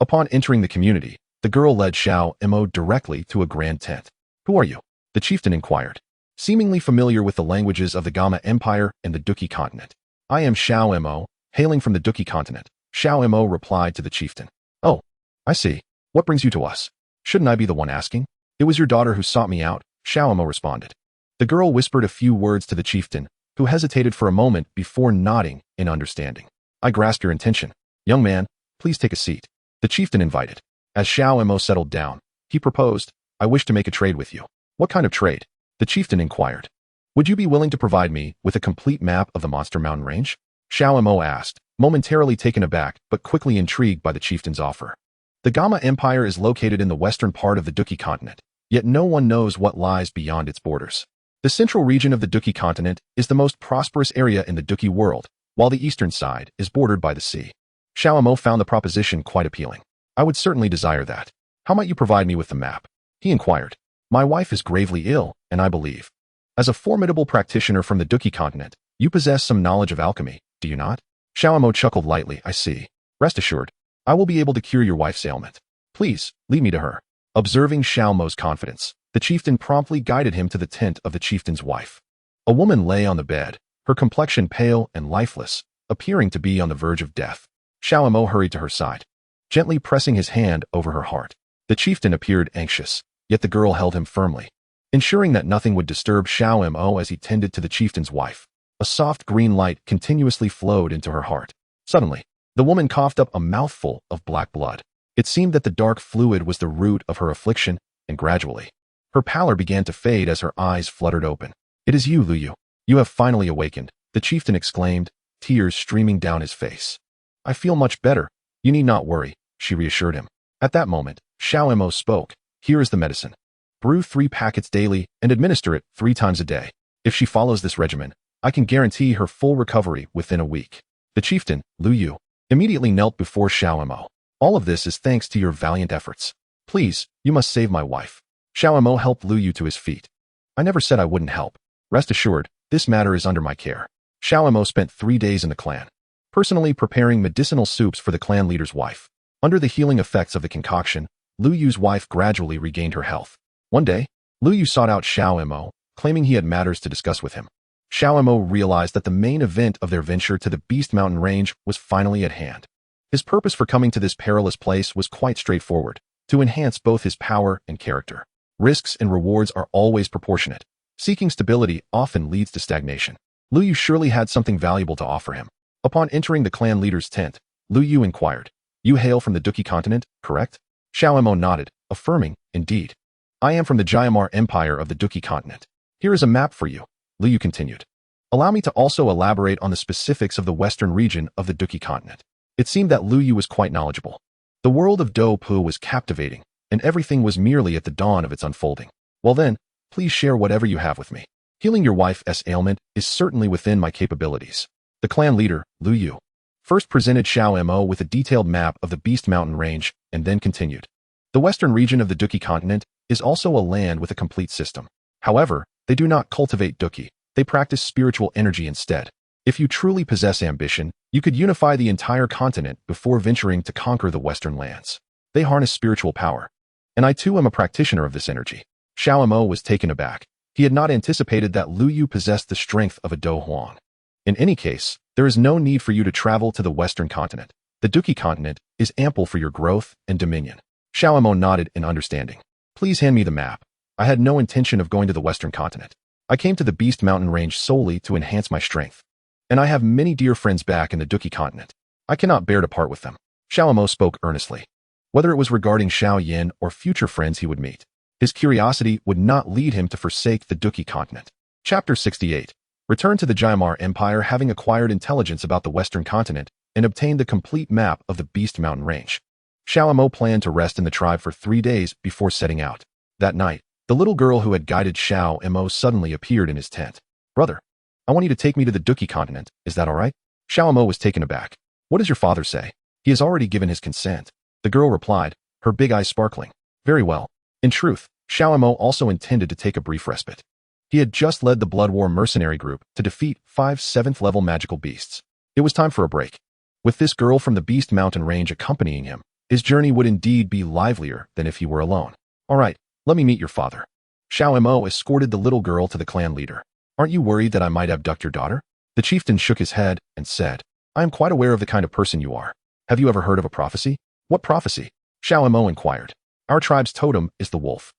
Upon entering the community, the girl led Xiao Mo directly to a grand tent. "Who are you?" the chieftain inquired. Seemingly familiar with the languages of the Gama Empire and the Duqi continent. "I am Xiao Mo, hailing from the Duqi continent," Xiao Mo replied to the chieftain. "Oh, I see. What brings you to us?" "Shouldn't I be the one asking?" "It was your daughter who sought me out," Xiao Mo responded. The girl whispered a few words to the chieftain, who hesitated for a moment before nodding in understanding. "I grasp your intention. Young man, please take a seat," the chieftain invited. As Xiao Mo settled down, he proposed, "I wish to make a trade with you." "What kind of trade?" the chieftain inquired. "Would you be willing to provide me with a complete map of the Monster Mountain Range?" Xiao Mo asked, momentarily taken aback but quickly intrigued by the chieftain's offer. The Gama Empire is located in the western part of the Duqi continent, yet no one knows what lies beyond its borders. The central region of the Duqi continent is the most prosperous area in the Duqi world, while the eastern side is bordered by the sea. Xiao Mo found the proposition quite appealing. "I would certainly desire that. How might you provide me with the map?" he inquired. "My wife is gravely ill, and I believe, as a formidable practitioner from the Duqi continent, you possess some knowledge of alchemy, do you not?" Xiao Mo chuckled lightly. "I see. Rest assured, I will be able to cure your wife's ailment. Please, lead me to her." Observing Xiao Mo's confidence, the chieftain promptly guided him to the tent of the chieftain's wife. A woman lay on the bed, her complexion pale and lifeless, appearing to be on the verge of death. Xiao Mo hurried to her side, gently pressing his hand over her heart. The chieftain appeared anxious, yet the girl held him firmly, ensuring that nothing would disturb Xiao Mo as he tended to the chieftain's wife. A soft green light continuously flowed into her heart. Suddenly, the woman coughed up a mouthful of black blood. It seemed that the dark fluid was the root of her affliction, and gradually, her pallor began to fade as her eyes fluttered open. "It is you, Lu Yu. You have finally awakened," the chieftain exclaimed, tears streaming down his face. "I feel much better. You need not worry," she reassured him. At that moment, Xiao Mo spoke. "Here is the medicine. Brew 3 packets daily and administer it 3 times a day. If she follows this regimen, I can guarantee her full recovery within a week." The chieftain, Lu Yu, immediately knelt before Xiao Mo. "All of this is thanks to your valiant efforts. Please, you must save my wife." Xiao Mo helped Lu Yu to his feet. "I never said I wouldn't help. Rest assured, this matter is under my care." Xiao Mo spent 3 days in the clan, personally preparing medicinal soups for the clan leader's wife. Under the healing effects of the concoction, Lu Yu's wife gradually regained her health. One day, Lu Yu sought out Xiao Mo, claiming he had matters to discuss with him. Xiao Mo realized that the main event of their venture to the Beast Mountain Range was finally at hand. His purpose for coming to this perilous place was quite straightforward, to enhance both his power and character. Risks and rewards are always proportionate. Seeking stability often leads to stagnation. Lu Yu surely had something valuable to offer him. Upon entering the clan leader's tent, Lu Yu inquired, "You hail from the Duqi continent, correct?" Xiao Mo nodded, affirming, "Indeed. I am from the Jiamar Empire of the Duqi continent. Here is a map for you," Lu Yu continued. "Allow me to also elaborate on the specifics of the western region of the Duqi continent." It seemed that Lu Yu was quite knowledgeable. The world of Do Pu was captivating, and everything was merely at the dawn of its unfolding. "Well then, please share whatever you have with me. Healing your wife's ailment is certainly within my capabilities." The clan leader, Lu Yu, first presented Xiao Mo with a detailed map of the Beast Mountain Range and then continued. The western region of the Duki continent is also a land with a complete system. However, they do not cultivate Duki. They practice spiritual energy instead. If you truly possess ambition, you could unify the entire continent before venturing to conquer the western lands. They harness spiritual power. And I too am a practitioner of this energy. Xiao Mo was taken aback. He had not anticipated that Lu Yu possessed the strength of a Do Huang. In any case, there is no need for you to travel to the western continent. The Duki continent is ample for your growth and dominion. Xiao Mo nodded in understanding. Please hand me the map. I had no intention of going to the western continent. I came to the Beast Mountain range solely to enhance my strength. And I have many dear friends back in the Duki continent. I cannot bear to part with them. Xiao Mo spoke earnestly. Whether it was regarding Xiao Yan or future friends he would meet, his curiosity would not lead him to forsake the Duki continent. Chapter 68. Return to the Jaimar Empire having acquired intelligence about the western continent and obtained the complete map of the Beast Mountain range. Xiao Mo planned to rest in the tribe for 3 days before setting out. That night, the little girl who had guided Xiao Mo suddenly appeared in his tent. Brother, I want you to take me to the Duki continent. Is that all right? Xiao Mo was taken aback. What does your father say? He has already given his consent. The girl replied, her big eyes sparkling. Very well. In truth, Xiao Mo also intended to take a brief respite. He had just led the Blood War mercenary group to defeat 5 7th-level magical beasts. It was time for a break. With this girl from the Beast Mountain range accompanying him, his journey would indeed be livelier than if he were alone. All right, let me meet your father. Xiao Mo escorted the little girl to the clan leader. Aren't you worried that I might abduct your daughter? The chieftain shook his head and said, I am quite aware of the kind of person you are. Have you ever heard of a prophecy? What prophecy? Xiao Mo inquired. Our tribe's totem is the wolf.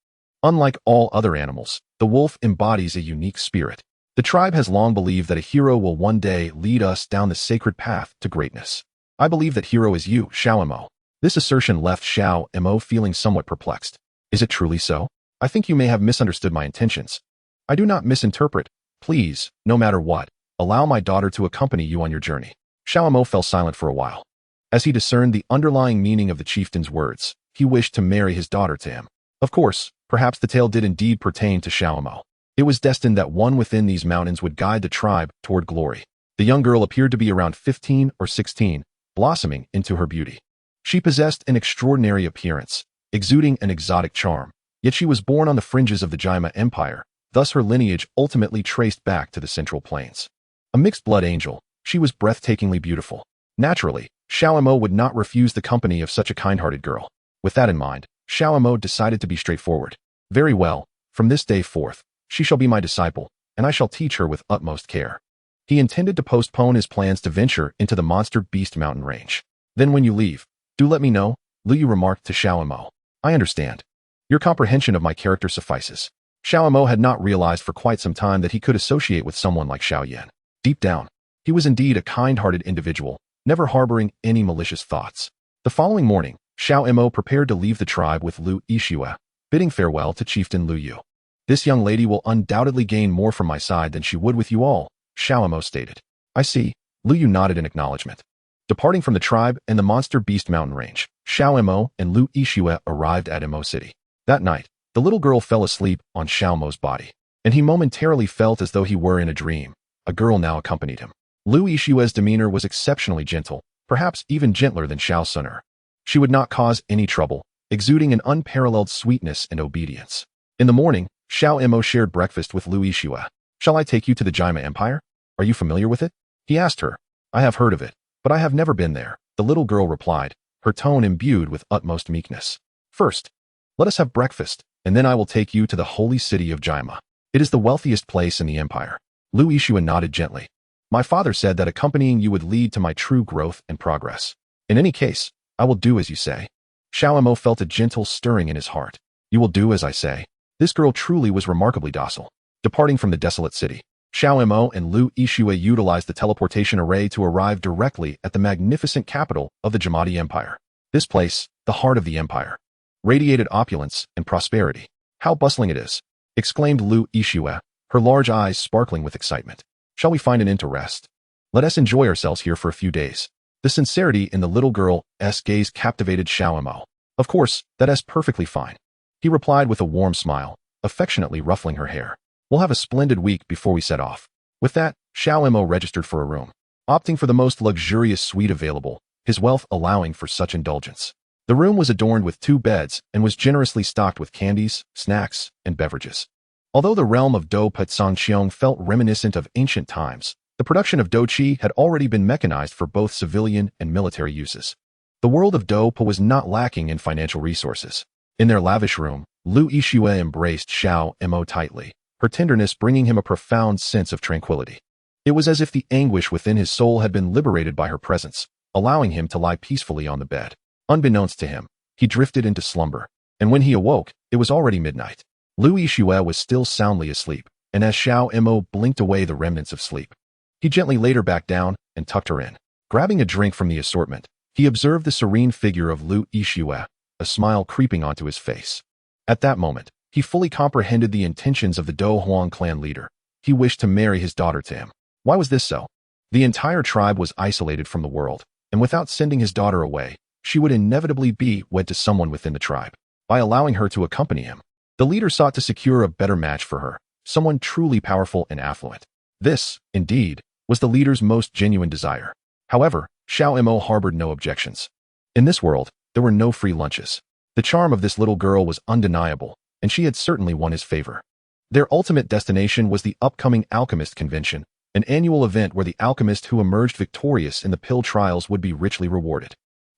Unlike all other animals, the wolf embodies a unique spirit. The tribe has long believed that a hero will one day lead us down the sacred path to greatness. I believe that hero is you, Xiao Mo. This assertion left Xiao Mo feeling somewhat perplexed. Is it truly so? I think you may have misunderstood my intentions. I do not misinterpret. Please, no matter what, allow my daughter to accompany you on your journey. Xiao Mo fell silent for a while. As he discerned the underlying meaning of the chieftain's words, he wished to marry his daughter to him. Of course, perhaps the tale did indeed pertain to Xiao Mo. It was destined that one within these mountains would guide the tribe toward glory. The young girl appeared to be around 15 or 16, blossoming into her beauty. She possessed an extraordinary appearance, exuding an exotic charm, yet she was born on the fringes of the Jaima Empire, thus her lineage ultimately traced back to the Central Plains. A mixed-blood angel, she was breathtakingly beautiful. Naturally, Xiao Mo would not refuse the company of such a kind-hearted girl. With that in mind, Xiao Mo decided to be straightforward. Very well, from this day forth, she shall be my disciple, and I shall teach her with utmost care. He intended to postpone his plans to venture into the monster Beast Mountain range. Then when you leave, do let me know, Lu Yu remarked to Xiao Mo. I understand. Your comprehension of my character suffices. Xiao Mo had not realized for quite some time that he could associate with someone like Xiao Yan. Deep down, he was indeed a kind-hearted individual, never harboring any malicious thoughts. The following morning, Xiao Mo prepared to leave the tribe with Lu Yixue, bidding farewell to Chieftain Lu Yu. This young lady will undoubtedly gain more from my side than she would with you all, Xiao Mo stated. I see. Lu Yu nodded in acknowledgement. Departing from the tribe and the monster Beast Mountain range, Xiao Mo and Lu Yixue arrived at Mo City. That night, the little girl fell asleep on Xiao Mo's body, and he momentarily felt as though he were in a dream. A girl now accompanied him. Lu Yixue's demeanor was exceptionally gentle, perhaps even gentler than Xiao Sun'er. She would not cause any trouble, exuding an unparalleled sweetness and obedience. In the morning, Xiao Mo shared breakfast with Lu Yixue. Shall I take you to the Jaima Empire? Are you familiar with it? He asked her. I have heard of it, but I have never been there, the little girl replied, her tone imbued with utmost meekness. First, let us have breakfast, and then I will take you to the holy city of Jaima. It is the wealthiest place in the empire. Lu Yixue nodded gently. My father said that accompanying you would lead to my true growth and progress. In any case, I will do as you say. Xiao Mo felt a gentle stirring in his heart. You will do as I say. This girl truly was remarkably docile. Departing from the desolate city, Xiao Mo and Lu Yixue utilized the teleportation array to arrive directly at the magnificent capital of the Jamadi Empire. This place, the heart of the empire, radiated opulence and prosperity. How bustling it is, exclaimed Lu Yixue, her large eyes sparkling with excitement. Shall we find an inn to rest? Let us enjoy ourselves here for a few days. The sincerity in the little girl's gaze captivated Xiao Mo. Of course, that is perfectly fine. He replied with a warm smile, affectionately ruffling her hair. We'll have a splendid week before we set off. With that, Xiao Mo registered for a room, opting for the most luxurious suite available, his wealth allowing for such indulgence. The room was adorned with 2 beds and was generously stocked with candies, snacks, and beverages. Although the realm of Do Patsangxiong felt reminiscent of ancient times, the production of Do Qi had already been mechanized for both civilian and military uses. The world of Do Pa was not lacking in financial resources. In their lavish room, Lu Yixue embraced Xiao Mo tightly, her tenderness bringing him a profound sense of tranquility. It was as if the anguish within his soul had been liberated by her presence, allowing him to lie peacefully on the bed. Unbeknownst to him, he drifted into slumber, and when he awoke, it was already midnight. Lu Yixue was still soundly asleep, and as Xiao Mo blinked away the remnants of sleep, he gently laid her back down and tucked her in. Grabbing a drink from the assortment, he observed the serene figure of Lu Yixue, a smile creeping onto his face. At that moment, he fully comprehended the intentions of the Do Huang clan leader. He wished to marry his daughter to him. Why was this so? The entire tribe was isolated from the world, and without sending his daughter away, she would inevitably be wed to someone within the tribe. By allowing her to accompany him, the leader sought to secure a better match for her, someone truly powerful and affluent. This, indeed, was the leader's most genuine desire. However, Xiao Mo harbored no objections. In this world, there were no free lunches. The charm of this little girl was undeniable, and she had certainly won his favor. Their ultimate destination was the upcoming Alchemist Convention, an annual event where the alchemist who emerged victorious in the pill trials would be richly rewarded.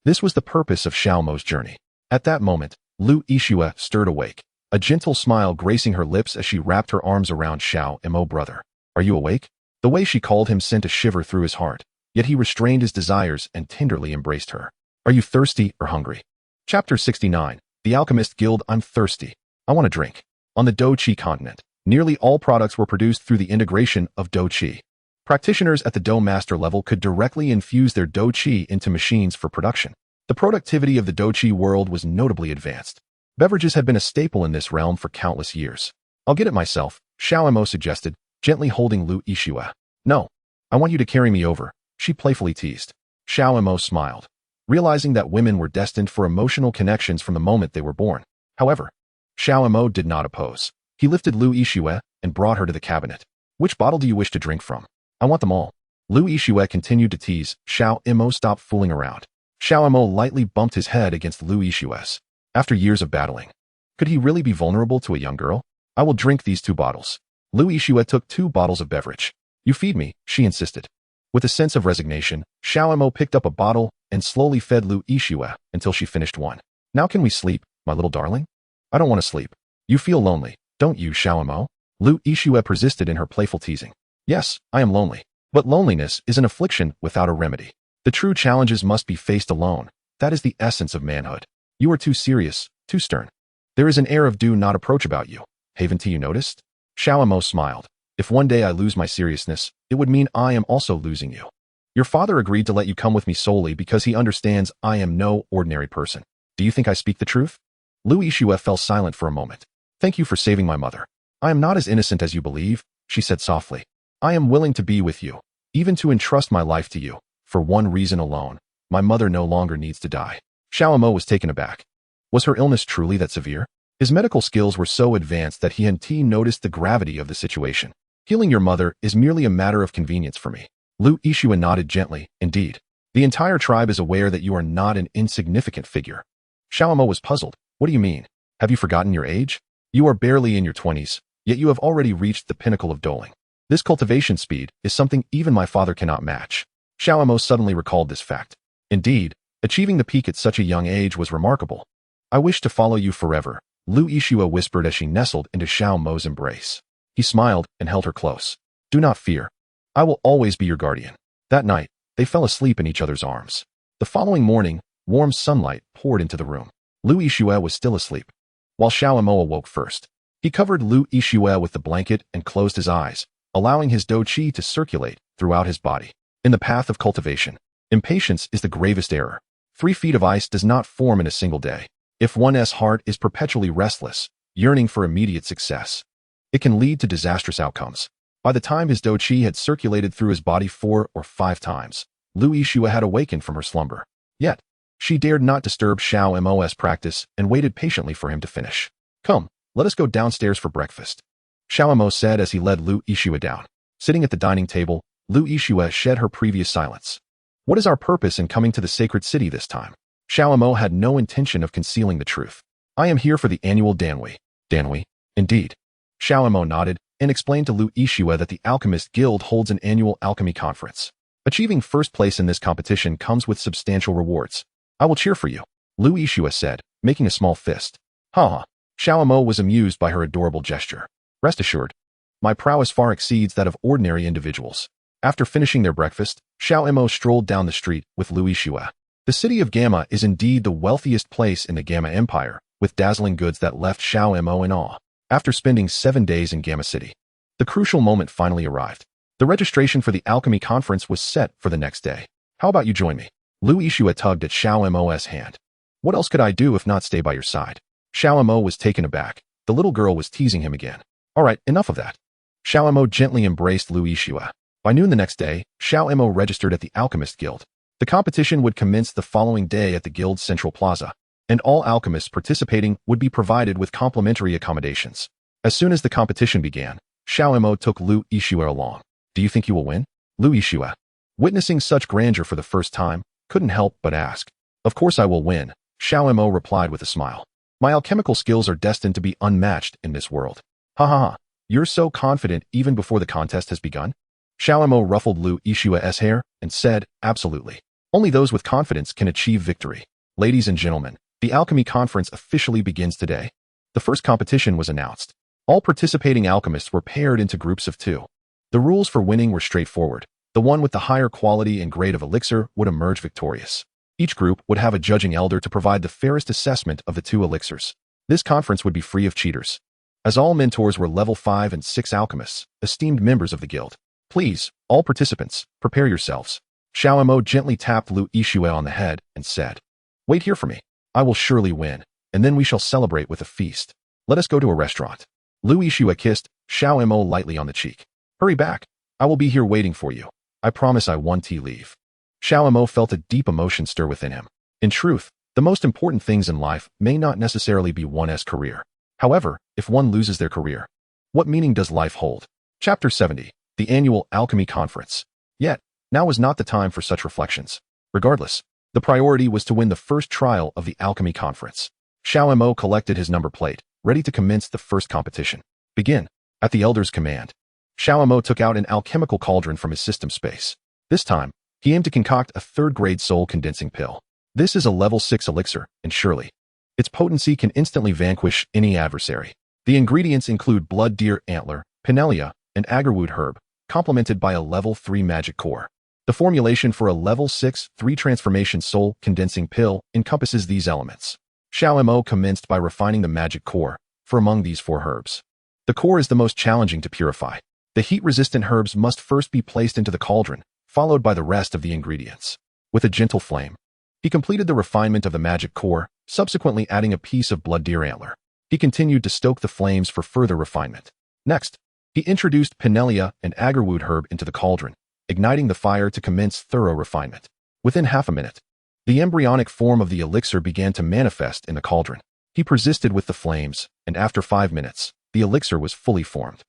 This was the purpose of Xiao Mo's journey. At that moment, Lu Yixue stirred awake, a gentle smile gracing her lips as she wrapped her arms around Xiao Mo. Brother, are you awake? The way she called him sent a shiver through his heart, yet he restrained his desires and tenderly embraced her. Are you thirsty or hungry? Chapter 69, The Alchemist Guild. I'm thirsty. I want a drink. On the Do Qi continent, nearly all products were produced through the integration of Do Qi. Practitioners at the Do Master level could directly infuse their Do Qi into machines for production. The productivity of the Do Qi world was notably advanced. Beverages had been a staple in this realm for countless years. I'll get it myself, Xiao Mo suggested, gently holding Lu Yixue. No, I want you to carry me over, she playfully teased. Xiao Mo smiled, realizing that women were destined for emotional connections from the moment they were born. However, Xiao Mo did not oppose. He lifted Lu Yixue and brought her to the cabinet. Which bottle do you wish to drink from? I want them all. Lu Yixue continued to tease. Xiao Mo stopped fooling around. Xiao Mo lightly bumped his head against Lu Yixue's. After years of battling, could he really be vulnerable to a young girl? I will drink these 2 bottles. Lu Yixue took 2 bottles of beverage. You feed me, she insisted. With a sense of resignation, Xiao Mo picked up a bottle and slowly fed Lu Yixue until she finished one. Now can we sleep, my little darling? I don't want to sleep. You feel lonely, don't you, Xiao Mo? Lu Yixue persisted in her playful teasing. Yes, I am lonely. But loneliness is an affliction without a remedy. The true challenges must be faced alone. That is the essence of manhood. You are too serious, too stern. There is an air of do not approach about you. Haven't you noticed? Xiao Mo smiled. If one day I lose my seriousness, it would mean I am also losing you. Your father agreed to let you come with me solely because he understands I am no ordinary person. Do you think I speak the truth? Lu Yixue fell silent for a moment. Thank you for saving my mother. I am not as innocent as you believe, she said softly. I am willing to be with you, even to entrust my life to you. For one reason alone, my mother no longer needs to die. Xiao Mo was taken aback. Was her illness truly that severe? His medical skills were so advanced that he and T noticed the gravity of the situation. Healing your mother is merely a matter of convenience for me. Lu Yixue nodded gently. Indeed, the entire tribe is aware that you are not an insignificant figure. Xiao Mo was puzzled. What do you mean? Have you forgotten your age? You are barely in your 20s, yet you have already reached the pinnacle of dueling. This cultivation speed is something even my father cannot match. Xiao Mo suddenly recalled this fact. Indeed, achieving the peak at such a young age was remarkable. I wish to follow you forever, Lu Yixue whispered as she nestled into Xiao Mo's embrace. He smiled and held her close. Do not fear. I will always be your guardian. That night, they fell asleep in each other's arms. The following morning, warm sunlight poured into the room. Lu Yixue was still asleep, while Xiao Mo awoke first. He covered Lu Yixue with the blanket and closed his eyes, allowing his Do Qi to circulate throughout his body. In the path of cultivation, impatience is the gravest error. 3 feet of ice does not form in a single day. If one's heart is perpetually restless, yearning for immediate success, it can lead to disastrous outcomes. By the time his Do Qi had circulated through his body 4 or 5 times, Lu Yixue had awakened from her slumber. Yet, she dared not disturb Xiao Mo's practice and waited patiently for him to finish. Come, let us go downstairs for breakfast, Xiao Mo said as he led Lu Yixue down. Sitting at the dining table, Lu Yixue shed her previous silence. What is our purpose in coming to the sacred city this time? Xiao Mo had no intention of concealing the truth. I am here for the annual Danwei. Danwei? Indeed. Xiao Mo nodded and explained to Lu Yixue that the Alchemist Guild holds an annual alchemy conference. Achieving first place in this competition comes with substantial rewards. I will cheer for you, Lu Yixue said, making a small fist. Ha! Xiao Mo was amused by her adorable gesture. Rest assured, my prowess far exceeds that of ordinary individuals. After finishing their breakfast, Xiao Mo strolled down the street with Lu Yixue. The city of Gamma is indeed the wealthiest place in the Gamma Empire, with dazzling goods that left Xiao Mo in awe. After spending 7 days in Gamma City, the crucial moment finally arrived. The registration for the Alchemy Conference was set for the next day. How about you join me? Lu Yixue tugged at Xiao Mo's hand. What else could I do if not stay by your side? Xiao Mo was taken aback. The little girl was teasing him again. All right, enough of that. Xiao Mo gently embraced Lu Yixue. By noon the next day, Xiao Mo registered at the Alchemist Guild. The competition would commence the following day at the Guild's Central Plaza, and all alchemists participating would be provided with complimentary accommodations. As soon as the competition began, Xiao Mo took Lu Yixue along. Do you think you will win? Lu Yixue, witnessing such grandeur for the first time, couldn't help but ask. Of course I will win, Xiao Mo replied with a smile. My alchemical skills are destined to be unmatched in this world. Ha ha ha, you're so confident even before the contest has begun? Xiao Mo ruffled Lu Yixue's hair and said, absolutely. Only those with confidence can achieve victory. Ladies and gentlemen, the Alchemy Conference officially begins today. The first competition was announced. All participating alchemists were paired into groups of 2. The rules for winning were straightforward. The one with the higher quality and grade of elixir would emerge victorious. Each group would have a judging elder to provide the fairest assessment of the 2 elixirs. This conference would be free of cheaters, as all mentors were level 5 and 6 alchemists, esteemed members of the guild. Please, all participants, prepare yourselves. Xiao Mo gently tapped Lu Yixue on the head and said, wait here for me. I will surely win, and then we shall celebrate with a feast. Let us go to a restaurant. Lu Yixue kissed Xiao Mo lightly on the cheek. Hurry back. I will be here waiting for you. I promise I won't leave. Xiao Mo felt a deep emotion stir within him. In truth, the most important things in life may not necessarily be one's career. However, if one loses their career, what meaning does life hold? Chapter 70, the annual Alchemy Conference. Yet, now was not the time for such reflections. Regardless, the priority was to win the first trial of the Alchemy Conference. Xiao Mo collected his number plate, ready to commence the first competition. Begin. At the elder's command, Xiao Mo took out an alchemical cauldron from his system space. This time, he aimed to concoct a 3rd-grade soul condensing pill. This is a level 6 elixir, and surely, its potency can instantly vanquish any adversary. The ingredients include blood deer antler, pinelia, and agarwood herb, complemented by a level 3 magic core. The formulation for a level 6, 3 transformation soul condensing pill encompasses these elements. Xiao Mo commenced by refining the magic core, for among these 4 herbs, the core is the most challenging to purify. The heat-resistant herbs must first be placed into the cauldron, followed by the rest of the ingredients. With a gentle flame, he completed the refinement of the magic core, subsequently adding a piece of blood deer antler. He continued to stoke the flames for further refinement. Next, he introduced pinelia and agarwood herb into the cauldron, igniting the fire to commence thorough refinement. Within half a minute, the embryonic form of the elixir began to manifest in the cauldron. He persisted with the flames, and after 5 minutes, the elixir was fully formed.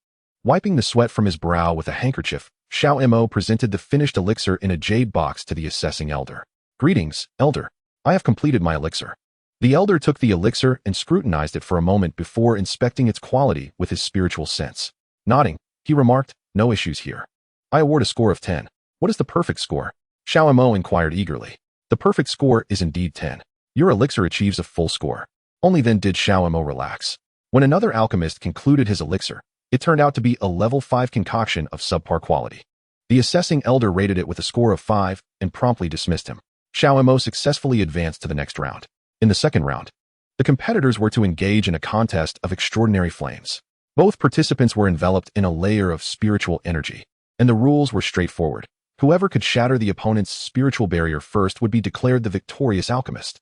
Wiping the sweat from his brow with a handkerchief, Xiao Mo presented the finished elixir in a jade box to the assessing elder. Greetings, elder. I have completed my elixir. The elder took the elixir and scrutinized it for a moment before inspecting its quality with his spiritual sense. Nodding, he remarked, no issues here. I award a score of 10. What is the perfect score? Xiao Mo inquired eagerly. The perfect score is indeed 10. Your elixir achieves a full score. Only then did Xiao Mo relax. When another alchemist concluded his elixir, it turned out to be a level 5 concoction of subpar quality. The assessing elder rated it with a score of 5 and promptly dismissed him. Xiao Mo successfully advanced to the next round. In the second round, the competitors were to engage in a contest of extraordinary flames. Both participants were enveloped in a layer of spiritual energy, and the rules were straightforward. Whoever could shatter the opponent's spiritual barrier first would be declared the victorious alchemist.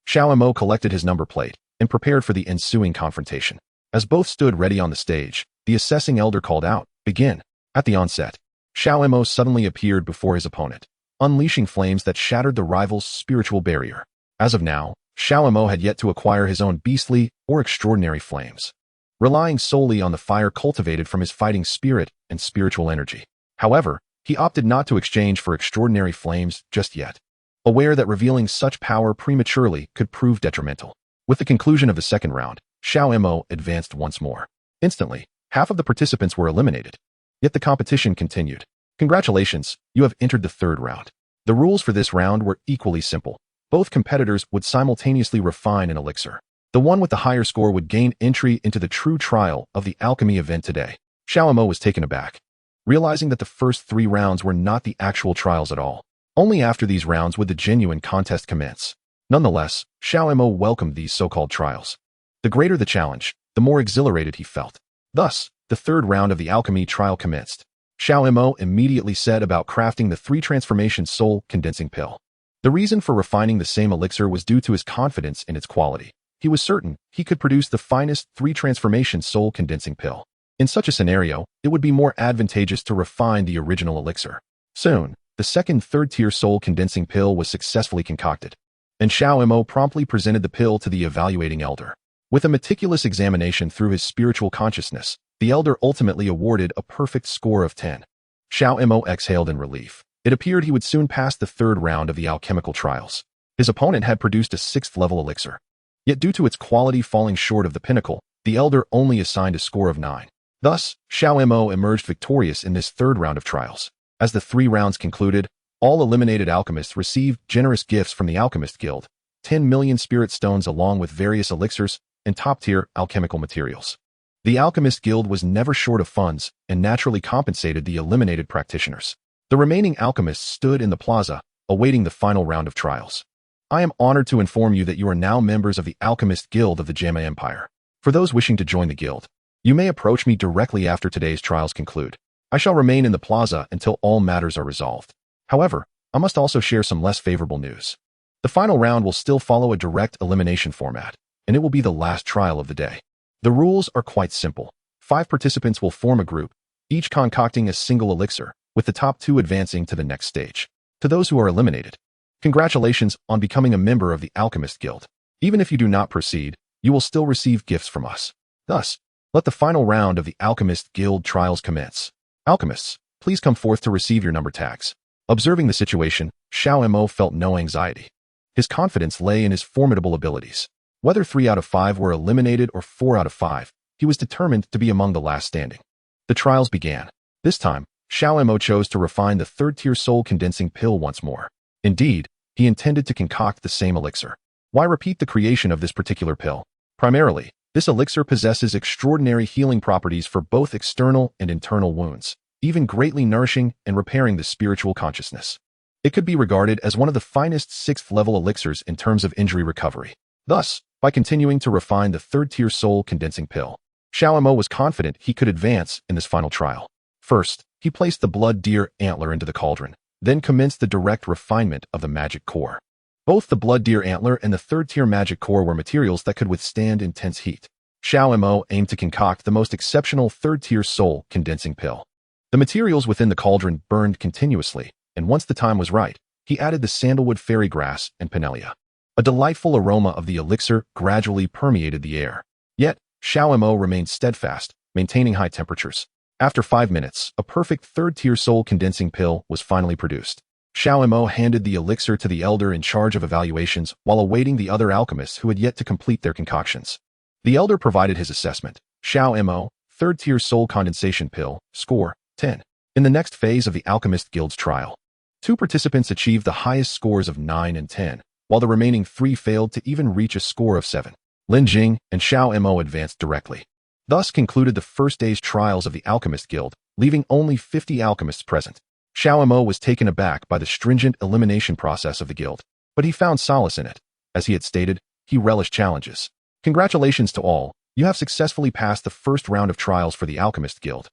Xiao Mo collected his number plate and prepared for the ensuing confrontation. As both stood ready on the stage, the assessing elder called out, "Begin." At the onset, Xiao Mo suddenly appeared before his opponent, unleashing flames that shattered the rival's spiritual barrier. As of now, Xiao Mo had yet to acquire his own beastly or extraordinary flames, relying solely on the fire cultivated from his fighting spirit and spiritual energy. However, he opted not to exchange for extraordinary flames just yet. aware that revealing such power prematurely could prove detrimental. With the conclusion of the second round, Xiao Mo advanced once more. Instantly, half of the participants were eliminated. Yet the competition continued. Congratulations, you have entered the third round. The rules for this round were equally simple. Both competitors would simultaneously refine an elixir. The one with the higher score would gain entry into the true trial of the alchemy event today. Xiao Mo was taken aback, realizing that the first 3 rounds were not the actual trials at all. Only after these rounds would the genuine contest commence. Nonetheless, Xiao Mo welcomed these so-called trials. The greater the challenge, the more exhilarated he felt. Thus, the third round of the alchemy trial commenced. Xiao Mo immediately set about crafting the 3 transformation soul condensing pill. The reason for refining the same elixir was due to his confidence in its quality. He was certain he could produce the finest 3 transformation soul condensing pill. In such a scenario, it would be more advantageous to refine the original elixir. Soon, the second third-tier soul condensing pill was successfully concocted, and Xiao Mo promptly presented the pill to the evaluating elder. With a meticulous examination through his spiritual consciousness, the elder ultimately awarded a perfect score of 10. Xiao Mo exhaled in relief. It appeared he would soon pass the third round of the alchemical trials. His opponent had produced a 6th-level elixir. Yet due to its quality falling short of the pinnacle, the elder only assigned a score of 9. Thus, Xiao Mo emerged victorious in this third round of trials. As the 3 rounds concluded, all eliminated alchemists received generous gifts from the Alchemist Guild, 10 million spirit stones along with various elixirs and top-tier alchemical materials. The Alchemist Guild was never short of funds and naturally compensated the eliminated practitioners. The remaining alchemists stood in the plaza, awaiting the final round of trials. I am honored to inform you that you are now members of the Alchemist Guild of the Gemma Empire. For those wishing to join the guild, you may approach me directly after today's trials conclude. I shall remain in the plaza until all matters are resolved. However, I must also share some less favorable news. The final round will still follow a direct elimination format, and it will be the last trial of the day. The rules are quite simple. 5 participants will form a group, each concocting a single elixir, with the top 2 advancing to the next stage. To those who are eliminated, congratulations on becoming a member of the Alchemist Guild. Even if you do not proceed, you will still receive gifts from us. Thus, let the final round of the Alchemist Guild trials commence. Alchemists, please come forth to receive your number tags. Observing the situation, Xiao Mo felt no anxiety. His confidence lay in his formidable abilities. Whether 3 out of 5 were eliminated or 4 out of 5, he was determined to be among the last standing. The trials began. This time, Xiao Mo chose to refine the third-tier soul condensing pill once more. Indeed, he intended to concoct the same elixir. Why repeat the creation of this particular pill? Primarily, this elixir possesses extraordinary healing properties for both external and internal wounds, even greatly nourishing and repairing the spiritual consciousness. It could be regarded as one of the finest 6th-level elixirs in terms of injury recovery. Thus, by continuing to refine the third-tier soul condensing pill, Xiao Mo was confident he could advance in this final trial. First, he placed the blood deer antler into the cauldron, then commenced the direct refinement of the magic core. Both the blood deer antler and the third-tier magic core were materials that could withstand intense heat. Xiao Mo aimed to concoct the most exceptional third-tier soul condensing pill. The materials within the cauldron burned continuously, and once the time was right, he added the sandalwood fairy grass and pinelia. A delightful aroma of the elixir gradually permeated the air. Yet, Xiao Mo remained steadfast, maintaining high temperatures. After 5 minutes, a perfect third-tier soul condensing pill was finally produced. Xiao Mo handed the elixir to the elder in charge of evaluations while awaiting the other alchemists who had yet to complete their concoctions. The elder provided his assessment. Xiao Mo, third-tier soul condensation pill, score, 10. In the next phase of the Alchemist Guild's trial, 2 participants achieved the highest scores of 9 and 10, while the remaining 3 failed to even reach a score of 7. Lin Jing and Xiao Mo advanced directly. Thus concluded the first day's trials of the Alchemist Guild, leaving only 50 alchemists present. Xiao Mo was taken aback by the stringent elimination process of the guild, but he found solace in it. As he had stated, he relished challenges. Congratulations to all, you have successfully passed the first round of trials for the Alchemist Guild.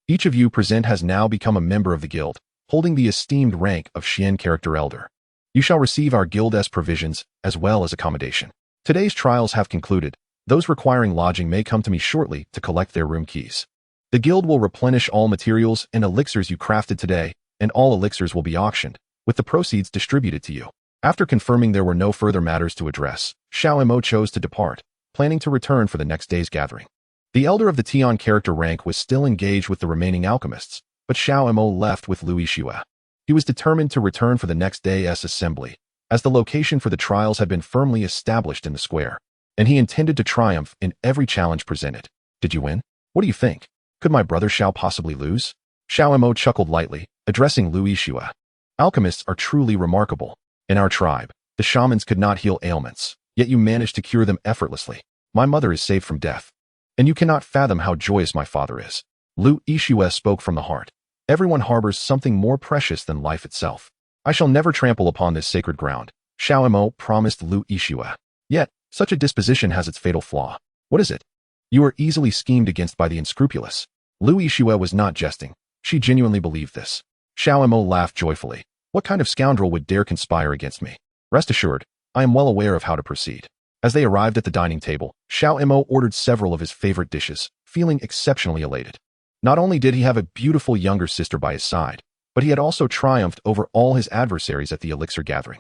Each of you present has now become a member of the guild, holding the esteemed rank of Xian Character Elder. You shall receive our guild's provisions, as well as accommodation. Today's trials have concluded. Those requiring lodging may come to me shortly to collect their room keys. The guild will replenish all materials and elixirs you crafted today, and all elixirs will be auctioned, with the proceeds distributed to you. After confirming there were no further matters to address, Xiao Mo chose to depart, planning to return for the next day's gathering. The elder of the Tian character rank was still engaged with the remaining alchemists, but Xiao Mo left with Louis Xue. He was determined to return for the next day's assembly, as the location for the trials had been firmly established in the square, and he intended to triumph in every challenge presented. Did you win? What do you think? Could my brother Xiao possibly lose? Xiao Mo chuckled lightly, addressing Lu Yixue. Alchemists are truly remarkable. In our tribe, the shamans could not heal ailments, yet you managed to cure them effortlessly. My mother is saved from death, and you cannot fathom how joyous my father is. Lu Yixue spoke from the heart. Everyone harbors something more precious than life itself. I shall never trample upon this sacred ground, Xiao Mo promised Lu Yixue. Yet, such a disposition has its fatal flaw. What is it? You are easily schemed against by the unscrupulous. Lu Yixue was not jesting. She genuinely believed this. Xiao Mo laughed joyfully. What kind of scoundrel would dare conspire against me? Rest assured, I am well aware of how to proceed. As they arrived at the dining table, Xiao Mo ordered several of his favorite dishes, feeling exceptionally elated. Not only did he have a beautiful younger sister by his side, but he had also triumphed over all his adversaries at the elixir gathering.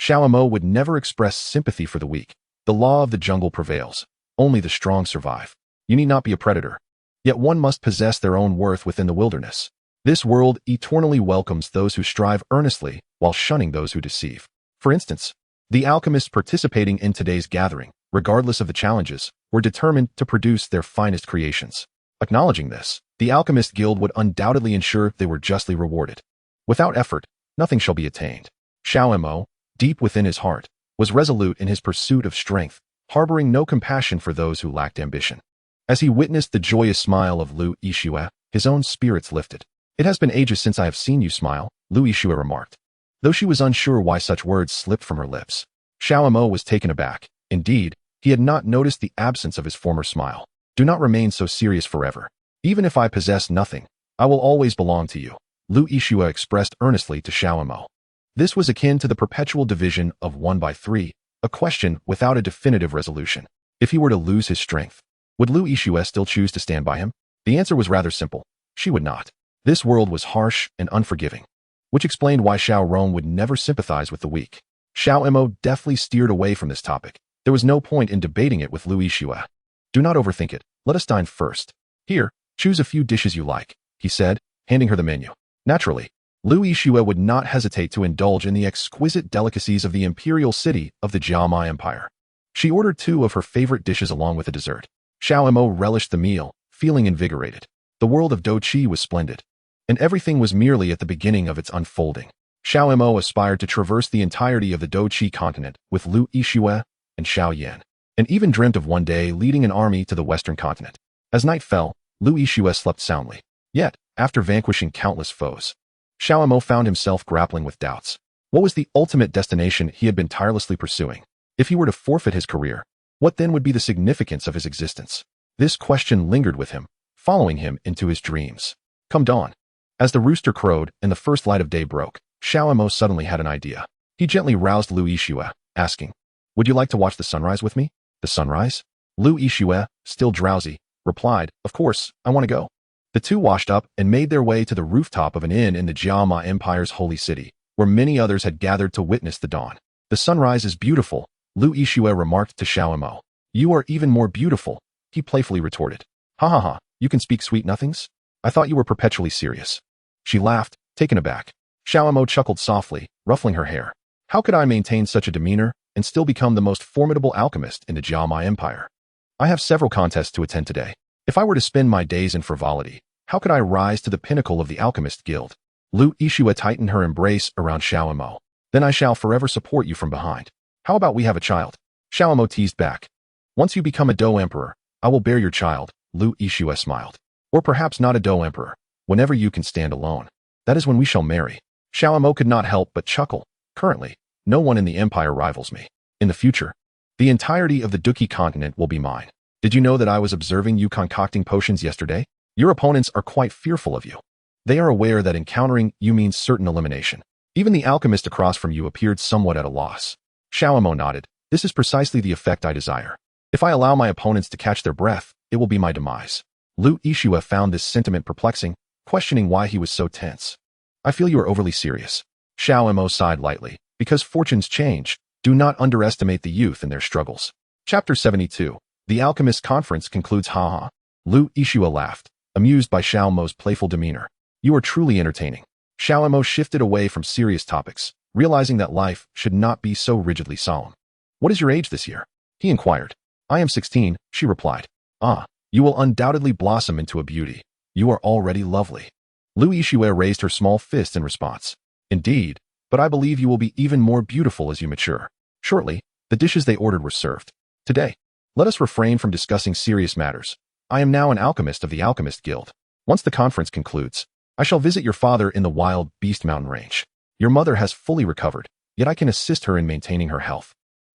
Xiao Mo would never express sympathy for the weak. The law of the jungle prevails. Only the strong survive. You need not be a predator. Yet one must possess their own worth within the wilderness. This world eternally welcomes those who strive earnestly while shunning those who deceive. For instance, the alchemists participating in today's gathering, regardless of the challenges, were determined to produce their finest creations. Acknowledging this, the Alchemist Guild would undoubtedly ensure they were justly rewarded. Without effort, nothing shall be attained. Xiao Mo, deep within his heart, was resolute in his pursuit of strength, harboring no compassion for those who lacked ambition. As he witnessed the joyous smile of Lu Yixue, his own spirits lifted. It has been ages since I have seen you smile, Lu Yixue remarked. Though she was unsure why such words slipped from her lips, Xiao Mo was taken aback. Indeed, he had not noticed the absence of his former smile. Do not remain so serious forever. Even if I possess nothing, I will always belong to you, Lu Yixue expressed earnestly to Xiao Mo. This was akin to the perpetual division of 1 by 3, a question without a definitive resolution. If he were to lose his strength, would Lu Yixue still choose to stand by him? The answer was rather simple. She would not. This world was harsh and unforgiving, which explained why Xiao Rong would never sympathize with the weak. Xiao Mo deftly steered away from this topic. There was no point in debating it with Lu Yixue. Do not overthink it. Let us dine first. Here, choose a few dishes you like, he said, handing her the menu. Naturally, Lu Yixue would not hesitate to indulge in the exquisite delicacies of the imperial city of the Jiama Empire. She ordered 2 of her favorite dishes along with a dessert. Xiao Mo relished the meal, feeling invigorated. The world of Do Chi was splendid, and everything was merely at the beginning of its unfolding. Xiao Mo aspired to traverse the entirety of the Do Chi continent with Lu Yixue and Xiao Yan, and even dreamt of one day leading an army to the western continent. As night fell, Lu Yixue slept soundly. Yet, after vanquishing countless foes, Xiao Mo found himself grappling with doubts. What was the ultimate destination he had been tirelessly pursuing? If he were to forfeit his career, what then would be the significance of his existence? This question lingered with him, following him into his dreams. Come dawn. As the rooster crowed and the first light of day broke, Xiao Mo suddenly had an idea. He gently roused Lu Yixue, asking, "Would you like to watch the sunrise with me?" The sunrise? Lu Yixue, still drowsy, replied, "Of course, I want to go." The two washed up and made their way to the rooftop of an inn in the Jiama Empire's holy city, where many others had gathered to witness the dawn. "The sunrise is beautiful," Lu Yixue remarked to Xiao Mo. "You are even more beautiful," he playfully retorted. "Ha ha ha, you can speak sweet nothings? I thought you were perpetually serious." She laughed, taken aback. Xiao Mo chuckled softly, ruffling her hair. "How could I maintain such a demeanor and still become the most formidable alchemist in the Jiama Empire? I have several contests to attend today. If I were to spend my days in frivolity, how could I rise to the pinnacle of the Alchemist Guild?" Lu Yixue tightened her embrace around Xiao Mo. "Then I shall forever support you from behind. How about we have a child?" Xiao Mo teased back. "Once you become a Do Emperor, I will bear your child," Lu Yixue smiled. "Or perhaps not a Do Emperor. Whenever you can stand alone, that is when we shall marry." Xiao Mo could not help but chuckle. "Currently, no one in the Empire rivals me. In the future, the entirety of the Duqi continent will be mine. Did you know that I was observing you concocting potions yesterday? Your opponents are quite fearful of you. They are aware that encountering you means certain elimination. Even the alchemist across from you appeared somewhat at a loss." Xiao Mo nodded. "This is precisely the effect I desire. If I allow my opponents to catch their breath, it will be my demise." Lu Yixue found this sentiment perplexing, questioning why he was so tense. "I feel you are overly serious." Xiao Mo sighed lightly. "Because fortunes change, do not underestimate the youth and their struggles." Chapter 72. The Alchemist Conference concludes. Ha. Lu Yixue laughed, amused by Xiao Mo's playful demeanor. "You are truly entertaining." Xiao Mo shifted away from serious topics, realizing that life should not be so rigidly solemn. "What is your age this year?" he inquired. "I am 16, she replied. "Ah, you will undoubtedly blossom into a beauty. You are already lovely." Lu Yixue raised her small fist in response. "Indeed, but I believe you will be even more beautiful as you mature." Shortly, the dishes they ordered were served. "Today, let us refrain from discussing serious matters. I am now an alchemist of the Alchemist Guild. Once the conference concludes, I shall visit your father in the wild beast mountain range. Your mother has fully recovered, yet I can assist her in maintaining her health.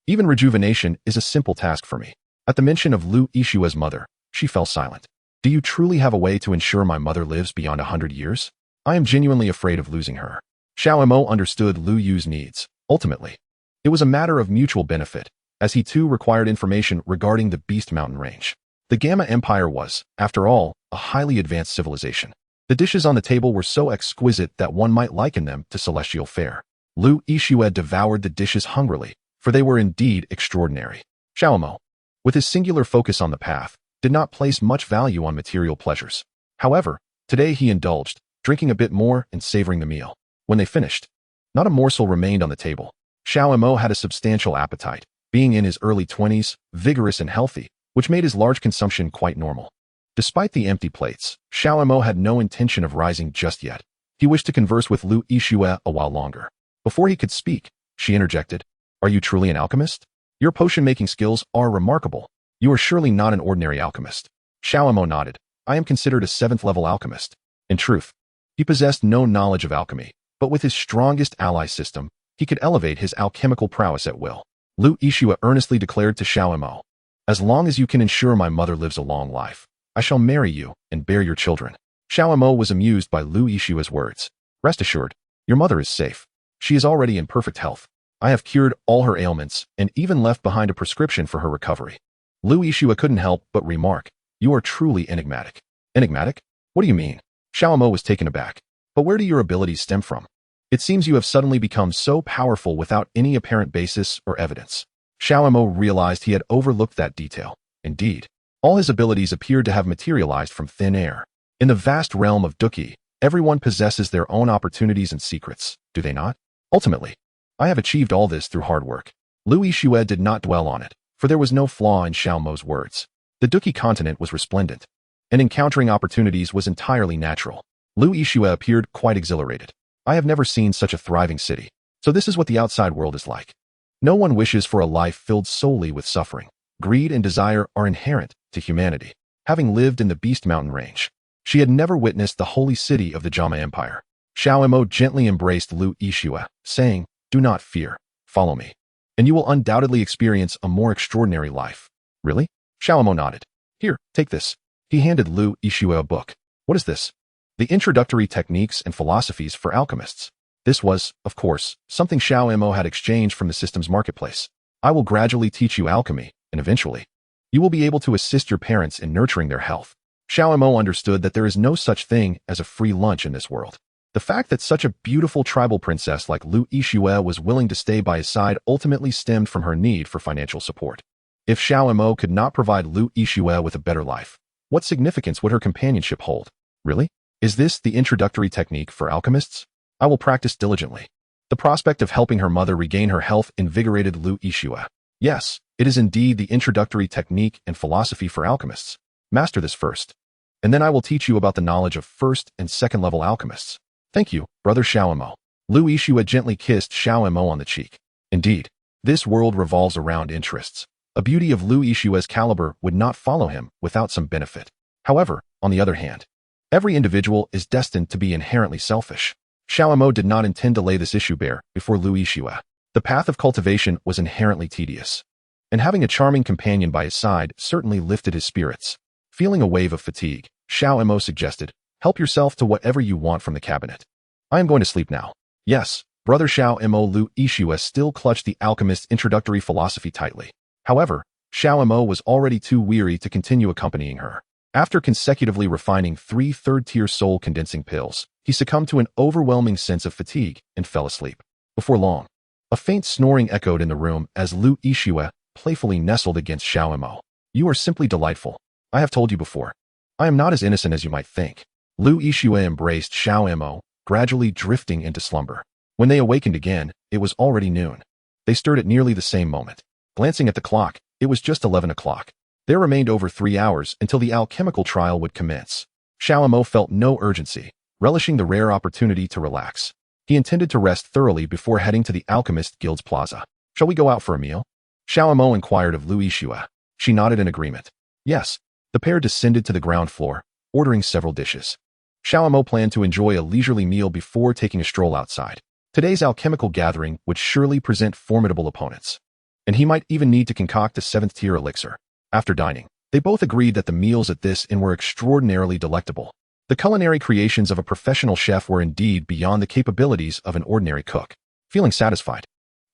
Even rejuvenation is a simple task for me." At the mention of Lu Yixue's mother, she fell silent. "Do you truly have a way to ensure my mother lives beyond 100 years? I am genuinely afraid of losing her." Xiao Mo understood Lu Yu's needs. Ultimately, it was a matter of mutual benefit, as he too required information regarding the Beast Mountain range. The Gamma Empire was, after all, a highly advanced civilization. The dishes on the table were so exquisite that one might liken them to celestial fare. Lu Yixue devoured the dishes hungrily, for they were indeed extraordinary. Xiao Mo, with his singular focus on the path, did not place much value on material pleasures. However, today he indulged, drinking a bit more and savoring the meal. When they finished, not a morsel remained on the table. Xiao Mo had a substantial appetite, being in his early 20s, vigorous and healthy, which made his large consumption quite normal. Despite the empty plates, Xiao Mo had no intention of rising just yet. He wished to converse with Lu Yixue a while longer. Before he could speak, she interjected, "Are you truly an alchemist? Your potion-making skills are remarkable. You are surely not an ordinary alchemist." Xiao Mo nodded. "I am considered a 7th-level alchemist." In truth, he possessed no knowledge of alchemy, but with his strongest ally system, he could elevate his alchemical prowess at will. Lu Yixue earnestly declared to Xiao Mo, "As long as you can ensure my mother lives a long life, I shall marry you and bear your children." Xiao Mo was amused by Lu Yixue's words. "Rest assured, your mother is safe. She is already in perfect health. I have cured all her ailments and even left behind a prescription for her recovery." Lu Yixue couldn't help but remark, "You are truly enigmatic." "Enigmatic? What do you mean?" Xiao Mo was taken aback. "But where do your abilities stem from? It seems you have suddenly become so powerful without any apparent basis or evidence." Xiao Mo realized he had overlooked that detail. Indeed, all his abilities appeared to have materialized from thin air. In the vast realm of Duki, everyone possesses their own opportunities and secrets, do they not? Ultimately, I have achieved all this through hard work. Lu Yixue did not dwell on it, for there was no flaw in Xiao Mo's words. The Duki continent was resplendent, and encountering opportunities was entirely natural. Lu Yixue appeared quite exhilarated. "I have never seen such a thriving city. So this is what the outside world is like. No one wishes for a life filled solely with suffering. Greed and desire are inherent to humanity." Having lived in the Beast Mountain range, she had never witnessed the holy city of the Gamma Empire. Xiao Mo gently embraced Lu Yixue, saying, "Do not fear. Follow me, and you will undoubtedly experience a more extraordinary life." "Really?" Xiao Mo nodded. "Here, take this." He handed Lu Yixue a book. "What is this?" "The Introductory Techniques and Philosophies for Alchemists." This was, of course, something Xiao Mo had exchanged from the system's marketplace. "I will gradually teach you alchemy, and eventually, you will be able to assist your parents in nurturing their health." Xiao Mo understood that there is no such thing as a free lunch in this world. The fact that such a beautiful tribal princess like Lu Yixue was willing to stay by his side ultimately stemmed from her need for financial support. If Xiao Mo could not provide Lu Yixue with a better life, what significance would her companionship hold? "Really? Is this the introductory technique for alchemists? I will practice diligently." The prospect of helping her mother regain her health invigorated Lu Yixue. "Yes, it is indeed the introductory technique and philosophy for alchemists. Master this first, and then I will teach you about the knowledge of 1st and 2nd level alchemists." "Thank you, brother Xiao Mo." Lu Yixue gently kissed Xiao Mo on the cheek. Indeed, this world revolves around interests. A beauty of Lu Yixue's caliber would not follow him without some benefit. However, on the other hand, every individual is destined to be inherently selfish. Xiao Mo did not intend to lay this issue bare before Lu Yixue. The path of cultivation was inherently tedious, and having a charming companion by his side certainly lifted his spirits. Feeling a wave of fatigue, Xiao Mo suggested, "Help yourself to whatever you want from the cabinet. I am going to sleep now." "Yes." Brother Xiao Mo. Lu Yixue still clutched the alchemist's introductory philosophy tightly. However, Xiao Mo was already too weary to continue accompanying her. After consecutively refining 3 third-tier soul-condensing pills, he succumbed to an overwhelming sense of fatigue and fell asleep. Before long, a faint snoring echoed in the room as Lu Yixue playfully nestled against Xiao Mo. "You are simply delightful. I have told you before. I am not as innocent as you might think." Lu Yixue embraced Xiao Mo, gradually drifting into slumber. When they awakened again, it was already noon. They stirred at nearly the same moment. Glancing at the clock, it was just 11 o'clock. There remained over 3 hours until the alchemical trial would commence. Xiao Yan felt no urgency, relishing the rare opportunity to relax. He intended to rest thoroughly before heading to the Alchemist Guild's plaza. "Shall we go out for a meal?" Xiao Yan inquired of Lu Yixue. She nodded in agreement. Yes. The pair descended to the ground floor, ordering several dishes. Xiao Yan planned to enjoy a leisurely meal before taking a stroll outside. Today's alchemical gathering would surely present formidable opponents, and he might even need to concoct a 7th-tier elixir. After dining, they both agreed that the meals at this inn were extraordinarily delectable. The culinary creations of a professional chef were indeed beyond the capabilities of an ordinary cook. Feeling satisfied,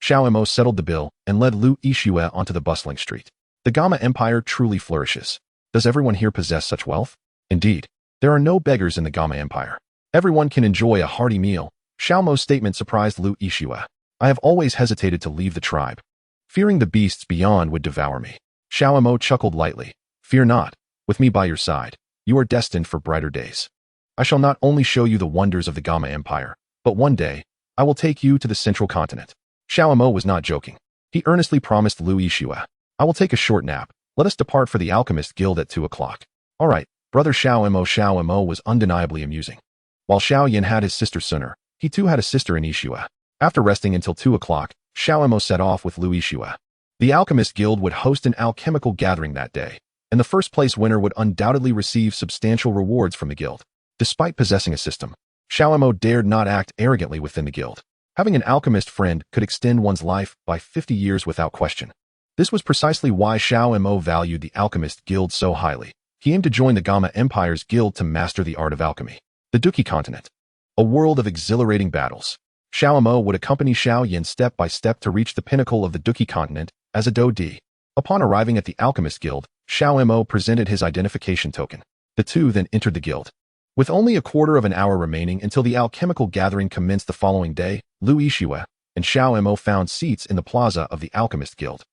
Xiao Yan settled the bill and led Lu Yixue onto the bustling street. The Gamma Empire truly flourishes. Does everyone here possess such wealth? Indeed, there are no beggars in the Gamma Empire. Everyone can enjoy a hearty meal. Xiao Yan's statement surprised Lu Yixue. I have always hesitated to leave the tribe, fearing the beasts beyond would devour me. Xiao Yan chuckled lightly. Fear not, with me by your side, you are destined for brighter days. I shall not only show you the wonders of the Gamma Empire, but one day, I will take you to the central continent. Xiao Yan was not joking. He earnestly promised Lu Yixue, I will take a short nap. Let us depart for the Alchemist Guild at 2 o'clock. All right, brother Xiao Yan was undeniably amusing. While Xiao Yan had his sister Suner, he too had a sister in Yixue. After resting until 2 o'clock, Xiao Yan set off with Lu Yixue. The Alchemist Guild would host an alchemical gathering that day, and the first-place winner would undoubtedly receive substantial rewards from the guild. Despite possessing a system, Xiao Yan dared not act arrogantly within the guild. Having an alchemist friend could extend one's life by 50 years without question. This was precisely why Xiao Yan valued the Alchemist Guild so highly. He aimed to join the Gamma Empire's guild to master the art of alchemy. The Dueling continent. A world of exhilarating battles. Xiao Yan would accompany Xiao Yan step by step to reach the pinnacle of the Dueling continent as a Do-D. Upon arriving at the Alchemist Guild, Xiao Yan presented his identification token. The two then entered the guild. With only a quarter of an hour remaining until the alchemical gathering commenced the following day, Lu Yixue and Xiao Yan found seats in the plaza of the Alchemist Guild.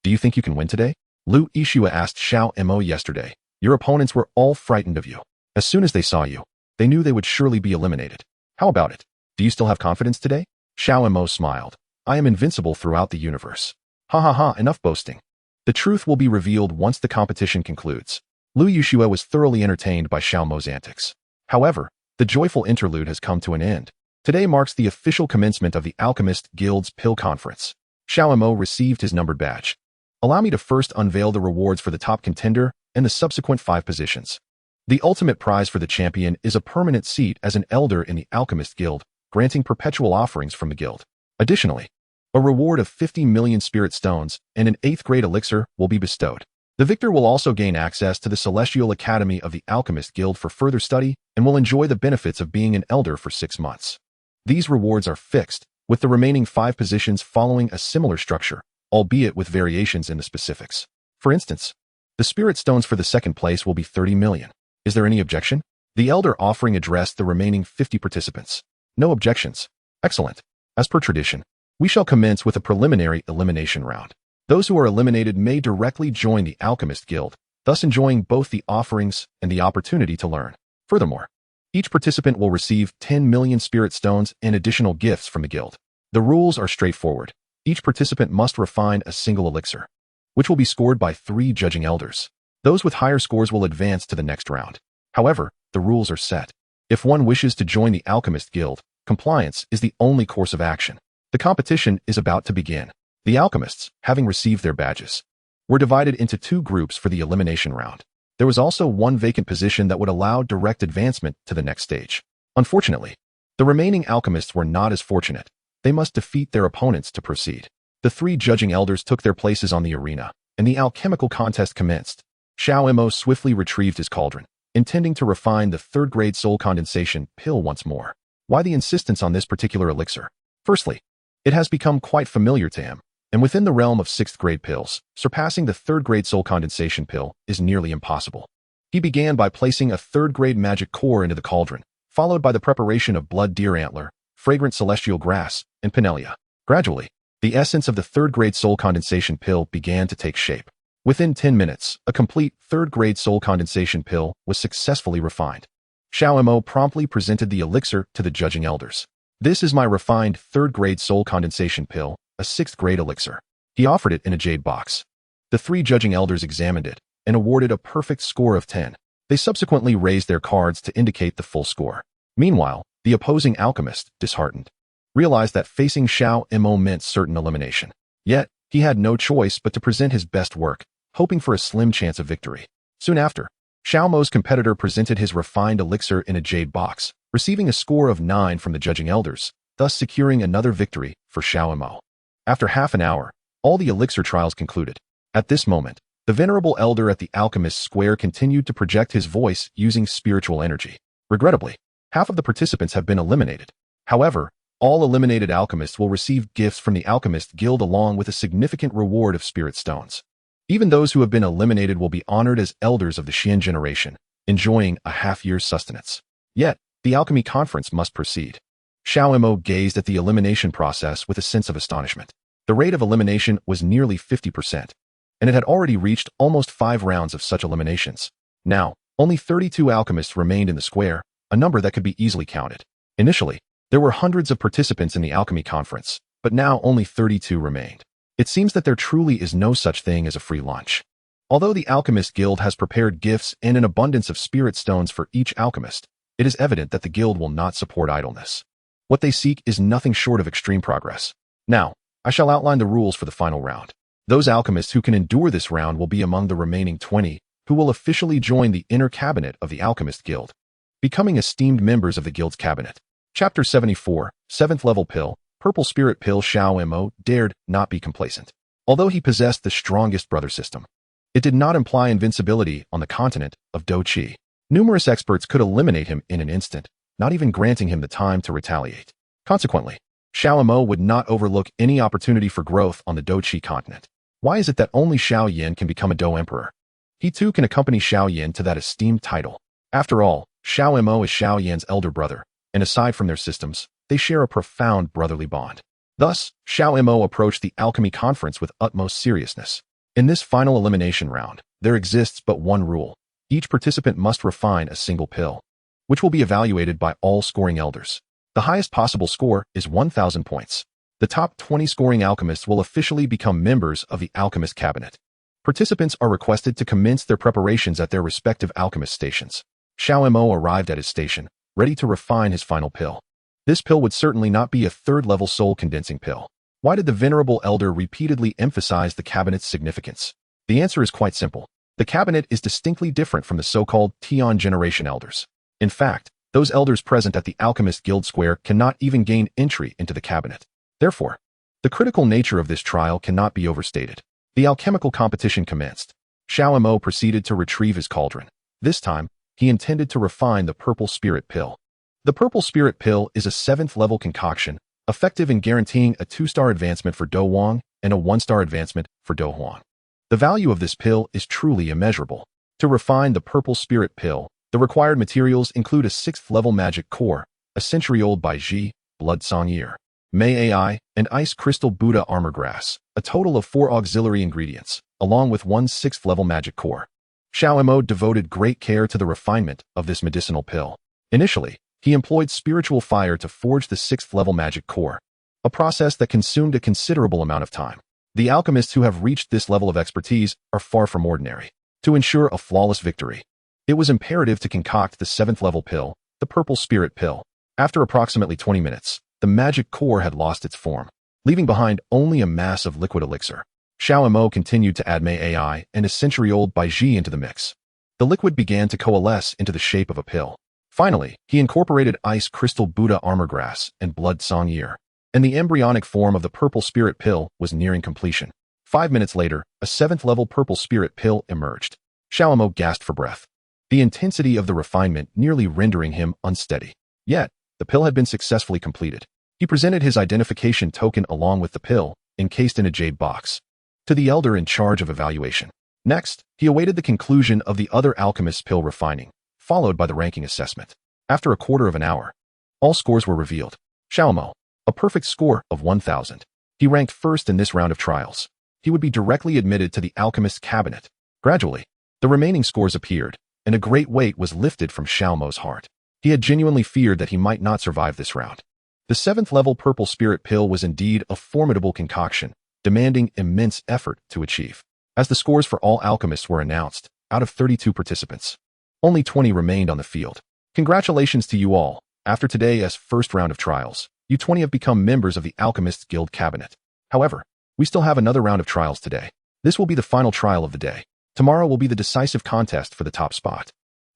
Do you think you can win today? Lu Yixue asked Xiao Yan yesterday. Your opponents were all frightened of you. As soon as they saw you, they knew they would surely be eliminated. How about it? Do you still have confidence today? Xiao Yan smiled. I am invincible throughout the universe. Ha ha ha, enough boasting. The truth will be revealed once the competition concludes. Lu Yixue was thoroughly entertained by Xiao Yan's antics. However, the joyful interlude has come to an end. Today marks the official commencement of the Alchemist Guild's Pill Conference. Xiao Yan received his numbered badge. Allow me to first unveil the rewards for the top contender and the subsequent 5 positions. The ultimate prize for the champion is a permanent seat as an elder in the Alchemist Guild, granting perpetual offerings from the guild. Additionally, a reward of 50 million spirit stones and an 8th-grade elixir will be bestowed. The victor will also gain access to the Celestial Academy of the Alchemist Guild for further study and will enjoy the benefits of being an elder for 6 months. These rewards are fixed, with the remaining 5 positions following a similar structure, albeit with variations in the specifics. For instance, the spirit stones for the 2nd place will be 30 million. Is there any objection? The elder offering addressed the remaining 50 participants. No objections. Excellent. As per tradition, we shall commence with a preliminary elimination round. Those who are eliminated may directly join the Alchemist Guild, thus enjoying both the offerings and the opportunity to learn. Furthermore, each participant will receive 10 million spirit stones and additional gifts from the guild. The rules are straightforward. Each participant must refine a single elixir, which will be scored by 3 judging elders. Those with higher scores will advance to the next round. However, the rules are set. If one wishes to join the Alchemist Guild, compliance is the only course of action. The competition is about to begin. The alchemists, having received their badges, were divided into 2 groups for the elimination round. There was also 1 vacant position that would allow direct advancement to the next stage. Unfortunately, the remaining alchemists were not as fortunate. They must defeat their opponents to proceed. The 3 judging elders took their places on the arena, and the alchemical contest commenced. Xiao Yan swiftly retrieved his cauldron, intending to refine the 3rd-grade soul condensation pill once more. Why the insistence on this particular elixir? Firstly, it has become quite familiar to him, and within the realm of 6th-grade pills, surpassing the 3rd-grade soul condensation pill is nearly impossible. He began by placing a 3rd-grade magic core into the cauldron, followed by the preparation of blood deer antler, fragrant celestial grass, and pinellia. Gradually, the essence of the 3rd-grade soul condensation pill began to take shape. Within 10 minutes, a complete 3rd-grade soul condensation pill was successfully refined. Xiao Yan promptly presented the elixir to the judging elders. "This is my refined 3rd-grade soul condensation pill, a 6th-grade elixir." He offered it in a jade box. The 3 judging elders examined it and awarded a perfect score of 10. They subsequently raised their cards to indicate the full score. Meanwhile, the opposing alchemist, disheartened, realized that facing Xiao Mo meant certain elimination. Yet, he had no choice but to present his best work, hoping for a slim chance of victory. Soon after, Xiao Mo's competitor presented his refined elixir in a jade box, receiving a score of 9 from the judging elders, thus securing another victory for Xiao Mo. After half an hour, all the elixir trials concluded. At this moment, the venerable elder at the alchemist's square continued to project his voice using spiritual energy. Regrettably, half of the participants have been eliminated. However, all eliminated alchemists will receive gifts from the Alchemist Guild along with a significant reward of spirit stones. Even those who have been eliminated will be honored as elders of the Xian generation, enjoying a half-year's sustenance. Yet, the alchemy conference must proceed. Xiao Mo gazed at the elimination process with a sense of astonishment. The rate of elimination was nearly 50%, and it had already reached almost 5 rounds of such eliminations. Now, only 32 alchemists remained in the square, a number that could be easily counted. Initially, there were hundreds of participants in the alchemy conference, but now only 32 remained. It seems that there truly is no such thing as a free lunch. Although the Alchemist Guild has prepared gifts and an abundance of spirit stones for each alchemist, it is evident that the guild will not support idleness. What they seek is nothing short of extreme progress. Now, I shall outline the rules for the final round. Those alchemists who can endure this round will be among the remaining 20, who will officially join the inner cabinet of the Alchemist Guild, becoming esteemed members of the guild's cabinet. Chapter 74, 7th level pill, Purple Spirit Pill. Xiao Mo dared not be complacent. Although he possessed the strongest brother system, it did not imply invincibility on the continent of Doqi. Numerous experts could eliminate him in an instant, not even granting him the time to retaliate. Consequently, Xiao Mo would not overlook any opportunity for growth on the Doqi continent. Why is it that only Xiao Yan can become a Do Emperor? He too can accompany Xiao Yan to that esteemed title. After all, Xiao Mo is Xiao Yan's elder brother, and aside from their systems, they share a profound brotherly bond. Thus, Xiao Mo approached the alchemy conference with utmost seriousness. In this final elimination round, there exists but one rule. Each participant must refine a single pill, which will be evaluated by all scoring elders. The highest possible score is 1,000 points. The top 20 scoring alchemists will officially become members of the Alchemist Cabinet. Participants are requested to commence their preparations at their respective alchemist stations. Xiao Mo arrived at his station, ready to refine his final pill. This pill would certainly not be a 3rd-level soul-condensing pill. Why did the venerable elder repeatedly emphasize the cabinet's significance? The answer is quite simple. The cabinet is distinctly different from the so-called Tian generation elders. In fact, those elders present at the Alchemist Guild Square cannot even gain entry into the cabinet. Therefore, the critical nature of this trial cannot be overstated. The alchemical competition commenced. Xiao Mo proceeded to retrieve his cauldron. This time, he intended to refine the Purple Spirit Pill. The Purple Spirit Pill is a 7th-level concoction, effective in guaranteeing a 2-star advancement for Dwong and a 1-star advancement for Huang. The value of this pill is truly immeasurable. To refine the Purple Spirit Pill, the required materials include a 6th-level magic core, a century-old Baiji, Blood Song Year, Mei AI, and Ice Crystal Buddha Armor Grass, a total of 4 auxiliary ingredients, along with 1 6th-level magic core. Xiao Mo devoted great care to the refinement of this medicinal pill. Initially, he employed spiritual fire to forge the 6th-level magic core, a process that consumed a considerable amount of time. The alchemists who have reached this level of expertise are far from ordinary. To ensure a flawless victory, it was imperative to concoct the 7th-level pill, the Purple Spirit Pill. After approximately 20 minutes, the magic core had lost its form, leaving behind only a mass of liquid elixir. Xiao Mo continued to add Mei AI and a century-old Baiji into the mix. The liquid began to coalesce into the shape of a pill. Finally, he incorporated Ice Crystal Buddha Armor Grass and Blood Song Year, and the embryonic form of the Purple Spirit Pill was nearing completion. 5 minutes later, a 7th-level Purple Spirit Pill emerged. Xiao Mo gasped for breath, the intensity of the refinement nearly rendering him unsteady. Yet, the pill had been successfully completed. He presented his identification token along with the pill, encased in a jade box, to the elder in charge of evaluation. Next, he awaited the conclusion of the other alchemist's pill refining, followed by the ranking assessment. After a quarter of an hour, all scores were revealed. Xiao Mo, a perfect score of 1,000. He ranked first in this round of trials. He would be directly admitted to the alchemist's cabinet. Gradually, the remaining scores appeared, and a great weight was lifted from Xiao Mo's heart. He had genuinely feared that he might not survive this round. The 7th level purple spirit pill was indeed a formidable concoction, demanding immense effort to achieve. As the scores for all alchemists were announced, out of 32 participants, only 20 remained on the field. Congratulations to you all. After today's first round of trials, you 20 have become members of the Alchemists Guild Cabinet. However, we still have another round of trials today. This will be the final trial of the day. Tomorrow will be the decisive contest for the top spot.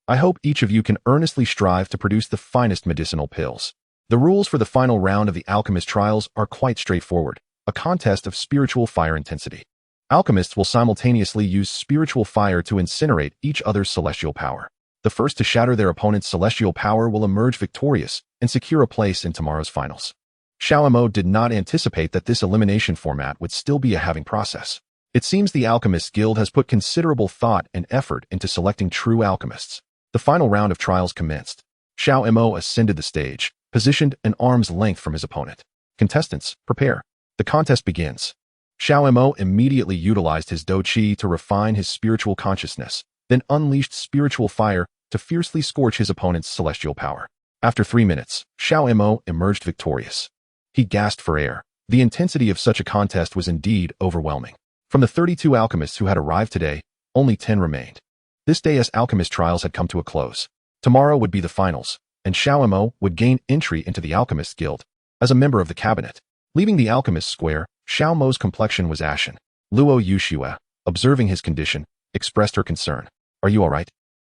I hope each of you can earnestly strive to produce the finest medicinal pills. The rules for the final round of the Alchemist trials are quite straightforward, a contest of spiritual fire intensity. Alchemists will simultaneously use spiritual fire to incinerate each other's celestial power. The first to shatter their opponent's celestial power will emerge victorious and secure a place in tomorrow's finals. Xiao Yan did not anticipate that this elimination format would still be a halving process. It seems the Alchemist Guild has put considerable thought and effort into selecting true alchemists. The final round of trials commenced. Xiao Yan ascended the stage, positioned an arm's length from his opponent. Contestants, prepare. The contest begins. Xiao Yan immediately utilized his Do Qi to refine his spiritual consciousness, then unleashed spiritual fire to fiercely scorch his opponent's celestial power. After 3 minutes, Xiao Yan emerged victorious. He gasped for air. The intensity of such a contest was indeed overwhelming. From the 32 alchemists who had arrived today, only 10 remained. This day's alchemist trials had come to a close. Tomorrow would be the finals, and Xiao Yan would gain entry into the Alchemist Guild as a member of the cabinet. Leaving the alchemist square, Xiao Yan's complexion was ashen. Luo Yuxue, observing his condition, expressed her concern. Are you all right?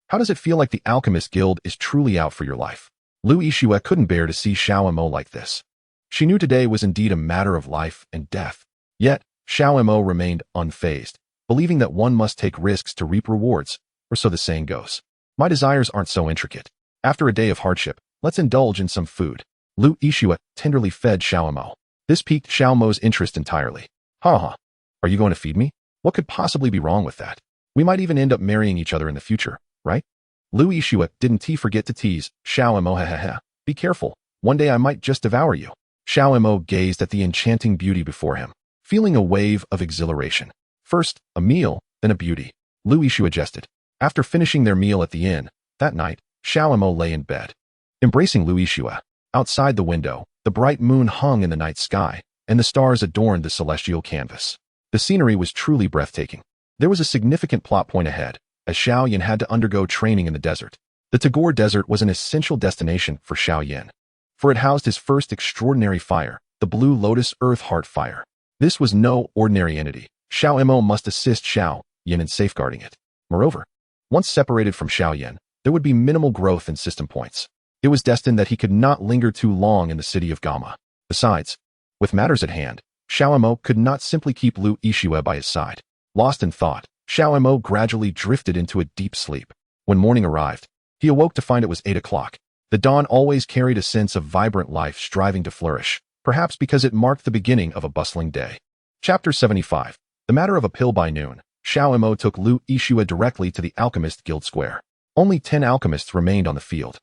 How does it feel like the Alchemist Guild is truly out for your life? Lu Yuxue couldn't bear to see Xiao Yan like this. She knew today was indeed a matter of life and death. Yet, Xiao Yan remained unfazed, believing that one must take risks to reap rewards, or so the saying goes. My desires aren't so intricate. After a day of hardship, let's indulge in some food. Lu Yuxue tenderly fed Xiao Yan. This piqued Xiao Yan's interest entirely. Ha. Are you going to feed me? What could possibly be wrong with that? We might even end up marrying each other in the future, right? Lu Yuxue didn't forget to tease Xiao Yan. Be careful. One day I might just devour you. Xiao Yan gazed at the enchanting beauty before him, feeling a wave of exhilaration. First, a meal, then a beauty. Lu Yuxue jested. After finishing their meal at the inn, that night, Xiao Yan lay in bed. Embracing Lu Yuxue, outside the window, the bright moon hung in the night sky, and the stars adorned the celestial canvas. The scenery was truly breathtaking. There was a significant plot point ahead, as Xiao Yan had to undergo training in the desert. The Tagore Desert was an essential destination for Xiao Yan, for it housed his first extraordinary fire, the Blue Lotus Earth Heart Fire. This was no ordinary entity. Xiao Yan must assist Xiao Yan in safeguarding it. Moreover, once separated from Xiao Yan, there would be minimal growth in system points. It was destined that he could not linger too long in the city of Gamma. Besides, with matters at hand, Xiao Yan could not simply keep Lu Yuxue by his side. Lost in thought, Xiao Yan gradually drifted into a deep sleep. When morning arrived, he awoke to find it was 8 o'clock. The dawn always carried a sense of vibrant life striving to flourish, perhaps because it marked the beginning of a bustling day. Chapter 75. The matter of a pill by noon. Xiao Yan took Lu Yuxue directly to the Alchemist Guild Square. Only 10 alchemists remained on the field.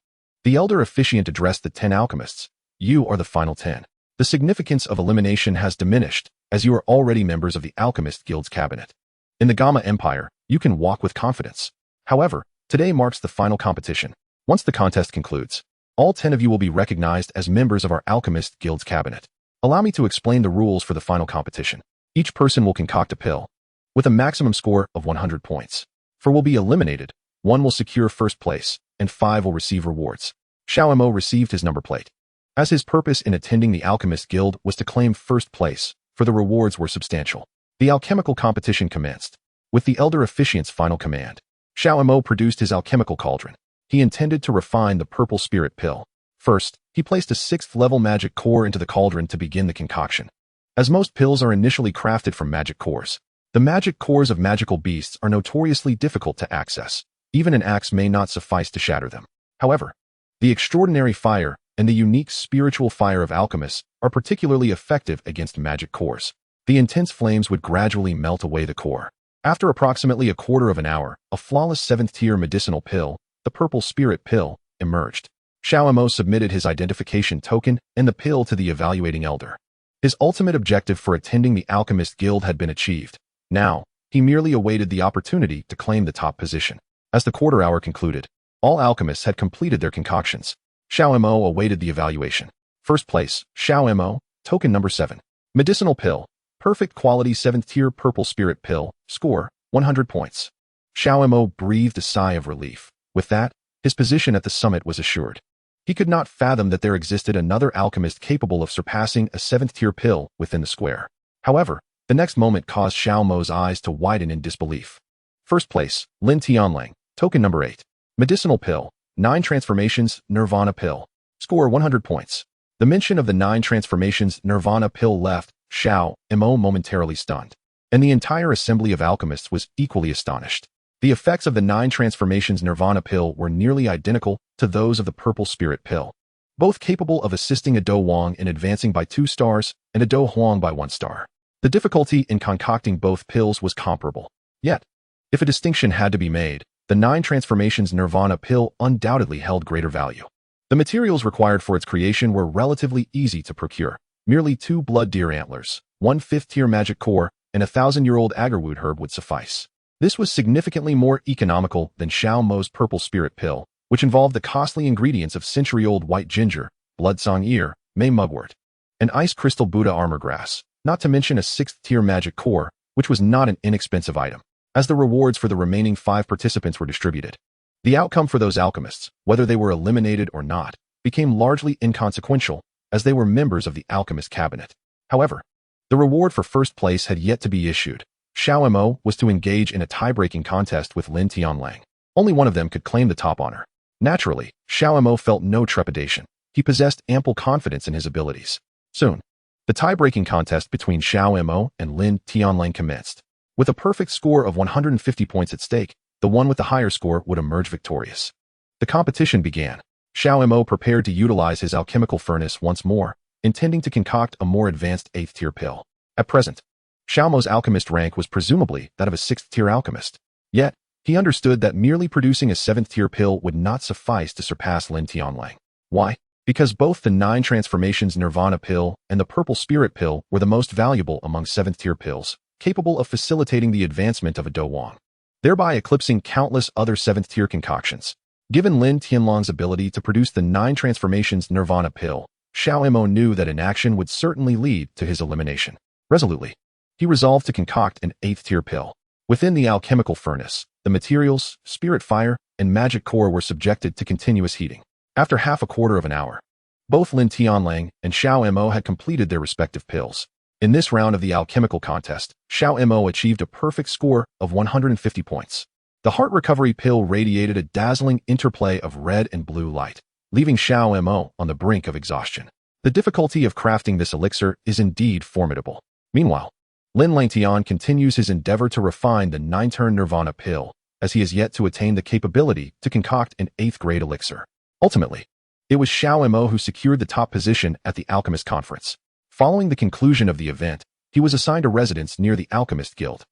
The elder officiant addressed the 10 alchemists. You are the final 10. The significance of elimination has diminished, as you are already members of the Alchemist Guild's cabinet. In the Gamma Empire, you can walk with confidence. However, today marks the final competition. Once the contest concludes, all 10 of you will be recognized as members of our Alchemist Guild's cabinet. Allow me to explain the rules for the final competition. Each person will concoct a pill, with a maximum score of 100 points. 4 will be eliminated, 1 will secure first place, and 5 will receive rewards. Xiao Yan received his number plate, as his purpose in attending the Alchemist Guild was to claim first place, for the rewards were substantial. The alchemical competition commenced. With the elder officiant's final command, Xiao Yan produced his alchemical cauldron. He intended to refine the purple spirit pill. First, he placed a 6th level magic core into the cauldron to begin the concoction. As most pills are initially crafted from magic cores, the magic cores of magical beasts are notoriously difficult to access. Even an axe may not suffice to shatter them. However, the extraordinary fire and the unique spiritual fire of alchemists are particularly effective against magic cores. The intense flames would gradually melt away the core. After approximately a quarter of an hour, a flawless 7th-tier medicinal pill, the purple spirit pill, emerged. Xiao Yan submitted his identification token and the pill to the evaluating elder. His ultimate objective for attending the Alchemist Guild had been achieved. Now, he merely awaited the opportunity to claim the top position. As the quarter hour concluded, all alchemists had completed their concoctions. Xiao Yan awaited the evaluation. First place, Xiao Mo, token number 7. Medicinal pill. Perfect quality 7th tier purple spirit pill. Score, 100 points. Xiao Mo breathed a sigh of relief. With that, his position at the summit was assured. He could not fathom that there existed another alchemist capable of surpassing a 7th tier pill within the square. However, the next moment caused Xiao Mo's eyes to widen in disbelief. First place, Lin Tianlang, token number 8. Medicinal pill, 9 transformations, Nirvana pill. Score 100 points. The mention of the 9 transformations Nirvana pill left Xiao Mo momentarily stunned, and the entire assembly of alchemists was equally astonished. The effects of the 9 transformations Nirvana pill were nearly identical to those of the purple spirit pill, both capable of assisting a Dwong in advancing by 2 stars and a Huang by 1 star. The difficulty in concocting both pills was comparable. Yet, if a distinction had to be made, the 9 transformations Nirvana pill undoubtedly held greater value. The materials required for its creation were relatively easy to procure. Merely 2 blood deer antlers, 1 5th-tier magic core, and a 1,000-year-old agarwood herb would suffice. This was significantly more economical than Xiao Mo's purple spirit pill, which involved the costly ingredients of century-old white ginger, bloodsong ear, May mugwort, and ice crystal Buddha armor grass, not to mention a 6th-tier magic core, which was not an inexpensive item. As the rewards for the remaining 5 participants were distributed, the outcome for those alchemists, whether they were eliminated or not, became largely inconsequential, as they were members of the alchemist cabinet. However, the reward for first place had yet to be issued. Xiao Mo was to engage in a tie-breaking contest with Lin Tianlang. Only one of them could claim the top honor. Naturally, Xiao Mo felt no trepidation. He possessed ample confidence in his abilities. Soon, the tie-breaking contest between Xiao Mo and Lin Tianlang commenced. With a perfect score of 150 points at stake, the one with the higher score would emerge victorious. The competition began. Xiao Mo prepared to utilize his alchemical furnace once more, intending to concoct a more advanced 8th-tier pill. At present, Xiao Mo's alchemist rank was presumably that of a 6th-tier alchemist. Yet, he understood that merely producing a 7th-tier pill would not suffice to surpass Lin Tianlang. Why? Because both the 9 transformations Nirvana pill and the purple spirit pill were the most valuable among 7th-tier pills, capable of facilitating the advancement of a Dwong, thereby eclipsing countless other 7th-tier concoctions. Given Lin Tianlang's ability to produce the 9 transformations Nirvana pill, Xiao Mo knew that inaction would certainly lead to his elimination. Resolutely, he resolved to concoct an 8th-tier pill. Within the alchemical furnace, the materials, spirit fire, and magic core were subjected to continuous heating. After half a quarter of an hour, both Lin Tianlang and Xiao Mo had completed their respective pills. In this round of the alchemical contest, Xiao Mo achieved a perfect score of 150 points. The heart recovery pill radiated a dazzling interplay of red and blue light, leaving Xiao Mo on the brink of exhaustion. The difficulty of crafting this elixir is indeed formidable. Meanwhile, Lin Langtian continues his endeavor to refine the 9-turn Nirvana pill, as he has yet to attain the capability to concoct an 8th-grade elixir. Ultimately, it was Xiao Mo who secured the top position at the Alchemist Conference. Following the conclusion of the event, he was assigned a residence near the Alchemist Guild.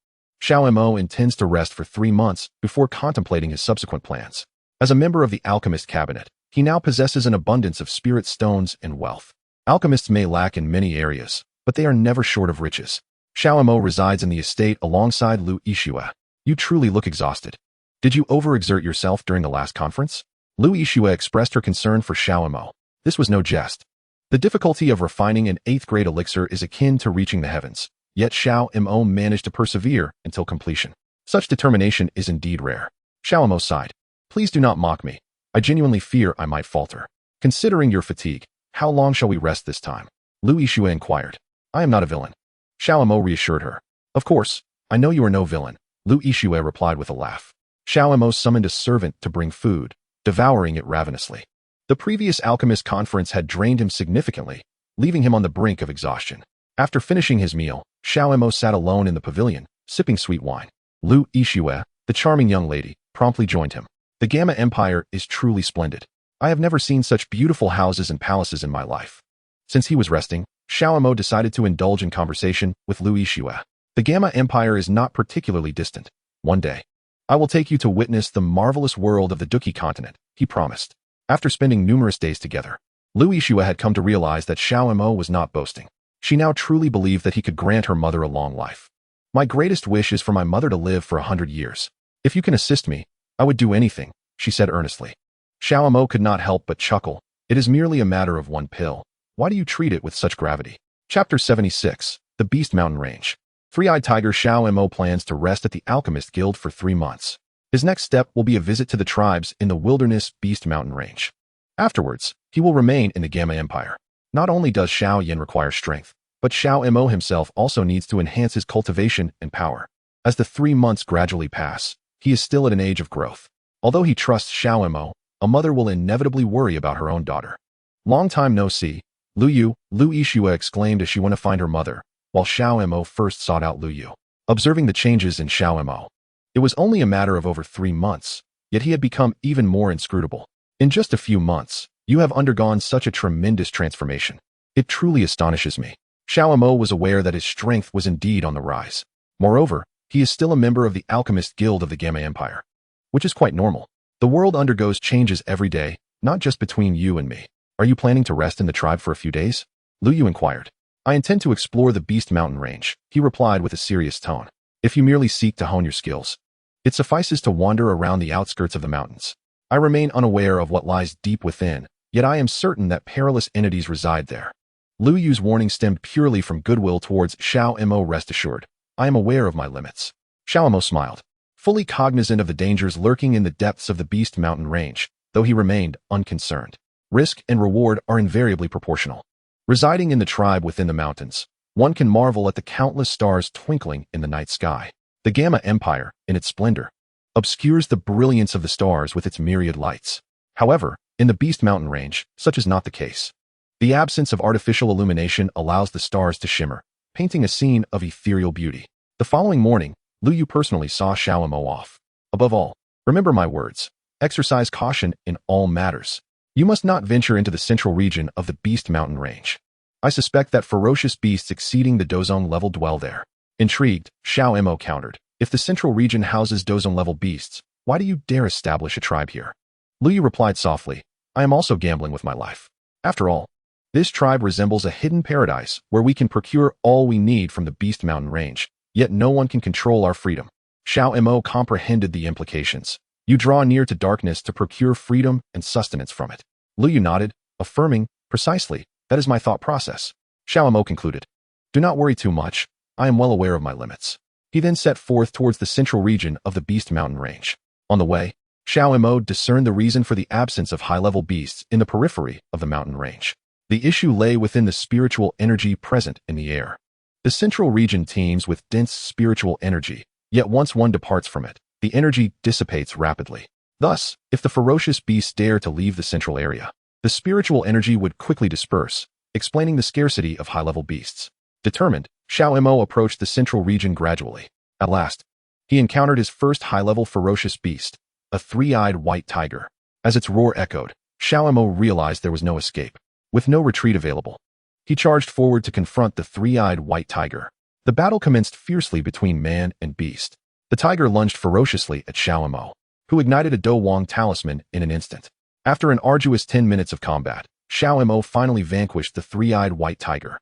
Xiao Mo intends to rest for 3 months before contemplating his subsequent plans. As a member of the Alchemist Cabinet, he now possesses an abundance of spirit stones and wealth. Alchemists may lack in many areas, but they are never short of riches. Xiao Mo resides in the estate alongside Lu Yixue. You truly look exhausted. Did you overexert yourself during the last conference? Lu Yixue expressed her concern for Xiao Mo. This was no jest. The difficulty of refining an 8th-grade elixir is akin to reaching the heavens, yet Xiao Mo managed to persevere until completion. Such determination is indeed rare. Xiao Mo sighed. Please do not mock me. I genuinely fear I might falter. Considering your fatigue, how long shall we rest this time? Lu Yixue inquired. I am not a villain. Xiao Mo reassured her. Of course, I know you are no villain, Lu Yixue replied with a laugh. Xiao Mo summoned a servant to bring food, devouring it ravenously. The previous alchemist conference had drained him significantly, leaving him on the brink of exhaustion. After finishing his meal, Xiao Mo sat alone in the pavilion, sipping sweet wine. Lu Yixue, the charming young lady, promptly joined him. The Gamma Empire is truly splendid. I have never seen such beautiful houses and palaces in my life. Since he was resting, Xiao Mo decided to indulge in conversation with Lu Yixue. The Gamma Empire is not particularly distant. One day, I will take you to witness the marvelous world of the Duki continent, he promised. After spending numerous days together, Lu Yixue had come to realize that Xiao Mo was not boasting. She now truly believed that he could grant her mother a long life. My greatest wish is for my mother to live for 100 years. If you can assist me, I would do anything, she said earnestly. Xiao Mo could not help but chuckle. It is merely a matter of 1 pill. Why do you treat it with such gravity? Chapter 76. The Beast Mountain Range. Three-eyed tiger Xiao Mo plans to rest at the Alchemist Guild for 3 months. His next step will be a visit to the tribes in the wilderness Beast Mountain Range. Afterwards, he will remain in the Gamma Empire. Not only does Xiao Yan require strength, but Xiao Mo himself also needs to enhance his cultivation and power. As the 3 months gradually pass, he is still at an age of growth. Although he trusts Xiao Mo, a mother will inevitably worry about her own daughter. Long time no see, Lu Yishua exclaimed as she went to find her mother, while Xiao Mo first sought out Lu Yu. Observing the changes in Xiao Mo, it was only a matter of over 3 months, yet he had become even more inscrutable. In just a few months, you have undergone such a tremendous transformation. It truly astonishes me. Xiao Mo was aware that his strength was indeed on the rise. Moreover, he is still a member of the Alchemist Guild of the Gamma Empire, which is quite normal. The world undergoes changes every day, not just between you and me. Are you planning to rest in the tribe for a few days? Lu Yu inquired. I intend to explore the Beast Mountain Range, he replied with a serious tone. If you merely seek to hone your skills, it suffices to wander around the outskirts of the mountains. I remain unaware of what lies deep within, yet I am certain that perilous entities reside there. Lu Yu's warning stemmed purely from goodwill towards Xiao Mo. Rest assured, I am aware of my limits. Xiao Mo smiled, fully cognizant of the dangers lurking in the depths of the Beast Mountain Range, though he remained unconcerned. Risk and reward are invariably proportional. Residing in the tribe within the mountains, one can marvel at the countless stars twinkling in the night sky. The Gamma Empire, in its splendor, obscures the brilliance of the stars with its myriad lights. However, in the Beast Mountain Range, such is not the case. The absence of artificial illumination allows the stars to shimmer, painting a scene of ethereal beauty. The following morning, Lu Yu personally saw Xiao Mo off. Above all, remember my words. Exercise caution in all matters. You must not venture into the central region of the Beast Mountain Range. I suspect that ferocious beasts exceeding the Dozong level dwell there. Intrigued, Xiao Mo countered. If the central region houses Dozong level beasts, why do you dare establish a tribe here? Lu Yu replied softly, I am also gambling with my life. After all, this tribe resembles a hidden paradise where we can procure all we need from the Beast Mountain Range, yet no one can control our freedom. Xiao Mo comprehended the implications. You draw near to darkness to procure freedom and sustenance from it. Lu Yu nodded, affirming, precisely, that is my thought process. Xiao Mo concluded. Do not worry too much, I am well aware of my limits. He then set forth towards the central region of the Beast Mountain Range. On the way, Xiao Mo discerned the reason for the absence of high-level beasts in the periphery of the mountain range. The issue lay within the spiritual energy present in the air. The central region teems with dense spiritual energy, yet once one departs from it, the energy dissipates rapidly. Thus, if the ferocious beasts dare to leave the central area, the spiritual energy would quickly disperse, explaining the scarcity of high-level beasts. Determined, Xiao Mo approached the central region gradually. At last, he encountered his first high-level ferocious beast, a three-eyed white tiger. As its roar echoed, Xiao Mo realized there was no escape. With no retreat available, he charged forward to confront the three-eyed white tiger. The battle commenced fiercely between man and beast. The tiger lunged ferociously at Xiao Mo, who ignited a Dwong talisman in an instant. After an arduous 10 minutes of combat, Xiao Mo finally vanquished the three-eyed white tiger.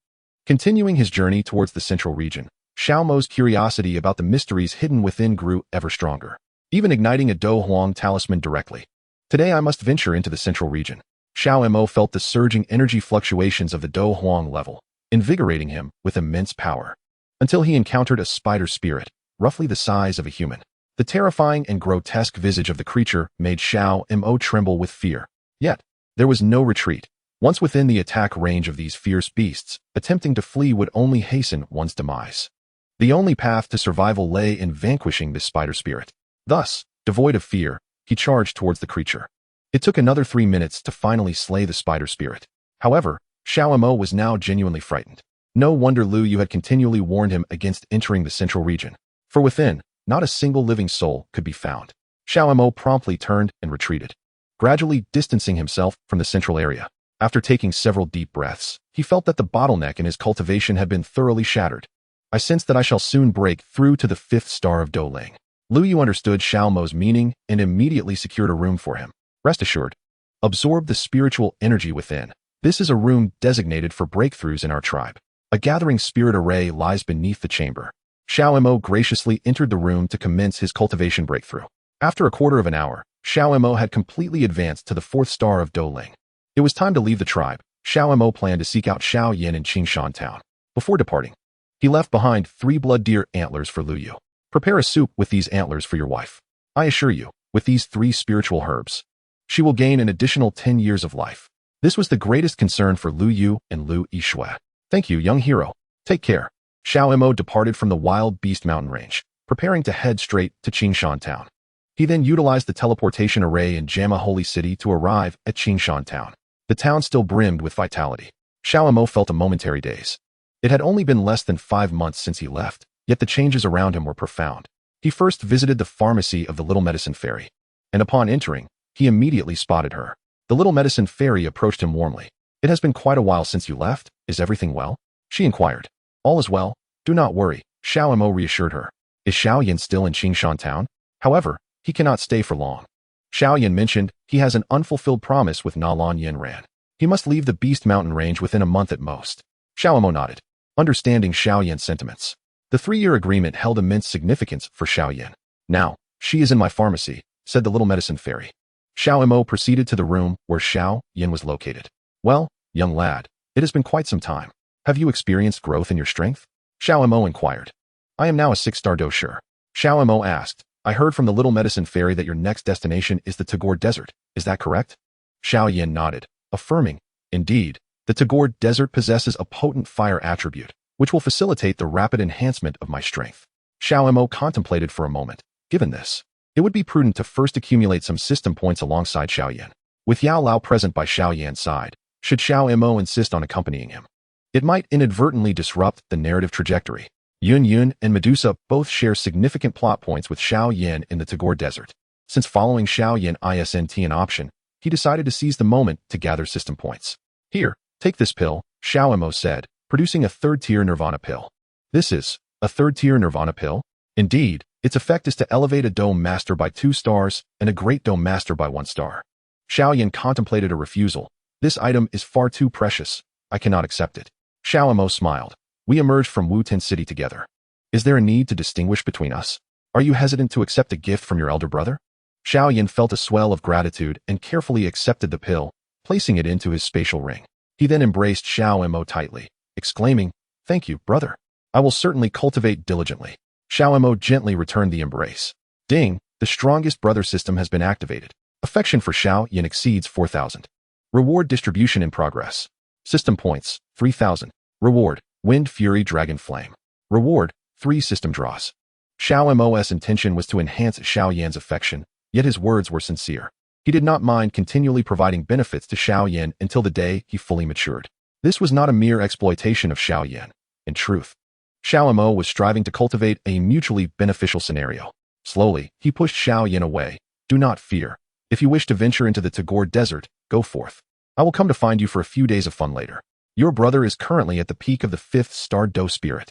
Continuing his journey towards the central region, Xiao Mo's curiosity about the mysteries hidden within grew ever stronger, even igniting a Dwong talisman directly. Today I must venture into the central region. Xiao Mo felt the surging energy fluctuations of the Dwong level, invigorating him with immense power, until he encountered a spider spirit, roughly the size of a human. The terrifying and grotesque visage of the creature made Xiao Mo tremble with fear. Yet, there was no retreat. Once within the attack range of these fierce beasts, attempting to flee would only hasten one's demise. The only path to survival lay in vanquishing this spider spirit. Thus, devoid of fear, he charged towards the creature. It took another 3 minutes to finally slay the spider spirit. However, Xiao Mo was now genuinely frightened. No wonder Lu Yu had continually warned him against entering the central region, for within, not a single living soul could be found. Xiao Mo promptly turned and retreated, gradually distancing himself from the central area. After taking several deep breaths, he felt that the bottleneck in his cultivation had been thoroughly shattered. I sense that I shall soon break through to the 5th star of Dueling. Lu Yu understood Xiao Mo's meaning and immediately secured a room for him. Rest assured, absorb the spiritual energy within. This is a room designated for breakthroughs in our tribe. A gathering spirit array lies beneath the chamber. Xiao Mo graciously entered the room to commence his cultivation breakthrough. After a quarter of an hour, Xiao Mo had completely advanced to the 4th star of Dueling. It was time to leave the tribe. Xiao Mo planned to seek out Xiao Yan in Qingshan Town. Before departing, he left behind 3 blood deer antlers for Lu Yu. Prepare a soup with these antlers for your wife. I assure you, with these 3 spiritual herbs, she will gain an additional 10 years of life. This was the greatest concern for Lu Yu and Lu Yishui. Thank you, young hero. Take care. Xiao Mo departed from the Wild Beast Mountain Range, preparing to head straight to Qingshan Town. He then utilized the teleportation array in Jamma Holy City to arrive at Qingshan Town. The town still brimmed with vitality. Xiao Mo felt a momentary daze. It had only been less than 5 months since he left, yet the changes around him were profound. He first visited the pharmacy of the Little Medicine Fairy, and upon entering, he immediately spotted her. The Little Medicine Fairy approached him warmly. It has been quite a while since you left. Is everything well? She inquired. All is well. Do not worry, Xiao Mo reassured her. Is Xiao Yan still in Qingshan Town? However, he cannot stay for long. Xiao Yan mentioned he has an unfulfilled promise with Nalan Yanran. He must leave the Beast Mountain Range within a month at most. Xiao Mo nodded, understanding Xiao Yan's sentiments. The 3-year agreement held immense significance for Xiao Yan. Now, she is in my pharmacy, said the Little Medicine Fairy. Xiao Mo proceeded to the room where Xiao Yan was located. Well, young lad, it has been quite some time. Have you experienced growth in your strength? Xiao Mo inquired. I am now a 6-star dosher. Xiao Mo asked. I heard from the Little Medicine Fairy that your next destination is the Tagore Desert. Is that correct? Xiao Yan nodded, affirming, indeed, the Tagore Desert possesses a potent fire attribute, which will facilitate the rapid enhancement of my strength. Xiao Mo contemplated for a moment. Given this, it would be prudent to first accumulate some system points alongside Xiao Yan. With Yao Lao present by Xiao Yan's side, should Xiao Mo insist on accompanying him, it might inadvertently disrupt the narrative trajectory. Yun Yun and Medusa both share significant plot points with Xiao Yan in the Tagore Desert. Since following Xiao Yan isn't an option, he decided to seize the moment to gather system points. Here, take this pill, Xiao Mo said, producing a 3rd-tier Nirvana pill. This is a 3rd-tier Nirvana pill? Indeed, its effect is to elevate a Dome Master by 2 stars and a Great Dome Master by 1 star. Xiao Yan contemplated a refusal. This item is far too precious. I cannot accept it. Xiao Mo smiled. We emerged from Wu-Ten City together. Is there a need to distinguish between us? Are you hesitant to accept a gift from your elder brother? Xiao Yan felt a swell of gratitude and carefully accepted the pill, placing it into his spatial ring. He then embraced Xiao Mo tightly, exclaiming, Thank you, brother. I will certainly cultivate diligently. Xiao Mo gently returned the embrace. Ding, the strongest brother system has been activated. Affection for Xiao Yan exceeds 4,000. Reward distribution in progress. System points, 3,000. Reward, Wind Fury Dragon Flame. Reward, 3 system draws. Xiao Mo's intention was to enhance Xiao Yan's affection, yet his words were sincere. He did not mind continually providing benefits to Xiao Yan until the day he fully matured. This was not a mere exploitation of Xiao Yan. In truth, Xiao Mo was striving to cultivate a mutually beneficial scenario. Slowly, he pushed Xiao Yan away. Do not fear. If you wish to venture into the Tagore Desert, go forth. I will come to find you for a few days of fun later. Your brother is currently at the peak of the 5th-star Do Spirit.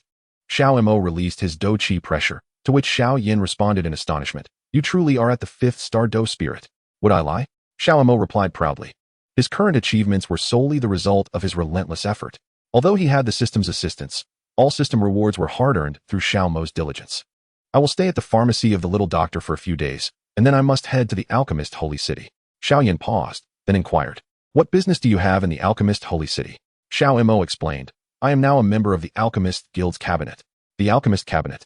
Xiao Mo released his Do Chi pressure, to which Xiao Yan responded in astonishment. You truly are at the 5th-star Do Spirit. Would I lie? Xiao Mo replied proudly. His current achievements were solely the result of his relentless effort. Although he had the system's assistance, all system rewards were hard-earned through Xiao Mo's diligence. I will stay at the pharmacy of the Little Doctor for a few days, and then I must head to the Alchemist Holy City. Xiao Yan paused, then inquired, What business do you have in the Alchemist Holy City? Xiao Mo explained, I am now a member of the Alchemist Guild's cabinet. The Alchemist Cabinet.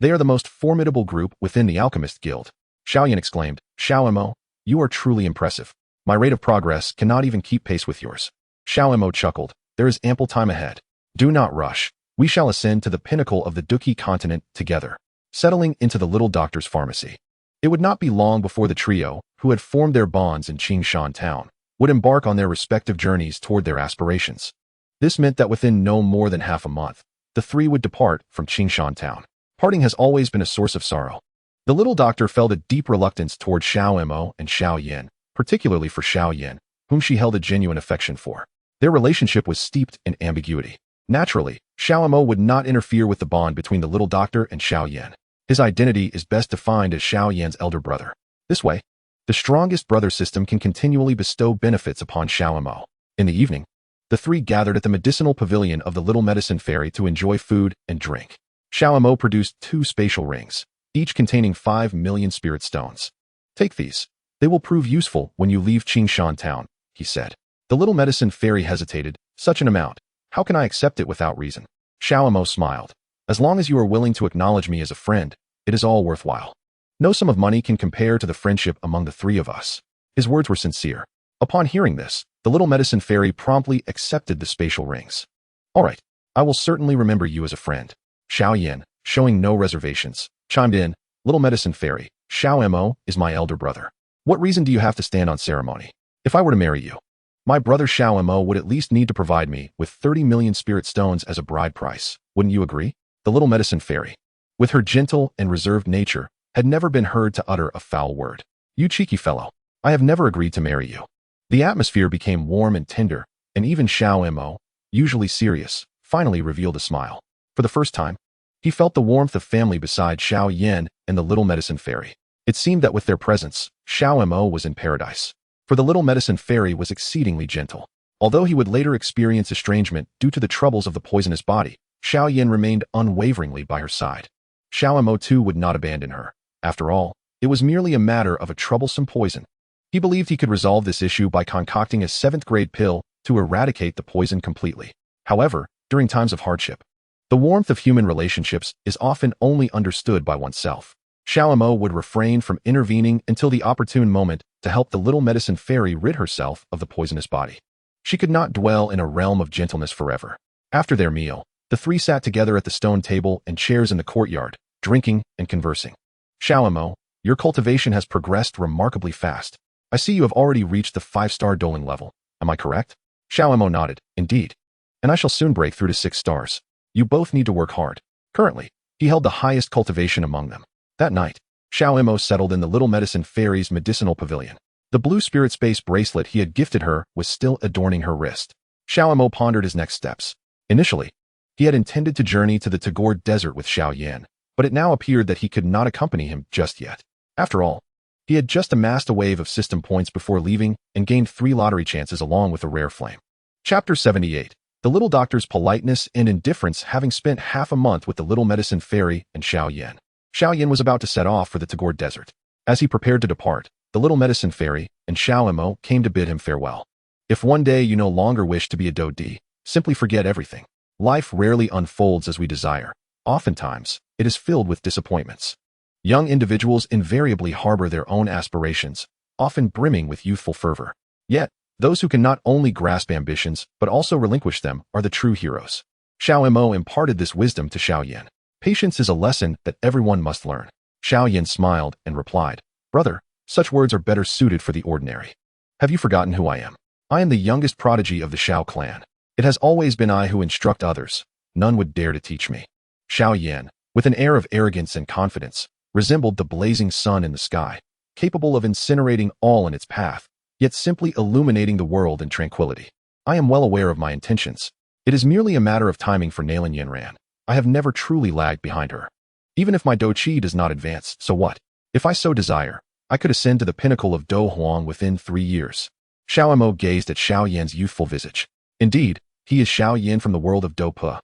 They are the most formidable group within the Alchemist Guild. Xiao Yan exclaimed, Xiao Mo, you are truly impressive. My rate of progress cannot even keep pace with yours. Xiao Mo chuckled, there is ample time ahead. Do not rush. We shall ascend to the pinnacle of the Duki continent together, settling into the Little Doctor's pharmacy. It would not be long before the trio, who had formed their bonds in Qingshan Town, would embark on their respective journeys toward their aspirations. This meant that within no more than half a month, the 3 would depart from Qingshan Town. Parting has always been a source of sorrow. The Little Doctor felt a deep reluctance toward Xiao Mo and Xiao Yan, particularly for Xiao Yan, whom she held a genuine affection for. Their relationship was steeped in ambiguity. Naturally, Xiao Mo would not interfere with the bond between the Little Doctor and Xiao Yan. His identity is best defined as Xiao Yan's elder brother. This way, the strongest brother system can continually bestow benefits upon Xiao Mo. In the evening, the 3 gathered at the medicinal pavilion of the Little Medicine Fairy to enjoy food and drink. Xiao Mo produced 2 spatial rings, each containing 5 million spirit stones. Take these. They will prove useful when you leave Qingshan Town, he said. The little medicine fairy hesitated. Such an amount. How can I accept it without reason? Xiao smiled. As long as you are willing to acknowledge me as a friend, it is all worthwhile. No sum of money can compare to the friendship among the three of us. His words were sincere. Upon hearing this, the little medicine fairy promptly accepted the spatial rings. All right, I will certainly remember you as a friend. Xiao Yan, showing no reservations, chimed in. Little medicine fairy, Xiao is my elder brother. What reason do you have to stand on ceremony? If I were to marry you, my brother Xiao would at least need to provide me with 30 million spirit stones as a bride price. Wouldn't you agree? The little medicine fairy, with her gentle and reserved nature, had never been heard to utter a foul word. You cheeky fellow, I have never agreed to marry you. The atmosphere became warm and tender, and even Xiao, usually serious, finally revealed a smile. For the first time, he felt the warmth of family beside Xiao Yan and the little medicine fairy. It seemed that with their presence, Xiao was in paradise. For the little medicine fairy was exceedingly gentle. Although he would later experience estrangement due to the troubles of the poisonous body, Xiao Yan remained unwaveringly by her side. Xiao too would not abandon her. After all, it was merely a matter of a troublesome poison. He believed he could resolve this issue by concocting a 7th-grade pill to eradicate the poison completely. However, during times of hardship, the warmth of human relationships is often only understood by oneself. Xiao would refrain from intervening until the opportune moment to help the little medicine fairy rid herself of the poisonous body. She could not dwell in a realm of gentleness forever. After their meal, the three sat together at the stone table and chairs in the courtyard, drinking and conversing. Xiao, your cultivation has progressed remarkably fast. I see you have already reached the 5-star Dueling level. Am I correct? Xiao nodded. Indeed. And I shall soon break through to 6 stars. You both need to work hard. Currently, he held the highest cultivation among them. That night, Xiao settled in the little medicine fairy's medicinal pavilion. The blue spirit space bracelet he had gifted her was still adorning her wrist. Xiao pondered his next steps. Initially, he had intended to journey to the Tagore Desert with Xiao Yan, but it now appeared that he could not accompany him just yet. After all, he had just amassed a wave of system points before leaving and gained 3 lottery chances along with a rare flame. Chapter 78. The little doctor's politeness and indifference having spent half a month with the little medicine fairy and Xiao Yan. Xiao Yan was about to set off for the Tagore Desert. As he prepared to depart, the little medicine fairy and Xiao came to bid him farewell. If one day you no longer wish to be a Dodi, simply forget everything. Life rarely unfolds as we desire. Oftentimes, it is filled with disappointments. Young individuals invariably harbor their own aspirations, often brimming with youthful fervor. Yet, those who can not only grasp ambitions, but also relinquish them are the true heroes. Xiao imparted this wisdom to Xiao Yan. Patience is a lesson that everyone must learn. Xiao Yan smiled and replied, Brother, such words are better suited for the ordinary. Have you forgotten who I am? I am the youngest prodigy of the Xiao clan. It has always been I who instruct others. None would dare to teach me. Xiao Yan, with an air of arrogance and confidence, resembled the blazing sun in the sky, capable of incinerating all in its path, yet simply illuminating the world in tranquility. I am well aware of my intentions. It is merely a matter of timing for Nalan Yanran. I have never truly lagged behind her. Even if my Do Chi does not advance, so what? If I so desire, I could ascend to the pinnacle of Do Huang within 3 years. Xiao gazed at Xiao Yan's youthful visage. Indeed, he is Xiao Yan from the world of Do Pu,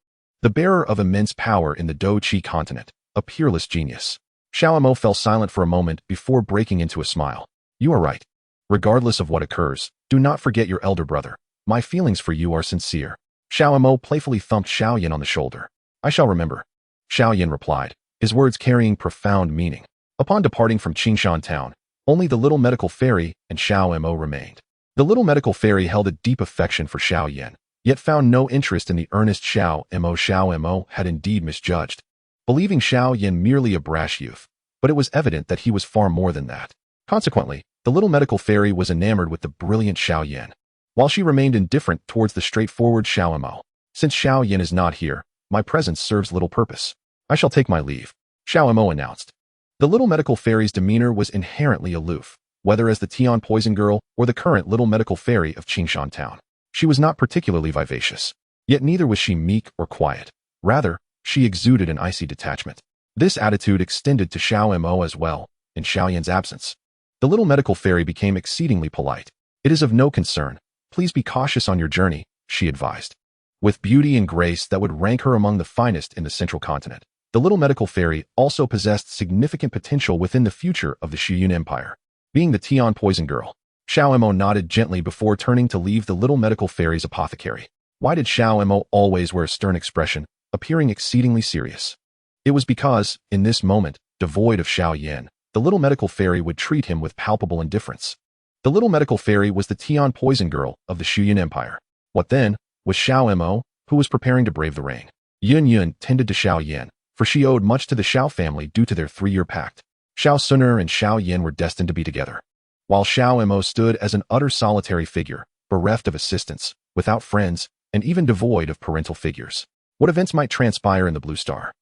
the bearer of immense power in the Do Chi continent, a peerless genius. Xiao fell silent for a moment before breaking into a smile. You are right. Regardless of what occurs, do not forget your elder brother. My feelings for you are sincere. Xiao playfully thumped Xiao Yan on the shoulder. I shall remember. Xiao Yan replied, his words carrying profound meaning. Upon departing from Qingshan town, only the little medical fairy and Xiao remained. The little medical fairy held a deep affection for Xiao Yan, yet found no interest in the earnest Xiao Mo had indeed misjudged, believing Xiao Yan merely a brash youth, but it was evident that he was far more than that. Consequently, the little medical fairy was enamored with the brilliant Xiao Yan, while she remained indifferent towards the straightforward Xiao Mo. Since Xiao Yan is not here, my presence serves little purpose. I shall take my leave, Xiao announced. The little medical fairy's demeanor was inherently aloof, whether as the Tian poison girl or the current little medical fairy of Qingshan town. She was not particularly vivacious, yet neither was she meek or quiet. Rather, she exuded an icy detachment. This attitude extended to Xiao as well, in Xiao Yan's absence. The little medical fairy became exceedingly polite. It is of no concern. Please be cautious on your journey, she advised. With beauty and grace that would rank her among the finest in the central continent, the little medical fairy also possessed significant potential within the future of the Shiyun Empire. Being the Tian poison girl, Xiao Mo nodded gently before turning to leave the little medical fairy's apothecary. Why did Xiao Mo always wear a stern expression, appearing exceedingly serious? It was because, in this moment, devoid of Xiao Yan, the little medical fairy would treat him with palpable indifference. The little medical fairy was the Tian poison girl of the Shuyan Empire. What then was Xiao Mo, who was preparing to brave the rain? Yun Yun tended to Xiao Yan, for she owed much to the Xiao family due to their 3-year pact. Xiao Suner and Xiao Yan were destined to be together. While Xiao Mo stood as an utter solitary figure, bereft of assistance, without friends, and even devoid of parental figures. What events might transpire in the Blue Star?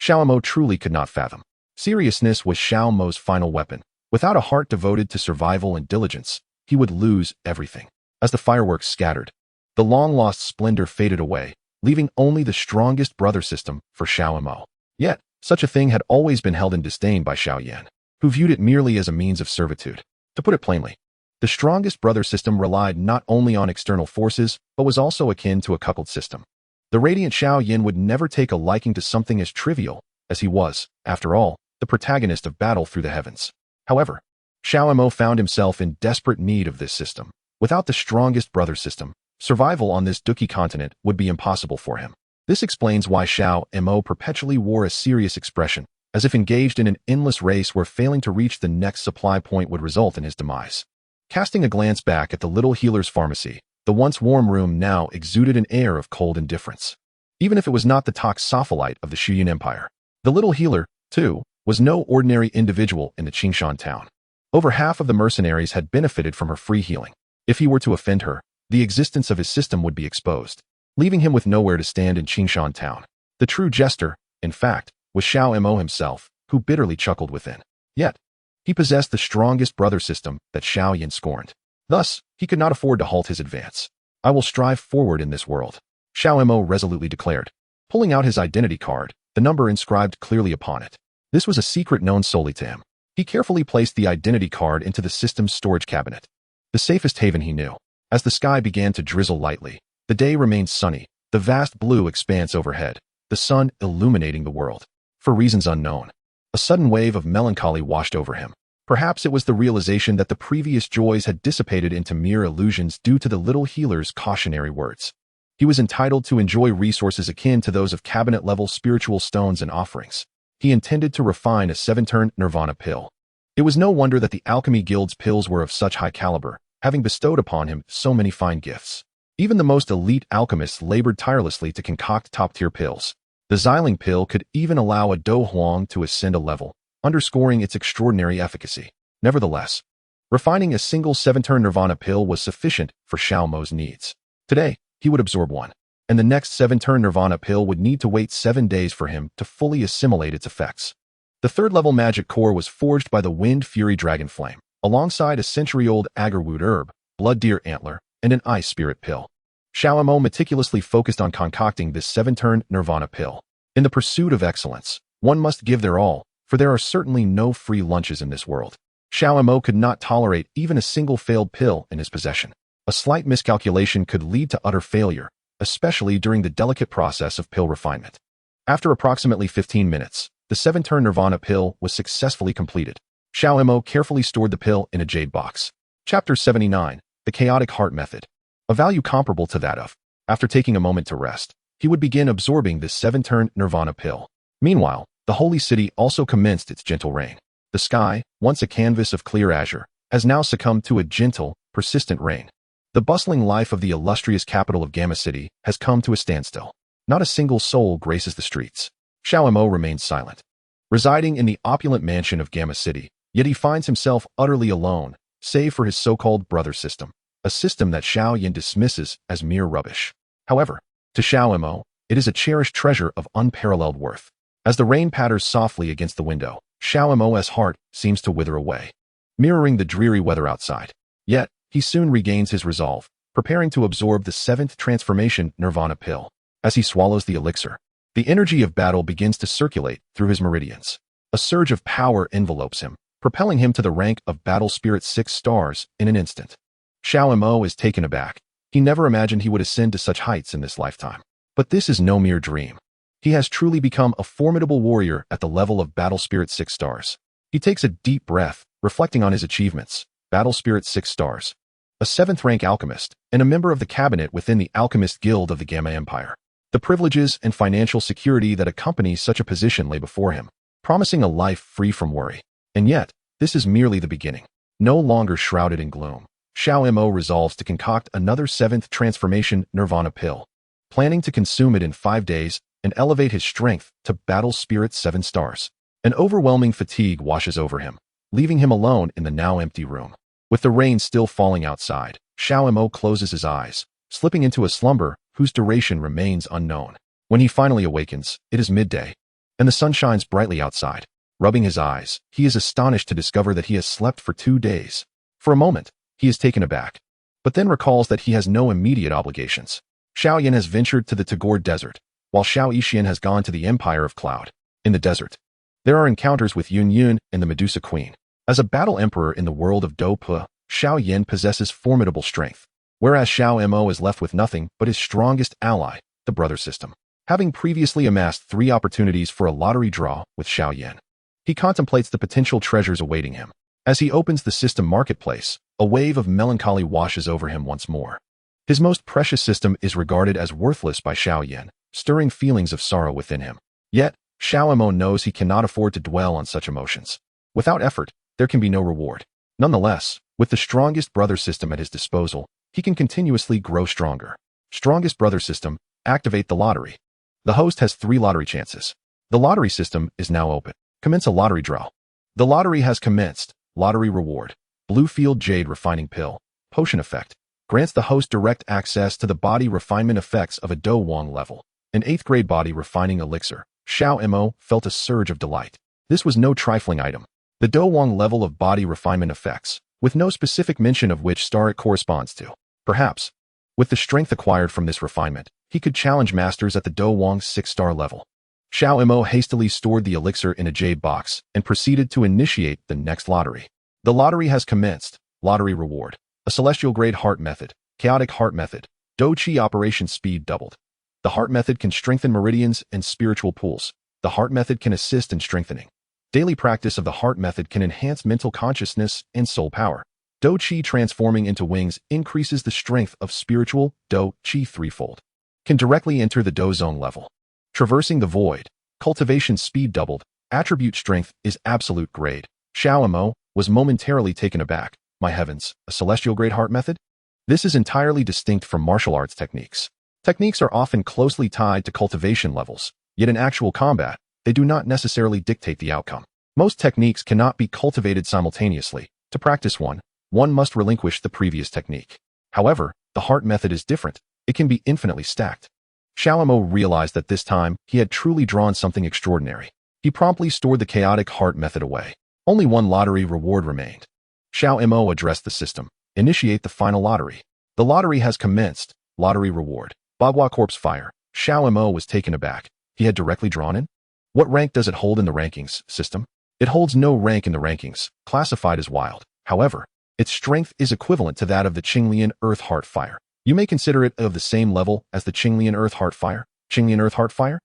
Xiao Mo truly could not fathom. Seriousness was Xiao Mo's final weapon. Without a heart devoted to survival and diligence, he would lose everything. As the fireworks scattered, the long-lost splendor faded away, leaving only the strongest brother system for Xiao Mo. Yet, such a thing had always been held in disdain by Xiao Yan, who viewed it merely as a means of servitude. To put it plainly, the strongest brother system relied not only on external forces, but was also akin to a cuckold system. The radiant Xiao Yan would never take a liking to something as trivial, as he was, after all, the protagonist of Battle Through the Heavens. However, Xiao Mo found himself in desperate need of this system. Without the strongest brother system, survival on this Duki continent would be impossible for him. This explains why Xiao Mo perpetually wore a serious expression, as if engaged in an endless race where failing to reach the next supply point would result in his demise. Casting a glance back at the little healer's pharmacy, the once warm room now exuded an air of cold indifference. Even if it was not the toxopholite of the Shuyan Empire, the little healer, too, was no ordinary individual in the Qingshan town. Over half of the mercenaries had benefited from her free healing. If he were to offend her, the existence of his system would be exposed, leaving him with nowhere to stand in Qingshan town. The true jester, in fact, was Xiao Mo himself, who bitterly chuckled within. Yet, he possessed the strongest brother system that Xiao Yan scorned. Thus, he could not afford to halt his advance. I will strive forward in this world, Xiao Mo resolutely declared, pulling out his identity card, the number inscribed clearly upon it. This was a secret known solely to him. He carefully placed the identity card into the system's storage cabinet, the safest haven he knew. As the sky began to drizzle lightly, the day remained sunny, the vast blue expanse overhead, the sun illuminating the world. For reasons unknown, a sudden wave of melancholy washed over him. Perhaps it was the realization that the previous joys had dissipated into mere illusions due to the little healer's cautionary words. He was entitled to enjoy resources akin to those of cabinet-level spiritual stones and offerings. He intended to refine a 7-turn nirvana pill. It was no wonder that the Alchemy Guild's pills were of such high caliber, having bestowed upon him so many fine gifts. Even the most elite alchemists labored tirelessly to concoct top-tier pills. The Xiling pill could even allow a Do Huang to ascend a level, underscoring its extraordinary efficacy. Nevertheless, refining a single 7-turn nirvana pill was sufficient for Xiao Mo's needs. Today, he would absorb one, and the next 7-turn nirvana pill would need to wait 7 days for him to fully assimilate its effects. The 3rd-level magic core was forged by the Wind Fury Dragon Flame, alongside a century-old agarwood herb, blood deer antler, and an ice spirit pill. Xiao Mo meticulously focused on concocting this 7-turn nirvana pill. In the pursuit of excellence, one must give their all, for there are certainly no free lunches in this world. Xiao Mo could not tolerate even a single failed pill in his possession. A slight miscalculation could lead to utter failure, especially during the delicate process of pill refinement. After approximately 15 minutes, the 7-turn nirvana pill was successfully completed. Xiao Mo carefully stored the pill in a jade box. Chapter 79, The Chaotic Heart Method. A value comparable to that of, after taking a moment to rest, he would begin absorbing this 7-turn nirvana pill. Meanwhile, the holy city also commenced its gentle rain. The sky, once a canvas of clear azure, has now succumbed to a gentle, persistent rain. The bustling life of the illustrious capital of Gamma City has come to a standstill. Not a single soul graces the streets. Xiao Mo remains silent. Residing in the opulent mansion of Gamma City, yet he finds himself utterly alone, save for his so-called brother system, a system that Xiao Yan dismisses as mere rubbish. However, to Xiao Mo, it is a cherished treasure of unparalleled worth. As the rain patters softly against the window, Xiao Mo's heart seems to wither away, mirroring the dreary weather outside. Yet, he soon regains his resolve, preparing to absorb the 7th transformation nirvana pill. As he swallows the elixir, the energy of battle begins to circulate through his meridians. A surge of power envelopes him, propelling him to the rank of Battle Spirit 6 stars in an instant. Xiao Mo is taken aback. He never imagined he would ascend to such heights in this lifetime. But this is no mere dream. He has truly become a formidable warrior at the level of Battle Spirit 6 stars. He takes a deep breath, reflecting on his achievements, battle spirit 6 stars. A 7th-rank alchemist, and a member of the cabinet within the Alchemist Guild of the Gamma Empire. The privileges and financial security that accompany such a position lay before him, promising a life free from worry. And yet, this is merely the beginning. No longer shrouded in gloom, Xiao Mo resolves to concoct another 7th transformation Nirvana pill, planning to consume it in 5 days and elevate his strength to battle spirit 7 stars. An overwhelming fatigue washes over him, leaving him alone in the now empty room. With the rain still falling outside, Xiao Mo closes his eyes, slipping into a slumber whose duration remains unknown. When he finally awakens, it is midday, and the sun shines brightly outside. Rubbing his eyes, he is astonished to discover that he has slept for 2 days. For a moment, he is taken aback, but then recalls that he has no immediate obligations. Xiao Yan has ventured to the Tagore Desert, while Xiao Yixian has gone to the Empire of Cloud. In the desert, there are encounters with Yun Yun and the Medusa Queen. As a battle emperor in the world of Do Pu, Xiao Yan possesses formidable strength, whereas Xiao Mo is left with nothing but his strongest ally, the brother system. Having previously amassed 3 opportunities for a lottery draw with Xiao Yan, he contemplates the potential treasures awaiting him. As he opens the system marketplace, a wave of melancholy washes over him once more. His most precious system is regarded as worthless by Xiao Yan, stirring feelings of sorrow within him. Yet, Xiao Mo knows he cannot afford to dwell on such emotions. Without effort, there can be no reward. Nonetheless, with the strongest brother system at his disposal, he can continuously grow stronger. Strongest brother system, activate the lottery. The host has 3 lottery chances. The lottery system is now open. Commence a lottery draw. The lottery has commenced. Lottery reward. Blue Field Jade Refining Pill. Potion effect. Grants the host direct access to the body refinement effects of a Dwong level. An 8th grade body refining elixir. Xiao Mo felt a surge of delight. This was no trifling item. The Dwong level of body refinement effects, with no specific mention of which star it corresponds to. Perhaps, with the strength acquired from this refinement, he could challenge masters at the Dwong 6-star level. Xiao Mo hastily stored the elixir in a jade box and proceeded to initiate the next lottery. The lottery has commenced. Lottery reward. A celestial grade heart method. Chaotic heart method. Do Chi operation speed doubled. The heart method can strengthen meridians and spiritual pools. The heart method can assist in strengthening. Daily practice of the heart method can enhance mental consciousness and soul power. Do Chi transforming into wings increases the strength of spiritual Do Chi threefold. Can directly enter the Do zone level. Traversing the void. Cultivation speed doubled. Attribute strength is absolute grade. Xiao Mo was momentarily taken aback. My heavens, a celestial grade heart method? This is entirely distinct from martial arts techniques. Techniques are often closely tied to cultivation levels, yet in actual combat, they do not necessarily dictate the outcome. Most techniques cannot be cultivated simultaneously. To practice one must relinquish the previous technique. However, the heart method is different. It can be infinitely stacked. Xiao Mo realized that this time he had truly drawn something extraordinary. He promptly stored the chaotic heart method away. Only 1 lottery reward remained. Xiao Mo addressed the system. Initiate the final lottery. The lottery has commenced. Lottery reward. Bagua Corpse Fire. Xiao Mo was taken aback. He had directly drawn in? What rank does it hold in the rankings, system? It holds no rank in the rankings, classified as wild. However, its strength is equivalent to that of the Qinglian Earth Heart Fire. You may consider it of the same level as the Qinglian Earth Heart Fire. Qinglian Earth Heart Fire?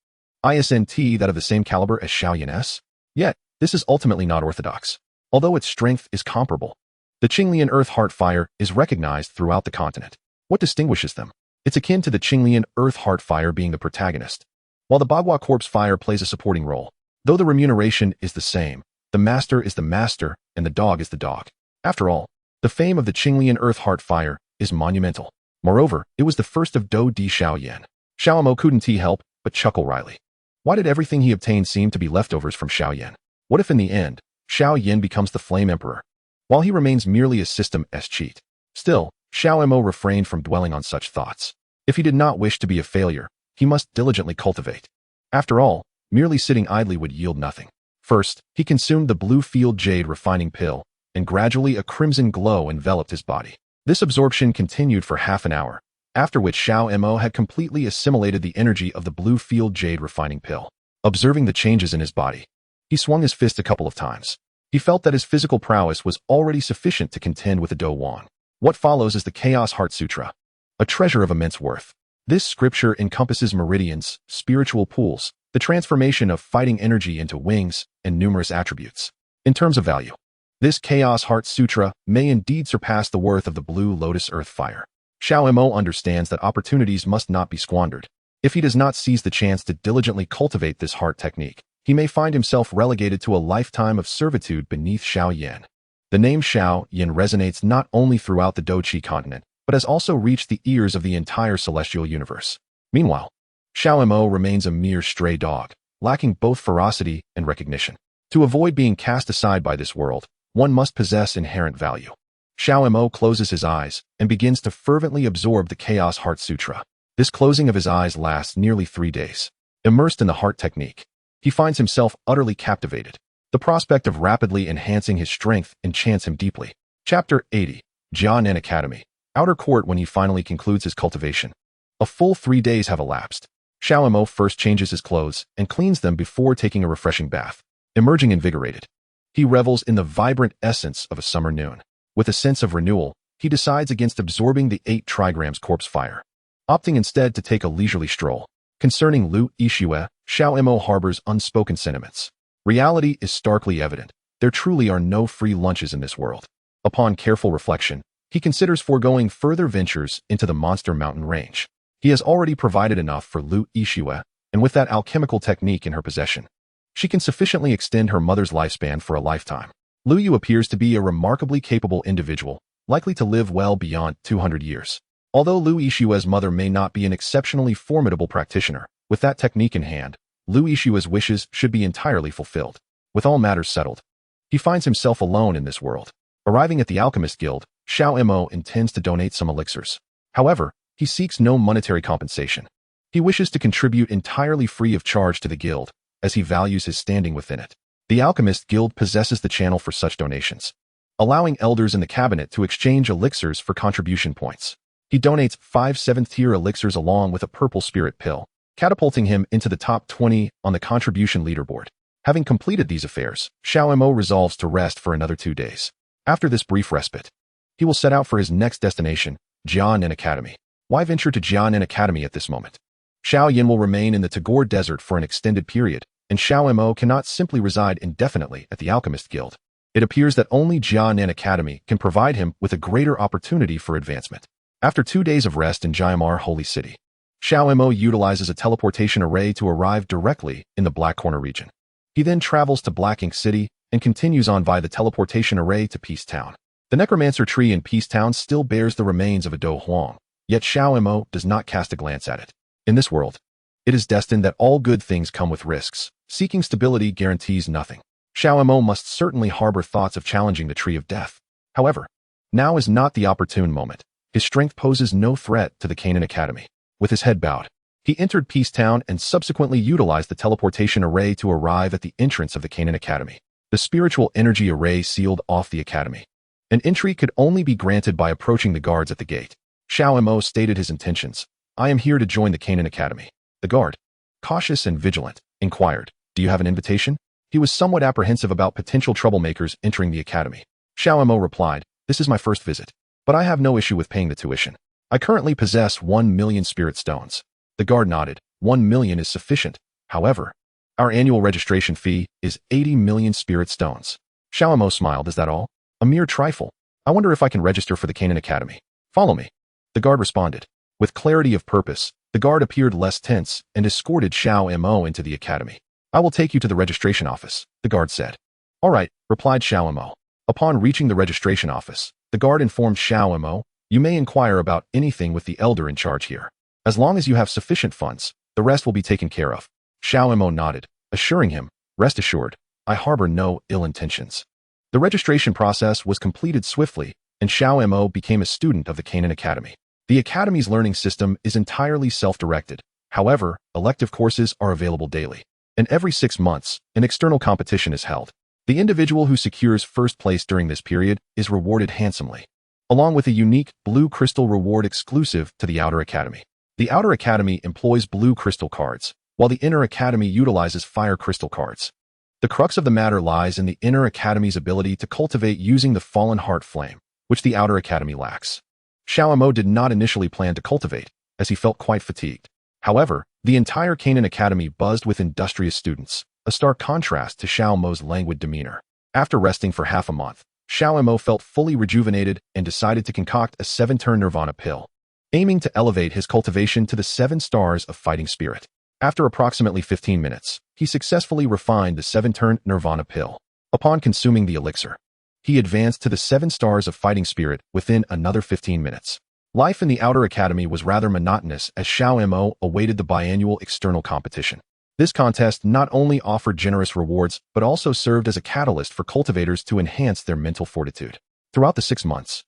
ISNT that of the same caliber as Xiao Yan's? Yet, this is ultimately not orthodox. Although its strength is comparable, the Qinglian Earth Heart Fire is recognized throughout the continent. What distinguishes them? It's akin to the Qinglian Earth Heart Fire being the protagonist, while the Bagua Corpse Fire plays a supporting role. Though the remuneration is the same, the master is the master and the dog is the dog. After all, the fame of the Qinglian Earth Heart Fire is monumental. Moreover, it was the first of Do Di Xiao Yan. Xiao Mo couldn't help but chuckle wryly. Why did everything he obtained seem to be leftovers from Xiao Yan? What if in the end, Xiao Yan becomes the Flame Emperor, while he remains merely a system-s cheat? Still, Xiao Mo refrained from dwelling on such thoughts. If he did not wish to be a failure, he must diligently cultivate. After all, merely sitting idly would yield nothing. First, he consumed the Blue Field Jade Refining Pill, and gradually a crimson glow enveloped his body. This absorption continued for half an hour, after which Xiao Mo had completely assimilated the energy of the Blue Field Jade Refining Pill. Observing the changes in his body, he swung his fist a couple of times. He felt that his physical prowess was already sufficient to contend with the Dwong. What follows is the Chaos Heart Sutra, a treasure of immense worth. This scripture encompasses meridians, spiritual pools, the transformation of fighting energy into wings, and numerous attributes. In terms of value, This Chaos Heart Sutra may indeed surpass the worth of the Blue Lotus Earth Fire. Xiao Mo understands that opportunities must not be squandered. If he does not seize the chance to diligently cultivate this heart technique, he may find himself relegated to a lifetime of servitude beneath Xiao Yan. The name Xiao Yan resonates not only throughout the Doqi continent, but has also reached the ears of the entire celestial universe. Meanwhile, Xiao Mo remains a mere stray dog, lacking both ferocity and recognition. To avoid being cast aside by this world, one must possess inherent value. Xiao Mo closes his eyes and begins to fervently absorb the Chaos Heart Sutra. This closing of his eyes lasts nearly 3 days. Immersed in the heart technique, he finds himself utterly captivated. The prospect of rapidly enhancing his strength enchants him deeply. Chapter 80. Xiao Yan Academy. Outer Court. When he finally concludes his cultivation, a full 3 days have elapsed. Xiao Mo first changes his clothes and cleans them before taking a refreshing bath. Emerging invigorated, he revels in the vibrant essence of a summer noon. With a sense of renewal, he decides against absorbing the 8 trigrams corpse fire, opting instead to take a leisurely stroll. Concerning Lu Yixue, Xiao Mo harbors unspoken sentiments. Reality is starkly evident. There truly are no free lunches in this world. Upon careful reflection, he considers foregoing further ventures into the Monster Mountain range. He has already provided enough for Lu Yixue, and with that alchemical technique in her possession, she can sufficiently extend her mother's lifespan for a lifetime. Lu Yu appears to be a remarkably capable individual, likely to live well beyond 200 years. Although Lu Yixue's mother may not be an exceptionally formidable practitioner, with that technique in hand, Lu Yixue's wishes should be entirely fulfilled. With all matters settled, he finds himself alone in this world. Arriving at the Alchemist Guild, Xiao Mo intends to donate some elixirs. However, he seeks no monetary compensation. He wishes to contribute entirely free of charge to the guild, as he values his standing within it. The Alchemist Guild possesses the channel for such donations, allowing elders in the cabinet to exchange elixirs for contribution points. He donates 5 7th-tier elixirs along with a purple spirit pill, catapulting him into the top 20 on the contribution leaderboard. Having completed these affairs, Xiao Mo resolves to rest for another 2 days. After this brief respite, he will set out for his next destination, Xiao Yan Academy. Why venture to Xiao Yan Academy at this moment? Xiao Yan will remain in the Tagore Desert for an extended period, and Xiao Mo cannot simply reside indefinitely at the Alchemist Guild. It appears that only Xiao Yan Academy can provide him with a greater opportunity for advancement. After 2 days of rest in Jiamar Holy City, Xiao Mo utilizes a teleportation array to arrive directly in the Black Corner region. He then travels to Black Ink City and continues on via the teleportation array to Peace Town. The Necromancer tree in Peace Town still bears the remains of a Do Huang, yet Xiao Mo does not cast a glance at it. In this world, it is destined that all good things come with risks. Seeking stability guarantees nothing. Xiao Mo must certainly harbor thoughts of challenging the Tree of Death. However, now is not the opportune moment. His strength poses no threat to the Canaan Academy. With his head bowed, he entered Peace Town and subsequently utilized the teleportation array to arrive at the entrance of the Canaan Academy. The spiritual energy array sealed off the academy. An entry could only be granted by approaching the guards at the gate. Xiao Mo stated his intentions. I am here to join the Canaan Academy. The guard, cautious and vigilant, inquired, do you have an invitation? He was somewhat apprehensive about potential troublemakers entering the academy. Xiao Mo replied, this is my first visit, but I have no issue with paying the tuition. I currently possess 1 million spirit stones. The guard nodded. 1 million is sufficient. However, our annual registration fee is 80 million spirit stones. Xiao Mo smiled. Is that all? A mere trifle. I wonder if I can register for the Canaan Academy. Follow me. The guard responded. With clarity of purpose, the guard appeared less tense and escorted Xiao Mo into the academy. I will take you to the registration office, the guard said. All right, replied Xiao Mo. Upon reaching the registration office, the guard informed Xiao Mo, you may inquire about anything with the elder in charge here. As long as you have sufficient funds, the rest will be taken care of. Xiao Mo nodded, assuring him, rest assured, I harbor no ill intentions. The registration process was completed swiftly, and Xiao Mo became a student of the Canaan Academy. The Academy's learning system is entirely self-directed. However, elective courses are available daily. And every 6 months, an external competition is held. The individual who secures first place during this period is rewarded handsomely, along with a unique blue crystal reward exclusive to the Outer Academy. The Outer Academy employs blue crystal cards, while the Inner Academy utilizes fire crystal cards. The crux of the matter lies in the Inner Academy's ability to cultivate using the Fallen Heart Flame, which the Outer Academy lacks. Xiao Mo did not initially plan to cultivate, as he felt quite fatigued. However, the entire Canaan Academy buzzed with industrious students, a stark contrast to Xiao Mo's languid demeanor. After resting for half a month, Xiao Mo felt fully rejuvenated and decided to concoct a 7-turn Nirvana pill, aiming to elevate his cultivation to the 7 stars of fighting spirit. After approximately 15 minutes, he successfully refined the 7-turn Nirvana pill. Upon consuming the elixir, he advanced to the 7 stars of fighting spirit within another 15 minutes. Life in the Outer Academy was rather monotonous as Xiao Mo awaited the biannual external competition. This contest not only offered generous rewards, but also served as a catalyst for cultivators to enhance their mental fortitude. Throughout the 6 months,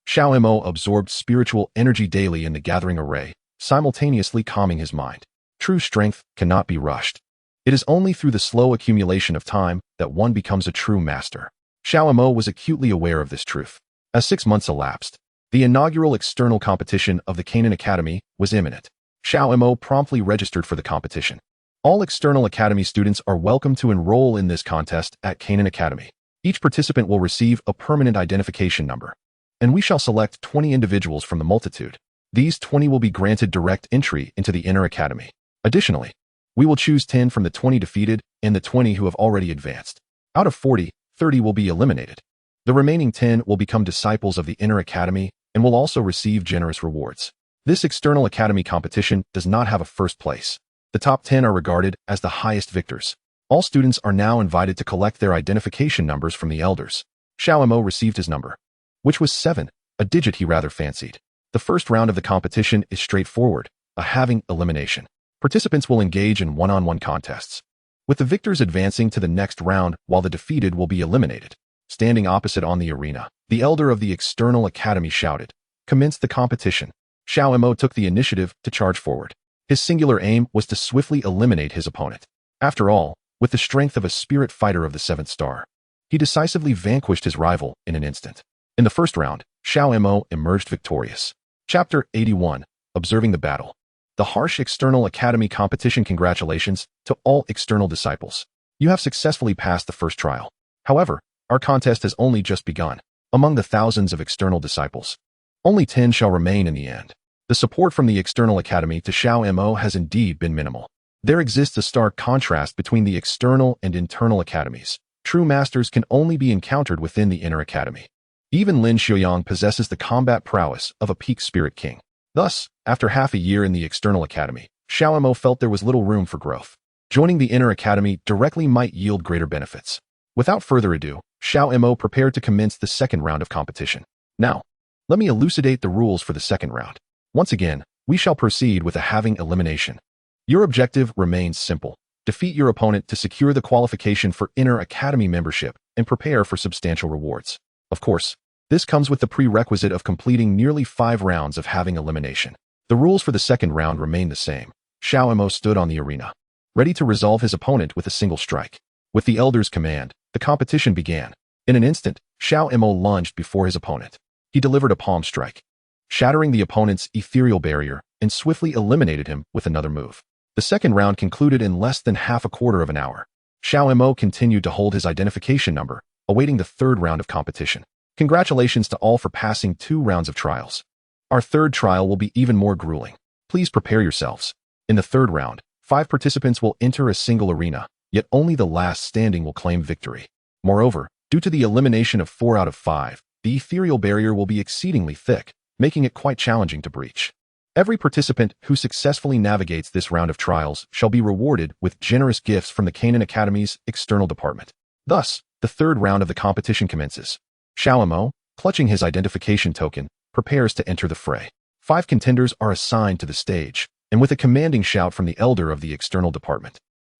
Xiao Mo absorbed spiritual energy daily in the gathering array, simultaneously calming his mind. True strength cannot be rushed. It is only through the slow accumulation of time that one becomes a true master. Xiao Mo was acutely aware of this truth. As 6 months elapsed, the inaugural external competition of the Canaan Academy was imminent. Xiao Mo promptly registered for the competition. All external academy students are welcome to enroll in this contest at Canaan Academy. Each participant will receive a permanent identification number, and we shall select 20 individuals from the multitude. These 20 will be granted direct entry into the inner academy. Additionally, we will choose 10 from the 20 defeated and the 20 who have already advanced. Out of 40, 30 will be eliminated. The remaining 10 will become disciples of the inner academy and will also receive generous rewards. This external academy competition does not have a first place. The top 10 are regarded as the highest victors. All students are now invited to collect their identification numbers from the elders. Xiao Mo received his number, which was 7, a digit he rather fancied. The first round of the competition is straightforward, a halving elimination. Participants will engage in one-on-one contests, with the victors advancing to the next round while the defeated will be eliminated. Standing opposite on the arena, the elder of the external academy shouted, "Commence the competition." Xiao Mo took the initiative to charge forward. His singular aim was to swiftly eliminate his opponent. After all, with the strength of a spirit fighter of the 7th star, he decisively vanquished his rival in an instant. In the first round, Xiao Mo emerged victorious. Chapter 81, Observing the Battle. The harsh external academy competition. Congratulations to all external disciples. You have successfully passed the first trial. However, our contest has only just begun. Among the thousands of external disciples, only 10 shall remain in the end. The support from the external academy to Xiao Mo has indeed been minimal. There exists a stark contrast between the external and internal academies. True masters can only be encountered within the inner academy. Even Lin Xiuyang possesses the combat prowess of a peak spirit king. Thus, after half a year in the external academy, Xiao Mo felt there was little room for growth. Joining the inner academy directly might yield greater benefits. Without further ado, Xiao Mo prepared to commence the second round of competition. Now, let me elucidate the rules for the second round. Once again, we shall proceed with a halving elimination. Your objective remains simple. Defeat your opponent to secure the qualification for inner academy membership and prepare for substantial rewards. Of course, this comes with the prerequisite of completing nearly 5 rounds of halving elimination. The rules for the second round remain the same. Xiao Mo stood on the arena, ready to resolve his opponent with a single strike. With the elder's command, the competition began. In an instant, Xiao Mo lunged before his opponent. He delivered a palm strike, shattering the opponent's ethereal barrier, and swiftly eliminated him with another move. The second round concluded in less than half a quarter of an hour. Xiao Mo continued to hold his identification number, awaiting the third round of competition. Congratulations to all for passing 2 rounds of trials. Our third trial will be even more grueling. Please prepare yourselves. In the third round, 5 participants will enter a single arena, yet only the last standing will claim victory. Moreover, due to the elimination of 4 out of 5, the ethereal barrier will be exceedingly thick, making it quite challenging to breach. Every participant who successfully navigates this round of trials shall be rewarded with generous gifts from the Canaan Academy's external department. Thus, the third round of the competition commences. Xiao Mo, clutching his identification token, prepares to enter the fray. 5 contenders are assigned to the stage, and with a commanding shout from the elder of the external department,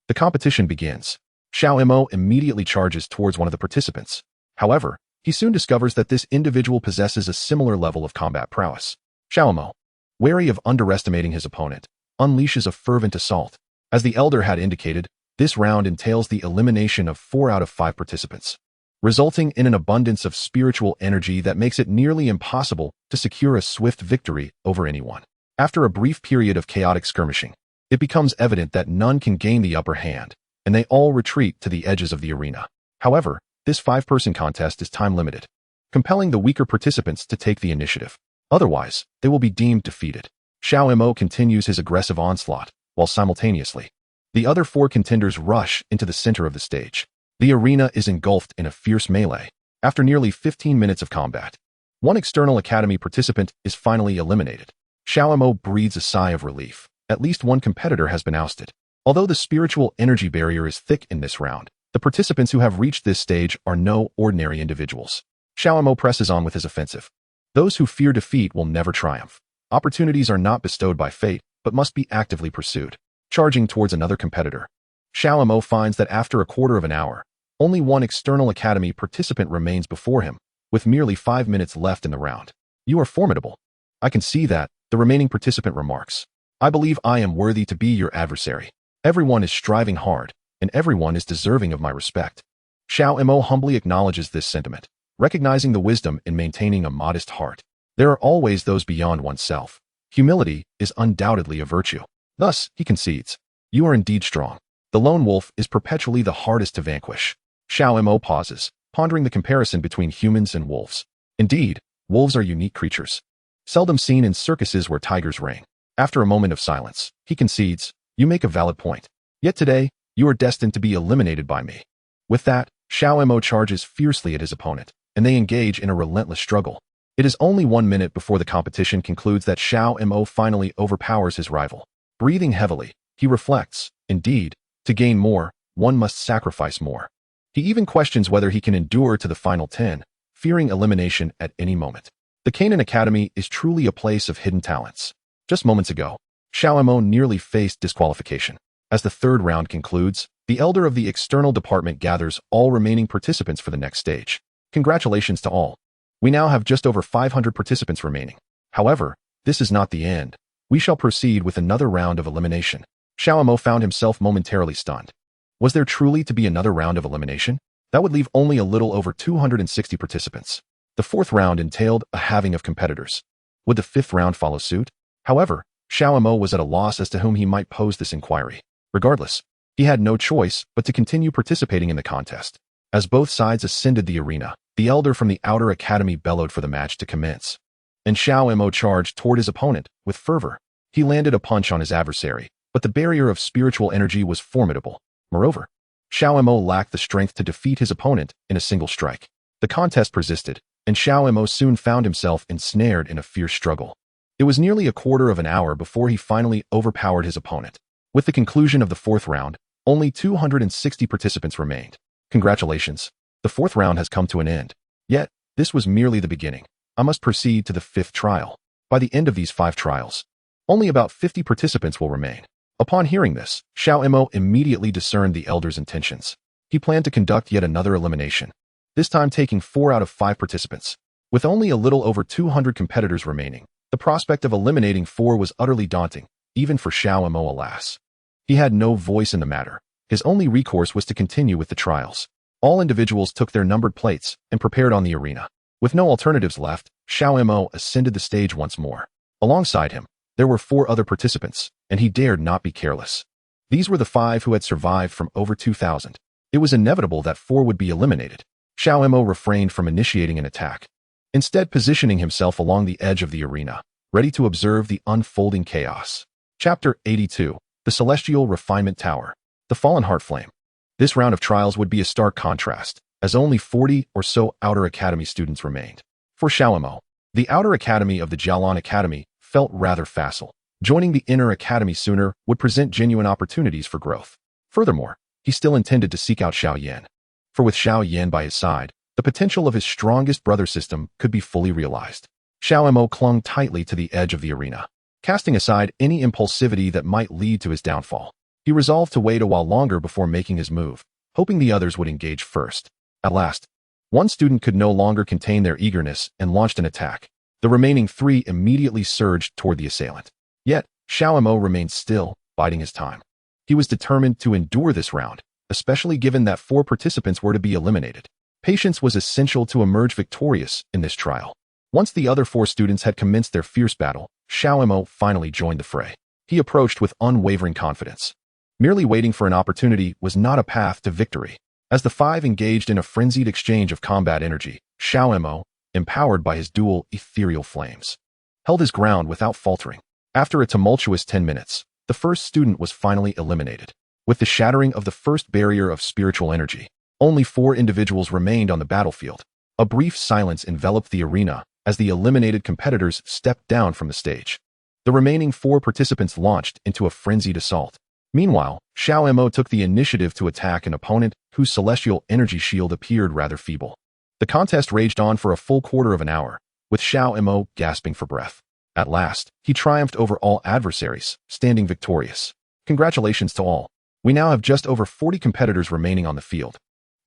the competition begins. Xiao Mo immediately charges towards one of the participants. However, he soon discovers that this individual possesses a similar level of combat prowess. Xiao Mo, wary of underestimating his opponent, unleashes a fervent assault. As the elder had indicated, this round entails the elimination of 4 out of 5 participants, resulting in an abundance of spiritual energy that makes it nearly impossible to secure a swift victory over anyone. After a brief period of chaotic skirmishing, it becomes evident that none can gain the upper hand, and they all retreat to the edges of the arena. However, this 5-person contest is time-limited, compelling the weaker participants to take the initiative. Otherwise, they will be deemed defeated. Xiao Mo continues his aggressive onslaught, while simultaneously, the other 4 contenders rush into the center of the stage. The arena is engulfed in a fierce melee. After nearly 15 minutes of combat, one external academy participant is finally eliminated. Xiao Mo breathes a sigh of relief. At least one competitor has been ousted. Although the spiritual energy barrier is thick in this round, the participants who have reached this stage are no ordinary individuals. Xiao Mo presses on with his offensive. Those who fear defeat will never triumph. Opportunities are not bestowed by fate, but must be actively pursued. Charging towards another competitor, Xiao Mo finds that after a quarter of an hour, only one external academy participant remains before him, with merely 5 minutes left in the round. You are formidable. I can see that, the remaining participant remarks. I believe I am worthy to be your adversary. Everyone is striving hard, and everyone is deserving of my respect. Xiao Mo humbly acknowledges this sentiment, recognizing the wisdom in maintaining a modest heart. There are always those beyond oneself. Humility is undoubtedly a virtue. Thus, he concedes. You are indeed strong. The lone wolf is perpetually the hardest to vanquish. Xiao Mo pauses, pondering the comparison between humans and wolves. Indeed, wolves are unique creatures, seldom seen in circuses where tigers reign. After a moment of silence, he concedes, you make a valid point. Yet today, you are destined to be eliminated by me. With that, Xiao Mo charges fiercely at his opponent, and they engage in a relentless struggle. It is only 1 minute before the competition concludes that Xiao Mo finally overpowers his rival. Breathing heavily, he reflects, indeed, to gain more, one must sacrifice more. He even questions whether he can endure to the final 10, fearing elimination at any moment. The Canaan Academy is truly a place of hidden talents. Just moments ago, Xiao Mo nearly faced disqualification. As the third round concludes, the elder of the external department gathers all remaining participants for the next stage. Congratulations to all. We now have just over 500 participants remaining. However, this is not the end. We shall proceed with another round of elimination. Xiao Mo found himself momentarily stunned. Was there truly to be another round of elimination? That would leave only a little over 260 participants. The fourth round entailed a halving of competitors. Would the fifth round follow suit? However, Xiao Mo was at a loss as to whom he might pose this inquiry. Regardless, he had no choice but to continue participating in the contest. As both sides ascended the arena, the elder from the outer academy bellowed for the match to commence. And Xiao Mo charged toward his opponent with fervor. He landed a punch on his adversary, but the barrier of spiritual energy was formidable. Moreover, Xiao Mo lacked the strength to defeat his opponent in a single strike. The contest persisted, and Xiao Mo soon found himself ensnared in a fierce struggle. It was nearly a quarter of an hour before he finally overpowered his opponent. With the conclusion of the fourth round, only 260 participants remained. Congratulations. The fourth round has come to an end. Yet, this was merely the beginning. I must proceed to the fifth trial. By the end of these 5 trials, only about 50 participants will remain. Upon hearing this, Xiao Mo immediately discerned the elder's intentions. He planned to conduct yet another elimination, this time taking 4 out of 5 participants. With only a little over 200 competitors remaining, the prospect of eliminating 4 was utterly daunting, even for Xiao Mo, alas. He had no voice in the matter. His only recourse was to continue with the trials. All individuals took their numbered plates and prepared on the arena. With no alternatives left, Xiao Mo ascended the stage once more. Alongside him, there were 4 other participants, and he dared not be careless. These were the 5 who had survived from over 2,000. It was inevitable that 4 would be eliminated. Xiao Mo refrained from initiating an attack, instead positioning himself along the edge of the arena, ready to observe the unfolding chaos. Chapter 82, The Celestial Refinement Tower, The Fallen Heart Flame. This round of trials would be a stark contrast, as only 40 or so Outer Academy students remained. For Xiao Mo, the Outer Academy of the Jialan Academy felt rather facile. Joining the Inner Academy sooner would present genuine opportunities for growth. Furthermore, he still intended to seek out Xiao Yan. For with Xiao Yan by his side, the potential of his strongest brother system could be fully realized. Xiao Mo clung tightly to the edge of the arena, casting aside any impulsivity that might lead to his downfall. He resolved to wait a while longer before making his move, hoping the others would engage first. At last, one student could no longer contain their eagerness and launched an attack. The remaining 3 immediately surged toward the assailant. Yet, Xiao Mo remained still, biding his time. He was determined to endure this round, especially given that 4 participants were to be eliminated. Patience was essential to emerge victorious in this trial. Once the other 4 students had commenced their fierce battle, Xiao Mo finally joined the fray. He approached with unwavering confidence. Merely waiting for an opportunity was not a path to victory. As the 5 engaged in a frenzied exchange of combat energy, Xiao Mo, empowered by his dual ethereal flames, held his ground without faltering. After a tumultuous 10 minutes, the first student was finally eliminated. With the shattering of the first barrier of spiritual energy, only 4 individuals remained on the battlefield. A brief silence enveloped the arena as the eliminated competitors stepped down from the stage. The remaining 4 participants launched into a frenzied assault. Meanwhile, Xiao Mo took the initiative to attack an opponent whose celestial energy shield appeared rather feeble. The contest raged on for a full quarter of an hour, with Xiao Mo gasping for breath. At last, he triumphed over all adversaries, standing victorious. Congratulations to all. We now have just over 40 competitors remaining on the field.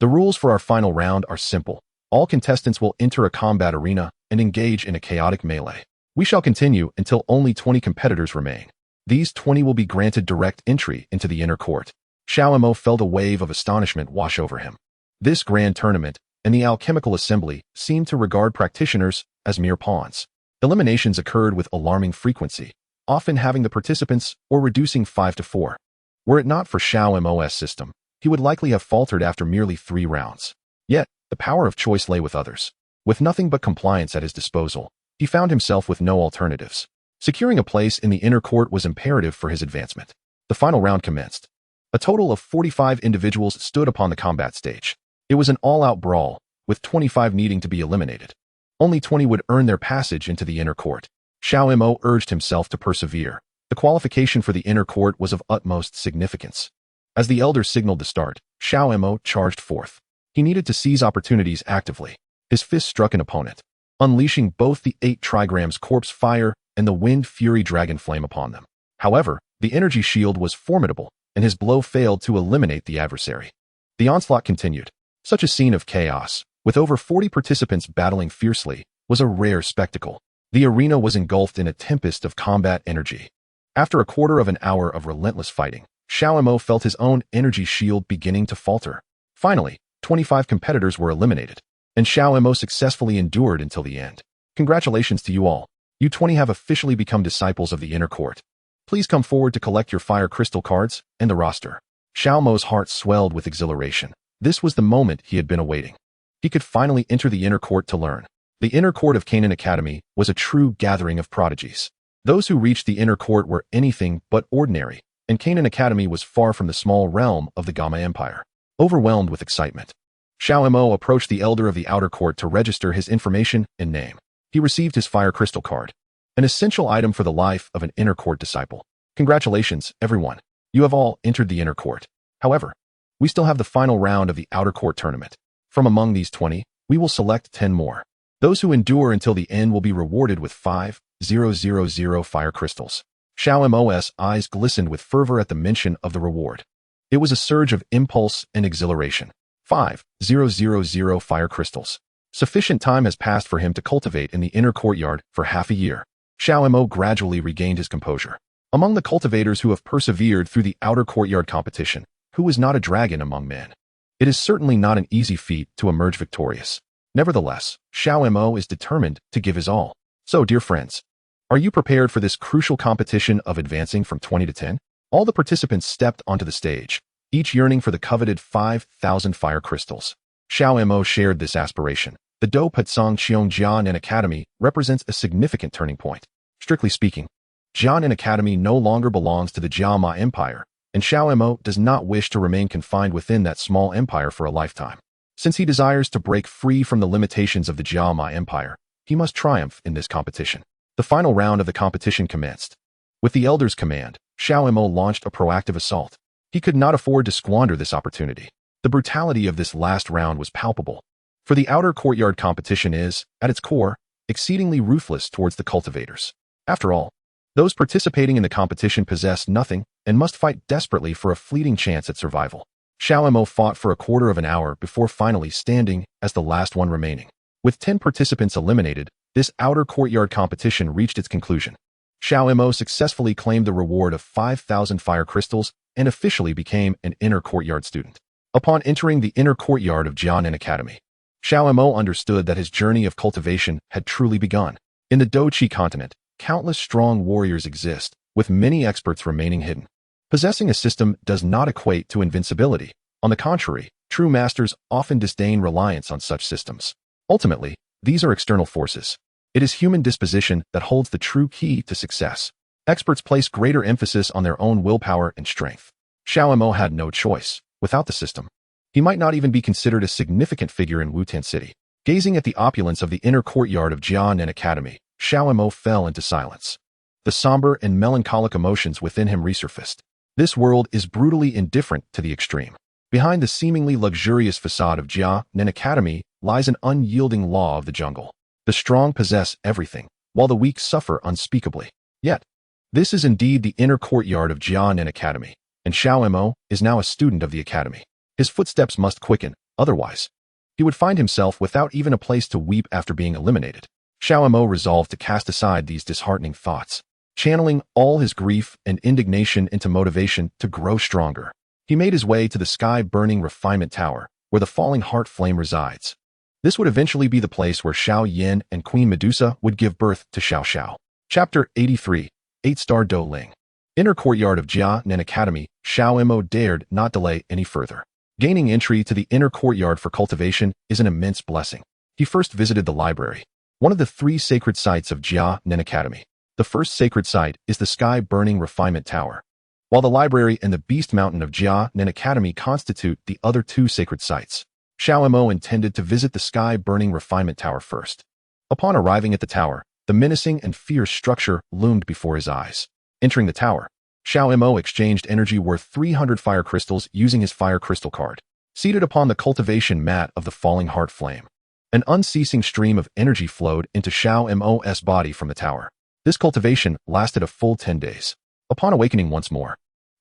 The rules for our final round are simple. All contestants will enter a combat arena and engage in a chaotic melee. We shall continue until only 20 competitors remain. These 20 will be granted direct entry into the inner court. Xiao Mo felt a wave of astonishment wash over him. This grand tournament and the alchemical assembly seemed to regard practitioners as mere pawns. Eliminations occurred with alarming frequency, often having the participants or reducing 5 to 4. Were it not for Xiao Mo's system, he would likely have faltered after merely 3 rounds. Yet, the power of choice lay with others. With nothing but compliance at his disposal, he found himself with no alternatives. Securing a place in the inner court was imperative for his advancement. The final round commenced. A total of 45 individuals stood upon the combat stage. It was an all-out brawl, with 25 needing to be eliminated. Only 20 would earn their passage into the inner court. Xiao Mo urged himself to persevere. The qualification for the inner court was of utmost significance. As the elders signaled the start, Xiao Mo charged forth. He needed to seize opportunities actively. His fist struck an opponent, unleashing both the 8 trigrams corpse fire and the wind fury dragon flame upon them. However, the energy shield was formidable, and his blow failed to eliminate the adversary. The onslaught continued. Such a scene of chaos, with over 40 participants battling fiercely, was a rare spectacle. The arena was engulfed in a tempest of combat energy. After a quarter of an hour of relentless fighting, Xiao Mo felt his own energy shield beginning to falter. Finally, 25 competitors were eliminated, and Xiao Mo successfully endured until the end. Congratulations to you all. You 20 have officially become disciples of the inner court. Please come forward to collect your fire crystal cards and the roster. Xiao Mo's heart swelled with exhilaration. This was the moment he had been awaiting. He could finally enter the inner court to learn. The inner court of Canaan Academy was a true gathering of prodigies. Those who reached the inner court were anything but ordinary, and Canaan Academy was far from the small realm of the Gamma Empire. Overwhelmed with excitement, Xiao Mo approached the elder of the outer court to register his information and name. He received his fire crystal card, an essential item for the life of an inner court disciple. Congratulations, everyone. You have all entered the inner court. However, we still have the final round of the outer court tournament. From among these 20, we will select 10 more. Those who endure until the end will be rewarded with 5,000 fire crystals. Xiao Mo's eyes glistened with fervor at the mention of the reward. It was a surge of impulse and exhilaration. 5,000 fire crystals. Sufficient time has passed for him to cultivate in the inner courtyard for half a year. Xiao Mo gradually regained his composure. Among the cultivators who have persevered through the outer courtyard competition, who is not a dragon among men? It is certainly not an easy feat to emerge victorious. Nevertheless, Xiao Mo is determined to give his all. So, dear friends, are you prepared for this crucial competition of advancing from 20 to 10? All the participants stepped onto the stage, each yearning for the coveted 5,000 fire crystals. Xiao Mo shared this aspiration. The Do Patsang Xiong Academy represents a significant turning point. Strictly speaking, Jianan Academy no longer belongs to the Jiama Empire, and Xiao Mo does not wish to remain confined within that small empire for a lifetime. Since he desires to break free from the limitations of the Jiama Empire, he must triumph in this competition. The final round of the competition commenced. With the elder's command, Xiao Mo launched a proactive assault. He could not afford to squander this opportunity. The brutality of this last round was palpable. For the outer courtyard competition is, at its core, exceedingly ruthless towards the cultivators. After all, those participating in the competition possess nothing and must fight desperately for a fleeting chance at survival. Xiao Mo fought for a quarter of an hour before finally standing as the last one remaining. With 10 participants eliminated, this outer courtyard competition reached its conclusion. Xiao Mo successfully claimed the reward of 5,000 fire crystals and officially became an inner courtyard student. Upon entering the inner courtyard of Jianan Academy, Xiao Mo understood that his journey of cultivation had truly begun. In the Doqi continent, countless strong warriors exist, with many experts remaining hidden. Possessing a system does not equate to invincibility. On the contrary, true masters often disdain reliance on such systems. Ultimately, these are external forces. It is human disposition that holds the true key to success. Experts place greater emphasis on their own willpower and strength. Xiao Mo had no choice. Without the system, he might not even be considered a significant figure in Wutan City. Gazing at the opulence of the inner courtyard of Jian and Academy, Xiao Mo fell into silence. The somber and melancholic emotions within him resurfaced. This world is brutally indifferent to the extreme. Behind the seemingly luxurious facade of Jia Nen Academy lies an unyielding law of the jungle. The strong possess everything, while the weak suffer unspeakably. Yet, this is indeed the inner courtyard of Jia Nen Academy, and Xiao Mo is now a student of the academy. His footsteps must quicken, otherwise he would find himself without even a place to weep after being eliminated. Xiao Mo resolved to cast aside these disheartening thoughts, channeling all his grief and indignation into motivation to grow stronger. He made his way to the sky-burning refinement tower, where the falling heart flame resides. This would eventually be the place where Xiao Yan and Queen Medusa would give birth to Xiao Xiao. Chapter 83, 8-star Dueling. Inner courtyard of Jia Nen Academy, Xiao Mo dared not delay any further. Gaining entry to the inner courtyard for cultivation is an immense blessing. He first visited the library, one of the 3 sacred sites of Jia Nen Academy. The first sacred site is the sky-burning refinement tower, while the library and the beast mountain of Jia Nen Academy constitute the other 2 sacred sites. Xiao Mo intended to visit the sky-burning refinement tower first. Upon arriving at the tower, the menacing and fierce structure loomed before his eyes. Entering the tower, Xiao Mo exchanged energy worth 300 fire crystals using his fire crystal card. Seated upon the cultivation mat of the falling heart flame, an unceasing stream of energy flowed into Xiao Mo's body from the tower. This cultivation lasted a full 10 days. Upon awakening once more,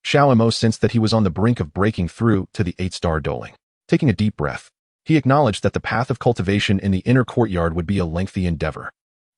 Xiao Mo sensed that he was on the brink of breaking through to the 8-star Dueling. Taking a deep breath, he acknowledged that the path of cultivation in the inner courtyard would be a lengthy endeavor.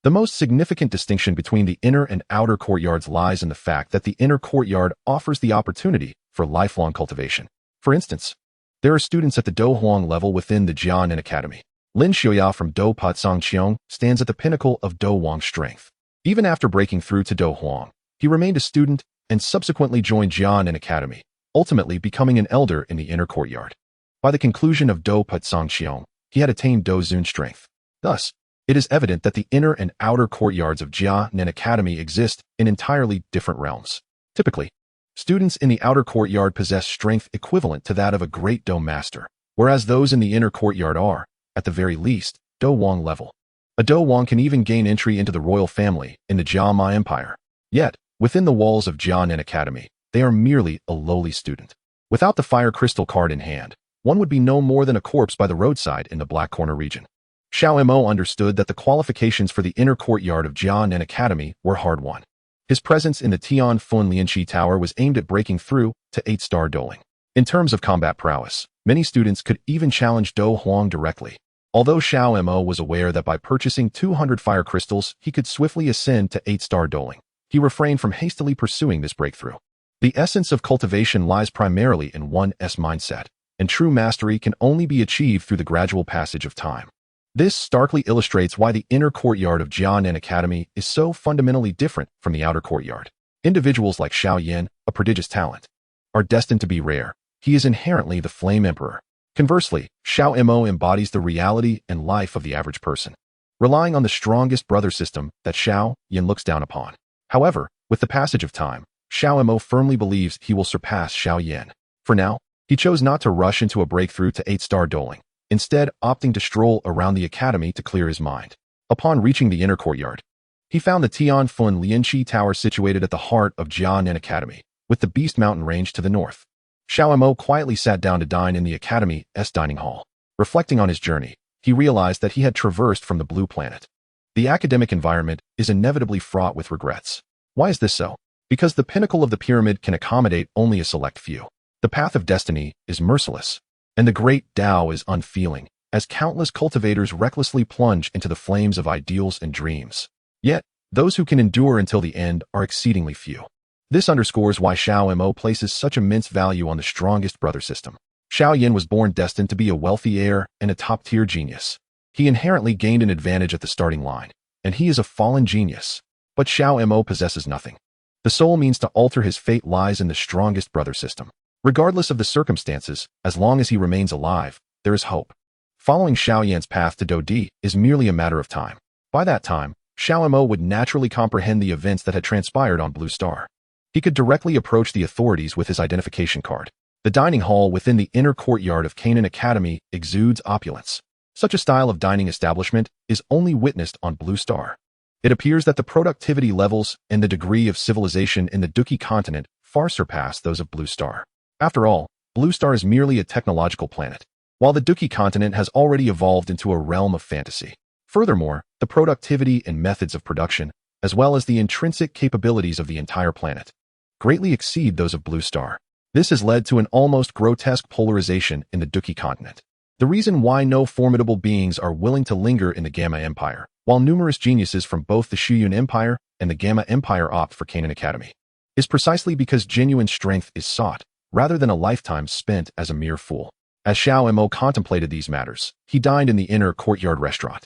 The most significant distinction between the inner and outer courtyards lies in the fact that the inner courtyard offers the opportunity for lifelong cultivation. For instance, there are students at the Do Huang level within the Jian Nen Academy. Lin Xiaoya from Do Patsang Qiong stands at the pinnacle of Do Wang's strength. Even after breaking through to Do Huang, he remained a student and subsequently joined Jian Nen Academy, ultimately becoming an elder in the inner courtyard. By the conclusion of Do Patsang Qiong, he had attained Do Zun strength. Thus, it is evident that the inner and outer courtyards of Jia Nen Academy exist in entirely different realms. Typically, students in the outer courtyard possess strength equivalent to that of a great Do master, whereas those in the inner courtyard are, at the very least, Do Wang level. A Do Wang can even gain entry into the royal family in the Jia Ma Empire. Yet, within the walls of Jia Nen Academy, they are merely a lowly student. Without the fire crystal card in hand, one would be no more than a corpse by the roadside in the Black Corner region. Xiao Mo understood that the qualifications for the inner courtyard of Jia Nen Academy were hard-won. His presence in the Tian Fun Lianqi Tower was aimed at breaking through to 8-star Dueling. In terms of combat prowess, many students could even challenge Do Huang directly. Although Xiao Mo was aware that by purchasing 200 fire crystals, he could swiftly ascend to 8-star Dueling, he refrained from hastily pursuing this breakthrough. The essence of cultivation lies primarily in one's mindset, and true mastery can only be achieved through the gradual passage of time. This starkly illustrates why the inner courtyard of Jia Nen Academy is so fundamentally different from the outer courtyard. Individuals like Xiao Yan, a prodigious talent, are destined to be rare. He is inherently the Flame Emperor. Conversely, Xiao Mo embodies the reality and life of the average person, relying on the strongest brother system that Xiao Yan looks down upon. However, with the passage of time, Xiao Mo firmly believes he will surpass Xiao Yan. For now, he chose not to rush into a breakthrough to 8-star Dueling, instead opting to stroll around the academy to clear his mind. Upon reaching the inner courtyard, he found the Tian Fun Lianqi Tower situated at the heart of Jia Nen Academy, with the Beast Mountain range to the north. Xiao Mo quietly sat down to dine in the academy's dining hall. Reflecting on his journey, he realized that he had traversed from the Blue Planet. The academic environment is inevitably fraught with regrets. Why is this so? Because the pinnacle of the pyramid can accommodate only a select few. The path of destiny is merciless, and the great Tao is unfeeling, as countless cultivators recklessly plunge into the flames of ideals and dreams. Yet, those who can endure until the end are exceedingly few. This underscores why Xiao Mo places such immense value on the strongest brother system. Xiao Yan was born destined to be a wealthy heir and a top-tier genius. He inherently gained an advantage at the starting line, and he is a fallen genius. But Xiao Mo possesses nothing. The sole means to alter his fate lies in the strongest brother system. Regardless of the circumstances, as long as he remains alive, there is hope. Following Xiao Yan's path to Dodi is merely a matter of time. By that time, Xiao Mo would naturally comprehend the events that had transpired on Blue Star. He could directly approach the authorities with his identification card. The dining hall within the inner courtyard of Canaan Academy exudes opulence. Such a style of dining establishment is only witnessed on Blue Star. It appears that the productivity levels and the degree of civilization in the Duki continent far surpass those of Blue Star. After all, Blue Star is merely a technological planet, while the Duki continent has already evolved into a realm of fantasy. Furthermore, the productivity and methods of production, as well as the intrinsic capabilities of the entire planet, greatly exceed those of Blue Star. This has led to an almost grotesque polarization in the Duki continent. The reason why no formidable beings are willing to linger in the Gamma Empire, while numerous geniuses from both the Xiao Yan Empire and the Gamma Empire opt for Canaan Academy, is precisely because genuine strength is sought, rather than a lifetime spent as a mere fool. As Xiao Mo contemplated these matters, he dined in the inner courtyard restaurant.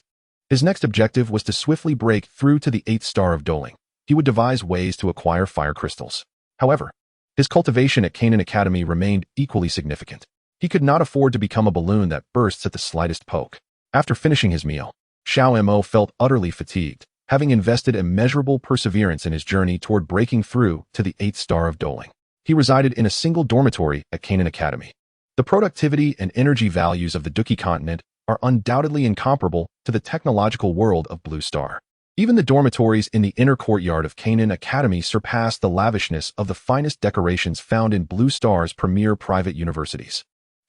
His next objective was to swiftly break through to the 8th star of Dueling. He would devise ways to acquire fire crystals. However, his cultivation at Canaan Academy remained equally significant. He could not afford to become a balloon that bursts at the slightest poke. After finishing his meal, Xiao Mo felt utterly fatigued, having invested immeasurable perseverance in his journey toward breaking through to the 8th star of Dueling. He resided in a single dormitory at Canaan Academy. The productivity and energy values of the Duki continent are undoubtedly incomparable to the technological world of Blue Star. Even the dormitories in the inner courtyard of Canaan Academy surpass the lavishness of the finest decorations found in Blue Star's premier private universities.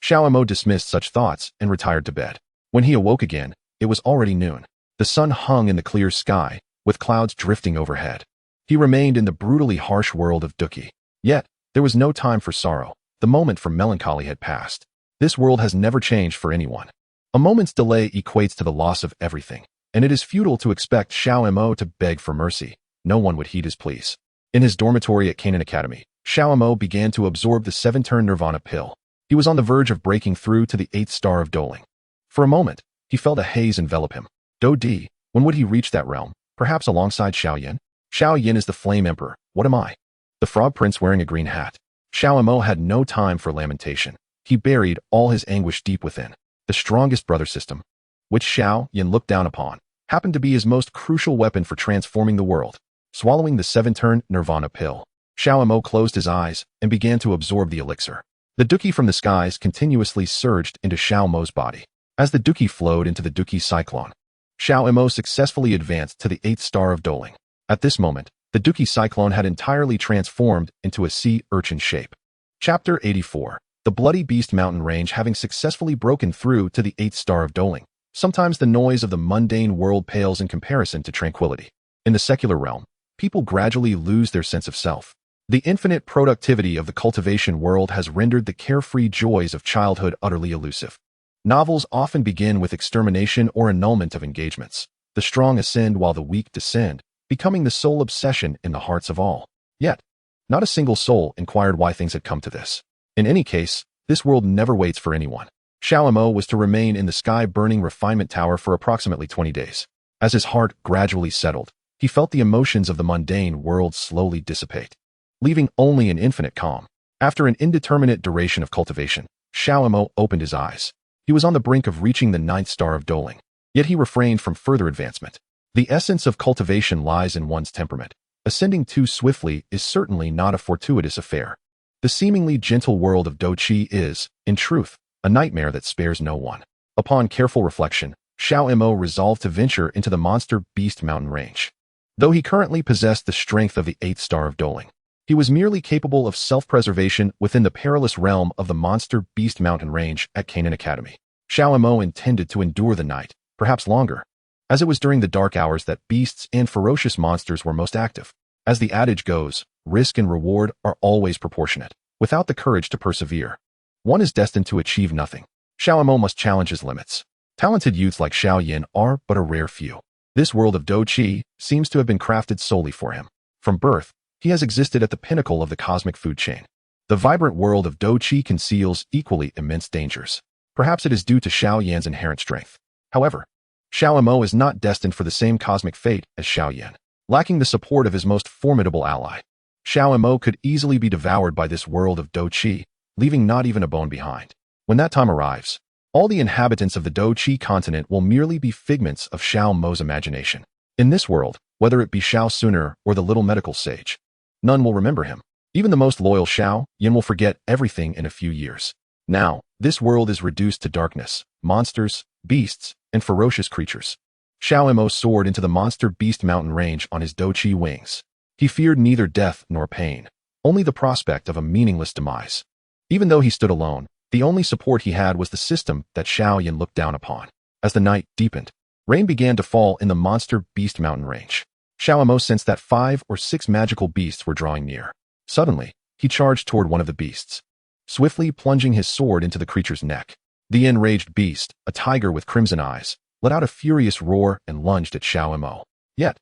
Xiao Mo dismissed such thoughts and retired to bed. When he awoke again, it was already noon. The sun hung in the clear sky, with clouds drifting overhead. He remained in the brutally harsh world of Duki. Yet, there was no time for sorrow. The moment for melancholy had passed. This world has never changed for anyone. A moment's delay equates to the loss of everything, and it is futile to expect Xiao Mo to beg for mercy. No one would heed his pleas. In his dormitory at Canaan Academy, Xiao Mo began to absorb the 7-turn Nirvana pill. He was on the verge of breaking through to the 8th star of Dueling. For a moment, he felt a haze envelop him. Do-di, when would he reach that realm? Perhaps alongside Xiao Yan? Xiao Yan is the Flame Emperor. What am I? The Frog Prince wearing a green hat. Xiao Mo had no time for lamentation. He buried all his anguish deep within. The strongest brother system, which Xiao Yan looked down upon, happened to be his most crucial weapon for transforming the world. Swallowing the 7-turn Nirvana pill, Xiao Mo closed his eyes and began to absorb the elixir. The Duki from the skies continuously surged into Xiao Mo's body. As the Duki flowed into the Duki cyclone, Xiao Mo successfully advanced to the 8th star of Dueling. At this moment, the Duki cyclone had entirely transformed into a sea urchin shape. Chapter 84. The Bloody Beast Mountain Range. Having successfully broken through to the 8th star of Dueling, sometimes the noise of the mundane world pales in comparison to tranquility. In the secular realm, people gradually lose their sense of self. The infinite productivity of the cultivation world has rendered the carefree joys of childhood utterly elusive. Novels often begin with extermination or annulment of engagements. The strong ascend while the weak descend, becoming the sole obsession in the hearts of all. Yet, not a single soul inquired why things had come to this. In any case, this world never waits for anyone. Xiao Mo was to remain in the sky-burning refinement tower for approximately 20 days. As his heart gradually settled, he felt the emotions of the mundane world slowly dissipate, leaving only an infinite calm. After an indeterminate duration of cultivation, Xiao Mo opened his eyes. He was on the brink of reaching the 9th star of Dueling, yet he refrained from further advancement. The essence of cultivation lies in one's temperament. Ascending too swiftly is certainly not a fortuitous affair. The seemingly gentle world of Do-Chi is, in truth, a nightmare that spares no one. Upon careful reflection, Xiao Mo resolved to venture into the Monster Beast Mountain Range. Though he currently possessed the strength of the 8th star of Dueling, he was merely capable of self-preservation within the perilous realm of the Monster Beast Mountain Range at Canaan Academy. Xiao Mo intended to endure the night, perhaps longer, as it was during the dark hours that beasts and ferocious monsters were most active. As the adage goes, risk and reward are always proportionate. Without the courage to persevere, one is destined to achieve nothing. Xiao Mo must challenge his limits. Talented youths like Xiao Yan are but a rare few. This world of Do-Chi seems to have been crafted solely for him. From birth, he has existed at the pinnacle of the cosmic food chain. The vibrant world of Do-Chi conceals equally immense dangers. Perhaps it is due to Xiao Yan's inherent strength. However, Xiao Mo is not destined for the same cosmic fate as Xiao Yan. Lacking the support of his most formidable ally, Xiao Mo could easily be devoured by this world of Do-Chi, leaving not even a bone behind. When that time arrives, all the inhabitants of the Do-Chi continent will merely be figments of Xiao Mo's imagination. In this world, whether it be Xiao Suner or the little medical sage, none will remember him. Even the most loyal Xiao Yan will forget everything in a few years. Now, this world is reduced to darkness, monsters, beasts, and ferocious creatures. Xiao Mo soared into the monster beast mountain range on his Doqi wings. He feared neither death nor pain, only the prospect of a meaningless demise. Even though he stood alone, the only support he had was the system that Xiao Yan looked down upon. As the night deepened, rain began to fall in the monster beast mountain range. Xiao Mo sensed that 5 or 6 magical beasts were drawing near. Suddenly, he charged toward one of the beasts, swiftly plunging his sword into the creature's neck. The enraged beast, a tiger with crimson eyes, let out a furious roar and lunged at Xiao Mo. Yet,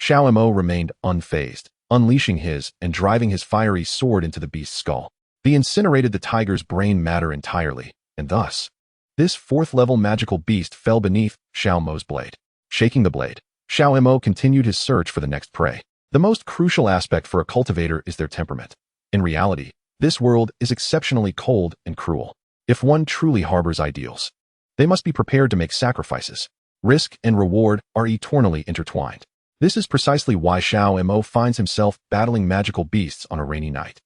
Xiao Mo remained unfazed, unleashing his and driving his fiery sword into the beast's skull. He incinerated the tiger's brain matter entirely, and thus, this 4th-level magical beast fell beneath Xiao Mo's blade. Shaking the blade, Xiao Mo continued his search for the next prey. The most crucial aspect for a cultivator is their temperament. In reality, this world is exceptionally cold and cruel. If one truly harbors ideals, they must be prepared to make sacrifices. Risk and reward are eternally intertwined. This is precisely why Xiao Mo finds himself battling magical beasts on a rainy night.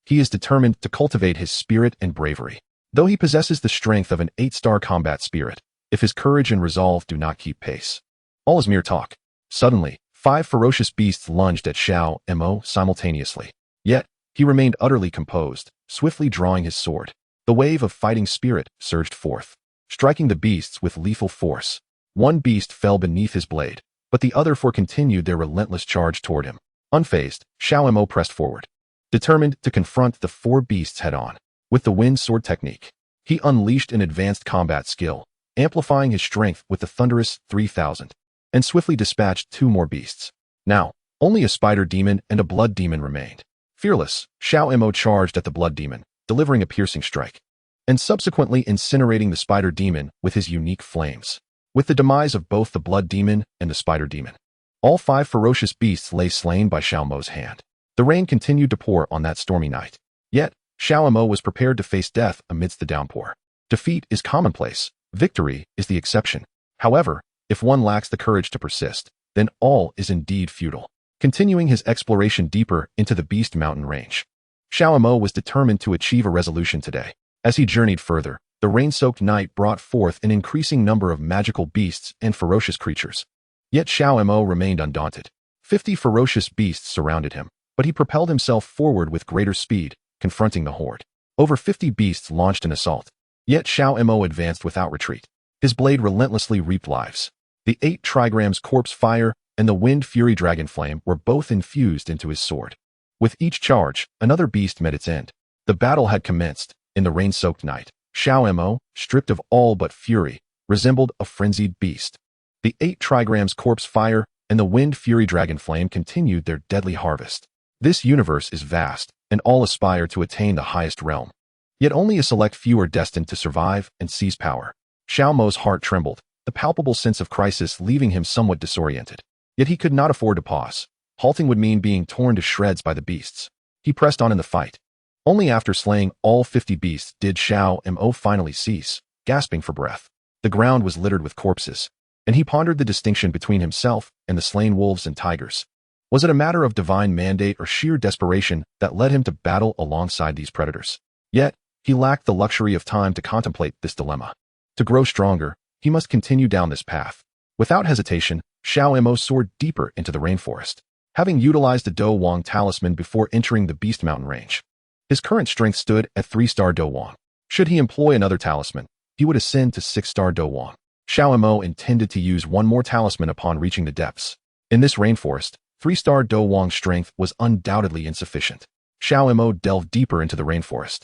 He is determined to cultivate his spirit and bravery. Though he possesses the strength of an 8-star combat spirit, if his courage and resolve do not keep pace, all is mere talk. Suddenly, 5 ferocious beasts lunged at Xiao Mo simultaneously. Yet, he remained utterly composed, swiftly drawing his sword. The wave of fighting spirit surged forth, striking the beasts with lethal force. One beast fell beneath his blade, but the other four continued their relentless charge toward him. Unfazed, Xiao Mo pressed forward, determined to confront the 4 beasts head-on. With the wind sword technique, he unleashed an advanced combat skill, amplifying his strength with the thunderous 3000, and swiftly dispatched 2 more beasts. Now, only a spider demon and a blood demon remained. Fearless, Xiao Mo charged at the blood demon, delivering a piercing strike, and subsequently incinerating the spider demon with his unique flames. With the demise of both the blood demon and the spider demon, all 5 ferocious beasts lay slain by Xiao Mo's hand. The rain continued to pour on that stormy night. Yet, Xiao Mo was prepared to face death amidst the downpour. Defeat is commonplace. Victory is the exception. However, if one lacks the courage to persist, then all is indeed futile. Continuing his exploration deeper into the Beast Mountain range, Xiao Mo was determined to achieve a resolution today. As he journeyed further, the rain-soaked night brought forth an increasing number of magical beasts and ferocious creatures. Yet Xiao Mo remained undaunted. 50 ferocious beasts surrounded him, but he propelled himself forward with greater speed, confronting the horde. Over 50 beasts launched an assault. Yet Xiao Mo advanced without retreat. His blade relentlessly reaped lives. The 8 trigrams corpse fire and the wind fury dragon flame were both infused into his sword. With each charge, another beast met its end. The battle had commenced. In the rain-soaked night, Xiao Mo, stripped of all but fury, resembled a frenzied beast. The 8 trigrams corpse fire and the wind fury dragon flame continued their deadly harvest. This universe is vast, and all aspire to attain the highest realm. Yet only a select few are destined to survive and seize power. Xiao Mo's heart trembled, the palpable sense of crisis leaving him somewhat disoriented. Yet he could not afford to pause. Halting would mean being torn to shreds by the beasts. He pressed on in the fight. Only after slaying all 50 beasts did Xiao Mo finally cease, gasping for breath. The ground was littered with corpses, and he pondered the distinction between himself and the slain wolves and tigers. Was it a matter of divine mandate or sheer desperation that led him to battle alongside these predators? Yet, he lacked the luxury of time to contemplate this dilemma. To grow stronger, he must continue down this path. Without hesitation, Xiao Mo soared deeper into the rainforest, having utilized the Dwong talisman before entering the Beast Mountain range. His current strength stood at 3-star Dwong. Should he employ another talisman, he would ascend to 6-star Dwong. Xiao Mo intended to use one more talisman upon reaching the depths. In this rainforest, 3-star Dwong's strength was undoubtedly insufficient. Xiao Mo delved deeper into the rainforest,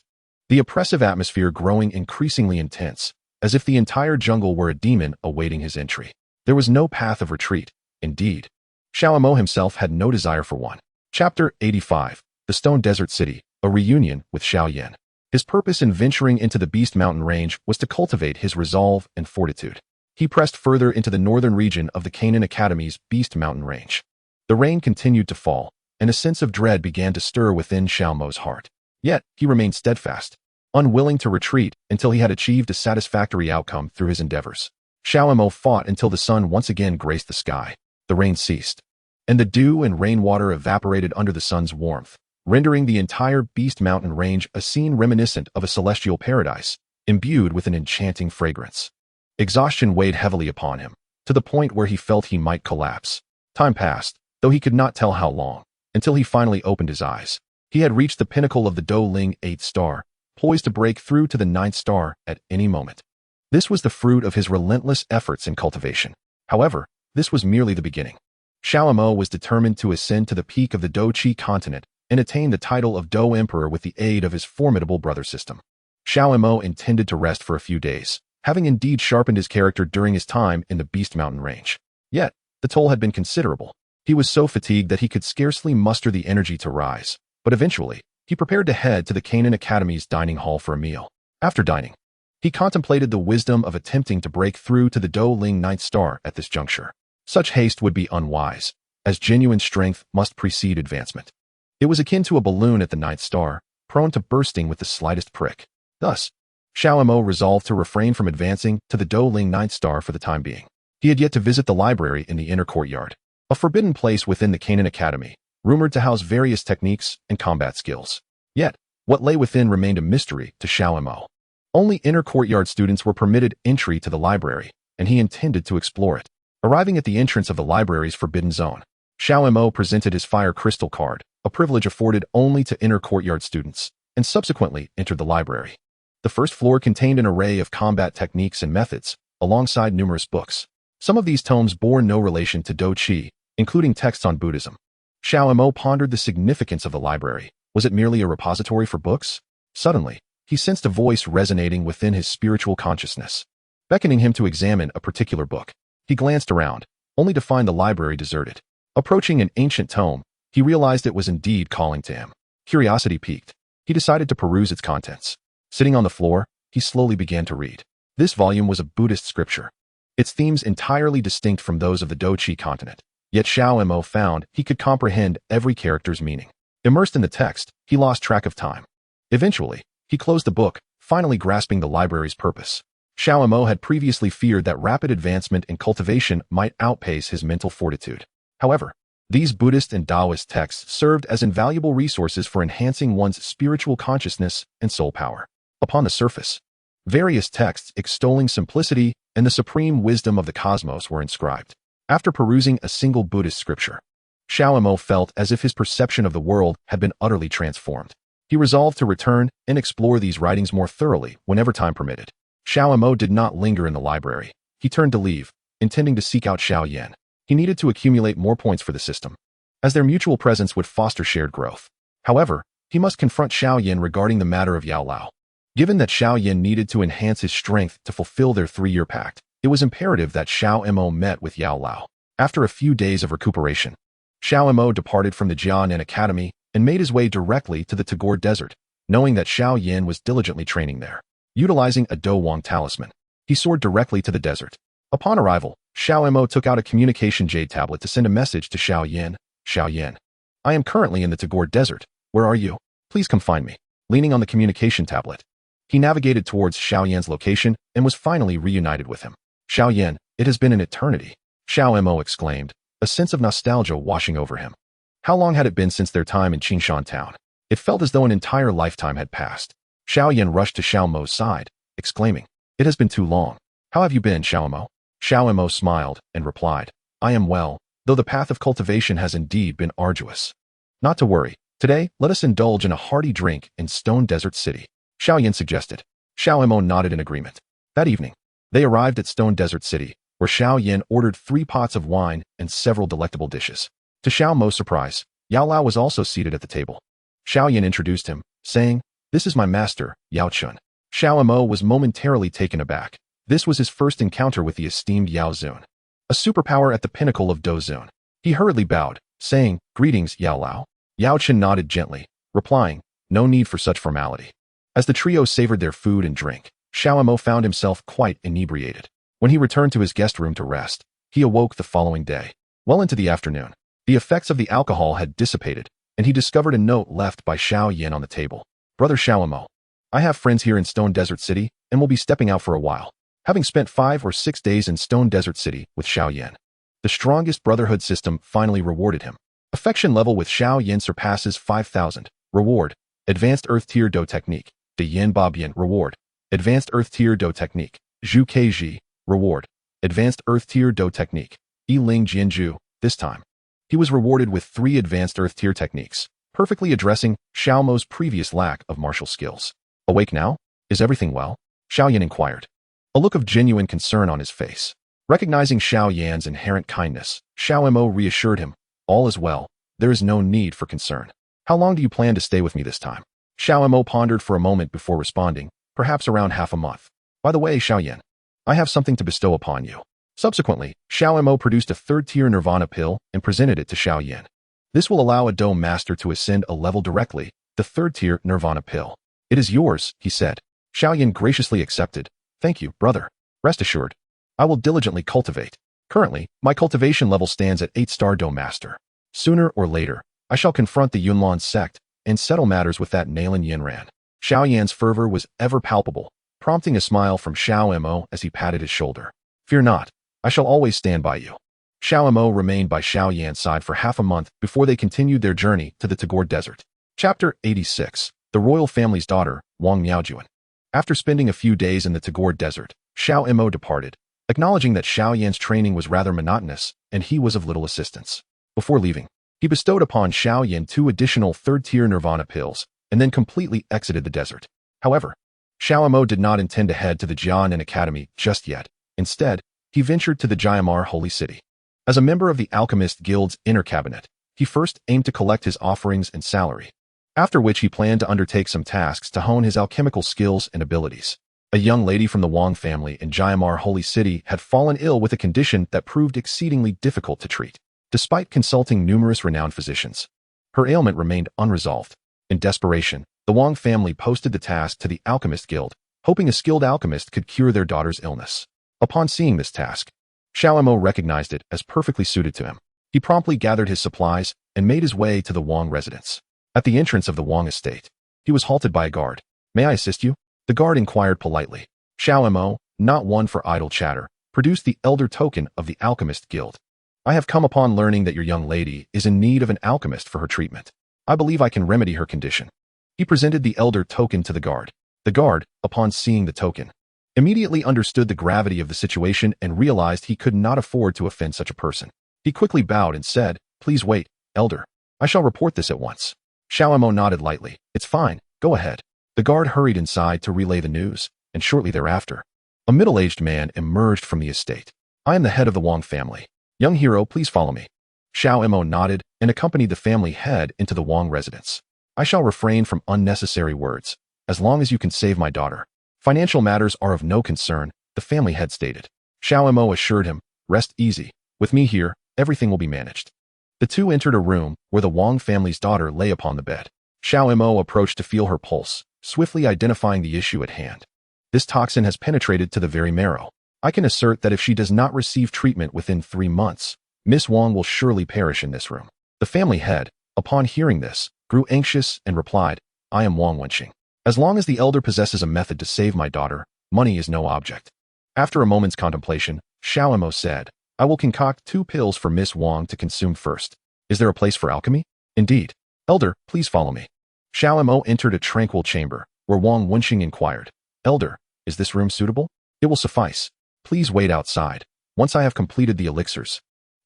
the oppressive atmosphere growing increasingly intense, as if the entire jungle were a demon awaiting his entry. There was no path of retreat. Indeed, Xiao Mo himself had no desire for one. Chapter 85, The Stone Desert City, a reunion with Xiao Yan. His purpose in venturing into the Beast Mountain range was to cultivate his resolve and fortitude. He pressed further into the northern region of the Canaan Academy's Beast Mountain range. The rain continued to fall, and a sense of dread began to stir within Xiao Mo's heart. Yet, he remained steadfast, unwilling to retreat until he had achieved a satisfactory outcome through his endeavors. Xiao Mo fought until the sun once again graced the sky. The rain ceased, and the dew and rainwater evaporated under the sun's warmth, rendering the entire Beast Mountain range a scene reminiscent of a celestial paradise, imbued with an enchanting fragrance. Exhaustion weighed heavily upon him, to the point where he felt he might collapse. Time passed, though he could not tell how long, until he finally opened his eyes. He had reached the pinnacle of the Dueling 8th star, poised to break through to the 9th star at any moment. This was the fruit of his relentless efforts in cultivation. However, this was merely the beginning. Xiao Yan was determined to ascend to the peak of the Do-Chi continent and attain the title of Do Emperor with the aid of his formidable brother system. Xiao Yan intended to rest for a few days, having indeed sharpened his character during his time in the Beast Mountain range. Yet, the toll had been considerable. He was so fatigued that he could scarcely muster the energy to rise, but eventually, he prepared to head to the Canaan Academy's dining hall for a meal. After dining, he contemplated the wisdom of attempting to break through to the Dueling 9th star at this juncture. Such haste would be unwise, as genuine strength must precede advancement. It was akin to a balloon at the 9th star, prone to bursting with the slightest prick. Thus, Xiao Yan resolved to refrain from advancing to the Dueling 9th star for the time being. He had yet to visit the library in the inner courtyard, a forbidden place within the Canaan Academy, rumored to house various techniques and combat skills. Yet, what lay within remained a mystery to Xiao Yan. Only inner courtyard students were permitted entry to the library, and he intended to explore it. Arriving at the entrance of the library's forbidden zone, Xiao Yan presented his fire crystal card, a privilege afforded only to inner courtyard students, and subsequently entered the library. The first floor contained an array of combat techniques and methods, alongside numerous books. Some of these tomes bore no relation to Do-Chi, including texts on Buddhism. Xiao Yan pondered the significance of the library. Was it merely a repository for books? Suddenly, he sensed a voice resonating within his spiritual consciousness, beckoning him to examine a particular book. He glanced around, only to find the library deserted. Approaching an ancient tome, he realized it was indeed calling to him. Curiosity piqued. He decided to peruse its contents. Sitting on the floor, he slowly began to read. This volume was a Buddhist scripture, its themes entirely distinct from those of the Do-Chi continent. Yet Xiao Yan found he could comprehend every character's meaning. Immersed in the text, he lost track of time. Eventually, he closed the book, finally grasping the library's purpose. Xiao Yan had previously feared that rapid advancement in cultivation might outpace his mental fortitude. However, these Buddhist and Taoist texts served as invaluable resources for enhancing one's spiritual consciousness and soul power. Upon the surface, various texts extolling simplicity and the supreme wisdom of the cosmos were inscribed. After perusing a single Buddhist scripture, Xiao Yan felt as if his perception of the world had been utterly transformed. He resolved to return and explore these writings more thoroughly whenever time permitted. Xiao Yan did not linger in the library. He turned to leave, intending to seek out Xiao Yan. He needed to accumulate more points for the system, as their mutual presence would foster shared growth. However, he must confront Xiao Yan regarding the matter of Yao Lao. Given that Xiao Yan needed to enhance his strength to fulfill their 3-year pact, it was imperative that Xiao Yan met with Yao Lao. After a few days of recuperation, Xiao Yan departed from the Jianan Academy and made his way directly to the Tagore Desert, knowing that Xiao Yan was diligently training there. Utilizing a Dwong talisman, he soared directly to the desert. Upon arrival, Xiao Yan took out a communication jade tablet to send a message to Xiao Yan. Xiao Yan, I am currently in the Tagore Desert. Where are you? Please come find me. Leaning on the communication tablet, he navigated towards Xiao Yan's location and was finally reunited with him. Xiao Yan, it has been an eternity, Xiao Yan exclaimed, a sense of nostalgia washing over him. How long had it been since their time in Qingshan town? It felt as though an entire lifetime had passed. Xiao Yan rushed to Xiao Mo's side, exclaiming, It has been too long. How have you been, Xiao Mo? Xiao Mo smiled and replied, I am well, though the path of cultivation has indeed been arduous. Not to worry. Today, let us indulge in a hearty drink in Stone Desert City, Xiao Yan suggested. Xiao Mo nodded in agreement. That evening, they arrived at Stone Desert City, where Xiao Yan ordered 3 pots of wine and several delectable dishes. To Xiao Mo's surprise, Yao Lao was also seated at the table. Xiao Yan introduced him, saying, This is my master, Yao Chun. Xiao Mo was momentarily taken aback. This was his first encounter with the esteemed Yao Zun, a superpower at the pinnacle of Do Zun. He hurriedly bowed, saying, Greetings, Yao Lao. Yao Chun nodded gently, replying, No need for such formality. As the trio savored their food and drink, Xiao Mo found himself quite inebriated. When he returned to his guest room to rest, he awoke the following day. Well into the afternoon, the effects of the alcohol had dissipated, and he discovered a note left by Xiao Yan on the table. Brother Xiao Mo, I have friends here in Stone Desert City and will be stepping out for a while. Having spent 5 or 6 days in Stone Desert City with Xiao Yan, the strongest brotherhood system finally rewarded him. Affection level with Xiao Yan surpasses 5,000. Reward, Advanced Earth Tier Do Technique. De Yin Ba Bian. Reward, Advanced Earth Tier Do Technique. Zhu Keiji. Reward. Advanced Earth Tier Do Technique. Ling Jianju. This time, he was rewarded with 3 advanced Earth Tier techniques, perfectly addressing Xiao Mo's previous lack of martial skills. Awake now? Is everything well? Xiao Yan inquired, a look of genuine concern on his face. Recognizing Xiao Yan's inherent kindness, Xiao Mo reassured him, all is well, there is no need for concern. How long do you plan to stay with me this time? Xiao Mo pondered for a moment before responding, perhaps around half a month. By the way, Xiao Yan, I have something to bestow upon you. Subsequently, Xiao Mo produced a 3rd-tier Nirvana pill and presented it to Xiao Yan. This will allow a Do master to ascend a level directly, the 3rd-tier Nirvana pill. It is yours, he said. Xiao Yan graciously accepted. Thank you, brother. Rest assured, I will diligently cultivate. Currently, my cultivation level stands at 8-star Do master. Sooner or later, I shall confront the Yunlan sect and settle matters with that Nalan Yinran. Xiao Yan's fervor was ever palpable, prompting a smile from Xiao Mo as he patted his shoulder. Fear not, I shall always stand by you. Xiao Mo remained by Xiao Yan's side for half a month before they continued their journey to the Tagore Desert. Chapter 86. The Royal Family's Daughter, Wang Miaojuan. After spending a few days in the Tagore Desert, Xiao Mo departed, acknowledging that Xiao Yan's training was rather monotonous and he was of little assistance. Before leaving, he bestowed upon Xiao Yan 2 additional 3rd-tier Nirvana pills and then completely exited the desert. However, Xiao Mo did not intend to head to the Jianan Academy just yet. Instead, he ventured to the Jiamar Holy City. As a member of the Alchemist Guild's inner cabinet, he first aimed to collect his offerings and salary, after which he planned to undertake some tasks to hone his alchemical skills and abilities. A young lady from the Wang family in Jiamar Holy City had fallen ill with a condition that proved exceedingly difficult to treat. Despite consulting numerous renowned physicians, her ailment remained unresolved. In desperation, the Wang family posted the task to the Alchemist Guild, hoping a skilled alchemist could cure their daughter's illness. Upon seeing this task, Xiao Mo recognized it as perfectly suited to him. He promptly gathered his supplies and made his way to the Wang residence. At the entrance of the Wang estate, he was halted by a guard. May I assist you? The guard inquired politely. Xiao Mo, not one for idle chatter, produced the elder token of the Alchemist Guild. I have come upon learning that your young lady is in need of an alchemist for her treatment. I believe I can remedy her condition. He presented the elder token to the guard. The guard, upon seeing the token, immediately understood the gravity of the situation and realized he could not afford to offend such a person. He quickly bowed and said, Please wait, elder. I shall report this at once. Xiao Mo nodded lightly. It's fine, go ahead. The guard hurried inside to relay the news, and shortly thereafter, a middle-aged man emerged from the estate. I am the head of the Wang family. Young hero, please follow me. Xiao Mo nodded and accompanied the family head into the Wang residence. I shall refrain from unnecessary words, as long as you can save my daughter. Financial matters are of no concern, the family head stated. Xiao Mo assured him, Rest easy. With me here, everything will be managed. The two entered a room where the Wang family's daughter lay upon the bed. Xiao Mo approached to feel her pulse, swiftly identifying the issue at hand. This toxin has penetrated to the very marrow. I can assert that if she does not receive treatment within 3 months, Miss Wang will surely perish in this room. The family head, upon hearing this, grew anxious and replied, I am Wang Wenxing. As long as the elder possesses a method to save my daughter, money is no object. After a moment's contemplation, Xiao Mo said, I will concoct 2 pills for Miss Wang to consume first. Is there a place for alchemy? Indeed. Elder, please follow me. Xiao Mo entered a tranquil chamber, where Wang Wenxing inquired, Elder, is this room suitable? It will suffice. Please wait outside. Once I have completed the elixirs,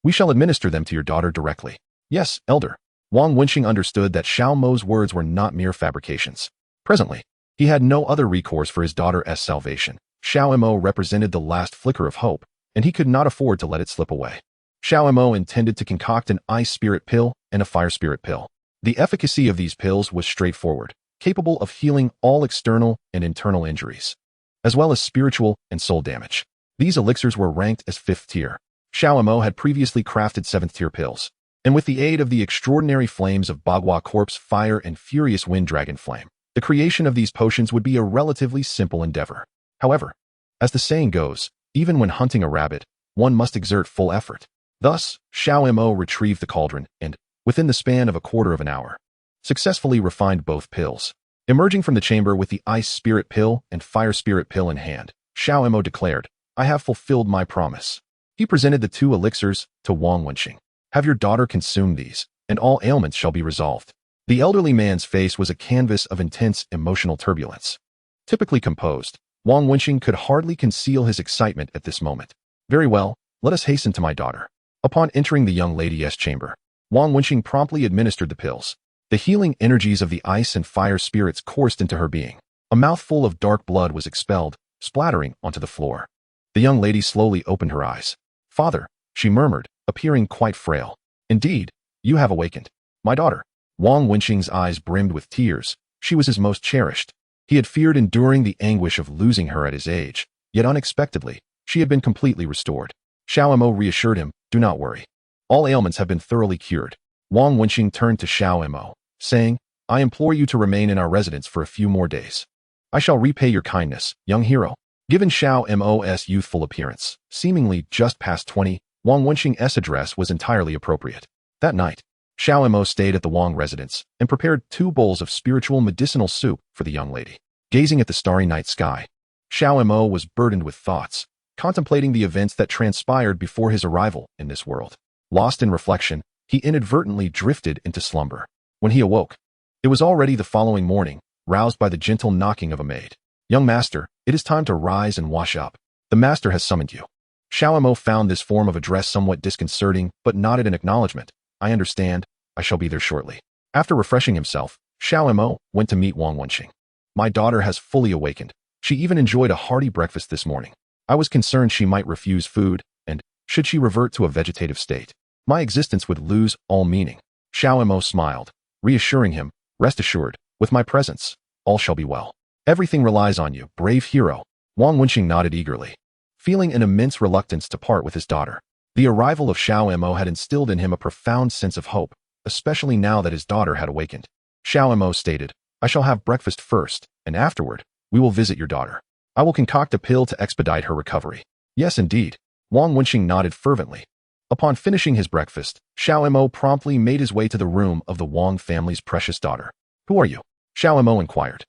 we shall administer them to your daughter directly. Yes, Elder. Wang Wenxing understood that Xiao Mo's words were not mere fabrications. Presently, he had no other recourse for his daughter's salvation. Xiao Mo represented the last flicker of hope, and he could not afford to let it slip away. Xiao Mo intended to concoct an ice spirit pill and a fire spirit pill. The efficacy of these pills was straightforward, capable of healing all external and internal injuries, as well as spiritual and soul damage. These elixirs were ranked as 5th tier. Xiao Mo had previously crafted 7th tier pills, and with the aid of the extraordinary flames of Bagua Corpse Fire and Furious Wind Dragon Flame, the creation of these potions would be a relatively simple endeavor. However, as the saying goes, even when hunting a rabbit, one must exert full effort. Thus, Xiao Mo retrieved the cauldron and, within the span of a quarter of an hour, successfully refined both pills. Emerging from the chamber with the ice spirit pill and fire spirit pill in hand, Xiao Mo declared, I have fulfilled my promise. He presented the 2 elixirs to Wang Wenxing. Have your daughter consume these, and all ailments shall be resolved. The elderly man's face was a canvas of intense emotional turbulence. Typically composed, Wang Wenqing could hardly conceal his excitement at this moment. Very well, let us hasten to my daughter. Upon entering the young lady's chamber, Wang Wenqing promptly administered the pills. The healing energies of the ice and fire spirits coursed into her being. A mouthful of dark blood was expelled, splattering onto the floor. The young lady slowly opened her eyes. Father, she murmured, appearing quite frail. Indeed, you have awakened. My daughter. Wang Wenqing's eyes brimmed with tears. She was his most cherished. He had feared enduring the anguish of losing her at his age, yet unexpectedly, she had been completely restored. Xiao Mo reassured him, do not worry. All ailments have been thoroughly cured. Wang Wenqing turned to Xiao Mo, saying, I implore you to remain in our residence for a few more days. I shall repay your kindness, young hero. Given Xiao Mo's youthful appearance, seemingly just past 20, Wang Wenqing's address was entirely appropriate. That night, Xiao Mo stayed at the Wang residence and prepared 2 bowls of spiritual medicinal soup for the young lady. Gazing at the starry night sky, Xiao Mo was burdened with thoughts, contemplating the events that transpired before his arrival in this world. Lost in reflection, he inadvertently drifted into slumber. When he awoke, it was already the following morning, roused by the gentle knocking of a maid. Young master, it is time to rise and wash up. The master has summoned you. Xiao Mo found this form of address somewhat disconcerting, but nodded in acknowledgement. I understand. I shall be there shortly. After refreshing himself, Xiao Mo went to meet Wang Wenqing. My daughter has fully awakened. She even enjoyed a hearty breakfast this morning. I was concerned she might refuse food, and, should she revert to a vegetative state, my existence would lose all meaning. Xiao Mo smiled, reassuring him, rest assured, with my presence, all shall be well. Everything relies on you, brave hero. Wang Wenqing nodded eagerly, feeling an immense reluctance to part with his daughter. The arrival of Xiao Mo had instilled in him a profound sense of hope, especially now that his daughter had awakened. Xiao Mo stated, I shall have breakfast first, and afterward, we will visit your daughter. I will concoct a pill to expedite her recovery. Yes, indeed. Wang Wenqing nodded fervently. Upon finishing his breakfast, Xiao Mo promptly made his way to the room of the Wang family's precious daughter. Who are you? Xiao Mo inquired,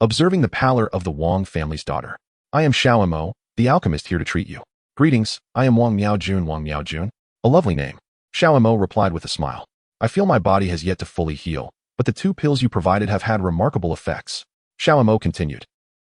observing the pallor of the Wang family's daughter. I am Xiao Mo, the alchemist here to treat you. Greetings, I am Wang Miaojun. Wang Miaojun. A lovely name. Xiao Mo replied with a smile. I feel my body has yet to fully heal, but the 2 pills you provided have had remarkable effects. Xiao Mo continued.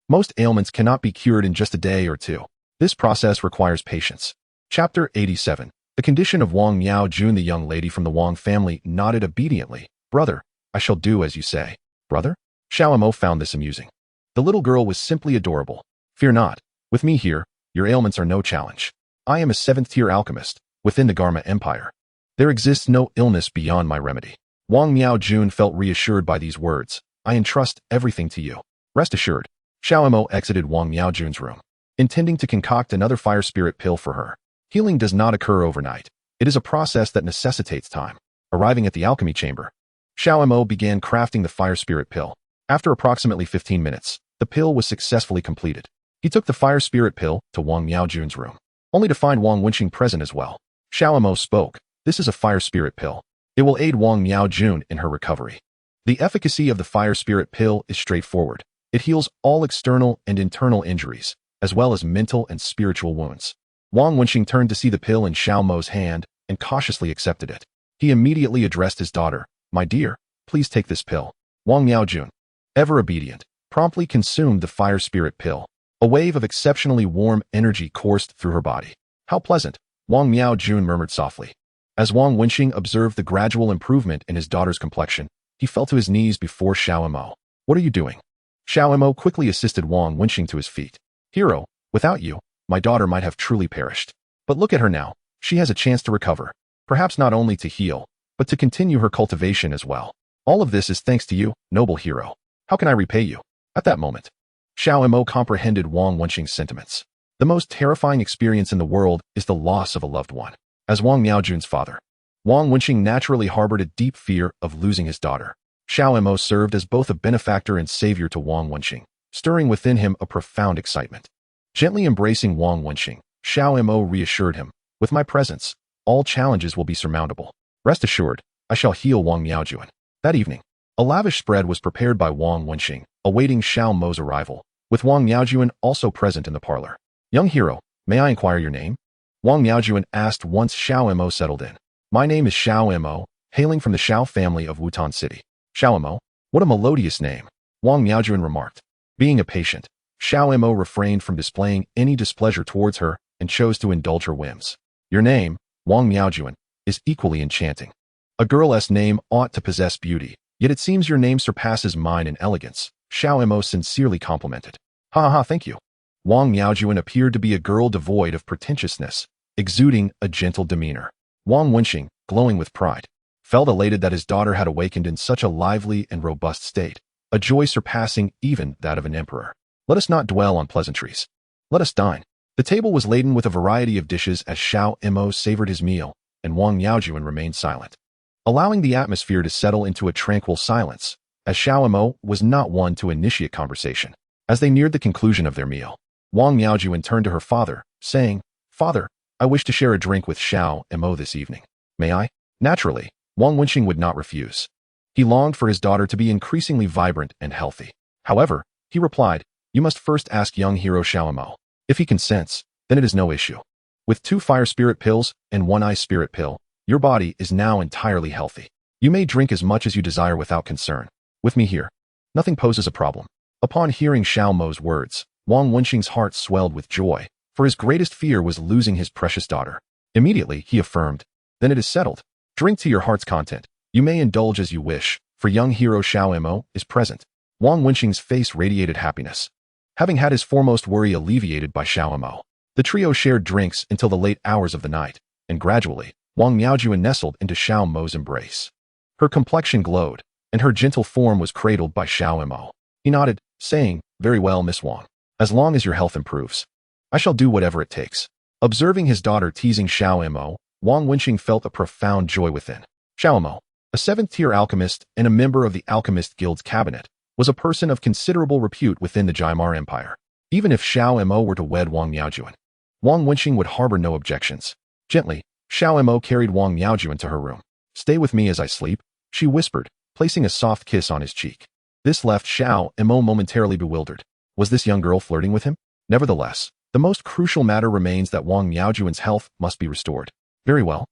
Most ailments cannot be cured in just a day or 2. This process requires patience. Chapter 87. The condition of Wang Miaojun. The young lady from the Wang family nodded obediently. Brother, I shall do as you say. Brother? Xiao Mo found this amusing. The little girl was simply adorable. Fear not. With me here, your ailments are no challenge. I am a 7th-tier alchemist, within the Garma Empire. There exists no illness beyond my remedy. Wang Miaojun felt reassured by these words. I entrust everything to you. Rest assured. Xiao Mo exited Wang Miaojun's room, intending to concoct another fire spirit pill for her. Healing does not occur overnight. It is a process that necessitates time. Arriving at the alchemy chamber, Xiao Mo began crafting the fire spirit pill. After approximately 15 minutes, the pill was successfully completed. He took the fire spirit pill to Wang Miaojun's room, only to find Wang Wenqing present as well. Xiao Mo spoke. This is a fire spirit pill. It will aid Wang Miaojun in her recovery. The efficacy of the fire spirit pill is straightforward. It heals all external and internal injuries, as well as mental and spiritual wounds. Wang Wenqing turned to see the pill in Xiao Mo's hand and cautiously accepted it. He immediately addressed his daughter. My dear, please take this pill. Wang Miaojun, ever obedient, promptly consumed the fire spirit pill. A wave of exceptionally warm energy coursed through her body. How pleasant, Wang Miaojun murmured softly. As Wang Wenqing observed the gradual improvement in his daughter's complexion, he fell to his knees before Xiao Mo. What are you doing? Xiao Mo quickly assisted Wang Wenqing to his feet. Hero, without you, my daughter might have truly perished. But look at her now. She has a chance to recover. Perhaps not only to heal, but to continue her cultivation as well. All of this is thanks to you, noble hero. How can I repay you? At that moment, Xiao Mo comprehended Wang Wenqing's sentiments. The most terrifying experience in the world is the loss of a loved one. As Wang Miaojun's father, Wang Wenqing naturally harbored a deep fear of losing his daughter. Xiao Mo served as both a benefactor and savior to Wang Wenqing, stirring within him a profound excitement. Gently embracing Wang Wenqing, Xiao Mo reassured him, with my presence, all challenges will be surmountable. Rest assured, I shall heal Wang Miaojun. That evening, a lavish spread was prepared by Wang Wenqing, awaiting Xiao Mo's arrival, with Wang Miaojun also present in the parlor. Young hero, may I inquire your name? Wang Miaojun asked once Xiao Mo settled in. My name is Xiao Mo, hailing from the Xiao family of Wutan City. Xiao Mo, what a melodious name, Wang Miaojun remarked. Being a patient, Xiao Mo refrained from displaying any displeasure towards her and chose to indulge her whims. Your name, Wang Miaojuan, is equally enchanting. A girl's name ought to possess beauty, yet it seems your name surpasses mine in elegance, Xiao Mo sincerely complimented. Ha ha, thank you. Wang Miaojuan appeared to be a girl devoid of pretentiousness, exuding a gentle demeanor. Wang Wenxing, glowing with pride, felt elated that his daughter had awakened in such a lively and robust state, a joy surpassing even that of an emperor. Let us not dwell on pleasantries. Let us dine. The table was laden with a variety of dishes as Xiao Mo savored his meal, and Wang Miaojuan remained silent, allowing the atmosphere to settle into a tranquil silence, as Xiao Mo was not one to initiate conversation. As they neared the conclusion of their meal, Wang Miaojuan turned to her father, saying, Father, I wish to share a drink with Xiao Mo this evening. May I? Naturally, Wang Wenxing would not refuse. He longed for his daughter to be increasingly vibrant and healthy. However, he replied, You must first ask young hero Xiao Mo. If he consents, then it is no issue. With 2 fire spirit pills and 1 ice spirit pill, your body is now entirely healthy. You may drink as much as you desire without concern. With me here, nothing poses a problem. Upon hearing Xiao Mo's words, Wang Wenxing's heart swelled with joy, for his greatest fear was losing his precious daughter. Immediately, he affirmed, Then it is settled. Drink to your heart's content. You may indulge as you wish, for young hero Xiao Mo is present. Wang Wenxing's face radiated happiness, having had his foremost worry alleviated by Xiao Mo. The trio shared drinks until the late hours of the night, and gradually, Wang Miaojuan nestled into Xiao Mo's embrace. Her complexion glowed, and her gentle form was cradled by Xiao Mo. He nodded, saying, Very well, Miss Wang. As long as your health improves, I shall do whatever it takes. Observing his daughter teasing Xiao Mo, Wang Wenxing felt a profound joy within. Xiao Mo, a 7th-tier alchemist and a member of the Alchemist Guild's cabinet, was a person of considerable repute within the Jaimar Empire. Even if Xiao Mo were to wed Wang Miaojuan, Wang Wenxing would harbor no objections. Gently, Xiao Mo carried Wang Miaojuan to her room. Stay with me as I sleep, she whispered, placing a soft kiss on his cheek. This left Xiao Mo momentarily bewildered. Was this young girl flirting with him? Nevertheless, the most crucial matter remains that Wang Miaojuan's health must be restored. Very well.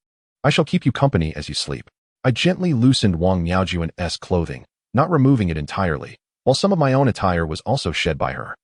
I shall keep you company as you sleep. I gently loosened Wang Miaojuan's clothing, not removing it entirely, while some of my own attire was also shed by her.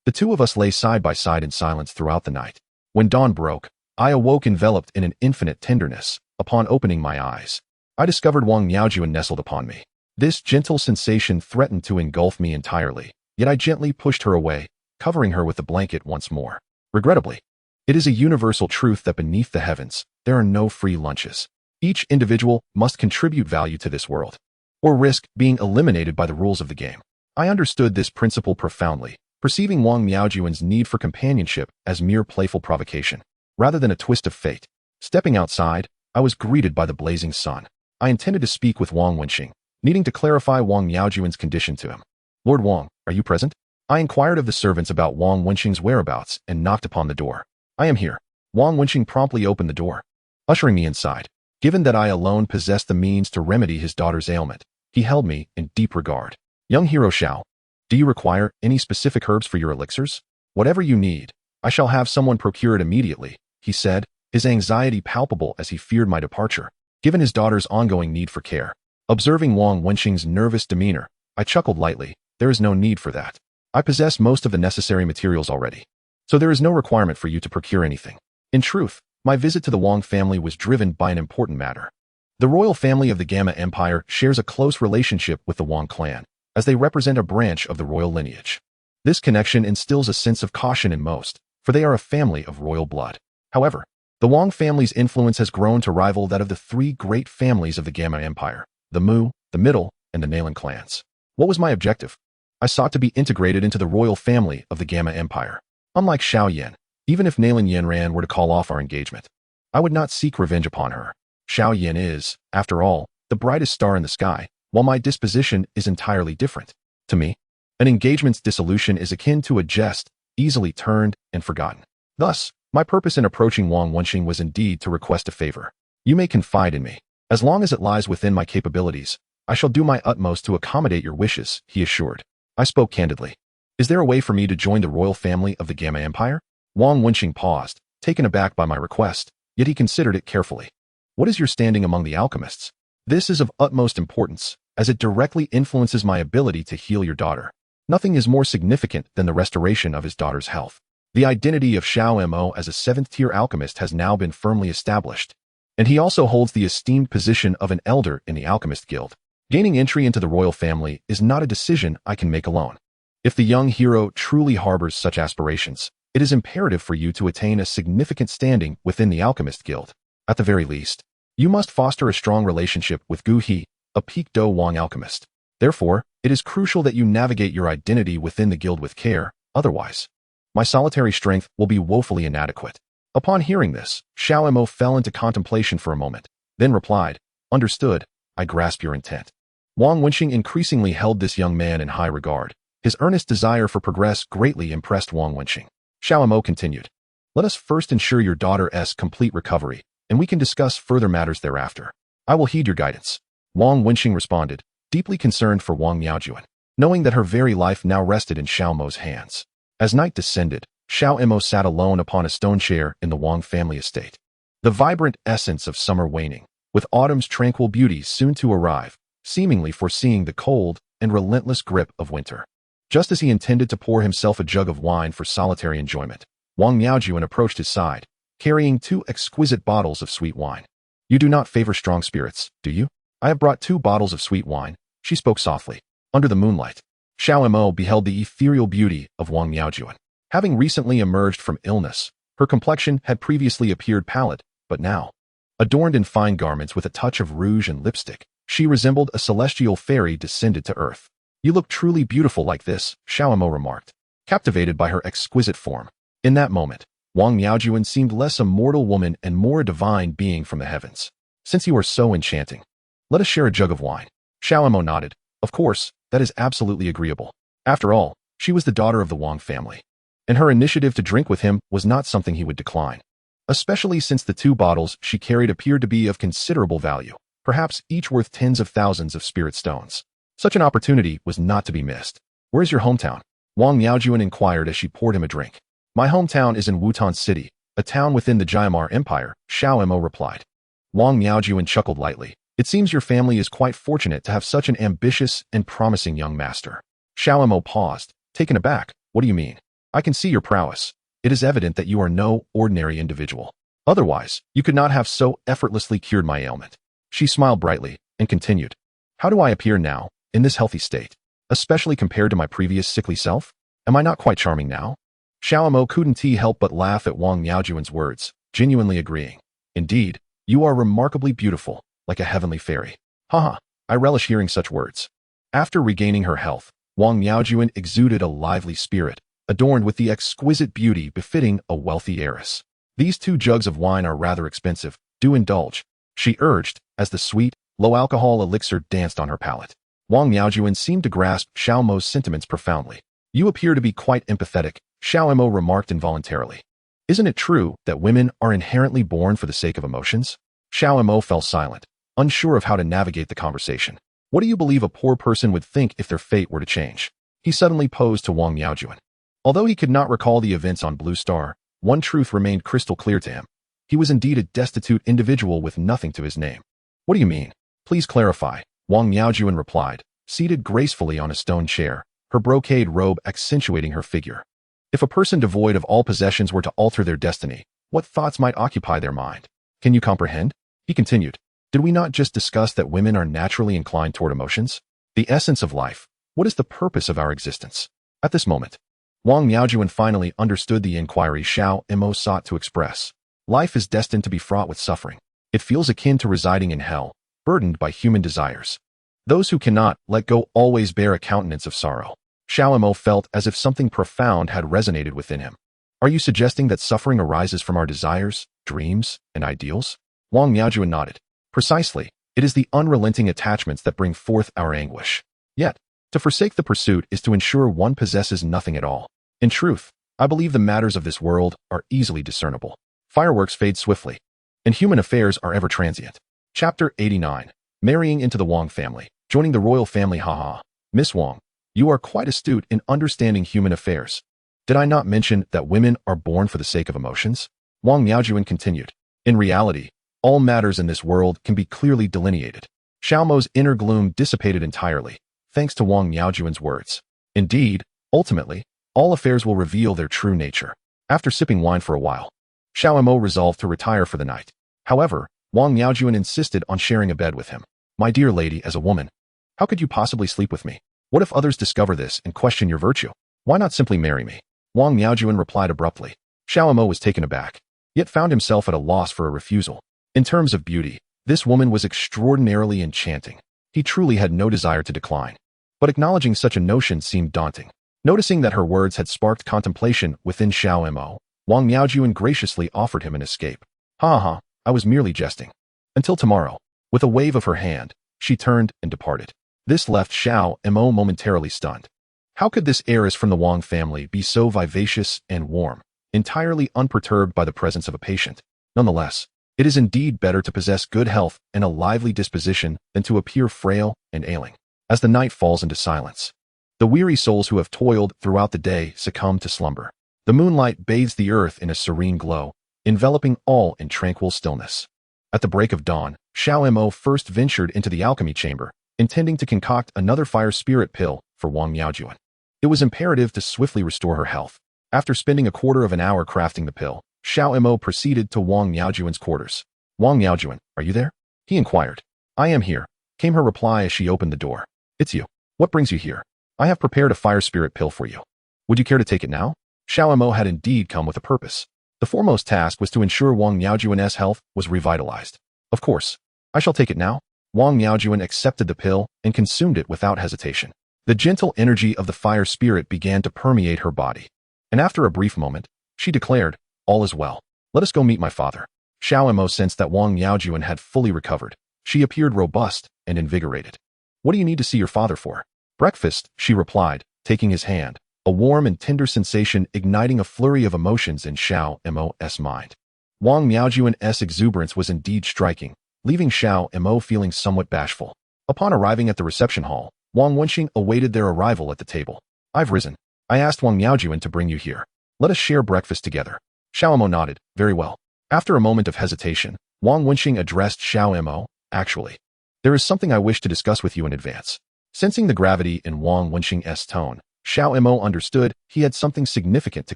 The 2 of us lay side by side in silence throughout the night. When dawn broke, I awoke enveloped in an infinite tenderness. Upon opening my eyes, I discovered Wang Miaojuan nestled upon me. This gentle sensation threatened to engulf me entirely, yet I gently pushed her away, covering her with the blanket once more. Regrettably, it is a universal truth that beneath the heavens, there are no free lunches. Each individual must contribute value to this world, or risk being eliminated by the rules of the game. I understood this principle profoundly, perceiving Wang Miaojuan's need for companionship as mere playful provocation, rather than a twist of fate. Stepping outside, I was greeted by the blazing sun. I intended to speak with Wang Wenxing, needing to clarify Wang Miaojuan's condition to him. Lord Wang, are you present? I inquired of the servants about Wang Wenxing's whereabouts and knocked upon the door. I am here. Wang Wenxing promptly opened the door, ushering me inside. Given that I alone possessed the means to remedy his daughter's ailment, he held me in deep regard. Young hero Xiao, do you require any specific herbs for your elixirs? Whatever you need, I shall have someone procure it immediately, he said, his anxiety palpable as he feared my departure, given his daughter's ongoing need for care. Observing Wang Wenxing's nervous demeanor, I chuckled lightly. There is no need for that. I possess most of the necessary materials already, so there is no requirement for you to procure anything. In truth, my visit to the Wang family was driven by an important matter. The royal family of the Gamma Empire shares a close relationship with the Wang clan, as they represent a branch of the royal lineage. This connection instills a sense of caution in most, for they are a family of royal blood. However, the Wang family's influence has grown to rival that of the 3 great families of the Gamma Empire, the Mu, the Middle, and the Nalan clans. What was my objective? I sought to be integrated into the royal family of the Gamma Empire. Unlike Xiao Yan, even if Nalan Yanran were to call off our engagement, I would not seek revenge upon her. Xiao Yan is, after all, the brightest star in the sky, while my disposition is entirely different. To me, an engagement's dissolution is akin to a jest, easily turned and forgotten. Thus, my purpose in approaching Wang Wenxing was indeed to request a favor. You may confide in me. As long as it lies within my capabilities, I shall do my utmost to accommodate your wishes, he assured. I spoke candidly. Is there a way for me to join the royal family of the Gamma Empire? Wang Wenxing paused, taken aback by my request, yet he considered it carefully. What is your standing among the alchemists? This is of utmost importance, as it directly influences my ability to heal your daughter. Nothing is more significant than the restoration of his daughter's health. The identity of Xiao Mo as a 7th-tier alchemist has now been firmly established, and he also holds the esteemed position of an elder in the Alchemist Guild. Gaining entry into the royal family is not a decision I can make alone. If the young hero truly harbors such aspirations, it is imperative for you to attain a significant standing within the Alchemist Guild. At the very least, you must foster a strong relationship with Gu He, a peak Dwong alchemist. Therefore, it is crucial that you navigate your identity within the guild with care, otherwise, my solitary strength will be woefully inadequate. Upon hearing this, Xiao Mo fell into contemplation for a moment, then replied, "Understood, I grasp your intent." Wang Wenxing increasingly held this young man in high regard. His earnest desire for progress greatly impressed Wang Wenxing. Xiao Mo continued, "Let us first ensure your daughter's complete recovery, and we can discuss further matters thereafter. I will heed your guidance." Wang Wenxing responded, deeply concerned for Wang Miaojuan, knowing that her very life now rested in Xiao Mo's hands. As night descended, Xiao Mo sat alone upon a stone chair in the Wang family estate. The vibrant essence of summer waning, with autumn's tranquil beauty soon to arrive, seemingly foreseeing the cold and relentless grip of winter. Just as he intended to pour himself a jug of wine for solitary enjoyment, Wang Miaojuan approached his side, carrying 2 exquisite bottles of sweet wine. "You do not favor strong spirits, do you?" "I have brought 2 bottles of sweet wine," she spoke softly. Under the moonlight, Xiao Mo beheld the ethereal beauty of Wang Miaojuan. Having recently emerged from illness, her complexion had previously appeared pallid, but now, adorned in fine garments with a touch of rouge and lipstick, she resembled a celestial fairy descended to earth. "You look truly beautiful like this," Xiao Mo remarked, captivated by her exquisite form. In that moment, Wang Miaojuan seemed less a mortal woman and more a divine being from the heavens. "Since you are so enchanting, let us share a jug of wine." Xiao Mo nodded. "Of course, that is absolutely agreeable." After all, she was the daughter of the Wang family, and her initiative to drink with him was not something he would decline, especially since the 2 bottles she carried appeared to be of considerable value, perhaps each worth tens of thousands of spirit stones. Such an opportunity was not to be missed. "Where is your hometown?" Wang Miaojuan inquired as she poured him a drink. "My hometown is in Wutan City, a town within the Jiamar Empire," Xiao Mo replied. Wang Miaojuan chuckled lightly. "It seems your family is quite fortunate to have such an ambitious and promising young master." Xiao Mo paused, taken aback. "What do you mean?" "I can see your prowess. It is evident that you are no ordinary individual. Otherwise, you could not have so effortlessly cured my ailment." She smiled brightly and continued, "How do I appear now, in this healthy state, especially compared to my previous sickly self? Am I not quite charming now?" Xiao Mo couldn't help but laugh at Wang Miaojuan's words, genuinely agreeing. "Indeed, you are remarkably beautiful, like a heavenly fairy." "Haha, I relish hearing such words." After regaining her health, Wang Miaojuan exuded a lively spirit, adorned with the exquisite beauty befitting a wealthy heiress. "These 2 jugs of wine are rather expensive. Do indulge," she urged, as the sweet, low-alcohol elixir danced on her palate. Wang Miaojuan seemed to grasp Xiao Mo's sentiments profoundly. "You appear to be quite empathetic," Xiao Mo remarked involuntarily. "Isn't it true that women are inherently born for the sake of emotions?" Xiao Mo fell silent, unsure of how to navigate the conversation. "What do you believe a poor person would think if their fate were to change?" he suddenly posed to Wang Miaojuan. Although he could not recall the events on Blue Star, one truth remained crystal clear to him. He was indeed a destitute individual with nothing to his name. "What do you mean? Please clarify," Wang Miaojuan replied, seated gracefully on a stone chair, her brocade robe accentuating her figure. "If a person devoid of all possessions were to alter their destiny, what thoughts might occupy their mind? Can you comprehend?" He continued, "Did we not just discuss that women are naturally inclined toward emotions? The essence of life. What is the purpose of our existence?" At this moment, Wang Miaojuan finally understood the inquiry Xiao Mo sought to express. Life is destined to be fraught with suffering. It feels akin to residing in hell, burdened by human desires. Those who cannot let go always bear a countenance of sorrow. Xiao Mo felt as if something profound had resonated within him. "Are you suggesting that suffering arises from our desires, dreams, and ideals?" Wang Miaojuan nodded. "Precisely. It is the unrelenting attachments that bring forth our anguish. Yet, to forsake the pursuit is to ensure one possesses nothing at all. In truth, I believe the matters of this world are easily discernible. Fireworks fade swiftly, and human affairs are ever transient." Chapter 89. Marrying into the Wang family. Joining the royal family. Haha. "Miss Wang, you are quite astute in understanding human affairs. Did I not mention that women are born for the sake of emotions?" Wang Miaojuan continued. "In reality, all matters in this world can be clearly delineated." Xiao Mo's inner gloom dissipated entirely, thanks to Wang Miaojuan's words. Indeed, ultimately, all affairs will reveal their true nature. After sipping wine for a while, Xiao Mo resolved to retire for the night. However, Wang Miaojuan insisted on sharing a bed with him. My dear lady, as a woman, how could you possibly sleep with me? What if others discover this and question your virtue? Why not simply marry me? Wang Miaojuan replied abruptly. Xiao Mo was taken aback, yet found himself at a loss for a refusal. In terms of beauty, this woman was extraordinarily enchanting. He truly had no desire to decline. But acknowledging such a notion seemed daunting. Noticing that her words had sparked contemplation within Xiao Mo, Wang Miaojuan graciously offered him an escape. Ha, I was merely jesting. Until tomorrow. With a wave of her hand, she turned and departed. This left Xiao Mo momentarily stunned. How could this heiress from the Wang family be so vivacious and warm, entirely unperturbed by the presence of a patient? Nonetheless, it is indeed better to possess good health and a lively disposition than to appear frail and ailing. As the night falls into silence, the weary souls who have toiled throughout the day succumb to slumber. The moonlight bathes the earth in a serene glow, enveloping all in tranquil stillness. At the break of dawn, Xiao Mo first ventured into the alchemy chamber, intending to concoct another fire spirit pill for Wang Miaojuan. It was imperative to swiftly restore her health. After spending a quarter of an hour crafting the pill, Xiao Mo proceeded to Wang Miaojuan's quarters. Wang Miaojuan, are you there? He inquired. I am here, came her reply as she opened the door. It's you. What brings you here? I have prepared a fire spirit pill for you. Would you care to take it now? Xiao Mo had indeed come with a purpose. The foremost task was to ensure Wang Miaojuan's health was revitalized. Of course, I shall take it now. Wang Miaojuan accepted the pill and consumed it without hesitation. The gentle energy of the fire spirit began to permeate her body. And after a brief moment, she declared, all is well. Let us go meet my father. Xiao Mo sensed that Wang Miaojuan had fully recovered. She appeared robust and invigorated. What do you need to see your father for? Breakfast, she replied, taking his hand, a warm and tender sensation igniting a flurry of emotions in Xiao Mo's mind. Wang Miaojuan's exuberance was indeed striking, leaving Xiao Mo feeling somewhat bashful. Upon arriving at the reception hall, Wang Wenxing awaited their arrival at the table. I've risen. I asked Wang Miaojuan to bring you here. Let us share breakfast together. Xiao Mo nodded. Very well. After a moment of hesitation, Wang Wenxing addressed Xiao Mo. Actually, there is something I wish to discuss with you in advance. Sensing the gravity in Wang Wenxing's tone, Xiao Mo understood he had something significant to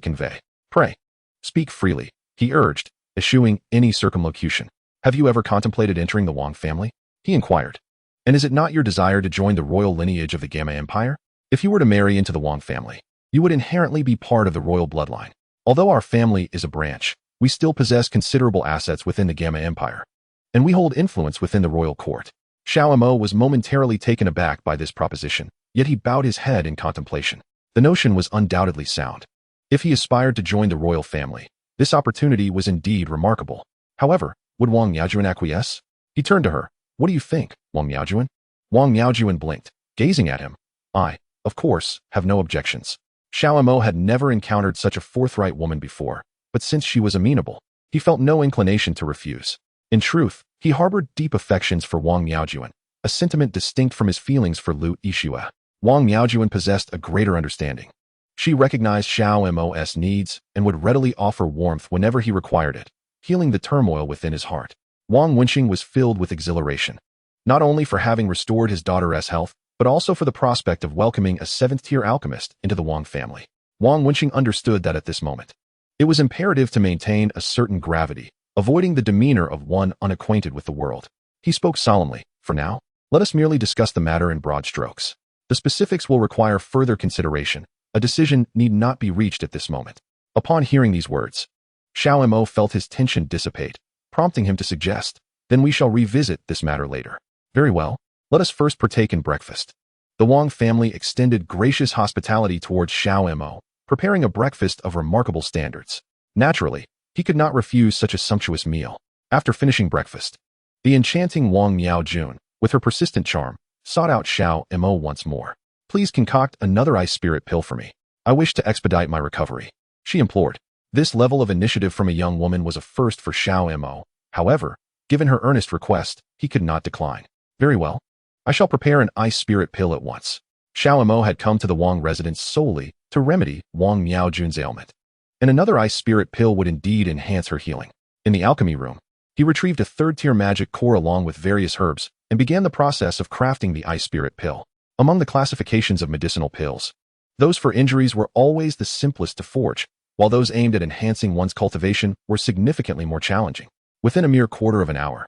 convey. Pray, speak freely, he urged, eschewing any circumlocution. Have you ever contemplated entering the Wang family? He inquired. And is it not your desire to join the royal lineage of the Gamma Empire? If you were to marry into the Wang family, you would inherently be part of the royal bloodline. Although our family is a branch, we still possess considerable assets within the Gamma Empire, and we hold influence within the royal court. Xiao Mo was momentarily taken aback by this proposition, yet he bowed his head in contemplation. The notion was undoubtedly sound. If he aspired to join the royal family, this opportunity was indeed remarkable. However, would Wang Miaojuan acquiesce? He turned to her. What do you think, Wang Miaojuan? Wang Miaojuan blinked, gazing at him. I, of course, have no objections. Xiao Mo had never encountered such a forthright woman before, but since she was amenable, he felt no inclination to refuse. In truth, he harbored deep affections for Wang Miaojuan, a sentiment distinct from his feelings for Lu Yixue. Wang Miaojuan possessed a greater understanding. She recognized Xiao Mo's needs and would readily offer warmth whenever he required it, healing the turmoil within his heart. Wang Wenxing was filled with exhilaration, not only for having restored his daughter's health, but also for the prospect of welcoming a seventh-tier alchemist into the Wang family. Wang Wenxing understood that at this moment, it was imperative to maintain a certain gravity, avoiding the demeanor of one unacquainted with the world. He spoke solemnly. For now, let us merely discuss the matter in broad strokes. The specifics will require further consideration. A decision need not be reached at this moment. Upon hearing these words, Xiao Mo felt his tension dissipate, prompting him to suggest, then we shall revisit this matter later. Very well, let us first partake in breakfast. The Wang family extended gracious hospitality towards Xiao Mo, preparing a breakfast of remarkable standards. Naturally, he could not refuse such a sumptuous meal. After finishing breakfast, the enchanting Wang Miaojun, with her persistent charm, sought out Xiao Mo once more. Please concoct another ice spirit pill for me. I wish to expedite my recovery, she implored. This level of initiative from a young woman was a first for Xiao Mo. However, given her earnest request, he could not decline. Very well. I shall prepare an ice spirit pill at once. Xiao Mo had come to the Wang residence solely to remedy Wang Miaojun's ailment, and another ice spirit pill would indeed enhance her healing. In the alchemy room, he retrieved a third-tier magic core along with various herbs and began the process of crafting the ice spirit pill. Among the classifications of medicinal pills, Those for injuries were always the simplest to forge, while those aimed at enhancing one's cultivation were significantly more challenging. Within a mere quarter of an hour,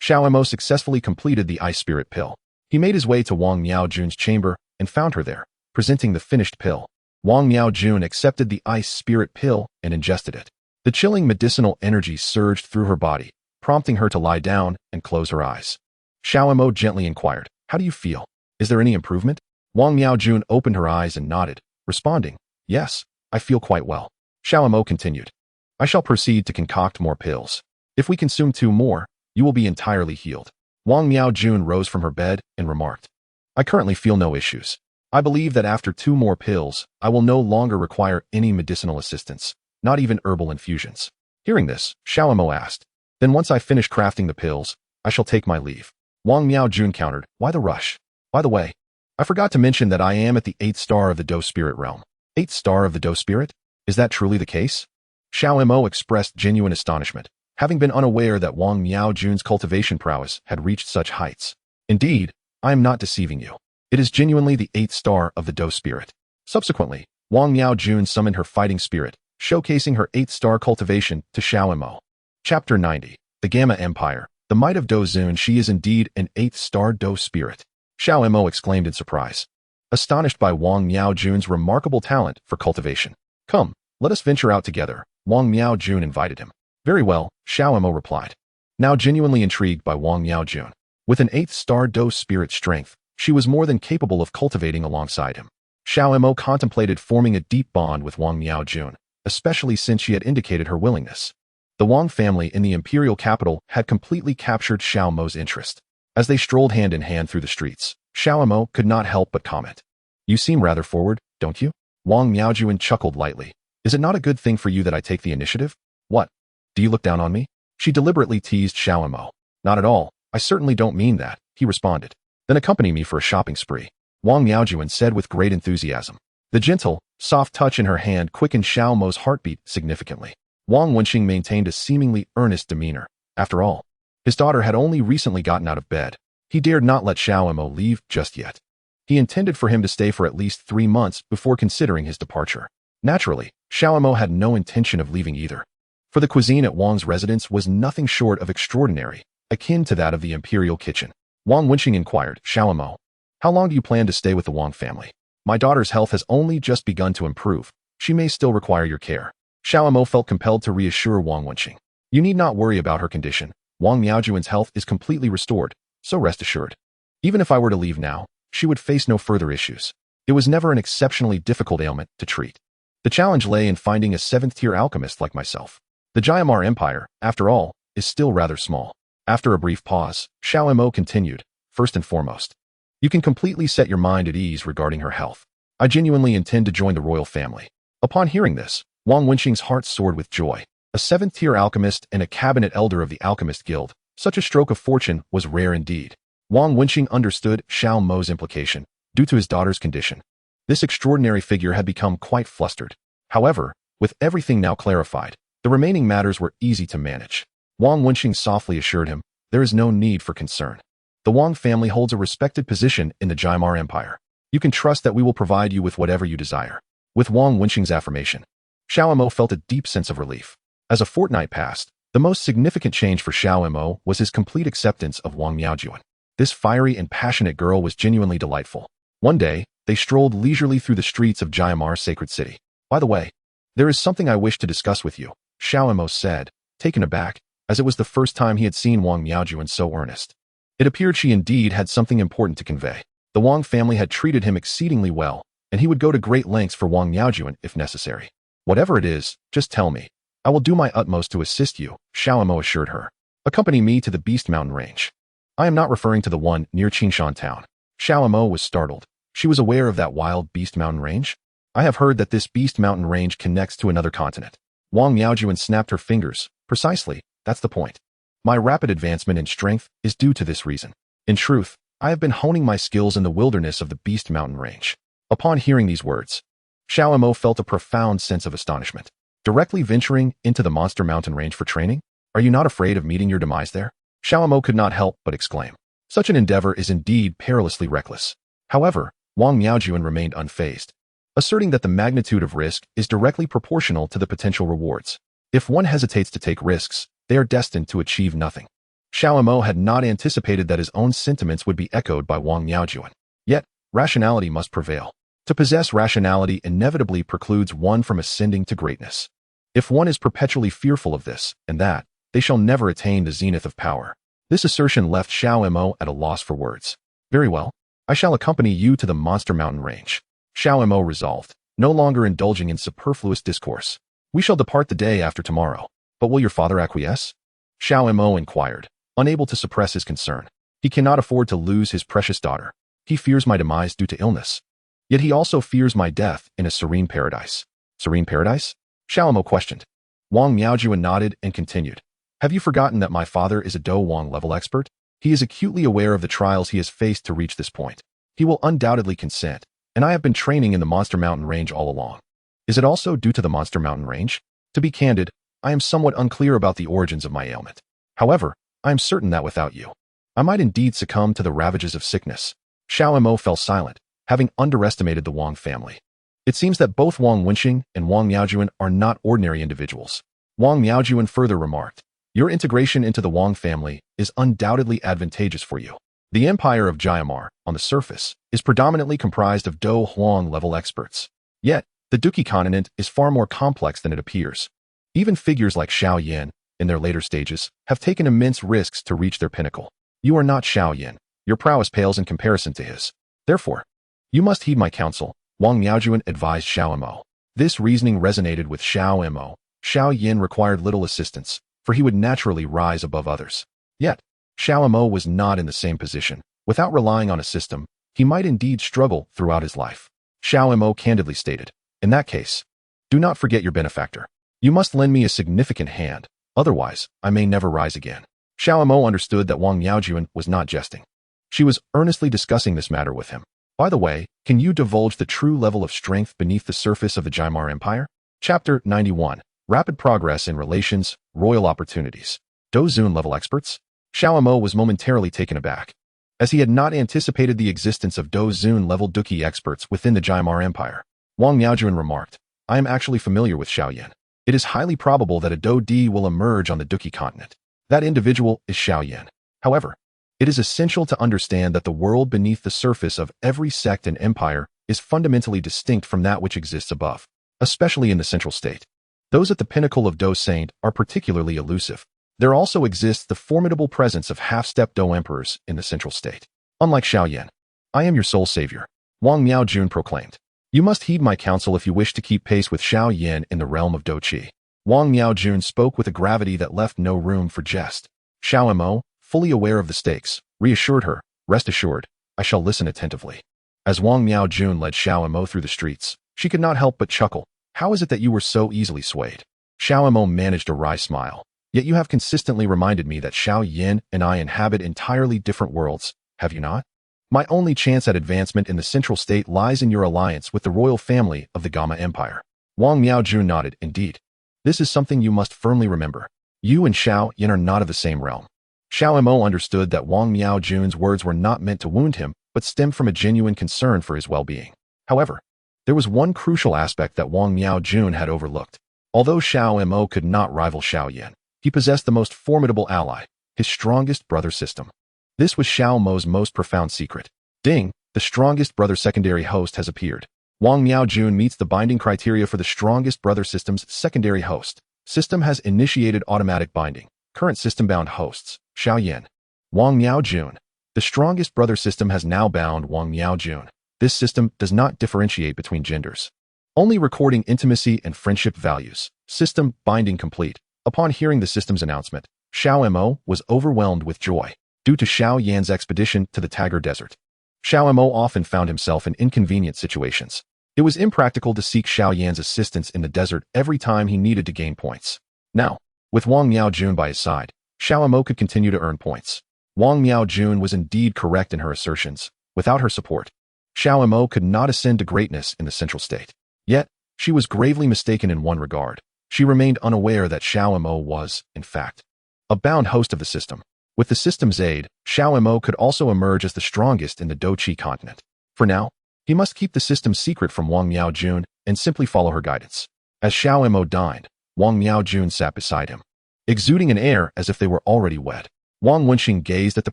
Xiao Mo successfully completed the ice spirit pill. He made his way to Wang Miaojun's chamber and found her there, presenting the finished pill. Wang Miaojun accepted the ice spirit pill and ingested it. The chilling medicinal energy surged through her body, prompting her to lie down and close her eyes. Xiao Mo gently inquired, "How do you feel? Is there any improvement?" Wang Miaojun opened her eyes and nodded, responding, "Yes, I feel quite well." Xiao Mo continued, "I shall proceed to concoct more pills. If we consume 2 more, you will be entirely healed." Wang Miaojun rose from her bed and remarked, "I currently feel no issues. I believe that after 2 more pills, I will no longer require any medicinal assistance, not even herbal infusions." Hearing this, Xiao Mo asked, "Then once I finish crafting the pills, I shall take my leave." Wang Miaojun countered, "Why the rush? By the way, I forgot to mention that I am at the 8th star of the Do Spirit realm." 8th star of the Do Spirit? Is that truly the case? Xiao Mo expressed genuine astonishment, having been unaware that Wang Miaojun's cultivation prowess had reached such heights. "Indeed, I am not deceiving you. It is genuinely the 8th star of the Do Spirit." Subsequently, Wang Miaojun summoned her fighting spirit, showcasing her 8th star cultivation to Xiao Mo. Chapter 90. The Gamma Empire. The might of Do Zun. She is indeed an 8th star Do Spirit. Xiao Mo exclaimed in surprise, astonished by Wang Miaojun's remarkable talent for cultivation. "Come, let us venture out together," Wang Miaojun invited him. "Very well," Xiao Mo replied, now genuinely intrigued by Wang Miaojun. With an 8th star Do Spirit strength, she was more than capable of cultivating alongside him. Xiao Mo contemplated forming a deep bond with Wang Miaojun, especially since she had indicated her willingness. The Wang family in the imperial capital had completely captured Xiao Mo's interest. As they strolled hand in hand through the streets, Xiao Mo could not help but comment, "You seem rather forward, don't you?" Wang Miaojun chuckled lightly. "Is it not a good thing for you that I take the initiative? What? Do you look down on me?" She deliberately teased Xiao Mo. "Not at all. I certainly don't mean that," he responded. "Then accompany me for a shopping spree," Wang Miaojun said with great enthusiasm. The gentle, soft touch in her hand quickened Xiao Mo's heartbeat significantly. Wang Wenqing maintained a seemingly earnest demeanor. After all, his daughter had only recently gotten out of bed. He dared not let Xiao Mo leave just yet. He intended for him to stay for at least 3 months before considering his departure. Naturally, Xiao Mo had no intention of leaving either. For the cuisine at Wang's residence was nothing short of extraordinary, akin to that of the imperial kitchen. Wang Wenqing inquired, "Xiao Mo, how long do you plan to stay with the Wang family? My daughter's health has only just begun to improve. She may still require your care." Xiao Mo felt compelled to reassure Wang Wenqing. "You need not worry about her condition. Wang Miaojun's health is completely restored, so rest assured. Even if I were to leave now, she would face no further issues. It was never an exceptionally difficult ailment to treat. The challenge lay in finding a 7th-tier alchemist like myself. The Jiamar Empire, after all, is still rather small." After a brief pause, Xiao Mo continued, "First and foremost, you can completely set your mind at ease regarding her health. I genuinely intend to join the royal family." Upon hearing this, Wang Wenqing's heart soared with joy. A 7th-tier alchemist and a cabinet elder of the Alchemist Guild, such a stroke of fortune was rare indeed. Wang Wenqing understood Xiao Mo's implication, due to his daughter's condition. This extraordinary figure had become quite flustered. However, with everything now clarified, the remaining matters were easy to manage. Wang Wenqing softly assured him, "There is no need for concern. The Wang family holds a respected position in the Jiamar Empire. You can trust that we will provide you with whatever you desire." With Wang Wenqing's affirmation, Xiao Mo felt a deep sense of relief. As a fortnight passed, the most significant change for Xiao Mo was his complete acceptance of Wang Miaojun. This fiery and passionate girl was genuinely delightful. One day, they strolled leisurely through the streets of Jiamar's sacred city. "By the way, there is something I wish to discuss with you," Xiao Mo said, taken aback, as it was the first time he had seen Wang Miaojun so earnest. It appeared she indeed had something important to convey. The Wang family had treated him exceedingly well, and he would go to great lengths for Wang Miaojun if necessary. "Whatever it is, just tell me. I will do my utmost to assist you," Xiao Mo assured her. "Accompany me to the Beast Mountain Range." "I am not referring to the one near Qingshan Town." Xiao Mo was startled. She was aware of that wild Beast Mountain Range? "I have heard that this Beast Mountain Range connects to another continent." Wang Miaojun snapped her fingers. "Precisely, that's the point. My rapid advancement in strength is due to this reason. In truth, I have been honing my skills in the wilderness of the Beast Mountain Range." Upon hearing these words, Xiao Mo felt a profound sense of astonishment. Directly venturing into the Monster Mountain Range for training? Are you not afraid of meeting your demise there? Xiao Mo could not help but exclaim. Such an endeavor is indeed perilously reckless. However, Wang Miaojun remained unfazed. asserting that the magnitude of risk is directly proportional to the potential rewards. If one hesitates to take risks, they are destined to achieve nothing. Xiao Mo had not anticipated that his own sentiments would be echoed by Wang Miaojuan. Yet, rationality must prevail. To possess rationality inevitably precludes one from ascending to greatness. If one is perpetually fearful of this and that, they shall never attain the zenith of power. This assertion left Xiao Mo at a loss for words. Very well. I shall accompany you to the Monster Mountain Range. Xiao Mo resolved, no longer indulging in superfluous discourse. We shall depart the day after tomorrow. But will your father acquiesce? Xiao Mo inquired, unable to suppress his concern. He cannot afford to lose his precious daughter. He fears my demise due to illness. Yet he also fears my death in a serene paradise. Serene paradise? Xiao Mo questioned. Wang Miaojuan nodded and continued. Have you forgotten that my father is a Dwong level expert? He is acutely aware of the trials he has faced to reach this point. He will undoubtedly consent, and I have been training in the Monster Mountain Range all along. Is it also due to the Monster Mountain Range? To be candid, I am somewhat unclear about the origins of my ailment. However, I am certain that without you, I might indeed succumb to the ravages of sickness. Xiao Mo fell silent, having underestimated the Wang family. It seems that both Wang Wenxing and Wang Miaojuan are not ordinary individuals. Wang Miaojuan further remarked, your integration into the Wang family is undoubtedly advantageous for you. The empire of Jiamar, on the surface, is predominantly comprised of Do Huang level experts. Yet, the Duqi continent is far more complex than it appears. Even figures like Xiao Yan, in their later stages, have taken immense risks to reach their pinnacle. You are not Xiao Yan. Your prowess pales in comparison to his. Therefore, you must heed my counsel, Wang Miaojuan advised Xiao Mo. This reasoning resonated with Xiao Mo. Xiao Yan required little assistance, for he would naturally rise above others. Yet, Xiao Mo was not in the same position. Without relying on a system, he might indeed struggle throughout his life. Xiao Mo candidly stated, in that case, do not forget your benefactor. You must lend me a significant hand, otherwise, I may never rise again. Xiao Mo understood that Wang Miaojuan was not jesting. She was earnestly discussing this matter with him. By the way, can you divulge the true level of strength beneath the surface of the Jiamar Empire? Chapter 91. Rapid Progress in Relations, Royal Opportunities. Dozun level experts? Xiao Mo was momentarily taken aback, as he had not anticipated the existence of Dozun level Duqi experts within the Jiamar Empire. Wang Miaojuan remarked, I am actually familiar with Xiao Yan. It is highly probable that a Do Di will emerge on the Duqi continent. That individual is Xiao Yan. However, it is essential to understand that the world beneath the surface of every sect and empire is fundamentally distinct from that which exists above, especially in the central state. Those at the pinnacle of Do Saint are particularly elusive. There also exists the formidable presence of half-step Do emperors in the central state. Unlike Xiao Yan, I am your sole savior, Wang Miaojun proclaimed. You must heed my counsel if you wish to keep pace with Xiao Yan in the realm of Do Qi. Wang Miaojun spoke with a gravity that left no room for jest. Xiao Mo, fully aware of the stakes, reassured her, rest assured, I shall listen attentively. As Wang Miaojun led Xiao Mo through the streets, she could not help but chuckle. How is it that you were so easily swayed? Xiao Mo managed a wry smile. Yet you have consistently reminded me that Xiao Yan and I inhabit entirely different worlds, have you not? My only chance at advancement in the central state lies in your alliance with the royal family of the Gamma Empire. Wang Miaojun nodded, indeed. This is something you must firmly remember. You and Xiao Yan are not of the same realm. Xiao Mo understood that Wang Miaojun's words were not meant to wound him, but stemmed from a genuine concern for his well-being. However, there was one crucial aspect that Wang Miaojun had overlooked. Although Xiao Mo could not rival Xiao Yan, he possessed the most formidable ally, his strongest brother system. This was Xiao Mo's most profound secret. Ding, the strongest brother secondary host has appeared. Wang Miaojun meets the binding criteria for the strongest brother system's secondary host. System has initiated automatic binding. Current system-bound hosts, Xiao Yan. Wang Miaojun. The strongest brother system has now bound Wang Miaojun. This system does not differentiate between genders, only recording intimacy and friendship values. System binding complete. Upon hearing the system's announcement, Xiao Mo was overwhelmed with joy due to Xiao Yan's expedition to the Tiger Desert. Xiao Mo often found himself in inconvenient situations. It was impractical to seek Xiao Yan's assistance in the desert every time he needed to gain points. Now, with Wang Miaojun by his side, Xiao Mo could continue to earn points. Wang Miaojun was indeed correct in her assertions. Without her support, Xiao Mo could not ascend to greatness in the central state. Yet, she was gravely mistaken in one regard. She remained unaware that Xiao Mo was, in fact, a bound host of the system. With the system's aid, Xiao Mo could also emerge as the strongest in the Do Qi continent. For now, He must keep the system secret from Wang Miaojun and simply follow her guidance. As Xiao Mo dined, Wang Miaojun sat beside him, exuding an air as if they were already wed. Wang Wenxing gazed at the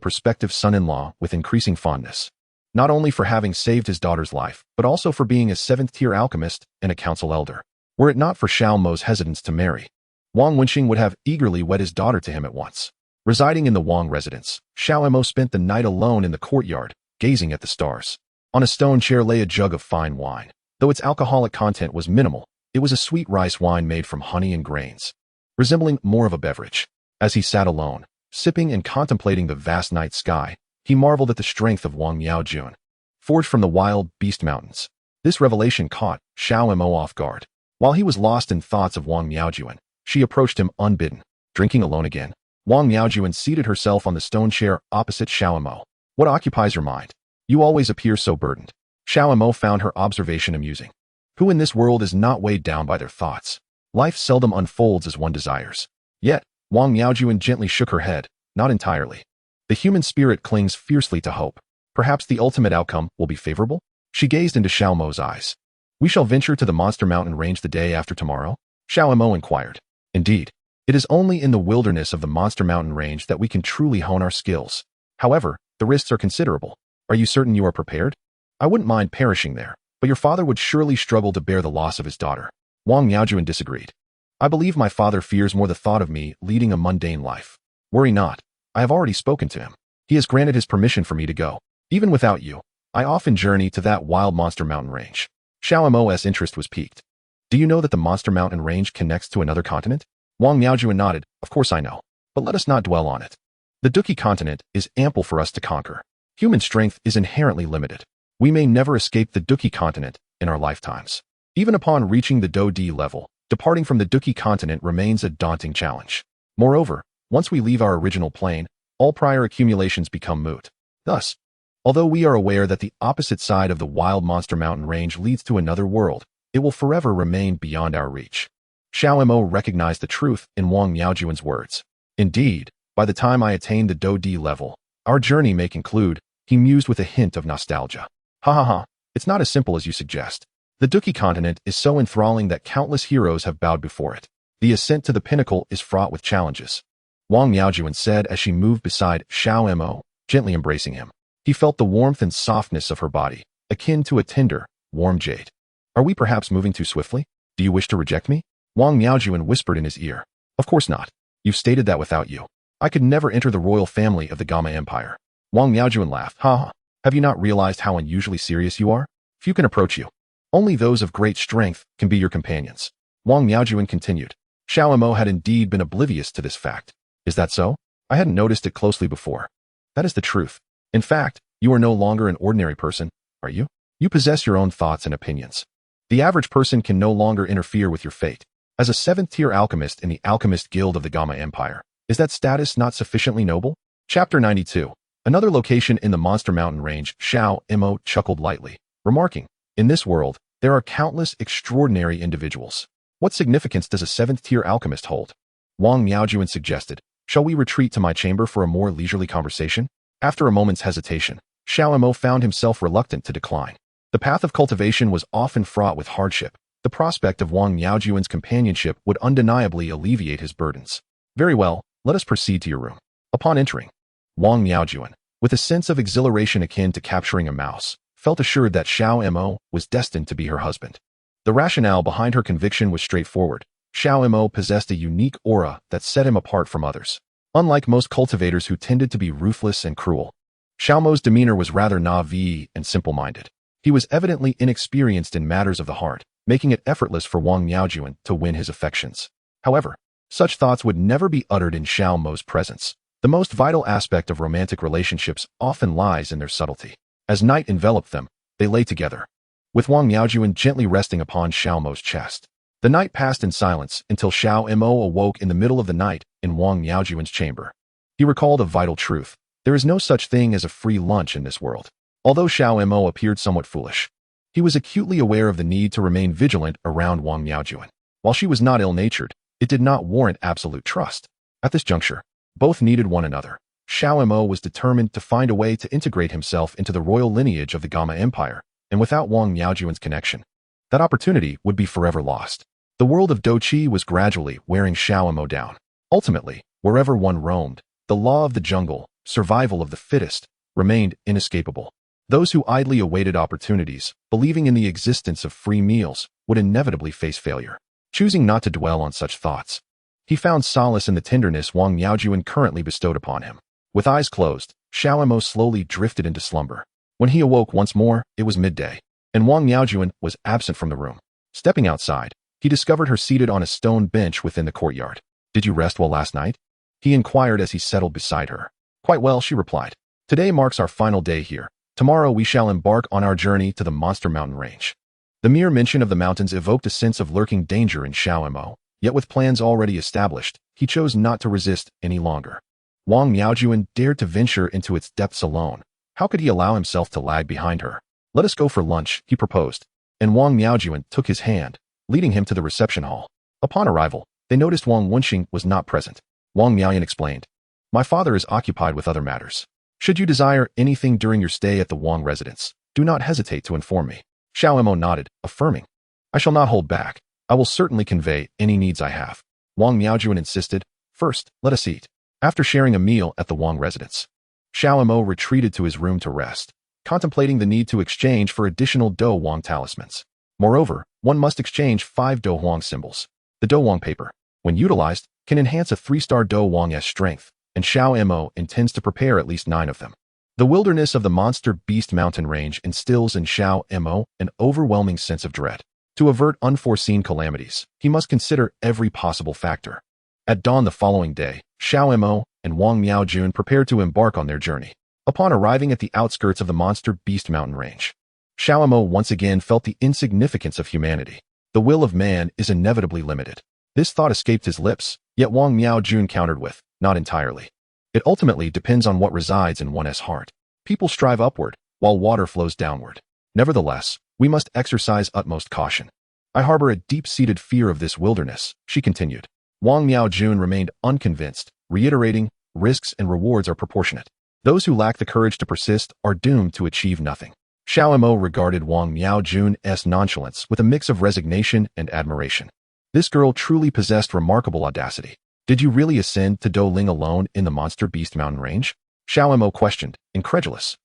prospective son-in-law with increasing fondness, not only for having saved his daughter's life, but also for being a 7th-tier alchemist and a council elder. Were it not for Xiao Mo's hesitance to marry, Wang Wenxing would have eagerly wed his daughter to him at once. Residing in the Wang residence, Xiao Mo spent the night alone in the courtyard, gazing at the stars. On a stone chair lay a jug of fine wine. Though its alcoholic content was minimal, it was a sweet rice wine made from honey and grains, resembling more of a beverage. As he sat alone, sipping and contemplating the vast night sky, he marveled at the strength of Wang Miaojun, forged from the wild beast mountains. This revelation caught Xiao Mo off guard. While he was lost in thoughts of Wang Miaojun, she approached him unbidden. Drinking alone again, Wang Miaojun seated herself on the stone chair opposite Xiao Mo. What occupies your mind? You always appear so burdened. Xiao Mo found her observation amusing. Who in this world is not weighed down by their thoughts? Life seldom unfolds as one desires. Yet, Wang Miaojun gently shook her head, not entirely. The human spirit clings fiercely to hope. Perhaps the ultimate outcome will be favorable? She gazed into Xiao Mo's eyes. We shall venture to the Monster Mountain range the day after tomorrow? Xiao Mo inquired. Indeed. It is only in the wilderness of the Monster Mountain range that we can truly hone our skills. However, the risks are considerable. Are you certain you are prepared? I wouldn't mind perishing there, but your father would surely struggle to bear the loss of his daughter. Wang Miaojun disagreed. I believe my father fears more the thought of me leading a mundane life. Worry not. I have already spoken to him. He has granted his permission for me to go. Even without you, I often journey to that wild Monster Mountain range. Xiao Mo's interest was piqued. Do you know that the Monster Mountain range connects to another continent? Wang Miaojun nodded. Of course I know. But let us not dwell on it. The Duqi continent is ample for us to conquer. Human strength is inherently limited. We may never escape the Duqi continent in our lifetimes. Even upon reaching the Do D level, departing from the Duqi continent remains a daunting challenge. Moreover, once we leave our original plane, all prior accumulations become moot. Thus, although we are aware that the opposite side of the wild Monster Mountain range leads to another world, it will forever remain beyond our reach. Xiao Mo recognized the truth in Wang Miaojun's words. Indeed, by the time I attain the Do D level, our journey may conclude, he mused with a hint of nostalgia. Ha ha ha, it's not as simple as you suggest. The Duqi continent is so enthralling that countless heroes have bowed before it. The ascent to the pinnacle is fraught with challenges. Wang Miaojun said as she moved beside Xiao Mo, gently embracing him. He felt the warmth and softness of her body, akin to a tender, warm jade. Are we perhaps moving too swiftly? Do you wish to reject me? Wang Miaojun whispered in his ear. Of course not. You've stated that without you, I could never enter the royal family of the Gamma Empire. Wang Miaojun laughed. Ha ha. Have you not realized how unusually serious you are? Few can approach you. Only those of great strength can be your companions. Wang Miaojun continued. Xiao Mo had indeed been oblivious to this fact. Is that so? I hadn't noticed it closely before. That is the truth. In fact, you are no longer an ordinary person, are you? You possess your own thoughts and opinions. The average person can no longer interfere with your fate. As a 7th-tier alchemist in the Alchemist Guild of the Gamma Empire, is that status not sufficiently noble? Chapter 92. Another location in the Monster Mountain range, Xiao Mo chuckled lightly, remarking, in this world, there are countless extraordinary individuals. What significance does a 7th-tier alchemist hold? Wang Miaojun suggested, shall we retreat to my chamber for a more leisurely conversation? After a moment's hesitation, Xiao Mo found himself reluctant to decline. The path of cultivation was often fraught with hardship. The prospect of Wang Miaojun's companionship would undeniably alleviate his burdens. Very well, let us proceed to your room. Upon entering, Wang Miaojun, with a sense of exhilaration akin to capturing a mouse, felt assured that Xiao Mo was destined to be her husband. The rationale behind her conviction was straightforward. Xiao Mo possessed a unique aura that set him apart from others. Unlike most cultivators who tended to be ruthless and cruel, Xiao Mo's demeanor was rather naive and simple-minded. He was evidently inexperienced in matters of the heart, making it effortless for Wang Miaojun to win his affections. However, such thoughts would never be uttered in Xiao Mo's presence. The most vital aspect of romantic relationships often lies in their subtlety. As night enveloped them, they lay together, with Wang Miaojun gently resting upon Xiao Mo's chest. The night passed in silence until Xiao Mo awoke in the middle of the night in Wang Miaojun's chamber. He recalled a vital truth. There is no such thing as a free lunch in this world. Although Xiao Mo appeared somewhat foolish, he was acutely aware of the need to remain vigilant around Wang Miaojun. While she was not ill-natured, it did not warrant absolute trust. At this juncture, both needed one another. Xiao Mo was determined to find a way to integrate himself into the royal lineage of the Gamma Empire, and without Wang Miaojuan's connection, that opportunity would be forever lost. The world of Douqi was gradually wearing Xiao Mo down. Ultimately, wherever one roamed, the law of the jungle, survival of the fittest, remained inescapable. Those who idly awaited opportunities, believing in the existence of free meals, would inevitably face failure. Choosing not to dwell on such thoughts, he found solace in the tenderness Wang Miaojuan currently bestowed upon him. With eyes closed, Xiao Mo slowly drifted into slumber. When he awoke once more, it was midday, and Wang Miaojuan was absent from the room. Stepping outside, he discovered her seated on a stone bench within the courtyard. "Did you rest well last night?" he inquired as he settled beside her. "Quite well," she replied. "Today marks our final day here. Tomorrow we shall embark on our journey to the Monster Mountain Range." The mere mention of the mountains evoked a sense of lurking danger in Xiao Mo, yet with plans already established, he chose not to resist any longer. Wang Miaojuan dared to venture into its depths alone. How could he allow himself to lag behind her? "Let us go for lunch," he proposed, and Wang Miaojuan took his hand, leading him to the reception hall. Upon arrival, they noticed Wang Wenxing was not present. Wang Miaoyan explained, "My father is occupied with other matters. Should you desire anything during your stay at the Wang residence, do not hesitate to inform me." Xiao Mo nodded, affirming, "I shall not hold back. I will certainly convey any needs I have." Wang Miaojuan insisted, "First, let us eat." After sharing a meal at the Wang residence, Xiao Mo retreated to his room to rest, contemplating the need to exchange for additional Do Wang talismans. Moreover, one must exchange 5 Do Wang symbols. The Do Wang paper, when utilized, can enhance a 3-star Do Wang's strength, and Xiao Mo intends to prepare at least 9 of them. The wilderness of the Monster Beast Mountain Range instills in Xiao Mo an overwhelming sense of dread. To avert unforeseen calamities, he must consider every possible factor. At dawn the following day, Xiao Mo and Wang Miaojun prepared to embark on their journey. Upon arriving at the outskirts of the Monster Beast Mountain Range, Xiao Mo once again felt the insignificance of humanity. The will of man is inevitably limited. This thought escaped his lips, yet Wang Miaojun countered with, "Not entirely. It ultimately depends on what resides in one's heart. People strive upward, while water flows downward. Nevertheless, we must exercise utmost caution. I harbor a deep-seated fear of this wilderness," she continued. Wang Miaojun remained unconvinced, reiterating, "Risks and rewards are proportionate. Those who lack the courage to persist are doomed to achieve nothing." Xiao Mo regarded Wang Miaojun's nonchalance with a mix of resignation and admiration. This girl truly possessed remarkable audacity. "Did you really ascend to Dueling alone in the Monster Beast Mountain Range?" Xiao Mo questioned, incredulous.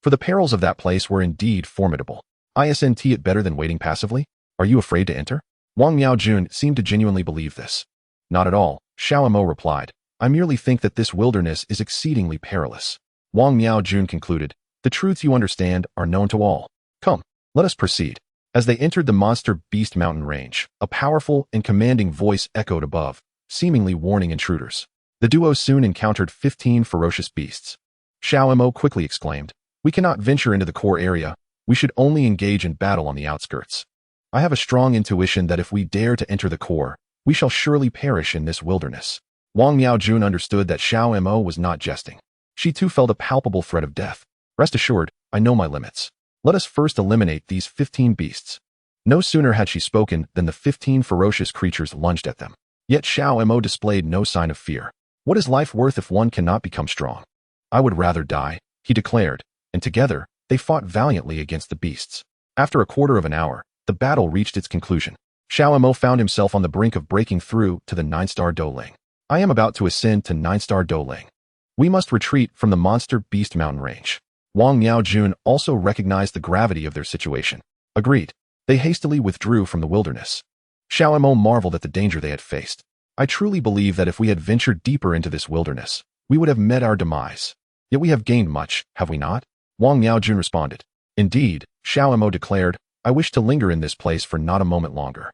For the perils of that place were indeed formidable. "Isn't it better than waiting passively? Are you afraid to enter?" Wang Miaojun seemed to genuinely believe this. "Not at all," Xiao Mo replied. "I merely think that this wilderness is exceedingly perilous." Wang Miaojun concluded, "The truths you understand are known to all. Come, let us proceed." As they entered the Monster Beast Mountain Range, a powerful and commanding voice echoed above, seemingly warning intruders. The duo soon encountered 15 ferocious beasts. Xiao Mo quickly exclaimed, "We cannot venture into the core area. We should only engage in battle on the outskirts. I have a strong intuition that if we dare to enter the core, we shall surely perish in this wilderness." Wang Miaojun understood that Xiao Mo was not jesting. She too felt a palpable threat of death. "Rest assured, I know my limits. Let us first eliminate these 15 beasts." No sooner had she spoken than the 15 ferocious creatures lunged at them. Yet Xiao Mo displayed no sign of fear. "What is life worth if one cannot become strong? I would rather die," he declared, and together, they fought valiantly against the beasts. After a quarter of an hour, the battle reached its conclusion. Xiao Mo found himself on the brink of breaking through to the 9-star Dueling. "I am about to ascend to 9-star Dueling. We must retreat from the Monster Beast Mountain Range." Wang Miaojun also recognized the gravity of their situation. Agreed. They hastily withdrew from the wilderness. Xiao Mo marveled at the danger they had faced. "I truly believe that if we had ventured deeper into this wilderness, we would have met our demise. Yet we have gained much, have we not?" Wang Miaojun responded. "Indeed," Xiao Mo declared, "I wish to linger in this place for not a moment longer."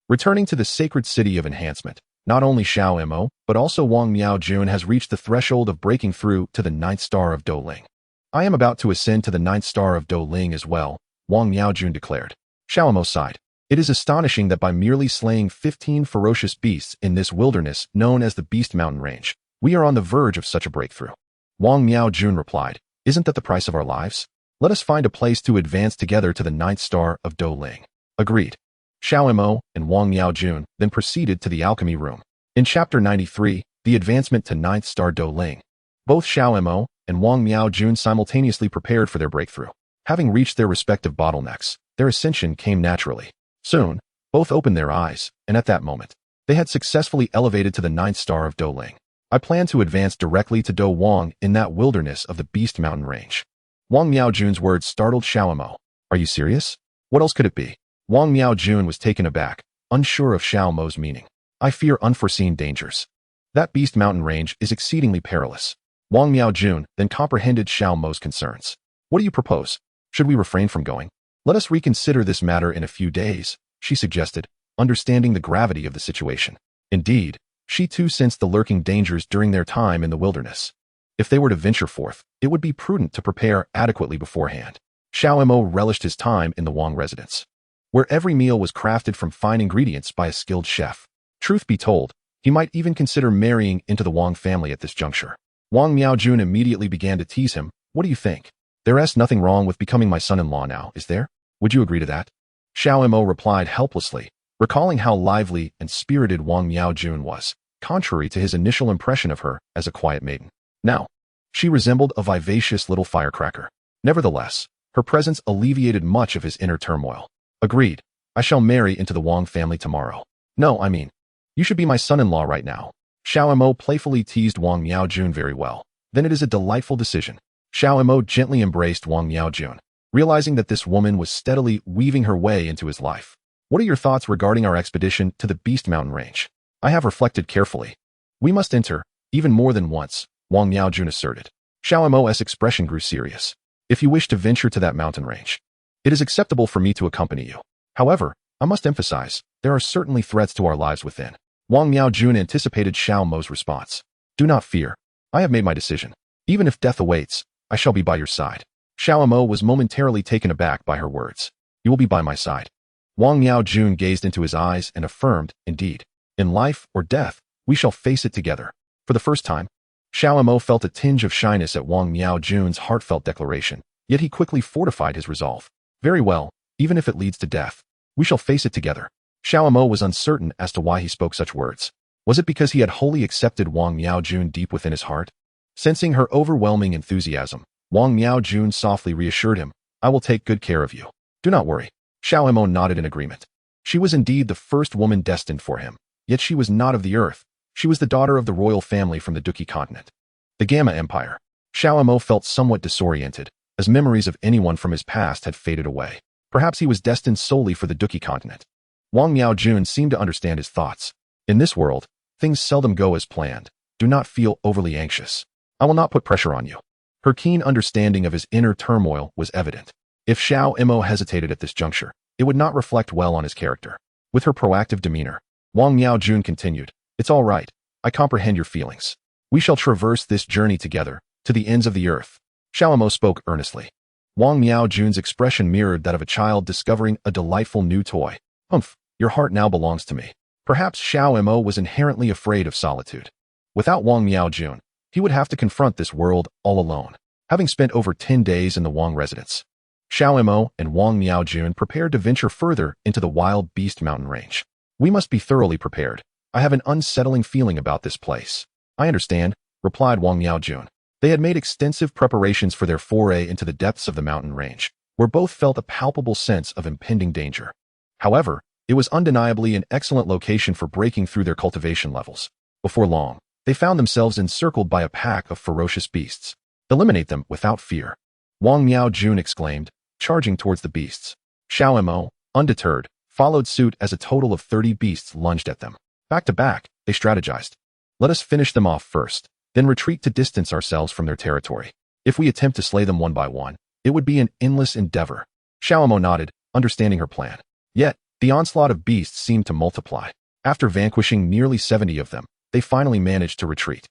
Returning to the sacred city of enhancement, not only Xiao Mo, but also Wang Miaojun has reached the threshold of breaking through to the 9th star of Dueling. "I am about to ascend to the 9th star of Dueling as well," Wang Miaojun declared. Xiao Mo sighed. "It is astonishing that by merely slaying 15 ferocious beasts in this wilderness known as the Beast Mountain Range, we are on the verge of such a breakthrough." Wang Miaojun replied, "Isn't that the price of our lives? Let us find a place to advance together to the 9th star of Dueling." Agreed. Xiao Mo and Wang Miaojun then proceeded to the Alchemy room. In Chapter 93, the advancement to 9th star Dueling, both Xiao Mo and Wang Miaojun simultaneously prepared for their breakthrough. Having reached their respective bottlenecks, their ascension came naturally. Soon, both opened their eyes, and at that moment, they had successfully elevated to the 9th star of Dueling. I plan to advance directly to Dwong in that wilderness of the Beast Mountain range. Wang Miaojun's words startled Xiao Mo. Are you serious? What else could it be? Wang Miaojun was taken aback, unsure of Xiao Mo's meaning. I fear unforeseen dangers. That Beast Mountain range is exceedingly perilous. Wang Miaojun then comprehended Xiao Mo's concerns. What do you propose? Should we refrain from going? Let us reconsider this matter in a few days, she suggested, understanding the gravity of the situation. Indeed, she too sensed the lurking dangers during their time in the wilderness. If they were to venture forth, it would be prudent to prepare adequately beforehand. Xiao Mo relished his time in the Wang residence, where every meal was crafted from fine ingredients by a skilled chef. Truth be told, he might even consider marrying into the Wang family at this juncture. Wang Miaojun immediately began to tease him. What do you think? There's nothing wrong with becoming my son-in-law now, is there? Would you agree to that? Xiao Mo replied helplessly, recalling how lively and spirited Wang Miaojun was, contrary to his initial impression of her as a quiet maiden. Now, she resembled a vivacious little firecracker. Nevertheless, her presence alleviated much of his inner turmoil. Agreed. I shall marry into the Wang family tomorrow. No, I mean, you should be my son-in-law right now. Xiao Mo playfully teased Wang Miaojun very well. Then it is a delightful decision. Xiao Mo gently embraced Wang Miaojun, realizing that this woman was steadily weaving her way into his life. What are your thoughts regarding our expedition to the Beast Mountain range? I have reflected carefully. We must enter, even more than once, Wang Miaojun asserted. Xiao Mo's expression grew serious. If you wish to venture to that mountain range, it is acceptable for me to accompany you. However, I must emphasize, there are certainly threats to our lives within. Wang Miaojun anticipated Xiao Mo's response. Do not fear. I have made my decision. Even if death awaits, I shall be by your side. Xiao Mo was momentarily taken aback by her words. You will be by my side. Wang Miaojun gazed into his eyes and affirmed, indeed, in life or death, we shall face it together. For the first time, Xiao Mo felt a tinge of shyness at Wang Miaojun's heartfelt declaration, yet he quickly fortified his resolve. Very well, even if it leads to death, we shall face it together. Xiao Mo was uncertain as to why he spoke such words. Was it because he had wholly accepted Wang Miaojun deep within his heart? Sensing her overwhelming enthusiasm, Wang Miaojun softly reassured him, I will take good care of you. Do not worry. Xiao Mo nodded in agreement. She was indeed the first woman destined for him, yet she was not of the earth. She was the daughter of the royal family from the Duki continent, the Gamma Empire. Xiao Mo felt somewhat disoriented, as memories of anyone from his past had faded away. Perhaps he was destined solely for the Duki continent. Wang Miaojun seemed to understand his thoughts. In this world, things seldom go as planned. Do not feel overly anxious. I will not put pressure on you. Her keen understanding of his inner turmoil was evident. If Xiao Mo hesitated at this juncture, it would not reflect well on his character. With her proactive demeanor, Wang Miaojun continued, It's all right. I comprehend your feelings. We shall traverse this journey together, to the ends of the earth. Xiao Mo spoke earnestly. Wang Miaojun's expression mirrored that of a child discovering a delightful new toy. Humph, your heart now belongs to me. Perhaps Xiao Mo was inherently afraid of solitude. Without Wang Miaojun, he would have to confront this world all alone, having spent over 10 days in the Wang residence. Xiao Mo and Wang Miaojun prepared to venture further into the wild beast mountain range. We must be thoroughly prepared. I have an unsettling feeling about this place. I understand, replied Wang Miaojun. They had made extensive preparations for their foray into the depths of the mountain range, where both felt a palpable sense of impending danger. However, it was undeniably an excellent location for breaking through their cultivation levels. Before long, they found themselves encircled by a pack of ferocious beasts. Eliminate them without fear. Wang Miaojun exclaimed, charging towards the beasts. Xiao Mo, undeterred, followed suit as a total of 30 beasts lunged at them. Back to back, they strategized. Let us finish them off first, then retreat to distance ourselves from their territory. If we attempt to slay them one by one, it would be an endless endeavor. Xiao Mo nodded, understanding her plan. Yet, the onslaught of beasts seemed to multiply. After vanquishing nearly 70 of them, they finally managed to retreat.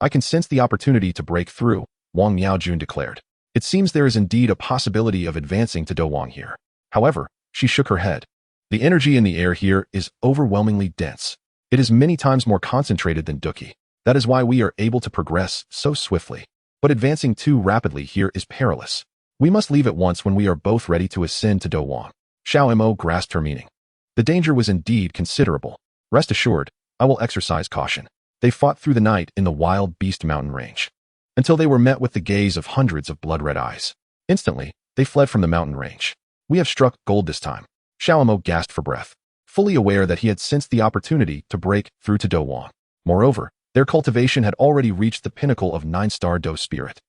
I can sense the opportunity to break through, Wang Miaojun declared. It seems there is indeed a possibility of advancing to Dwong here. However, she shook her head. The energy in the air here is overwhelmingly dense. It is many times more concentrated than Duki. That is why we are able to progress so swiftly. But advancing too rapidly here is perilous. We must leave at once when we are both ready to ascend to Dwong. Xiao Mo grasped her meaning. The danger was indeed considerable. Rest assured, I will exercise caution. They fought through the night in the wild beast mountain range, until they were met with the gaze of hundreds of blood-red eyes. Instantly, They fled from the mountain range. We have struck gold this time. Xiao Mo gasped for breath, fully aware that he had sensed the opportunity to break through to Dwong. Moreover, their cultivation had already reached the pinnacle of 9-star Do spirit.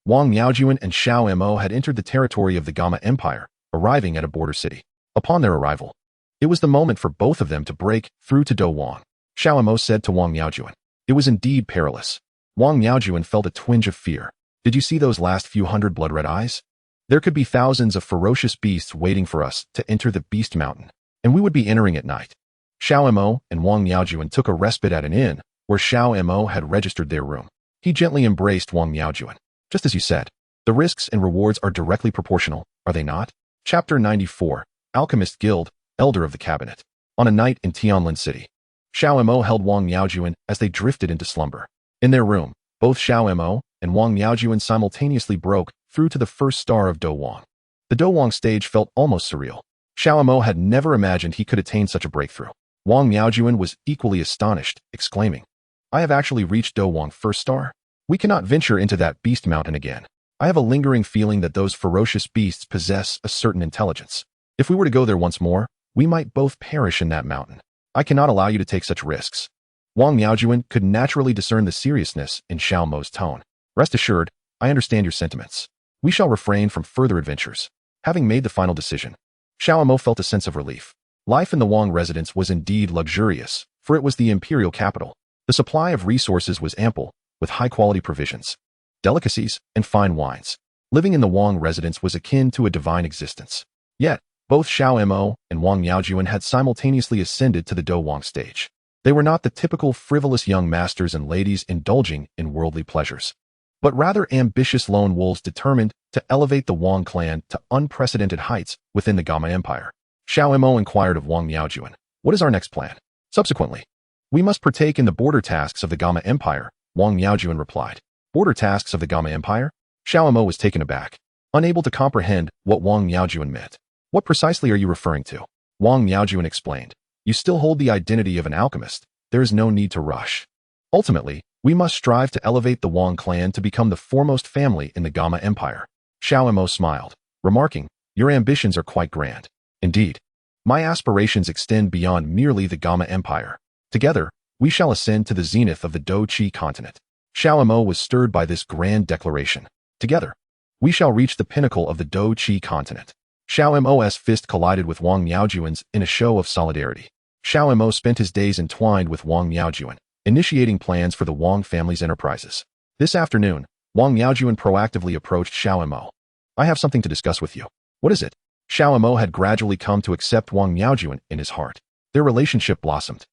Wang Miaojuan and Xiao Mo had entered the territory of the Gamma Empire, arriving at a border city. Upon their arrival, it was the moment for both of them to break through to Dwong. Xiao Mo said to Wang Miaojuan. It was indeed perilous. Wang Miaojuan felt a twinge of fear. Did you see those last few hundred blood-red eyes? There could be thousands of ferocious beasts waiting for us to enter the Beast Mountain, and we would be entering at night. Xiao Mo and Wang Miaojuan took a respite at an inn, where Xiao Mo had registered their room. He gently embraced Wang Miaojuan. Just as you said, the risks and rewards are directly proportional, are they not? Chapter 94, Alchemist Guild, Elder of the Cabinet. On a night in Tianlin City, Xiao Mo held Wang Miaojuan as they drifted into slumber. In their room, both Xiao Mo and Wang Miaojuan simultaneously broke through to the first star of Dwong. The Dwong stage felt almost surreal. Xiao Mo had never imagined he could attain such a breakthrough. Wang Miaojuan was equally astonished, exclaiming, I have actually reached Dwong first star? We cannot venture into that beast mountain again. I have a lingering feeling that those ferocious beasts possess a certain intelligence. If we were to go there once more, we might both perish in that mountain. I cannot allow you to take such risks. Wang Miaojuan could naturally discern the seriousness in Xiao Mo's tone. Rest assured, I understand your sentiments. We shall refrain from further adventures. Having made the final decision, Xiao Mo felt a sense of relief. Life in the Wang residence was indeed luxurious, for it was the imperial capital. The supply of resources was ample, with high-quality provisions, delicacies, and fine wines. Living in the Wang residence was akin to a divine existence. Yet, both Xiao Mo and Wang Miaojuan had simultaneously ascended to the Dwong stage. They were not the typical frivolous young masters and ladies indulging in worldly pleasures, but rather ambitious lone wolves determined to elevate the Wang clan to unprecedented heights within the Gamma Empire. Xiao Mo inquired of Wang Miaojuan, what is our next plan? Subsequently, we must partake in the border tasks of the Gamma Empire, Wang Miaojuan replied. Border tasks of the Gamma Empire? Xiao Mo was taken aback, unable to comprehend what Wang Miaojuan meant. What precisely are you referring to? Wang Miaojuan explained. You still hold the identity of an alchemist. There is no need to rush. Ultimately, we must strive to elevate the Wang clan to become the foremost family in the Gamma Empire. Xiao Mo smiled, remarking, your ambitions are quite grand. Indeed, my aspirations extend beyond merely the Gamma Empire. Together, we shall ascend to the zenith of the Do Chi continent. Xiao Mo was stirred by this grand declaration. Together, we shall reach the pinnacle of the Do Chi continent. Xiao Mo's fist collided with Wang Miaojuan's in a show of solidarity. Xiao Mo spent his days entwined with Wang Miaojuan, initiating plans for the Wang family's enterprises. This afternoon, Wang Miaojuan proactively approached Xiao Mo. I have something to discuss with you. What is it? Xiao Mo had gradually come to accept Wang Miaojuan in his heart. Their relationship blossomed,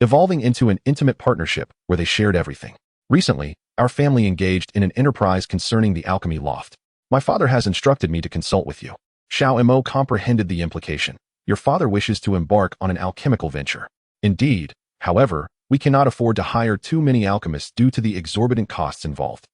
evolving into an intimate partnership where they shared everything. Recently, our family engaged in an enterprise concerning the Alchemy loft. My father has instructed me to consult with you. Xiao Mo comprehended the implication. Your father wishes to embark on an alchemical venture. Indeed, however, we cannot afford to hire too many alchemists due to the exorbitant costs involved.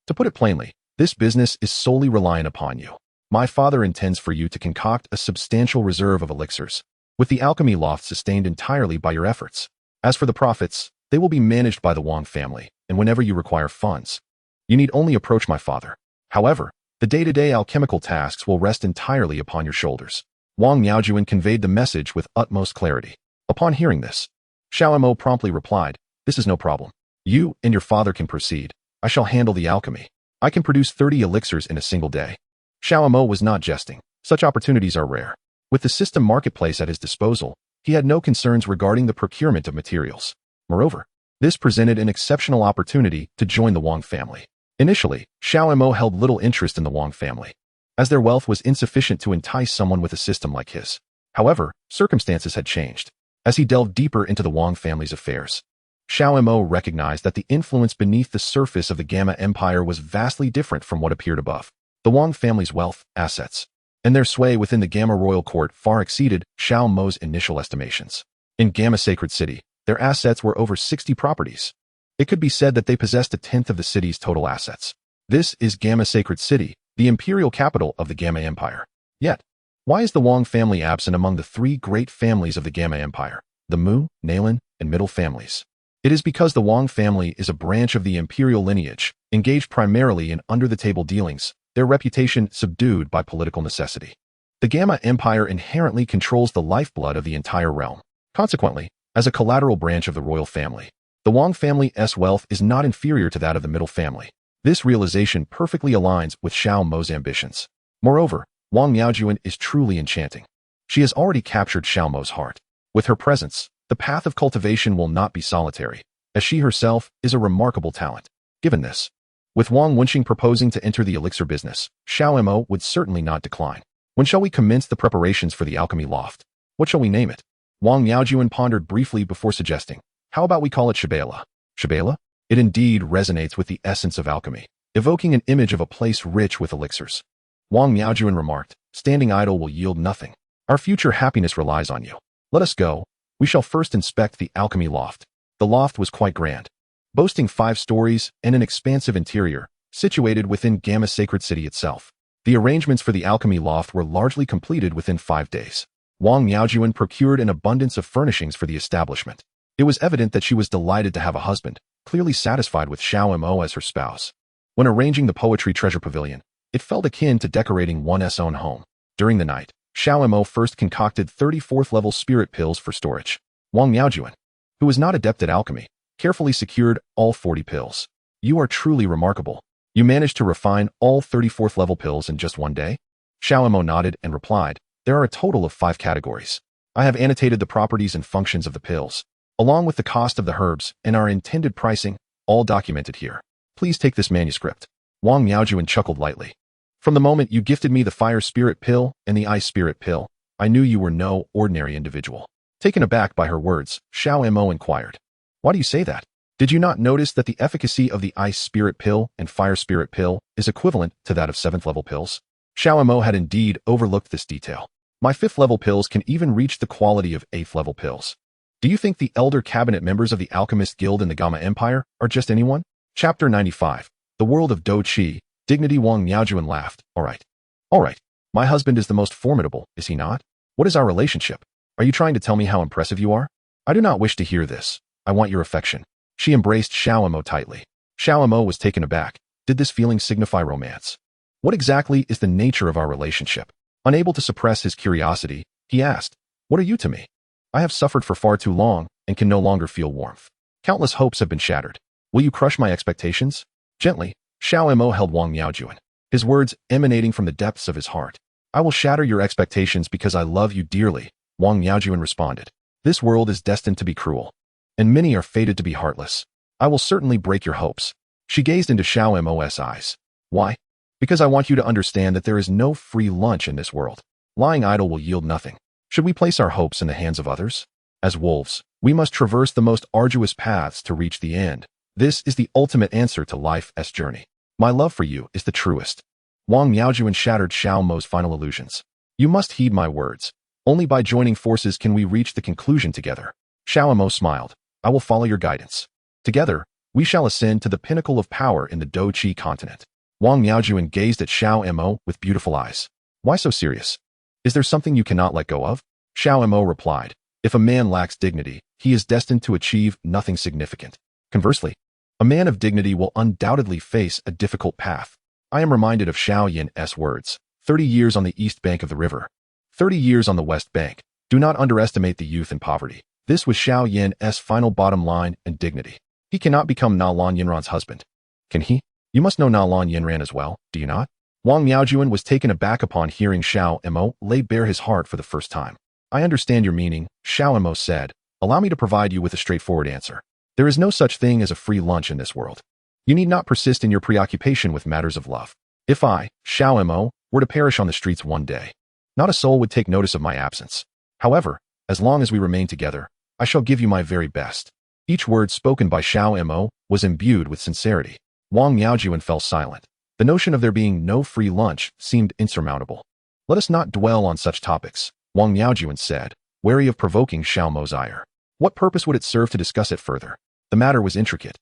To put it plainly, this business is solely reliant upon you. My father intends for you to concoct a substantial reserve of elixirs, with the alchemy loft sustained entirely by your efforts. As for the profits, they will be managed by the Wang family, and whenever you require funds, you need only approach my father. However, the day-to-day alchemical tasks will rest entirely upon your shoulders. Wang Miaojuan conveyed the message with utmost clarity. Upon hearing this, Xiao Mo promptly replied, this is no problem. You and your father can proceed. I shall handle the alchemy. I can produce 30 elixirs in a single day. Xiao Mo was not jesting. Such opportunities are rare. With the system marketplace at his disposal, he had no concerns regarding the procurement of materials. Moreover, this presented an exceptional opportunity to join the Wang family. Initially, Xiao Mo held little interest in the Wang family, as their wealth was insufficient to entice someone with a system like his. However, circumstances had changed. As he delved deeper into the Wang family's affairs, Xiao Mo recognized that the influence beneath the surface of the Gamma Empire was vastly different from what appeared above. The Wang family's wealth, assets, and their sway within the Gamma royal court far exceeded Xiao Mo's initial estimations. In Gamma Sacred City, their assets were over 60 properties. It could be said that they possessed a tenth of the city's total assets. This is Gamma Sacred City, the imperial capital of the Gamma Empire. Yet, why is the Wang family absent among the three great families of the Gamma Empire, the Mu, Nalan, and Middle families? It is because the Wang family is a branch of the imperial lineage, engaged primarily in under-the-table dealings their reputation subdued by political necessity. The Gamma Empire inherently controls the lifeblood of the entire realm. Consequently, as a collateral branch of the royal family, the Wang family's wealth is not inferior to that of the middle family. This realization perfectly aligns with Xiao Mo's ambitions. Moreover, Wang Miaojuan is truly enchanting. She has already captured Xiao Mo's heart. With her presence, the path of cultivation will not be solitary, as she herself is a remarkable talent. Given this, with Wang Wenqing proposing to enter the elixir business, Xiao Mo would certainly not decline. When shall we commence the preparations for the alchemy loft? What shall we name it? Wang Miaojuan pondered briefly before suggesting, how about we call it Shabala? Shabala? It indeed resonates with the essence of alchemy, evoking an image of a place rich with elixirs. Wang Miaojuan remarked, standing idle will yield nothing. Our future happiness relies on you. Let us go. We shall first inspect the alchemy loft. The loft was quite grand, boasting 5 stories and an expansive interior, situated within Gamma Sacred City itself. The arrangements for the alchemy loft were largely completed within 5 days. Wang Miaojuan procured an abundance of furnishings for the establishment. It was evident that she was delighted to have a husband, clearly satisfied with Xiao Mo as her spouse. When arranging the poetry treasure pavilion, it felt akin to decorating one's own home. During the night, Xiao Mo first concocted 34th level spirit pills for storage. Wang Miaojuan, who was not adept at alchemy, carefully secured all 40 pills. You are truly remarkable. You managed to refine all 34th level pills in just one day? Xiao Mo nodded and replied, there are a total of 5 categories. I have annotated the properties and functions of the pills, along with the cost of the herbs and our intended pricing, all documented here. Please take this manuscript. Wang Miaojuan chuckled lightly. From the moment you gifted me the fire spirit pill and the ice spirit pill, I knew you were no ordinary individual. Taken aback by her words, Xiao Mo inquired, why do you say that? Did you not notice that the efficacy of the ice spirit pill and fire spirit pill is equivalent to that of 7th level pills? Xiao Mo had indeed overlooked this detail. My 5th level pills can even reach the quality of 8th level pills. Do you think the elder cabinet members of the Alchemist Guild in the Gamma Empire are just anyone? Chapter 95. The World of Do Qi. Dignity. Wang Miaojuan laughed. All right. My husband is the most formidable, is he not? What is our relationship? Are you trying to tell me how impressive you are? I do not wish to hear this. I want your affection. She embraced Xiao Mo tightly. Xiao Mo was taken aback. Did this feeling signify romance? What exactly is the nature of our relationship? Unable to suppress his curiosity, he asked, what are you to me? I have suffered for far too long and can no longer feel warmth. Countless hopes have been shattered. Will you crush my expectations? Gently, Xiao Mo held Wang Miaojuan, his words emanating from the depths of his heart. I will shatter your expectations because I love you dearly, Wang Miaojuan responded. This world is destined to be cruel, and many are fated to be heartless. I will certainly break your hopes. She gazed into Xiao Mo's eyes. Why? Because I want you to understand that there is no free lunch in this world. Lying idle will yield nothing. Should we place our hopes in the hands of others? As wolves, we must traverse the most arduous paths to reach the end. This is the ultimate answer to life's journey. My love for you is the truest. Wang Miaojuan shattered Xiao Mo's final illusions. You must heed my words. Only by joining forces can we reach the conclusion together. Xiao Mo smiled. I will follow your guidance. Together, we shall ascend to the pinnacle of power in the Do Qi continent. Wang Miaojuan gazed at Xiao Mo with beautiful eyes. Why so serious? Is there something you cannot let go of? Xiao Mo replied. If a man lacks dignity, he is destined to achieve nothing significant. Conversely, a man of dignity will undoubtedly face a difficult path. I am reminded of Xiao Yan's words. 30 years on the east bank of the river. 30 years on the west bank. Do not underestimate the youth and poverty. This was Xiao Yan's final bottom line and dignity. He cannot become Na Lan Yinran's husband. Can he? You must know Na Lan Yinran as well, do you not? Wang Miaojuan was taken aback upon hearing Xiao Mo lay bare his heart for the first time. I understand your meaning, Xiao Mo said. Allow me to provide you with a straightforward answer. There is no such thing as a free lunch in this world. You need not persist in your preoccupation with matters of love. If I, Xiao Mo, were to perish on the streets one day, not a soul would take notice of my absence. However, as long as we remain together, I shall give you my very best. Each word spoken by Xiao Mo was imbued with sincerity. Wang Miaojuan fell silent. The notion of there being no free lunch seemed insurmountable. Let us not dwell on such topics, Wang Miaojuan said, wary of provoking Xiao Mo's ire. What purpose would it serve to discuss it further? The matter was intricate.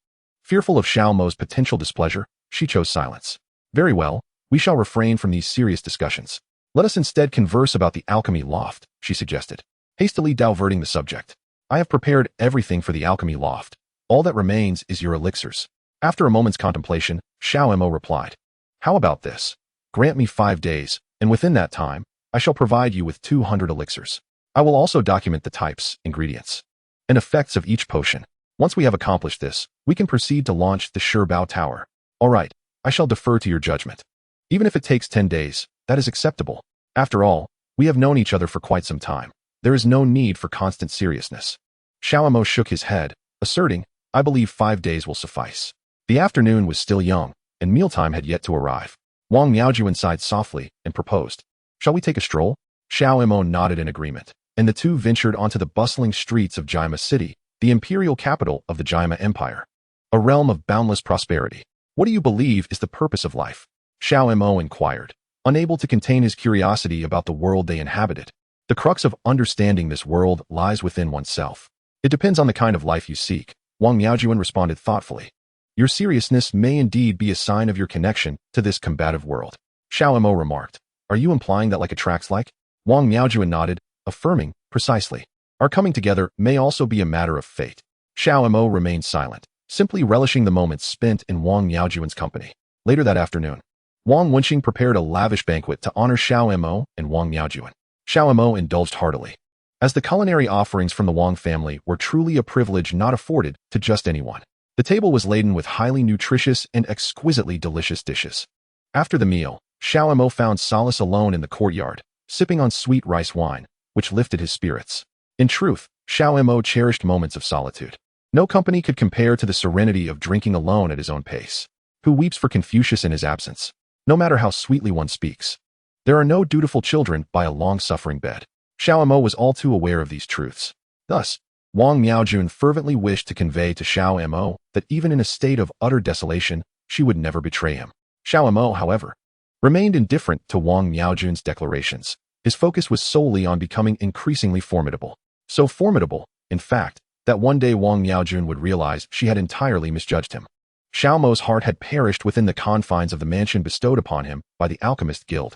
Fearful of Xiao Mo's potential displeasure, she chose silence. Very well, we shall refrain from these serious discussions. Let us instead converse about the alchemy loft, she suggested, hastily diverting the subject. I have prepared everything for the alchemy loft. All that remains is your elixirs. After a moment's contemplation, Xiao Mo replied. How about this? Grant me 5 days, and within that time, I shall provide you with 200 elixirs. I will also document the types, ingredients, and effects of each potion. Once we have accomplished this, we can proceed to launch the Shirbao Tower. All right, I shall defer to your judgment. Even if it takes 10 days, that is acceptable. After all, we have known each other for quite some time. There is no need for constant seriousness. Xiao Mo shook his head, asserting, I believe 5 days will suffice. The afternoon was still young, and mealtime had yet to arrive. Wang Miaojuan sighed softly and proposed, shall we take a stroll? Xiao Mo nodded in agreement, and the two ventured onto the bustling streets of Jaima City, the imperial capital of the Jaima Empire. A realm of boundless prosperity. What do you believe is the purpose of life? Xiao Mo inquired, unable to contain his curiosity about the world they inhabited. The crux of understanding this world lies within oneself. It depends on the kind of life you seek, Wang Miaojuan responded thoughtfully. Your seriousness may indeed be a sign of your connection to this combative world. Xiao Mo remarked, are you implying that like attracts like? Wang Miaojuan nodded, affirming, precisely. Our coming together may also be a matter of fate. Xiao Mo remained silent, simply relishing the moments spent in Wang Miaojuan's company. Later that afternoon, Wang Wenqing prepared a lavish banquet to honor Xiao Mo and Wang Miaojuan. Xiao Mo indulged heartily, as the culinary offerings from the Wang family were truly a privilege not afforded to just anyone. The table was laden with highly nutritious and exquisitely delicious dishes. After the meal, Xiao Mo found solace alone in the courtyard, sipping on sweet rice wine, which lifted his spirits. In truth, Xiao Mo cherished moments of solitude. No company could compare to the serenity of drinking alone at his own pace. Who weeps for Confucius in his absence? No matter how sweetly one speaks. There are no dutiful children by a long-suffering bed. Xiao Mo was all too aware of these truths. Thus, Wang Miaojun fervently wished to convey to Xiao Mo that even in a state of utter desolation, she would never betray him. Xiao Mo, however, remained indifferent to Wang Miaojun's declarations. His focus was solely on becoming increasingly formidable. So formidable, in fact, that one day Wang Miaojun would realize she had entirely misjudged him. Xiao Mo's heart had perished within the confines of the mansion bestowed upon him by the Alchemist Guild,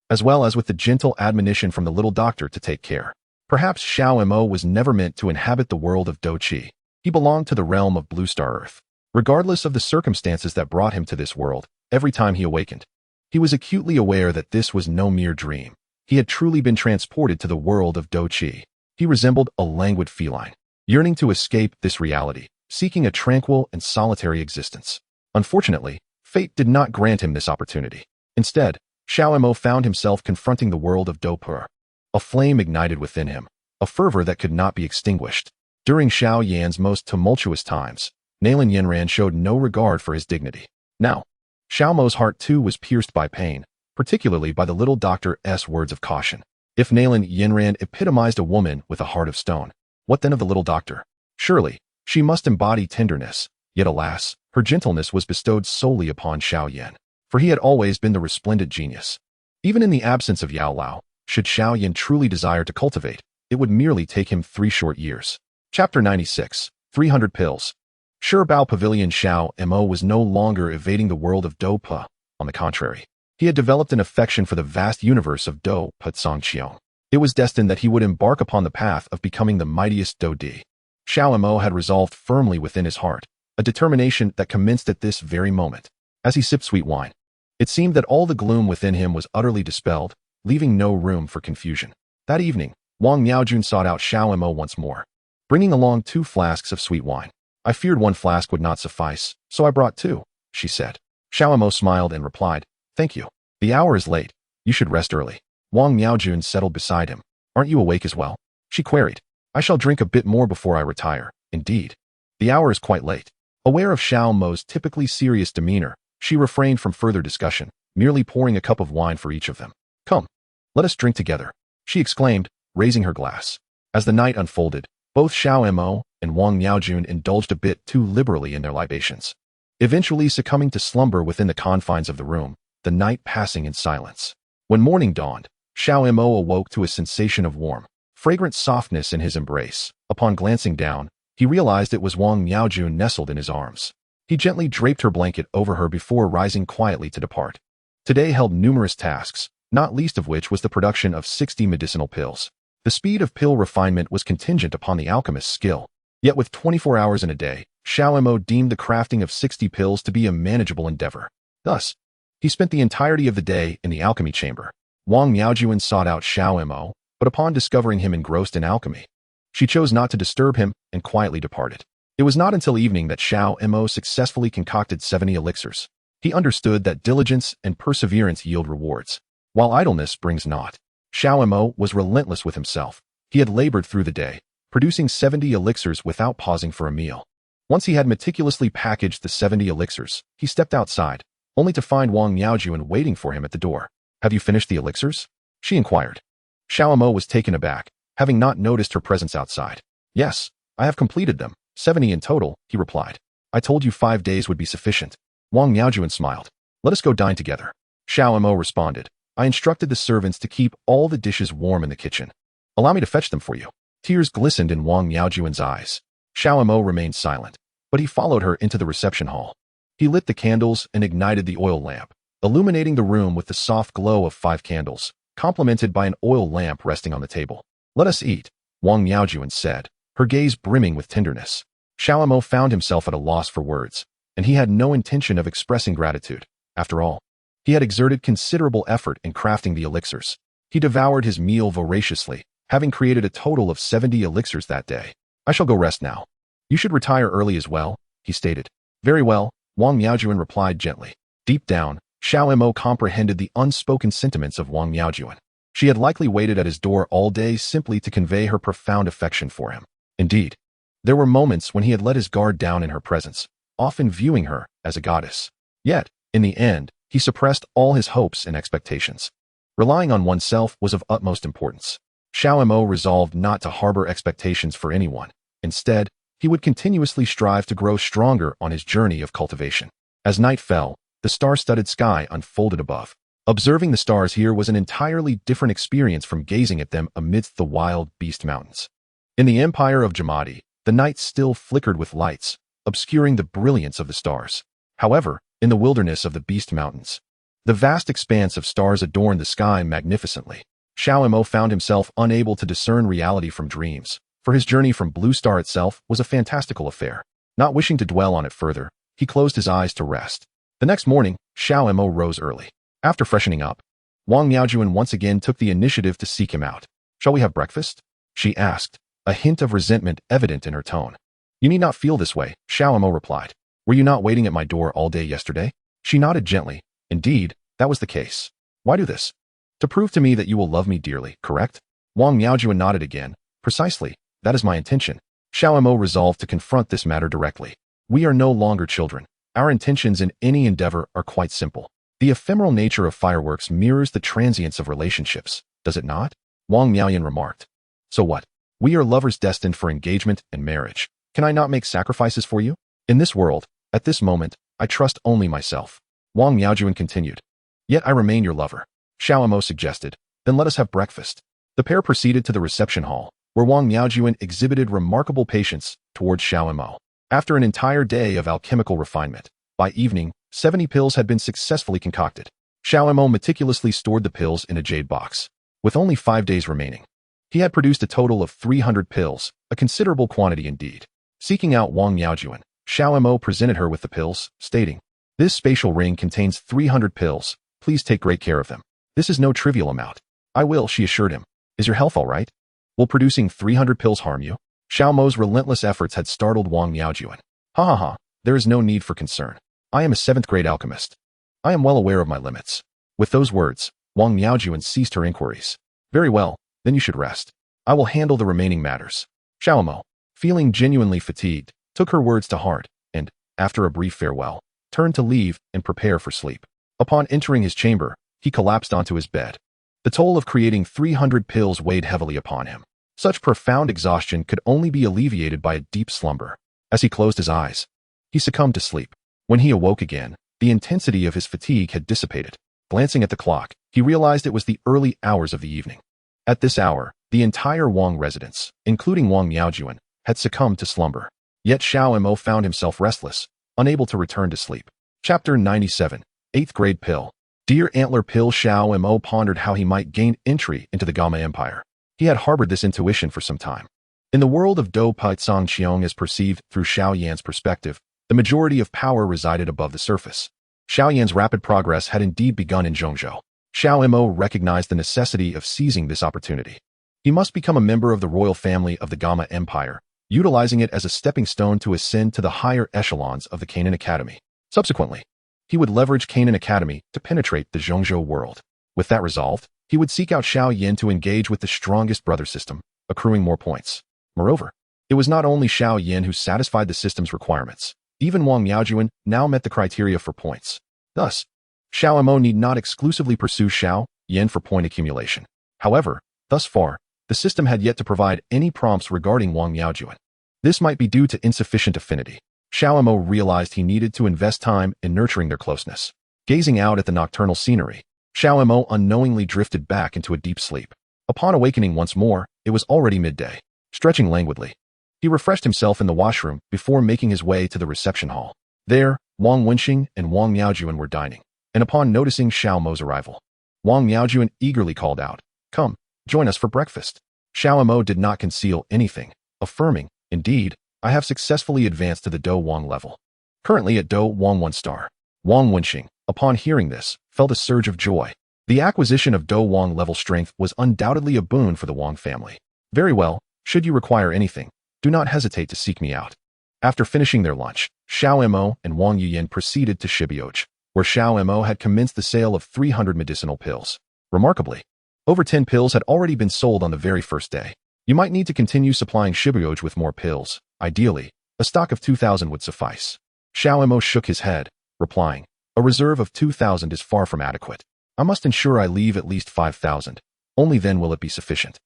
as well as with the gentle admonition from the little doctor to take care. Perhaps Xiao Mo was never meant to inhabit the world of Do Qi. He belonged to the realm of Blue Star Earth. Regardless of the circumstances that brought him to this world, every time he awakened, he was acutely aware that this was no mere dream. He had truly been transported to the world of Do Qi. He resembled a languid feline, yearning to escape this reality, seeking a tranquil and solitary existence. Unfortunately, fate did not grant him this opportunity. Instead, Xiao Mo found himself confronting the world of Do Pur. A flame ignited within him, a fervor that could not be extinguished. During Xiao Yan's most tumultuous times, Nalan Yinran showed no regard for his dignity. Now, Xiao Mo's heart too was pierced by pain, particularly by the little doctor's words of caution. If Nalan Yinran epitomized a woman with a heart of stone, what then of the little doctor? Surely, she must embody tenderness, yet alas, her gentleness was bestowed solely upon Xiao Yan, for he had always been the resplendent genius. Even in the absence of Yao Lao, should Xiao Yan truly desire to cultivate, it would merely take him 3 short years. Chapter 96, 300 Pills. Shirbao Pavilion. Xiao Mo was no longer evading the world of Do Pa. On the contrary, he had developed an affection for the vast universe of Do Pa Tsangqiong. It was destined that he would embark upon the path of becoming the mightiest Do Di. Xiao Mo had resolved firmly within his heart, a determination that commenced at this very moment. As he sipped sweet wine, it seemed that all the gloom within him was utterly dispelled, leaving no room for confusion. That evening, Wang Miaojun sought out Xiao Mo once more, bringing along 2 flasks of sweet wine. I feared 1 flask would not suffice, so I brought 2, she said. Xiao Mo smiled and replied, thank you. The hour is late. You should rest early. Wang Miaojun settled beside him. Aren't you awake as well? She queried. I shall drink a bit more before I retire. Indeed. The hour is quite late. Aware of Xiao Mo's typically serious demeanor, she refrained from further discussion, merely pouring a cup of wine for each of them. Come, let us drink together, she exclaimed, raising her glass. As the night unfolded, both Xiao Mo and Wang Miaojun indulged a bit too liberally in their libations, eventually succumbing to slumber within the confines of the room, the night passing in silence. When morning dawned, Xiao Mo awoke to a sensation of warm, fragrant softness in his embrace. Upon glancing down, he realized it was Wang Miaojun nestled in his arms. He gently draped her blanket over her before rising quietly to depart. Today held numerous tasks, not least of which was the production of 60 medicinal pills. The speed of pill refinement was contingent upon the alchemist's skill. Yet with 24 hours in a day, Xiao Mo deemed the crafting of 60 pills to be a manageable endeavor. Thus, He spent the entirety of the day in the alchemy chamber. Wang Miaojuan sought out Xiao Mo, but upon discovering him engrossed in alchemy, she chose not to disturb him and quietly departed. It was not until evening that Xiao Mo successfully concocted 70 elixirs. He understood that diligence and perseverance yield rewards, while idleness brings naught. Xiao Mo was relentless with himself. He had labored through the day, producing 70 elixirs without pausing for a meal. Once he had meticulously packaged the 70 elixirs, he stepped outside, only to find Wang Miaojuan waiting for him at the door. "Have you finished the elixirs?" she inquired. Xiao Mo was taken aback, having not noticed her presence outside. "Yes, I have completed them, 70 in total," he replied. "I told you 5 days would be sufficient." Wang Miaojuan smiled. "Let us go dine together." Xiao Mo responded. "I instructed the servants to keep all the dishes warm in the kitchen. Allow me to fetch them for you." Tears glistened in Wang Miaojuan's eyes. Xiao Mo remained silent, but he followed her into the reception hall. He lit the candles and ignited the oil lamp, illuminating the room with the soft glow of 5 candles, complemented by an oil lamp resting on the table. "Let us eat," Wang Miaojuan said, her gaze brimming with tenderness. Xiao Mo found himself at a loss for words, and he had no intention of expressing gratitude. After all, he had exerted considerable effort in crafting the elixirs. He devoured his meal voraciously, having created a total of 70 elixirs that day. "I shall go rest now. You should retire early as well," he stated. "Very well," Wang Miaojuan replied gently. Deep down, Xiao Mo comprehended the unspoken sentiments of Wang Miaojuan. She had likely waited at his door all day simply to convey her profound affection for him. Indeed, there were moments when he had let his guard down in her presence, often viewing her as a goddess. Yet, in the end, he suppressed all his hopes and expectations. Relying on oneself was of utmost importance. Xiao Mo resolved not to harbor expectations for anyone. Instead, he would continuously strive to grow stronger on his journey of cultivation. As night fell, the star-studded sky unfolded above. Observing the stars here was an entirely different experience from gazing at them amidst the wild beast mountains. In the empire of Jamadi, the night still flickered with lights, obscuring the brilliance of the stars. However, in the wilderness of the beast mountains, the vast expanse of stars adorned the sky magnificently. Xiao Mo found himself unable to discern reality from dreams, for his journey from Blue Star itself was a fantastical affair. Not wishing to dwell on it further, he closed his eyes to rest. The next morning, Xiao Mo rose early. After freshening up, Wang Miaojuan once again took the initiative to seek him out. "Shall we have breakfast?" she asked, a hint of resentment evident in her tone. "You need not feel this way," Xiao Mo replied. "Were you not waiting at my door all day yesterday?" She nodded gently. "Indeed, that was the case. Why do this?" "To prove to me that you will love me dearly, correct?" Wang Miaojuan nodded again. "Precisely, that is my intention." Xiao Mo resolved to confront this matter directly. "We are no longer children. Our intentions in any endeavor are quite simple. The ephemeral nature of fireworks mirrors the transience of relationships, does it not?" Wang Miaoyan remarked. "So what? We are lovers destined for engagement and marriage. Can I not make sacrifices for you? In this world, at this moment, I trust only myself." Wang Miaojuan continued. "Yet I remain your lover," Xiao Mo suggested. "Then let us have breakfast." The pair proceeded to the reception hall, where Wang Miaojuan exhibited remarkable patience towards Xiao Mo. After an entire day of alchemical refinement, by evening, 70 pills had been successfully concocted. Xiao Mo meticulously stored the pills in a jade box. With only 5 days remaining, he had produced a total of 300 pills, a considerable quantity indeed. Seeking out Wang Miaojuan, Xiao Mo presented her with the pills, stating, "This spatial ring contains 300 pills. Please take great care of them. This is no trivial amount." "I will," she assured him. "Is your health all right? Will producing 300 pills harm you?" Xiao Mo's relentless efforts had startled Wang Miaojuan. "Ha ha ha, there is no need for concern. I am a 7th-grade alchemist. I am well aware of my limits." With those words, Wang Miaojuan ceased her inquiries. "Very well, then you should rest. I will handle the remaining matters." Xiao Mo, feeling genuinely fatigued, took her words to heart, and, after a brief farewell, turned to leave and prepare for sleep. Upon entering his chamber, he collapsed onto his bed. The toll of creating 300 pills weighed heavily upon him. Such profound exhaustion could only be alleviated by a deep slumber. As he closed his eyes, he succumbed to sleep. When he awoke again, the intensity of his fatigue had dissipated. Glancing at the clock, he realized it was the early hours of the evening. At this hour, the entire Wang residence, including Wang Miaojuan, had succumbed to slumber. Yet Xiao Mo found himself restless, unable to return to sleep. Chapter 97, 8th Grade Pill. Dear Antler Pill. Xiao Mo pondered how he might gain entry into the Gamma Empire. He had harbored this intuition for some time. In the world of Dou Paitsang Qiong as perceived through Xiao Yan's perspective, the majority of power resided above the surface. Xiao Yan's rapid progress had indeed begun in Zhongzhou. Xiao Mo recognized the necessity of seizing this opportunity. He must become a member of the royal family of the Gamma Empire, utilizing it as a stepping stone to ascend to the higher echelons of the Canaan Academy. Subsequently, he would leverage Canaan Academy to penetrate the Zhongzhou world. With that resolved, he would seek out Xiao Yan to engage with the strongest brother system, accruing more points. Moreover, it was not only Xiao Yan who satisfied the system's requirements. Even Wang Miaojuan now met the criteria for points. Thus, Xiao Mo need not exclusively pursue Xiao Yan for point accumulation. However, thus far, the system had yet to provide any prompts regarding Wang Miaojuan. This might be due to insufficient affinity. Xiao Mo realized he needed to invest time in nurturing their closeness. Gazing out at the nocturnal scenery, Xiao Mo unknowingly drifted back into a deep sleep. Upon awakening once more, it was already midday. Stretching languidly, he refreshed himself in the washroom before making his way to the reception hall. There, Wang Wenxing and Wang Miaojuan were dining, and upon noticing Xiao Mo's arrival, Wang Miaojuan eagerly called out, "Come, join us for breakfast." Xiao Mo did not conceal anything, affirming, "Indeed, I have successfully advanced to the Dwong level. Currently at Dwong 1 star." Wang Wenxing, upon hearing this, felt a surge of joy. The acquisition of Dwong level strength was undoubtedly a boon for the Wang family. "Very well, should you require anything, do not hesitate to seek me out." After finishing their lunch, Xiao Mo and Wang Yuyan proceeded to Shibuya, where Xiao Mo had commenced the sale of 300 medicinal pills. Remarkably, over 10 pills had already been sold on the very first day. You might need to continue supplying Shibuya with more pills. Ideally, a stock of 2,000 would suffice. Xiao Mo shook his head, replying, "A reserve of 2,000 is far from adequate. I must ensure I leave at least 5,000. Only then will it be sufficient."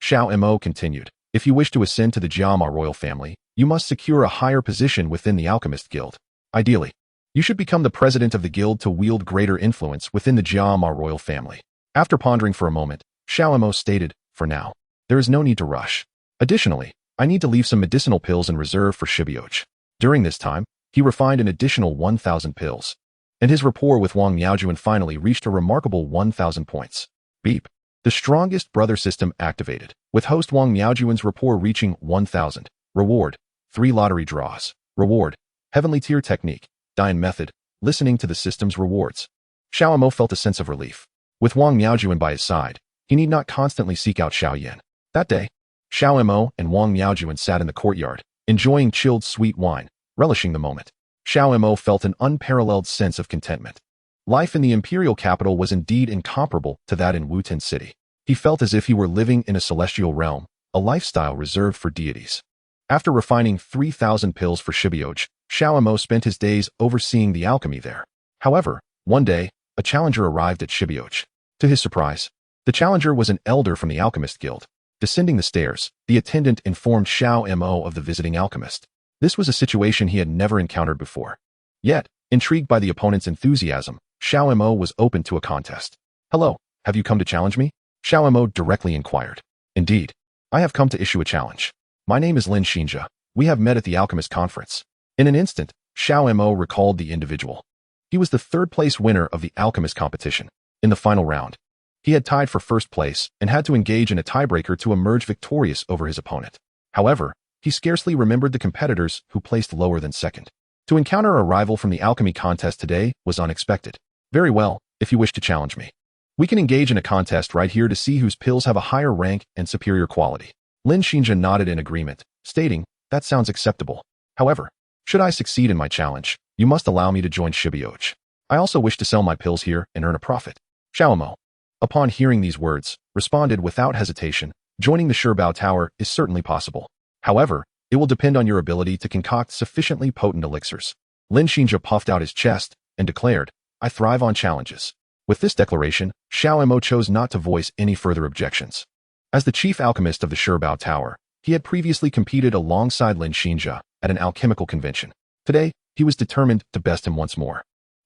Xiao Mo continued, "If you wish to ascend to the Jiama royal family, you must secure a higher position within the Alchemist Guild. Ideally, you should become the president of the guild to wield greater influence within the Jiama royal family." After pondering for a moment, Xiao Mo stated, "For now, there is no need to rush. Additionally, I need to leave some medicinal pills in reserve for Shibuya." During this time, he refined an additional 1,000 pills, and his rapport with Wang Miaojuan finally reached a remarkable 1,000 points. Beep. The strongest brother system activated, with host Wang Miaojuan's rapport reaching 1,000. Reward: 3 lottery draws. Reward: Heavenly Tier Technique, Dian Method, listening to the system's rewards. Xiao Mo felt a sense of relief. With Wang Miaojuan by his side, he need not constantly seek out Xiao Yan. That day, Xiao Mo and Wang Miaojuan sat in the courtyard, enjoying chilled sweet wine, relishing the moment. Xiao Mo felt an unparalleled sense of contentment. Life in the imperial capital was indeed incomparable to that in Wuten City. He felt as if he were living in a celestial realm, a lifestyle reserved for deities. After refining 3,000 pills for Shibuya, Xiao Mo spent his days overseeing the alchemy there. However, one day, a challenger arrived at Shibuya. To his surprise, the challenger was an elder from the Alchemist Guild. Descending the stairs, the attendant informed Xiao Mo of the visiting alchemist. This was a situation he had never encountered before. Yet, intrigued by the opponent's enthusiasm, Xiao Mo was open to a contest. "Hello, have you come to challenge me?" Xiao Mo directly inquired. "Indeed, I have come to issue a challenge. My name is Lin Xinjia. We have met at the Alchemist Conference." In an instant, Xiao Mo recalled the individual. He was the third-place winner of the Alchemist competition. In the final round, he had tied for first place and had to engage in a tiebreaker to emerge victorious over his opponent. However, he scarcely remembered the competitors who placed lower than second. To encounter a rival from the alchemy contest today was unexpected. "Very well, if you wish to challenge me. We can engage in a contest right here to see whose pills have a higher rank and superior quality." Lin Xinjia nodded in agreement, stating, "That sounds acceptable. However, should I succeed in my challenge, you must allow me to join Shibuya. I also wish to sell my pills here and earn a profit." Xiao Mo, upon hearing these words, responded without hesitation, "Joining the Shirbao Tower is certainly possible. However, it will depend on your ability to concoct sufficiently potent elixirs." Lin Xinjia puffed out his chest and declared, "I thrive on challenges." With this declaration, Xiao Mo chose not to voice any further objections. As the chief alchemist of the Shirbao Tower, he had previously competed alongside Lin Xinjia at an alchemical convention. Today, he was determined to best him once more.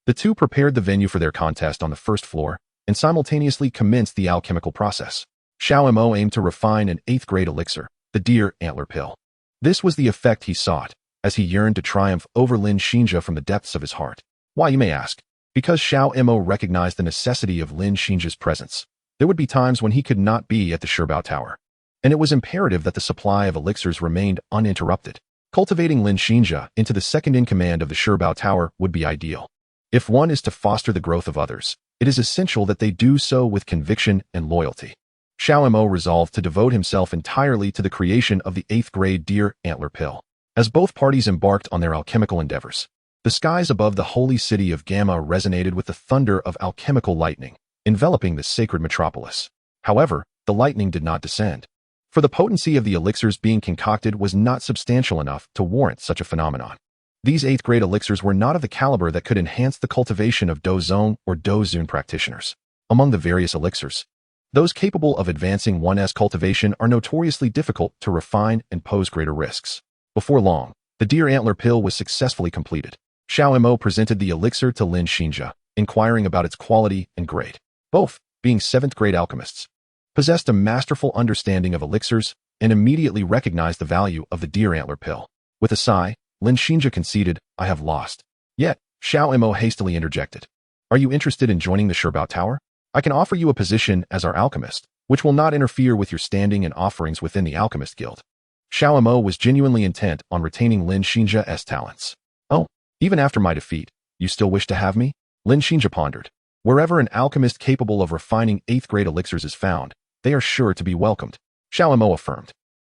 The two prepared the venue for their contest on the first floor and simultaneously commenced the alchemical process. Xiao Mo aimed to refine an 8th-grade elixir, the Deer Antler Pill. This was the effect he sought, as he yearned to triumph over Lin Xinjia from the depths of his heart. Why, you may ask? Because Xiao Mo recognized the necessity of Lin Xinjia's presence. There would be times when he could not be at the Shirbao Tower, and it was imperative that the supply of elixirs remained uninterrupted. Cultivating Lin Xinjia into the second-in-command of the Shirbao Tower would be ideal. If one is to foster the growth of others, it is essential that they do so with conviction and loyalty. Xiao Mo resolved to devote himself entirely to the creation of the 8th grade deer antler pill. As both parties embarked on their alchemical endeavors, the skies above the holy city of Gamma resonated with the thunder of alchemical lightning, enveloping the sacred metropolis. However, the lightning did not descend, for the potency of the elixirs being concocted was not substantial enough to warrant such a phenomenon. These 8th grade elixirs were not of the caliber that could enhance the cultivation of Dozong or Dozun practitioners. Among the various elixirs, those capable of advancing one's cultivation are notoriously difficult to refine and pose greater risks. Before long, the deer antler pill was successfully completed. Xiao Mo presented the elixir to Lin Xinjia, inquiring about its quality and grade. Both, being 7th grade alchemists, possessed a masterful understanding of elixirs and immediately recognized the value of the deer antler pill. With a sigh, Lin Xinjia conceded, "I have lost." Yet, Xiao Mo hastily interjected, "Are you interested in joining the Sherbao Tower? I can offer you a position as our alchemist, which will not interfere with your standing and offerings within the Alchemist Guild." Xiao Mo was genuinely intent on retaining Lin Xinjia's talents. "Oh, even after my defeat, you still wish to have me?" Lin Xinjia pondered. Wherever an alchemist capable of refining 8th grade elixirs is found, they are sure to be welcomed. Xiao Mo affirmed.